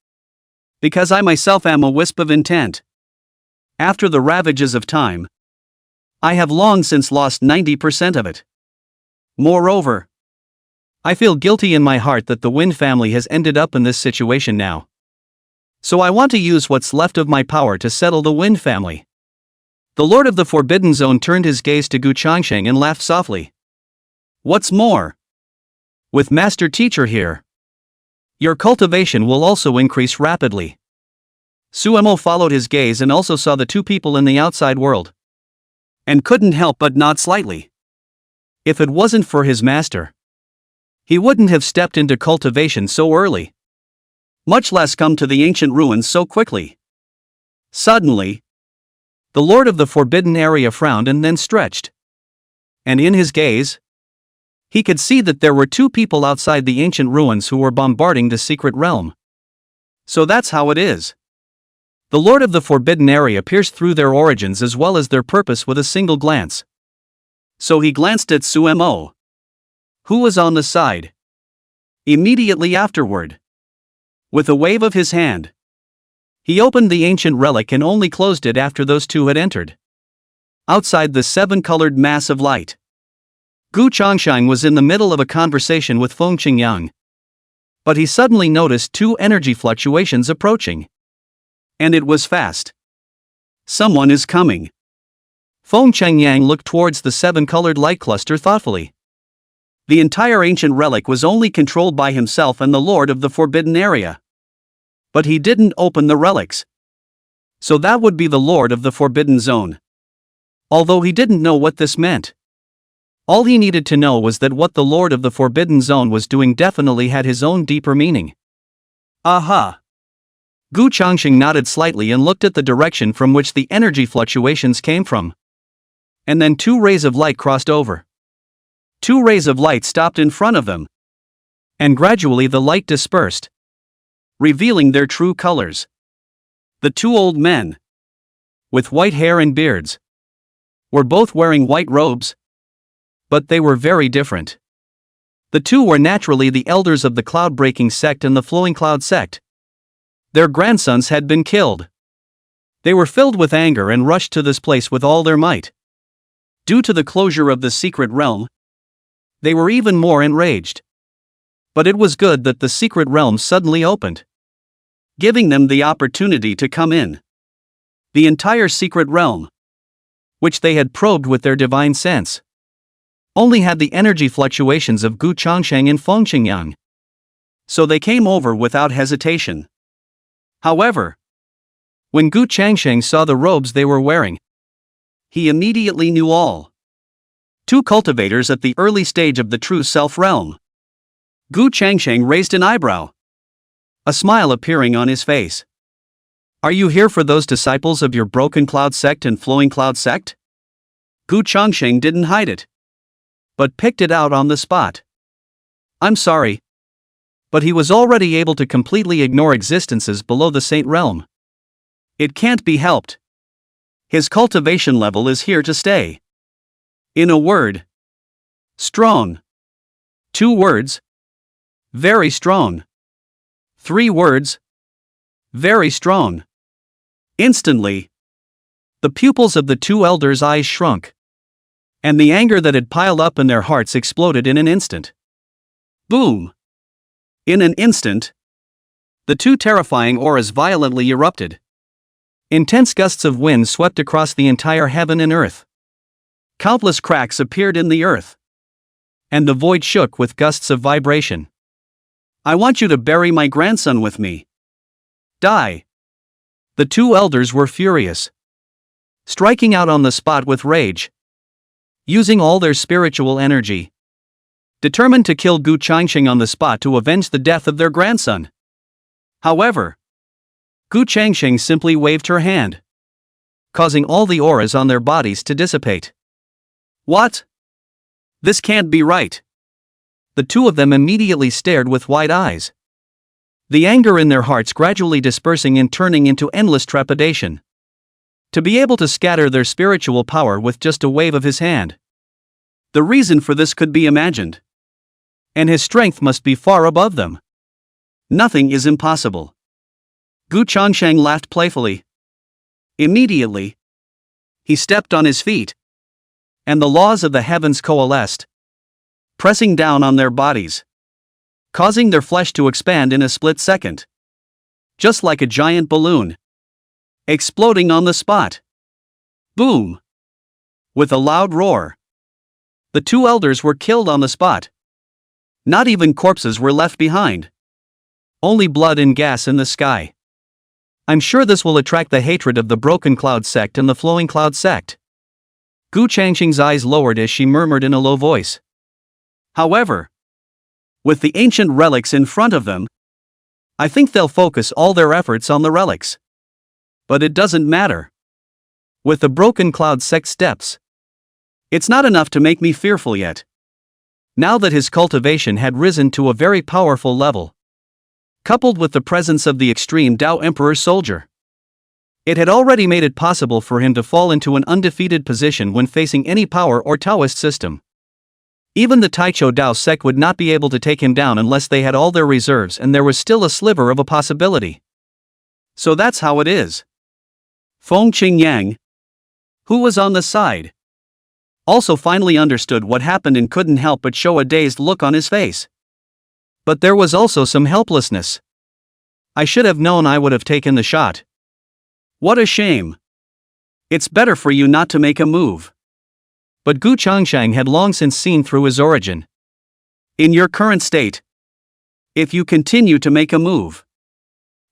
[SPEAKER 1] Because I myself am a wisp of intent. After the ravages of time, I have long since lost 90% of it. Moreover, I feel guilty in my heart that the Wind family has ended up in this situation now. So I want to use what's left of my power to settle the Wind family. The Lord of the Forbidden Zone turned his gaze to Gu Changsheng and laughed softly. What's more, with Master Teacher here, your cultivation will also increase rapidly. Xuan followed his gaze and also saw the two people in the outside world, and couldn't help but nod slightly. If it wasn't for his master, he wouldn't have stepped into cultivation so early, much less come to the ancient ruins so quickly. Suddenly, the Lord of the Forbidden Area frowned and then stretched. And in his gaze, he could see that there were two people outside the ancient ruins who were bombarding the secret realm. So that's how it is. The Lord of the Forbidden Area pierced through their origins as well as their purpose with a single glance. So he glanced at Xuan, who was on the side. Immediately afterward, with a wave of his hand, he opened the ancient relic and only closed it after those two had entered. Outside the seven-colored mass of light, Gu Changsheng was in the middle of a conversation with Feng Qingyang. But he suddenly noticed two energy fluctuations approaching. And it was fast. Someone is coming. Feng Qingyang looked towards the seven-colored light cluster thoughtfully. The entire ancient relic was only controlled by himself and the Lord of the Forbidden Area. But he didn't open the relics. So that would be the Lord of the Forbidden Zone. Although he didn't know what this meant. All he needed to know was that what the Lord of the Forbidden Zone was doing definitely had his own deeper meaning. Aha! Gu Changsheng nodded slightly and looked at the direction from which the energy fluctuations came from. And then two rays of light crossed over. Two rays of light stopped in front of them. And gradually the light dispersed, revealing their true colors. The two old men, with white hair and beards, were both wearing white robes. But they were very different. The two were naturally the elders of the Cloud-Breaking sect and the Flowing Cloud sect. Their grandsons had been killed. They were filled with anger and rushed to this place with all their might. Due to the closure of the secret realm, they were even more enraged. But it was good that the secret realm suddenly opened, giving them the opportunity to come in. The entire secret realm, which they had probed with their divine sense, only had the energy fluctuations of Gu Changsheng and Feng Qingyang. So they came over without hesitation. However, when Gu Changsheng saw the robes they were wearing, he immediately knew all. Two cultivators at the early stage of the true self realm. Gu Changsheng raised an eyebrow, a smile appearing on his face. Are you here for those disciples of your Broken Cloud sect and Flowing Cloud sect? Gu Changsheng didn't hide it, but picked it out on the spot. I'm sorry, but he was already able to completely ignore existences below the Saint Realm. It can't be helped. His cultivation level is here to stay. In a word, strong. 2 words. Very strong. 3 words. Very strong. Instantly, the pupils of the 2 elders' eyes shrunk, and the anger that had piled up in their hearts exploded in an instant. Boom! In an instant, the 2 terrifying auras violently erupted. Intense gusts of wind swept across the entire heaven and earth. Countless cracks appeared in the earth, and the void shook with gusts of vibration. I want you to bury my grandson with me. Die! The 2 elders were furious, striking out on the spot with rage, using all their spiritual energy, determined to kill Gu Changsheng on the spot to avenge the death of their grandson. However, Gu Changsheng simply waved her hand, causing all the auras on their bodies to dissipate. What? This can't be right. The 2 of them immediately stared with wide eyes, the anger in their hearts gradually dispersing and turning into endless trepidation. To be able to scatter their spiritual power with just a wave of his hand. The reason for this could be imagined. And his strength must be far above them. Nothing is impossible. Gu Changsheng laughed playfully. Immediately, he stepped on his feet, and the laws of the heavens coalesced, pressing down on their bodies, causing their flesh to expand in a split second. Just like a giant balloon, exploding on the spot. Boom! With a loud roar, the 2 elders were killed on the spot. Not even corpses were left behind. Only blood and gas in the sky. I'm sure this will attract the hatred of the Broken Cloud sect and the Flowing Cloud sect. Gu Changsheng's eyes lowered as she murmured in a low voice. However, with the ancient relics in front of them, I think they'll focus all their efforts on the relics. But it doesn't matter. With the Broken Cloud sect steps, it's not enough to make me fearful yet. Now that his cultivation had risen to a very powerful level, coupled with the presence of the extreme Tao Emperor soldier, it had already made it possible for him to fall into an undefeated position when facing any power or Taoist system. Even the Taichou Dao sect would not be able to take him down unless they had all their reserves and there was still a sliver of a possibility. So that's how it is. Feng Qingyang, who was on the side, also finally understood what happened and couldn't help but show a dazed look on his face. But there was also some helplessness. I should have known I would have taken the shot. What a shame. It's better for you not to make a move. But Gu Changsheng had long since seen through his origin. In your current state, if you continue to make a move,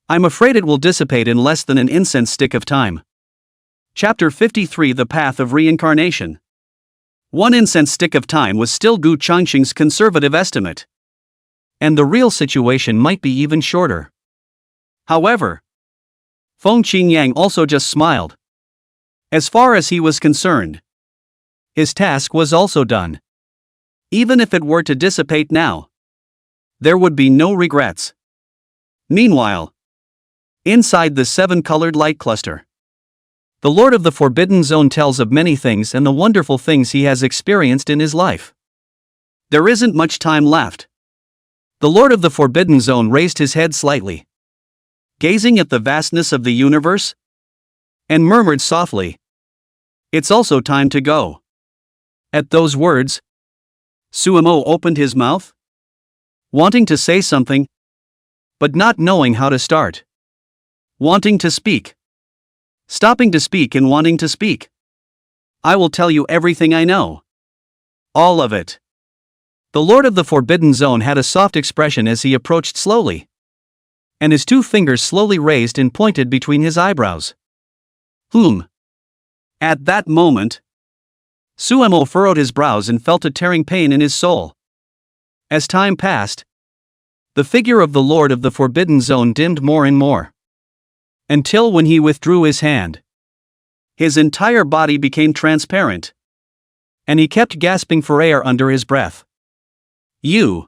[SPEAKER 1] I'm afraid it will dissipate in less than an incense stick of time. Chapter 53: The Path of Reincarnation. 1 incense stick of time was still Gu Changsheng's conservative estimate. And the real situation might be even shorter. However, Feng Qingyang also just smiled. As far as he was concerned, his task was also done. Even if it were to dissipate now, there would be no regrets. Meanwhile, inside the 7-colored light cluster, the Lord of the Forbidden Zone tells of many things and the wonderful things he has experienced in his life. There isn't much time left. The Lord of the Forbidden Zone raised his head slightly, gazing at the vastness of the universe, and murmured softly, "It's also time to go." At those words, Suemo opened his mouth, wanting to say something, but not knowing how to start. Wanting to speak. Stopping to speak and wanting to speak. I will tell you everything I know. All of it. The Lord of the Forbidden Zone had a soft expression as he approached slowly, and his 2 fingers slowly raised and pointed between his eyebrows. At that moment, Suemo furrowed his brows and felt a tearing pain in his soul. As time passed, the figure of the Lord of the Forbidden Zone dimmed more and more. Until when he withdrew his hand, his entire body became transparent, and he kept gasping for air under his breath. Suemo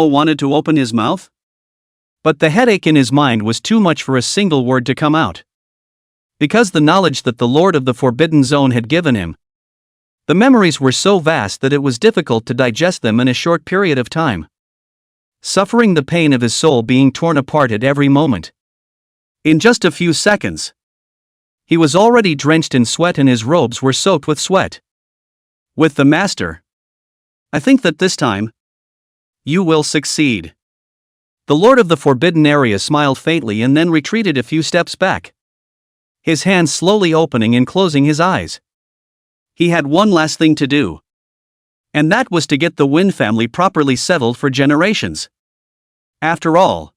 [SPEAKER 1] wanted to open his mouth, but the headache in his mind was too much for a single word to come out. Because the knowledge that the Lord of the Forbidden Zone had given him, The memories were so vast that it was difficult to digest them in a short period of time. Suffering the pain of his soul being torn apart at every moment. In just a few seconds, he was already drenched in sweat and his robes were soaked with sweat. With the master, I think that this time, you will succeed. The Lord of the Forbidden Area smiled faintly and then retreated a few steps back. His hands slowly opening and closing his eyes. He had one last thing to do. And that was to get the Wind family properly settled for generations. After all,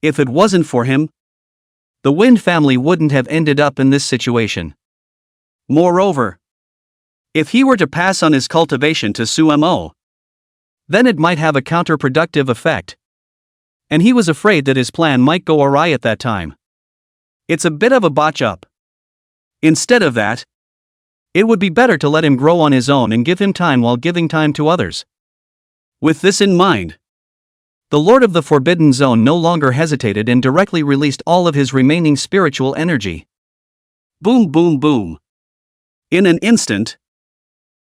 [SPEAKER 1] if it wasn't for him, the Wind family wouldn't have ended up in this situation. Moreover, if he were to pass on his cultivation to Sumo, then it might have a counterproductive effect. And he was afraid that his plan might go awry at that time. It's a bit of a botch up. Instead of that, it would be better to let him grow on his own and give him time while giving time to others. With this in mind, the Lord of the Forbidden Zone no longer hesitated and directly released all of his remaining spiritual energy. Boom, boom, boom. In an instant,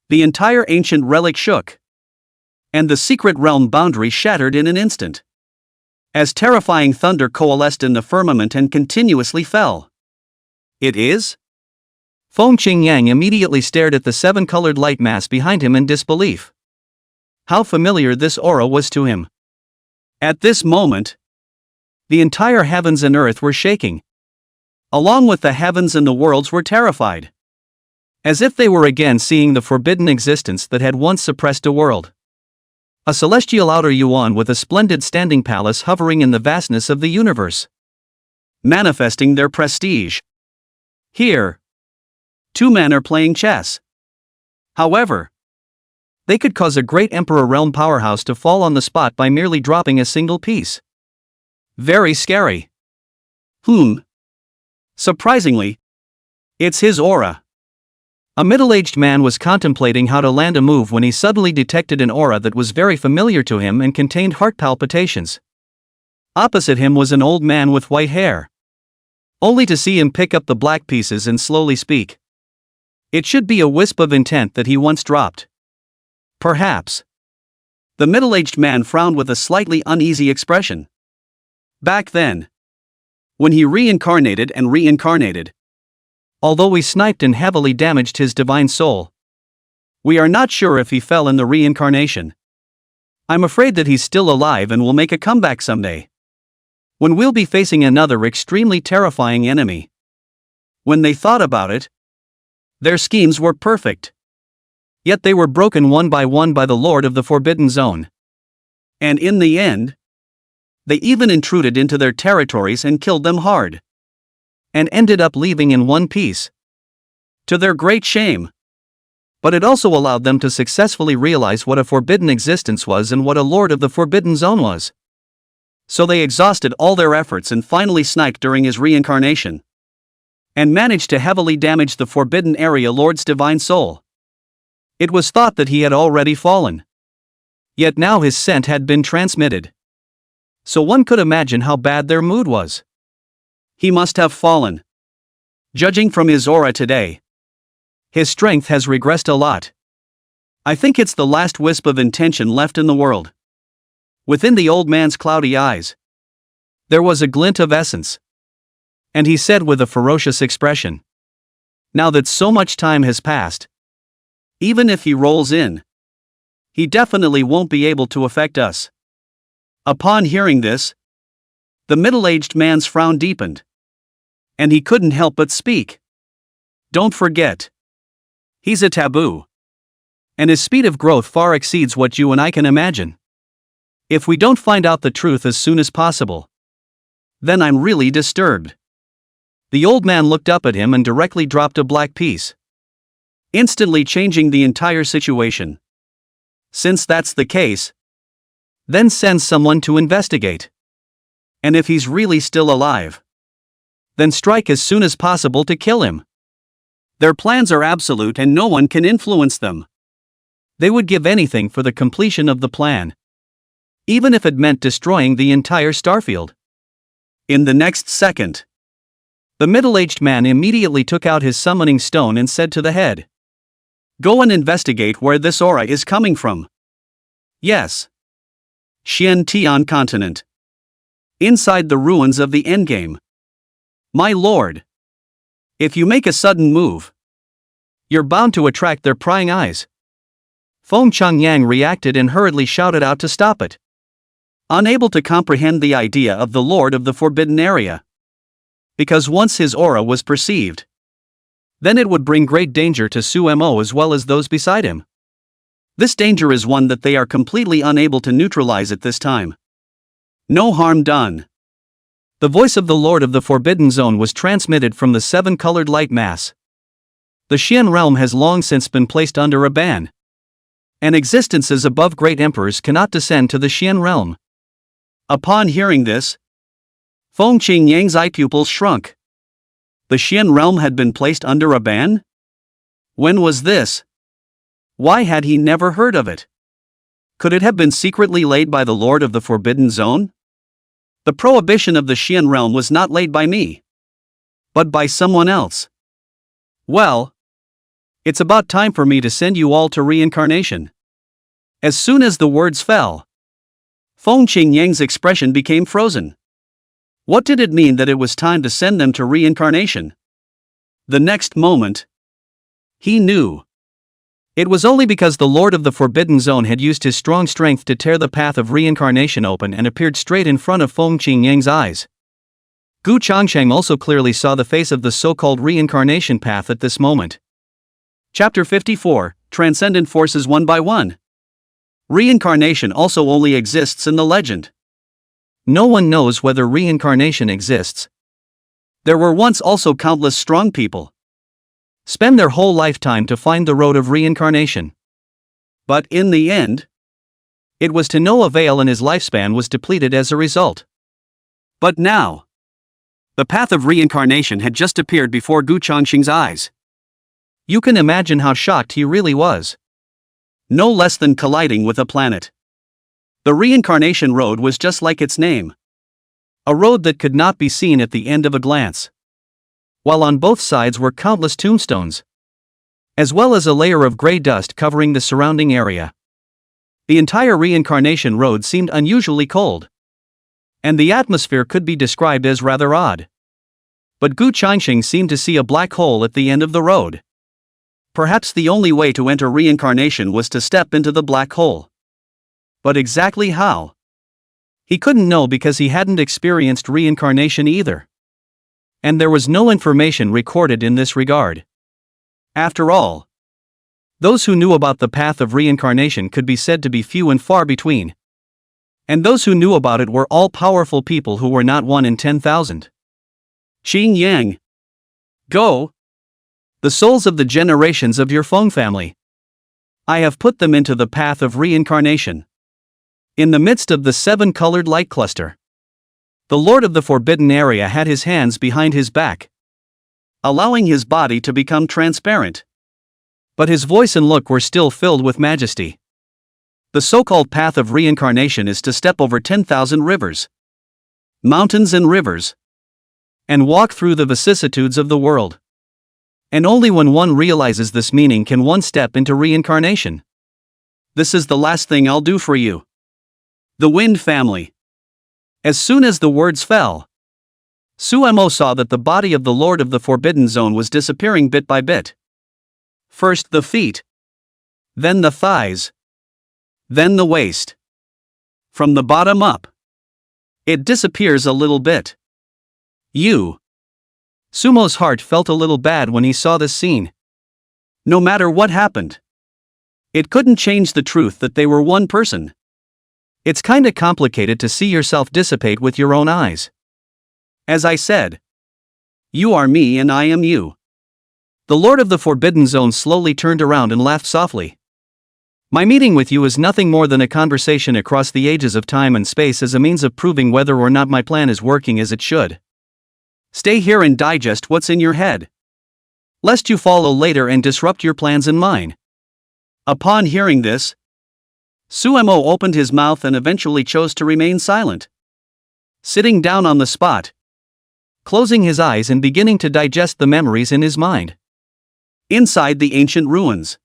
[SPEAKER 1] the entire ancient relic shook. And the secret realm boundary shattered in an instant. As terrifying thunder coalesced in the firmament and continuously fell. It is? Feng Qingyang immediately stared at the seven-colored light mass behind him in disbelief. How familiar this aura was to him. At this moment, the entire heavens and earth were shaking. Along with the heavens and the worlds were terrified. As if they were again seeing the forbidden existence that had once suppressed a world. A celestial outer yuan with a splendid standing palace hovering in the vastness of the universe. Manifesting their prestige. Here, two men are playing chess. However, they could cause a great Emperor Realm powerhouse to fall on the spot by merely dropping a single piece. Very scary. Surprisingly, it's his aura. A middle-aged man was contemplating how to land a move when he suddenly detected an aura that was very familiar to him and contained heart palpitations. Opposite him was an old man with white hair. Only to see him pick up the black pieces and slowly speak. It should be a wisp of intent that he once dropped. Perhaps. The middle-aged man frowned with a slightly uneasy expression. Back then, when he reincarnated, although we sniped and heavily damaged his divine soul, we are not sure if he fell in the reincarnation. I'm afraid that he's still alive and will make a comeback someday. When we'll be facing another extremely terrifying enemy. When they thought about it, their schemes were perfect. Yet they were broken one by the Lord of the Forbidden Zone. And in the end, they even intruded into their territories and killed them hard. And ended up leaving in one piece. To their great shame. But it also allowed them to successfully realize what a forbidden existence was and what a Lord of the Forbidden Zone was. So they exhausted all their efforts and finally sniped during his reincarnation. And managed to heavily damage the Forbidden Area Lord's divine soul. It was thought that he had already fallen. Yet now his scent had been transmitted. So one could imagine how bad their mood was. He must have fallen. Judging from his aura today, his strength has regressed a lot. I think it's the last wisp of intention left in the world. Within the old man's cloudy eyes, there was a glint of essence. And he said with a ferocious expression, now that so much time has passed, even if he rolls in, he definitely won't be able to affect us. Upon hearing this, the middle-aged man's frown deepened. And he couldn't help but speak. Don't forget. He's a taboo. And his speed of growth far exceeds what you and I can imagine. If we don't find out the truth as soon as possible, then I'm really disturbed. The old man looked up at him and directly dropped a black piece. Instantly changing the entire situation. Since that's the case, then send someone to investigate. And if he's really still alive, then strike as soon as possible to kill him. Their plans are absolute and no one can influence them. They would give anything for the completion of the plan. Even if it meant destroying the entire starfield. In the next second, the middle-aged man immediately took out his summoning stone and said to the head, Go and investigate where this aura is coming from. Yes. Xuan Tian Continent. Inside the ruins of the endgame. My lord. If you make a sudden move, you're bound to attract their prying eyes. Feng Changyang reacted and hurriedly shouted out to stop it. Unable to comprehend the idea of the Lord of the Forbidden Area. Because once his aura was perceived, then it would bring great danger to Xuan as well as those beside him. This danger is one that they are completely unable to neutralize at this time. No harm done. The voice of the Lord of the Forbidden Zone was transmitted from the seven-colored light mass. The Xian realm has long since been placed under a ban. And existences above great emperors cannot descend to the Xian realm. Upon hearing this, Feng Qingyang's eye pupils shrunk. The Xian realm had been placed under a ban? When was this? Why had he never heard of it? Could it have been secretly laid by the Lord of the Forbidden Zone? The prohibition of the Xian realm was not laid by me, but by someone else. Well, it's about time for me to send you all to reincarnation. As soon as the words fell, Feng Qingyang's expression became frozen. What did it mean that it was time to send them to reincarnation? The next moment, he knew. It was only because the Lord of the Forbidden Zone had used his strong strength to tear the path of reincarnation open and appeared straight in front of Feng Qingyang's eyes. Gu Changsheng also clearly saw the face of the so-called reincarnation path at this moment. Chapter 54, Transcendent Forces One by One. Reincarnation also only exists in the legend. No one knows whether reincarnation exists. There were once also countless strong people spend their whole lifetime to find the road of reincarnation. But in the end, it was to no avail and his lifespan was depleted as a result. But now, the path of reincarnation had just appeared before Gu Changsheng's eyes. You can imagine how shocked he really was. No less than colliding with a planet. The reincarnation road was just like its name. A road that could not be seen at the end of a glance. While on both sides were countless tombstones, as well as a layer of gray dust covering the surrounding area. The entire reincarnation road seemed unusually cold, and the atmosphere could be described as rather odd. But Gu Changsheng seemed to see a black hole at the end of the road. Perhaps the only way to enter reincarnation was to step into the black hole. But exactly how? He couldn't know because he hadn't experienced reincarnation either. And there was no information recorded in this regard. After all, those who knew about the path of reincarnation could be said to be few and far between. And those who knew about it were all powerful people who were not 1 in 10,000. Qing Yang. Go. The souls of the generations of your Feng family. I have put them into the path of reincarnation. In the midst of the seven-colored light cluster, the Lord of the Forbidden Area had his hands behind his back, allowing his body to become transparent. But his voice and look were still filled with majesty. The so-called path of reincarnation is to step over 10,000 rivers, mountains and rivers, and walk through the vicissitudes of the world. And only when one realizes this meaning can one step into reincarnation. This is the last thing I'll do for you. The Wind Family. As soon as the words fell, Xuan saw that the body of the Lord of the Forbidden Zone was disappearing bit by bit. First the feet, then the thighs, then the waist. From the bottom up, it disappears a little bit. Sumo's heart felt a little bad when he saw this scene. No matter what happened, it couldn't change the truth that they were one person. It's kinda complicated to see yourself dissipate with your own eyes. As I said, you are me and I am you. The Lord of the Forbidden Zone slowly turned around and laughed softly. My meeting with you is nothing more than a conversation across the ages of time and space as a means of proving whether or not my plan is working as it should. Stay here and digest what's in your head, lest you follow later and disrupt your plans and mine. Upon hearing this, Xuan opened his mouth and eventually chose to remain silent. Sitting down on the spot, closing his eyes and beginning to digest the memories in his mind. Inside the ancient ruins,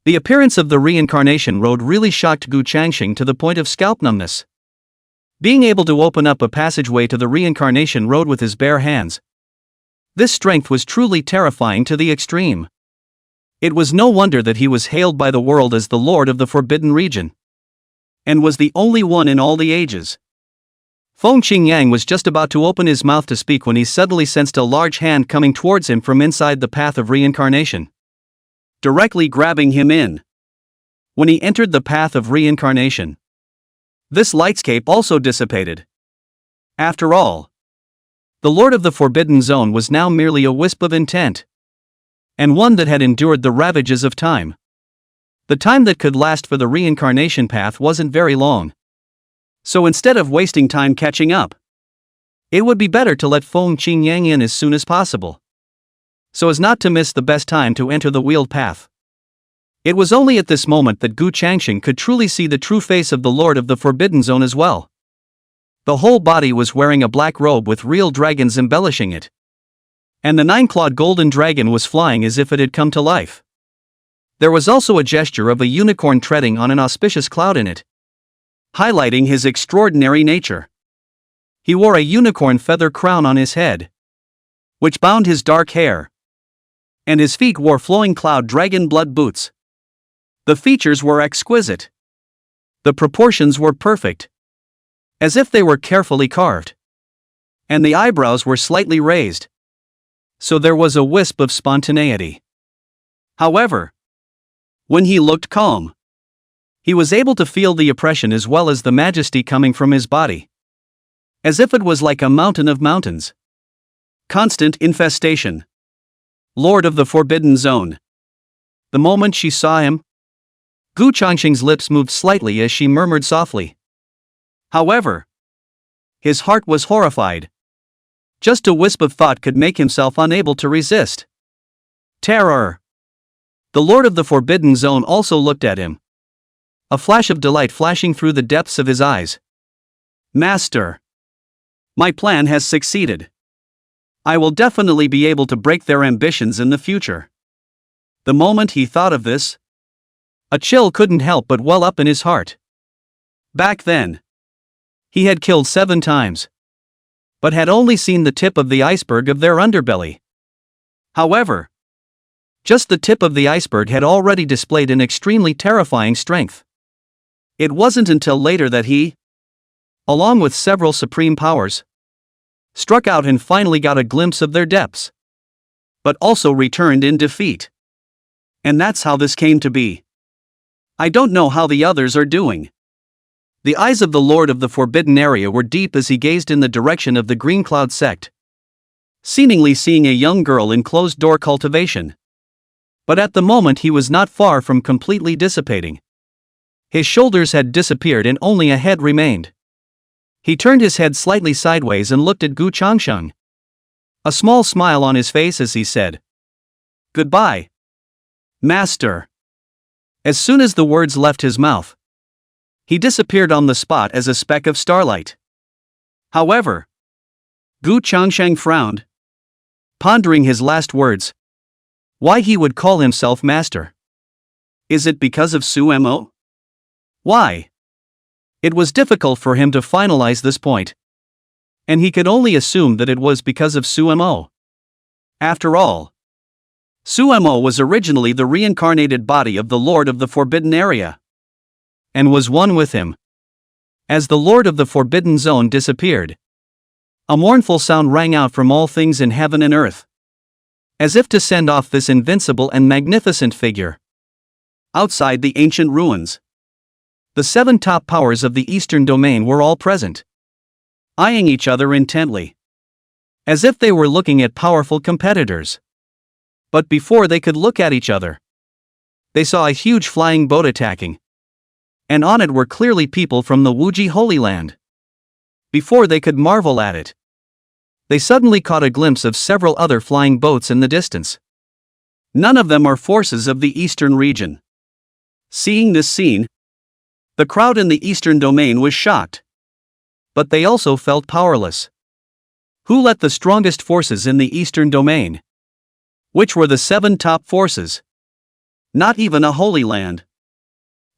[SPEAKER 1] The appearance of the reincarnation road really shocked Gu Changsheng to the point of scalp numbness. Being able to open up a passageway to the reincarnation road with his bare hands. This strength was truly terrifying to the extreme. It was no wonder that he was hailed by the world as the Lord of the Forbidden Region. And was the only one in all the ages. Feng Qingyang was just about to open his mouth to speak when he suddenly sensed a large hand coming towards him from inside the path of reincarnation, directly grabbing him in. When he entered the path of reincarnation, this lightscape also dissipated. After all, the Lord of the Forbidden Zone was now merely a wisp of intent, and one that had endured the ravages of time. The time that could last for the reincarnation path wasn't very long. So instead of wasting time catching up, it would be better to let Feng Qingyang in as soon as possible, so as not to miss the best time to enter the wheeled path. It was only at this moment that Gu Changsheng could truly see the true face of the Lord of the Forbidden Zone as well. The whole body was wearing a black robe with real dragons embellishing it. And the nine-clawed golden dragon was flying as if it had come to life. There was also a gesture of a unicorn treading on an auspicious cloud in it, highlighting his extraordinary nature. He wore a unicorn feather crown on his head, which bound his dark hair, and his feet wore flowing cloud dragon blood boots. The features were exquisite. The proportions were perfect, as if they were carefully carved, and the eyebrows were slightly raised, so there was a wisp of spontaneity. However, when he looked calm, he was able to feel the oppression as well as the majesty coming from his body, as if it was like a mountain of mountains. Constant infestation. Lord of the Forbidden Zone. The moment she saw him, Gu Changsheng's lips moved slightly as she murmured softly. However, his heart was horrified. Just a wisp of thought could make himself unable to resist. Terror. The Lord of the Forbidden Zone also looked at him, a flash of delight flashing through the depths of his eyes. Master, my plan has succeeded. I will definitely be able to break their ambitions in the future. The moment he thought of this, a chill couldn't help but well up in his heart. Back then, he had killed 7 times, but had only seen the tip of the iceberg of their underbelly. However, just the tip of the iceberg had already displayed an extremely terrifying strength. It wasn't until later that he, along with several supreme powers, struck out and finally got a glimpse of their depths, but also returned in defeat. And that's how this came to be. I don't know how the others are doing. The eyes of the Lord of the Forbidden Area were deep as he gazed in the direction of the Green Cloud sect, seemingly seeing a young girl in closed-door cultivation. But at the moment he was not far from completely dissipating. His shoulders had disappeared and only a head remained. He turned his head slightly sideways and looked at Gu Changsheng, a small smile on his face as he said, "Goodbye, Master." As soon as the words left his mouth, he disappeared on the spot as a speck of starlight. However, Gu Changsheng frowned, pondering his last words. Why he would call himself master? Is it because of Sumo? Why? It was difficult for him to finalize this point, and he could only assume that it was because of Sumo. After all, Sumo was originally the reincarnated body of the Lord of the Forbidden Area, and was one with him. As the Lord of the Forbidden Zone disappeared, a mournful sound rang out from all things in heaven and earth, as if to send off this invincible and magnificent figure. Outside the ancient ruins, the 7 top powers of the Eastern Domain were all present, eyeing each other intently, as if they were looking at powerful competitors. But before they could look at each other, they saw a huge flying boat attacking, and on it were clearly people from the Wuji Holy Land. Before they could marvel at it, they suddenly caught a glimpse of several other flying boats in the distance. None of them are forces of the Eastern region. Seeing this scene, the crowd in the Eastern Domain was shocked. But they also felt powerless. Who let the strongest forces in the Eastern Domain? Which were the 7 top forces? Not even a holy land.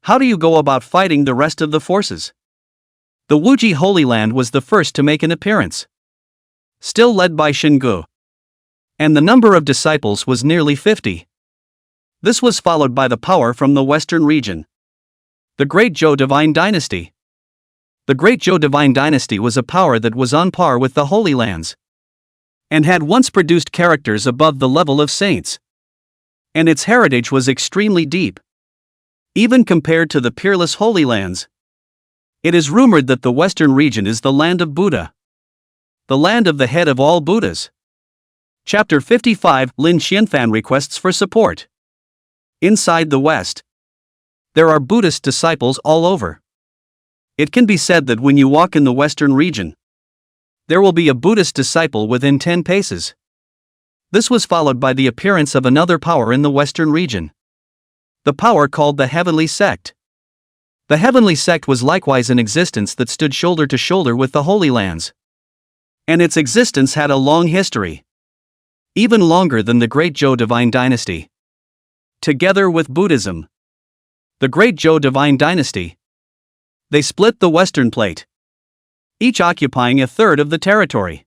[SPEAKER 1] How do you go about fighting the rest of the forces? The Wuji Holy Land was the first to make an appearance. Still led by Shingu. And the number of disciples was nearly 50. This was followed by the power from the western region. The Great Zhou Divine Dynasty. The Great Zhou Divine Dynasty was a power that was on par with the Holy Lands, and had once produced characters above the level of saints. And its heritage was extremely deep, even compared to the peerless Holy Lands. It is rumored that the western region is the land of Buddha, the land of the head of all Buddhas. Chapter 55. Lin Xianfan requests for support. Inside the West, there are Buddhist disciples all over. It can be said that when you walk in the western region, there will be a Buddhist disciple within 10 paces. This was followed by the appearance of another power in the western region. The power called the Heavenly Sect. The Heavenly Sect was likewise an existence that stood shoulder to shoulder with the Holy Lands. And its existence had a long history. Even longer than the Great Zhou Divine Dynasty. Together with Buddhism, the Great Zhou Divine Dynasty, they split the western plate, each occupying a third of the territory.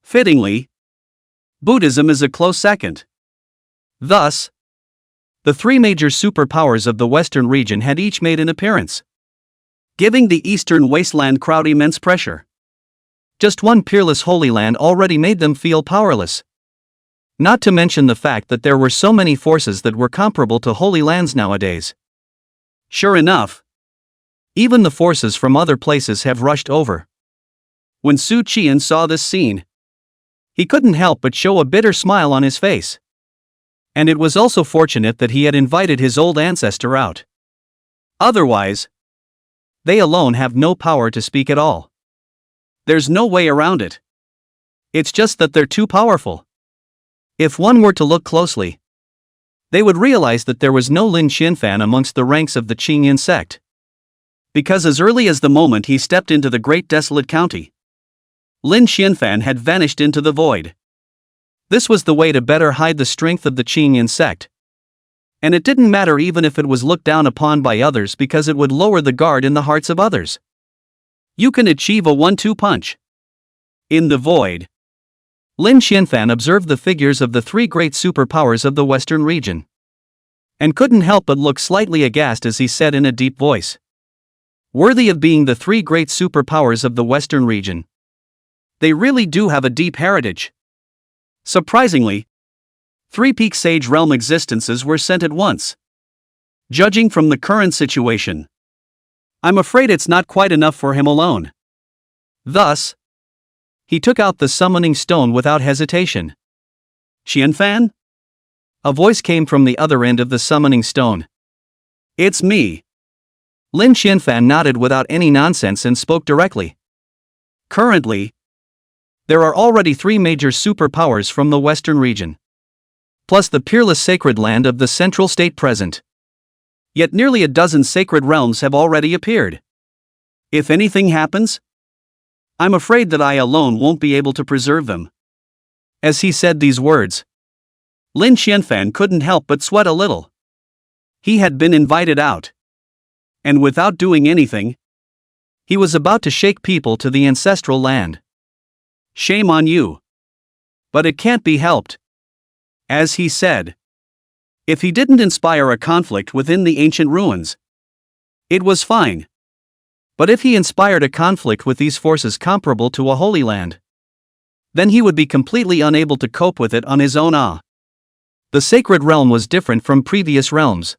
[SPEAKER 1] Fittingly, Buddhism is a close second. Thus, the three major superpowers of the western region had each made an appearance, giving the eastern wasteland crowd immense pressure. Just one peerless Holy Land already made them feel powerless. Not to mention the fact that there were so many forces that were comparable to Holy Lands nowadays. Sure enough, even the forces from other places have rushed over. When Su Qian saw this scene, he couldn't help but show a bitter smile on his face. And it was also fortunate that he had invited his old ancestor out. Otherwise, they alone have no power to speak at all. There's no way around it. It's just that they're too powerful. If one were to look closely, they would realize that there was no Lin Xianfan amongst the ranks of the Qingyan sect. Because as early as the moment he stepped into the great desolate county, Lin Xianfan had vanished into the void. This was the way to better hide the strength of the Qingyan sect. And it didn't matter even if it was looked down upon by others, because it would lower the guard in the hearts of others. You can achieve a 1-2 punch. In the void, Lin Xianfan observed the figures of the three great superpowers of the western region, and couldn't help but look slightly aghast as he said in a deep voice, "Worthy of being the three great superpowers of the western region. They really do have a deep heritage." Surprisingly, 3 peak sage realm existences were sent at once. Judging from the current situation, I'm afraid it's not quite enough for him alone. Thus, he took out the summoning stone without hesitation. "Xianfan?" A voice came from the other end of the summoning stone. "It's me." Lin Xianfan nodded without any nonsense and spoke directly. "Currently, there are already 3 major superpowers from the western region, plus the peerless sacred land of the central state present. Yet nearly a dozen sacred realms have already appeared. If anything happens, I'm afraid that I alone won't be able to preserve them." As he said these words, Lin Xianfan couldn't help but sweat a little. He had been invited out, and without doing anything, he was about to shake people to the ancestral land. "Shame on you. But it can't be helped." As he said, if he didn't inspire a conflict within the ancient ruins, it was fine. But if he inspired a conflict with these forces comparable to a Holy Land, then he would be completely unable to cope with it on his own. The sacred realm was different from previous realms.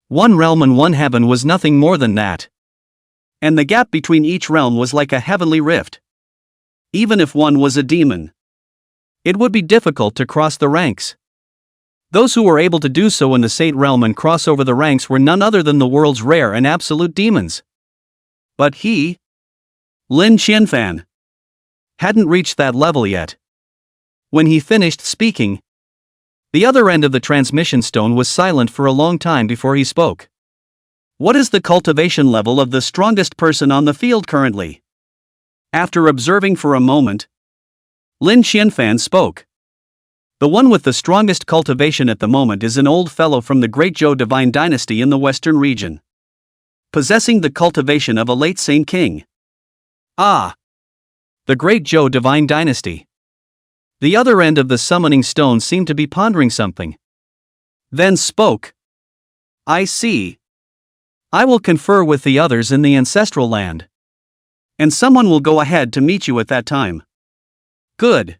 [SPEAKER 1] One realm and one heaven was nothing more than that. And the gap between each realm was like a heavenly rift. Even if one was a demon, it would be difficult to cross the ranks. Those who were able to do so in the Saint realm and cross over the ranks were none other than the world's rare and absolute demons. But he, Lin Xianfan, hadn't reached that level yet. When he finished speaking, the other end of the transmission stone was silent for a long time before he spoke. "What is the cultivation level of the strongest person on the field currently?" After observing for a moment, Lin Xianfan spoke. The one with the strongest cultivation at the moment is an old fellow from the Great Zhou Divine Dynasty in the western region, possessing the cultivation of a late Saint King. Ah! The Great Zhou Divine Dynasty. The other end of the summoning stone seemed to be pondering something. Then spoke. I see. I will confer with the others in the ancestral land. And someone will go ahead to meet you at that time. Good.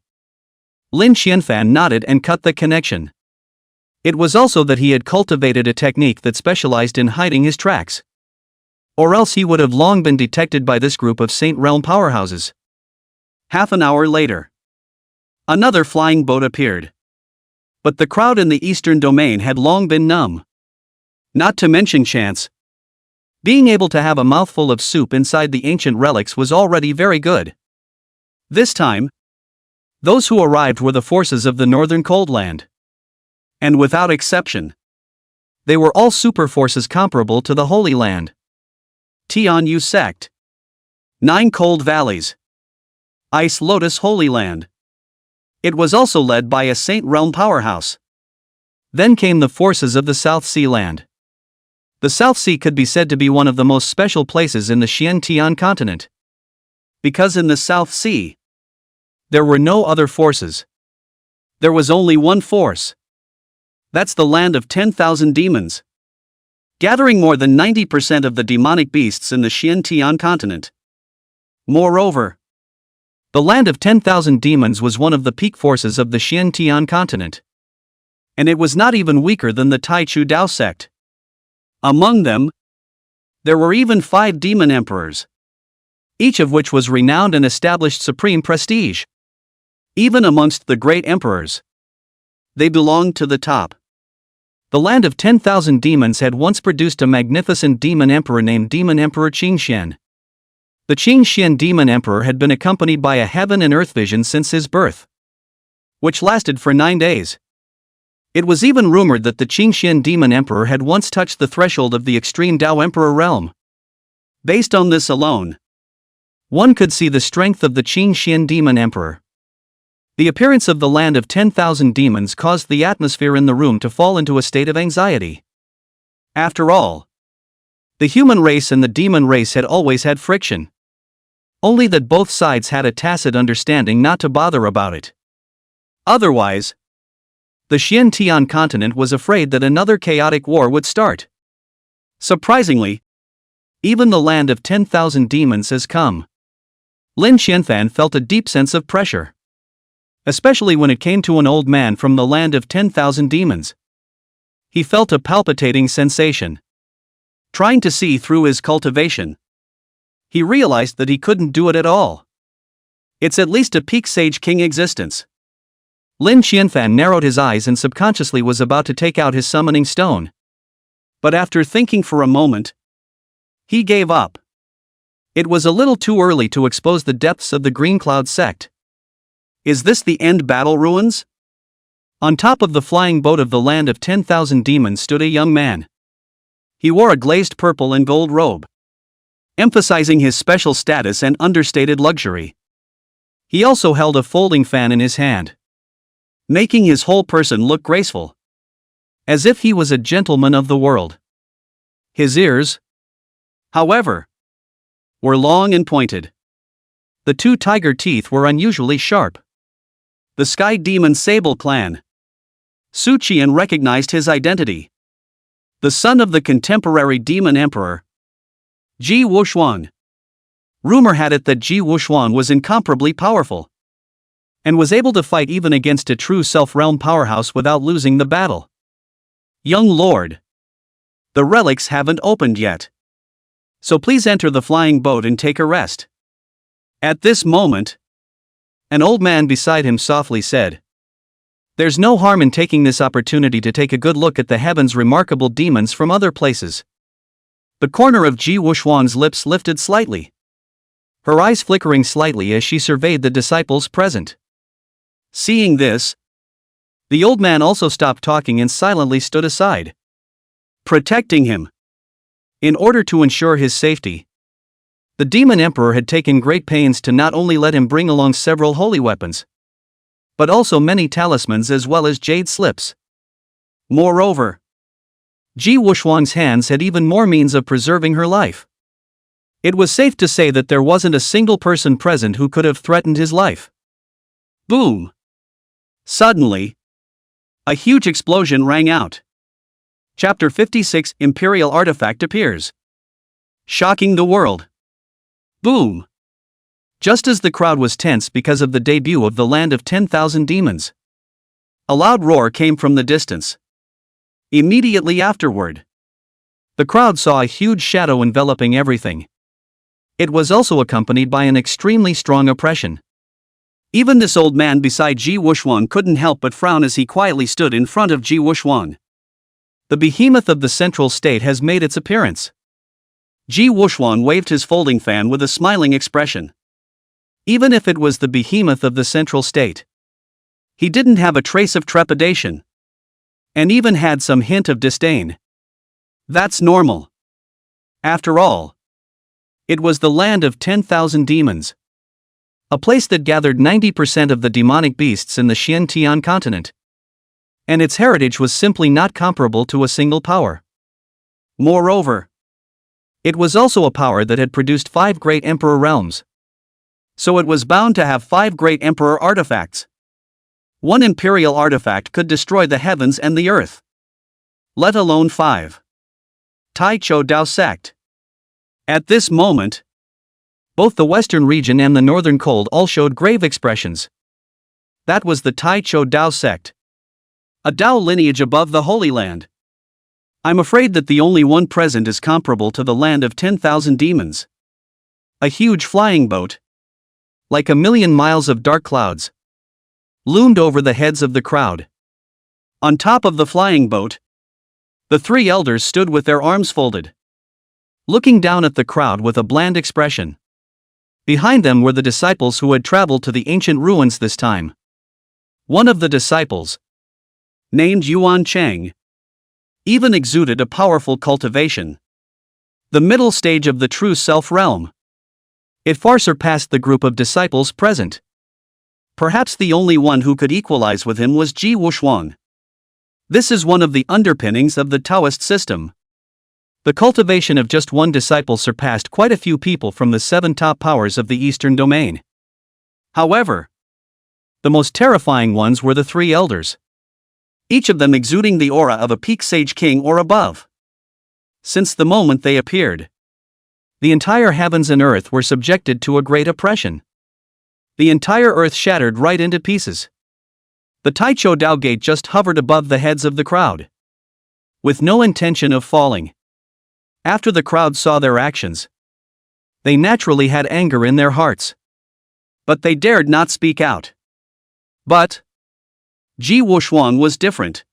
[SPEAKER 1] Lin Qianfan nodded and cut the connection. It was also that he had cultivated a technique that specialized in hiding his tracks. Or else he would have long been detected by this group of Saint Realm powerhouses. Half an hour later, another flying boat appeared. But the crowd in the eastern domain had long been numb. Not to mention chance. Being able to have a mouthful of soup inside the ancient relics was already very good. This time, those who arrived were the forces of the northern cold land. And without exception, they were all super forces comparable to the Holy Land. Tianyu Sect. 9 Cold Valleys. Ice Lotus Holy Land. It was also led by a Saint Realm powerhouse. Then came the forces of the South Sea Land. The South Sea could be said to be one of the most special places in the Xuan Tian Continent. Because in the South Sea, there were no other forces. There was only one force. That's the land of 10,000 demons, gathering more than 90% of the demonic beasts in the Xuan Tian Continent. Moreover, the land of 10,000 demons was one of the peak forces of the Xuan Tian Continent. And it was not even weaker than the Tai Chu Dao sect. Among them, there were even 5 demon emperors, each of which was renowned and established supreme prestige. Even amongst the great emperors, they belonged to the top. The land of 10,000 demons had once produced a magnificent demon emperor named Demon Emperor Qingxian. The Qingxian demon emperor had been accompanied by a heaven and earth vision since his birth, which lasted for 9 days. It was even rumored that the Qingxian demon emperor had once touched the threshold of the extreme Dao emperor realm. Based on this alone, one could see the strength of the Qingxian demon emperor. The appearance of the land of 10,000 demons caused the atmosphere in the room to fall into a state of anxiety. After all, the human race and the demon race had always had friction. Only that both sides had a tacit understanding not to bother about it. Otherwise, the Xuan Tian continent was afraid that another chaotic war would start. Surprisingly, even the land of 10,000 demons has come. Lin Qianfan felt a deep sense of pressure, especially when it came to an old man from the land of 10,000 demons. He felt a palpitating sensation. Trying to see through his cultivation, he realized that he couldn't do it at all. It's at least a peak Sage King existence. Lin Qianfan narrowed his eyes and subconsciously was about to take out his summoning stone. But after thinking for a moment, he gave up. It was a little too early to expose the depths of the Green Cloud sect. Is this the end battle ruins? On top of the flying boat of the land of 10,000 demons stood a young man. He wore a glazed purple and gold robe, emphasizing his special status and understated luxury. He also held a folding fan in his hand, making his whole person look graceful, as if he was a gentleman of the world. His ears, however, were long and pointed. The 2 tiger teeth were unusually sharp. The Sky Demon Sable Clan. Su Qian recognized his identity. The son of the contemporary demon emperor, Ji Wushuan. Rumor had it that Ji Wushuan was incomparably powerful, and was able to fight even against a true self-realm powerhouse without losing the battle. Young lord, the relics haven't opened yet, so please enter the flying boat and take a rest. At this moment, an old man beside him softly said, "There's no harm in taking this opportunity to take a good look at the heaven's remarkable demons from other places." The corner of Ji Wushuan's lips lifted slightly, her eyes flickering slightly as she surveyed the disciples present. Seeing this, the old man also stopped talking and silently stood aside, protecting him. In order to ensure his safety, the demon emperor had taken great pains to not only let him bring along several holy weapons, but also many talismans as well as jade slips. Moreover, Ji Wuxuang's hands had even more means of preserving her life. It was safe to say that there wasn't a single person present who could have threatened his life. Boom! Suddenly, a huge explosion rang out. Chapter 56 Imperial Artifact appears, shocking the world. Boom! Just as the crowd was tense because of the debut of the Land of 10,000 Demons, a loud roar came from the distance. Immediately afterward, the crowd saw a huge shadow enveloping everything. It was also accompanied by an extremely strong oppression. Even this old man beside Ji Wuxuang couldn't help but frown as he quietly stood in front of Ji Wuxuang. The behemoth of the central state has made its appearance. Ji Wuxuang waved his folding fan with a smiling expression. Even if it was the behemoth of the central state, he didn't have a trace of trepidation, and even had some hint of disdain. That's normal. After all, it was the land of 10,000 demons, a place that gathered 90% of the demonic beasts in the Xuan Tian Continent, and its heritage was simply not comparable to a single power. Moreover, it was also a power that had produced 5 great emperor realms. So it was bound to have 5 great emperor artifacts. One imperial artifact could destroy the heavens and the earth, let alone 5. Tai Cho Dao sect. At this moment, both the western region and the northern cold all showed grave expressions. That was the Tai Cho Dao sect, a Dao lineage above the Holy Land. I'm afraid that the only one present is comparable to the land of 10,000 demons. A huge flying boat, like a million miles of dark clouds, loomed over the heads of the crowd. On top of the flying boat, the 3 elders stood with their arms folded, looking down at the crowd with a bland expression. Behind them were the disciples who had traveled to the ancient ruins this time. One of the disciples, named Yuan Cheng, even exuded a powerful cultivation, the middle stage of the true self realm. It far surpassed the group of disciples present. Perhaps the only one who could equalize with him was Ji Wuxuang. This is one of the underpinnings of the Taoist system. The cultivation of just one disciple surpassed quite a few people from the 7 top powers of the Eastern domain. However, the most terrifying ones were the 3 elders, each of them exuding the aura of a peak sage king or above. Since the moment they appeared, the entire heavens and earth were subjected to a great oppression. The entire earth shattered right into pieces. The Tai Cho Dao gate just hovered above the heads of the crowd, with no intention of falling. After the crowd saw their actions, they naturally had anger in their hearts, but they dared not speak out. But Ji Wuxuang was different.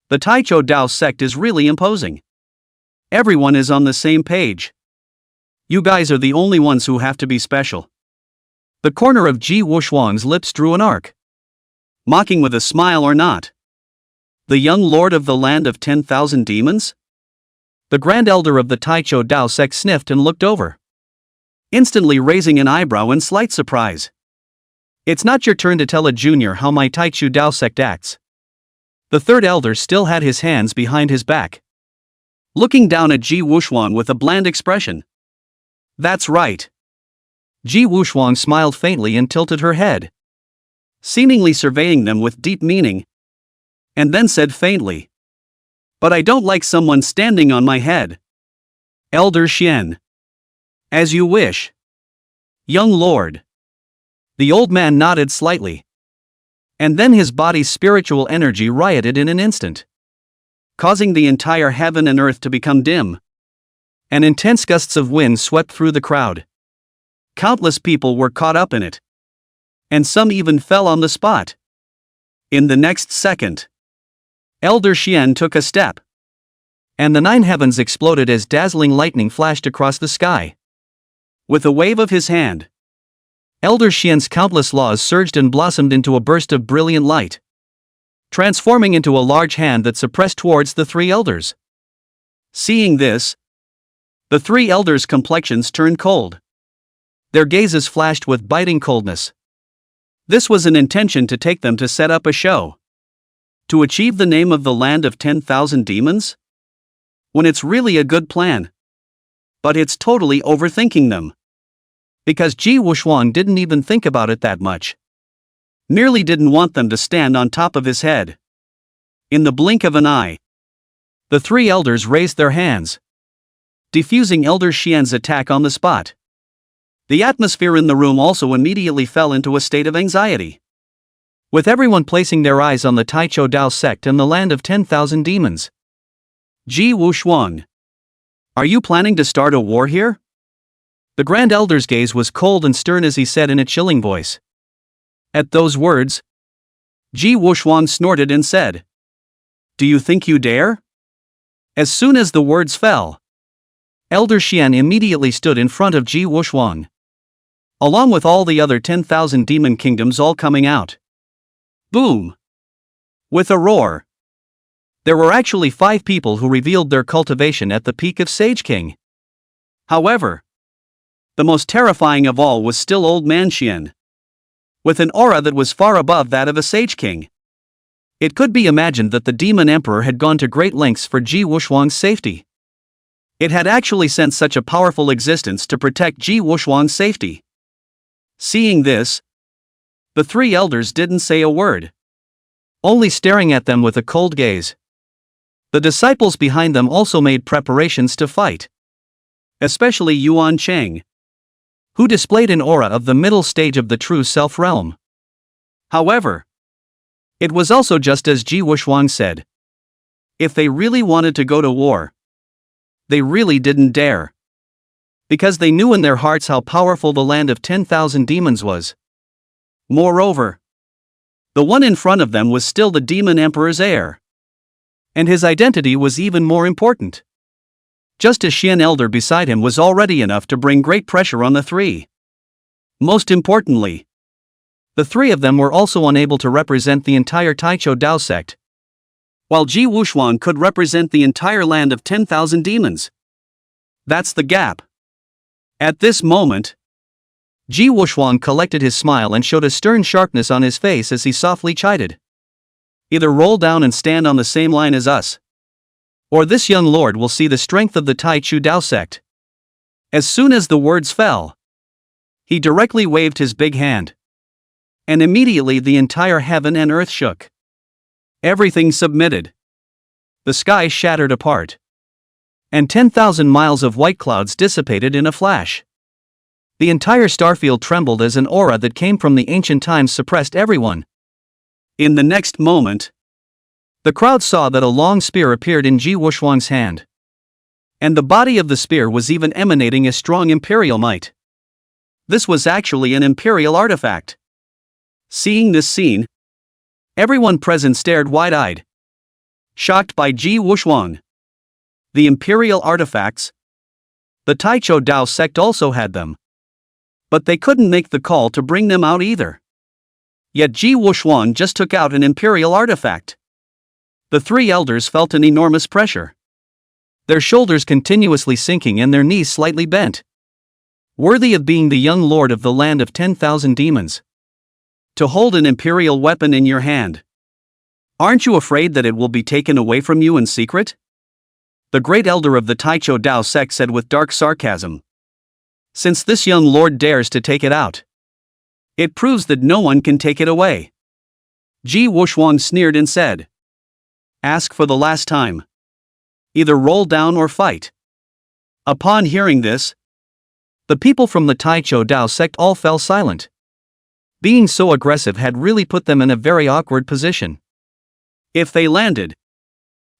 [SPEAKER 1] The Tai Cho Dao sect is really imposing. Everyone is on the same page. You guys are the only ones who have to be special. The corner of Ji Wuxuang's lips drew an arc. Mocking with a smile or not? The young lord of the land of 10,000 demons? The grand elder of the Tai Cho Dao sect sniffed and looked over, instantly raising an eyebrow in slight surprise. It's not your turn to tell a junior how my Tai Cho Dao sect acts. The 3rd elder still had his hands behind his back, looking down at Ji Wuxuang with a bland expression. That's right. Ji Wuxuang smiled faintly and tilted her head, seemingly surveying them with deep meaning, and then said faintly, "But I don't like someone standing on my head." Elder Xian. As you wish, young lord. The old man nodded slightly, and then his body's spiritual energy rioted in an instant, causing the entire heaven and earth to become dim. And intense gusts of wind swept through the crowd. Countless people were caught up in it, and some even fell on the spot. In the next second, Elder Xian took a step, and the 9 heavens exploded as dazzling lightning flashed across the sky. With a wave of his hand, Elder Xian's countless laws surged and blossomed into a burst of brilliant light, transforming into a large hand that suppressed towards the 3 elders. Seeing this, the 3 elders' complexions turned cold. Their gazes flashed with biting coldness. This was an intention to take them to set up a show. To achieve the name of the land of 10,000 demons? When it's really a good plan. But it's totally overthinking them. Because Gu Changsheng didn't even think about it that much. Merely didn't want them to stand on top of his head. In the blink of an eye, the three elders raised their hands, defusing Elder Xian's attack on the spot. The atmosphere in the room also immediately fell into a state of anxiety. With everyone placing their eyes on the Taichou Dao sect and the land of 10,000 demons. Gu Changsheng, are you planning to start a war here? The Grand Elder's gaze was cold and stern as he said in a chilling voice. At those words, Gu Changsheng snorted and said, "Do you think you dare?" As soon as the words fell, Elder Xian immediately stood in front of Gu Changsheng, along with all the other 10,000 demon kingdoms all coming out. Boom! With a roar. There were actually 5 people who revealed their cultivation at the peak of Sage King. However, the most terrifying of all was still Old Man Xian, with an aura that was far above that of a Sage King. It could be imagined that the Demon Emperor had gone to great lengths for Gu Changsheng's safety. It had actually sent such a powerful existence to protect Gu Changsheng's safety. Seeing this, the 3 elders didn't say a word, only staring at them with a cold gaze. The disciples behind them also made preparations to fight, especially Yuan Cheng, who displayed an aura of the middle stage of the true self realm. However, it was also just as Gu Changsheng said. If they really wanted to go to war, they really didn't dare. Because they knew in their hearts how powerful the land of 10,000 demons was. Moreover, the one in front of them was still the Demon Emperor's heir. And his identity was even more important. Just a Xian elder beside him was already enough to bring great pressure on the 3. Most importantly, the 3 of them were also unable to represent the entire Taichou Dao sect, while Gu Changsheng could represent the entire land of 10,000 demons. That's the gap. At this moment, Gu Changsheng collected his smile and showed a stern sharpness on his face as he softly chided. Either roll down and stand on the same line as us, or this young lord will see the strength of the Taichou Dao sect. As soon as the words fell, he directly waved his big hand. And immediately the entire heaven and earth shook. Everything submitted. The sky shattered apart. And 10,000 miles of white clouds dissipated in a flash. The entire starfield trembled as an aura that came from the ancient times suppressed everyone. In the next moment, the crowd saw that a long spear appeared in Gu Changsheng's hand. And the body of the spear was even emanating a strong imperial might. This was actually an imperial artifact. Seeing this scene, everyone present stared wide-eyed, shocked by Gu Changsheng. The imperial artifacts? The Taichou Dao sect also had them. But they couldn't make the call to bring them out either. Yet Gu Changsheng just took out an imperial artifact. The 3 elders felt an enormous pressure. Their shoulders continuously sinking and their knees slightly bent. Worthy of being the young lord of the land of 10,000 demons. To hold an imperial weapon in your hand. Aren't you afraid that it will be taken away from you in secret? The great elder of the Taichou Dao sect said with dark sarcasm. Since this young lord dares to take it out, it proves that no one can take it away. Gu Changsheng sneered and said, "Ask for the last time. Either roll down or fight." Upon hearing this, the people from the Taichou Dao sect all fell silent. Being so aggressive had really put them in a very awkward position. If they landed,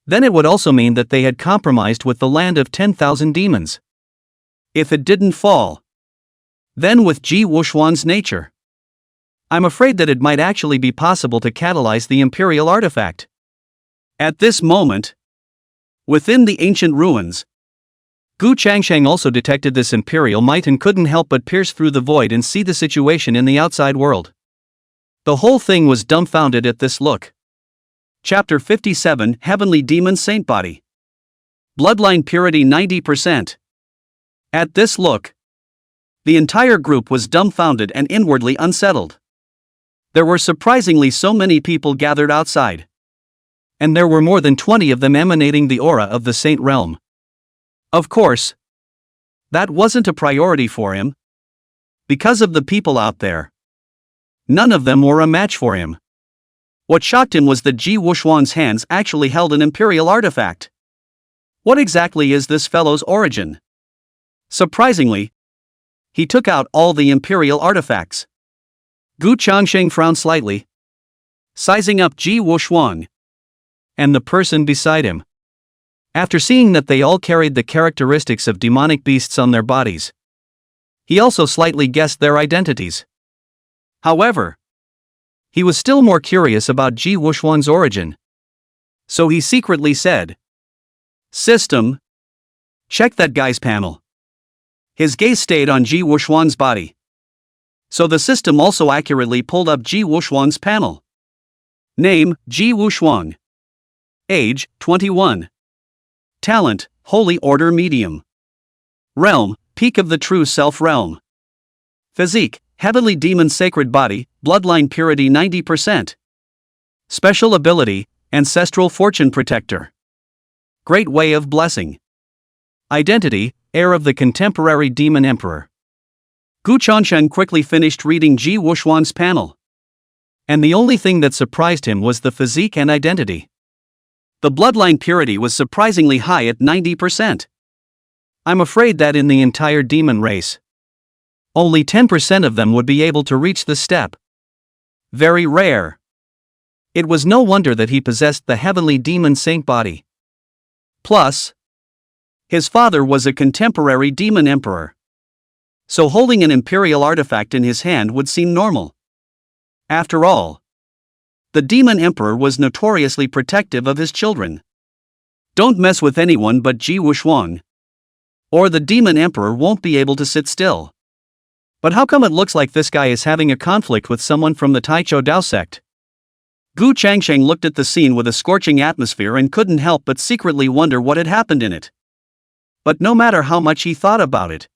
[SPEAKER 1] then it would also mean that they had compromised with the land of 10,000 demons. If it didn't fall, then with Gu Changsheng's nature, I'm afraid that it might actually be possible to catalyze the imperial artifact. At this moment, within the ancient ruins, Gu Changsheng also detected this imperial might and couldn't help but pierce through the void and see the situation in the outside world. The whole thing was dumbfounded at this look. Chapter 57, Heavenly Demon Saint Body. Bloodline purity 90%. At this look, the entire group was dumbfounded and inwardly unsettled. There were surprisingly so many people gathered outside. And there were more than 20 of them emanating the aura of the Saint Realm. Of course, that wasn't a priority for him. Because of the people out there, none of them were a match for him. What shocked him was that Gu Wuxuan's hands actually held an imperial artifact. What exactly is this fellow's origin? Surprisingly, he took out all the imperial artifacts. Gu Changsheng frowned slightly, sizing up Gu Wuxuan and the person beside him. After seeing that they all carried the characteristics of demonic beasts on their bodies, he also slightly guessed their identities. However, he was still more curious about Gu Wuxuan's origin. So he secretly said, "System, check that guy's panel." His gaze stayed on Gu Wuxuan's body. So the system also accurately pulled up Gu Wuxuan's panel. Name, Gu Wuxuan. Age, 21. Talent, Holy Order Medium. Realm, Peak of the True Self Realm. Physique, Heavenly Demon Sacred Body, Bloodline Purity 90%. Special Ability, Ancestral Fortune Protector. Great Way of Blessing. Identity, Heir of the Contemporary Demon Emperor. Gu Changsheng quickly finished reading Gu Wuxuan's panel. And the only thing that surprised him was the physique and identity. The bloodline purity was surprisingly high at 90%. I'm afraid that in the entire demon race, only 10% of them would be able to reach the step. Very rare. It was no wonder that he possessed the heavenly demon saint body. Plus, his father was a contemporary demon emperor. So holding an imperial artifact in his hand would seem normal. After all, the demon emperor was notoriously protective of his children. Don't mess with anyone but Gu Wuxuan, or the demon emperor won't be able to sit still. But how come it looks like this guy is having a conflict with someone from the Taichou Dao sect? Gu Changsheng looked at the scene with a scorching atmosphere and couldn't help but secretly wonder what had happened in it. But no matter how much he thought about it,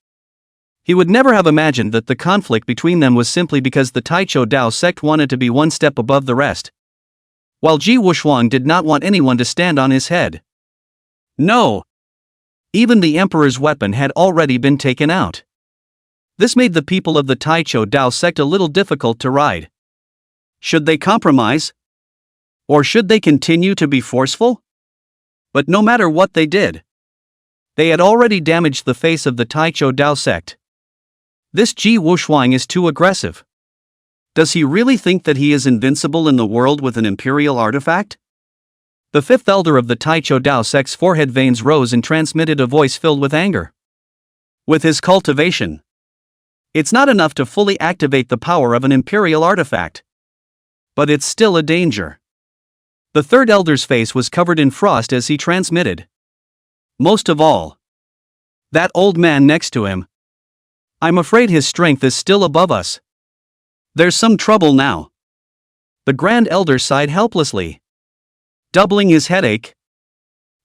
[SPEAKER 1] he would never have imagined that the conflict between them was simply because the Taichou Dao sect wanted to be one step above the rest, while Gu Wuxuan did not want anyone to stand on his head. No! Even the emperor's weapon had already been taken out. This made the people of the Taichou Dao sect a little difficult to ride. Should they compromise? Or should they continue to be forceful? But no matter what they did, they had already damaged the face of the Taichou Dao sect. This Gu Wuxuan is too aggressive. Does he really think that he is invincible in the world with an imperial artifact? The fifth elder of the Taichou Dao sect's forehead veins rose and transmitted a voice filled with anger. With his cultivation, it's not enough to fully activate the power of an imperial artifact. But it's still a danger. The third elder's face was covered in frost as he transmitted. Most of all, that old man next to him. I'm afraid his strength is still above us. There's some trouble now. The Grand Elder sighed helplessly, doubling his headache.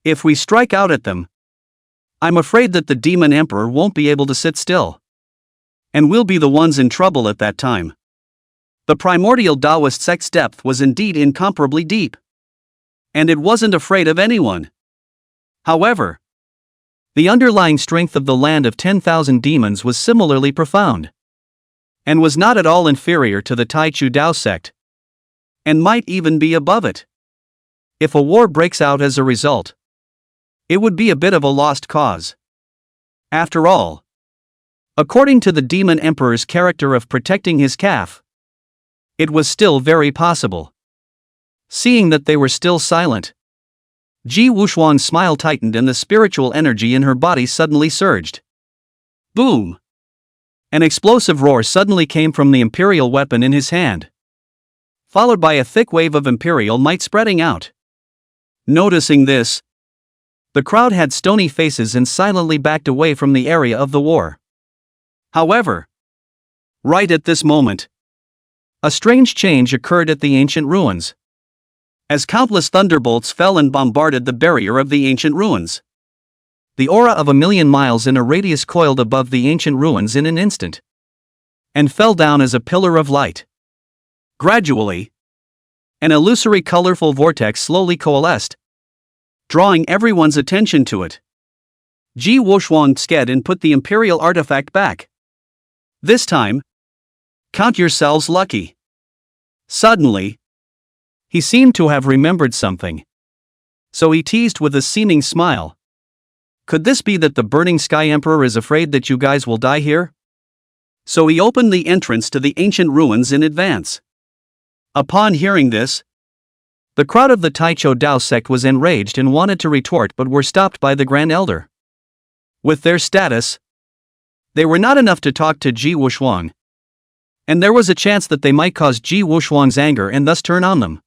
[SPEAKER 1] If we strike out at them, I'm afraid that the Demon Emperor won't be able to sit still. And we'll be the ones in trouble at that time. The primordial Taoist sect's depth was indeed incomparably deep. And it wasn't afraid of anyone. However, the underlying strength of the land of 10,000 demons was similarly profound, and was not at all inferior to the Taichou Dao sect, and might even be above it. If a war breaks out as a result, it would be a bit of a lost cause. After all, according to the Demon Emperor's character of protecting his calf, it was still very possible. Seeing that they were still silent, Gu Wuxuan's smile tightened and the spiritual energy in her body suddenly surged. Boom! An explosive roar suddenly came from the imperial weapon in his hand, followed by a thick wave of imperial might spreading out. Noticing this, the crowd had stony faces and silently backed away from the area of the war. However, right at this moment, a strange change occurred at the ancient ruins. As countless thunderbolts fell and bombarded the barrier of the ancient ruins, the aura of 1,000,000 miles in a radius coiled above the ancient ruins in an instant, and fell down as a pillar of light. Gradually, an illusory colorful vortex slowly coalesced, drawing everyone's attention to it. Ji Wuxuan sked and put the imperial artifact back. This time, count yourselves lucky. Suddenly, he seemed to have remembered something. So he teased with a seeming smile. Could this be that the Burning Sky Emperor is afraid that you guys will die here? So he opened the entrance to the ancient ruins in advance. Upon hearing this, the crowd of the Taichou Dao sect was enraged and wanted to retort but were stopped by the Grand Elder. With their status, they were not enough to talk to Ji Wuxuan, and there was a chance that they might cause Ji Wuxuan's anger and thus turn on them.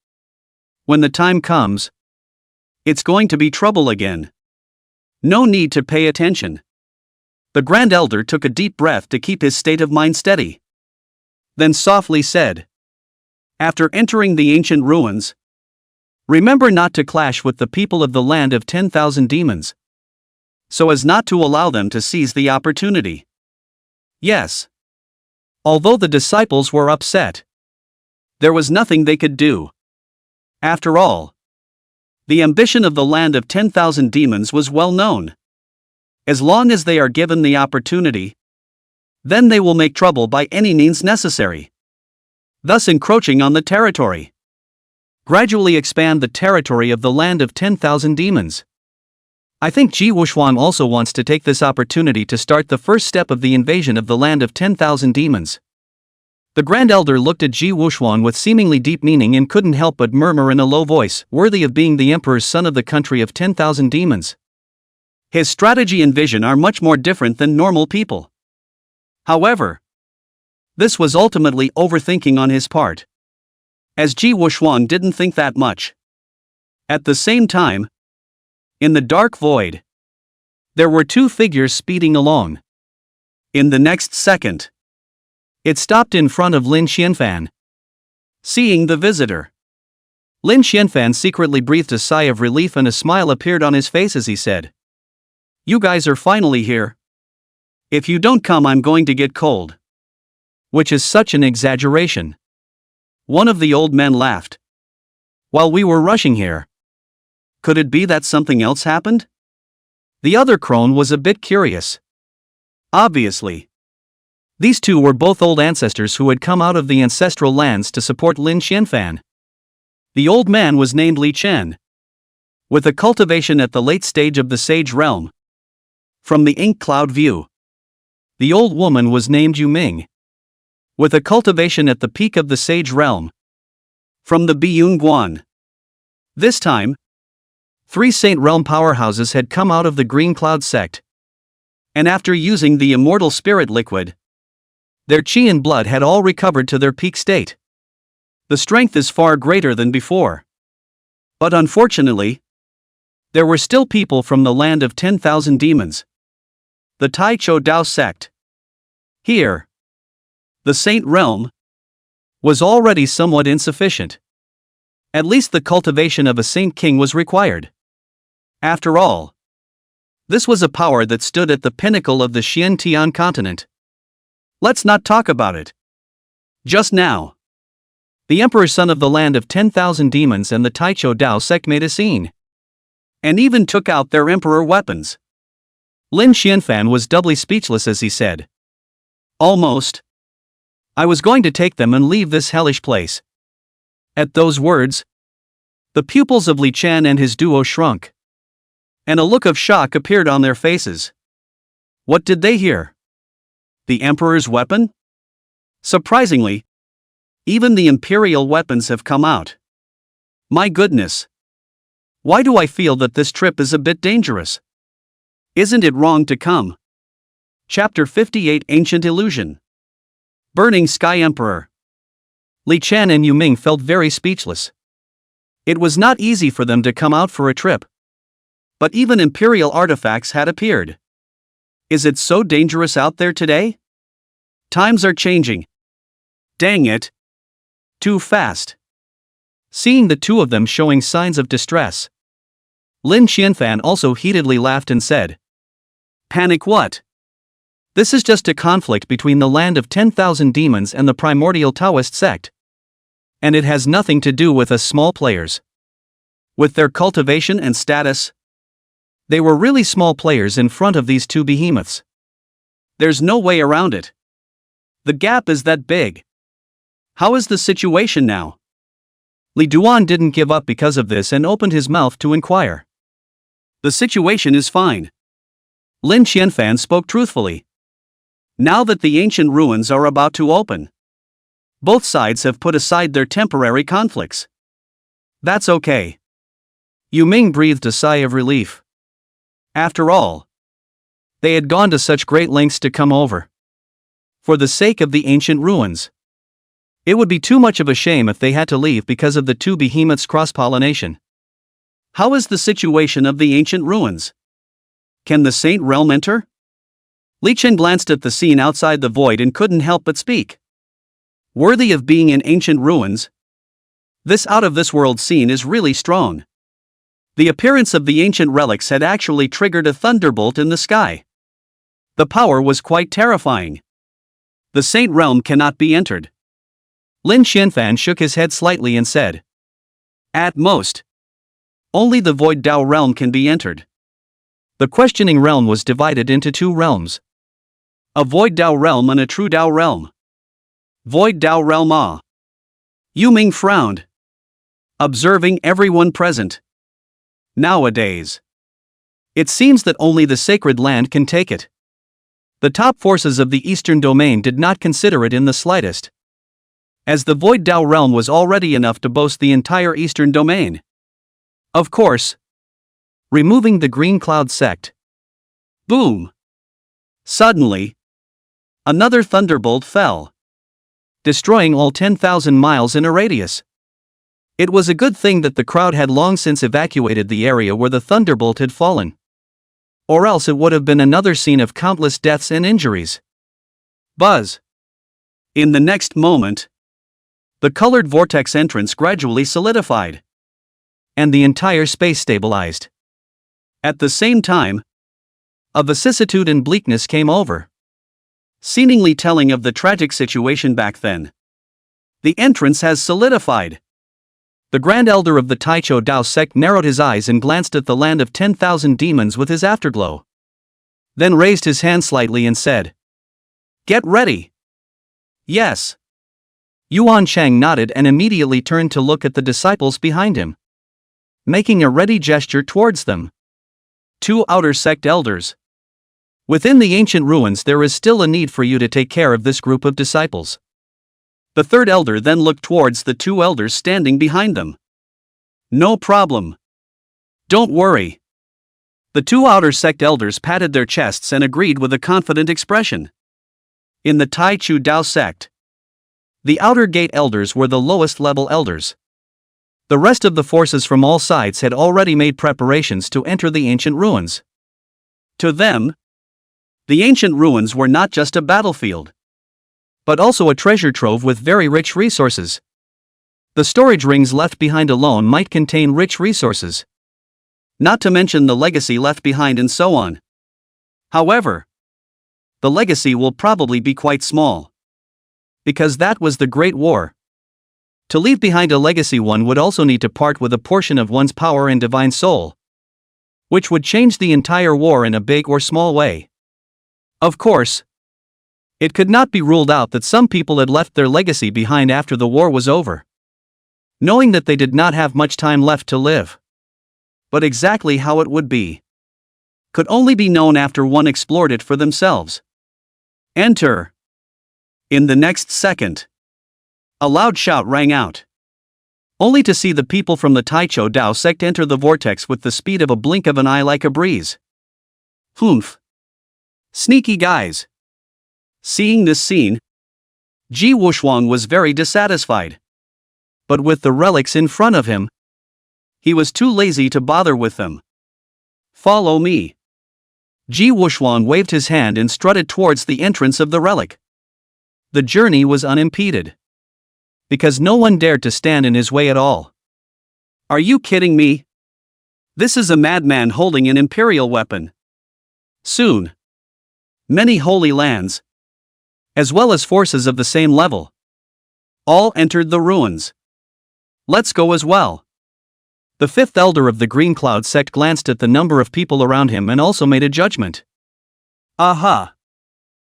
[SPEAKER 1] When the time comes, it's going to be trouble again. No need to pay attention. The Grand Elder took a deep breath to keep his state of mind steady. Then softly said, after entering the ancient ruins, remember not to clash with the people of the land of 10,000 demons, so as not to allow them to seize the opportunity. Yes. Although the disciples were upset, there was nothing they could do. After all, the ambition of the land of 10,000 demons was well known. As long as they are given the opportunity, then they will make trouble by any means necessary, thus encroaching on the territory. Gradually expand the territory of the land of 10,000 demons. I think Ji Wuxuan also wants to take this opportunity to start the first step of the invasion of the land of 10,000 demons. The Grand Elder looked at Ji Wuxuan with seemingly deep meaning and couldn't help but murmur in a low voice, worthy of being the emperor's son of the country of 10,000 demons. His strategy and vision are much more different than normal people. However, this was ultimately overthinking on his part, as Ji Wuxuan didn't think that much. At the same time, in the dark void, there were two figures speeding along. In the next second, it stopped in front of Lin Xianfan. Seeing the visitor, Lin Xianfan secretly breathed a sigh of relief and a smile appeared on his face as he said, "You guys are finally here. If you don't come, I'm going to get cold." Which is such an exaggeration. One of the old men laughed. While we were rushing here, could it be that something else happened? The other crone was a bit curious. Obviously, these two were both old ancestors who had come out of the ancestral lands to support Lin Xianfan. The old man was named Li Chen, with a cultivation at the late stage of the Sage Realm. From the Ink Cloud view, the old woman was named Yu Ming, with a cultivation at the peak of the Sage Realm. From the Biyun Guan, this time, 3 Saint Realm powerhouses had come out of the Green Cloud sect, and after using the immortal spirit liquid, their chi and blood had all recovered to their peak state. The strength is far greater than before. But unfortunately, there were still people from the land of 10,000 demons, the Taichou Dao sect. Here, the Saint Realm was already somewhat insufficient. At least the cultivation of a Saint King was required. After all, this was a power that stood at the pinnacle of the Xuan Tian Continent. Let's not talk about it. Just now, the emperor's son of the land of 10,000 demons and the Taichou Dao sect made a scene, and even took out their emperor weapons. Lin Xianfan was doubly speechless as he said, "Almost. I was going to take them and leave this hellish place." At those words, the pupils of Li Chen and his duo shrunk, and a look of shock appeared on their faces. What did they hear? The emperor's weapon? Surprisingly, even the imperial weapons have come out. My goodness. Why do I feel that this trip is a bit dangerous? Isn't it wrong to come? Chapter 58 Ancient Illusion. Burning Sky Emperor. Li Chen and Yu Ming felt very speechless. It was not easy for them to come out for a trip. But even imperial artifacts had appeared. Is it so dangerous out there today? Times are changing. Dang it. Too fast. Seeing the two of them showing signs of distress, Lin Xianfan also heatedly laughed and said, "Panic what? This is just a conflict between the land of 10,000 demons and the primordial Taoist sect. And it has nothing to do with us small players. With their cultivation and status, they were really small players in front of these two behemoths. There's no way around it. The gap is that big. How is the situation now? Li Duan didn't give up because of this and opened his mouth to inquire. The situation is fine. Lin Qianfan spoke truthfully. Now that the ancient ruins are about to open, both sides have put aside their temporary conflicts. That's okay. Yu Ming breathed a sigh of relief. After all, they had gone to such great lengths to come over. For the sake of the ancient ruins. It would be too much of a shame if they had to leave because of the two behemoths' cross-pollination. How is the situation of the ancient ruins? Can the Saint Realm enter? Li Chen glanced at the scene outside the void and couldn't help but speak. Worthy of being in ancient ruins? This out-of-this-world scene is really strong. The appearance of the ancient relics had actually triggered a thunderbolt in the sky. The power was quite terrifying. The Saint Realm cannot be entered. Lin Qianfan shook his head slightly and said, at most, only the Void Dao realm can be entered. The questioning realm was divided into two realms. A Void Dao realm and a True Dao realm. Void Dao realm ah. Yu Ming frowned, observing everyone present. Nowadays, it seems that only the sacred land can take it. The top forces of the Eastern Domain did not consider it in the slightest, as the Void Dao realm was already enough to boast the entire Eastern Domain. Of course, removing the Green Cloud sect. Boom! Suddenly, another thunderbolt fell, destroying all 10,000 miles in a radius. It was a good thing that the crowd had long since evacuated the area where the thunderbolt had fallen. Or else it would have been another scene of countless deaths and injuries. Buzz! In the next moment, the colored vortex entrance gradually solidified, and the entire space stabilized. At the same time, a vicissitude and bleakness came over, seemingly telling of the tragic situation back then. The entrance has solidified. The Grand Elder of the Taichou Dao sect narrowed his eyes and glanced at the land of 10,000 demons with his afterglow. Then raised his hand slightly and said, "Get ready." Yes. Yuan Chang nodded and immediately turned to look at the disciples behind him, making a ready gesture towards them. Two outer sect elders. Within the ancient ruins there is still a need for you to take care of this group of disciples. The third elder then looked towards the two elders standing behind them. No problem. Don't worry. The two outer sect elders patted their chests and agreed with a confident expression. In the Taichou Dao sect, the outer gate elders were the lowest level elders. The rest of the forces from all sides had already made preparations to enter the ancient ruins. To them, the ancient ruins were not just a battlefield, but also a treasure trove with very rich resources. The storage rings left behind alone might contain rich resources, not to mention the legacy left behind and so on. However, the legacy will probably be quite small, because that was the Great War. To leave behind a legacy, one would also need to part with a portion of one's power and divine soul, which would change the entire war in a big or small way. Of course, it could not be ruled out that some people had left their legacy behind after the war was over, knowing that they did not have much time left to live. But exactly how it would be could only be known after one explored it for themselves. Enter. In the next second, a loud shout rang out, only to see the people from the Taichou Dao sect enter the vortex with the speed of a blink of an eye like a breeze. Humph. Sneaky guys. Seeing this scene, Ji Wushuang was very dissatisfied. But with the relics in front of him, he was too lazy to bother with them. Follow me. Ji Wushuang waved his hand and strutted towards the entrance of the relic. The journey was unimpeded, because no one dared to stand in his way at all. Are you kidding me? This is a madman holding an imperial weapon. Soon, many holy lands, as well as forces of the same level, all entered the ruins. Let's go as well. The fifth elder of the Green Cloud sect glanced at the number of people around him and also made a judgment. Aha!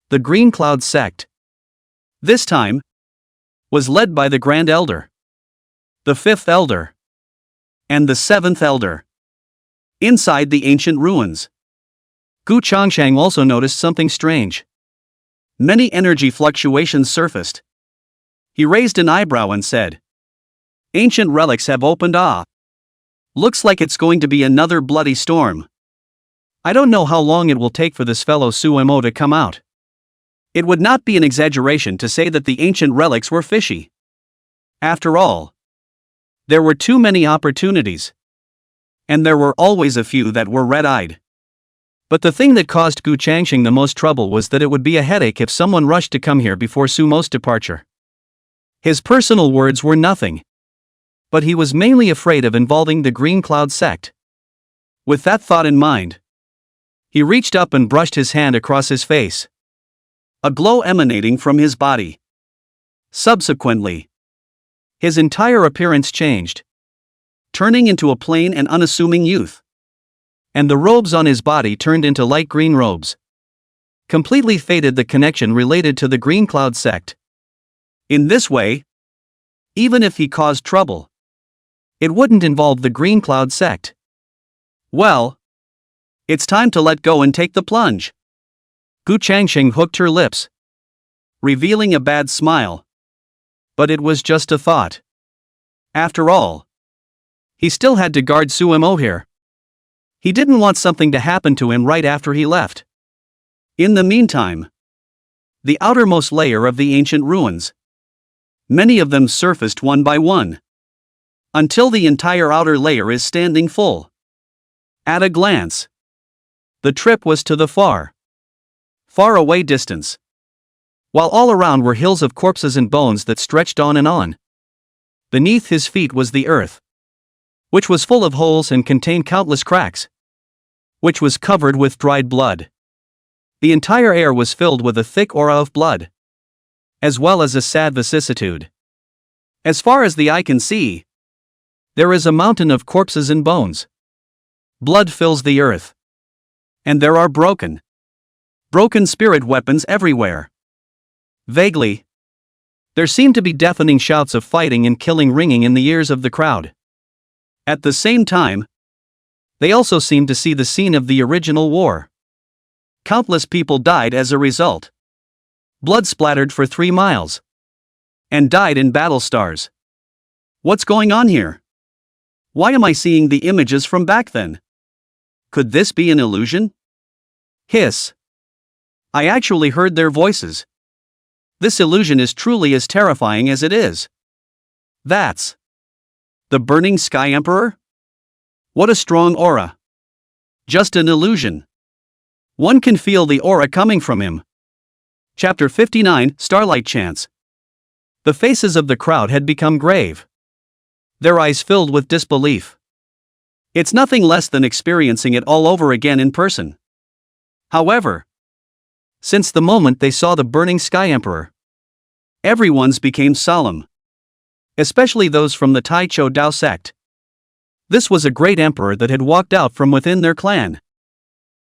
[SPEAKER 1] The Green Cloud sect, this time, was led by the Grand Elder, the fifth elder, and the seventh elder. Inside the ancient ruins, Gu Changsheng also noticed something strange. Many energy fluctuations surfaced. He raised an eyebrow and said, "Ancient relics have opened. Looks like it's going to be another bloody storm. I don't know how long it will take for this fellow Sumo to come out." It would not be an exaggeration to say that the ancient relics were fishy. After all, there were too many opportunities. And there were always a few that were red-eyed. But the thing that caused Gu Changsheng the most trouble was that it would be a headache if someone rushed to come here before Sumo's departure. His personal words were nothing. But he was mainly afraid of involving the Green Cloud sect. With that thought in mind, he reached up and brushed his hand across his face, a glow emanating from his body. Subsequently, his entire appearance changed, turning into a plain and unassuming youth. And the robes on his body turned into light green robes. Completely faded the connection related to the Green Cloud sect. In this way, even if he caused trouble, it wouldn't involve the Green Cloud sect. Well, it's time to let go and take the plunge. Gu Changsheng hooked her lips, revealing a bad smile. But it was just a thought. After all, he still had to guard Sumo here. He didn't want something to happen to him right after he left. In the meantime, the outermost layer of the ancient ruins, many of them surfaced one by one, until the entire outer layer is standing full. At a glance, the trip was to the far away distance, while all around were hills of corpses and bones that stretched on and on. Beneath his feet was the earth, which was full of holes and contained countless cracks, which was covered with dried blood. The entire air was filled with a thick aura of blood, as well as a sad vicissitude. As far as the eye can see, there is a mountain of corpses and bones. Blood fills the earth. And there are broken spirit weapons everywhere. Vaguely, there seemed to be deafening shouts of fighting and killing ringing in the ears of the crowd. At the same time, they also seemed to see the scene of the original war. Countless people died as a result. Blood splattered for 3 miles. And died in battle stars. What's going on here? Why am I seeing the images from back then? Could this be an illusion? Hiss. I actually heard their voices. This illusion is truly as terrifying as it is. That's the Burning Sky Emperor? What a strong aura. Just an illusion. One can feel the aura coming from him. Chapter 59, Starlight Chants. The faces of the crowd had become grave. Their eyes filled with disbelief. It's nothing less than experiencing it all over again in person. However, since the moment they saw the Burning Sky Emperor, everyone's became solemn. Especially those from the Tai Cho Dao sect. This was a great emperor that had walked out from within their clan.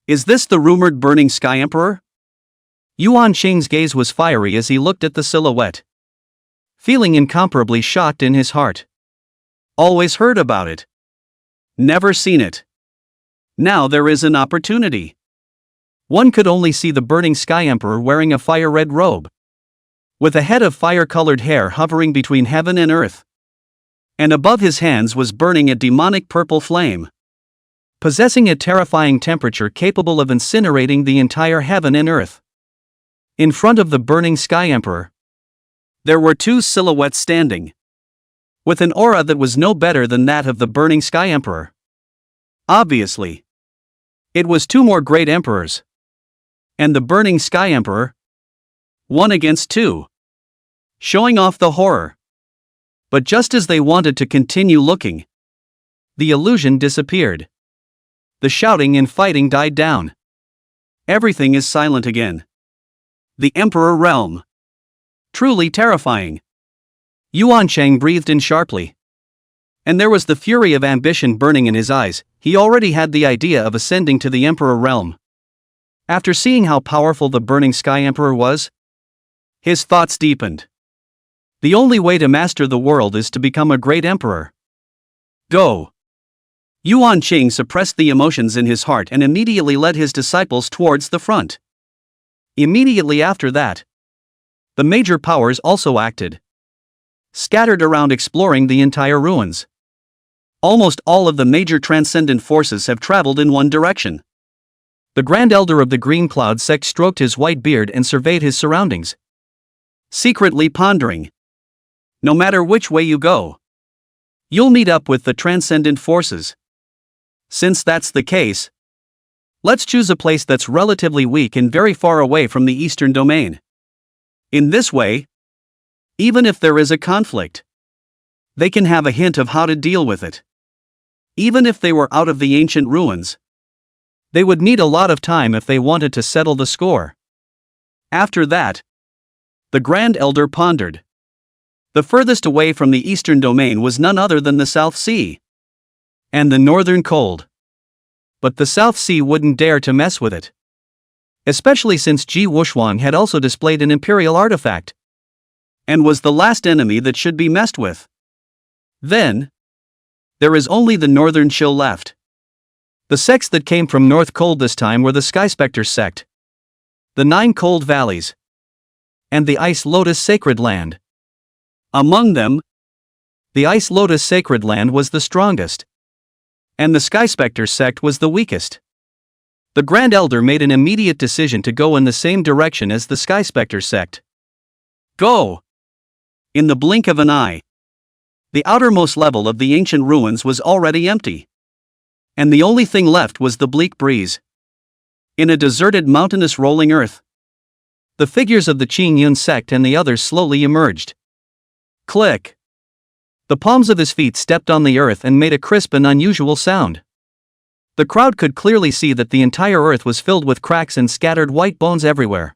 [SPEAKER 1] Is this the rumored Burning Sky Emperor? Yuan Xing's gaze was fiery as he looked at the silhouette, feeling incomparably shocked in his heart. Always heard about it. Never seen it. Now there is an opportunity. One could only see the Burning Sky Emperor wearing a fire-red robe, with a head of fire-colored hair hovering between heaven and earth. And above his hands was burning a demonic purple flame, possessing a terrifying temperature capable of incinerating the entire heaven and earth. In front of the Burning Sky Emperor, there were 2 silhouettes standing, with an aura that was no better than that of the Burning Sky Emperor. Obviously, it was 2 more great emperors. And the Burning Sky Emperor, 1 against 2, showing off the horror. But just as they wanted to continue looking, the illusion disappeared. The shouting and fighting died down. Everything is silent again. The Emperor realm. Truly terrifying. Yuan Chang breathed in sharply. And there was the fury of ambition burning in his eyes. He already had the idea of ascending to the Emperor realm. After seeing how powerful the Burning Sky Emperor was, his thoughts deepened. The only way to master the world is to become a great emperor. Go! Xuan Qing suppressed the emotions in his heart and immediately led his disciples towards the front. Immediately after that, the major powers also acted, scattered around exploring the entire ruins. Almost all of the major transcendent forces have traveled in one direction. The Grand Elder of the Green Cloud sect stroked his white beard and surveyed his surroundings, secretly pondering. No matter which way you go, you'll meet up with the transcendent forces. Since that's the case, let's choose a place that's relatively weak and very far away from the eastern domain. In this way, even if there is a conflict, they can have a hint of how to deal with it. Even if they were out of the ancient ruins, they would need a lot of time if they wanted to settle the score. After that, the Grand Elder pondered. The furthest away from the eastern domain was none other than the South Sea and the northern cold. But the South Sea wouldn't dare to mess with it, especially since Ji Wushuang had also displayed an imperial artifact and was the last enemy that should be messed with. Then, there is only the northern chill left. The sects that came from North Cold this time were the Sky Spectre sect, the 9 Cold Valleys, and the Ice Lotus Sacred Land. Among them, the Ice Lotus Sacred Land was the strongest, and the Sky Spectre sect was the weakest. The Grand Elder made an immediate decision to go in the same direction as the Sky Spectre sect. Go! In the blink of an eye, the outermost level of the ancient ruins was already empty, and the only thing left was the bleak breeze. In a deserted mountainous rolling earth, the figures of the Qing Yun sect and the others slowly emerged. Click! The palms of his feet stepped on the earth and made a crisp and unusual sound. The crowd could clearly see that the entire earth was filled with cracks and scattered white bones everywhere.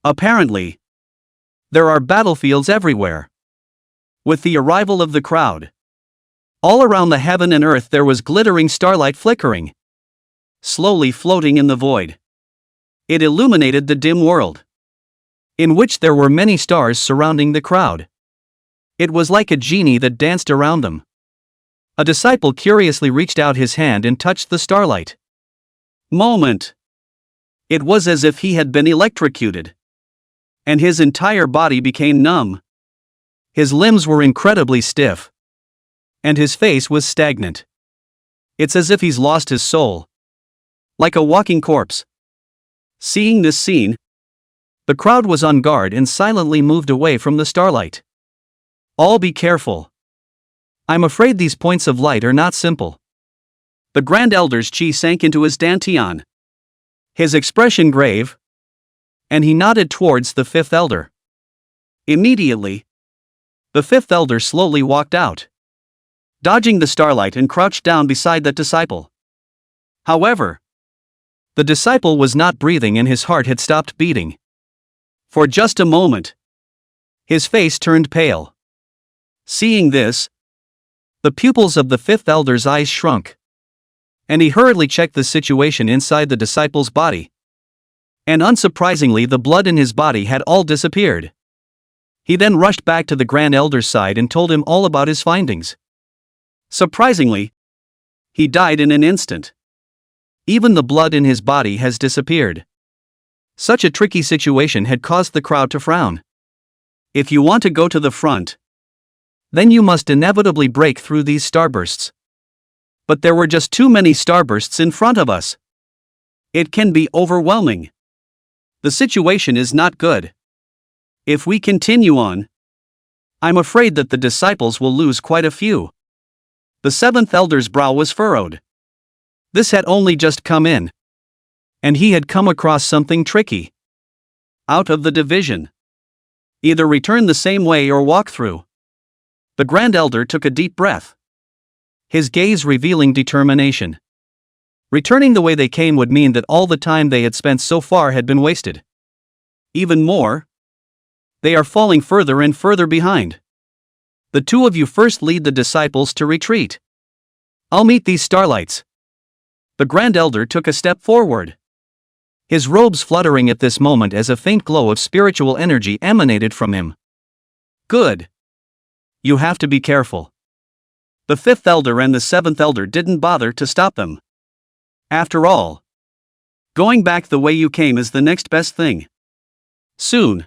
[SPEAKER 1] Apparently, there are battlefields everywhere. With the arrival of the crowd, all around the heaven and earth there was glittering starlight flickering, slowly floating in the void. It illuminated the dim world, in which there were many stars surrounding the crowd. It was like a genie that danced around them. A disciple curiously reached out his hand and touched the starlight. Moment! It was as if he had been electrocuted, and his entire body became numb. His limbs were incredibly stiff, and his face was stagnant. It's as if he's lost his soul, like a walking corpse. Seeing this scene, the crowd was on guard and silently moved away from the starlight. All be careful. I'm afraid these points of light are not simple. The Grand Elder's chi sank into his dantian, his expression grave, and he nodded towards the fifth elder. Immediately, the fifth elder slowly walked out, dodging the starlight and crouched down beside that disciple. However, the disciple was not breathing and his heart had stopped beating. For just a moment, his face turned pale. Seeing this, the pupils of the fifth elder's eyes shrunk, and he hurriedly checked the situation inside the disciple's body. And unsurprisingly, the blood in his body had all disappeared. He then rushed back to the Grand Elder's side and told him all about his findings. Surprisingly, he died in an instant. Even the blood in his body has disappeared. Such a tricky situation had caused the crowd to frown. If you want to go to the front, then you must inevitably break through these starbursts. But there were just too many starbursts in front of us. It can be overwhelming. The situation is not good. If we continue on, I'm afraid that the disciples will lose quite a few. The seventh elder's brow was furrowed. This had only just come in, and he had come across something tricky. Out of the division. Either return the same way or walk through. The Grand Elder took a deep breath, his gaze revealing determination. Returning the way they came would mean that all the time they had spent so far had been wasted. Even more, they are falling further and further behind. The two of you first lead the disciples to retreat. I'll meet these starlights. The Grand Elder took a step forward, his robes fluttering at this moment as a faint glow of spiritual energy emanated from him. Good. You have to be careful. The fifth elder and the seventh elder didn't bother to stop them. After all, going back the way you came is the next best thing. Soon,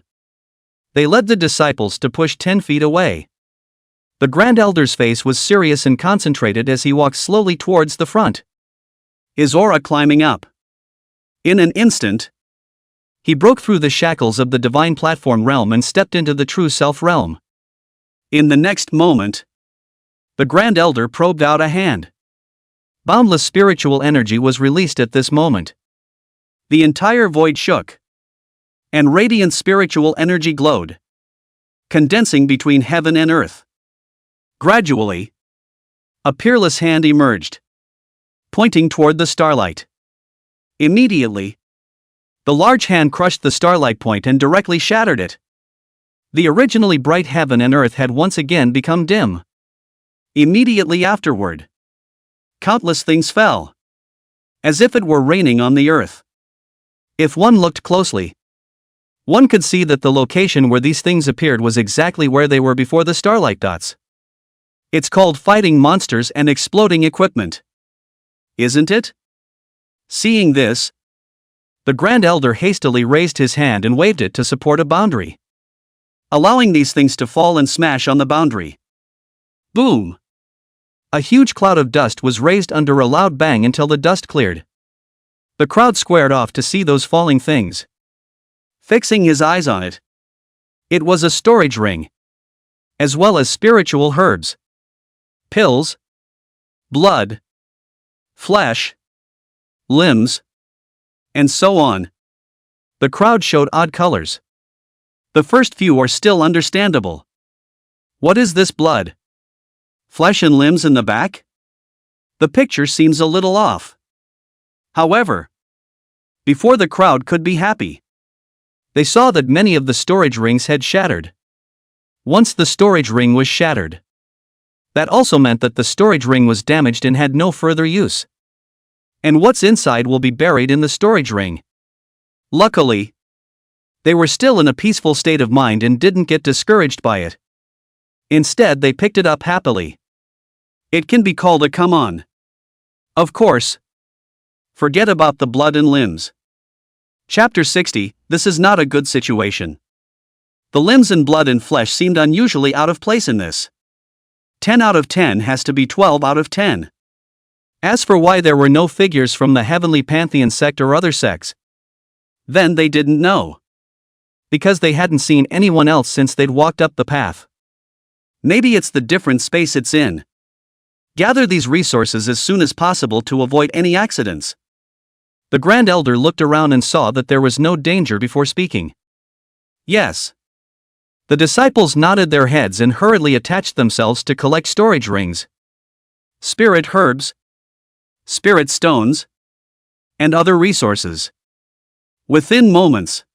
[SPEAKER 1] they led the disciples to push 10 feet away. The Grand Elder's face was serious and concentrated as he walked slowly towards the front, his aura climbing up. In an instant, he broke through the shackles of the divine platform realm and stepped into the true self realm. In the next moment, the Grand Elder probed out a hand. Boundless spiritual energy was released at this moment. The entire void shook, and radiant spiritual energy glowed, condensing between heaven and earth. Gradually, a peerless hand emerged, pointing toward the starlight. Immediately, the large hand crushed the starlight point and directly shattered it. The originally bright heaven and earth had once again become dim. Immediately afterward, countless things fell, as if it were raining on the earth. If one looked closely, one could see that the location where these things appeared was exactly where they were before the starlight dots. It's called fighting monsters and exploding equipment, isn't it? Seeing this, the Grand Elder hastily raised his hand and waved it to support a boundary, allowing these things to fall and smash on the boundary. Boom! A huge cloud of dust was raised under a loud bang until the dust cleared. The crowd squared off to see those falling things. Fixing his eyes on it, it was a storage ring, as well as spiritual herbs, pills, blood, flesh, limbs, and so on. The crowd showed odd colors. The first few are still understandable. What is this blood? Flesh and limbs in the back? The picture seems a little off. However, before the crowd could be happy, they saw that many of the storage rings had shattered. Once the storage ring was shattered, that also meant that the storage ring was damaged and had no further use. And what's inside will be buried in the storage ring. Luckily, they were still in a peaceful state of mind and didn't get discouraged by it. Instead, they picked it up happily. It can be called a come on. Of course, forget about the blood and limbs. Chapter 60, this is not a good situation. The limbs and blood and flesh seemed unusually out of place in this. 10 out of 10 has to be 12 out of 10. As for why there were no figures from the Heavenly Pantheon sect or other sects, then they didn't know. Because they hadn't seen anyone else since they'd walked up the path. Maybe it's the different space it's in. Gather these resources as soon as possible to avoid any accidents. The Grand Elder looked around and saw that there was no danger before speaking. Yes. The disciples nodded their heads and hurriedly attached themselves to collect storage rings, spirit herbs, spirit stones, and other resources. Within moments,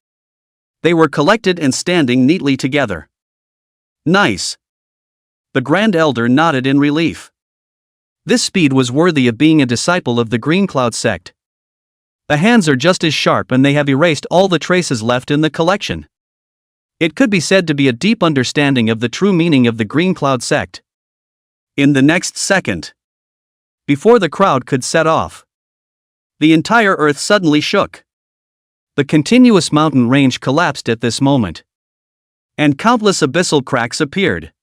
[SPEAKER 1] they were collected and standing neatly together. Nice. The Grand Elder nodded in relief. This speed was worthy of being a disciple of the Green Cloud sect. The hands are just as sharp and they have erased all the traces left in the collection. It could be said to be a deep understanding of the true meaning of the Green Cloud sect. In the next second, before the crowd could set off, the entire earth suddenly shook. The continuous mountain range collapsed at this moment, and countless abyssal cracks appeared,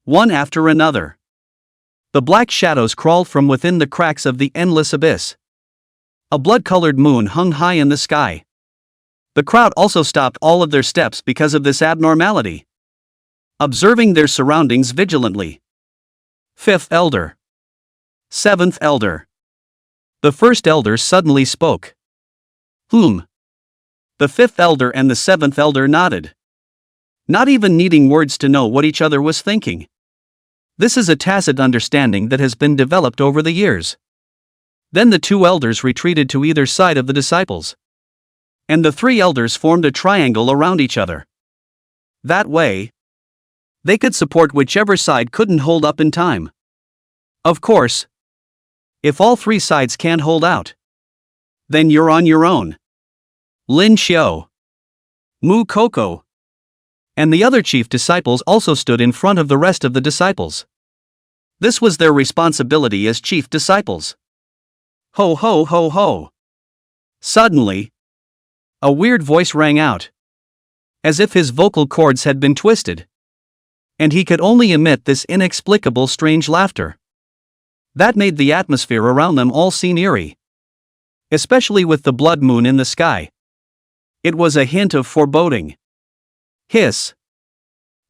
[SPEAKER 1] one after another. The black shadows crawled from within the cracks of the endless abyss. A blood-colored moon hung high in the sky. The crowd also stopped all of their steps because of this abnormality, observing their surroundings vigilantly. Fifth Elder. Seventh Elder. The first elder suddenly spoke. The fifth elder and the seventh elder nodded, not even needing words to know what each other was thinking. This is a tacit understanding that has been developed over the years. Then the two elders retreated to either side of the disciples, and the three elders formed a triangle around each other. That way, They could support whichever side couldn't hold up in time. Of course, if all three sides can't hold out, then you're on your own. Lin Xiao, Mu Koko, and the other chief disciples also stood in front of the rest of the disciples. This was their responsibility as chief disciples. Ho ho ho ho. Suddenly, a weird voice rang out, as if his vocal cords had been twisted, and he could only emit this inexplicable strange laughter. That made the atmosphere around them all seem eerie, especially with the blood moon in the sky. It was a hint of foreboding. Hiss.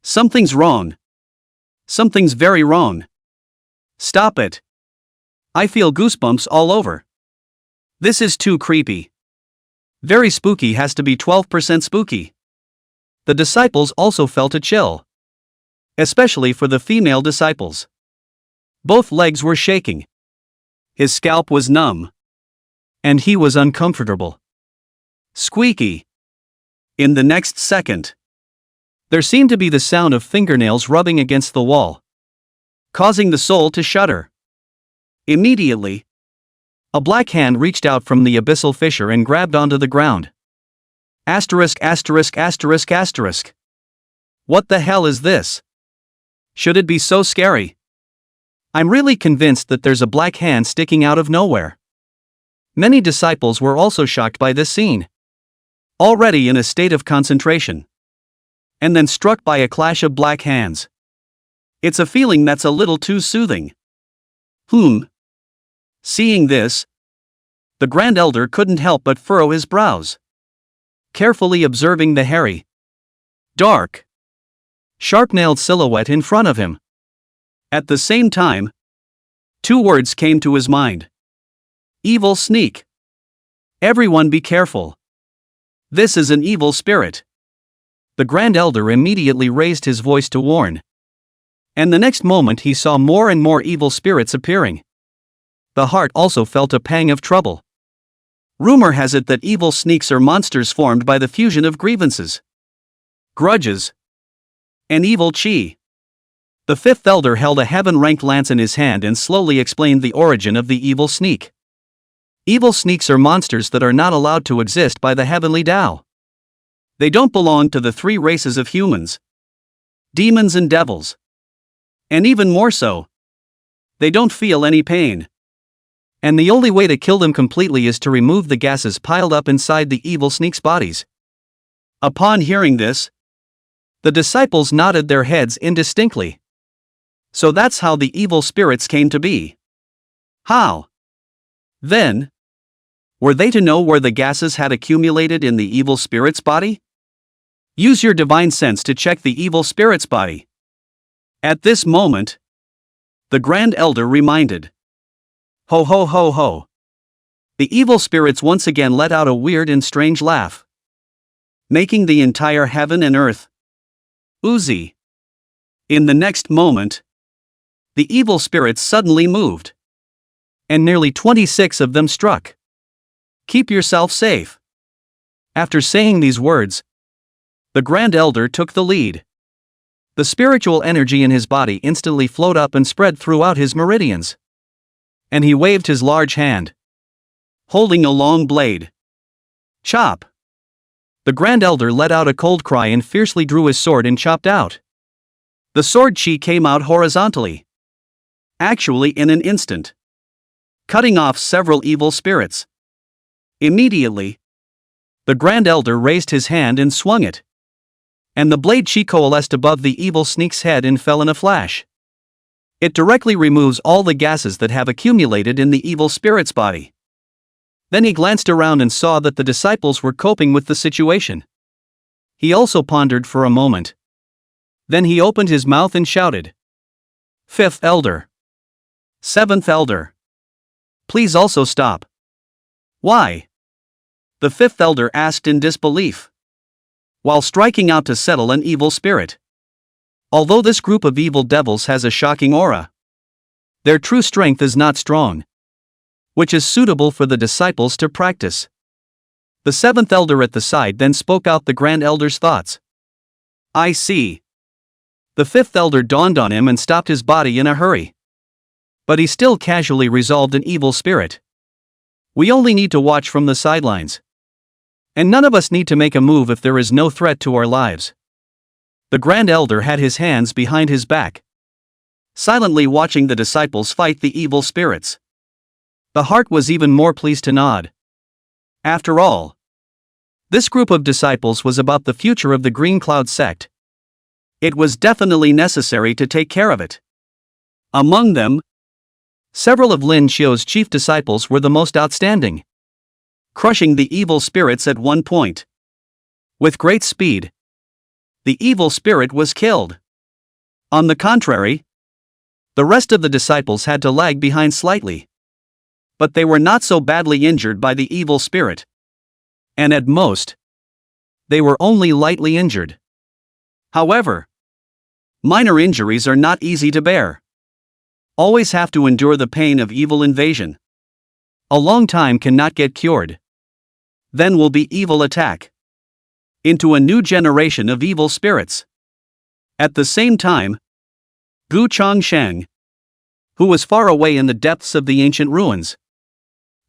[SPEAKER 1] Something's wrong. Something's very wrong. Stop it. I feel goosebumps all over. This is too creepy. Very spooky has to be 12% spooky. The disciples also felt a chill, especially for the female disciples. Both legs were shaking. His scalp was numb, and he was uncomfortable. Squeaky. In the next second, there seemed to be the sound of fingernails rubbing against the wall, causing the soul to shudder. Immediately, a black hand reached out from the abyssal fissure and grabbed onto the ground. Asterisk asterisk asterisk asterisk. What the hell is this? Should it be so scary? I'm really convinced that there's a black hand sticking out of nowhere. Many disciples were also shocked by this scene, already in a state of concentration, and then struck by a clash of black hands. It's a feeling that's a little too soothing. Seeing this, the Grand Elder couldn't help but furrow his brows, carefully observing the hairy, dark, sharp-nailed silhouette in front of him. At the same time, two words came to his mind. Evil sneak. Everyone be careful. This is an evil spirit. The Grand Elder immediately raised his voice to warn. And the next moment he saw more and more evil spirits appearing. The heart also felt a pang of trouble. Rumor has it that evil sneaks are monsters formed by the fusion of grievances, grudges, and evil chi. The fifth elder held a heaven-ranked lance in his hand and slowly explained the origin of the evil sneak. Evil sneaks are monsters that are not allowed to exist by the heavenly Tao. They don't belong to the three races of humans, demons and devils. And even more so, they don't feel any pain. And the only way to kill them completely is to remove the gases piled up inside the evil sneaks' bodies. Upon hearing this, the disciples nodded their heads indistinctly. So that's how the evil spirits came to be. How? Then, were they to know where the gases had accumulated in the evil spirit's body? Use your divine sense to check the evil spirit's body. At this moment, the Grand Elder reminded. Ho ho ho ho. The evil spirits once again let out a weird and strange laugh, making the entire heaven and earth oozy. In the next moment, the evil spirits suddenly moved, and nearly 26 of them struck. Keep yourself safe. After saying these words, the Grand Elder took the lead. The spiritual energy in his body instantly flowed up and spread throughout his meridians. And he waved his large hand, holding a long blade. Chop! The Grand Elder let out a cold cry and fiercely drew his sword and chopped out. The sword chi came out horizontally, actually in an instant, cutting off several evil spirits. Immediately, the Grand Elder raised his hand and swung it, and the blade chi coalesced above the evil sneak's head and fell in a flash. It directly removes all the gases that have accumulated in the evil spirit's body. Then he glanced around and saw that the disciples were coping with the situation. He also pondered for a moment. Then he opened his mouth and shouted. Fifth Elder. Seventh Elder. Please also stop. Why? The fifth elder asked in disbelief, while striking out to settle an evil spirit. Although this group of evil devils has a shocking aura, their true strength is not strong, which is suitable for the disciples to practice. The seventh elder at the side then spoke out the Grand Elder's thoughts. I see. The fifth elder dawned on him and stopped his body in a hurry. But he still casually resolved an evil spirit. We only need to watch from the sidelines. And none of us need to make a move if there is no threat to our lives. The Grand Elder had his hands behind his back, silently watching the disciples fight the evil spirits. The heart was even more pleased to nod. After all, this group of disciples was about the future of the Green Cloud sect. It was definitely necessary to take care of it. Among them, several of Lin Xiu's chief disciples were the most outstanding, crushing the evil spirits at one point. With great speed, the evil spirit was killed. On the contrary, the rest of the disciples had to lag behind slightly. But they were not so badly injured by the evil spirit. And at most, they were only lightly injured. However, minor injuries are not easy to bear. Always have to endure the pain of evil invasion. A long time cannot get cured. Then will be evil attack into a new generation of evil spirits. At the same time, Gu Changsheng, who was far away in the depths of the ancient ruins,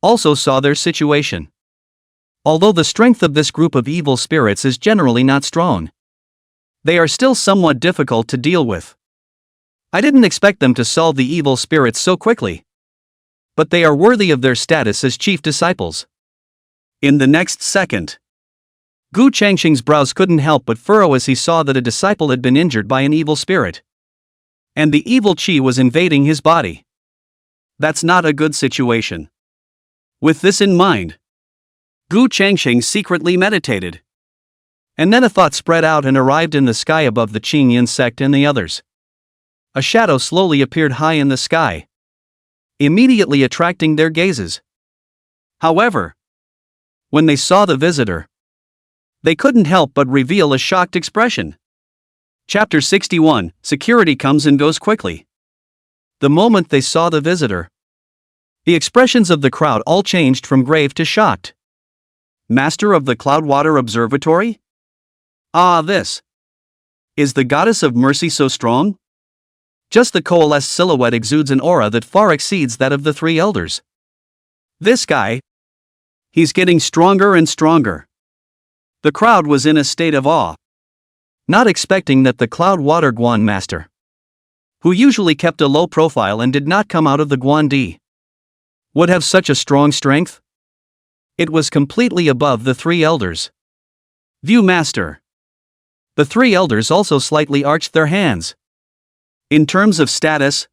[SPEAKER 1] also saw their situation. Although the strength of this group of evil spirits is generally not strong, they are still somewhat difficult to deal with. I didn't expect them to solve the evil spirits so quickly. But they are worthy of their status as chief disciples. In the next second, Gu Changsheng's brows couldn't help but furrow as he saw that a disciple had been injured by an evil spirit. And the evil chi was invading his body. That's not a good situation. With this in mind, Gu Changsheng secretly meditated. And then a thought spread out and arrived in the sky above the Qingyan sect and the others. A shadow slowly appeared high in the sky, immediately attracting their gazes. However, when they saw the visitor, they couldn't help but reveal a shocked expression. Chapter 61, Security comes and goes quickly. The moment they saw the visitor, the expressions of the crowd all changed from grave to shocked. Master of the Cloudwater Observatory? Ah, this. Is the goddess of mercy so strong? Just the coalesced silhouette exudes an aura that far exceeds that of the three elders. This guy, he's getting stronger and stronger. The crowd was in a state of awe, not expecting that the Cloudwater Guan Master, who usually kept a low profile and did not come out of the Guandi, would have such a strong strength. It was completely above the three elders. View Master. The three elders also slightly arched their hands. In terms of status,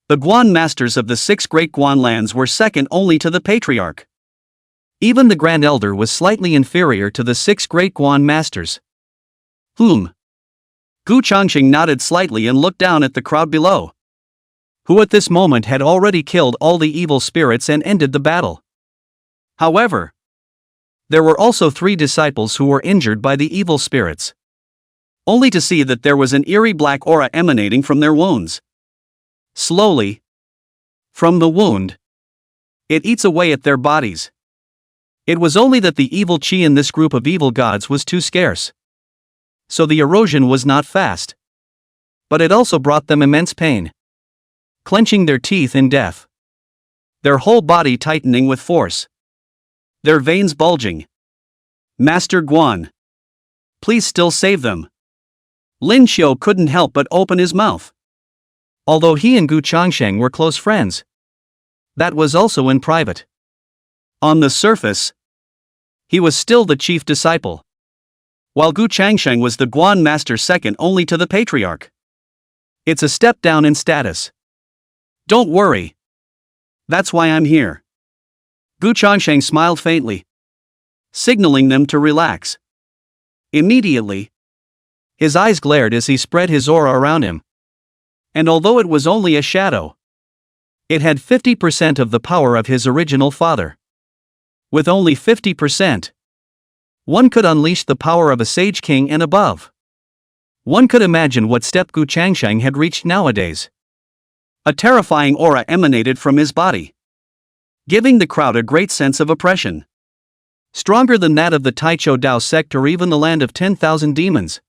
[SPEAKER 1] the Guan Masters of the 6 Great Guan lands were second only to the Patriarch. Even the Grand Elder was slightly inferior to the 6 Great Guan Masters. Gu Changsheng nodded slightly and looked down at the crowd below, who at this moment had already killed all the evil spirits and ended the battle. However, there were also 3 disciples who were injured by the evil spirits, only to see that there was an eerie black aura emanating from their wounds. Slowly, from the wound, it eats away at their bodies. It was only that the evil chi in this group of evil gods was too scarce, so the erosion was not fast. But it also brought them immense pain, clenching their teeth in death, their whole body tightening with force, their veins bulging. Master Guan, please still save them. Lin Xiu couldn't help but open his mouth. Although he and Gu Changsheng were close friends, that was also in private. On the surface, he was still the chief disciple, while Gu Changsheng was the Guan Master second only to the Patriarch. It's a step down in status. Don't worry. That's why I'm here. Gu Changsheng smiled faintly, signaling them to relax. Immediately, his eyes glared as he spread his aura around him. And although it was only a shadow, it had 50% of the power of his original father. With only 50%, one could unleash the power of a Sage King and above. One could imagine what step Gu Changsheng had reached nowadays. A terrifying aura emanated from his body, giving the crowd a great sense of oppression, stronger than that of the Taichou Dao sect or even the land of 10,000 demons.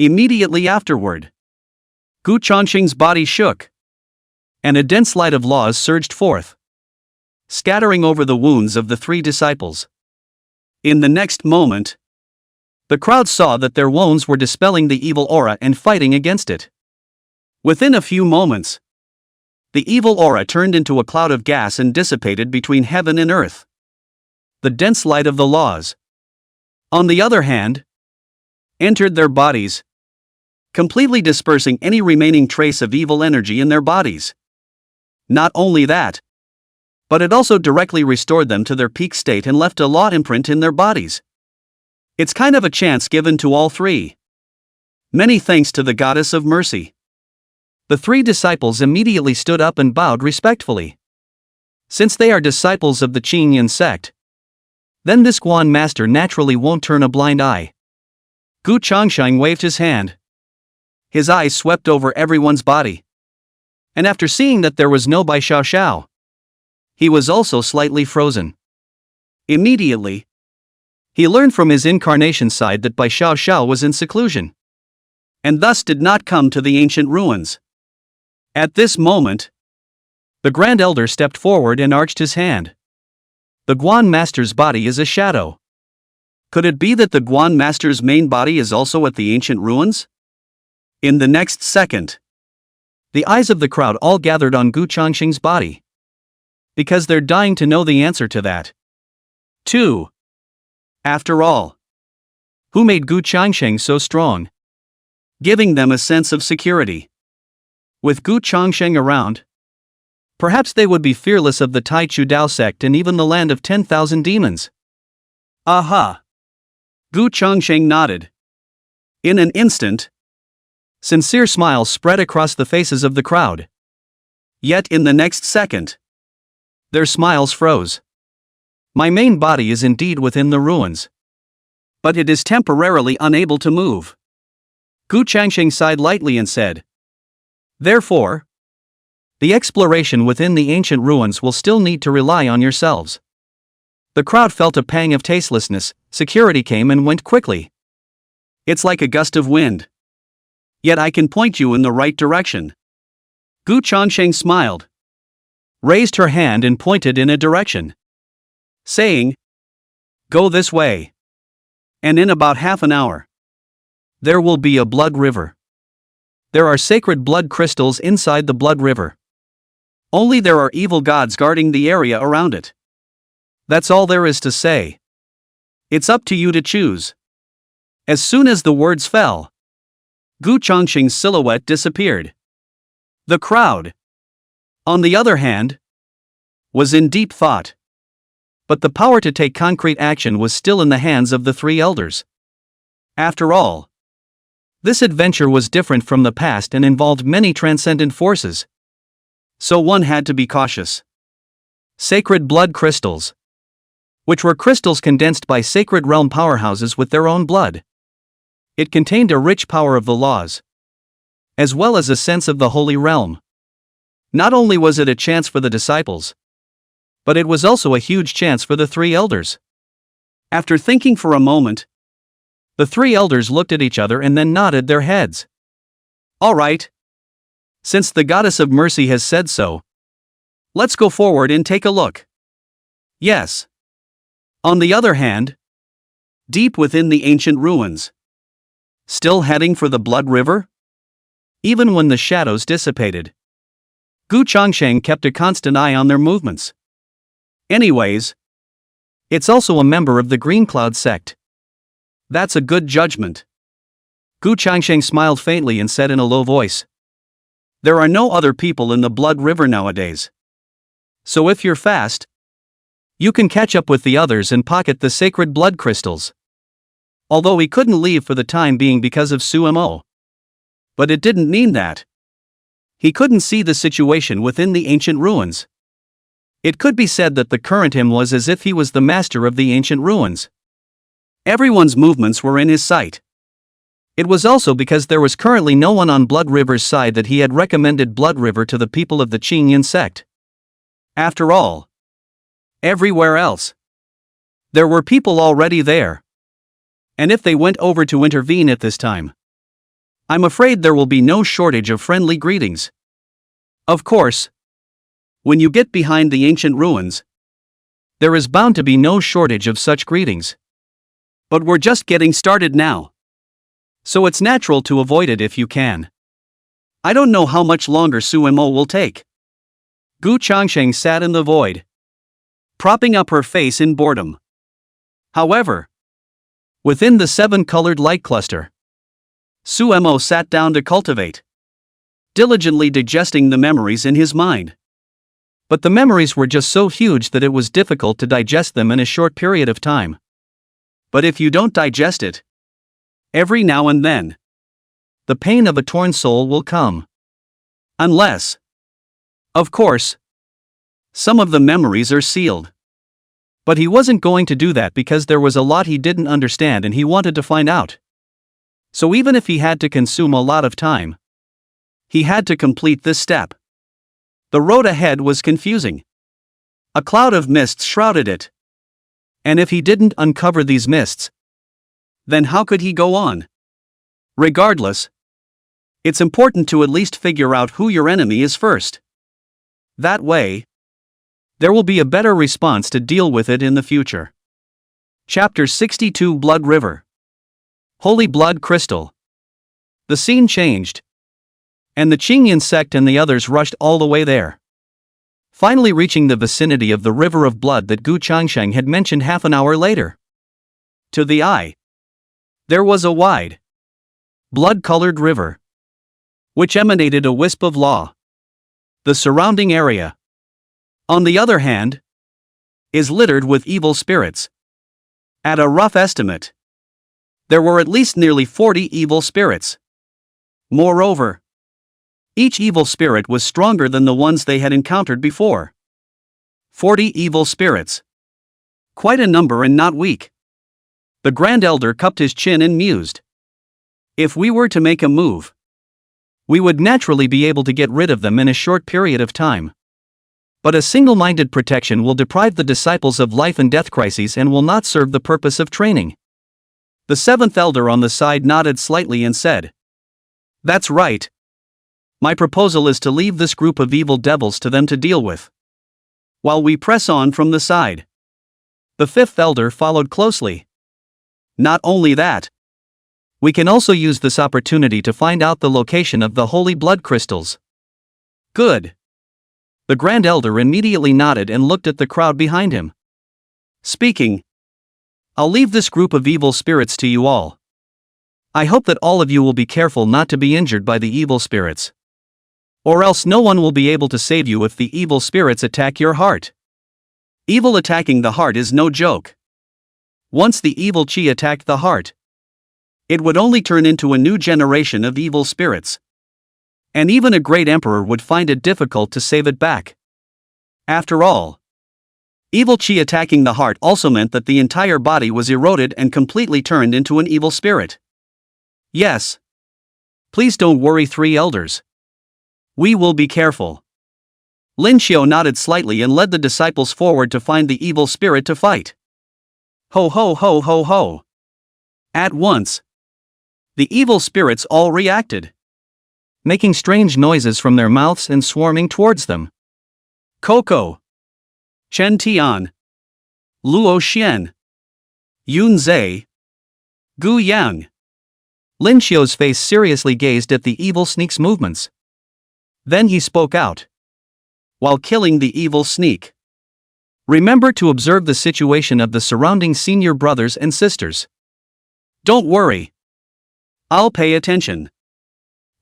[SPEAKER 1] Immediately afterward, Gu Changsheng's body shook, and a dense light of laws surged forth, scattering over the wounds of the three disciples. In the next moment, the crowd saw that their wounds were dispelling the evil aura and fighting against it. Within a few moments, the evil aura turned into a cloud of gas and dissipated between heaven and earth. The dense light of the laws, on the other hand, entered their bodies, completely dispersing any remaining trace of evil energy in their bodies. Not only that, but it also directly restored them to their peak state and left a law imprint in their bodies. It's kind of a chance given to all three. Many thanks to the goddess of mercy. The three disciples immediately stood up and bowed respectfully. Since they are disciples of the Qingyan sect, then this Guan master naturally won't turn a blind eye. Gu Changsheng waved his hand. His eyes swept over everyone's body. And after seeing that there was no Bai Xiao, he was also slightly frozen. Immediately, he learned from his incarnation side that Bai Xiao was in seclusion, and thus did not come to the ancient ruins. At this moment, the Grand Elder stepped forward and arched his hand. The Guan Master's body is a shadow. Could it be that the Guan Master's main body is also at the ancient ruins? In the next second, the eyes of the crowd all gathered on Gu Changsheng's body, because they're dying to know the answer to that. 2. After all, who made Gu Changsheng so strong, giving them a sense of security? With Gu Changsheng around, perhaps they would be fearless of the Tai Chu Dao sect and even the land of 10,000 demons. Aha! Gu Changsheng nodded. In an instant, sincere smiles spread across the faces of the crowd. Yet in the next second, their smiles froze. My main body is indeed within the ruins, but it is temporarily unable to move. Gu Changsheng sighed lightly and said, therefore, the exploration within the ancient ruins will still need to rely on yourselves. The crowd felt a pang of tastelessness. Security came and went quickly. It's like a gust of wind. Yet I can point you in the right direction. Gu Changsheng smiled, raised her hand and pointed in a direction, saying, go this way. And in about half an hour, there will be a blood river. There are sacred blood crystals inside the blood river. Only there are evil gods guarding the area around it. That's all there is to say. It's up to you to choose. As soon as the words fell, Gu Changsheng's silhouette disappeared. The crowd, on the other hand, was in deep thought. But the power to take concrete action was still in the hands of the three elders. After all, this adventure was different from the past and involved many transcendent forces. So one had to be cautious. Sacred blood crystals, which were crystals condensed by sacred realm powerhouses with their own blood. It contained a rich power of the laws, as well as a sense of the holy realm. Not only was it a chance for the disciples, but it was also a huge chance for the three elders. After thinking for a moment, the three elders looked at each other and then nodded their heads. All right. Since the goddess of mercy has said so, let's go forward and take a look. Yes. On the other hand, deep within the ancient ruins, still heading for the blood river? Even when the shadows dissipated, Gu Changsheng kept a constant eye on their movements. Anyways, it's also a member of the Green Cloud sect. That's a good judgment. Gu Changsheng smiled faintly and said in a low voice, there are no other people in the blood river nowadays. So if you're fast, you can catch up with the others and pocket the sacred blood crystals. Although he couldn't leave for the time being because of Sumo. But it didn't mean that he couldn't see the situation within the ancient ruins. It could be said that the current him was as if he was the master of the ancient ruins. Everyone's movements were in his sight. It was also because there was currently no one on Blood River's side that he had recommended Blood River to the people of the Qingyan sect. After all, everywhere else, there were people already there. And if they went over to intervene at this time, I'm afraid there will be no shortage of friendly greetings. Of course, when you get behind the ancient ruins, there is bound to be no shortage of such greetings. But we're just getting started now, so it's natural to avoid it if you can. I don't know how much longer Suemo will take. Gu Changsheng sat in the void, propping up her face in boredom. However, within the 7-colored light cluster, Suemo sat down to cultivate, diligently digesting the memories in his mind. But the memories were just so huge that it was difficult to digest them in a short period of time. But if you don't digest it, every now and then, the pain of a torn soul will come. Unless, of course, some of the memories are sealed. But he wasn't going to do that because there was a lot he didn't understand and he wanted to find out. So even if he had to consume a lot of time, he had to complete this step. The road ahead was confusing. A cloud of mists shrouded it. And if he didn't uncover these mists, then how could he go on? Regardless, it's important to at least figure out who your enemy is first. That way, there will be a better response to deal with it in the future. Chapter 62 Blood River. Holy Blood Crystal. The scene changed, and the Qingyan sect and the others rushed all the way there. Finally reaching the vicinity of the river of blood that Gu Changsheng had mentioned half an hour later. To the eye, there was a wide, blood-colored river, which emanated a wisp of law. The surrounding area, on the other hand, is littered with evil spirits. At a rough estimate, there were at least nearly 40 evil spirits. Moreover, each evil spirit was stronger than the ones they had encountered before. 40 evil spirits. Quite a number and not weak. The Grand Elder cupped his chin and mused. If we were to make a move, we would naturally be able to get rid of them in a short period of time. But a single-minded protection will deprive the disciples of life and death crises and will not serve the purpose of training. The 7th Elder on the side nodded slightly and said, "That's right. My proposal is to leave this group of evil devils to them to deal with, while we press on from the side." The 5th Elder followed closely. "Not only that, we can also use this opportunity to find out the location of the holy blood crystals." "Good." The Grand Elder immediately nodded and looked at the crowd behind him. Speaking, "I'll leave this group of evil spirits to you all. I hope that all of you will be careful not to be injured by the evil spirits. Or else no one will be able to save you if the evil spirits attack your heart. Evil attacking the heart is no joke. Once the evil chi attacked the heart, it would only turn into a new generation of evil spirits. And even a great emperor would find it difficult to save it back. After all, evil chi attacking the heart also meant that the entire body was eroded and completely turned into an evil spirit. Yes. Please don't worry, 3 elders. We will be careful." Lin Xiao nodded slightly and led the disciples forward to find the evil spirit to fight. Ho ho ho ho ho. At once, the evil spirits all reacted, making strange noises from their mouths and swarming towards them. Coco, Chen Tian, Luo Xian, Yun Zhe, Gu Yang. Lin Xiao's face seriously gazed at the evil sneak's movements. Then he spoke out. "While killing the evil sneak, remember to observe the situation of the surrounding senior brothers and sisters. Don't worry. I'll pay attention."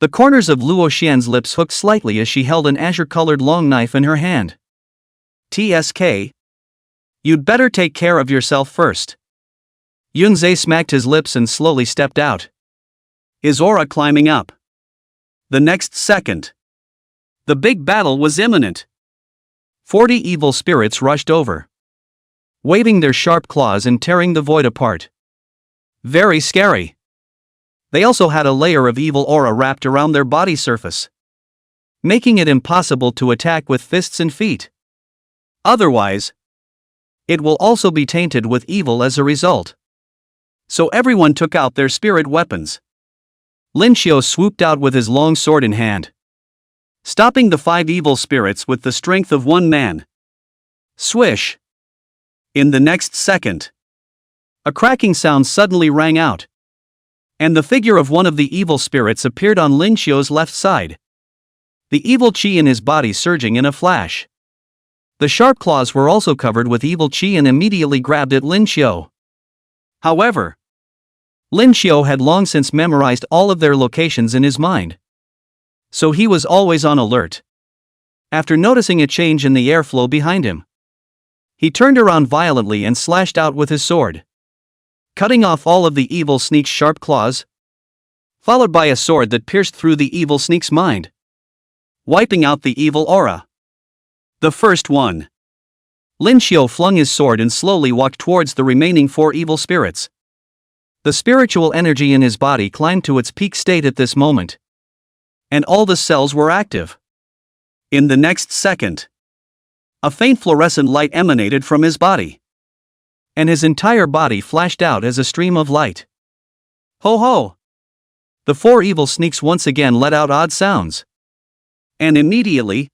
[SPEAKER 1] The corners of Luo Xian's lips hooked slightly as she held an azure-colored long knife in her hand. "TSK. You'd better take care of yourself first." Yunzhe smacked his lips and slowly stepped out, his aura climbing up. The next second, the big battle was imminent. 40 evil spirits rushed over, waving their sharp claws and tearing the void apart. Very scary. They also had a layer of evil aura wrapped around their body surface, making it impossible to attack with fists and feet. Otherwise, it will also be tainted with evil as a result. So everyone took out their spirit weapons. Lin Xiu swooped out with his long sword in hand, stopping the 5 evil spirits with the strength of one man. Swish! In the next second, a cracking sound suddenly rang out, and the figure of one of the evil spirits appeared on Lin Xiu's left side, the evil qi in his body surging in a flash. The sharp claws were also covered with evil qi and immediately grabbed at Lin Xiu. However, Lin Xiu had long since memorized all of their locations in his mind, so he was always on alert. After noticing a change in the airflow behind him, he turned around violently and slashed out with his sword, cutting off all of the evil sneak's sharp claws, followed by a sword that pierced through the evil sneak's mind, wiping out the evil aura. The first one. Lin Xiu flung his sword and slowly walked towards the remaining 4 evil spirits. The spiritual energy in his body climbed to its peak state at this moment, and all the cells were active. In the next second, a faint fluorescent light emanated from his body, and his entire body flashed out as a stream of light. Ho ho! The 4 evil sneaks once again let out odd sounds, and immediately,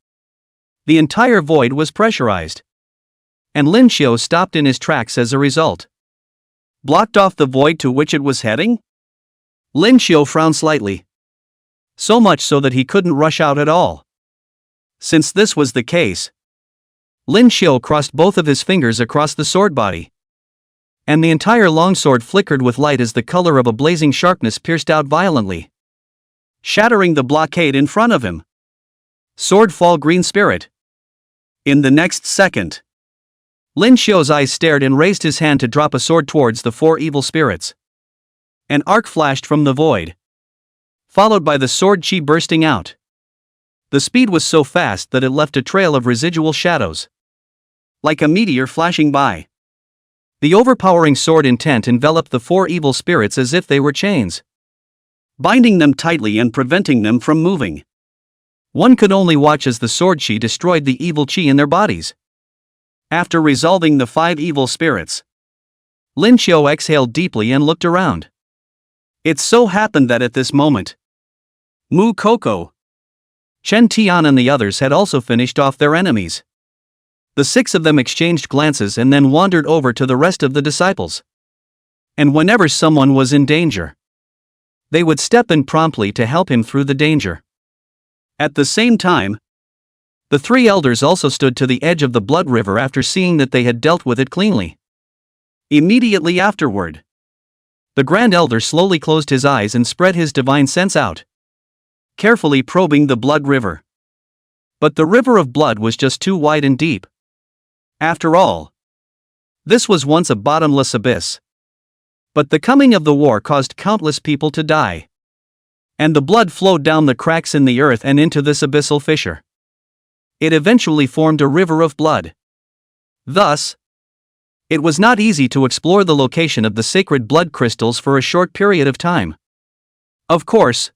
[SPEAKER 1] the entire void was pressurized, and Lin Xiu stopped in his tracks as a result. Blocked off the void to which it was heading? Lin Xiu frowned slightly, so much so that he couldn't rush out at all. Since this was the case, Lin Xiu crossed both of his fingers across the sword body, and the entire longsword flickered with light as the color of a blazing sharpness pierced out violently, shattering the blockade in front of him. Sword fall green spirit. In the next second, Lin Xiu's eyes stared and raised his hand to drop a sword towards the 4 evil spirits. An arc flashed from the void, followed by the sword chi bursting out. The speed was so fast that it left a trail of residual shadows, like a meteor flashing by. The overpowering sword intent enveloped the 4 evil spirits as if they were chains, binding them tightly and preventing them from moving. One could only watch as the sword chi destroyed the evil chi in their bodies. After resolving the 5 evil spirits, Lin Xiu exhaled deeply and looked around. It so happened that at this moment, Mu Coco, Chen Tian and the others had also finished off their enemies. The 6 of them exchanged glances and then wandered over to the rest of the disciples. And whenever someone was in danger, they would step in promptly to help him through the danger. At the same time, the 3 elders also stood to the edge of the blood river after seeing that they had dealt with it cleanly. Immediately afterward, the Grand Elder slowly closed his eyes and spread his divine sense out, carefully probing the blood river. But the river of blood was just too wide and deep. After all, this was once a bottomless abyss. But the coming of the war caused countless people to die, and the blood flowed down the cracks in the earth and into this abyssal fissure. It eventually formed a river of blood. Thus, it was not easy to explore the location of the sacred blood crystals for a short period of time. Of course,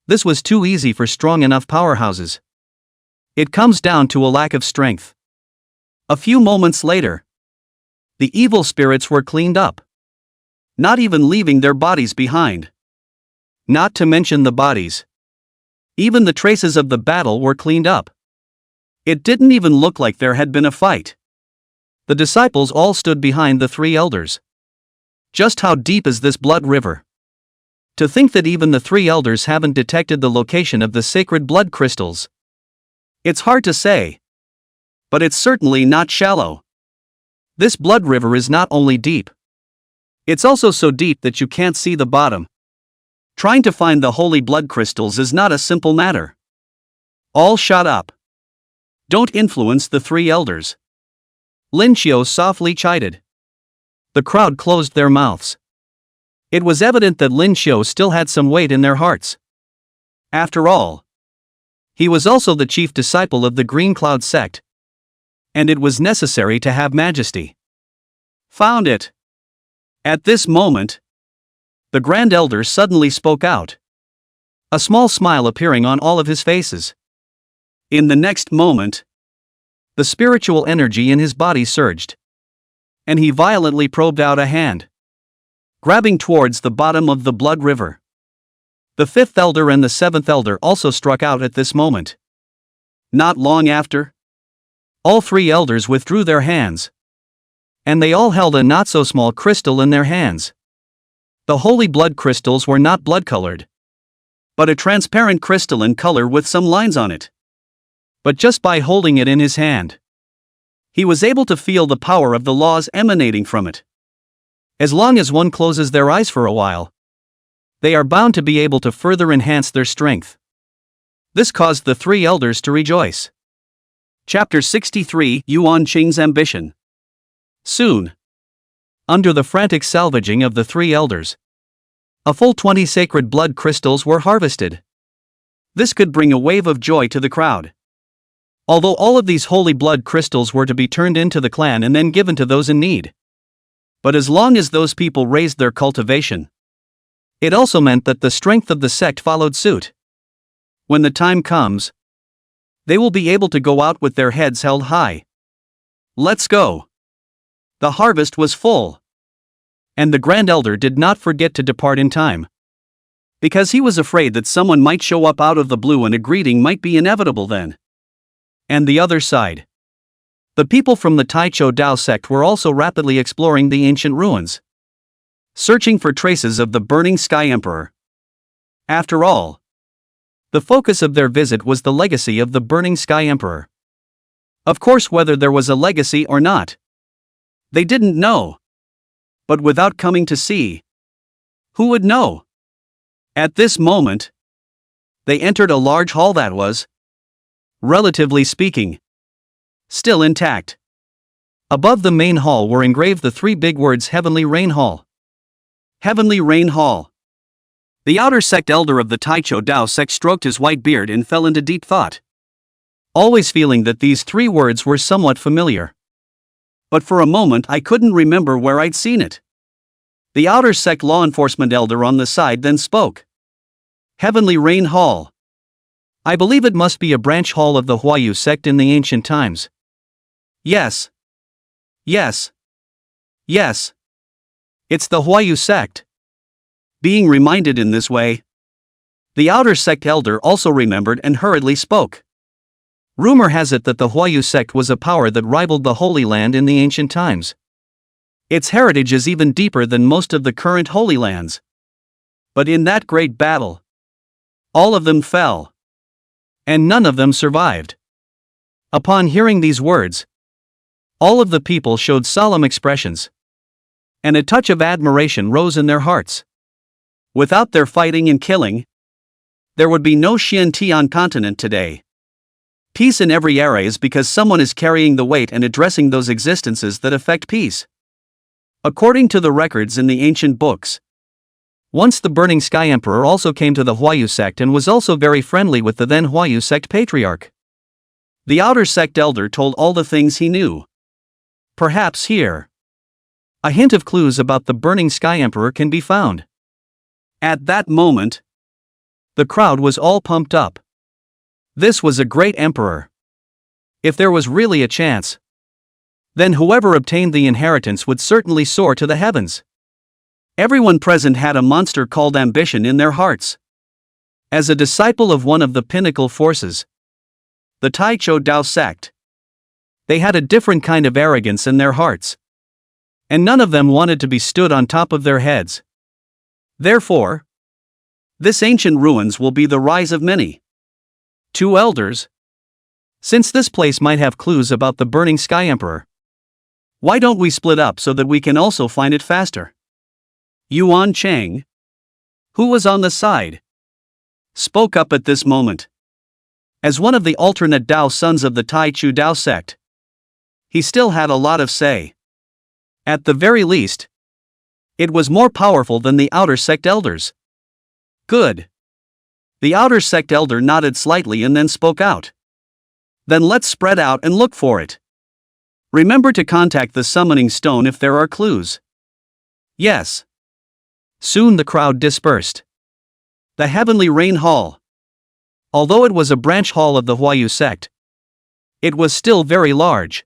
[SPEAKER 1] this was too easy for strong enough powerhouses. It comes down to a lack of strength. A few moments later, the evil spirits were cleaned up, not even leaving their bodies behind. Not to mention the bodies. Even the traces of the battle were cleaned up. It didn't even look like there had been a fight. The disciples all stood behind the 3 elders. Just how deep is this blood river? To think that even the 3 elders haven't detected the location of the sacred blood crystals. It's hard to say, but it's certainly not shallow. This blood river is not only deep, it's also so deep that you can't see the bottom. Trying to find the holy blood crystals is not a simple matter. All shut up. Don't influence the 3 elders. Lin Xiu softly chided. The crowd closed their mouths. It was evident that Lin Xiu still had some weight in their hearts. After all, he was also the chief disciple of the Green Cloud sect, and it was necessary to have majesty. Found it. At this moment, the Grand Elder suddenly spoke out, a small smile appearing on all of his faces. In the next moment, the spiritual energy in his body surged, and he violently probed out a hand, grabbing towards the bottom of the blood river. The fifth elder and the seventh elder also struck out at this moment. Not long after, all three elders withdrew their hands. And they all held a not-so-small crystal in their hands. The holy blood crystals were not blood-colored, but a transparent crystal in color with some lines on it. But just by holding it in his hand, he was able to feel the power of the laws emanating from it. As long as one closes their eyes for a while, they are bound to be able to further enhance their strength. This caused the three elders to rejoice. Chapter 63: Xuan Qing's Ambition. Soon, under the frantic salvaging of the three elders, a full 20 sacred blood crystals were harvested. This could bring a wave of joy to the crowd. Although all of these holy blood crystals were to be turned into the clan and then given to those in need. But as long as those people raised their cultivation, it also meant that the strength of the sect followed suit. When the time comes, they will be able to go out with their heads held high. Let's go. The harvest was full. And the Grand Elder did not forget to depart in time. Because he was afraid that someone might show up out of the blue and a greeting might be inevitable then. And the other side. The people from the Taichou Dao sect were also rapidly exploring the ancient ruins, searching for traces of the Burning Sky Emperor. After all, the focus of their visit was the legacy of the Burning Sky Emperor. Of course, whether there was a legacy or not, they didn't know. But without coming to see, who would know? At this moment, they entered a large hall that was, relatively speaking, still intact. Above the main hall were engraved the three big words Heavenly Rain Hall. Heavenly Rain Hall. The outer sect elder of the Taichou Dao sect stroked his white beard and fell into deep thought, always feeling that these three words were somewhat familiar. But for a moment I couldn't remember where I'd seen it. The outer sect law enforcement elder on the side then spoke. Heavenly Rain Hall. I believe it must be a branch hall of the Huayu sect in the ancient times. Yes. Yes. Yes. It's the Huayu sect. Being reminded in this way, the outer sect elder also remembered and hurriedly spoke. Rumor has it that the Huayu sect was a power that rivaled the Holy Land in the ancient times. Its heritage is even deeper than most of the current Holy Lands. But in that great battle, all of them fell. And none of them survived. Upon hearing these words, all of the people showed solemn expressions. And a touch of admiration rose in their hearts. Without their fighting and killing, there would be no Xuan Tian Continent today. Peace in every era is because someone is carrying the weight and addressing those existences that affect peace. According to the records in the ancient books, once the Burning Sky Emperor also came to the Huayu sect and was also very friendly with the then Huayu sect patriarch. The outer sect elder told all the things he knew. Perhaps here, a hint of clues about the Burning Sky Emperor can be found. At that moment, the crowd was all pumped up. This was a great emperor. If there was really a chance, then whoever obtained the inheritance would certainly soar to the heavens. Everyone present had a monster called ambition in their hearts. As a disciple of one of the pinnacle forces, the Taichou Dao sect, they had a different kind of arrogance in their hearts. And none of them wanted to be stood on top of their heads. Therefore, this ancient ruins will be the rise of many. Two elders. Since this place might have clues about the Burning Sky Emperor, why don't we split up so that we can also find it faster? Yuan Chang, who was on the side, spoke up at this moment. As one of the alternate Dao sons of the Taichou Dao sect, he still had a lot of say. At the very least, it was more powerful than the outer sect elders. Good. The outer sect elder nodded slightly and then spoke out. Then let's spread out and look for it. Remember to contact the summoning stone if there are clues. Yes. Soon the crowd dispersed. The Heavenly Rain Hall. Although it was a branch hall of the Huayu sect, it was still very large.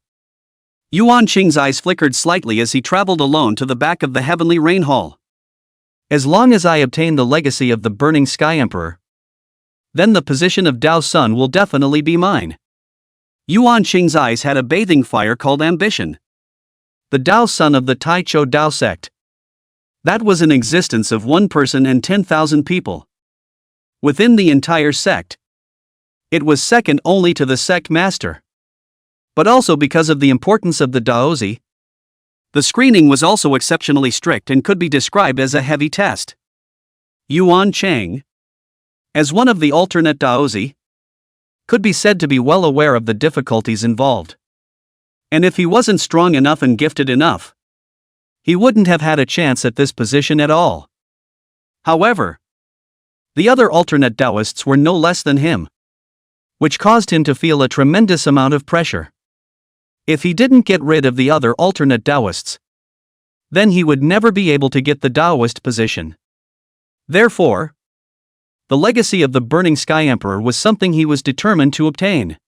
[SPEAKER 1] Yuan Qing's eyes flickered slightly as he traveled alone to the back of the Heavenly Rain Hall. As long as I obtain the legacy of the Burning Sky Emperor, then the position of Dao Sun will definitely be mine. Yuan Qing's eyes had a bathing fire called ambition. The Dao Sun of the Taichou Dao sect. That was an existence of one person and 10,000 people. Within the entire sect, it was second only to the sect master. But also because of the importance of the Daozi, the screening was also exceptionally strict and could be described as a heavy test. Yuan Chang, as one of the alternate Daozi, could be said to be well aware of the difficulties involved. And if he wasn't strong enough and gifted enough, he wouldn't have had a chance at this position at all. However, the other alternate Taoists were no less than him, which caused him to feel a tremendous amount of pressure. If he didn't get rid of the other alternate Taoists, then he would never be able to get the Taoist position. Therefore, the legacy of the Burning Sky Emperor was something he was determined to obtain.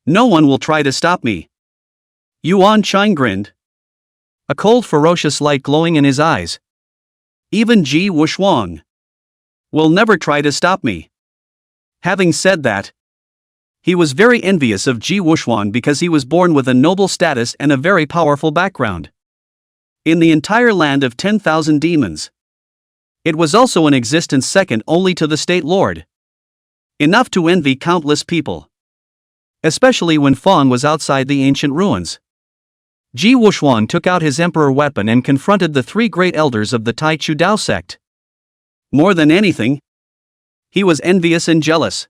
[SPEAKER 1] No one will try to stop me. Yuan Chang grinned, a cold ferocious light glowing in his eyes. Even Ji Wushuang will never try to stop me. Having said that, he was very envious of Ji Wushuang because he was born with a noble status and a very powerful background. In the entire land of 10,000 demons, it was also in existence second only to the State Lord. Enough to envy countless people. Especially when Fang was outside the ancient ruins. Ji Wushuang took out his emperor weapon and confronted the three great elders of the Taichou Dao sect. More than anything, he was envious and jealous.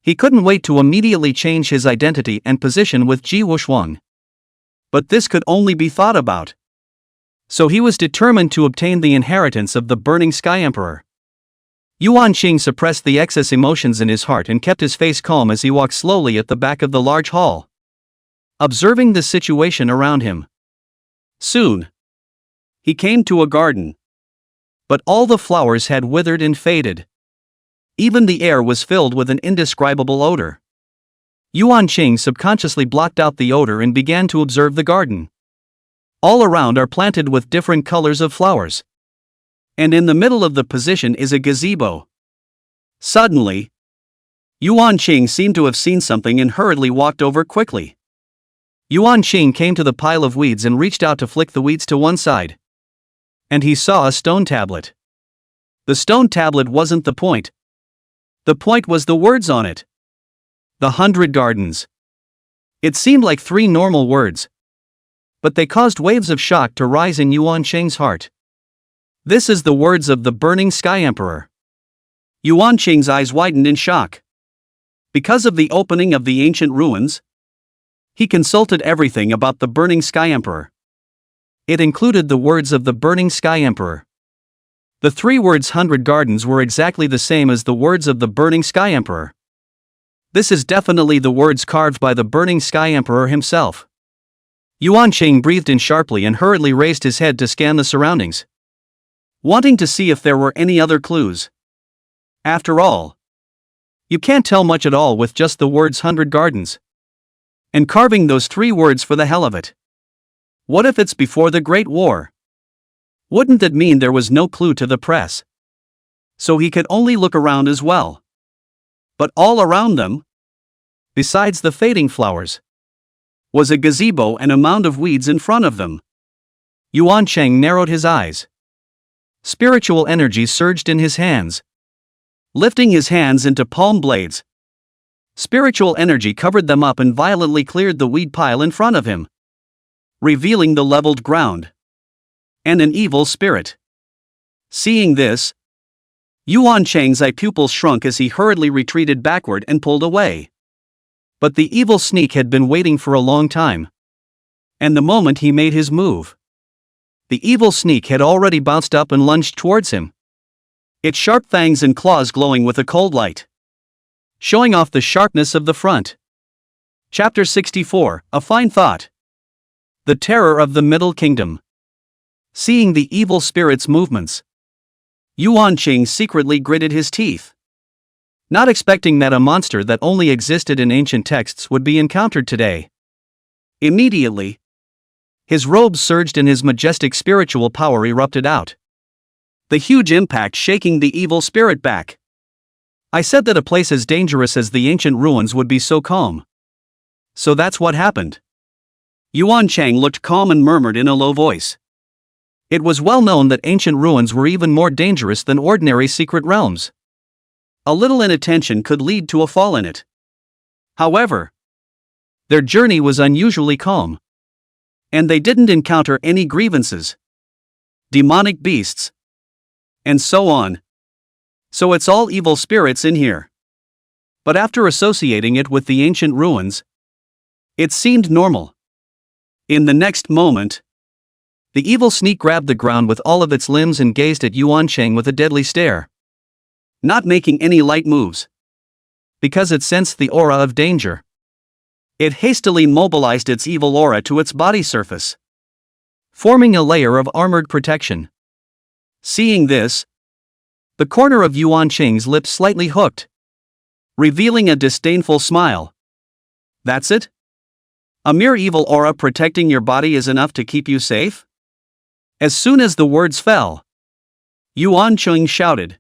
[SPEAKER 1] He couldn't wait to immediately change his identity and position with Ji Wushuang. But this could only be thought about. So he was determined to obtain the inheritance of the Burning Sky Emperor. Yuan Qing suppressed the excess emotions in his heart and kept his face calm as he walked slowly at the back of the large hall, observing the situation around him. Soon, he came to a garden. But all the flowers had withered and faded. Even the air was filled with an indescribable odor. Yuan Qing subconsciously blocked out the odor and began to observe the garden. All around are planted with different colors of flowers. And in the middle of the position is a gazebo. Suddenly, Yuan Qing seemed to have seen something and hurriedly walked over quickly. Yuan Qing came to the pile of weeds and reached out to flick the weeds to one side. And he saw a stone tablet. The stone tablet wasn't the point. The point was the words on it. The 100 Gardens. It seemed like 3 normal words, but they caused waves of shock to rise in Yuan Qing's heart. This is the words of the Burning Sky Emperor. Yuan Qing's eyes widened in shock. Because of the opening of the ancient ruins, he consulted everything about the Burning Sky Emperor. It included the words of the Burning Sky Emperor. The 3 words 100 Gardens were exactly the same as the words of the Burning Sky Emperor. This is definitely the words carved by the Burning Sky Emperor himself. Yuan Qing breathed in sharply and hurriedly raised his head to scan the surroundings, wanting to see if there were any other clues. After all, you can't tell much at all with just the words 100 Gardens. And carving those 3 words for the hell of it. What if it's before the Great War? Wouldn't that mean there was no clue to the press? So he could only look around as well. But all around them, besides the fading flowers, was a gazebo and a mound of weeds in front of them. Yuan Cheng narrowed his eyes. Spiritual energy surged in his hands, lifting his hands into palm blades. Spiritual energy covered them up and violently cleared the weed pile in front of him, revealing the leveled ground and an evil spirit. Seeing this, Yuan Cheng's eye pupils shrunk as he hurriedly retreated backward and pulled away. But the evil sneak had been waiting for a long time. And the moment he made his move, the evil sneak had already bounced up and lunged towards him, its sharp fangs and claws glowing with a cold light, showing off the sharpness of the front. Chapter 64, A Fine Thought. The Terror of the Middle Kingdom. Seeing the evil spirit's movements, Yuan Qing secretly gritted his teeth, not expecting that a monster that only existed in ancient texts would be encountered today. Immediately, his robes surged and his majestic spiritual power erupted out. the huge impact shaking the evil spirit back. I said that a place as dangerous as the ancient ruins would be so calm. So that's what happened. Yuan Chang looked calm and murmured in a low voice. It was well known that ancient ruins were even more dangerous than ordinary secret realms. A little inattention could lead to a fall in it. However, their journey was unusually calm. And they didn't encounter any grievances, demonic beasts, and so on. So it's all evil spirits in here. But after associating it with the ancient ruins, it seemed normal. In the next moment, the evil sneak grabbed the ground with all of its limbs and gazed at Yuan Chang with a deadly stare. Not making any light moves. Because it sensed the aura of danger. It hastily mobilized its evil aura to its body surface, forming a layer of armored protection. Seeing this, the corner of Yuan Chang's lips slightly hooked, revealing a disdainful smile. That's it? A mere evil aura protecting your body is enough to keep you safe? As soon as the words fell, Yuan Chang shouted.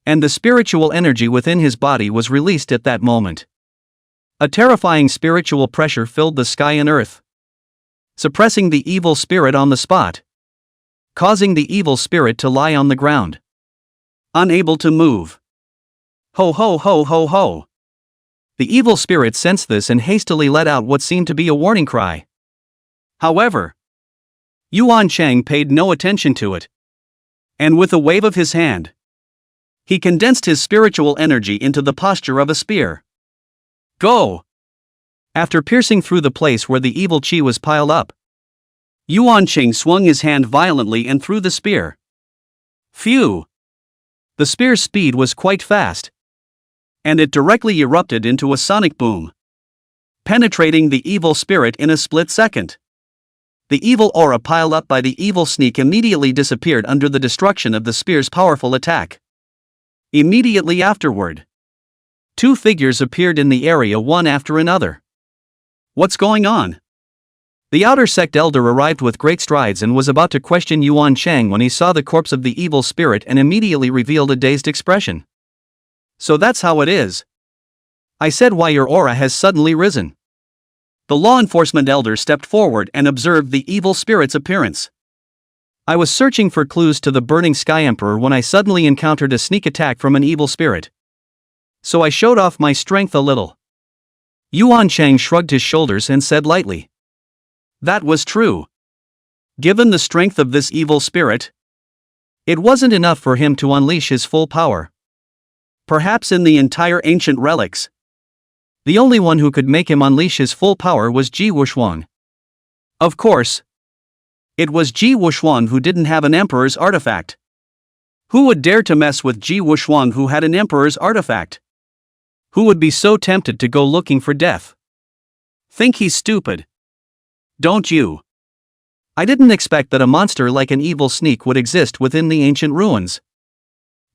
[SPEAKER 1] And the spiritual energy within his body was released at that moment. A terrifying spiritual pressure filled the sky and earth, suppressing the evil spirit on the spot, causing the evil spirit to lie on the ground, unable to move. Ho ho ho ho ho! The evil spirit sensed this and hastily let out what seemed to be a warning cry. However, Yuan Chang paid no attention to it. And with a wave of his hand, he condensed his spiritual energy into the posture of a spear. Go! After piercing through the place where the evil chi was piled up, Yuan Chang swung his hand violently and threw the spear. Phew! The spear's speed was quite fast, and it directly erupted into a sonic boom, penetrating the evil spirit in a split second. The evil aura piled up by the evil sneak immediately disappeared under the destruction of the spear's powerful attack. Immediately afterward, two figures appeared in the area one after another. What's going on? The outer sect elder arrived with great strides and was about to question Yuan Chang when he saw the corpse of the evil spirit and immediately revealed a dazed expression. So that's how it is. I said why your aura has suddenly risen. The law enforcement elder stepped forward and observed the evil spirit's appearance. I was searching for clues to the burning Sky Emperor when I suddenly encountered a sneak attack from an evil spirit. So I showed off my strength a little. Yuan Chang shrugged his shoulders and said lightly. That was true. Given the strength of this evil spirit, it wasn't enough for him to unleash his full power. Perhaps in the entire ancient relics, the only one who could make him unleash his full power was Ji Wuxuan. Of course, it was Ji Wuxuan who didn't have an emperor's artifact. Who would dare to mess with Ji Wuxuan who had an emperor's artifact? Who would be so tempted to go looking for death? Think he's stupid? Don't you? I didn't expect that a monster like an evil sneak would exist within the ancient ruins.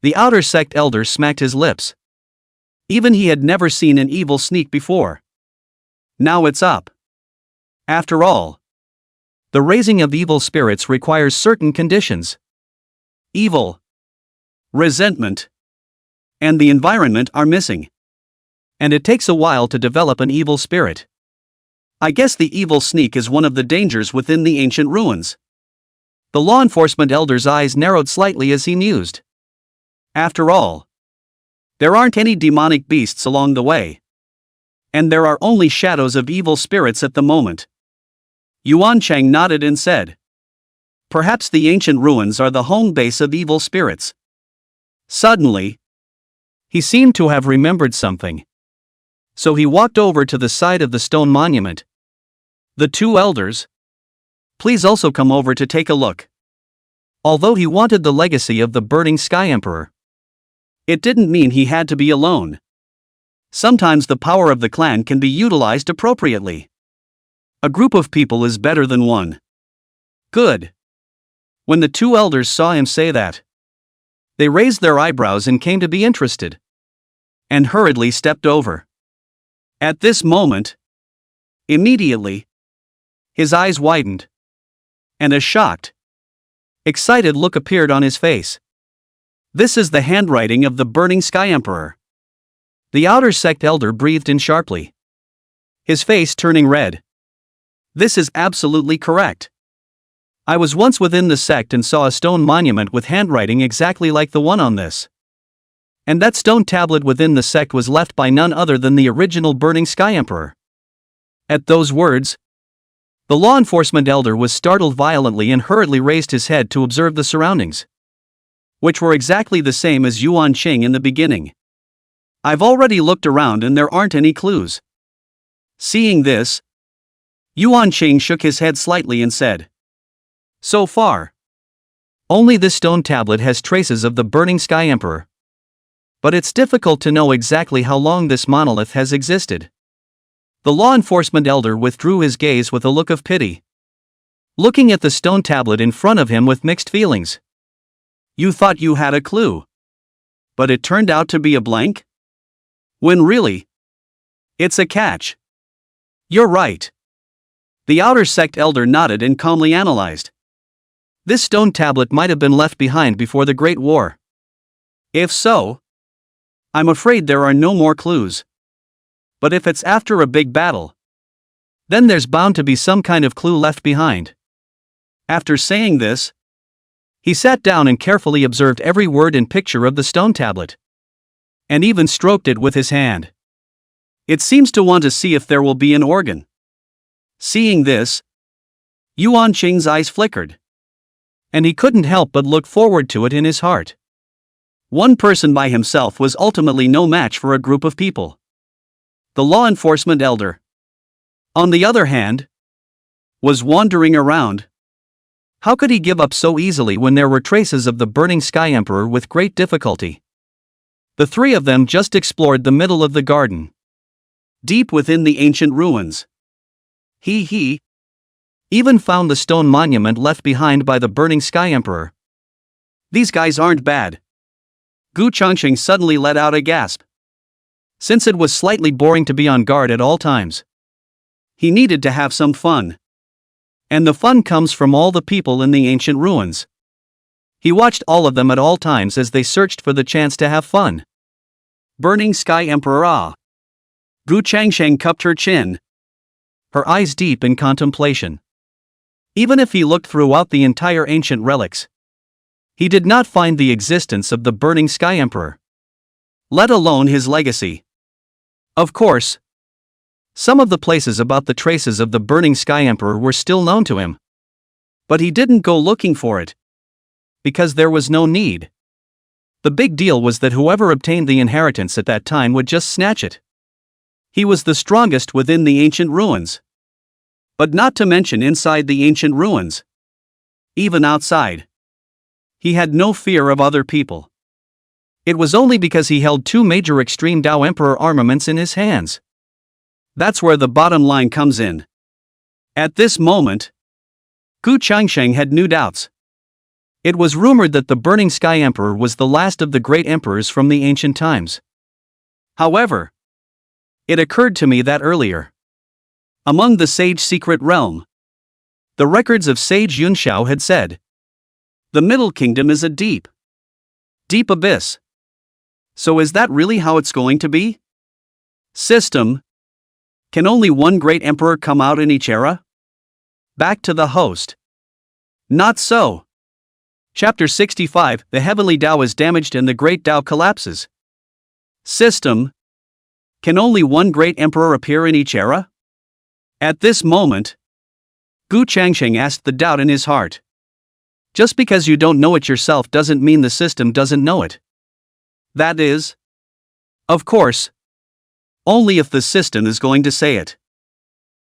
[SPEAKER 1] The outer sect elder smacked his lips. Even he had never seen an evil sneak before. Now it's up. After all, the raising of evil spirits requires certain conditions. Evil, resentment, and the environment are missing. And it takes a while to develop an evil spirit. I guess the evil sneak is one of the dangers within the ancient ruins. The law enforcement elder's eyes narrowed slightly as he mused. After all, there aren't any demonic beasts along the way. And there are only shadows of evil spirits at the moment. Yuan Chang nodded and said, perhaps the ancient ruins are the home base of evil spirits. Suddenly, he seemed to have remembered something. So he walked over to the side of the stone monument. The two elders, please also come over to take a look. Although he wanted the legacy of the burning Sky Emperor, it didn't mean he had to be alone. Sometimes the power of the clan can be utilized appropriately. A group of people is better than one. Good. When the two elders saw him say that, they raised their eyebrows and came to be interested, and hurriedly stepped over. At this moment, immediately, his eyes widened, and a shocked, Excited look appeared on his face. This is the handwriting of the Burning Sky Emperor. The outer sect elder breathed in sharply, his face turning red. This is absolutely correct. I was once within the sect and saw a stone monument with handwriting exactly like the one on this. And that stone tablet within the sect was left by none other than the original Burning Sky Emperor. At those words, the law enforcement elder was startled violently and hurriedly raised his head to observe the surroundings, which were exactly the same as Xuan Tian in the beginning. I've already looked around and there aren't any clues. Seeing this, Xuan Tian shook his head slightly and said, so far, only this stone tablet has traces of the Burning Sky Emperor. But it's difficult to know exactly how long this monolith has existed. The law enforcement elder withdrew his gaze with a look of pity, looking at the stone tablet in front of him with mixed feelings. You thought you had a clue, but it turned out to be a blank? When really, it's a catch. You're right. The outer sect elder nodded and calmly analyzed. This stone tablet might have been left behind before the Great War. If so, I'm afraid there are no more clues. But if it's after a big battle, then there's bound to be some kind of clue left behind. After saying this, he sat down and carefully observed every word and picture of the stone tablet, and even stroked it with his hand. It seems to want to see if there will be an organ. Seeing this, Xuan Tian's eyes flickered, and he couldn't help but look forward to it in his heart. One person by himself was ultimately no match for a group of people. The law enforcement elder, on the other hand, was wandering around. How could he give up so easily when there were traces of the Burning Sky Emperor with great difficulty? The three of them just explored the middle of the garden, deep within the ancient ruins. He even found the stone monument left behind by the Burning Sky Emperor. These guys aren't bad. Gu Changsheng suddenly let out a gasp. Since it was slightly boring to be on guard at all times, he needed to have some fun. And the fun comes from all the people in the ancient ruins. He watched all of them at all times as they searched for the chance to have fun. Burning Sky Emperor ah. Gu Changsheng cupped her chin, her eyes deep in contemplation. Even if he looked throughout the entire ancient relics, he did not find the existence of the Burning Sky Emperor, let alone his legacy. Of course, some of the places about the traces of the Burning Sky Emperor were still known to him. But he didn't go looking for it, because there was no need. The big deal was that whoever obtained the inheritance at that time would just snatch it. He was the strongest within the ancient ruins. But not to mention inside the ancient ruins. Even outside, he had no fear of other people. It was only because he held two major extreme Dao Emperor armaments in his hands. That's where the bottom line comes in. At this moment, Gu Changsheng had new doubts. It was rumored that the Burning Sky Emperor was the last of the great emperors from the ancient times. However, it occurred to me that earlier, among the sage secret realm, the records of sage Yunxiao had said, the Middle Kingdom is a deep abyss. So is that really how it's going to be? System. Can only one great emperor come out in each era? Back to the host. Not so. Chapter 65, the heavenly Dao is damaged and the great Dao collapses. System. Can only one great emperor appear in each era? At this moment, Gu Changsheng asked the doubt in his heart. Just because you don't know it yourself doesn't mean the system doesn't know it. That is, of course, only if the system is going to say it.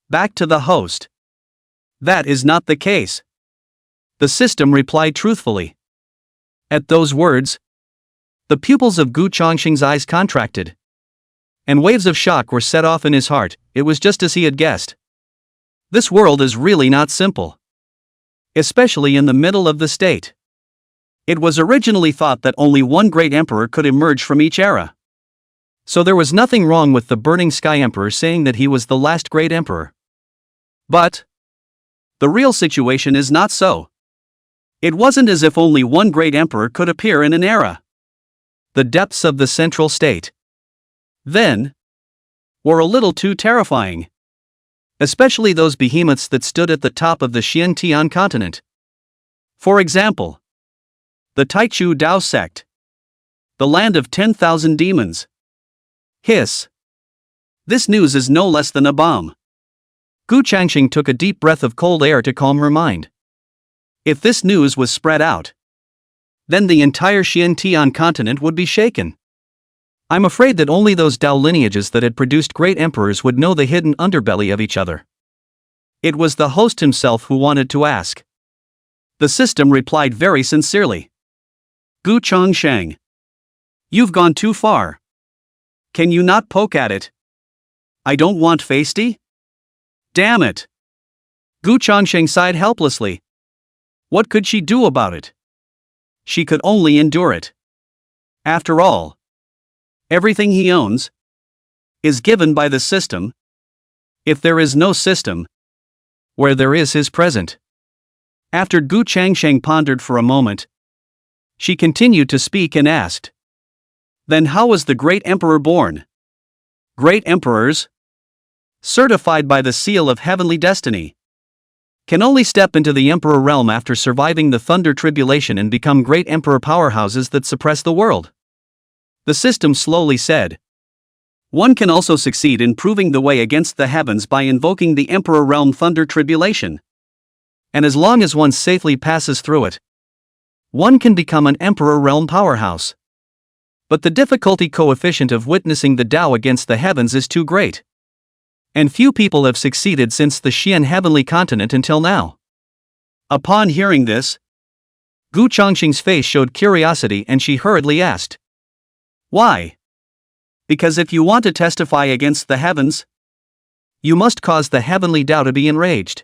[SPEAKER 1] Back to the host. That is not the case. The system replied truthfully. At those words, the pupils of Gu Changsheng's eyes contracted, and waves of shock were set off in his heart. It was just as he had guessed. This world is really not simple, especially in the middle of the state. It was originally thought that only one great emperor could emerge from each era. So there was nothing wrong with the Burning Sky Emperor saying that he was the last great emperor. But the real situation is not so. It wasn't as if only one great emperor could appear in an era. The depths of the central state, then, were a little too terrifying. Especially those behemoths that stood at the top of the Xuan Tian Continent. For example, the Taichu Dao sect. The land of 10,000 demons. Hiss. This news is no less than a bomb. Gu Changsheng took a deep breath of cold air to calm her mind. If this news was spread out, then the entire Xuan Tian continent would be shaken. I'm afraid that only those Dao lineages that had produced great emperors would know the hidden underbelly of each other. It was the host himself who wanted to ask. The system replied very sincerely. Gu Changsheng. You've gone too far. Can you not poke at it? I don't want feisty? Damn it. Gu Changsheng sighed helplessly. What could she do about it? She could only endure it. After all, everything he owns is given by the system. If there is no system, where there is his present? After Gu Changsheng pondered for a moment, she continued to speak and asked, then how was the great emperor born? Great emperors, certified by the seal of heavenly destiny, can only step into the emperor realm after surviving the thunder tribulation and become great emperor powerhouses that suppress the world. The system slowly said. One can also succeed in proving the way against the heavens by invoking the emperor realm thunder tribulation. And as long as one safely passes through it, one can become an emperor realm powerhouse. But the difficulty coefficient of witnessing the Tao against the heavens is too great. And few people have succeeded since the Xuan Heavenly Continent until now. Upon hearing this, Gu Changsheng's face showed curiosity and she hurriedly asked, why? Because if you want to testify against the heavens, you must cause the heavenly Tao to be enraged,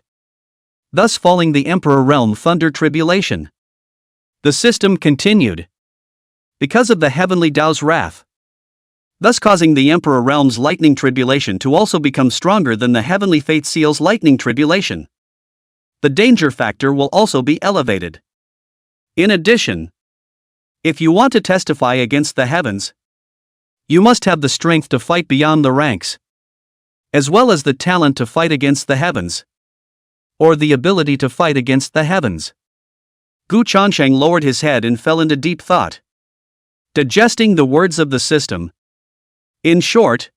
[SPEAKER 1] thus falling the emperor realm thunder tribulation. The system continued. Because of the heavenly Tao's wrath, thus causing the emperor realm's lightning tribulation to also become stronger than the heavenly fate seal's lightning tribulation. The danger factor will also be elevated. In addition, if you want to testify against the heavens, you must have the strength to fight beyond the ranks, as well as the talent to fight against the heavens, or the ability to fight against the heavens. Gu Changsheng lowered his head and fell into deep thought, digesting the words of the system. In short,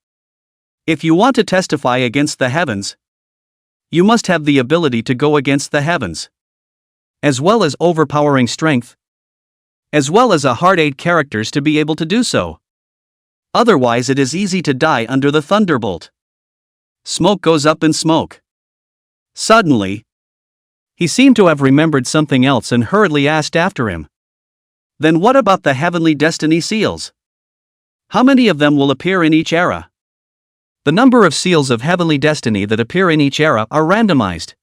[SPEAKER 1] if you want to testify against the heavens, you must have the ability to go against the heavens, as well as overpowering strength, as well as a hard-8 characters to be able to do so. Otherwise it is easy to die under the thunderbolt. Smoke goes up in smoke. Suddenly, he seemed to have remembered something else and hurriedly asked after him. Then what about the heavenly destiny seals? How many of them will appear in each era? The number of seals of heavenly destiny that appear in each era are randomized.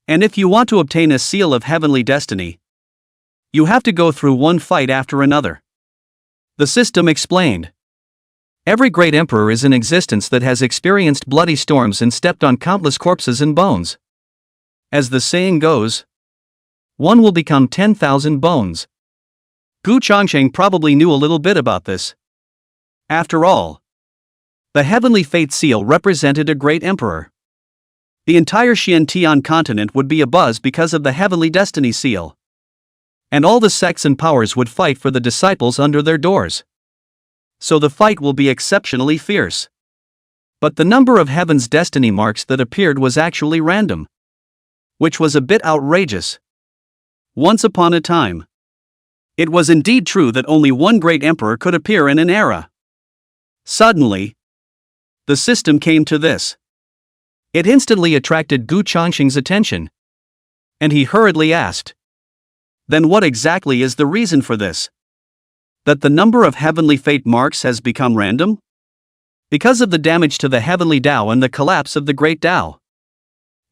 [SPEAKER 1] And if you want to obtain a seal of heavenly destiny, you have to go through one fight after another. The system explained. Every great emperor is in existence that has experienced bloody storms and stepped on countless corpses and bones. As the saying goes, one will become 10,000 bones. Gu Changsheng probably knew a little bit about this. After all, the heavenly fate seal represented a great emperor. The entire Xuan Tian continent would be abuzz because of the heavenly destiny seal. And all the sects and powers would fight for the disciples under their doors. So the fight will be exceptionally fierce. But the number of heaven's destiny marks that appeared was actually random, which was a bit outrageous. Once upon a time, it was indeed true that only one great emperor could appear in an era. Suddenly, the system came to this. It instantly attracted Gu Changsheng's attention, and he hurriedly asked, then what exactly is the reason for this? That the number of heavenly fate marks has become random? Because of the damage to the heavenly Tao and the collapse of the great Tao.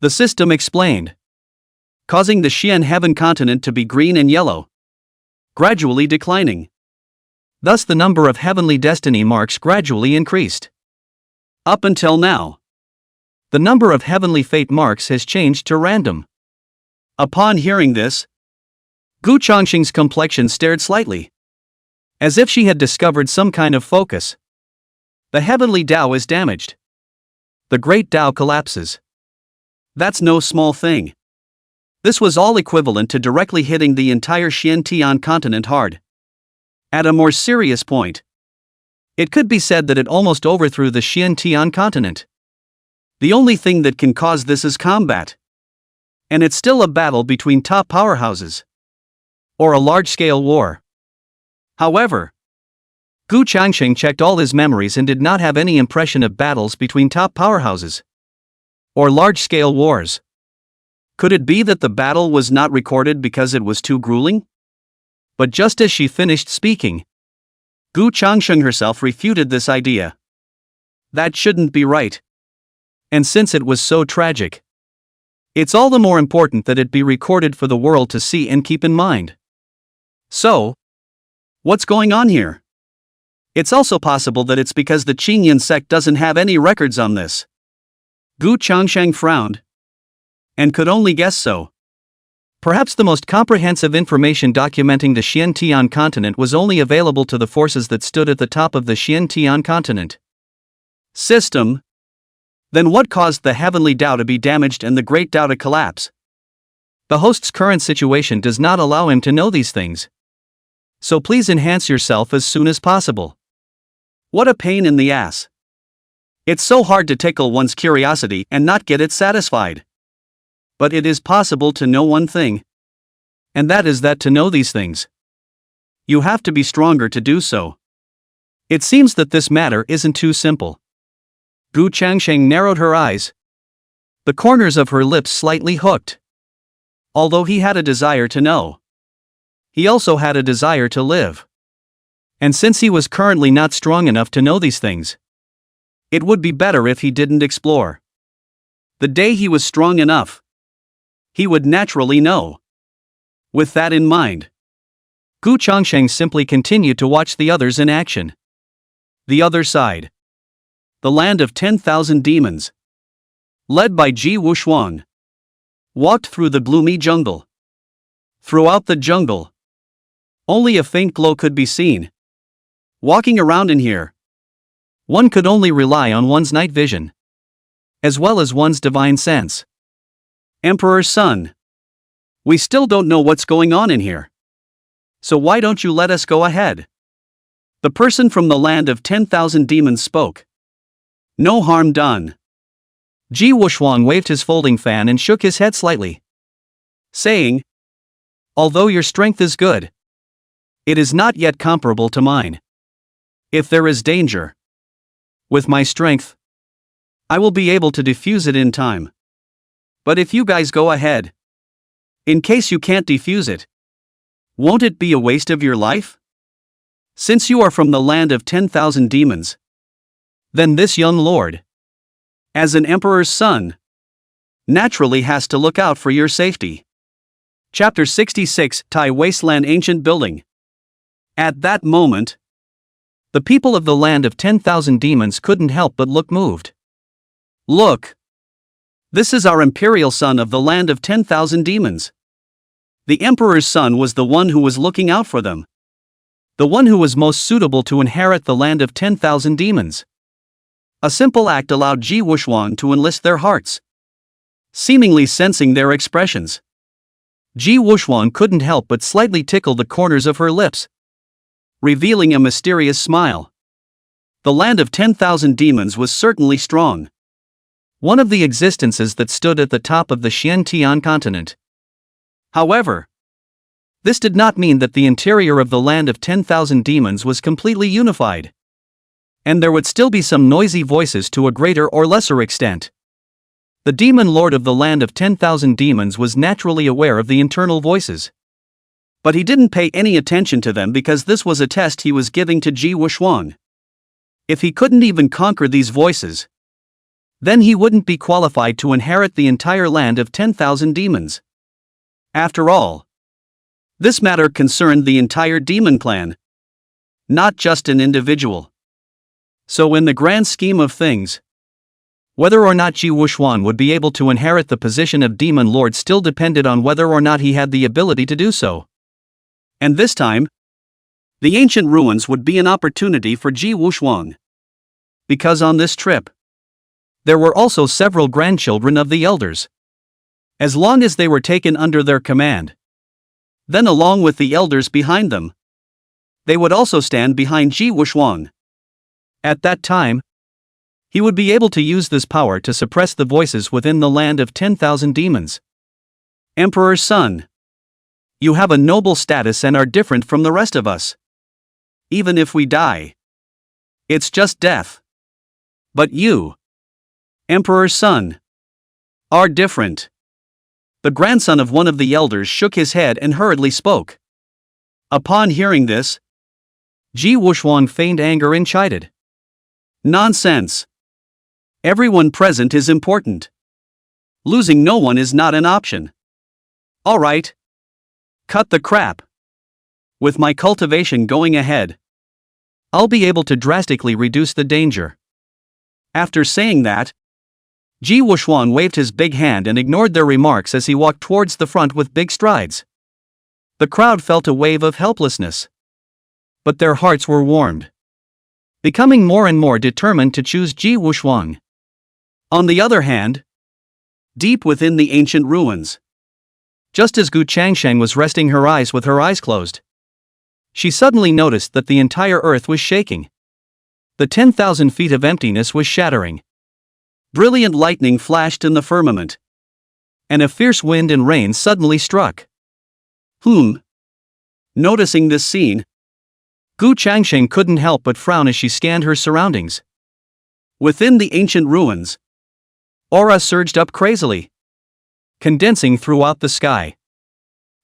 [SPEAKER 1] The system explained, causing the Xuan Heaven continent to be green and yellow, gradually declining. Thus the number of heavenly destiny marks gradually increased. Up until now, the number of heavenly fate marks has changed to random. Upon hearing this, Gu Changsheng's complexion stared slightly, as if she had discovered some kind of focus. The heavenly Tao is damaged. The great Tao collapses. That's no small thing. This was all equivalent to directly hitting the entire Xuan Tian Continent hard. At a more serious point, it could be said that it almost overthrew the Xuan Tian Continent. The only thing that can cause this is combat. And it's still a battle between top powerhouses. Or a large-scale war. However, Gu Changsheng checked all his memories and did not have any impression of battles between top powerhouses. Or large-scale wars. Could it be that the battle was not recorded because it was too grueling? But just as she finished speaking, Gu Changsheng herself refuted this idea. That shouldn't be right. And since it was so tragic, it's all the more important that it be recorded for the world to see and keep in mind. So, what's going on here? It's also possible that it's because the Qingyan sect doesn't have any records on this. Gu Changsheng frowned, and could only guess so. Perhaps the most comprehensive information documenting the Xuan Tian Continent was only available to the forces that stood at the top of the Xuan Tian Continent system. Then what caused the heavenly Tao to be damaged and the great Tao to collapse? The host's current situation does not allow him to know these things. So please enhance yourself as soon as possible. What a pain in the ass. It's so hard to tickle one's curiosity and not get it satisfied. But it is possible to know one thing. And that is that to know these things, you have to be stronger to do so. It seems that this matter isn't too simple. Gu Changsheng narrowed her eyes. The corners of her lips slightly hooked. Although he had a desire to know, he also had a desire to live. And since he was currently not strong enough to know these things, it would be better if he didn't explore. The day he was strong enough, he would naturally know. With that in mind, Gu Changsheng simply continued to watch the others in action. The other side. The land of 10,000 demons, led by Ji Wuxuan, walked through the gloomy jungle. Throughout the jungle, only a faint glow could be seen. Walking around in here, one could only rely on one's night vision, as well as one's divine sense. Emperor's son, we still don't know what's going on in here. So why don't you let us go ahead? The person from the land of 10,000 demons spoke. No harm done. Ji Wuxuan waved his folding fan and shook his head slightly, saying, although your strength is good, it is not yet comparable to mine. If there is danger, with my strength, I will be able to defuse it in time. But if you guys go ahead, in case you can't defuse it, won't it be a waste of your life? Since you are from the land of 10,000 demons, then this young lord, as an emperor's son, naturally has to look out for your safety. Chapter 66, Tai Wasteland Ancient Building. At that moment, the people of the land of 10,000 demons couldn't help but look moved. Look! This is our imperial son of the land of 10,000 demons. The emperor's son was the one who was looking out for them. The one who was most suitable to inherit the land of 10,000 demons. A simple act allowed Ji Wuxuan to enlist their hearts. Seemingly sensing their expressions, Ji Wuxuan couldn't help but slightly tickle the corners of her lips, revealing a mysterious smile. The land of 10,000 demons was certainly strong. One of the existences that stood at the top of the Xuan Tian Continent. However, this did not mean that the interior of the land of 10,000 demons was completely unified. And there would still be some noisy voices to a greater or lesser extent. The demon lord of the land of 10,000 demons was naturally aware of the internal voices. But he didn't pay any attention to them because this was a test he was giving to Ji Wuxuan. If he couldn't even conquer these voices, then he wouldn't be qualified to inherit the entire land of 10,000 demons. After all, this matter concerned the entire demon clan, not just an individual. So in the grand scheme of things, whether or not Ji Wuxuan would be able to inherit the position of demon lord still depended on whether or not he had the ability to do so. And this time, the ancient ruins would be an opportunity for Ji Wushuang. Because on this trip, there were also several grandchildren of the elders. As long as they were taken under their command, then along with the elders behind them, they would also stand behind Ji Wushuang. At that time, he would be able to use this power to suppress the voices within the land of 10,000 demons. Emperor's son, you have a noble status and are different from the rest of us. Even if we die, it's just death. But you, Emperor's son, are different. The grandson of one of the elders shook his head and hurriedly spoke. Upon hearing this, Ji Wushuang feigned anger and chided. Nonsense. Everyone present is important. Losing no one is not an option. Alright. Cut the crap. With my cultivation going ahead, I'll be able to drastically reduce the danger. After saying that, Ji Wushuang waved his big hand and ignored their remarks as he walked towards the front with big strides. The crowd felt a wave of helplessness. But their hearts were warmed, becoming more and more determined to choose Ji Wushuang. On the other hand, deep within the ancient ruins, just as Gu Changsheng was resting her eyes with her eyes closed, she suddenly noticed that the entire earth was shaking. The 10,000 feet of emptiness was shattering. Brilliant lightning flashed in the firmament, and a fierce wind and rain suddenly struck. Noticing this scene, Gu Changsheng couldn't help but frown as she scanned her surroundings. Within the ancient ruins, aura surged up crazily, condensing throughout the sky.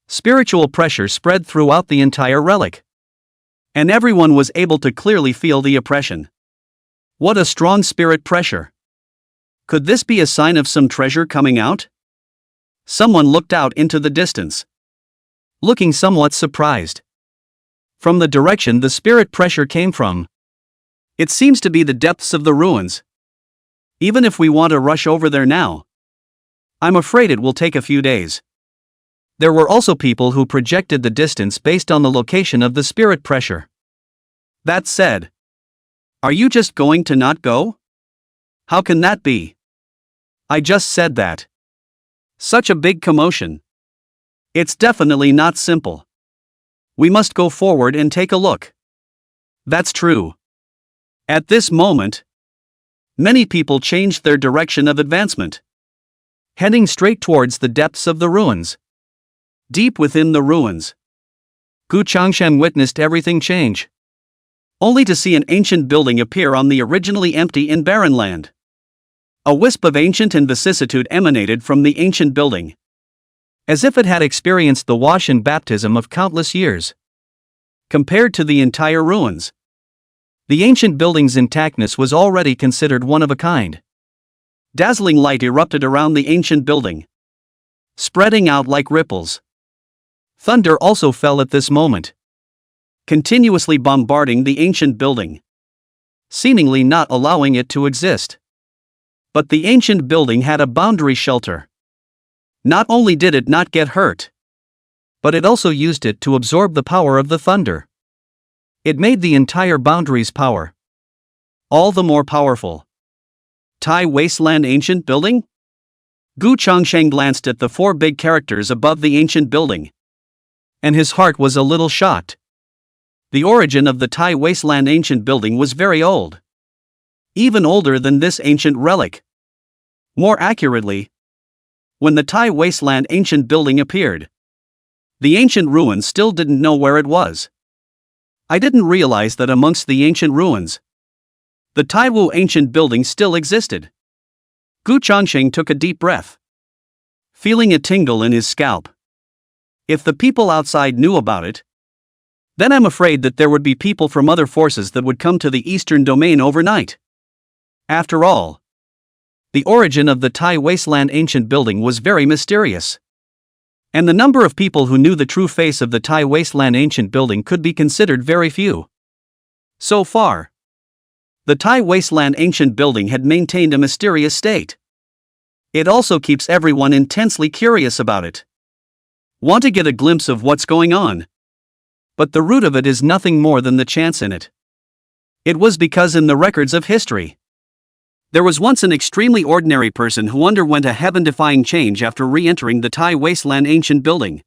[SPEAKER 1] Spiritual pressure spread throughout the entire relic, and everyone was able to clearly feel the oppression. What a strong spirit pressure! Could this be a sign of some treasure coming out? Someone looked out into the distance, looking somewhat surprised. From the direction the spirit pressure came from, it seems to be the depths of the ruins. Even if we want to rush over there now, I'm afraid it will take a few days. There were also people who projected the distance based on the location of the spirit pressure. That said, are you just going to not go? How can that be? I just said that. Such a big commotion. It's definitely not simple. We must go forward and take a look. That's true. At this moment, many people changed their direction of advancement, heading straight towards the depths of the ruins. Deep within the ruins, Gu Changsheng witnessed everything change, only to see an ancient building appear on the originally empty and barren land. A wisp of ancient and vicissitude emanated from the ancient building, as if it had experienced the wash and baptism of countless years. Compared to the entire ruins, the ancient building's intactness was already considered one of a kind. Dazzling light erupted around the ancient building, spreading out like ripples. Thunder also fell at this moment, continuously bombarding the ancient building, seemingly not allowing it to exist. But the ancient building had a boundary shelter. Not only did it not get hurt, but it also used it to absorb the power of the thunder. It made the entire boundary's power all the more powerful. Tai Wasteland Ancient Building? Gu Changsheng glanced at the four big characters above the ancient building, and his heart was a little shocked. The origin of the Tai Wasteland Ancient Building was very old. Even older than this ancient relic. More accurately, when the Tai Wasteland Ancient Building appeared, the ancient ruins still didn't know where it was. I didn't realize that amongst the ancient ruins, the Taiwu Ancient Building still existed. Gu Changsheng took a deep breath, feeling a tingle in his scalp. If the people outside knew about it, then I'm afraid that there would be people from other forces that would come to the eastern domain overnight. After all, the origin of the Tai Wasteland Ancient Building was very mysterious, and the number of people who knew the true face of the Tai Wasteland Ancient Building could be considered very few. So far, the Tai Wasteland Ancient Building had maintained a mysterious state. It also keeps everyone intensely curious about it. Want to get a glimpse of what's going on? But the root of it is nothing more than the chance in it. It was because in the records of history, there was once an extremely ordinary person who underwent a heaven-defying change after re-entering the Tai Wasteland ancient building.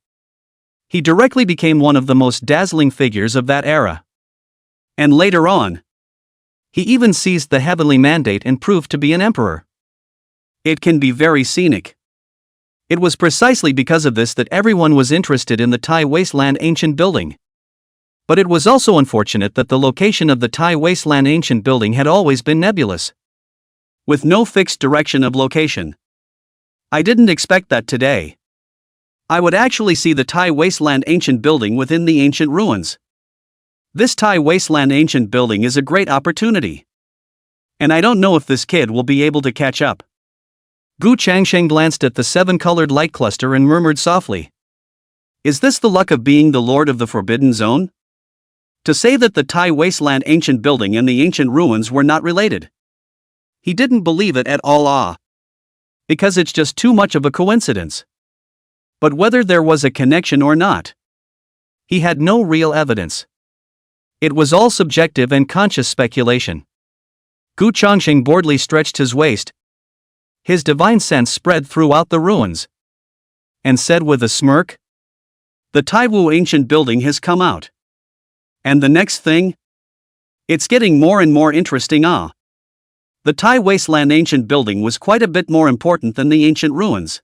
[SPEAKER 1] He directly became one of the most dazzling figures of that era. And later on, he even seized the heavenly mandate and proved to be an emperor. It can be very scenic. It was precisely because of this that everyone was interested in the Tai Wasteland ancient building. But it was also unfortunate that the location of the Tai Wasteland ancient building had always been nebulous, with no fixed direction of location. I didn't expect that today. I would actually see the Tai Wasteland ancient building within the ancient ruins. This Tai Wasteland ancient building is a great opportunity. And I don't know if this kid will be able to catch up. Gu Changsheng glanced at the 7-colored light cluster and murmured softly, "Is this the luck of being the lord of the Forbidden Zone? To say that the Tai Wasteland ancient building and the ancient ruins were not related." He didn't believe it at all, because it's just too much of a coincidence. But whether there was a connection or not, he had no real evidence. It was all subjective and conscious speculation. Gu Changsheng boredly stretched his waist. His divine sense spread throughout the ruins, and said with a smirk, "The Taiwu ancient building has come out. And the next thing? It's getting more and more interesting, The Tai Wasteland ancient building was quite a bit more important than the ancient ruins.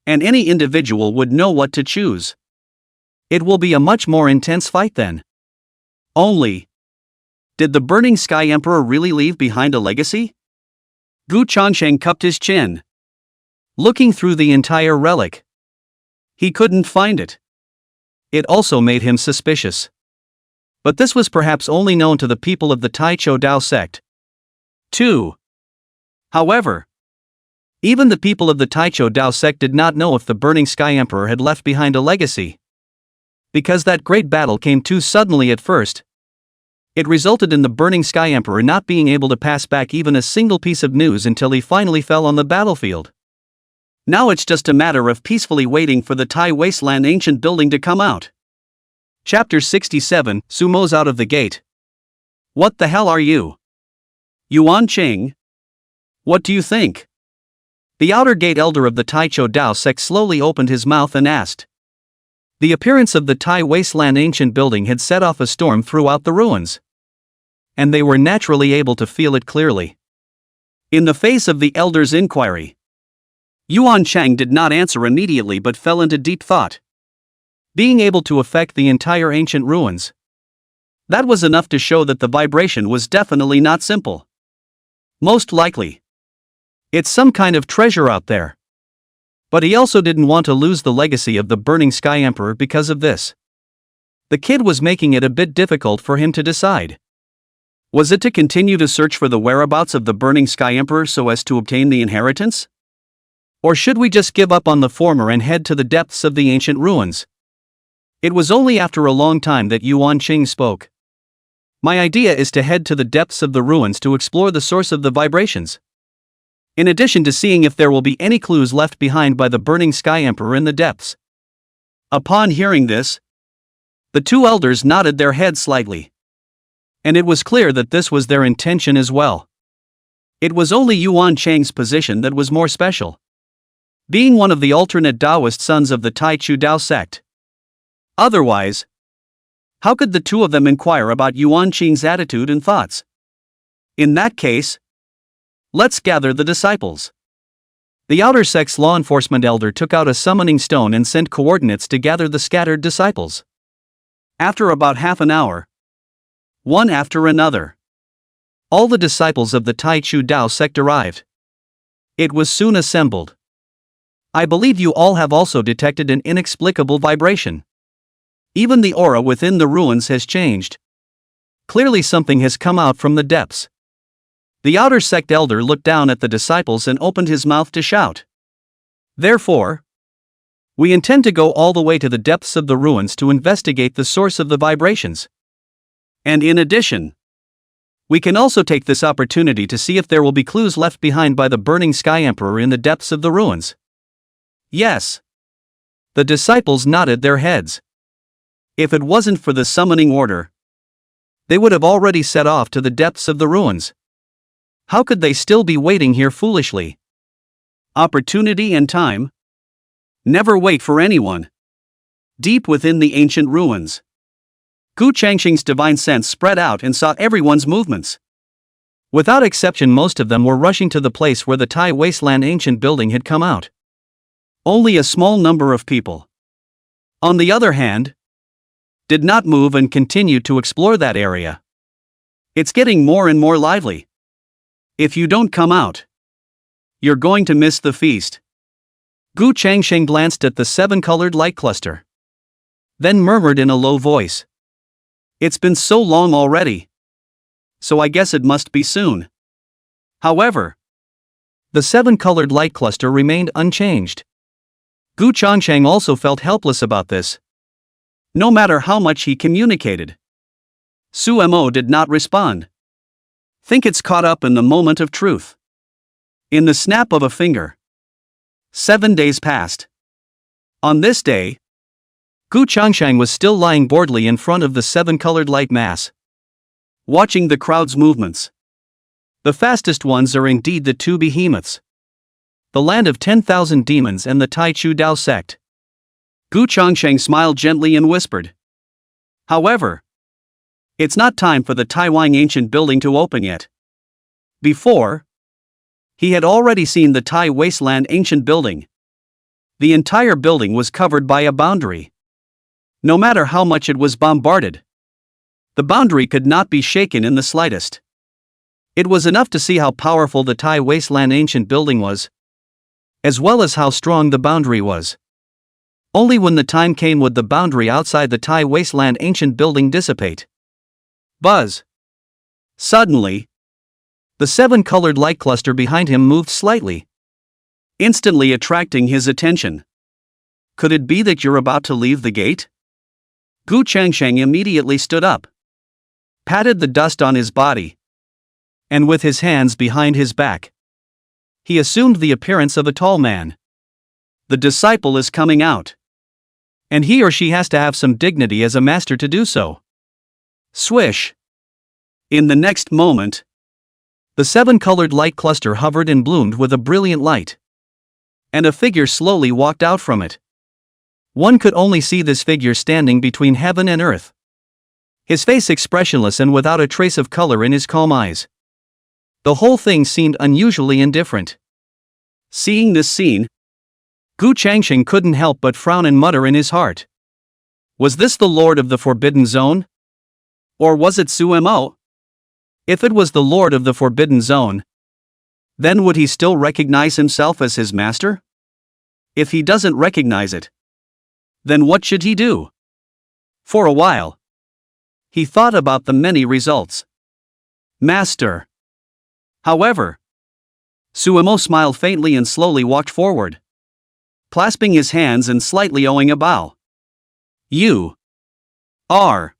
[SPEAKER 1] And any individual would know what to choose. It will be a much more intense fight then. Only, did the Burning Sky Emperor really leave behind a legacy?" Gu Changsheng cupped his chin, looking through the entire relic. He couldn't find it. It also made him suspicious. But this was perhaps only known to the people of the Tai Cho Dao sect, too. However, even the people of the Tai Cho Dao sect did not know if the Burning Sky Emperor had left behind a legacy. Because that great battle came too suddenly at first. It resulted in the Burning Sky Emperor not being able to pass back even a single piece of news until he finally fell on the battlefield. Now it's just a matter of peacefully waiting for the Tai Wasteland ancient building to come out. Chapter 67, Sumo's out of the gate. "What the hell are you? Xuan Tian? What do you think?" The outer gate elder of the Tai Cho Dao sect slowly opened his mouth and asked. The appearance of the Tai Wasteland ancient building had set off a storm throughout the ruins, and they were naturally able to feel it clearly. In the face of the elder's inquiry, Yuan Chang did not answer immediately but fell into deep thought. Being able to affect the entire ancient ruins, that was enough to show that the vibration was definitely not simple. Most likely, it's some kind of treasure out there. But he also didn't want to lose the legacy of the Burning Sky Emperor because of this. The kid was making it a bit difficult for him to decide. Was it to continue to search for the whereabouts of the Burning Sky Emperor so as to obtain the inheritance? Or should we just give up on the former and head to the depths of the ancient ruins? It was only after a long time that Yuan Qing spoke. "My idea is to head to the depths of the ruins to explore the source of the vibrations, in addition to seeing if there will be any clues left behind by the Burning Sky Emperor in the depths." Upon hearing this, the two elders nodded their heads slightly. And it was clear that this was their intention as well. It was only Yuan Chang's position that was more special, being one of the alternate Taoist sons of the Tai Chu Dao sect. Otherwise, how could the two of them inquire about Yuan Qing's attitude and thoughts? In that case, let's gather the disciples. The outer sect's law enforcement elder took out a summoning stone and sent coordinates to gather the scattered disciples. After about half an hour, one after another, all the disciples of the Tai Chu Dao sect arrived. It was soon assembled. "I believe you all have also detected an inexplicable vibration. Even the aura within the ruins has changed. Clearly something has come out from the depths." The outer sect elder looked down at the disciples and opened his mouth to shout. "Therefore, we intend to go all the way to the depths of the ruins to investigate the source of the vibrations. And in addition, we can also take this opportunity to see if there will be clues left behind by the Burning Sky Emperor in the depths of the ruins." Yes. The disciples nodded their heads. If it wasn't for the summoning order, they would have already set off to the depths of the ruins. How could they still be waiting here foolishly? Opportunity and time never wait for anyone. Deep within the ancient ruins, Gu Changsheng's divine sense spread out and saw everyone's movements. Without exception, most of them were rushing to the place where the Tai Wasteland ancient building had come out. Only a small number of people, on the other hand, did not move and continued to explore that area. It's getting more and more lively. If you don't come out, you're going to miss the feast. Gu Changsheng glanced at the 7-colored light cluster, then murmured in a low voice, "It's been so long already, so I guess it must be soon." However, the 7-colored light cluster remained unchanged. Gu Changsheng also felt helpless about this. No matter how much he communicated, Sumo did not respond. Think it's caught up in the moment of truth. In the snap of a finger, 7 days passed. On this day, Gu Changsheng was still lying boredly in front of the 7-colored light mass, watching the crowd's movements. The fastest ones are indeed the two behemoths, the land of 10,000 demons and the Tai Chu Dao sect. Gu Changsheng smiled gently and whispered, "However, it's not time for the Taiwan ancient building to open yet." Before, he had already seen the Tai Wasteland ancient building. The entire building was covered by a boundary. No matter how much it was bombarded, the boundary could not be shaken in the slightest. It was enough to see how powerful the Tai Wasteland ancient building was, as well as how strong the boundary was. Only when the time came would the boundary outside the Tai Wasteland ancient building dissipate. Buzz! Suddenly, the 7-colored light cluster behind him moved slightly, instantly attracting his attention. Could it be that you're about to leave the gate? Gu Changsheng immediately stood up, patted the dust on his body, and with his hands behind his back, he assumed the appearance of a tall man. The disciple is coming out, and he or she has to have some dignity as a master to do so. Swish! In the next moment, the 7-colored light cluster hovered and bloomed with a brilliant light, and a figure slowly walked out from it. One could only see this figure standing between heaven and earth, his face expressionless and without a trace of color in his calm eyes. The whole thing seemed unusually indifferent. Seeing this scene, Gu Changsheng couldn't help but frown and mutter in his heart. Was this the Lord of the Forbidden Zone? Or was it Sumo? If it was the Lord of the Forbidden Zone, then would he still recognize himself as his master? If he doesn't recognize it, then what should he do? For a while, he thought about the many results. Master. However, Sumo smiled faintly and slowly walked forward, clasping his hands and slightly owing a bow. You are.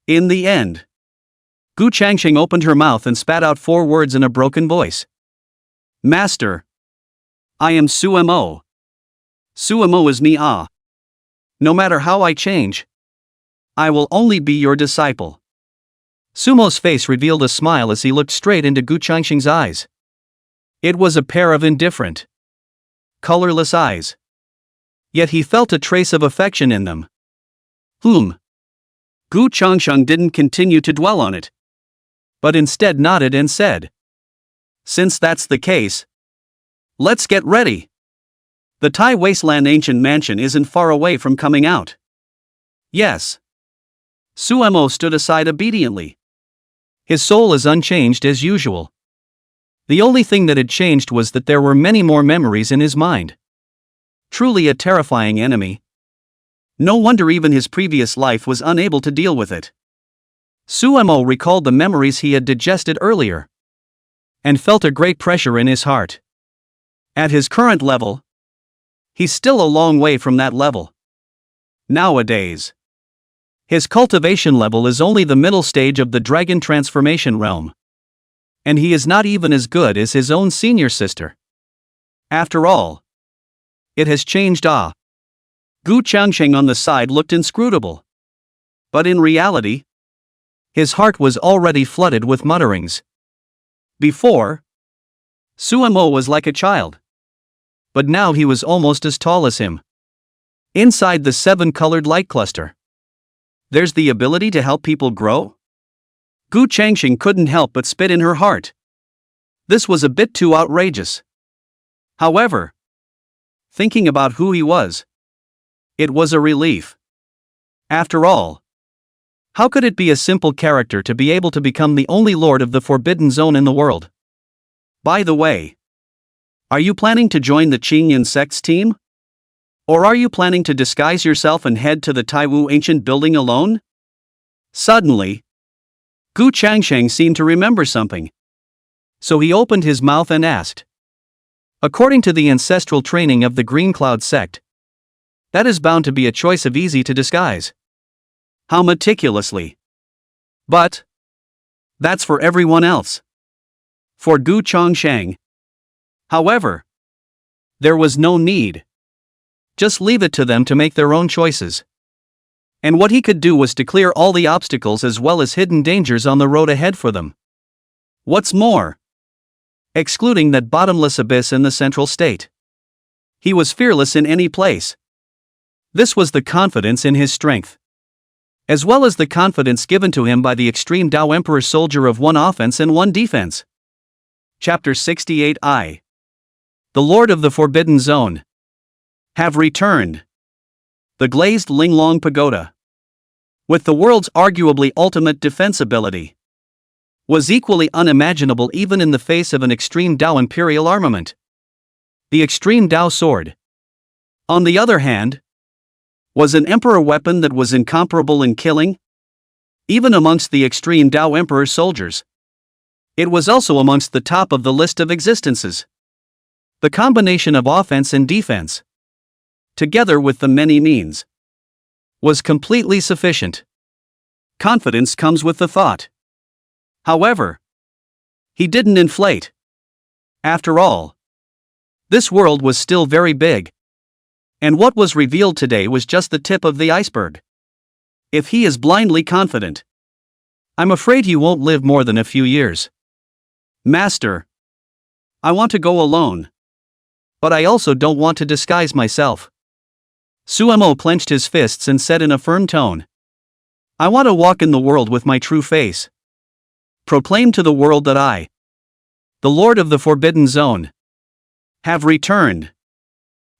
[SPEAKER 1] In the end, Gu Changsheng opened her mouth and spat out 4 words in a broken voice. Master. I am Sumo. Sumo is me. No matter how I change, I will only be your disciple. Sumo's face revealed a smile as he looked straight into Gu Changsheng's eyes. It was a pair of indifferent, colorless eyes. Yet he felt a trace of affection in them. Gu Changsheng didn't continue to dwell on it, but instead nodded and said, "Since that's the case, let's get ready. The Tai Wasteland ancient mansion isn't far away from coming out." Yes. Sumo stood aside obediently. His soul is unchanged as usual. The only thing that had changed was that there were many more memories in his mind. Truly a terrifying enemy. No wonder even his previous life was unable to deal with it. Sumo recalled the memories he had digested earlier, and felt a great pressure in his heart. At his current level, he's still a long way from that level. Nowadays, his cultivation level is only the middle stage of the dragon transformation realm, and he is not even as good as his own senior sister. After all, it has changed. Gu Changsheng on the side looked inscrutable. But in reality, his heart was already flooded with mutterings. Before, Suemo was like a child. But now he was almost as tall as him. Inside the 7-colored light cluster, there's the ability to help people grow? Gu Changsheng couldn't help but spit in her heart. This was a bit too outrageous. However, thinking about who he was, it was a relief. After all, how could it be a simple character to be able to become the only lord of the Forbidden Zone in the world? By the way, are you planning to join the Qingyan sect's team? Or are you planning to disguise yourself and head to the Taiwu ancient building alone? Suddenly, Gu Changsheng seemed to remember something. So he opened his mouth and asked. According to the ancestral training of the Green Cloud sect, that is bound to be a choice of easy to disguise. How meticulously. But that's for everyone else. For Gu Changsheng, however, there was no need. Just leave it to them to make their own choices. And what he could do was to clear all the obstacles as well as hidden dangers on the road ahead for them. What's more, excluding that bottomless abyss in the central state, he was fearless in any place. This was the confidence in his strength, as well as the confidence given to him by the extreme Tao Emperor soldier of 1 offense and 1 defense. Chapter 68I. The Lord of the Forbidden Zone have returned. The glazed Linglong Pagoda, with the world's arguably ultimate defense ability, was equally unimaginable even in the face of an extreme Tao imperial armament. The extreme Tao sword, on the other hand, was an emperor weapon that was incomparable in killing, even amongst the extreme Tao emperor soldiers. It was also amongst the top of the list of existences. The combination of offense and defense, together with the many means, was completely sufficient. Confidence comes with the thought. However, he didn't inflate. After all, this world was still very big. And what was revealed today was just the tip of the iceberg. If he is blindly confident, I'm afraid he won't live more than a few years. Master, I want to go alone. But I also don't want to disguise myself. Suemo clenched his fists and said in a firm tone, I want to walk in the world with my true face. Proclaim to the world that I, the Lord of the Forbidden Zone, have returned.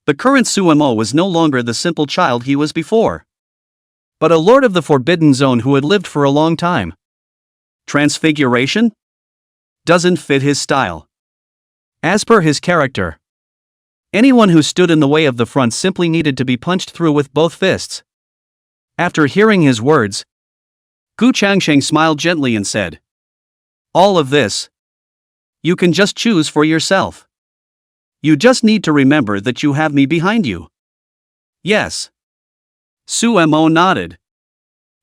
[SPEAKER 1] The current Suemo was no longer the simple child he was before, but a Lord of the Forbidden Zone who had lived for a long time. Transfiguration? Doesn't fit his style. As per his character, anyone who stood in the way of the front simply needed to be punched through with both fists. After hearing his words, Gu Changsheng smiled gently and said, all of this, you can just choose for yourself. You just need to remember that you have me behind you. Yes. Suemo nodded,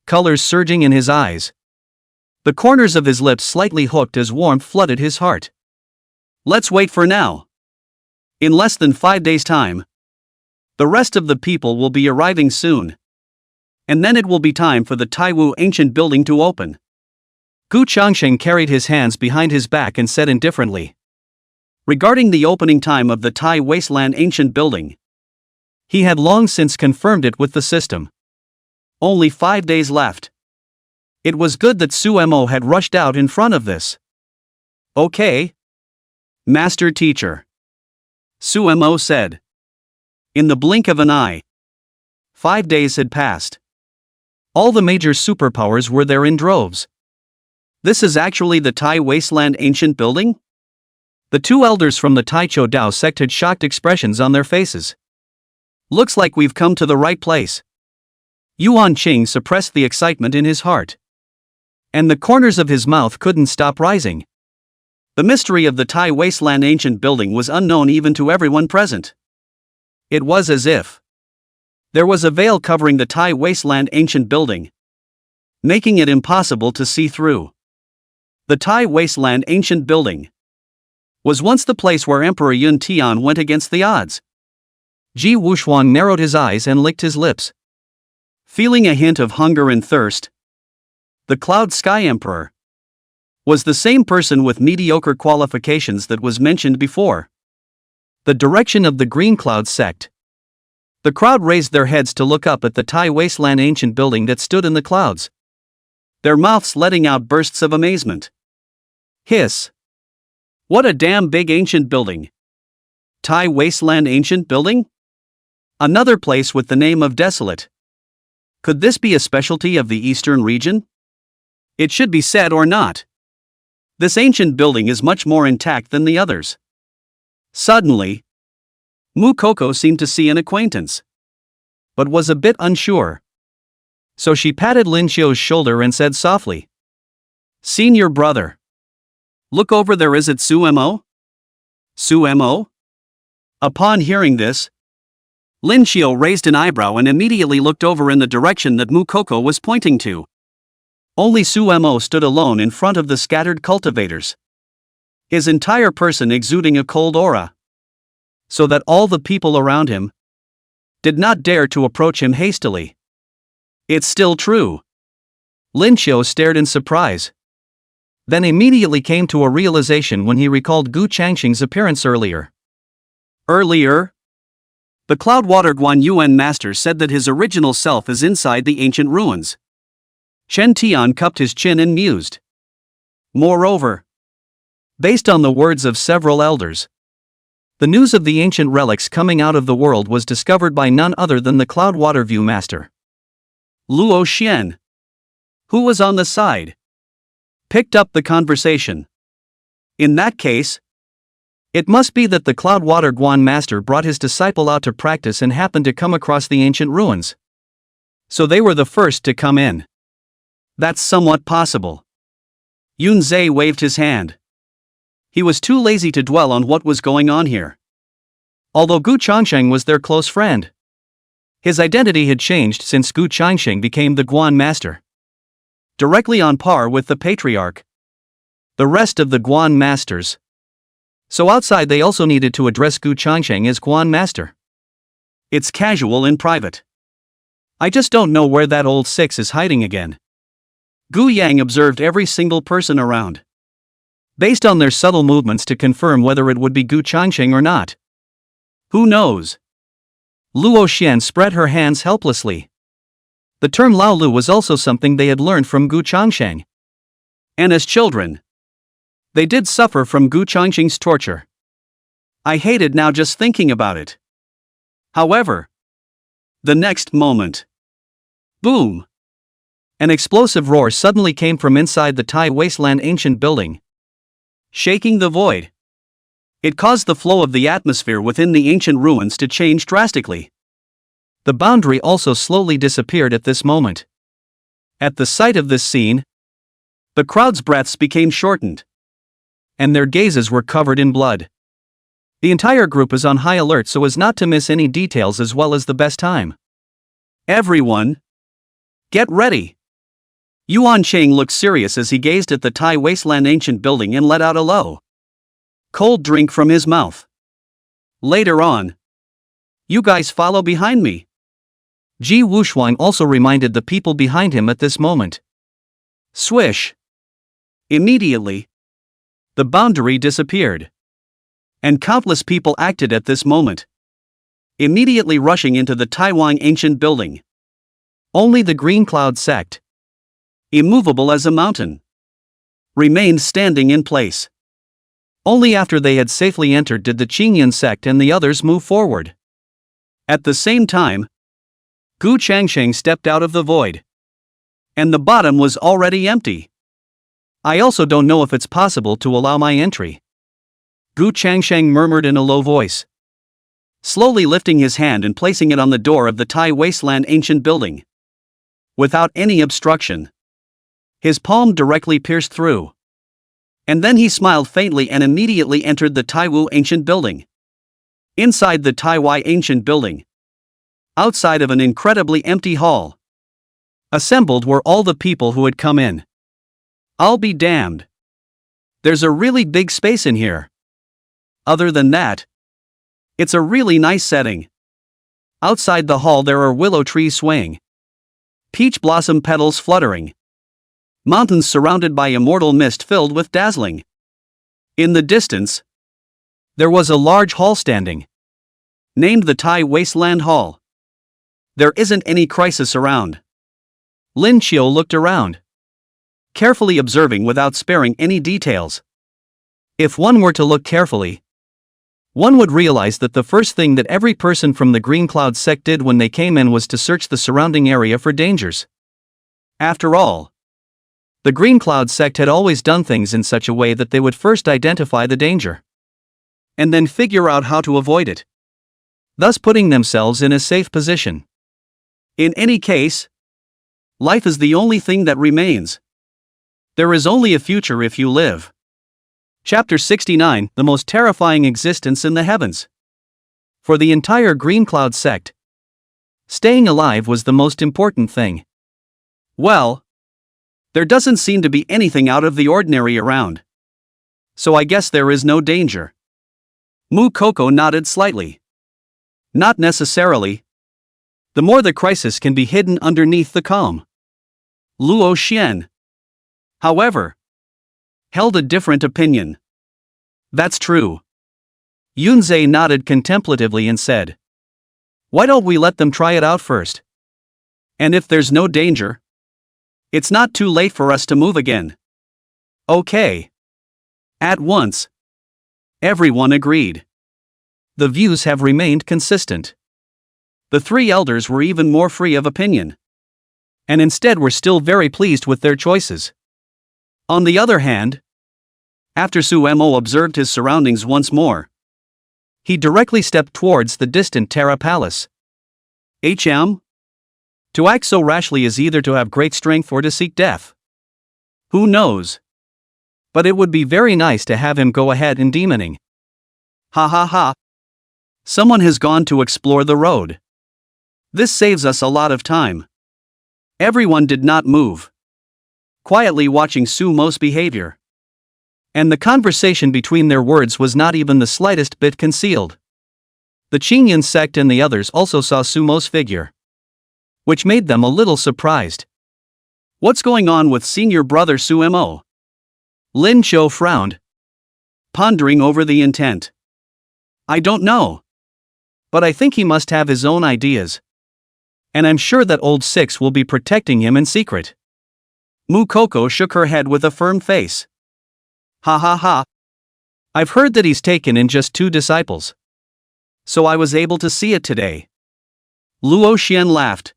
[SPEAKER 1] colors surging in his eyes. The corners of his lips slightly hooked as warmth flooded his heart. Let's wait for now. In less than 5 days' time, the rest of the people will be arriving soon. And then it will be time for the Taiwu ancient building to open. Gu Changsheng carried his hands behind his back and said indifferently. Regarding the opening time of the Tai Wasteland ancient building, he had long since confirmed it with the system. Only 5 days left. It was good that Suemo had rushed out in front of this. Okay. Master Teacher, Suemo said. In the blink of an eye, 5 days had passed. All the major superpowers were there in droves. This is actually the Tai Wasteland ancient building? The 2 elders from the Taicho Dao sect had shocked expressions on their faces. Looks like we've come to the right place. Yuan Qing suppressed the excitement in his heart, and the corners of his mouth couldn't stop rising. The mystery of the Tai Wasteland ancient building was unknown even to everyone present. It was as if there was a veil covering the Tai Wasteland ancient building, making it impossible to see through. The Tai Wasteland ancient building was once the place where Emperor Yun Tian went against the odds. Ji Wuxuan narrowed his eyes and licked his lips. Feeling a hint of hunger and thirst, the Cloud Sky Emperor was the same person with mediocre qualifications that was mentioned before. The direction of the Green Cloud sect. The crowd raised their heads to look up at the Tai Wasteland ancient building that stood in the clouds, their mouths letting out bursts of amazement. Hiss! What a damn big ancient building! Tai Wasteland ancient building? Another place with the name of Desolate. Could this be a specialty of the eastern region? It should be said or not. This ancient building is much more intact than the others. Suddenly, Mukoko seemed to see an acquaintance, but was a bit unsure. So she patted Lin Xiu's shoulder and said softly, "Senior brother. Look over there, is it Sumo?" Sumo? Upon hearing this, Lin Xiu raised an eyebrow and immediately looked over in the direction that Mukoko was pointing to. Only Sumo stood alone in front of the scattered cultivators, his entire person exuding a cold aura, so that all the people around him did not dare to approach him hastily. It's still true. Lin Xiu stared in surprise, then immediately came to a realization when he recalled Gu Changsheng's appearance earlier. The Cloudwater Guanyuan master said that his original self is inside the ancient ruins. Shen Tian cupped his chin and mused. Moreover, based on the words of several elders, the news of the ancient relics coming out of the world was discovered by none other than the Cloudwater View master, Luo Xian, who was on the side, picked up the conversation. In that case, it must be that the Cloudwater Guan master brought his disciple out to practice and happened to come across the ancient ruins. So they were the first to come in. That's somewhat possible. Yunzhe waved his hand. He was too lazy to dwell on what was going on here. Although Gu Changsheng was their close friend, his identity had changed since Gu Changsheng became the Guan master, directly on par with the patriarch, the rest of the Guan masters. So outside they also needed to address Gu Changsheng as Guan master. It's casual in private. I just don't know where that old six is hiding again. Gu Yang observed every single person around, based on their subtle movements to confirm whether it would be Gu Changsheng or not. Who knows? Luo Xian spread her hands helplessly. The term Lao Lu was also something they had learned from Gu Changsheng. And as children, they did suffer from Gu Changsheng's torture. I hated now just thinking about it. However, the next moment, boom! An explosive roar suddenly came from inside the Tai Wasteland ancient building, shaking the void. It caused the flow of the atmosphere within the ancient ruins to change drastically. The boundary also slowly disappeared at this moment. At the sight of this scene, the crowd's breaths became shortened, and their gazes were covered in blood. The entire group is on high alert so as not to miss any details as well as the best time. Everyone, get ready! Yuan Cheng looked serious as he gazed at the Tai Wasteland ancient building and let out a low, cold drink from his mouth. Later on, you guys follow behind me. Ji Wuxuan also reminded the people behind him at this moment. Swish! Immediately, the boundary disappeared, and countless people acted at this moment, immediately rushing into the Taiwan ancient building. Only the Green Cloud sect, immovable as a mountain, remained standing in place. Only after they had safely entered did the Qingyan sect and the others move forward. At the same time, Gu Changsheng stepped out of the void, and the bottom was already empty. I also don't know if it's possible to allow my entry, Gu Changsheng murmured in a low voice, slowly lifting his hand and placing it on the door of the Tai Wasteland ancient building. Without any obstruction, his palm directly pierced through. And then he smiled faintly and immediately entered the Taiwu ancient building. Inside the Taiwai ancient building, outside of an incredibly empty hall, assembled were all the people who had come in. I'll be damned. There's a really big space in here. Other than that, it's a really nice setting. Outside the hall there are willow trees swaying, peach blossom petals fluttering. Mountains surrounded by immortal mist filled with dazzling. In the distance, there was a large hall standing, named the Thai Wasteland Hall. There isn't any crisis around. Lin Qiu looked around, carefully observing without sparing any details. If one were to look carefully, one would realize that the first thing that every person from the Green Cloud sect did when they came in was to search the surrounding area for dangers. After all, the Green Cloud sect had always done things in such a way that they would first identify the danger, and then figure out how to avoid it, thus putting themselves in a safe position. In any case, life is the only thing that remains. There is only a future if you live. Chapter 69, The Most Terrifying Existence in the Heavens. For the entire Green Cloud sect, staying alive was the most important thing. Well, there doesn't seem to be anything out of the ordinary around, so I guess there is no danger. Mu Koko nodded slightly. Not necessarily. The more the crisis can be hidden underneath the calm. Luo Xian, however, held a different opinion. That's true. Yunzhe nodded contemplatively and said, "Why don't we let them try it out first? And if there's no danger, it's not too late for us to move again." Okay. At once, everyone agreed. The views have remained consistent. The three elders were even more free of opinion, and instead were still very pleased with their choices. On the other hand, after Su Mo observed his surroundings once more, he directly stepped towards the distant Terra Palace. To act so rashly is either to have great strength or to seek death. Who knows? But it would be very nice to have him go ahead in demoning. Ha ha ha. Someone has gone to explore the road. This saves us a lot of time. Everyone did not move, quietly watching Su Mo's behavior. And the conversation between their words was not even the slightest bit concealed. The Qingyan sect and the others also saw Su Mo's figure, which made them a little surprised. What's going on with senior brother Su Mo? Lin Qiu frowned, pondering over the intent. I don't know, but I think he must have his own ideas. And I'm sure that old Six will be protecting him in secret. Mu Koko shook her head with a firm face. Ha ha ha. I've heard that he's taken in just 2 disciples, so I was able to see it today. Luo Xian laughed,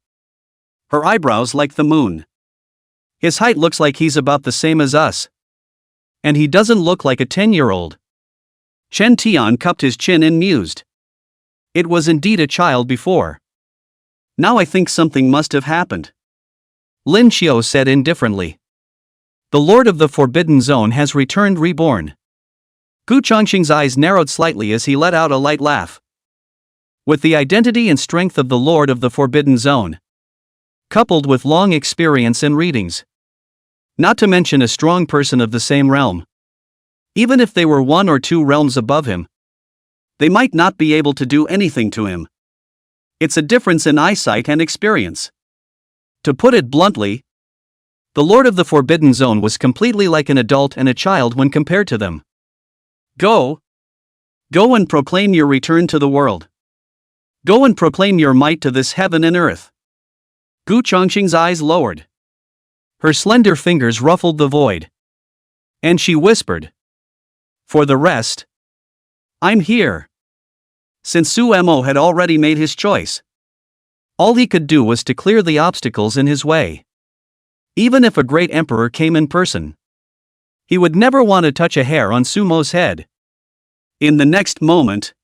[SPEAKER 1] her eyebrows like the moon. His height looks like he's about the same as us, and he doesn't look like a 10-year-old. Chen Tian cupped his chin and mused. It was indeed a child before. Now I think something must have happened. Lin Qiu said indifferently. The Lord of the Forbidden Zone has returned reborn. Gu Changsheng's eyes narrowed slightly as he let out a light laugh. With the identity and strength of the Lord of the Forbidden Zone, coupled with long experience and readings, not to mention a strong person of the same realm, even if they were 1 or 2 realms above him, they might not be able to do anything to him. It's a difference in eyesight and experience. To put it bluntly, the Lord of the Forbidden Zone was completely like an adult and a child when compared to them. Go and proclaim your return to the world. Go and proclaim your might to this heaven and earth. Gu Changsheng's eyes lowered. Her slender fingers ruffled the void, and she whispered, "For the rest, I'm here." Since Su Mo had already made his choice, all he could do was to clear the obstacles in his way. Even if a great emperor came in person, he would never want to touch a hair on Su Mo's head. In the next moment,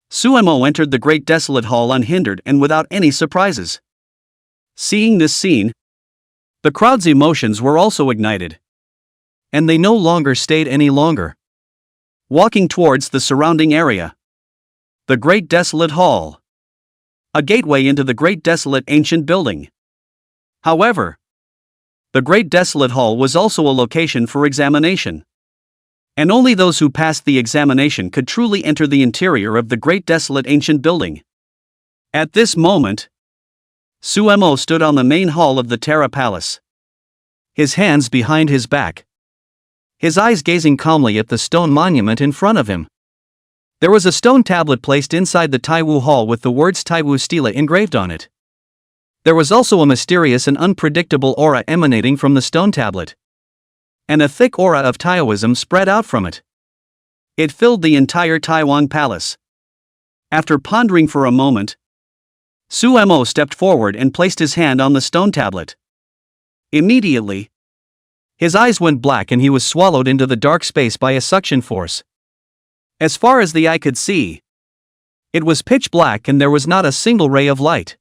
[SPEAKER 1] Su Mo entered the Great Desolate Hall unhindered and without any surprises. Seeing this scene, the crowd's emotions were also ignited, and they no longer stayed any longer. Walking towards the surrounding area, the Great Desolate Hall, a gateway into the Great Desolate Ancient Building. However, the Great Desolate Hall was also a location for examination, and only those who passed the examination could truly enter the interior of the Great Desolate Ancient Building. At this moment, Suemo stood on the main hall of the Terra Palace. His hands behind his back. His eyes gazing calmly at the stone monument in front of him. There was a stone tablet placed inside the Taiwu Hall with the words Taiwu Stela engraved on it. There was also a mysterious and unpredictable aura emanating from the stone tablet. And a thick aura of Taoism spread out from it. It filled the entire Taiwan Palace. After pondering for a moment, Suemo stepped forward and placed his hand on the stone tablet. Immediately, his eyes went black and he was swallowed into the dark space by a suction force. As far as the eye could see, it was pitch black and there was not a single ray of light.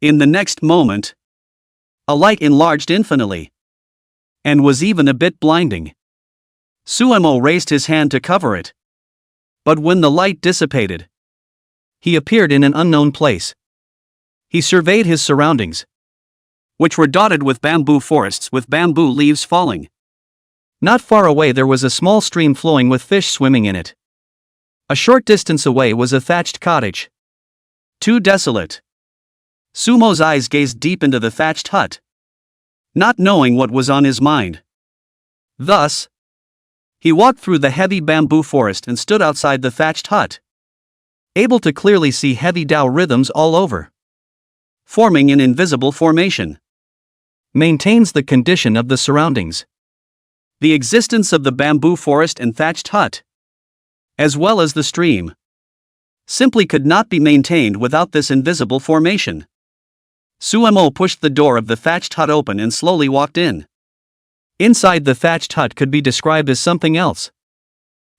[SPEAKER 1] In the next moment, a light enlarged infinitely, and was even a bit blinding. Suemo raised his hand to cover it. But when the light dissipated, he appeared in an unknown place. He surveyed his surroundings, which were dotted with bamboo forests with bamboo leaves falling. Not far away there was a small stream flowing with fish swimming in it. A short distance away was a thatched cottage. Too desolate. Sumo's eyes gazed deep into the thatched hut, not knowing what was on his mind. Thus, he walked through the heavy bamboo forest and stood outside the thatched hut, able to clearly see heavy Tao rhythms all over, forming an invisible formation. Maintains the condition of the surroundings. The existence of the bamboo forest and thatched hut, as well as the stream, simply could not be maintained without this invisible formation. Suemo pushed the door of the thatched hut open and slowly walked in. Inside the thatched hut could be described as something else.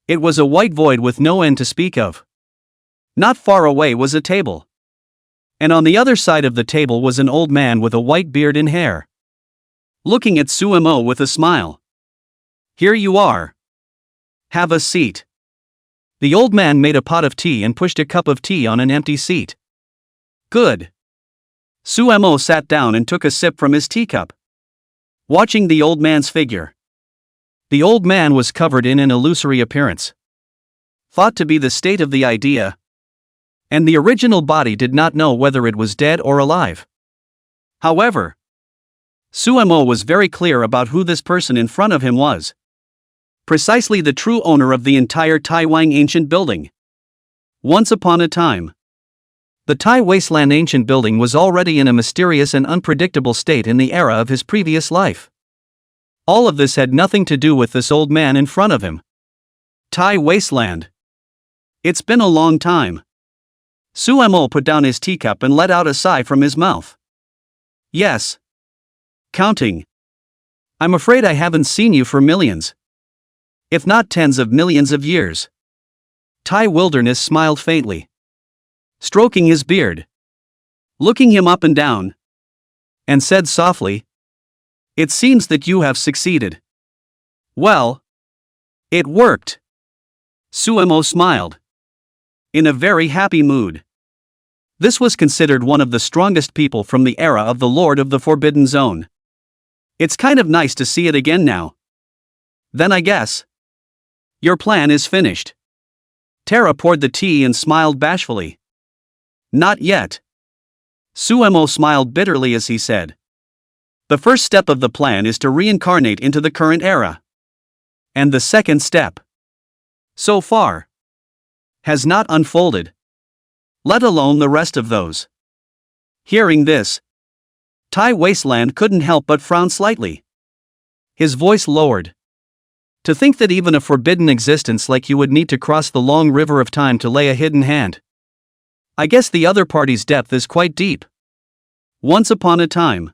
[SPEAKER 1] It was a white void with no end to speak of. Not far away was a table. And on the other side of the table was an old man with a white beard and hair, looking at Suemo with a smile. "Here you are. Have a seat." The old man made a pot of tea and pushed a cup of tea on an empty seat. "Good." Suemo sat down and took a sip from his teacup, watching the old man's figure. The old man was covered in an illusory appearance, thought to be the state of the idea, and the original body did not know whether it was dead or alive. However, Suemo was very clear about who this person in front of him was. Precisely the true owner of the entire Taiwan ancient building. Once upon a time, the Tai Wasteland ancient building was already in a mysterious and unpredictable state in the era of his previous life. All of this had nothing to do with this old man in front of him. Tai Wasteland. It's been a long time. Suemo put down his teacup and let out a sigh from his mouth. Yes. Counting. I'm afraid I haven't seen you for millions, if not tens of millions of years. Tai Wilderness smiled faintly, stroking his beard, looking him up and down, and said softly, "It seems that you have succeeded." "Well, it worked." Suemo smiled, in a very happy mood. This was considered one of the strongest people from the era of the Lord of the Forbidden Zone. It's kind of nice to see it again now. Then I guess your plan is finished. Terra poured the tea and smiled bashfully. Not yet. Suemo smiled bitterly as he said, "The first step of the plan is to reincarnate into the current era. And the second step, so far, has not unfolded. Let alone the rest of those." Hearing this, Tai Wasteland couldn't help but frown slightly. His voice lowered. "To think that even a forbidden existence like you would need to cross the long river of time to lay a hidden hand. I guess the other party's depth is quite deep." Once upon a time,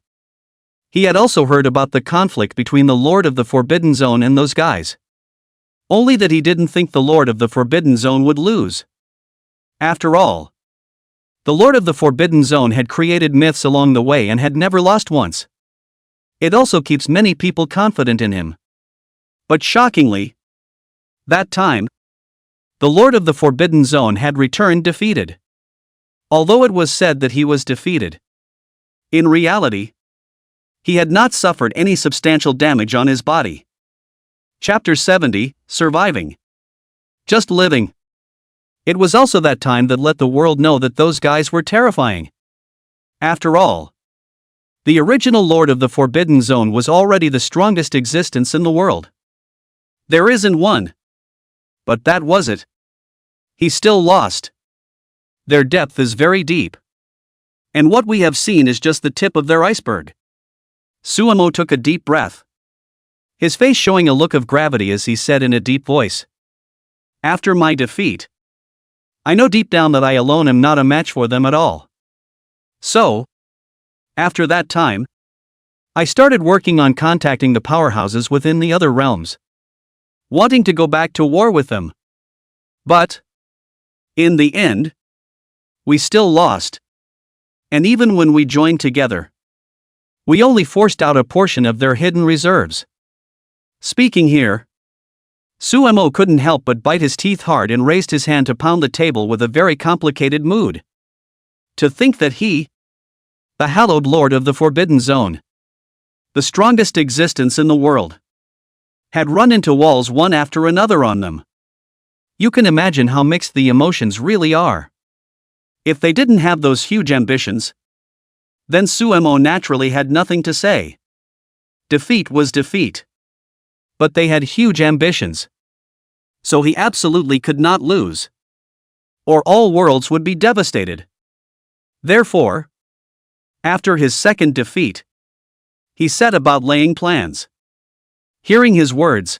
[SPEAKER 1] he had also heard about the conflict between the Lord of the Forbidden Zone and those guys. Only that he didn't think the Lord of the Forbidden Zone would lose. After all, the Lord of the Forbidden Zone had created myths along the way and had never lost once. It also keeps many people confident in him. But shockingly, that time, the Lord of the Forbidden Zone had returned defeated. Although it was said that he was defeated, in reality, he had not suffered any substantial damage on his body. Chapter 70, Surviving. Just living. It was also that time that let the world know that those guys were terrifying. After all, the original Lord of the Forbidden Zone was already the strongest existence in the world. There isn't one. But that was it. He still lost. Their depth is very deep. And what we have seen is just the tip of their iceberg. Suemo took a deep breath, his face showing a look of gravity as he said in a deep voice, "After my defeat, I know deep down that I alone am not a match for them at all. So, after that time, I started working on contacting the powerhouses within the other realms, wanting to go back to war with them. But, in the end, we still lost. And even when we joined together, we only forced out a portion of their hidden reserves." Speaking here, Suemo couldn't help but bite his teeth hard and raised his hand to pound the table with a very complicated mood. To think that he, the hallowed lord of the Forbidden Zone, the strongest existence in the world, had run into walls one after another on them. You can imagine how mixed the emotions really are. If they didn't have those huge ambitions, then Suemo naturally had nothing to say. Defeat was defeat. But they had huge ambitions. So he absolutely could not lose, or all worlds would be devastated. Therefore, after his second defeat, he set about laying plans. Hearing his words,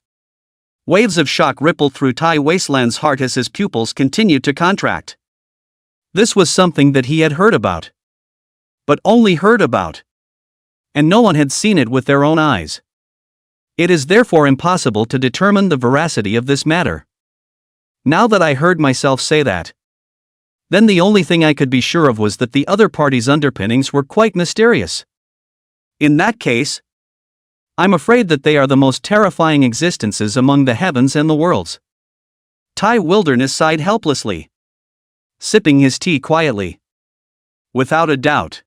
[SPEAKER 1] waves of shock rippled through Tai Wasteland's heart as his pupils continued to contract. This was something that he had heard about. But only heard about. And no one had seen it with their own eyes. It is therefore impossible to determine the veracity of this matter. Now that I heard myself say that, then the only thing I could be sure of was that the other party's underpinnings were quite mysterious. In that case, I'm afraid that they are the most terrifying existences among the heavens and the worlds. Tai Wilderness sighed helplessly, sipping his tea quietly. Without a doubt,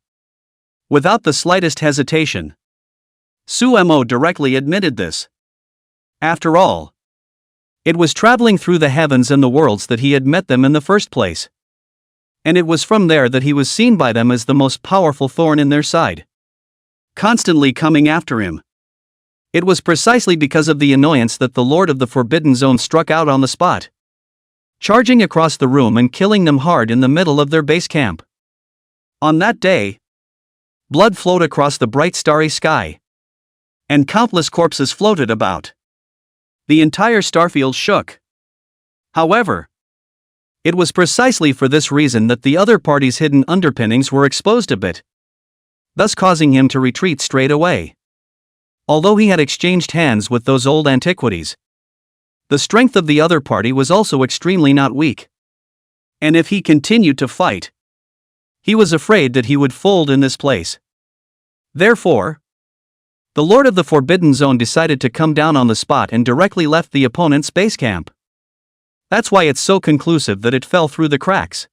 [SPEAKER 1] without the slightest hesitation, Suemo directly admitted this. After all, it was traveling through the heavens and the worlds that he had met them in the first place. And it was from there that he was seen by them as the most powerful thorn in their side, constantly coming after him. It was precisely because of the annoyance that the Lord of the Forbidden Zone struck out on the spot, charging across the room and killing them hard in the middle of their base camp. On that day, blood flowed across the bright starry sky, and countless corpses floated about. The entire starfield shook. However, it was precisely for this reason that the other party's hidden underpinnings were exposed a bit, thus causing him to retreat straight away. Although he had exchanged hands with those old antiquities, the strength of the other party was also extremely not weak. And if he continued to fight, he was afraid that he would fold in this place. Therefore, the Lord of the Forbidden Zone decided to come down on the spot and directly left the opponent's base camp. That's why it's so conclusive that it fell through the cracks.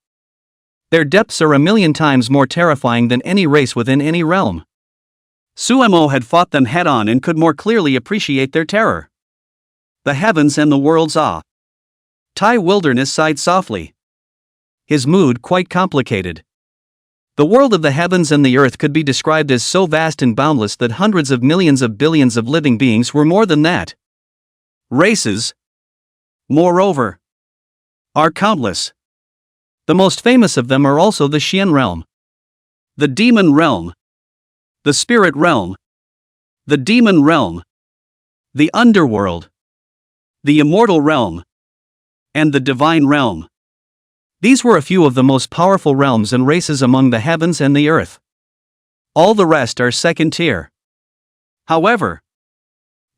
[SPEAKER 1] Their depths are 1,000,000 times more terrifying than any race within any realm. Suemo had fought them head-on and could more clearly appreciate their terror. The heavens and the world's awe. Tai Wilderness sighed softly, his mood quite complicated. The world of the heavens and the earth could be described as so vast and boundless that hundreds of millions of billions of living beings were more than that. Races, moreover, are countless. The most famous of them are also the Xian realm, the demon realm, the spirit realm, the demon realm, the underworld, the immortal realm, and the divine realm. These were a few of the most powerful realms and races among the heavens and the earth. All the rest are second tier. However,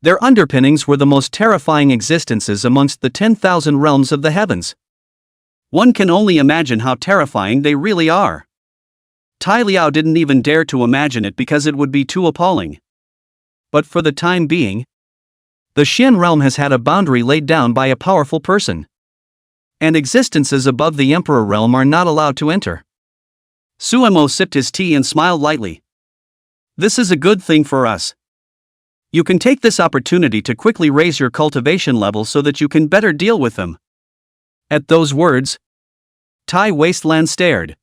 [SPEAKER 1] their underpinnings were the most terrifying existences amongst the 10,000 realms of the heavens. One can only imagine how terrifying they really are. Tai Liao didn't even dare to imagine it because it would be too appalling. But for the time being, the Xian realm has had a boundary laid down by a powerful person, and existences above the Emperor realm are not allowed to enter. Suemo sipped his tea and smiled lightly. This is a good thing for us. You can take this opportunity to quickly raise your cultivation level so that you can better deal with them. At those words, Tai Wasteland stared.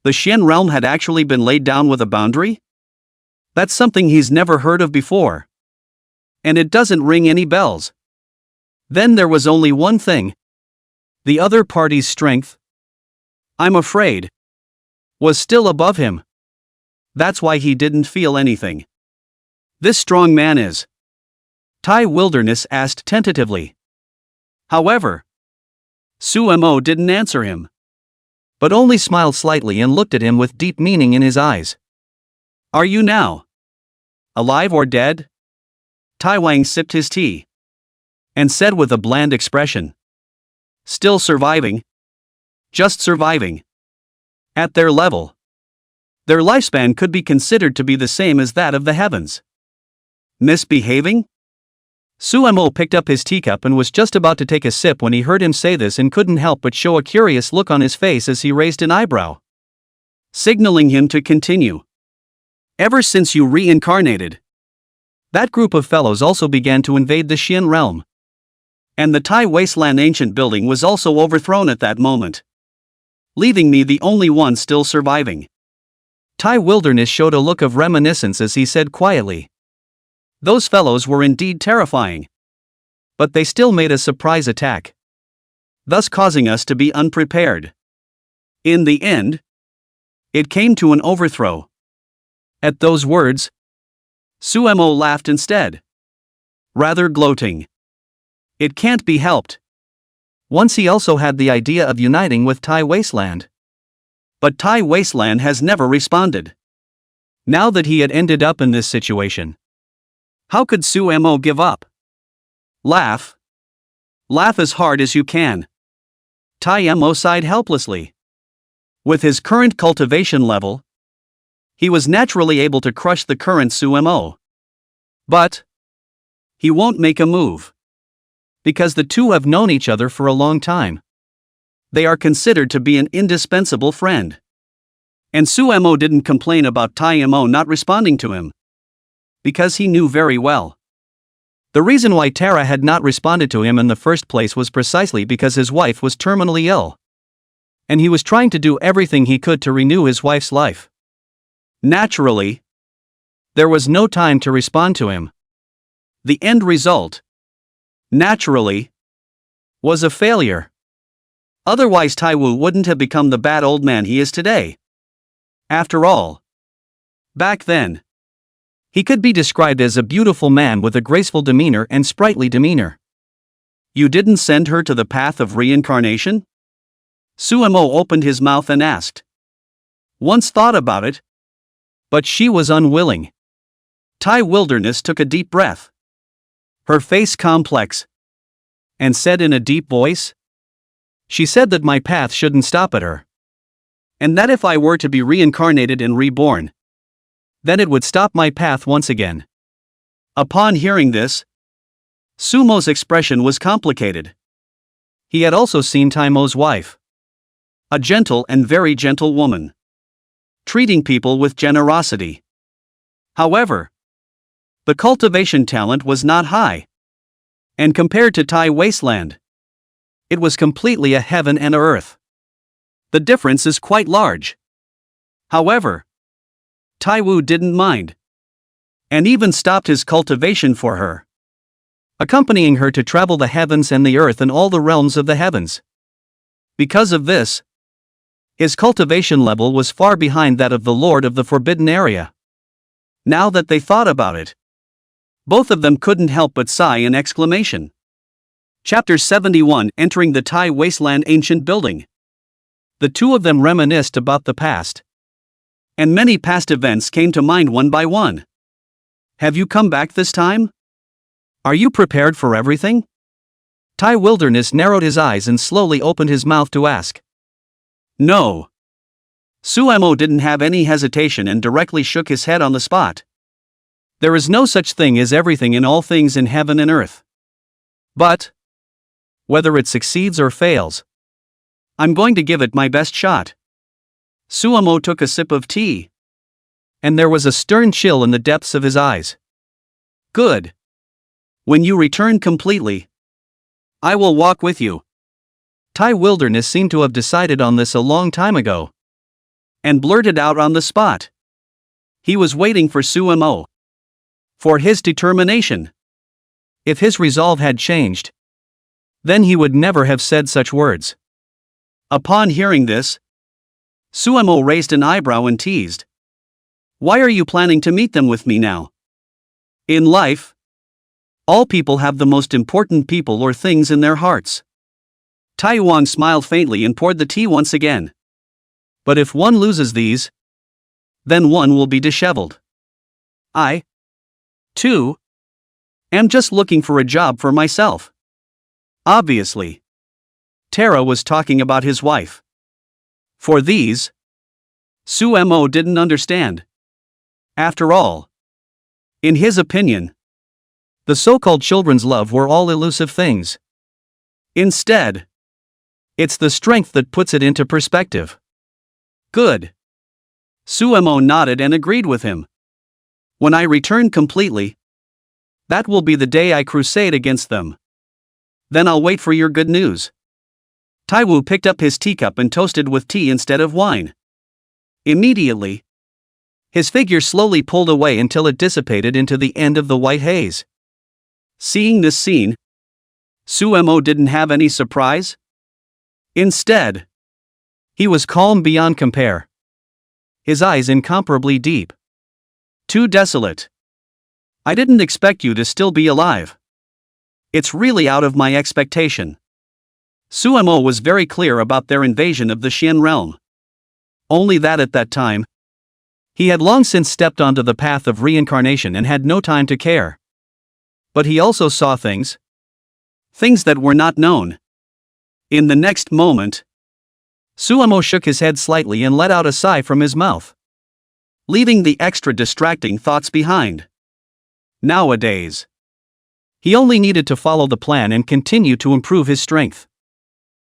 [SPEAKER 1] The Xian realm had actually been laid down with a boundary? That's something he's never heard of before. And it doesn't ring any bells. Then there was only one thing. The other party's strength, I'm afraid, was still above him. That's why he didn't feel anything. This strong man is? Tai Wilderness asked tentatively. However, Sumo didn't answer him, but only smiled slightly and looked at him with deep meaning in his eyes. Are you now alive or dead? Tai Wang sipped his tea and said with a bland expression. Still surviving. Just surviving. At their level, their lifespan could be considered to be the same as that of the heavens. Misbehaving? Sumo picked up his teacup and was just about to take a sip when he heard him say this and couldn't help but show a curious look on his face as he raised an eyebrow, signaling him to continue. Ever since you reincarnated, that group of fellows also began to invade the Xian realm. And the Tai Wasteland ancient building was also overthrown at that moment, leaving me the only one still surviving. Tai Wilderness showed a look of reminiscence as he said quietly. Those fellows were indeed terrifying. But they still made a surprise attack, thus causing us to be unprepared. In the end, it came to an overthrow. At those words, Sumo laughed instead, rather gloating. It can't be helped. Once he also had the idea of uniting with Tai Wasteland. But Tai Wasteland has never responded. Now that he had ended up in this situation, how could Sumo give up? Laugh. Laugh as hard as you can. Tai Mo sighed helplessly. With his current cultivation level, he was naturally able to crush the current Sumo. But he won't make a move, because the two have known each other for a long time. They are considered to be an indispensable friend. And Sumo didn't complain about Tai Mo not responding to him, because he knew very well. The reason why Tara had not responded to him in the first place was precisely because his wife was terminally ill. And he was trying to do everything he could to renew his wife's life. Naturally, there was no time to respond to him. The end result, naturally, was a failure. Otherwise Taiwu wouldn't have become the bad old man he is today. After all, back then, he could be described as a beautiful man with a graceful demeanor and sprightly demeanor. You didn't send her to the path of reincarnation? Sumo opened his mouth and asked. Once thought about it, but she was unwilling. Tai Wilderness took a deep breath, her face complex, and said in a deep voice, she said that my path shouldn't stop at her. And that if I were to be reincarnated and reborn, then it would stop my path once again. Upon hearing this, Sumo's expression was complicated. He had also seen Taimo's wife, a gentle and very gentle woman, treating people with generosity. However, the cultivation talent was not high. And compared to Tai Wasteland, it was completely a heaven and a earth. The difference is quite large. However, Taiwu didn't mind, and even stopped his cultivation for her, accompanying her to travel the heavens and the earth and all the realms of the heavens. Because of this, his cultivation level was far behind that of the Lord of the Forbidden Area. Now that they thought about it, both of them couldn't help but sigh in exclamation. Chapter 71, Entering the Tai Wasteland Ancient Building. The two of them reminisced about the past, and many past events came to mind one by one. Have you come back this time? Are you prepared for everything? Tai Wilderness narrowed his eyes and slowly opened his mouth to ask. No. Sumo didn't have any hesitation and directly shook his head on the spot. There is no such thing as everything in all things in heaven and earth. But, whether it succeeds or fails, I'm going to give it my best shot. Sumo took a sip of tea, and there was a stern chill in the depths of his eyes. Good. When you return completely, I will walk with you. Tai Wilderness seemed to have decided on this a long time ago. and blurted out on the spot. He was waiting for Sumo. For his determination. If his resolve had changed, then he would never have said such words. Upon hearing this, Sumo raised an eyebrow and teased. Why are you planning to meet them with me now? In life, all people have the most important people or things in their hearts. Taiwan smiled faintly and poured the tea once again. But if one loses these, then one will be disheveled. I, too, am just looking for a job for myself. Obviously. Tara was talking about his wife. For these, Sumo didn't understand. After all, in his opinion, the so-called children's love were all elusive things. Instead, it's the strength that puts it into perspective. Good. Sumo nodded and agreed with him. When I return completely, that will be the day I crusade against them. Then I'll wait for your good news. Taiwu picked up his teacup and toasted with tea instead of wine. Immediately, his figure slowly pulled away until it dissipated into the end of the white haze. Seeing this scene, Sumo didn't have any surprise. Instead, he was calm beyond compare. His eyes incomparably deep. Too desolate. I didn't expect you to still be alive. It's really out of my expectation. Sumo was very clear about their invasion of the Xian realm. Only that at that time, he had long since stepped onto the path of reincarnation and had no time to care. But he also saw things that were not known. In the next moment, Sumo shook his head slightly and let out a sigh from his mouth, leaving the extra distracting thoughts behind. Nowadays, he only needed to follow the plan and continue to improve his strength.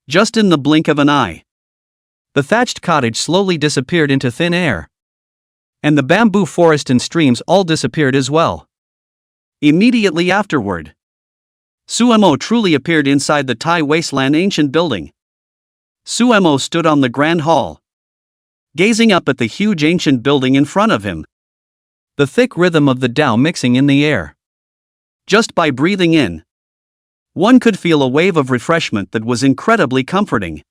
[SPEAKER 1] Just in the blink of an eye, the thatched cottage slowly disappeared into thin air. And the bamboo forest and streams all disappeared as well. Immediately afterward, Sumo truly appeared inside the Tai Wasteland ancient building. Sumo stood on the grand hall, gazing up at the huge ancient building in front of him. The thick rhythm of the Tao mixing in the air. Just by breathing in, one could feel a wave of refreshment that was incredibly comforting.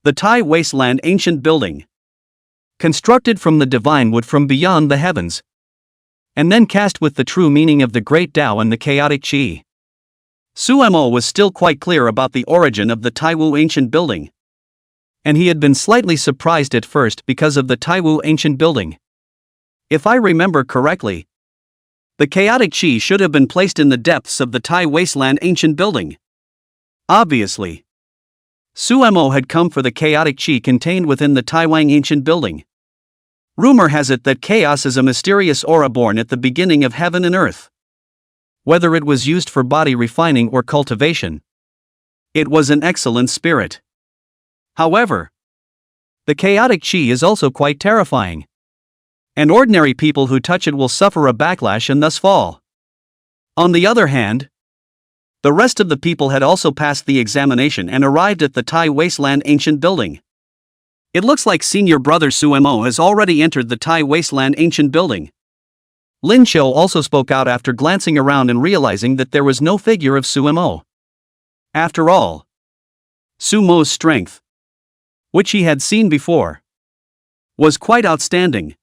[SPEAKER 1] The Tai Wasteland ancient building, constructed from the divine wood from beyond the heavens, and then cast with the true meaning of the great Tao and the chaotic Qi. Sumo was still quite clear about the origin of the Taiwu ancient building. And he had been slightly surprised at first because of the Taiwu ancient building. If I remember correctly, the chaotic Qi should have been placed in the depths of the Tai Wasteland ancient building. Obviously, Sumo had come for the chaotic Qi contained within the Taiwang ancient building. Rumor has it that chaos is a mysterious aura born at the beginning of heaven and earth. Whether it was used for body refining or cultivation, it was an excellent spirit. However, the chaotic Qi is also quite terrifying. And ordinary people who touch it will suffer a backlash and thus fall. On the other hand, the rest of the people had also passed the examination and arrived at the Tai Wasteland ancient building. It looks like senior brother Sumo has already entered the Tai Wasteland ancient building. Lin Qiu also spoke out after glancing around and realizing that there was no figure of Sumo. After all, Sumo's strength, which he had seen before, was quite outstanding.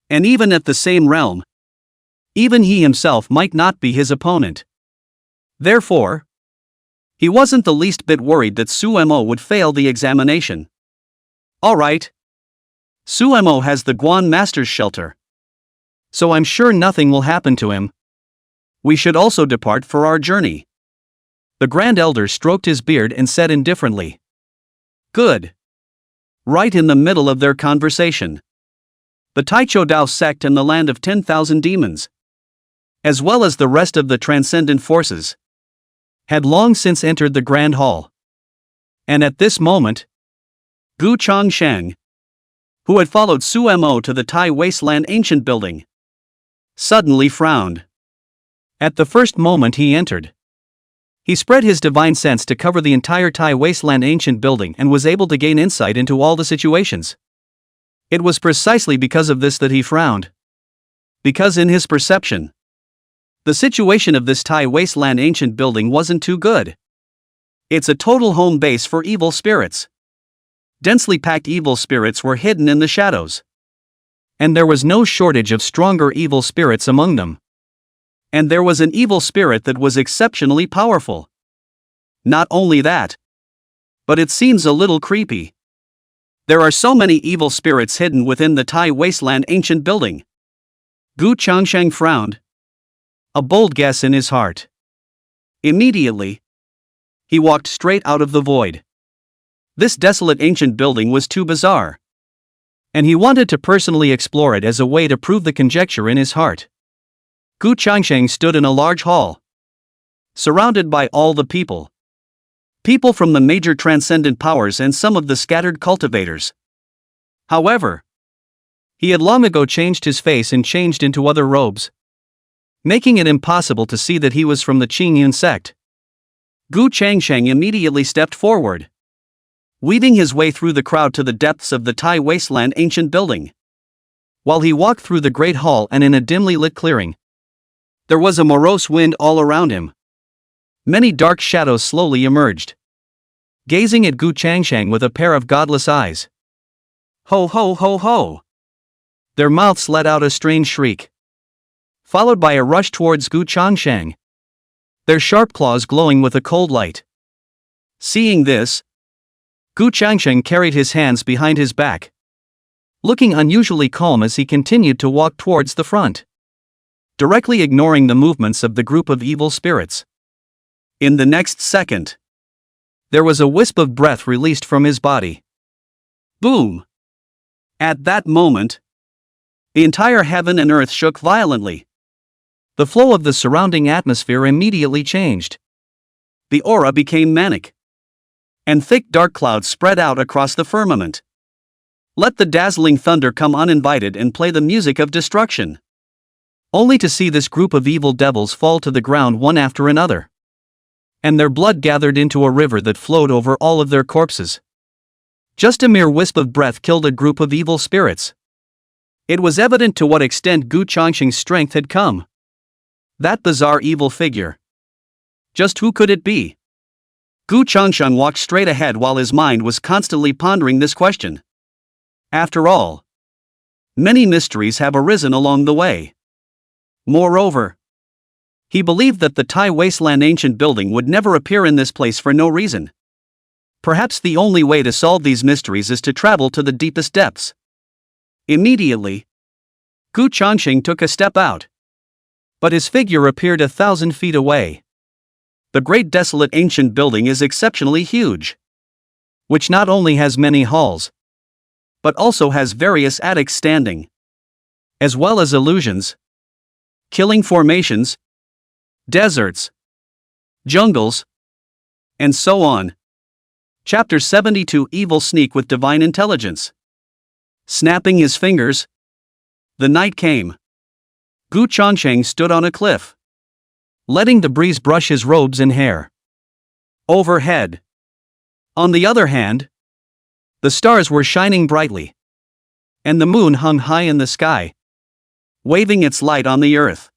[SPEAKER 1] And even at the same realm, even he himself might not be his opponent. Therefore, he wasn't the least bit worried that Sumo would fail the examination. Alright. Sumo has the Guan Master's shelter, so I'm sure nothing will happen to him. We should also depart for our journey. The Grand Elder stroked his beard and said indifferently. Good. Right in the middle of their conversation, the Taicho Dao sect and the land of 10,000 demons, as well as the rest of the transcendent forces, had long since entered the Grand Hall. And at this moment, Gu Changsheng, who had followed Sumo to the Tai Wasteland ancient building, suddenly frowned. At the first moment he entered, he spread his divine sense to cover the entire Tai Wasteland ancient building and was able to gain insight into all the situations. It was precisely because of this that he frowned. Because in his perception, the situation of this Tai wasteland ancient building wasn't too good. It's a total home base for evil spirits. Densely packed evil spirits were hidden in the shadows. And there was no shortage of stronger evil spirits among them. And there was an evil spirit that was exceptionally powerful. Not only that, but it seems a little creepy. There are so many evil spirits hidden within the Tai wasteland ancient building. Gu Changsheng frowned. A bold guess in his heart. Immediately, he walked straight out of the void. This desolate ancient building was too bizarre. And he wanted to personally explore it as a way to prove the conjecture in his heart. Gu Changsheng stood in a large hall, surrounded by all the people. People from the major transcendent powers and some of the scattered cultivators. However, he had long ago changed his face and changed into other robes, making it impossible to see that he was from the Qingyun sect. Gu Changsheng immediately stepped forward, weaving his way through the crowd to the depths of the Tai wasteland ancient building. While he walked through the great hall and in a dimly lit clearing, there was a morose wind all around him. Many dark shadows slowly emerged, gazing at Gu Changsheng with a pair of godless eyes. Ho ho ho ho! Their mouths let out a strange shriek, followed by a rush towards Gu Changsheng, their sharp claws glowing with a cold light. Seeing this, Gu Changsheng carried his hands behind his back, looking unusually calm as he continued to walk towards the front, directly ignoring the movements of the group of evil spirits. In the next second, there was a wisp of breath released from his body. Boom! At that moment, the entire heaven and earth shook violently. The flow of the surrounding atmosphere immediately changed. The aura became manic, and thick dark clouds spread out across the firmament. Let the dazzling thunder come uninvited and play the music of destruction, only to see this group of evil devils fall to the ground one after another, and their blood gathered into a river that flowed over all of their corpses. Just a mere wisp of breath killed a group of evil spirits. It was evident to what extent Gu Changsheng's strength had come. That bizarre evil figure. Just who could it be? Gu Changsheng walked straight ahead while his mind was constantly pondering this question. After all, many mysteries have arisen along the way. Moreover, he believed that the Tai wasteland ancient building would never appear in this place for no reason. Perhaps the only way to solve these mysteries is to travel to the deepest depths. Immediately, Gu Changsheng took a step out. But his figure appeared 1,000 feet away. The great desolate ancient building is exceptionally huge, which not only has many halls, but also has various attics standing, as well as illusions, killing formations, deserts, jungles, and so on. Chapter 72 Evil Sneak with Divine Intelligence. Snapping his fingers, the night came. Gu Changsheng stood on a cliff, letting the breeze brush his robes and hair. Overhead, on the other hand, the stars were shining brightly, and the moon hung high in the sky, waving its light on the earth.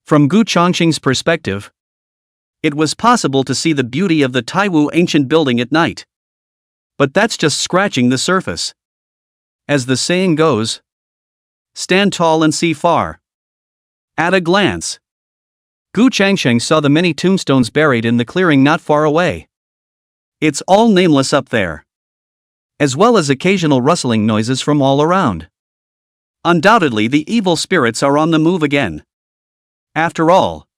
[SPEAKER 1] From Gu Changsheng's perspective, it was possible to see the beauty of the Taiwu ancient building at night. But that's just scratching the surface. As the saying goes, stand tall and see far. At a glance, Gu Changsheng saw the many tombstones buried in the clearing not far away. It's all nameless up there, as well as occasional rustling noises from all around. Undoubtedly the evil spirits are on the move again. After all,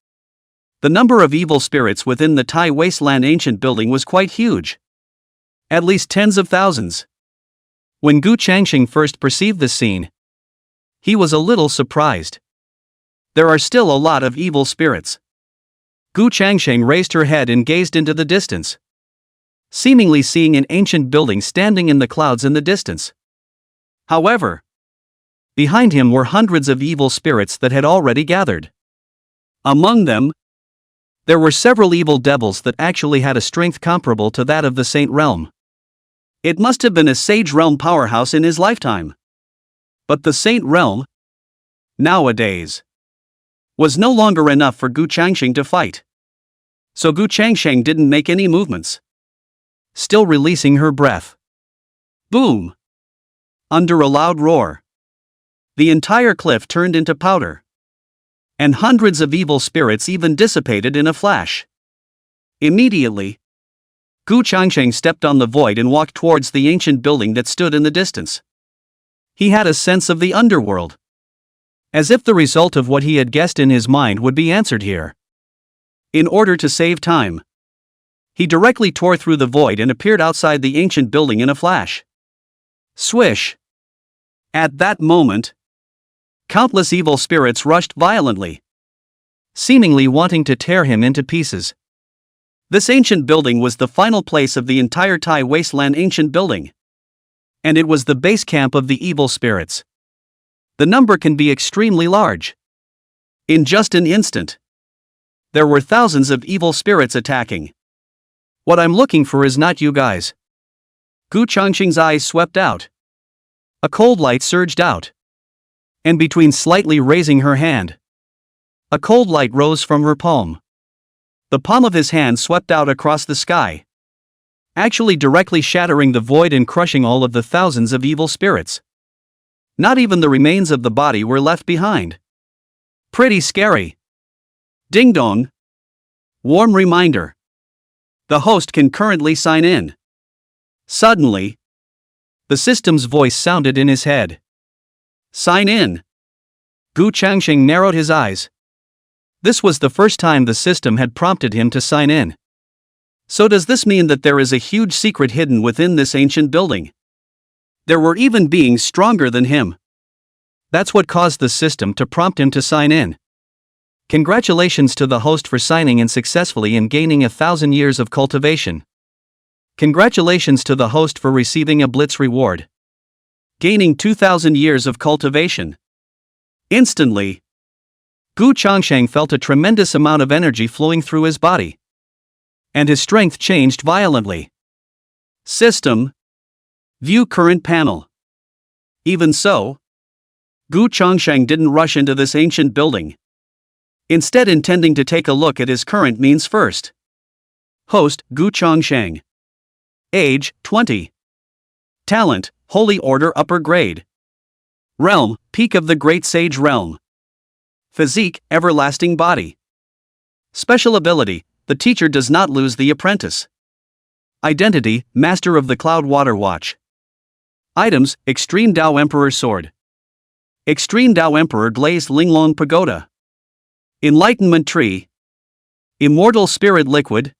[SPEAKER 1] the number of evil spirits within the Tai wasteland ancient building was quite huge. At least tens of thousands. When Gu Changsheng first perceived this scene, he was a little surprised. There are still a lot of evil spirits. Gu Changsheng raised her head and gazed into the distance, seemingly seeing an ancient building standing in the clouds in the distance. However, behind him were hundreds of evil spirits that had already gathered. Among them, there were several evil devils that actually had a strength comparable to that of the Saint Realm. It must have been a Sage Realm powerhouse in his lifetime. But the Saint Realm, nowadays, was no longer enough for Gu Changsheng to fight. So Gu Changsheng didn't make any movements, still releasing her breath. Boom! Under a loud roar, the entire cliff turned into powder, and hundreds of evil spirits even dissipated in a flash. Immediately, Gu Changsheng stepped on the void and walked towards the ancient building that stood in the distance. He had a sense of the underworld, as if the result of what he had guessed in his mind would be answered here. In order to save time, he directly tore through the void and appeared outside the ancient building in a flash. Swish! At that moment, countless evil spirits rushed violently, seemingly wanting to tear him into pieces. This ancient building was the final place of the entire Thai wasteland ancient building, and it was the base camp of the evil spirits. The number can be extremely large. In just an instant, there were thousands of evil spirits attacking. What I'm looking for is not you guys. Gu Changsheng's eyes swept out. A cold light surged out. And between slightly raising her hand, a cold light rose from her palm. The palm of his hand swept out across the sky, actually directly shattering the void and crushing all of the thousands of evil spirits. Not even the remains of the body were left behind. Pretty scary. Ding dong. Warm reminder. The host can currently sign in. Suddenly, the system's voice sounded in his head. Sign in. Gu Changsheng narrowed his eyes. This was the first time the system had prompted him to sign in. So does this mean that there is a huge secret hidden within this ancient building? There were even beings stronger than him. That's what caused the system to prompt him to sign in. Congratulations to the host for signing in successfully and gaining 1,000 years of cultivation. Congratulations to the host for receiving a blitz reward, gaining 2,000 years of cultivation. Instantly, Gu Changsheng felt a tremendous amount of energy flowing through his body, and his strength changed violently. System. View current panel. Even so, Gu Changsheng didn't rush into this ancient building, instead intending to take a look at his current means first. Host, Gu Changsheng. Age, 20. Talent, Holy Order Upper Grade. Realm, Peak of the Great Sage Realm. Physique, Everlasting Body. Special ability, the teacher does not lose the apprentice. Identity, Master of the Cloud Water Watch. Items, Extreme Dao Emperor Sword. Extreme Dao Emperor Glazed Linglong Pagoda. Enlightenment Tree. Immortal Spirit Liquid.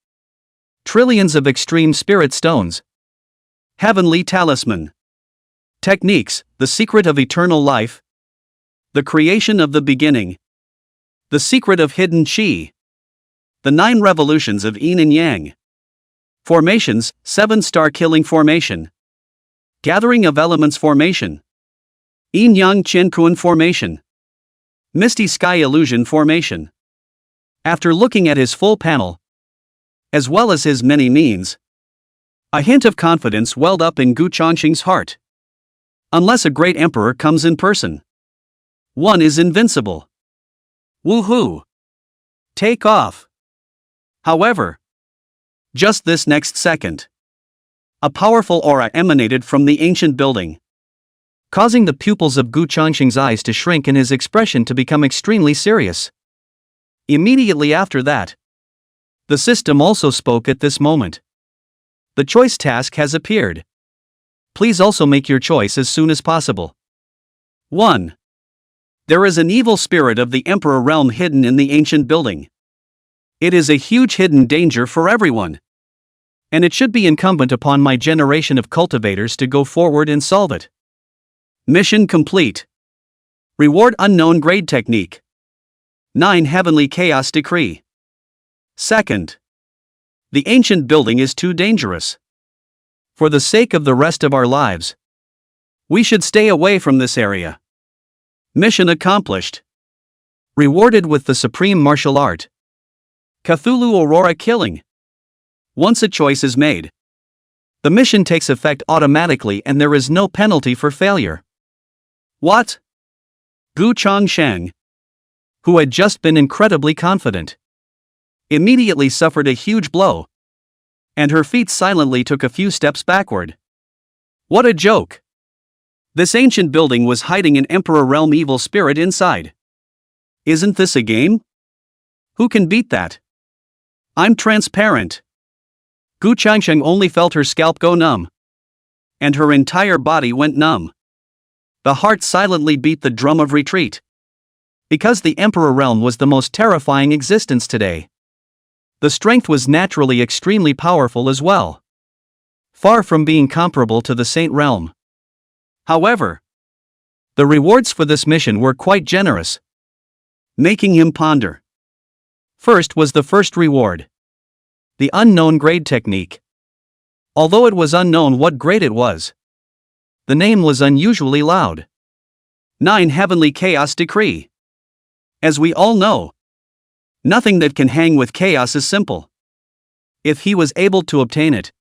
[SPEAKER 1] Trillions of Extreme Spirit Stones. Heavenly Talisman. Techniques, The Secret of Eternal Life. The Creation of the Beginning. The Secret of Hidden Qi. The 9 Revolutions of Yin and Yang. Formations, 7-Star Killing Formation. Gathering of Elements Formation. Yin Yang Qian Kuan Formation. Misty Sky Illusion Formation. After looking at his full panel, as well as his many means, a hint of confidence welled up in Gu Changsheng's heart. Unless a great emperor comes in person, one is invincible. Woohoo! Take off. However, just this next second, a powerful aura emanated from the ancient building, causing the pupils of Gu Changsheng's eyes to shrink and his expression to become extremely serious. Immediately after that, the system also spoke at this moment. The choice task has appeared. Please also make your choice as soon as possible. 1. There is an evil spirit of the Emperor realm hidden in the ancient building. It is a huge hidden danger for everyone, and it should be incumbent upon my generation of cultivators to go forward and solve it. Mission complete. Reward unknown grade technique. 9 Heavenly Chaos Decree. 2nd. The ancient building is too dangerous. For the sake of the rest of our lives, we should stay away from this area. Mission accomplished. Rewarded with the supreme martial art. Cthulhu Aurora Killing. Once a choice is made, the mission takes effect automatically and there is no penalty for failure. What? Gu Changsheng, who had just been incredibly confident, immediately suffered a huge blow, and her feet silently took a few steps backward. What a joke! This ancient building was hiding an Emperor Realm evil spirit inside. Isn't this a game? Who can beat that? I'm transparent. Gu Changsheng only felt her scalp go numb, and her entire body went numb. The heart silently beat the drum of retreat. Because the Emperor Realm was the most terrifying existence today. The strength was naturally extremely powerful as well, far from being comparable to the Saint Realm. However, the rewards for this mission were quite generous, making him ponder. First was the first reward, the unknown grade technique. Although it was unknown what grade it was, the name was unusually loud. 9 Heavenly Chaos Decree. As we all know, nothing that can hang with chaos is simple. If he was able to obtain it,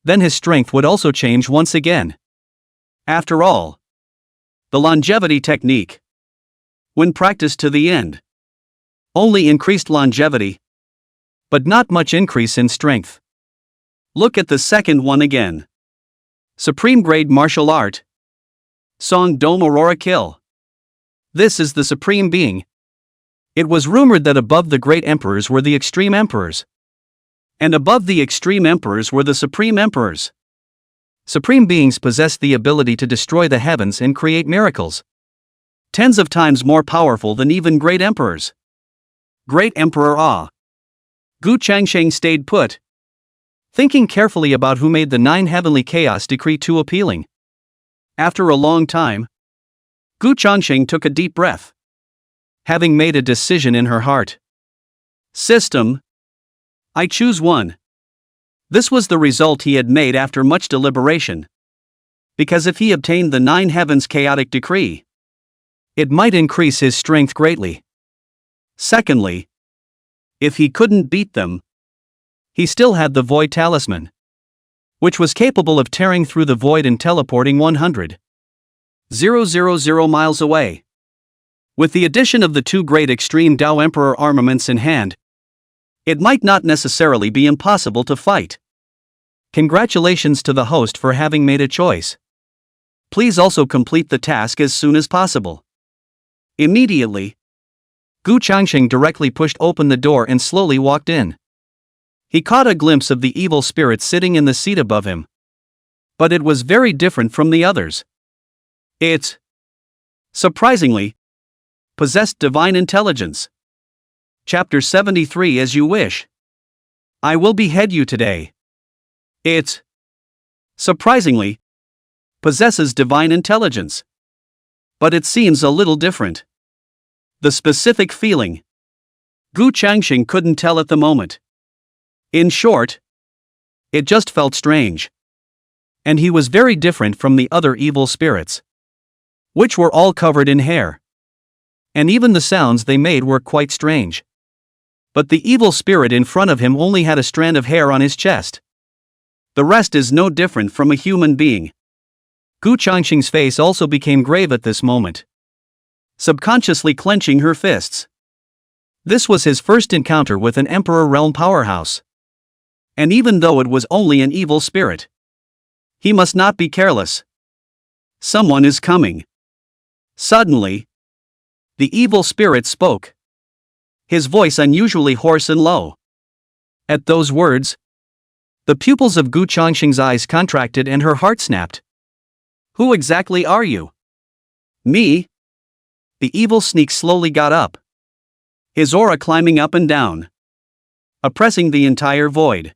[SPEAKER 1] then his strength would also change once again. After all, the longevity technique, when practiced to the end, only increased longevity, but not much increase in strength. Look at the second one again. Supreme Grade Martial Art. Song Dome Aurora Kill. This is the Supreme Being. It was rumored that above the Great Emperors were the Extreme Emperors, and above the Extreme Emperors were the Supreme Emperors. Supreme beings possessed the ability to destroy the heavens and create miracles, tens of times more powerful than even Great Emperors. Great Emperor Ah. Gu Changsheng stayed put, thinking carefully about who made the 9 Heavenly Chaos Decree too appealing. After a long time, Gu Changsheng took a deep breath, having made a decision in her heart. System. I choose one. This was the result he had made after much deliberation. Because if he obtained the 9 Heavens Chaotic Decree, it might increase his strength greatly. Secondly, if he couldn't beat them, he still had the Void Talisman, which was capable of tearing through the void and teleporting 100,000 miles away. With the addition of the 2 great extreme Tao Emperor armaments in hand, it might not necessarily be impossible to fight. Congratulations to the host for having made a choice. Please also complete the task as soon as possible. Immediately, Gu Changsheng directly pushed open the door and slowly walked in. He caught a glimpse of the evil spirit sitting in the seat above him. But it was very different from the others. It, surprisingly, possessed divine intelligence. Chapter 73 As You Wish. I will behead you today. It, surprisingly, possesses divine intelligence. But it seems a little different. The specific feeling, Gu Changsheng couldn't tell at the moment. In short, it just felt strange. And he was very different from the other evil spirits, which were all covered in hair. And even the sounds they made were quite strange. But the evil spirit in front of him only had a strand of hair on his chest. The rest is no different from a human being. Gu Changsheng's face also became grave at this moment, subconsciously clenching her fists. This was his first encounter with an Emperor Realm powerhouse. And even though it was only an evil spirit, he must not be careless. Someone is coming. Suddenly, the evil spirit spoke, his voice unusually hoarse and low. At those words, the pupils of Gu Changsheng's eyes contracted and her heart snapped. Who exactly are you? Me? The evil sneak slowly got up, his aura climbing up and down, oppressing the entire void.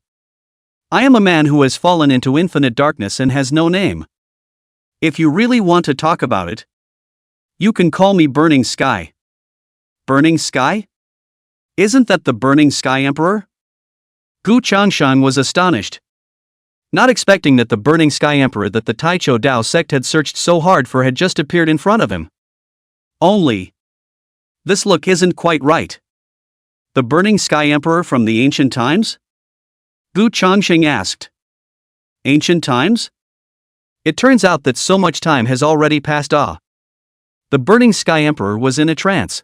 [SPEAKER 1] I am a man who has fallen into infinite darkness and has no name. If you really want to talk about it, you can call me Burning Sky. Burning Sky? Isn't that the Burning Sky Emperor? Gu Changsheng was astonished, not expecting that the Burning Sky Emperor that the Taicho Dao sect had searched so hard for had just appeared in front of him. Only, this look isn't quite right. The Burning Sky Emperor from the ancient times? Gu Changsheng asked. Ancient times? It turns out that so much time has already passed. The Burning Sky Emperor was in a trance.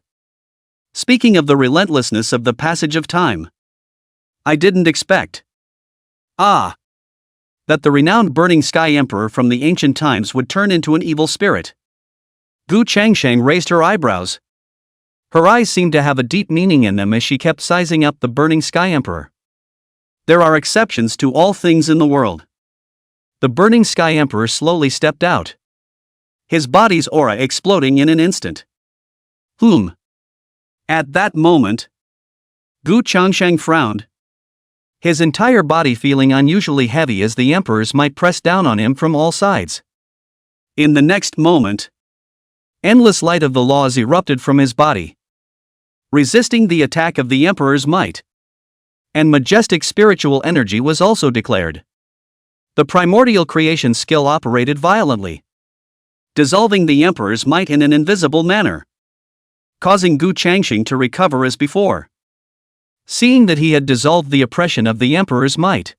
[SPEAKER 1] Speaking of the relentlessness of the passage of time, I didn't expect that the renowned Burning Sky Emperor from the ancient times would turn into an evil spirit. Gu Changsheng raised her eyebrows. Her eyes seemed to have a deep meaning in them as she kept sizing up the Burning Sky Emperor. There are exceptions to all things in the world. The Burning Sky Emperor slowly stepped out, his body's aura exploding in an instant. At that moment, Gu Changsheng frowned, his entire body feeling unusually heavy as the Emperor's might pressed down on him from all sides. In the next moment, endless light of the laws erupted from his body, resisting the attack of the Emperor's might. And majestic spiritual energy was also declared. The primordial creation skill operated violently, dissolving the Emperor's might in an invisible manner, causing Gu Changsheng to recover as before. Seeing that he had dissolved the oppression of the Emperor's might,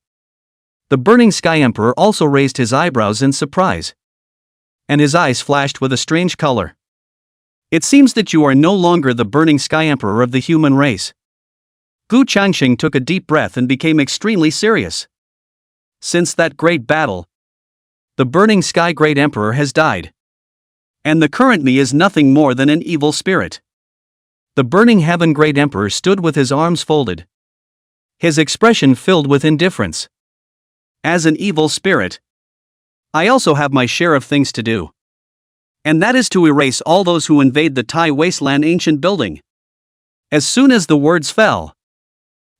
[SPEAKER 1] the Burning Sky Emperor also raised his eyebrows in surprise, and his eyes flashed with a strange color. It seems that you are no longer the Burning Sky Emperor of the human race. Gu Changsheng took a deep breath and became extremely serious. Since that great battle, the Burning Sky Great Emperor has died, and the current me is nothing more than an evil spirit. The Burning Heaven Great Emperor stood with his arms folded, his expression filled with indifference. As an evil spirit, I also have my share of things to do, and that is to erase all those who invade the Tai Wasteland ancient building. As soon as the words fell,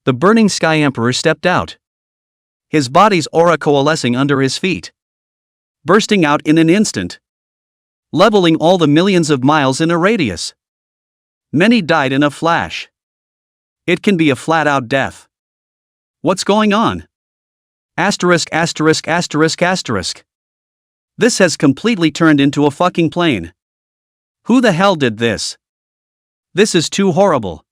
[SPEAKER 1] the Burning Sky Emperor stepped out, his body's aura coalescing under his feet, bursting out in an instant, leveling all the millions of miles in a radius. Many died in a flash. It can be a flat-out death. What's going on? Asterisk. This has completely turned into a fucking plane. Who the hell did this? This is too horrible.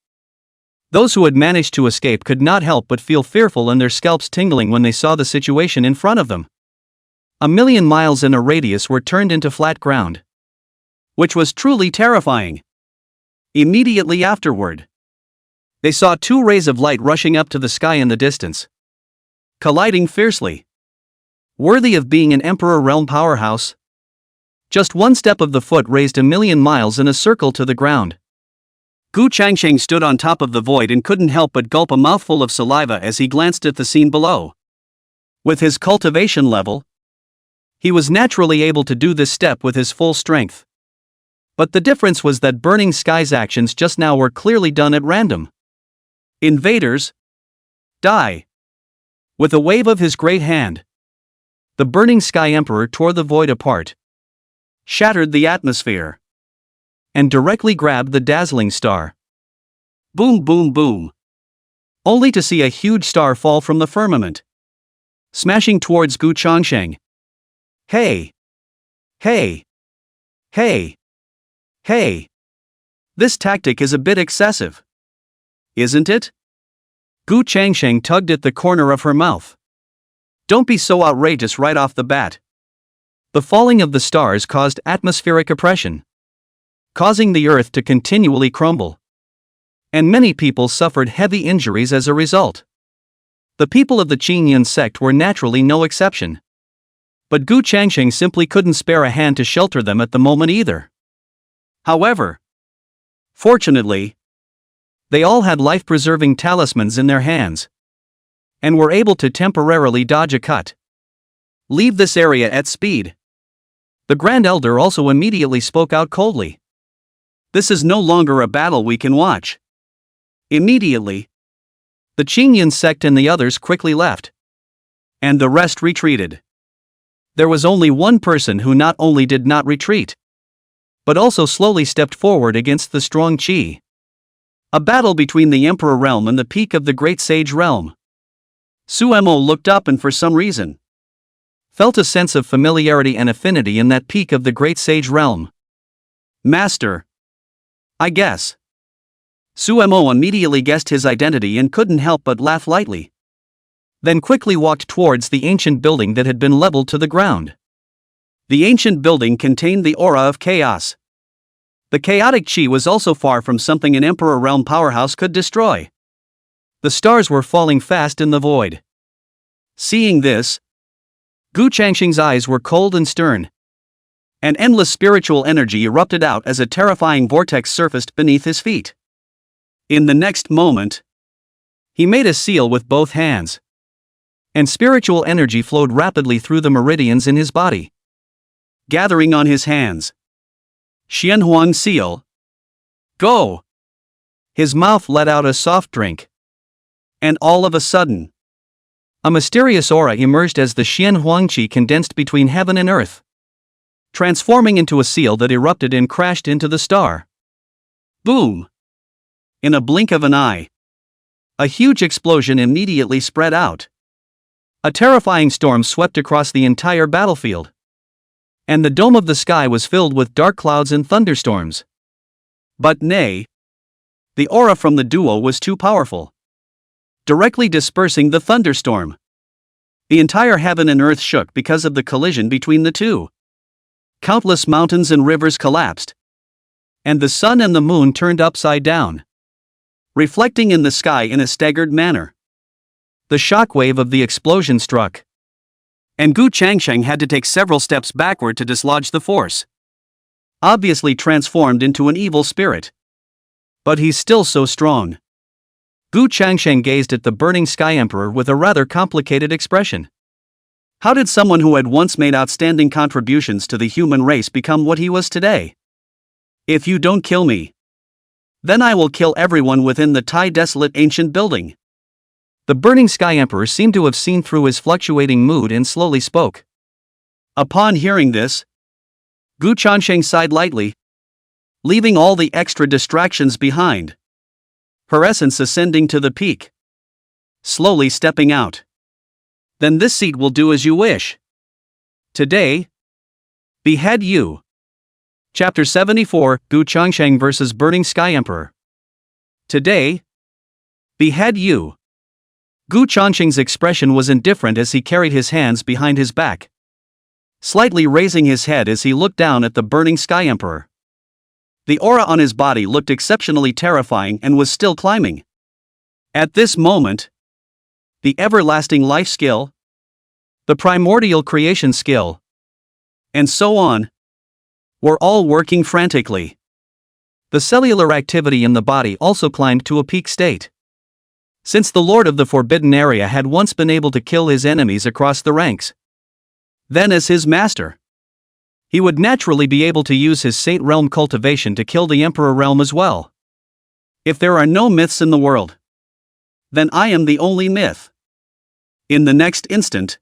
[SPEAKER 1] Those who had managed to escape could not help but feel fearful and their scalps tingling when they saw the situation in front of them. 1,000,000 miles in a radius were turned into flat ground, which was truly terrifying. Immediately afterward, they saw two rays of light rushing up to the sky in the distance, colliding fiercely. Worthy of being an Emperor Realm powerhouse. Just one step of the foot raised 1,000,000 miles in a circle to the ground. Gu Changsheng stood on top of the void and couldn't help but gulp a mouthful of saliva as he glanced at the scene below. With his cultivation level, he was naturally able to do this step with his full strength. But the difference was that Burning Sky's actions just now were clearly done at random. Invaders, die! With a wave of his great hand, the Burning Sky Emperor tore the void apart, shattered the atmosphere, and directly grabbed the dazzling star. Boom, boom, boom. Only to see a huge star fall from the firmament, smashing towards Gu Changsheng. Hey! Hey! Hey! Hey! This tactic is a bit excessive. Isn't it? Gu Changsheng tugged at the corner of her mouth. Don't be so outrageous right off the bat. The falling of the stars caused atmospheric oppression, causing the earth to continually crumble. And many people suffered heavy injuries as a result. The people of the Qingyun sect were naturally no exception. But Gu Changsheng simply couldn't spare a hand to shelter them at the moment either. However, fortunately, they all had life-preserving talismans in their hands, and were able to temporarily dodge a cut. Leave this area at speed. The Grand Elder also immediately spoke out coldly. This is no longer a battle we can watch. Immediately, the Qingyun sect and the others quickly left, and the rest retreated. There was only one person who not only did not retreat, but also slowly stepped forward against the strong Qi. A battle between the Emperor Realm and the peak of the Great Sage Realm. Suemo looked up and for some reason felt a sense of familiarity and affinity in that peak of the Great Sage Realm. Master, I guess. Suemo immediately guessed his identity and couldn't help but laugh lightly, then quickly walked towards the ancient building that had been leveled to the ground. The ancient building contained the aura of chaos. The chaotic chi was also far from something an Emperor Realm powerhouse could destroy. The stars were falling fast in the void. Seeing this, Gu Changsheng's eyes were cold and stern. An endless spiritual energy erupted out as a terrifying vortex surfaced beneath his feet. In the next moment, he made a seal with both hands. And spiritual energy flowed rapidly through the meridians in his body, gathering on his hands. Xianhuang seal. Go! His mouth let out a soft drink. And all of a sudden, a mysterious aura emerged as the Xianhuang Qi condensed between heaven and earth, transforming into a seal that erupted and crashed into the star. Boom! In a blink of an eye, a huge explosion immediately spread out. A terrifying storm swept across the entire battlefield, and the dome of the sky was filled with dark clouds and thunderstorms. But nay, the aura from the duo was too powerful, directly dispersing the thunderstorm. The entire heaven and earth shook because of the collision between the two. Countless mountains and rivers collapsed, and the sun and the moon turned upside down, reflecting in the sky in a staggered manner. The shockwave of the explosion struck, and Gu Changsheng had to take several steps backward to dislodge the force. Obviously transformed into an evil spirit. But he's still so strong. Gu Changsheng gazed at the burning sky emperor with a rather complicated expression. How did someone who had once made outstanding contributions to the human race become what he was today? If you don't kill me, then I will kill everyone within the Tai desolate ancient building. The burning sky emperor seemed to have seen through his fluctuating mood and slowly spoke. Upon hearing this, Gu Changsheng sighed lightly, leaving all the extra distractions behind. Her essence ascending to the peak, slowly stepping out. Then this seat will do as you wish. Today, behead you. Chapter 74, Gu Changsheng vs. Burning Sky Emperor. Today, behead you. Gu Changsheng's expression was indifferent as he carried his hands behind his back, slightly raising his head as he looked down at the burning sky emperor. The aura on his body looked exceptionally terrifying and was still climbing. At this moment, the everlasting life skill, the primordial creation skill, and so on, were all working frantically. The cellular activity in the body also climbed to a peak state. Since the Lord of the Forbidden Area had once been able to kill his enemies across the ranks, then as his master, he would naturally be able to use his Saint Realm cultivation to kill the Emperor Realm as well. If there are no myths in the world, then I am the only myth. In the next instant,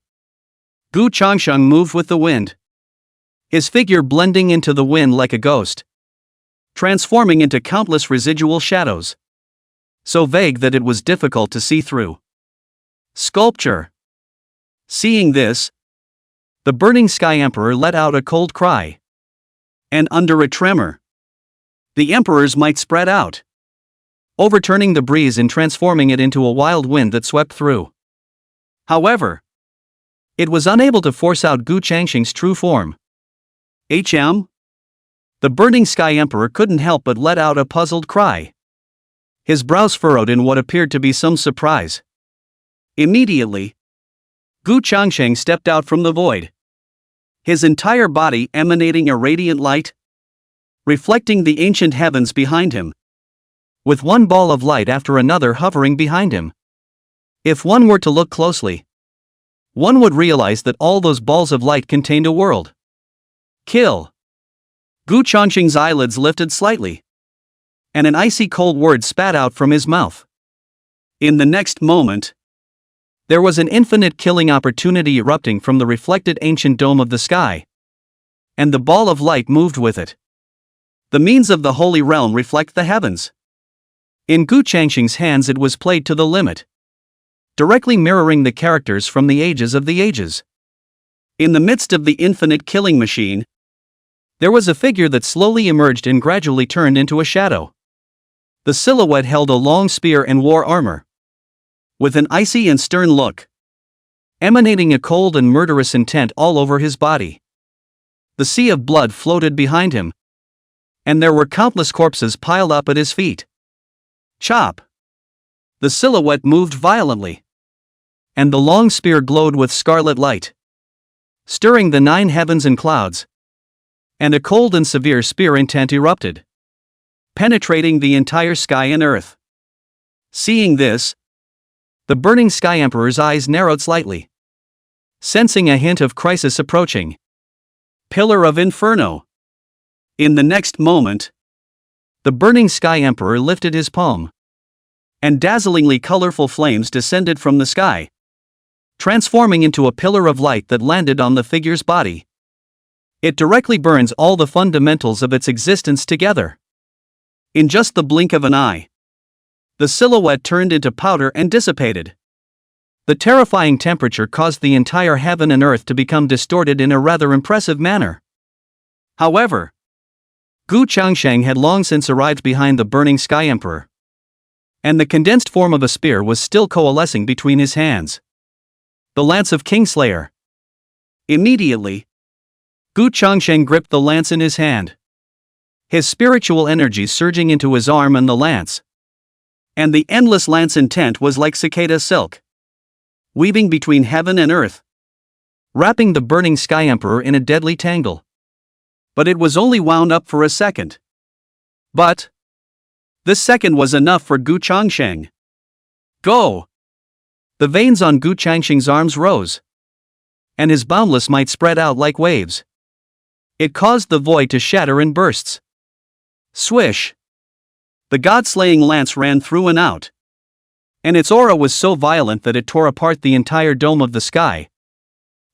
[SPEAKER 1] Gu Changsheng moved with the wind, his figure blending into the wind like a ghost, transforming into countless residual shadows, so vague that it was difficult to see through. Sculpture. Seeing this, the burning sky emperor let out a cold cry. And under a tremor, the emperor's might spread out, overturning the breeze and transforming it into a wild wind that swept through. However, it was unable to force out Gu Changsheng's true form. The burning sky emperor couldn't help but let out a puzzled cry, his brows furrowed in what appeared to be some surprise. Immediately, Gu Changsheng stepped out from the void, his entire body emanating a radiant light, reflecting the ancient heavens behind him, with one ball of light after another hovering behind him. If one were to look closely, one would realize that all those balls of light contained a world. Kill. Gu Changsheng's eyelids lifted slightly, and an icy cold word spat out from his mouth. In the next moment, there was an infinite killing opportunity erupting from the reflected ancient dome of the sky, and the ball of light moved with it. The means of the holy realm reflect the heavens. In Gu Changsheng's hands it was played to the limit, directly mirroring the characters from the ages of the ages. In the midst of the infinite killing machine, there was a figure that slowly emerged and gradually turned into a shadow. The silhouette held a long spear and wore armor, with an icy and stern look, emanating a cold and murderous intent all over his body. The sea of blood floated behind him, and there were countless corpses piled up at his feet. Chop! The silhouette moved violently, and the long spear glowed with scarlet light, stirring the 9 heavens and clouds, and a cold and severe spear intent erupted, penetrating the entire sky and earth. Seeing this, the burning Sky Emperor's eyes narrowed slightly, sensing a hint of crisis approaching. Pillar of Inferno! In the next moment, the burning Sky Emperor lifted his palm, and dazzlingly colorful flames descended from the sky, transforming into a pillar of light that landed on the figure's body. It directly burns all the fundamentals of its existence together. In just the blink of an eye, the silhouette turned into powder and dissipated. The terrifying temperature caused the entire heaven and earth to become distorted in a rather impressive manner. However, Gu Changsheng had long since arrived behind the burning Sky Emperor, and the condensed form of a spear was still coalescing between his hands. The lance of Kingslayer. Immediately, Gu Changsheng gripped the lance in his hand, his spiritual energy surging into his arm and the lance. And the endless lance intent was like cicada silk, weaving between heaven and earth, wrapping the burning Sky Emperor in a deadly tangle. But it was only wound up for a second. But this second was enough for Gu Changsheng. Go! The veins on Gu Changsheng's arms rose, and his boundless might spread out like waves. It caused the void to shatter in bursts. Swish! The god-slaying lance ran through and out, and its aura was so violent that it tore apart the entire dome of the sky,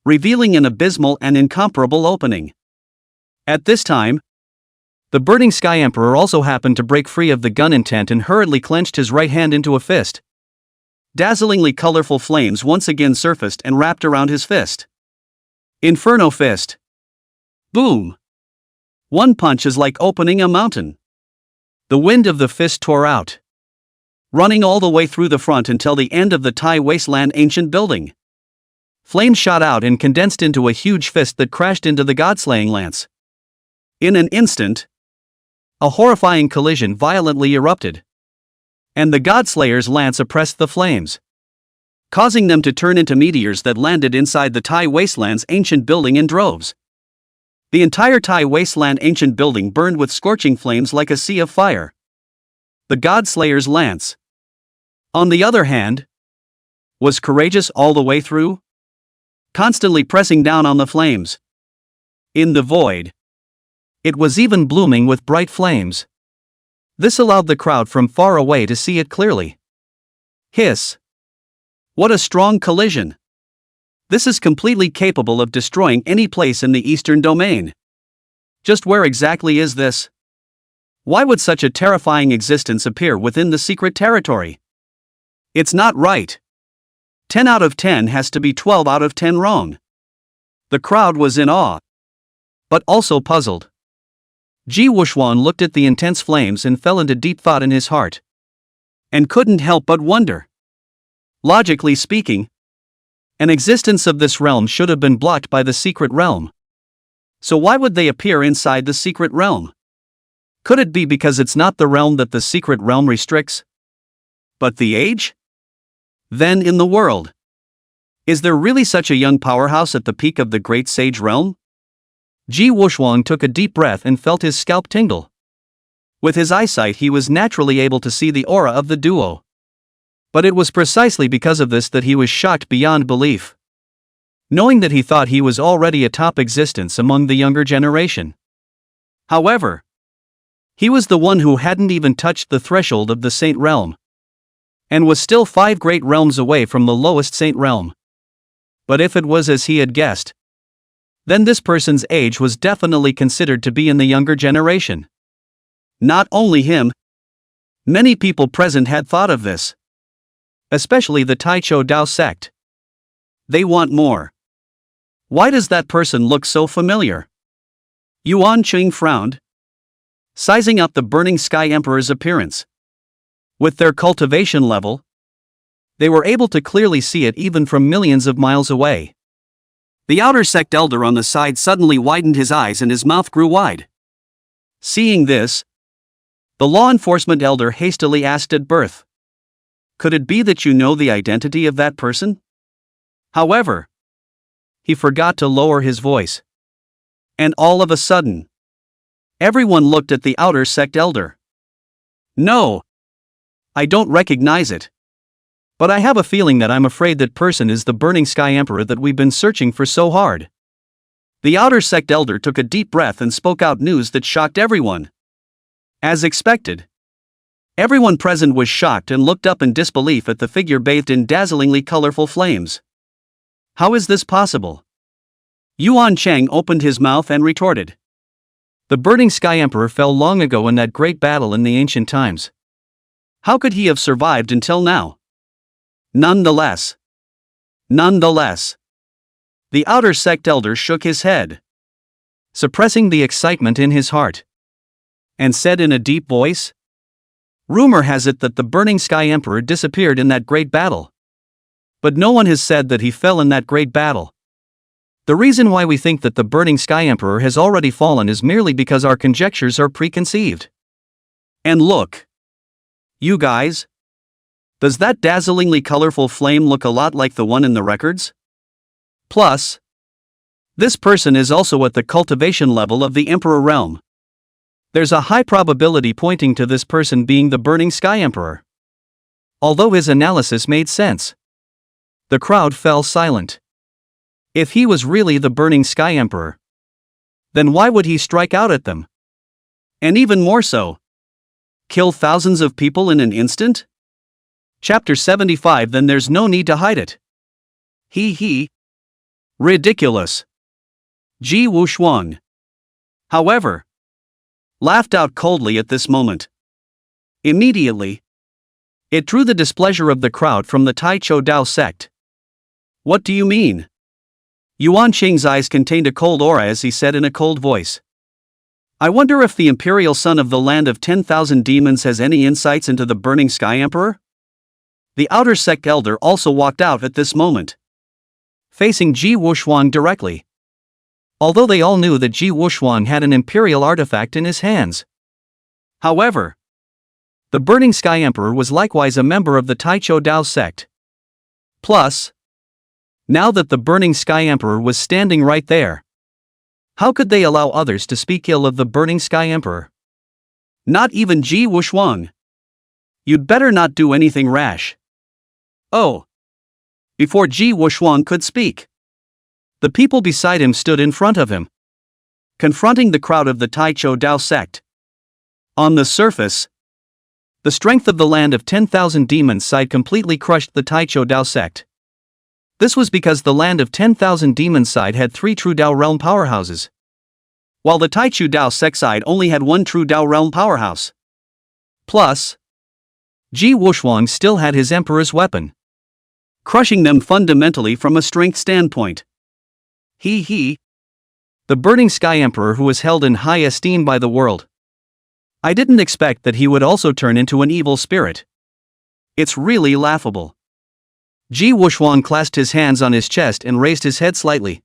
[SPEAKER 1] revealing an abysmal and incomparable opening. At this time, the burning Sky Emperor also happened to break free of the gun intent and hurriedly clenched his right hand into a fist. Dazzlingly colorful flames once again surfaced and wrapped around his fist. Inferno Fist. Boom! One punch is like opening a mountain. The wind of the fist tore out, running all the way through the front until the end of the Thai wasteland ancient building. Flames shot out and condensed into a huge fist that crashed into the god-slaying lance. In an instant, a horrifying collision violently erupted, and the Godslayer's lance oppressed the flames, causing them to turn into meteors that landed inside the Thai wasteland's ancient building in droves. The entire Thai wasteland ancient building burned with scorching flames like a sea of fire. The Godslayer's lance, on the other hand, was courageous all the way through, constantly pressing down on the flames. In the void, it was even blooming with bright flames. This allowed the crowd from far away to see it clearly. Hiss! What a strong collision! This is completely capable of destroying any place in the Eastern Domain. Just where exactly is this? Why would such a terrifying existence appear within the secret territory? It's not right. 10 out of 10 has to be 12 out of 10 wrong. The crowd was in awe, but also puzzled. Ji Wuxuan looked at the intense flames and fell into deep thought in his heart, and couldn't help but wonder. Logically speaking, an existence of this realm should have been blocked by the secret realm. So why would they appear inside the secret realm? Could it be because it's not the realm that the secret realm restricts, but the age? Then in the world, is there really such a young powerhouse at the peak of the great sage realm? Ji Wuxuan took a deep breath and felt his scalp tingle. With his eyesight he was naturally able to see the aura of the duo. But it was precisely because of this that he was shocked beyond belief, knowing that he thought he was already a top existence among the younger generation. However, he was the one who hadn't even touched the threshold of the Saint Realm, and was still 5 great realms away from the lowest Saint Realm. But if it was as he had guessed, then this person's age was definitely considered to be in the younger generation. Not only him, many people present had thought of this, especially the Taicho Dao sect. They want more. Why does that person look so familiar? Yuan Qing frowned, sizing up the burning Sky Emperor's appearance. With their cultivation level, they were able to clearly see it even from millions of miles away. The outer sect elder on the side suddenly widened his eyes and his mouth grew wide. Seeing this, the law enforcement elder hastily asked at birth, "Could it be that you know the identity of that person?" However, he forgot to lower his voice. And all of a sudden, everyone looked at the outer sect elder. "No, I don't recognize it. But I have a feeling that I'm afraid that person is the Burning Sky Emperor that we've been searching for so hard." The outer sect elder took a deep breath and spoke out news that shocked everyone. As expected, everyone present was shocked and looked up in disbelief at the figure bathed in dazzlingly colorful flames. How is this possible? Xuan Chang opened his mouth and retorted. The Burning Sky Emperor fell long ago in that great battle in the ancient times. How could he have survived until now? Nonetheless, the outer sect elder shook his head, suppressing the excitement in his heart, and said in a deep voice, "Rumor has it that the Burning Sky Emperor disappeared in that great battle. But no one has said that he fell in that great battle. The reason why we think that the Burning Sky Emperor has already fallen is merely because our conjectures are preconceived. And look. You guys. Does that dazzlingly colorful flame look a lot like the one in the records? Plus, this person is also at the cultivation level of the Emperor realm. There's a high probability pointing to this person being the Burning Sky Emperor." Although his analysis made sense, the crowd fell silent. If he was really the Burning Sky Emperor, then why would he strike out at them? And even more so, kill thousands of people in an instant? Chapter 75. Then there's no need to hide it. He. Ridiculous. Ji Wuxuan, however, laughed out coldly at this moment. Immediately, it drew the displeasure of the crowd from the Tai Cho Dao sect. "What do you mean?" Yuan Qing's eyes contained a cold aura as he said in a cold voice. "I wonder if the imperial son of the land of 10,000 demons has any insights into the Burning Sky Emperor?" The outer sect elder also walked out at this moment, facing Ji Wuxuan directly. Although they all knew that Ji Wuxuan had an imperial artifact in his hands. However, the Burning Sky Emperor was likewise a member of the Tai Cho Dao sect. Plus, now that the Burning Sky Emperor was standing right there, how could they allow others to speak ill of the Burning Sky Emperor? Not even Ji Wuxuan. "You'd better not do anything rash." Oh. Before Ji Wuxuan could speak, the people beside him stood in front of him, confronting the crowd of the Tai Cho Dao sect. On the surface, the strength of the land of 10,000 demons side completely crushed the Tai Cho Dao sect. This was because the land of 10,000 demons side had 3 true Dao realm powerhouses, while the Tai Cho Dao sect side only had 1 true Dao realm powerhouse. Plus, Ji Wuxuan still had his emperor's weapon, crushing them fundamentally from a strength standpoint. He. The Burning Sky Emperor who was held in high esteem by the world. I didn't expect that he would also turn into an evil spirit. It's really laughable. Ji Wuxuan clasped his hands on his chest and raised his head slightly.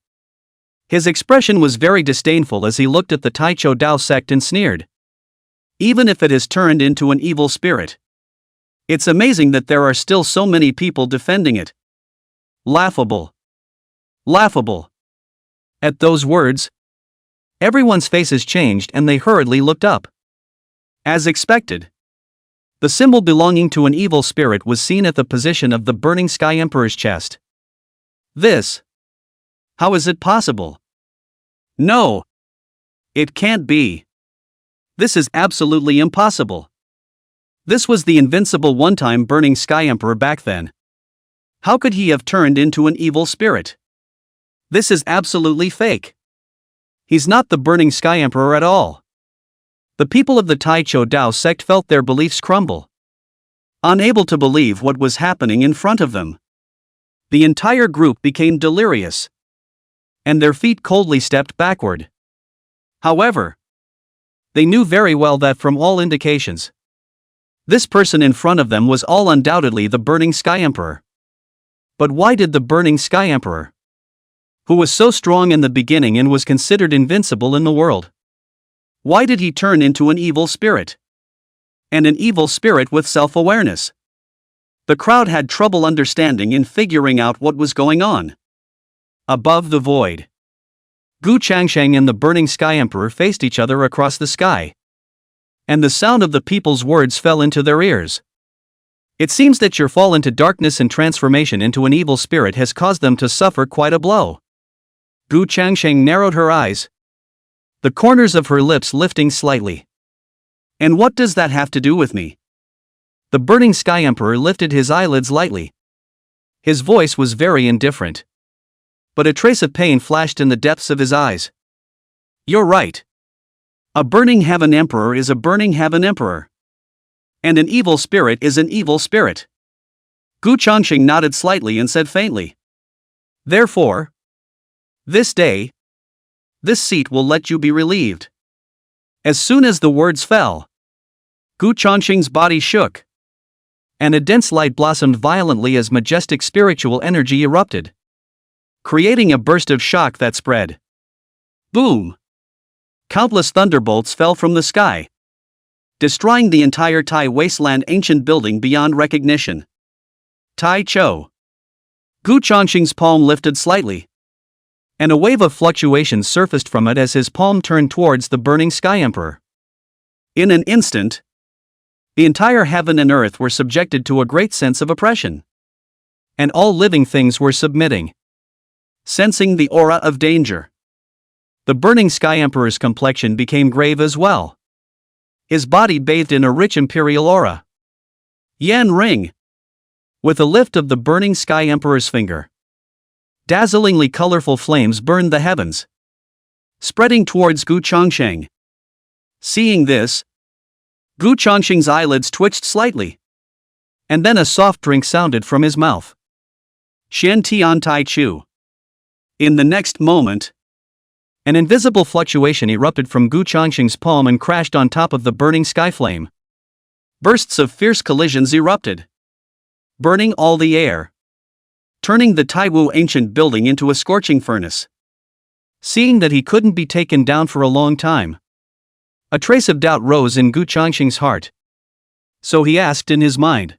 [SPEAKER 1] His expression was very disdainful as he looked at the Tai Cho Dao sect and sneered. Even if it has turned into an evil spirit, it's amazing that there are still so many people defending it. Laughable. Laughable. At those words, everyone's faces changed and they hurriedly looked up. As expected, the symbol belonging to an evil spirit was seen at the position of the Burning Sky Emperor's chest. This. How is it possible? No. It can't be. This is absolutely impossible. This was the invincible one-time Burning Sky Emperor back then. How could he have turned into an evil spirit? This is absolutely fake. He's not the Burning Sky Emperor at all. The people of the Tai Cho Dao sect felt their beliefs crumble, unable to believe what was happening in front of them. The entire group became delirious, and their feet coldly stepped backward. However, they knew very well that from all indications, this person in front of them was all undoubtedly the Burning Sky Emperor. But why did the Burning Sky Emperor, who was so strong in the beginning and was considered invincible in the world, Why did he turn into an evil spirit? And an evil spirit with self-awareness. The crowd had trouble understanding and figuring out what was going on. Above the void, Gu Changsheng and the Burning Sky Emperor faced each other across the sky. And the sound of the people's words fell into their ears. It seems that your fall into darkness and transformation into an evil spirit has caused them to suffer quite a blow. Gu Changsheng narrowed her eyes, the corners of her lips lifting slightly. And what does that have to do with me? The Burning Sky Emperor lifted his eyelids lightly. His voice was very indifferent. But a trace of pain flashed in the depths of his eyes. You're right. A burning heaven emperor is a burning heaven emperor. And an evil spirit is an evil spirit. Gu Changsheng nodded slightly and said faintly. Therefore, this day, this seat will let you be relieved. As soon as the words fell, Gu Changsheng's body shook. And a dense light blossomed violently as majestic spiritual energy erupted, creating a burst of shock that spread. Boom! Countless thunderbolts fell from the sky, destroying the entire Tai wasteland ancient building beyond recognition. Tai Cho. Gu Changsheng's palm lifted slightly, and a wave of fluctuations surfaced from it as his palm turned towards the Burning Sky Emperor. In an instant, the entire heaven and earth were subjected to a great sense of oppression. And all living things were submitting, sensing the aura of danger. The Burning Sky Emperor's complexion became grave as well. His body bathed in a rich imperial aura. Yan Ring. With a lift of the Burning Sky Emperor's finger, dazzlingly colorful flames burned the heavens, spreading towards Gu Changsheng. Seeing this, Gu Changsheng's eyelids twitched slightly. And then a soft drink sounded from his mouth. Xuan Tian Tai Chu. In the next moment, an invisible fluctuation erupted from Gu Changsheng's palm and crashed on top of the burning sky flame. Bursts of fierce collisions erupted, burning all the air, turning the Taiwu ancient building into a scorching furnace. Seeing that he couldn't be taken down for a long time, a trace of doubt rose in Gu Changsheng's heart. So he asked in his mind,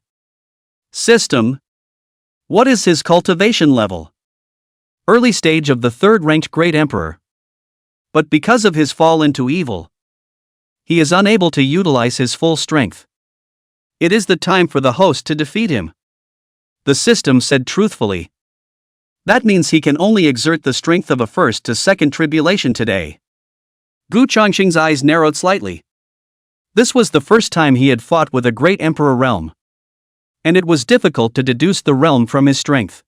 [SPEAKER 1] System, what is his cultivation level? Early stage of the third-ranked Great Emperor. But because of his fall into evil, he is unable to utilize his full strength. It is the time for the host to defeat him. The system said truthfully. That means he can only exert the strength of a first to second tribulation today. Gu Changsheng's eyes narrowed slightly. This was the first time he had fought with a great emperor realm. And it was difficult to deduce the realm from his strength.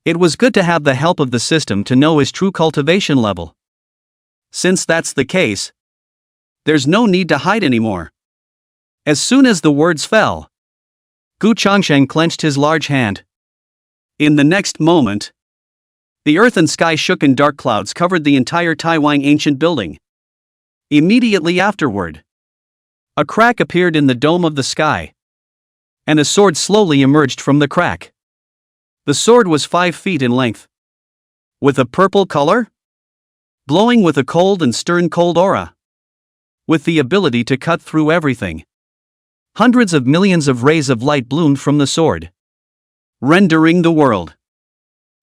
[SPEAKER 1] It was good to have the help of the system to know his true cultivation level. Since that's the case, there's no need to hide anymore. As soon as the words fell, Gu Changsheng clenched his large hand. In the next moment, the earth and sky shook and dark clouds covered the entire Taiwan ancient building. Immediately afterward, a crack appeared in the dome of the sky, and a sword slowly emerged from the crack. The sword was 5 feet in length, with a purple color, glowing with a cold and stern cold aura, with the ability to cut through everything. Hundreds of millions of rays of light bloomed from the sword, rendering the world.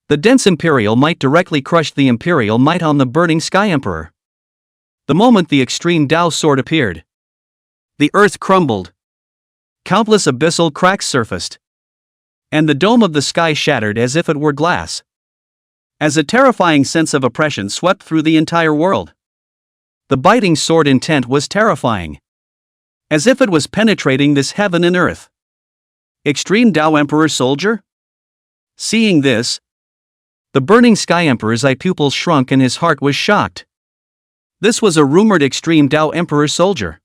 [SPEAKER 1] The dense imperial might directly crushed the imperial might on the Burning Sky Emperor. The moment the extreme Tao sword appeared, the earth crumbled. Countless abyssal cracks surfaced, and the dome of the sky shattered as if it were glass. As a terrifying sense of oppression swept through the entire world. The biting sword intent was terrifying, as if it was penetrating this heaven and earth. Extreme Tao Emperor soldier? Seeing this, the Burning Sky Emperor's eye pupils shrunk and his heart was shocked. This was a rumored Extreme Tao Emperor soldier.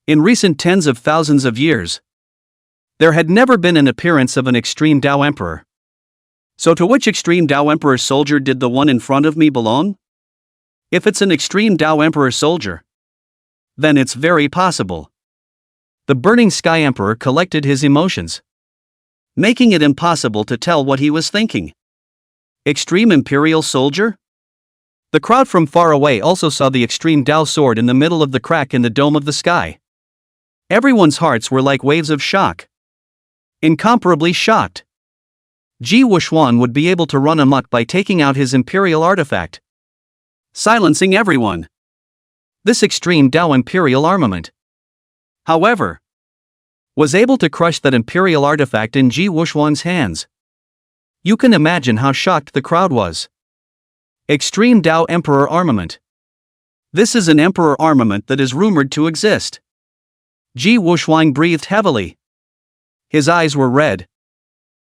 [SPEAKER 1] In recent tens of thousands of years, there had never been an appearance of an Extreme Tao Emperor. So to which Extreme Tao Emperor soldier did the one in front of me belong? If it's an Extreme Tao Emperor soldier, then it's very possible. The Burning Sky Emperor collected his emotions, making it impossible to tell what he was thinking. Extreme Imperial soldier? The crowd from far away also saw the extreme Dao sword in the middle of the crack in the dome of the sky. Everyone's hearts were like waves of shock. Incomparably shocked. Ji Wuxuan would be able to run amok by taking out his imperial artifact, silencing everyone. This extreme Dao imperial armament, however, was able to crush that imperial artifact in Ji Wuxuan's hands. You can imagine how shocked the crowd was. Extreme Dao Emperor Armament. This is an Emperor armament that is rumored to exist. Ji Wuxuan breathed heavily. His eyes were red.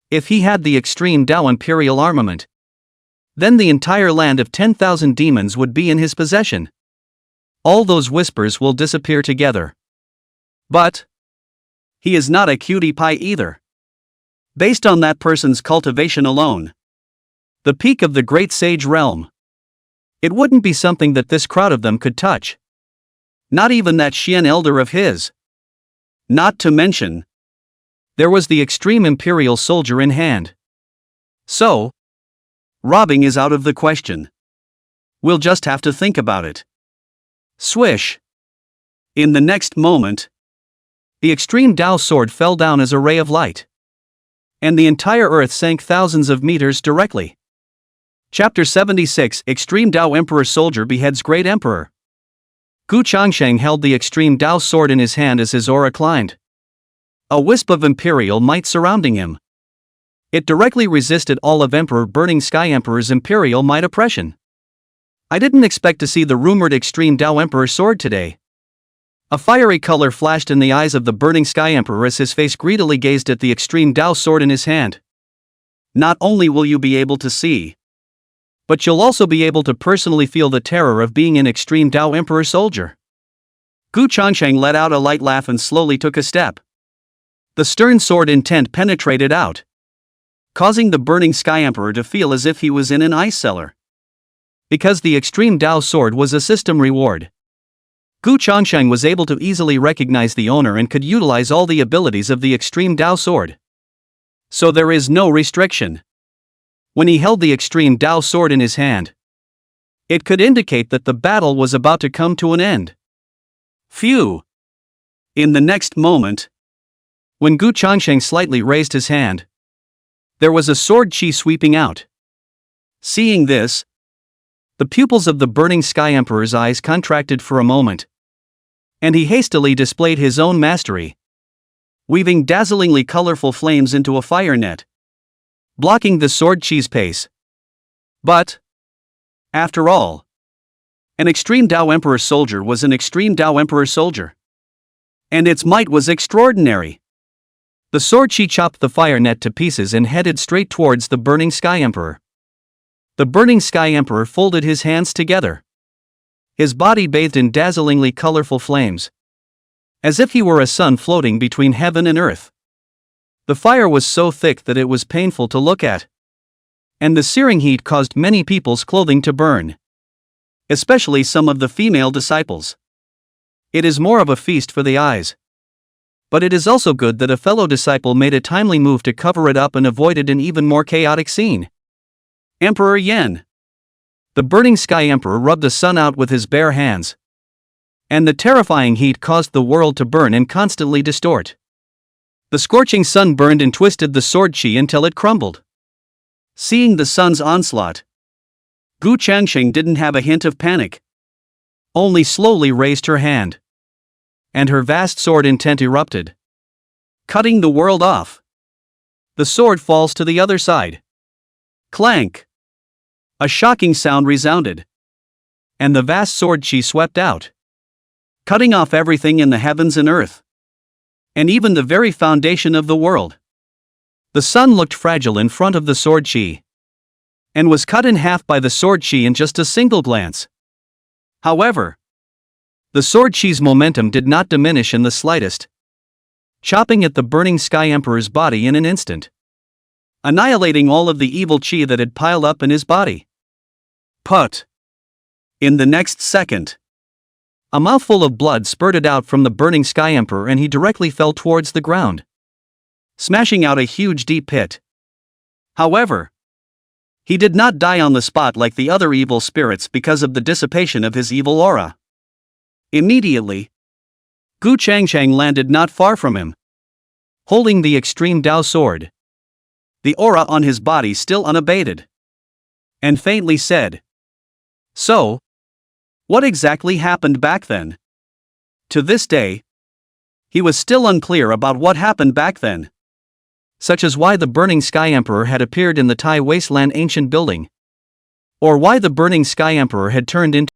[SPEAKER 1] If he had the Extreme Dao Imperial Armament, then the entire land of 10,000 demons would be in his possession. All those whispers will disappear together. But he is not a cutie pie either. Based on that person's cultivation alone, the peak of the great sage realm, it wouldn't be something that this crowd of them could touch. Not even that Xian elder of his. Not to mention, there was the extreme imperial soldier in hand. So, robbing is out of the question. We'll just have to think about it. Swish. In the next moment, the extreme Dao sword fell down as a ray of light, and the entire earth sank thousands of meters directly. Chapter 76 Extreme Dao Emperor Soldier Beheads Great Emperor. Gu Changsheng held the extreme Dao sword in his hand as his aura climbed. A wisp of imperial might surrounding him. It directly resisted all of Emperor Burning Sky Emperor's imperial might oppression. I didn't expect to see the rumored extreme Dao Emperor sword today. A fiery color flashed in the eyes of the Burning Sky Emperor as his face greedily gazed at the extreme Dao sword in his hand. Not only will you be able to see, but you'll also be able to personally feel the terror of being an extreme Dao Emperor soldier. Gu Changsheng let out a light laugh and slowly took a step. The stern sword intent penetrated out, causing the Burning Sky Emperor to feel as if he was in an ice cellar. Because the extreme Dao sword was a system reward, Gu Changsheng was able to easily recognize the owner and could utilize all the abilities of the extreme Dao sword. So there is no restriction. When he held the extreme Dao sword in his hand, it could indicate that the battle was about to come to an end. Phew! In the next moment, when Gu Changsheng slightly raised his hand, there was a sword chi sweeping out. Seeing this, the pupils of the Burning Sky Emperor's eyes contracted for a moment, and he hastily displayed his own mastery, weaving dazzlingly colorful flames into a fire net, blocking the sword chi's pace. But, after all, an extreme Dao Emperor soldier was an extreme Dao Emperor soldier, and its might was extraordinary. The sword chi chopped the fire net to pieces and headed straight towards the Burning Sky Emperor. The Burning Sky Emperor folded his hands together, his body bathed in dazzlingly colorful flames, as if he were a sun floating between heaven and earth. The fire was so thick that it was painful to look at, and the searing heat caused many people's clothing to burn, especially some of the female disciples. It is more of a feast for the eyes. But it is also good that a fellow disciple made a timely move to cover it up and avoided an even more chaotic scene. Emperor Yan. The Burning Sky Emperor rubbed the sun out with his bare hands, and the terrifying heat caused the world to burn and constantly distort. The scorching sun burned and twisted the sword chi until it crumbled. Seeing the sun's onslaught, Gu Changsheng didn't have a hint of panic, only slowly raised her hand, and her vast sword intent erupted, cutting the world off. The sword falls to the other side. Clank! A shocking sound resounded, and the vast sword chi swept out, cutting off everything in the heavens and earth, and even the very foundation of the world. The sun looked fragile in front of the sword chi, and was cut in half by the sword chi in just a single glance. However, the sword chi's momentum did not diminish in the slightest, chopping at the Burning Sky Emperor's body in an instant, annihilating all of the evil chi that had piled up in his body. Put! In the next second, a mouthful of blood spurted out from the Burning Sky Emperor and he directly fell towards the ground, smashing out a huge deep pit. However, He did not die on the spot like the other evil spirits because of the dissipation of his evil aura. Immediately, Gu Changsheng landed not far from him, holding the extreme Dao sword, the aura on his body still unabated, and faintly said, "So, what exactly happened back then?" To this day, he was still unclear about what happened back then, such as why the Burning Sky Emperor had appeared in the Thai wasteland ancient building, or why the Burning Sky Emperor had turned into